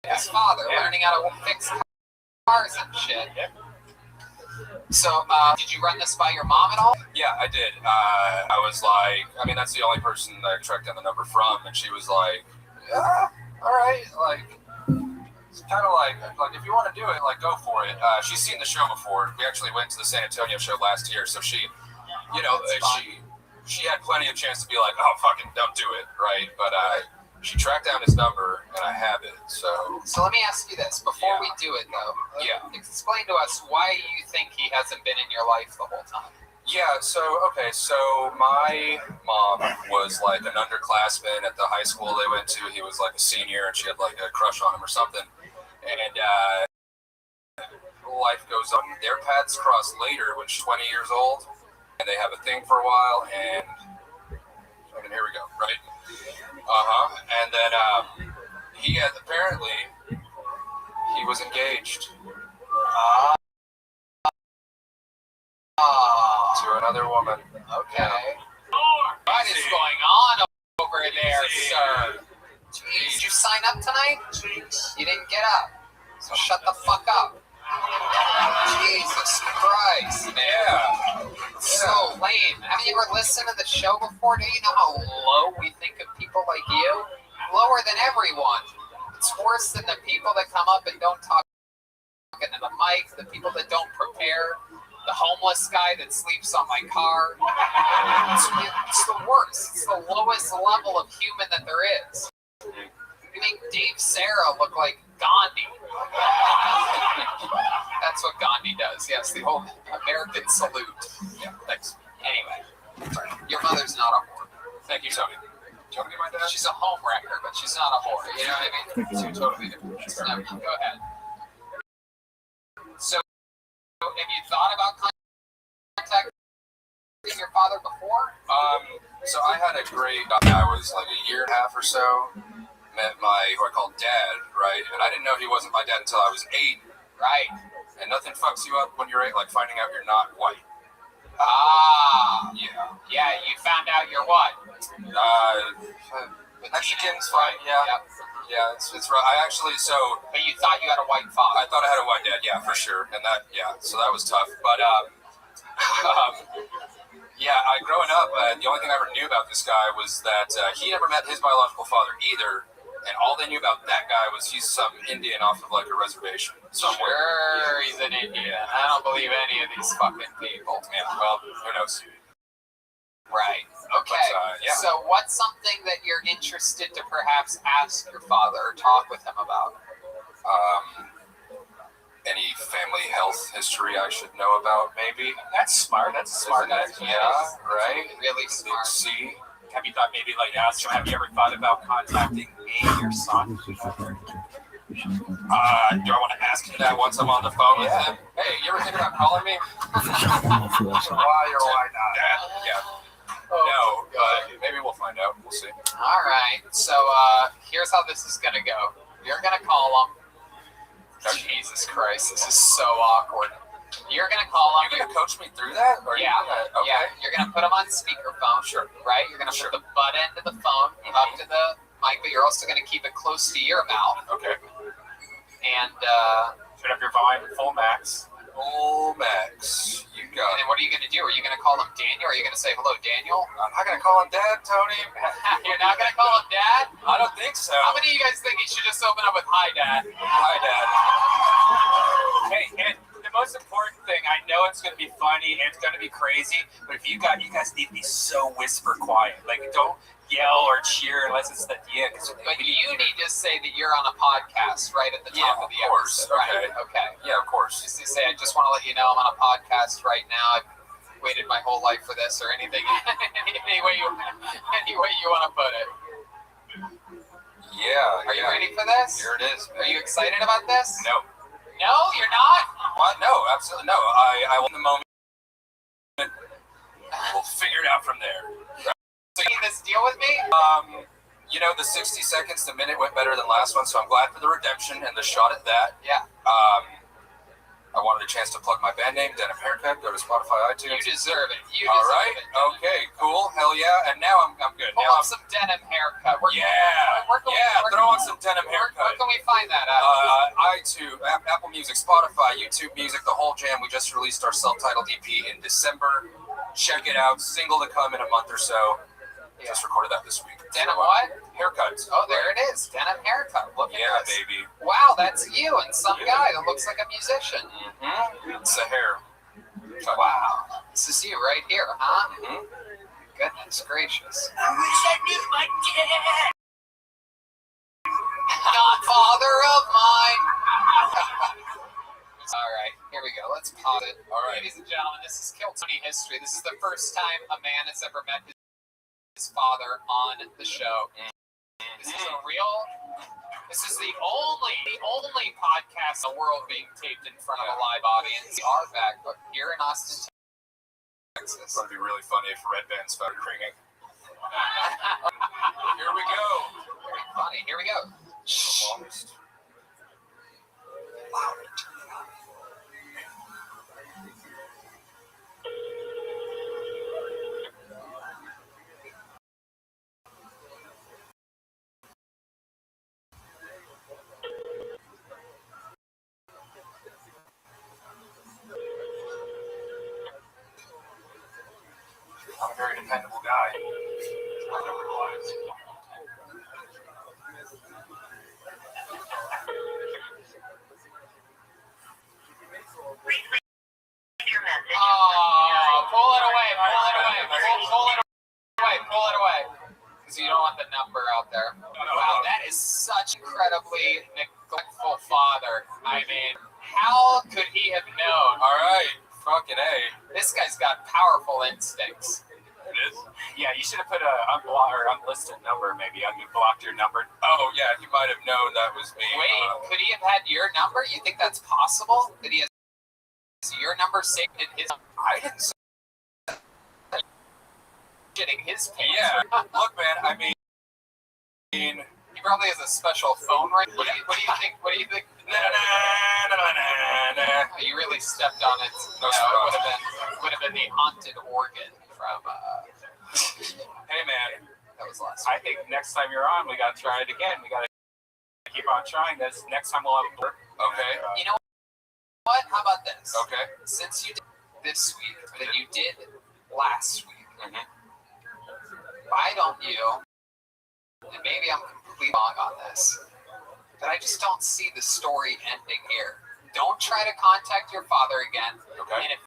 his father, learning how to fix cars and shit. So, did you run this by your mom at all? Yeah, I did. I was like, I mean, that's the only person that I tracked down the number from, and she was like, yeah, all right, like, it's kind of like if you want to do it, like, go for it. She's seen the show before. We actually went to the San Antonio show last year, so she, you know, she had plenty of chance to be like, oh, fucking don't do it, right? But she tracked down his number, and I have it, so let me ask you this. Before we do it, though, explain to us why you think he hasn't been in your life the whole time. Yeah, so my mom was like an underclassman at the high school they went to. He was like a senior, and she had like a crush on him or something. And life goes on. Their paths cross later when she's 20 years old, and they have a thing for a while, and here we go, right? And then he had apparently he was engaged to another woman. Okay. What is going on over there, sir? Jeez, did you sign up tonight? You didn't get up, so shut the fuck up. Jesus Christ. Yeah. So lame. Have you ever listened to the show before? Do you know how low we think of people like you? Lower than everyone. It's worse than the people that come up and don't talk into the mic, the people that don't prepare, the homeless guy that sleeps on my car. It's the worst. It's the lowest level of human that there is. You make Dave Sarah look like Gandhi. That's what Gandhi does. Yes, the whole American salute. Yeah, thanks. Anyway, your mother's not a whore. Thank you, Tony. Tony, my dad? She's a home wrecker, but she's not a whore. You know what I mean? Two totally different things. No, go ahead. So, have you thought about contacting your father before? So I had a great, I was like a year and a half or so, met who I called dad, right? And I didn't know he wasn't my dad until I was 8. Right. And nothing fucks you up when you're 8, like finding out you're not white. Yeah. Yeah, you found out you're what? Mexicans, fine, yeah. Yep. Yeah, it's right. I actually, But you thought you had a white father? I thought I had a white dad, yeah, for sure. And that, yeah, so that was tough. But, yeah, growing up, the only thing I ever knew about this guy was that he never met his biological father either. And all they knew about that guy was he's some Indian off of like a reservation somewhere. Sure, he's an Indian. I don't believe any of these fucking people. Yeah, well, who knows? Right. Okay. But, So what's something that you're interested to perhaps ask your father or talk with him about? Any family health history I should know about, maybe? That's smart. That's a smart idea. Yeah, right? Really smart. See? Have you thought maybe like ask him, have you ever thought about contacting me, your son? Do I want to ask him that once I'm on the phone with him? Hey, you ever think about calling me? Why or why not? Yeah. No, but maybe we'll find out. We'll see. All right. So here's how this is going to go. You're going to call him. Jesus Christ, this is so awkward. You're going to call him. You're going to coach me through that? Or yeah. Okay. Yeah. You're going to put him on speakerphone. Sure. Right? You're going to put the butt end of the phone up to the mic, but you're also going to keep it close to your mouth. Okay. And should have your volume full max. Full max. You got And then what are you going to do? Are you going to call him Daniel? Or are you going to say, hello, Daniel? I'm not going to call him Dad, Tony. You're not going to call him Dad? I don't think so. How many of you guys think he should just open up with, hi, Dad? Hi, Dad. Hey, and the most important thing, I know it's going to be funny and it's going to be crazy, but if you guys need to be so whisper quiet. Like, don't yell or cheer unless it's at the end. But you need to say that you're on a podcast right at the top of the course. episode. Okay. Right? Okay. Yeah, of course. Just to say, I just want to let you know I'm on a podcast right now. I've waited my whole life for this or anything, any way you want to put it. Yeah. Are you ready for this? Here it is. Are you excited about this? No. No, you're not? What? No, absolutely no. I want the moment. We'll figure it out from there. So you need this deal with me? You know, the 60 seconds to minute went better than last one, so I'm glad for the redemption and the shot at that. Yeah. I wanted a chance to plug my band name, Denim Haircut. Go to Spotify, iTunes. You deserve it. You All deserve right. it. Okay. Cool. Hell yeah. And now I'm good. Pull Now up some Denim Haircut. Where can throw on some Denim Haircut. Where can we find that at? iTunes, Apple Music, Spotify, YouTube Music, the whole jam. We just released our self-titled EP in December. Check it out. Single to come in a month or so. Just recorded that this week. Denim what? Haircuts. Oh, there it is. Denim Haircut. Look at this. Baby. Wow, that's you and some guy that looks like a musician. Mm-hmm. It's the hair. Wow. This is you right here, huh? Mm-hmm. Goodness gracious. I wish I knew my dad. Godfather of mine. All right, here we go. Let's pause it. All right. Ladies and gentlemen, this is Kill Tony history. This is the first time a man has ever met his father on the show. This is a real. This is the only podcast in the world being taped in front of a live audience. We are back, but here in Austin, Texas. That'd be really funny if Red Band started ringing. Here we go. Very funny. Here we go. Longest. I'm a very dependable guy. I never realized. Oh, pull it away, pull it away. Because you don't want the number out there. Wow, that is such incredibly neglectful father. I mean, how could he have known? All right, fucking A. This guy's got powerful instincts. It is? Yeah, you should have put a unlisted number, maybe. You blocked your number. Oh, yeah, he might have known that was me. Wait, could he have had your number? You think that's possible? That he has your number saved in his... I didn't say getting his pants. Yeah, look, man, I mean... He probably has a special phone ring. What do you think? What do you think? Oh, you really stepped on it. No, it would have been the haunted organ from. Hey man, that was last. I think next time you're on, we gotta try it again. We gotta keep on trying this. Next time we'll have work. Okay. You know what? How about this? Okay. Since you did this week, then you did last week. Mm-hmm. Why don't you? And maybe I'm completely wrong on this, but I just don't see the story ending here. Don't try to contact your father again. Okay. And if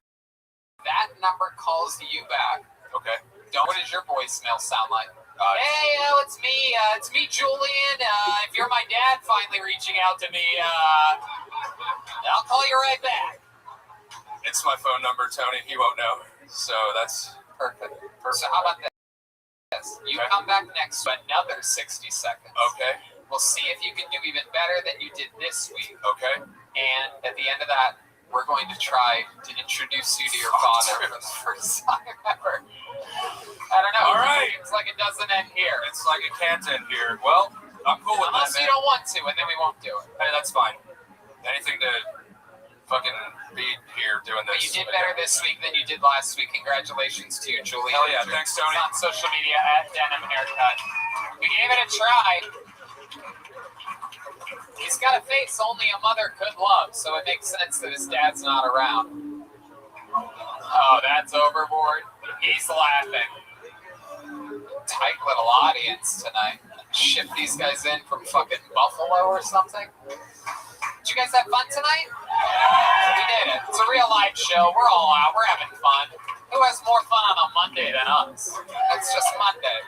that number calls you back, okay. What does your voicemail sound like? Hey, it's me, Julian. If you're my dad finally reaching out to me, I'll call you right back. It's my phone number, Tony. He won't know. So that's perfect. So how about this? You come back next to another 60 seconds. Okay. We'll see if you can do even better than you did this week. Okay. And at the end of that, we're going to try to introduce you to your father for the first time ever. I don't know. All right. It seems like it doesn't end here. It's like it can't end here. Well, I'm cool with Unless that, you don't want to, and then we won't do it. Hey, that's fine. Anything to fucking be here doing this. But you did better this week than you did last week. Congratulations to you, Julie. Hell yeah. Thanks, Tony. On social media at Denim Haircut. We gave it a try. He's got a face only a mother could love, so it makes sense that his dad's not around. Oh, that's overboard. He's laughing. Tight little audience tonight. Ship these guys in from fucking Buffalo or something. Did you guys have fun tonight? We did it. It's a real live show. We're all out. We're having fun. Who has more fun on a Monday than us? It's just Monday.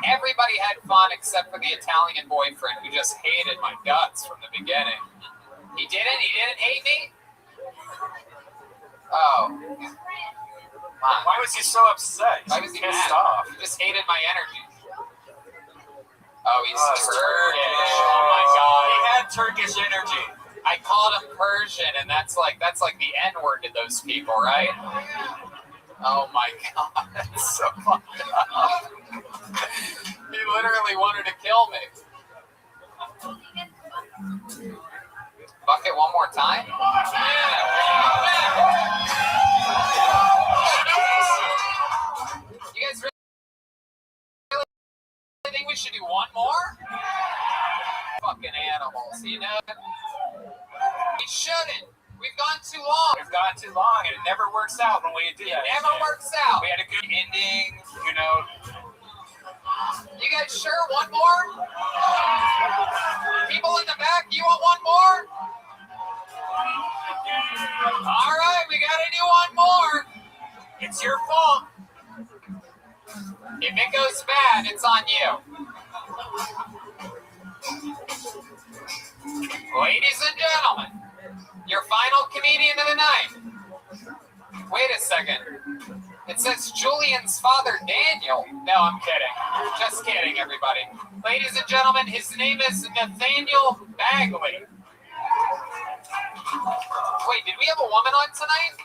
Everybody had fun except for the Italian boyfriend who just hated my guts from the beginning. He didn't? He didn't hate me? Oh. Why was he so upset? Why was he pissed mad? off? He just hated my energy. Oh, he's Turkish. Oh my God. He had Turkish energy. I called him Persian, and that's like the N-word to those people, right? Oh my God, that's so fucked up. He literally wanted to kill me. Bucket one more time? Yeah. We shouldn't. We've gone too long. We've gone too long, and it never works out when we do that. It never works out. We had a good ending, you know. You guys sure? One more? People in the back, you want one more? All right, we gotta do one more. It's your fault. If it goes bad, it's on you. Ladies and gentlemen, your final comedian of the night. Wait a second. It says Julian's father, Daniel. No, I'm kidding. Just kidding, everybody. Ladies and gentlemen, his name is Nathaniel Bagley. Wait, did we have a woman on tonight?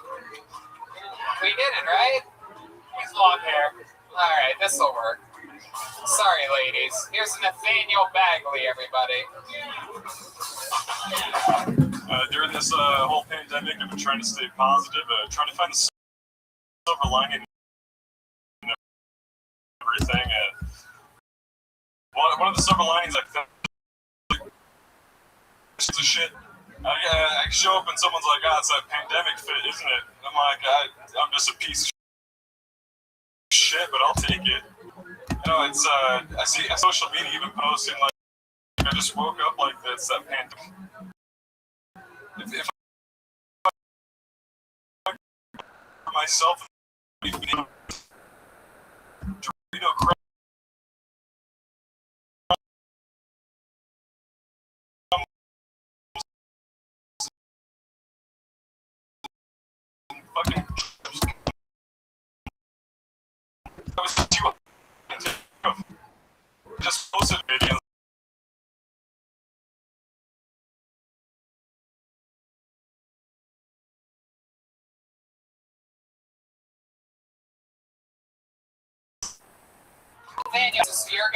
We didn't, right? He's long hair. All right, this will work. Sorry, ladies. Here's Nathaniel Bagley, everybody. During this whole pandemic, I've been trying to stay positive, trying to find the silver lining in everything. One of the silver linings I found is a shit. I show up and someone's like, "Oh, it's that pandemic fit, isn't it?" I'm like, I'm just a piece of shit, but I'll take it. You know, it's I see social media even posting like, "I just woke up like this, that pandemic." If I myself, you know, fucking I was just posted videos. Nathaniel, this is your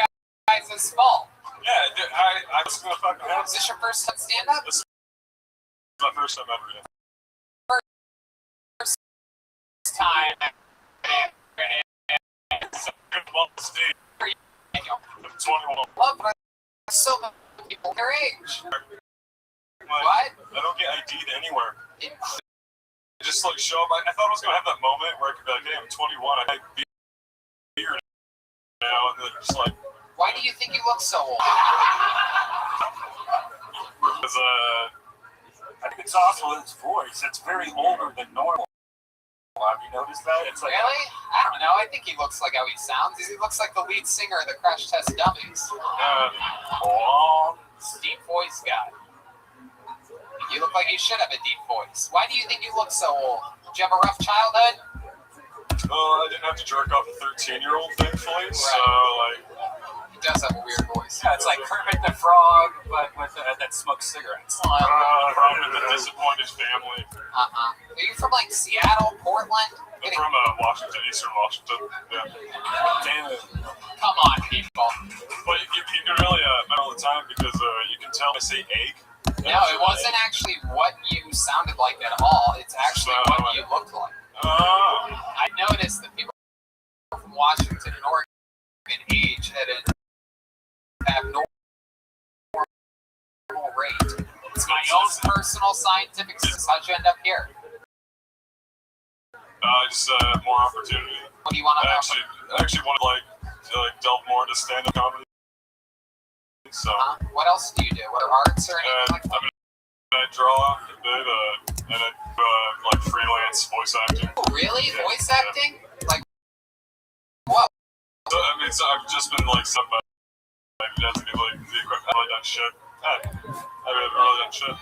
guys' fault. Yeah, I was gonna fucking have Is this your first time stand-up? This is my first time ever. First time. I'm 21. Love, but so many people your age. What? I don't get ID'd anywhere. I just like show up. I thought I was gonna have that moment where I could be like, "Hey, I'm 21. I might be here now," and then just like. Why do you think you look so old? Because I think it's also his voice. It's very older than normal. Have you noticed that? It's like really? I don't know. I think he looks like how he sounds. He looks like the lead singer of the Crash Test Dummies. Deep voice guy. You look like you should have a deep voice. Why do you think you look so old? Did you have a rough childhood? I didn't have to jerk off a 13-year-old, thankfully. Right. So like. He does have a weird voice. Yeah, it's like Kermit the Frog, but with that smokes cigarettes. From the disappointed family. Are you from like Seattle, Portland? I'm from Washington, Eastern Washington. Yeah. Damn. Come on, people. But you can really met all the time because you can tell I say egg. No, it wasn't actually what you sounded like at all. It's actually what you looked like. I noticed that people from Washington and Oregon age at an abnormal rate. It's my own personal scientific system. How'd you end up here? Just more opportunity. What do you want to know? I actually want to delve more into stand-up comedy. So. What else do you do? What arts or anything like that? I draw a bit, and I like freelance voice acting. Oh, really? Yeah, voice acting? Yeah. Like what? So, I mean, so I've just been like some like that's like the equipment. I've really done shit. I've really done shit.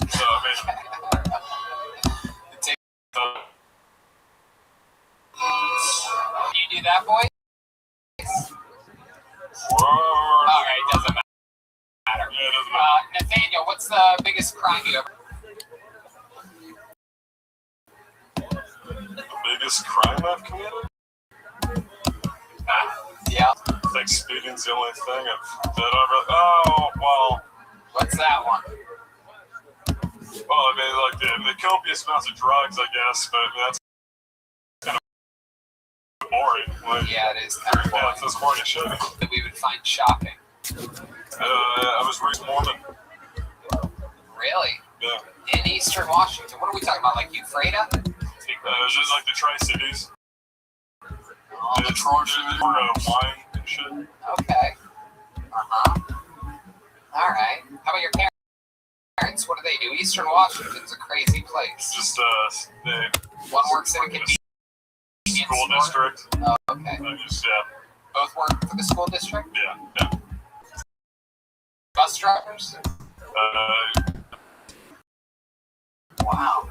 So I mean, you do that voice? Alright, doesn't matter. Yeah, it doesn't matter. Nathaniel, what's the biggest crime you ever? The biggest crime I've committed? Yeah. I think speeding's the only thing that I've ever. Oh well. What's that one? Well, I mean, like the copious amounts of drugs, I guess, but that's kind of boring. Like, yeah, it is kind of boring. Yeah, it's as boring as shit. That we would find shocking. I was raised Mormon. Really? Yeah. In Eastern Washington. What are we talking about? Like Ephrata? Just like the Tri-Cities. Oh, the Trojan. Wine and shit. Okay. All right. How about your parents? What do they do? Eastern Washington's a crazy place. Just they. One works in a convenience school store? district. Oh, okay. Yeah. Both work for the school district? Yeah. Bus drivers? Yeah. Wow.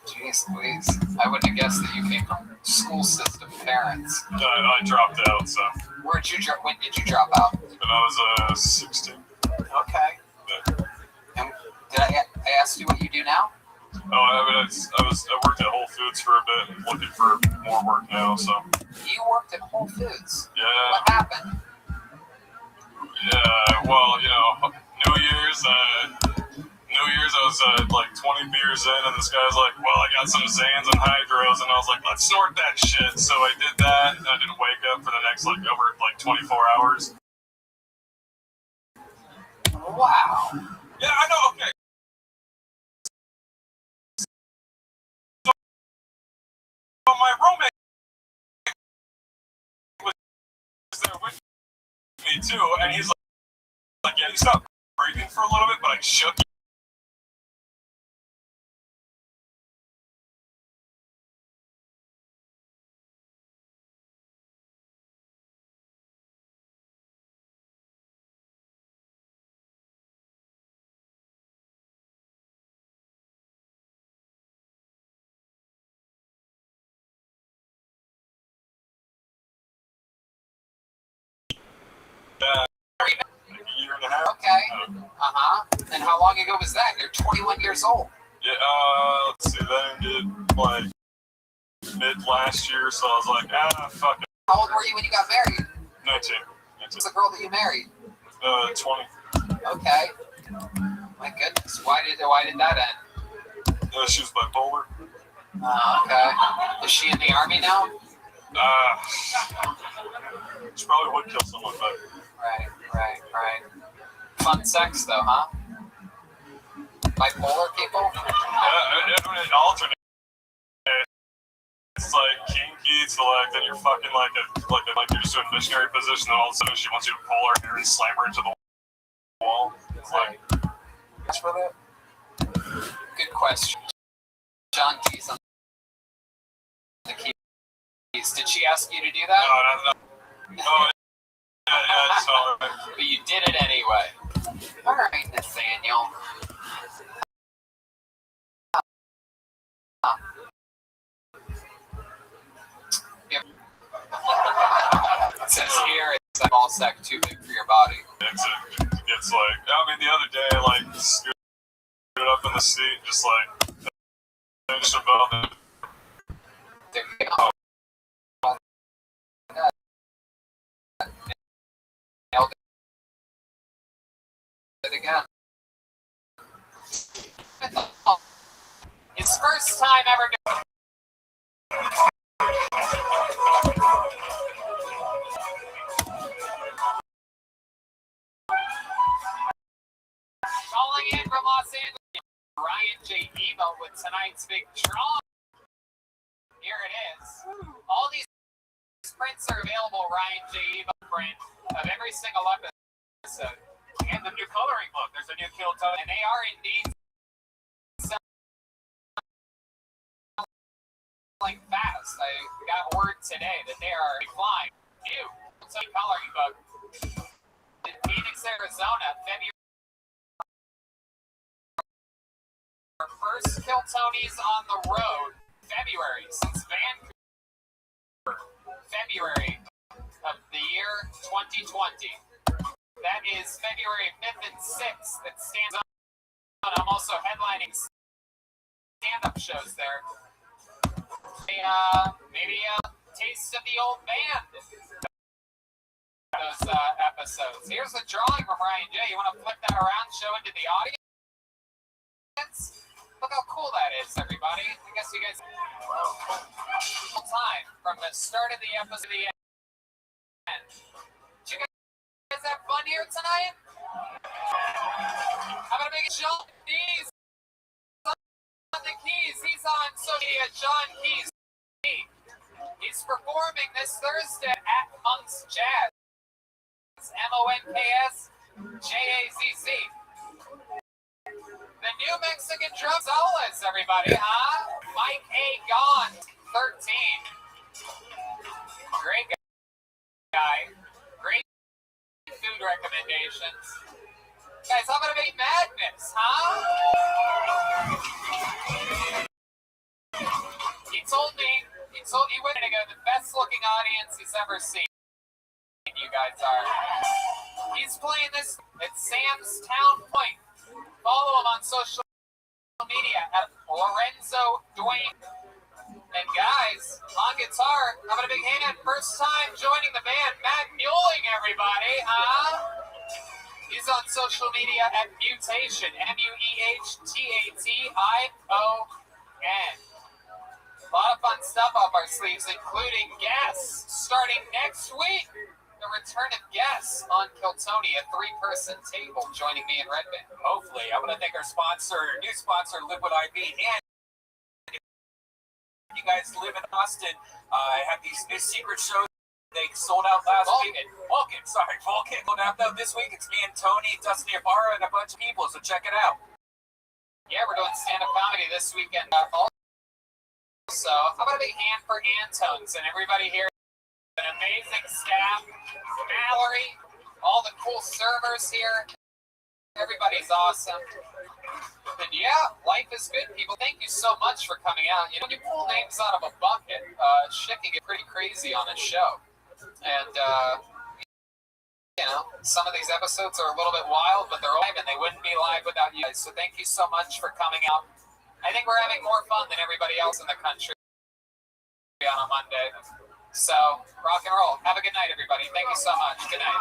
Jeez Louise. I wouldn't have guessed that you came from school system parents. I dropped out, so. When did you drop out? When I was 16. Okay. Yeah. And did I ask you what you do now? Oh, I worked at Whole Foods for a bit, looking for more work now, so. You worked at Whole Foods? Yeah. What happened? Yeah, well, New Year's, I was like 20 beers in, and this guy's like, well, I got some Zans and Hydros, and I was like, let's snort that shit. So I did that, and I didn't wake up for the next, over 24 hours. Wow. Yeah, I know, okay. So my roommate was there with me, too, and he's like, yeah, you stopped breathing for a little bit, but I shook you. A year and a half. Okay. And how long ago was that? You're 21 years old. Yeah, let's see, that ended mid last year, so I was like, fuck it. How old were you when you got married? 19. Who's the girl that you married? 20. Okay. My goodness. Why did that end? She was bipolar. Okay. Is she in the army now? She probably would kill someone, but. Right. Fun sex, though, huh? Bipolar people? Yeah, it alternates. It's like kinky to then you're fucking you're just doing a missionary position, and all of a sudden she wants you to pull her hair and slam her into the wall. It's like. Thanks for that. Good question. John Keys on the keys. Did she ask you to do that? No. Yeah, so. But you did it anyway. All right, Nathaniel. It says here it's a ball sack too big for your body. It's like, the other day, scooted up in the seat, just finished above it. There you go. Nailed it again. His first time ever doing. Calling in from Los Angeles, Ryan J. Evo with tonight's big draw. Here it is. All these prints are available, Ryan J. Evo print of every single episode. And the new coloring book. There's a new Kill Tone, and they are indeed selling fast. I got word today that they are flying. New coloring book in Phoenix, Arizona, February. Our first Kill Tonys on the road, February, since Vancouver, February of the year 2020. That is February 5th and 6th that stands on. I'm also headlining stand-up shows there. Maybe a taste of the old band. Those episodes. Here's a drawing from Ryan J. You want to flip that around, show it to the audience? Look how cool that is, everybody. I guess you guys have time from the start of the episode to the end. Did you guys have fun here tonight? John Keys on the keys. He's on social media. John Keys. He's performing this Thursday at Monk's Jazz. MONKSJAZZ. The New Mexican Drum Solas, everybody, huh? Mike A. Gone, 13. Great guy. Great food recommendations. Guys, how about a big madness, huh? He told me he went to go the best looking audience he's ever seen. You guys are. He's playing this at Sam's Town Point. Follow him on social media at Lorenzo Dwayne. And guys, on guitar, how about a big hand? First time joining the band, Matt Muehling, everybody, huh? He's on social media at Mutation, MUEHTATION. A lot of fun stuff up our sleeves, including guests starting next week. The return of guests on Kiltony, a 3-person table, joining me in Redmond. Hopefully, I'm going to thank our new sponsor, Liquid IV. And if you guys live in Austin, I have these new secret shows. They sold out last week. Vulcan sold out this week. It's me and Tony, Dustin Ibarra, and a bunch of people, so check it out. Yeah, we're doing stand-up comedy this weekend. So, how about a big hand for Antones and everybody here? An amazing staff, Mallory, all the cool servers here. Everybody's awesome. And yeah, life is good, people. Thank you so much for coming out. You know, when you pull names out of a bucket, shit can get pretty crazy on a show. And, you know, some of these episodes are a little bit wild, but they're live, and they wouldn't be live without you guys. So thank you so much for coming out. I think we're having more fun than everybody else in the country on a Monday. So, rock and roll. Have a good night, everybody. Thank you so much. Good night.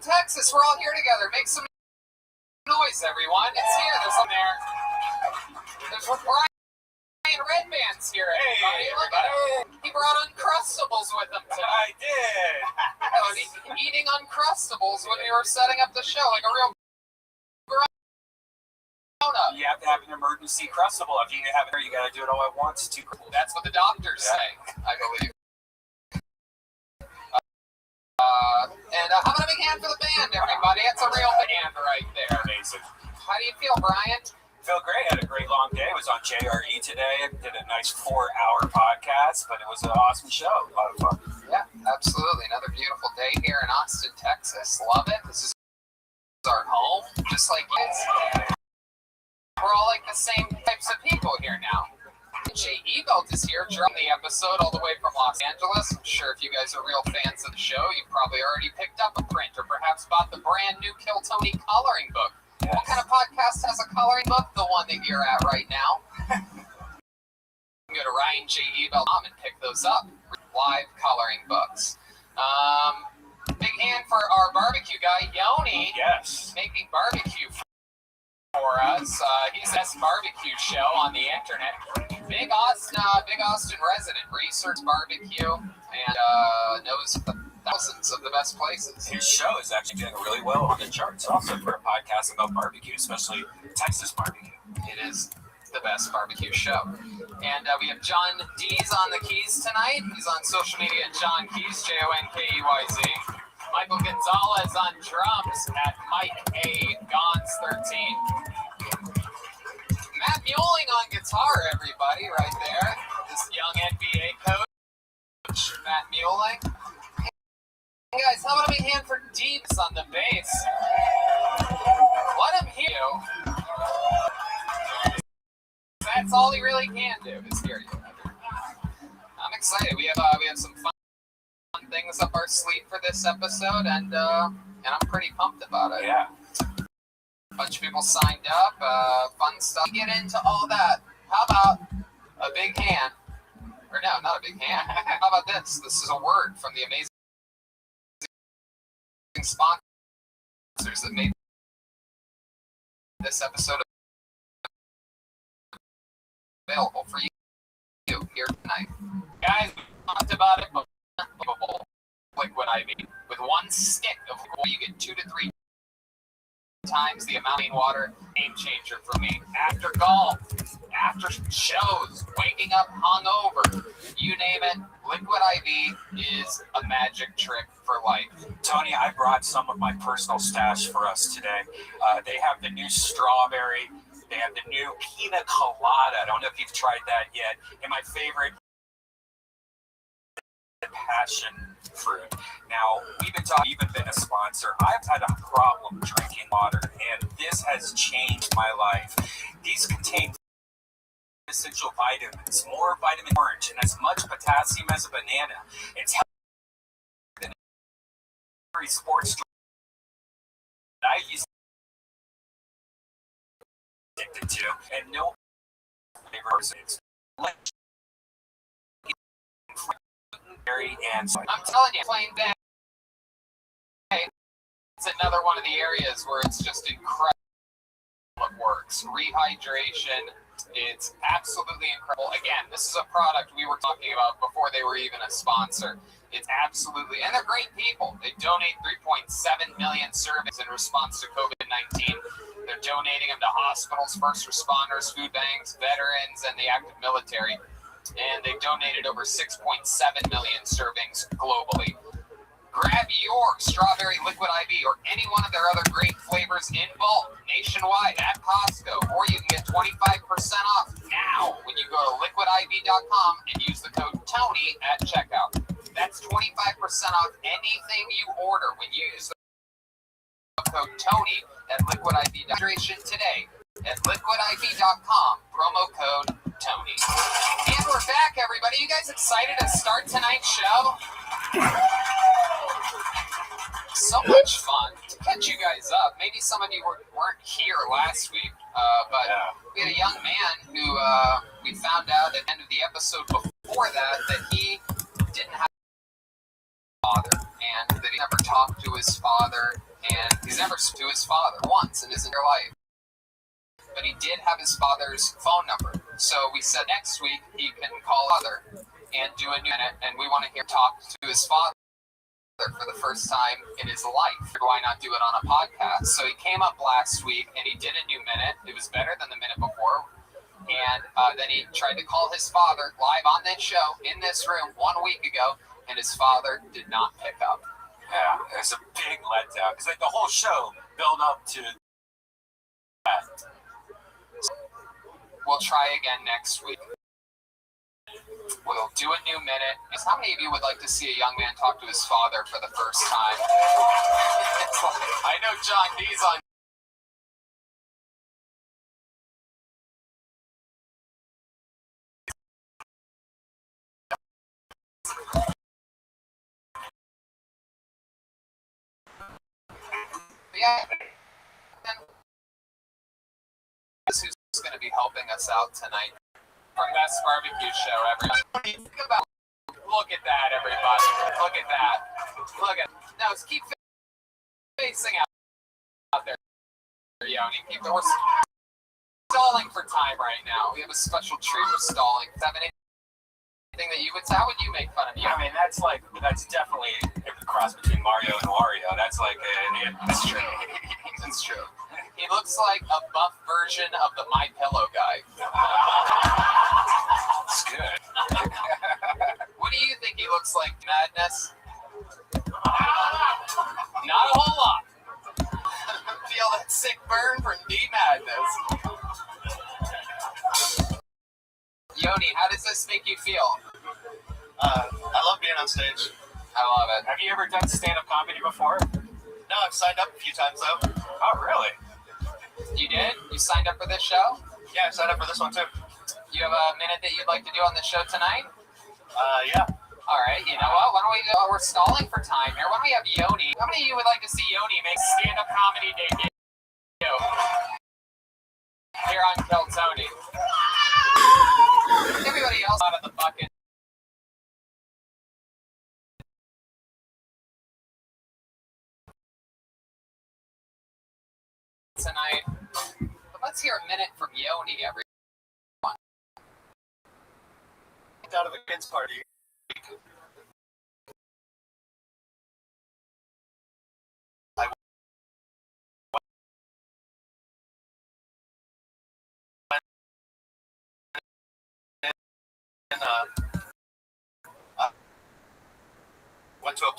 Texas, we're all here together. Make some noise, everyone. It's here. There's one there. There's Brian Redman's here. Hey, everybody. Look at him. He He brought Uncrustables with him today. I did. I was eating Uncrustables when we were setting up the show, like a real grown-up. You have to have an emergency crustable. If you have it, you got to do it all at once. That's what the doctors say, I believe. How about a big hand for the band, everybody? That's a real band right there. Amazing. How do you feel, Brian? Feel great. Had a great long day. I was on JRE today. Did a nice 4-hour podcast, but it was an awesome show. A lot of fun. Yeah, absolutely. Another beautiful day here in Austin, Texas. Love it. This is our home, just like you. We're all like the same types of people here now. Jay Ebelt is here during the episode all the way from Los Angeles. I'm sure if you guys are real fans of the show, you probably already picked up a print or perhaps bought the brand new Kill Tony coloring book. Yes. What kind of podcast has a coloring book? The one that you're at right now. You can go to RyanJEbelt.com and pick those up. Live coloring books. Big hand for our barbecue guy, Yoni. Yes. Making barbecue for us. He's this barbecue show on the internet. Big Austin resident, research barbecue, and knows thousands of the best places. His show is actually doing really well on the charts also for a podcast about barbecue, especially Texas barbecue. It is the best barbecue show. And we have John Dees on the keys tonight. He's on social media at John Keys, JONKEYZ. Michael Gonzalez on drums at Mike A. Gons 13. Matt Muelling on guitar, everybody, right there. This young NBA coach, Matt Muelling. Hey guys, how about a big hand for Deeps on the bass? Let him hear you. That's all he really can do is hear you. I'm excited. We have some fun things up our sleeve for this episode, and I'm pretty pumped about it. Yeah. A bunch of people signed up, fun stuff. We get into all that. How about a big hand? Or no, not a big hand. How about this? This is a word from the amazing sponsors that made this episode available for you here tonight. Guys, we talked about it, but liquid IV. With one stick of liquid, you get 2 to 3 times the amount of water. Game changer for me. After golf, after shows, waking up hungover, you name it, liquid IV is a magic trick for life. Tony, I brought some of my personal stash for us today. They have the new strawberry. They have the new pina colada. I don't know if you've tried that yet. And my favorite, passion fruit. Now, we've even been a sponsor. I've had a problem drinking water, and this has changed my life. These contain essential vitamins, more vitamin orange, and as much potassium as a banana. It's healthier than every sports drink that I used to be addicted to, and no flavors. It's and I'm telling you, plain bang. It's another one of the areas where it's just incredible what works. Rehydration, it's absolutely incredible. Again, this is a product we were talking about before they were even a sponsor. It's absolutely, and they're great people. They donate 3.7 million servings in response to COVID-19. They're donating them to hospitals, first responders, food banks, veterans, and the active military. And they've donated over 6.7 million servings globally. Grab your strawberry liquid IV or any one of their other great flavors in bulk nationwide at Costco, or you can get 25% off now when you go to liquidiv.com and use the code TONY at checkout. That's 25% off anything you order when you use the code TONY at liquidiv. Hydration today at liquidiv.com, promo code Tony. And we're back, everybody. You guys excited to start tonight's show? So much fun to catch you guys up. Maybe some of you weren't here last week, but we had a young man who we found out at the end of the episode before that he didn't have a father, and that he never talked to his father, and he's never to his father once in his entire life. But he did have his father's phone number. So we said next week he can call father and do a new minute, and we want to hear talk to his father for the first time in his life. Why not do it on a podcast? So he came up last week and he did a new minute. It was better than the minute before. And then he tried to call his father live on this show in this room 1 week ago, and his father did not pick up. Yeah, it's a big letdown because like the whole show built up to that. We'll try again next week. We'll do a new minute. How many of you would like to see a young man talk to his father for the first time? I know John D's on. Yeah. Who's going to be helping us out tonight? From Best Barbecue Show, everybody. Look at that, everybody. Look at that. Look at. Now, let's keep facing out there, Yoni. We're stalling for time right now. We have a special treat. We're stalling. Is that anything that you would say? How would you make fun of you? I mean, that's definitely a cross between Mario and Wario. That's like it's true. It's true. He looks like a buff version of the My Pillow guy. It's good. What do you think he looks like, Madness? Not a whole lot. Feel that sick burn from D-Madness. Yoni, how does this make you feel? I love being on stage. I love it. Have you ever done stand-up comedy before? No, I've signed up a few times though. Oh, really? You did? You signed up for this show? Yeah, I signed up for this one too. You have a minute that you'd like to do on the show tonight? Yeah. All right, you know what? Why don't we go? We're stalling for time here. Why don't we have Yoni? How many of you would like to see Yoni make stand-up comedy debut here on Kill Tony? Everybody else out of the bucket. Tonight. But let's hear a minute from Yoni, everyone. Out of a kids' party. Went to a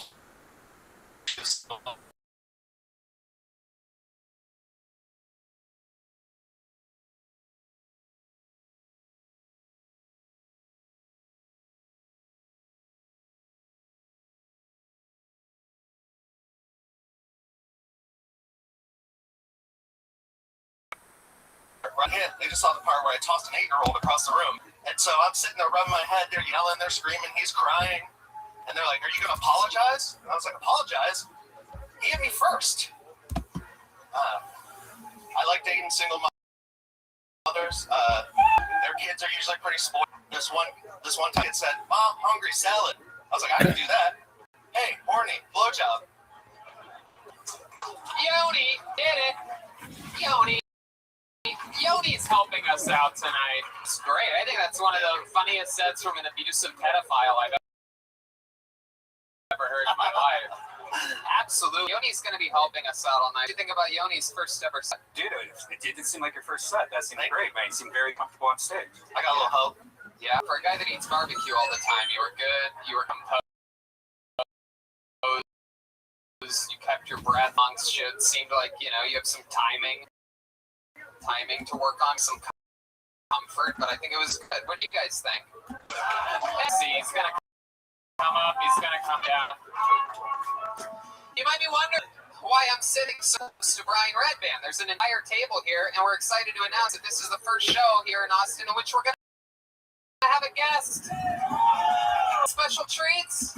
they just saw the part where I tossed an 8-year-old across the room. And so I'm sitting there rubbing my head, they're yelling, they're screaming, he's crying. And they're like, are you going to apologize? And I was like, apologize? He hit me first. I like dating single mothers. Their kids are usually pretty spoiled. This one kid said, Mom, hungry, salad. I was like, I can do that. Hey, horny, blowjob. Yoni did it. Yoni's helping us out tonight. It's great. I think that's one of the funniest sets from an abusive pedophile I've ever heard in my life. Absolutely. Yoni's going to be helping us out all night. What do you think about Yoni's first ever set? Dude, it didn't seem like your first set. That seemed great, man. You seemed very comfortable on stage. I got a little help. Yeah, for a guy that eats barbecue all the time, you were good. You were composed. You kept your breath amongst shit. Seemed like, you have some timing to work on, some comfort, but I think it was good. What do you guys think? Let's see, he's going to come up, he's going to come down. You might be wondering why I'm sitting so close to Brian Redband. There's an entire table here, and we're excited to announce that this is the first show here in Austin in which we're going to have a guest. Special treats.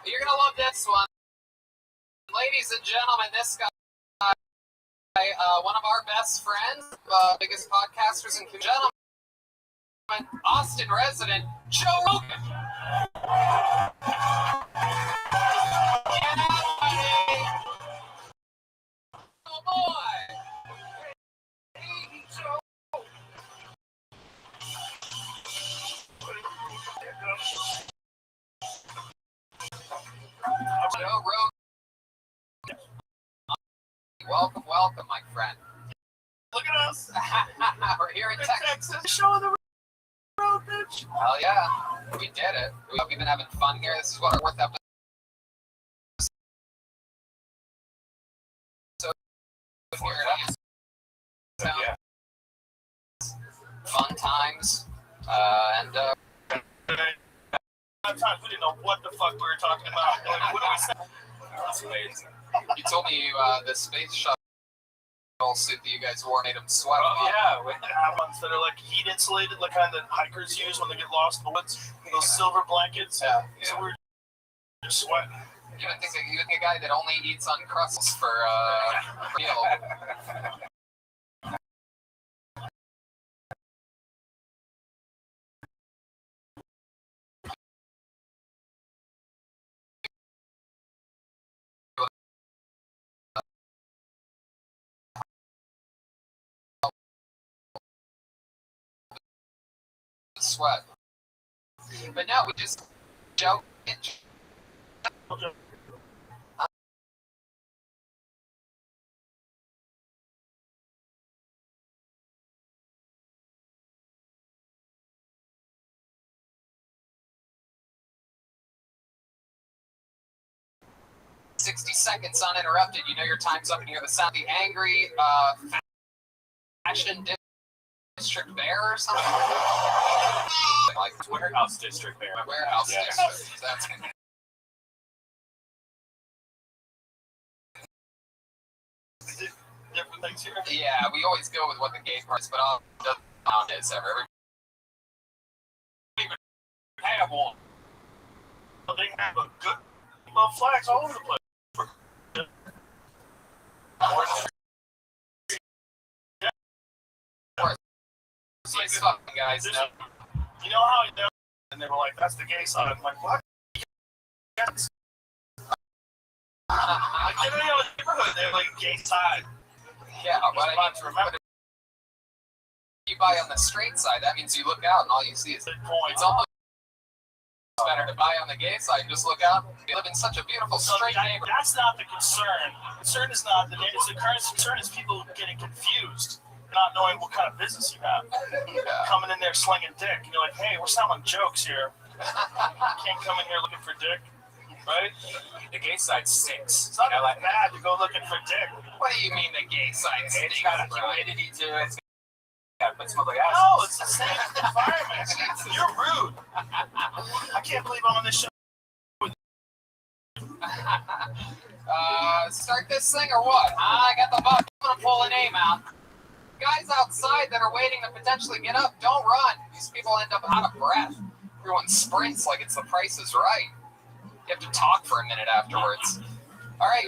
You're going to love this one. Ladies and gentlemen, this guy, one of our best friends, biggest podcasters and gentlemen, Austin resident, Joe Rogan. Oh boy. Hey, Joe. Welcome, welcome, my friend. Look at us. We're here in Texas. Show the road, bitch. Hell yeah. We did it. We've been having fun here. This is what our fourth episode. Yeah. Fun times. Sometimes we didn't know what the fuck we were talking about. Like, what do we say? That's amazing. You told me the space shuttle suit that you guys wore made them sweat. Oh, yeah. We have ones that are like heat insulated, like kind of hikers use when they get lost in the woods. Those silver blankets. Yeah. So we're just sweating. You would think a guy that only eats Uncrustables for meal. Sweat. But no, we just joke. 60 seconds uninterrupted. You know your time's up and you hear the sound of the angry fashion district bear or something? Like warehouse district bear. Warehouse district. That's good. Different things here. Yeah, we always go with what the gay parts, but all the sound is ever. Have one. They have a good flags all over the place. These fucking guys know. You know how you know? And they were like, "That's the gay side." I'm like, "What?" Like, in any other neighborhood, they're like gay side. Yeah, but I need to remember. You buy on the straight side, that means you look out and all you see is the point. It's almost better to buy on the gay side and just look out. You live in such a beautiful straight neighborhood. That's not the concern. The concern is not the current concern is people getting confused, not knowing what kind of business you have. Coming in there slinging dick, and you're like, "Hey, we're selling jokes here. Can't come in here looking for dick." Right? The gay side stinks. It's not bad to go looking for dick. What do you mean the gay side stinks? It's got a humidity to it. It smells like ass. No, it's the same environment. You're rude. I can't believe I'm on this show. Start this thing or what? I got the buck. I'm gonna pull a name out. Guys outside that are waiting to potentially get up, don't run. These people end up out of breath. Everyone sprints like it's The Price is Right. You have to talk for a minute afterwards. All right.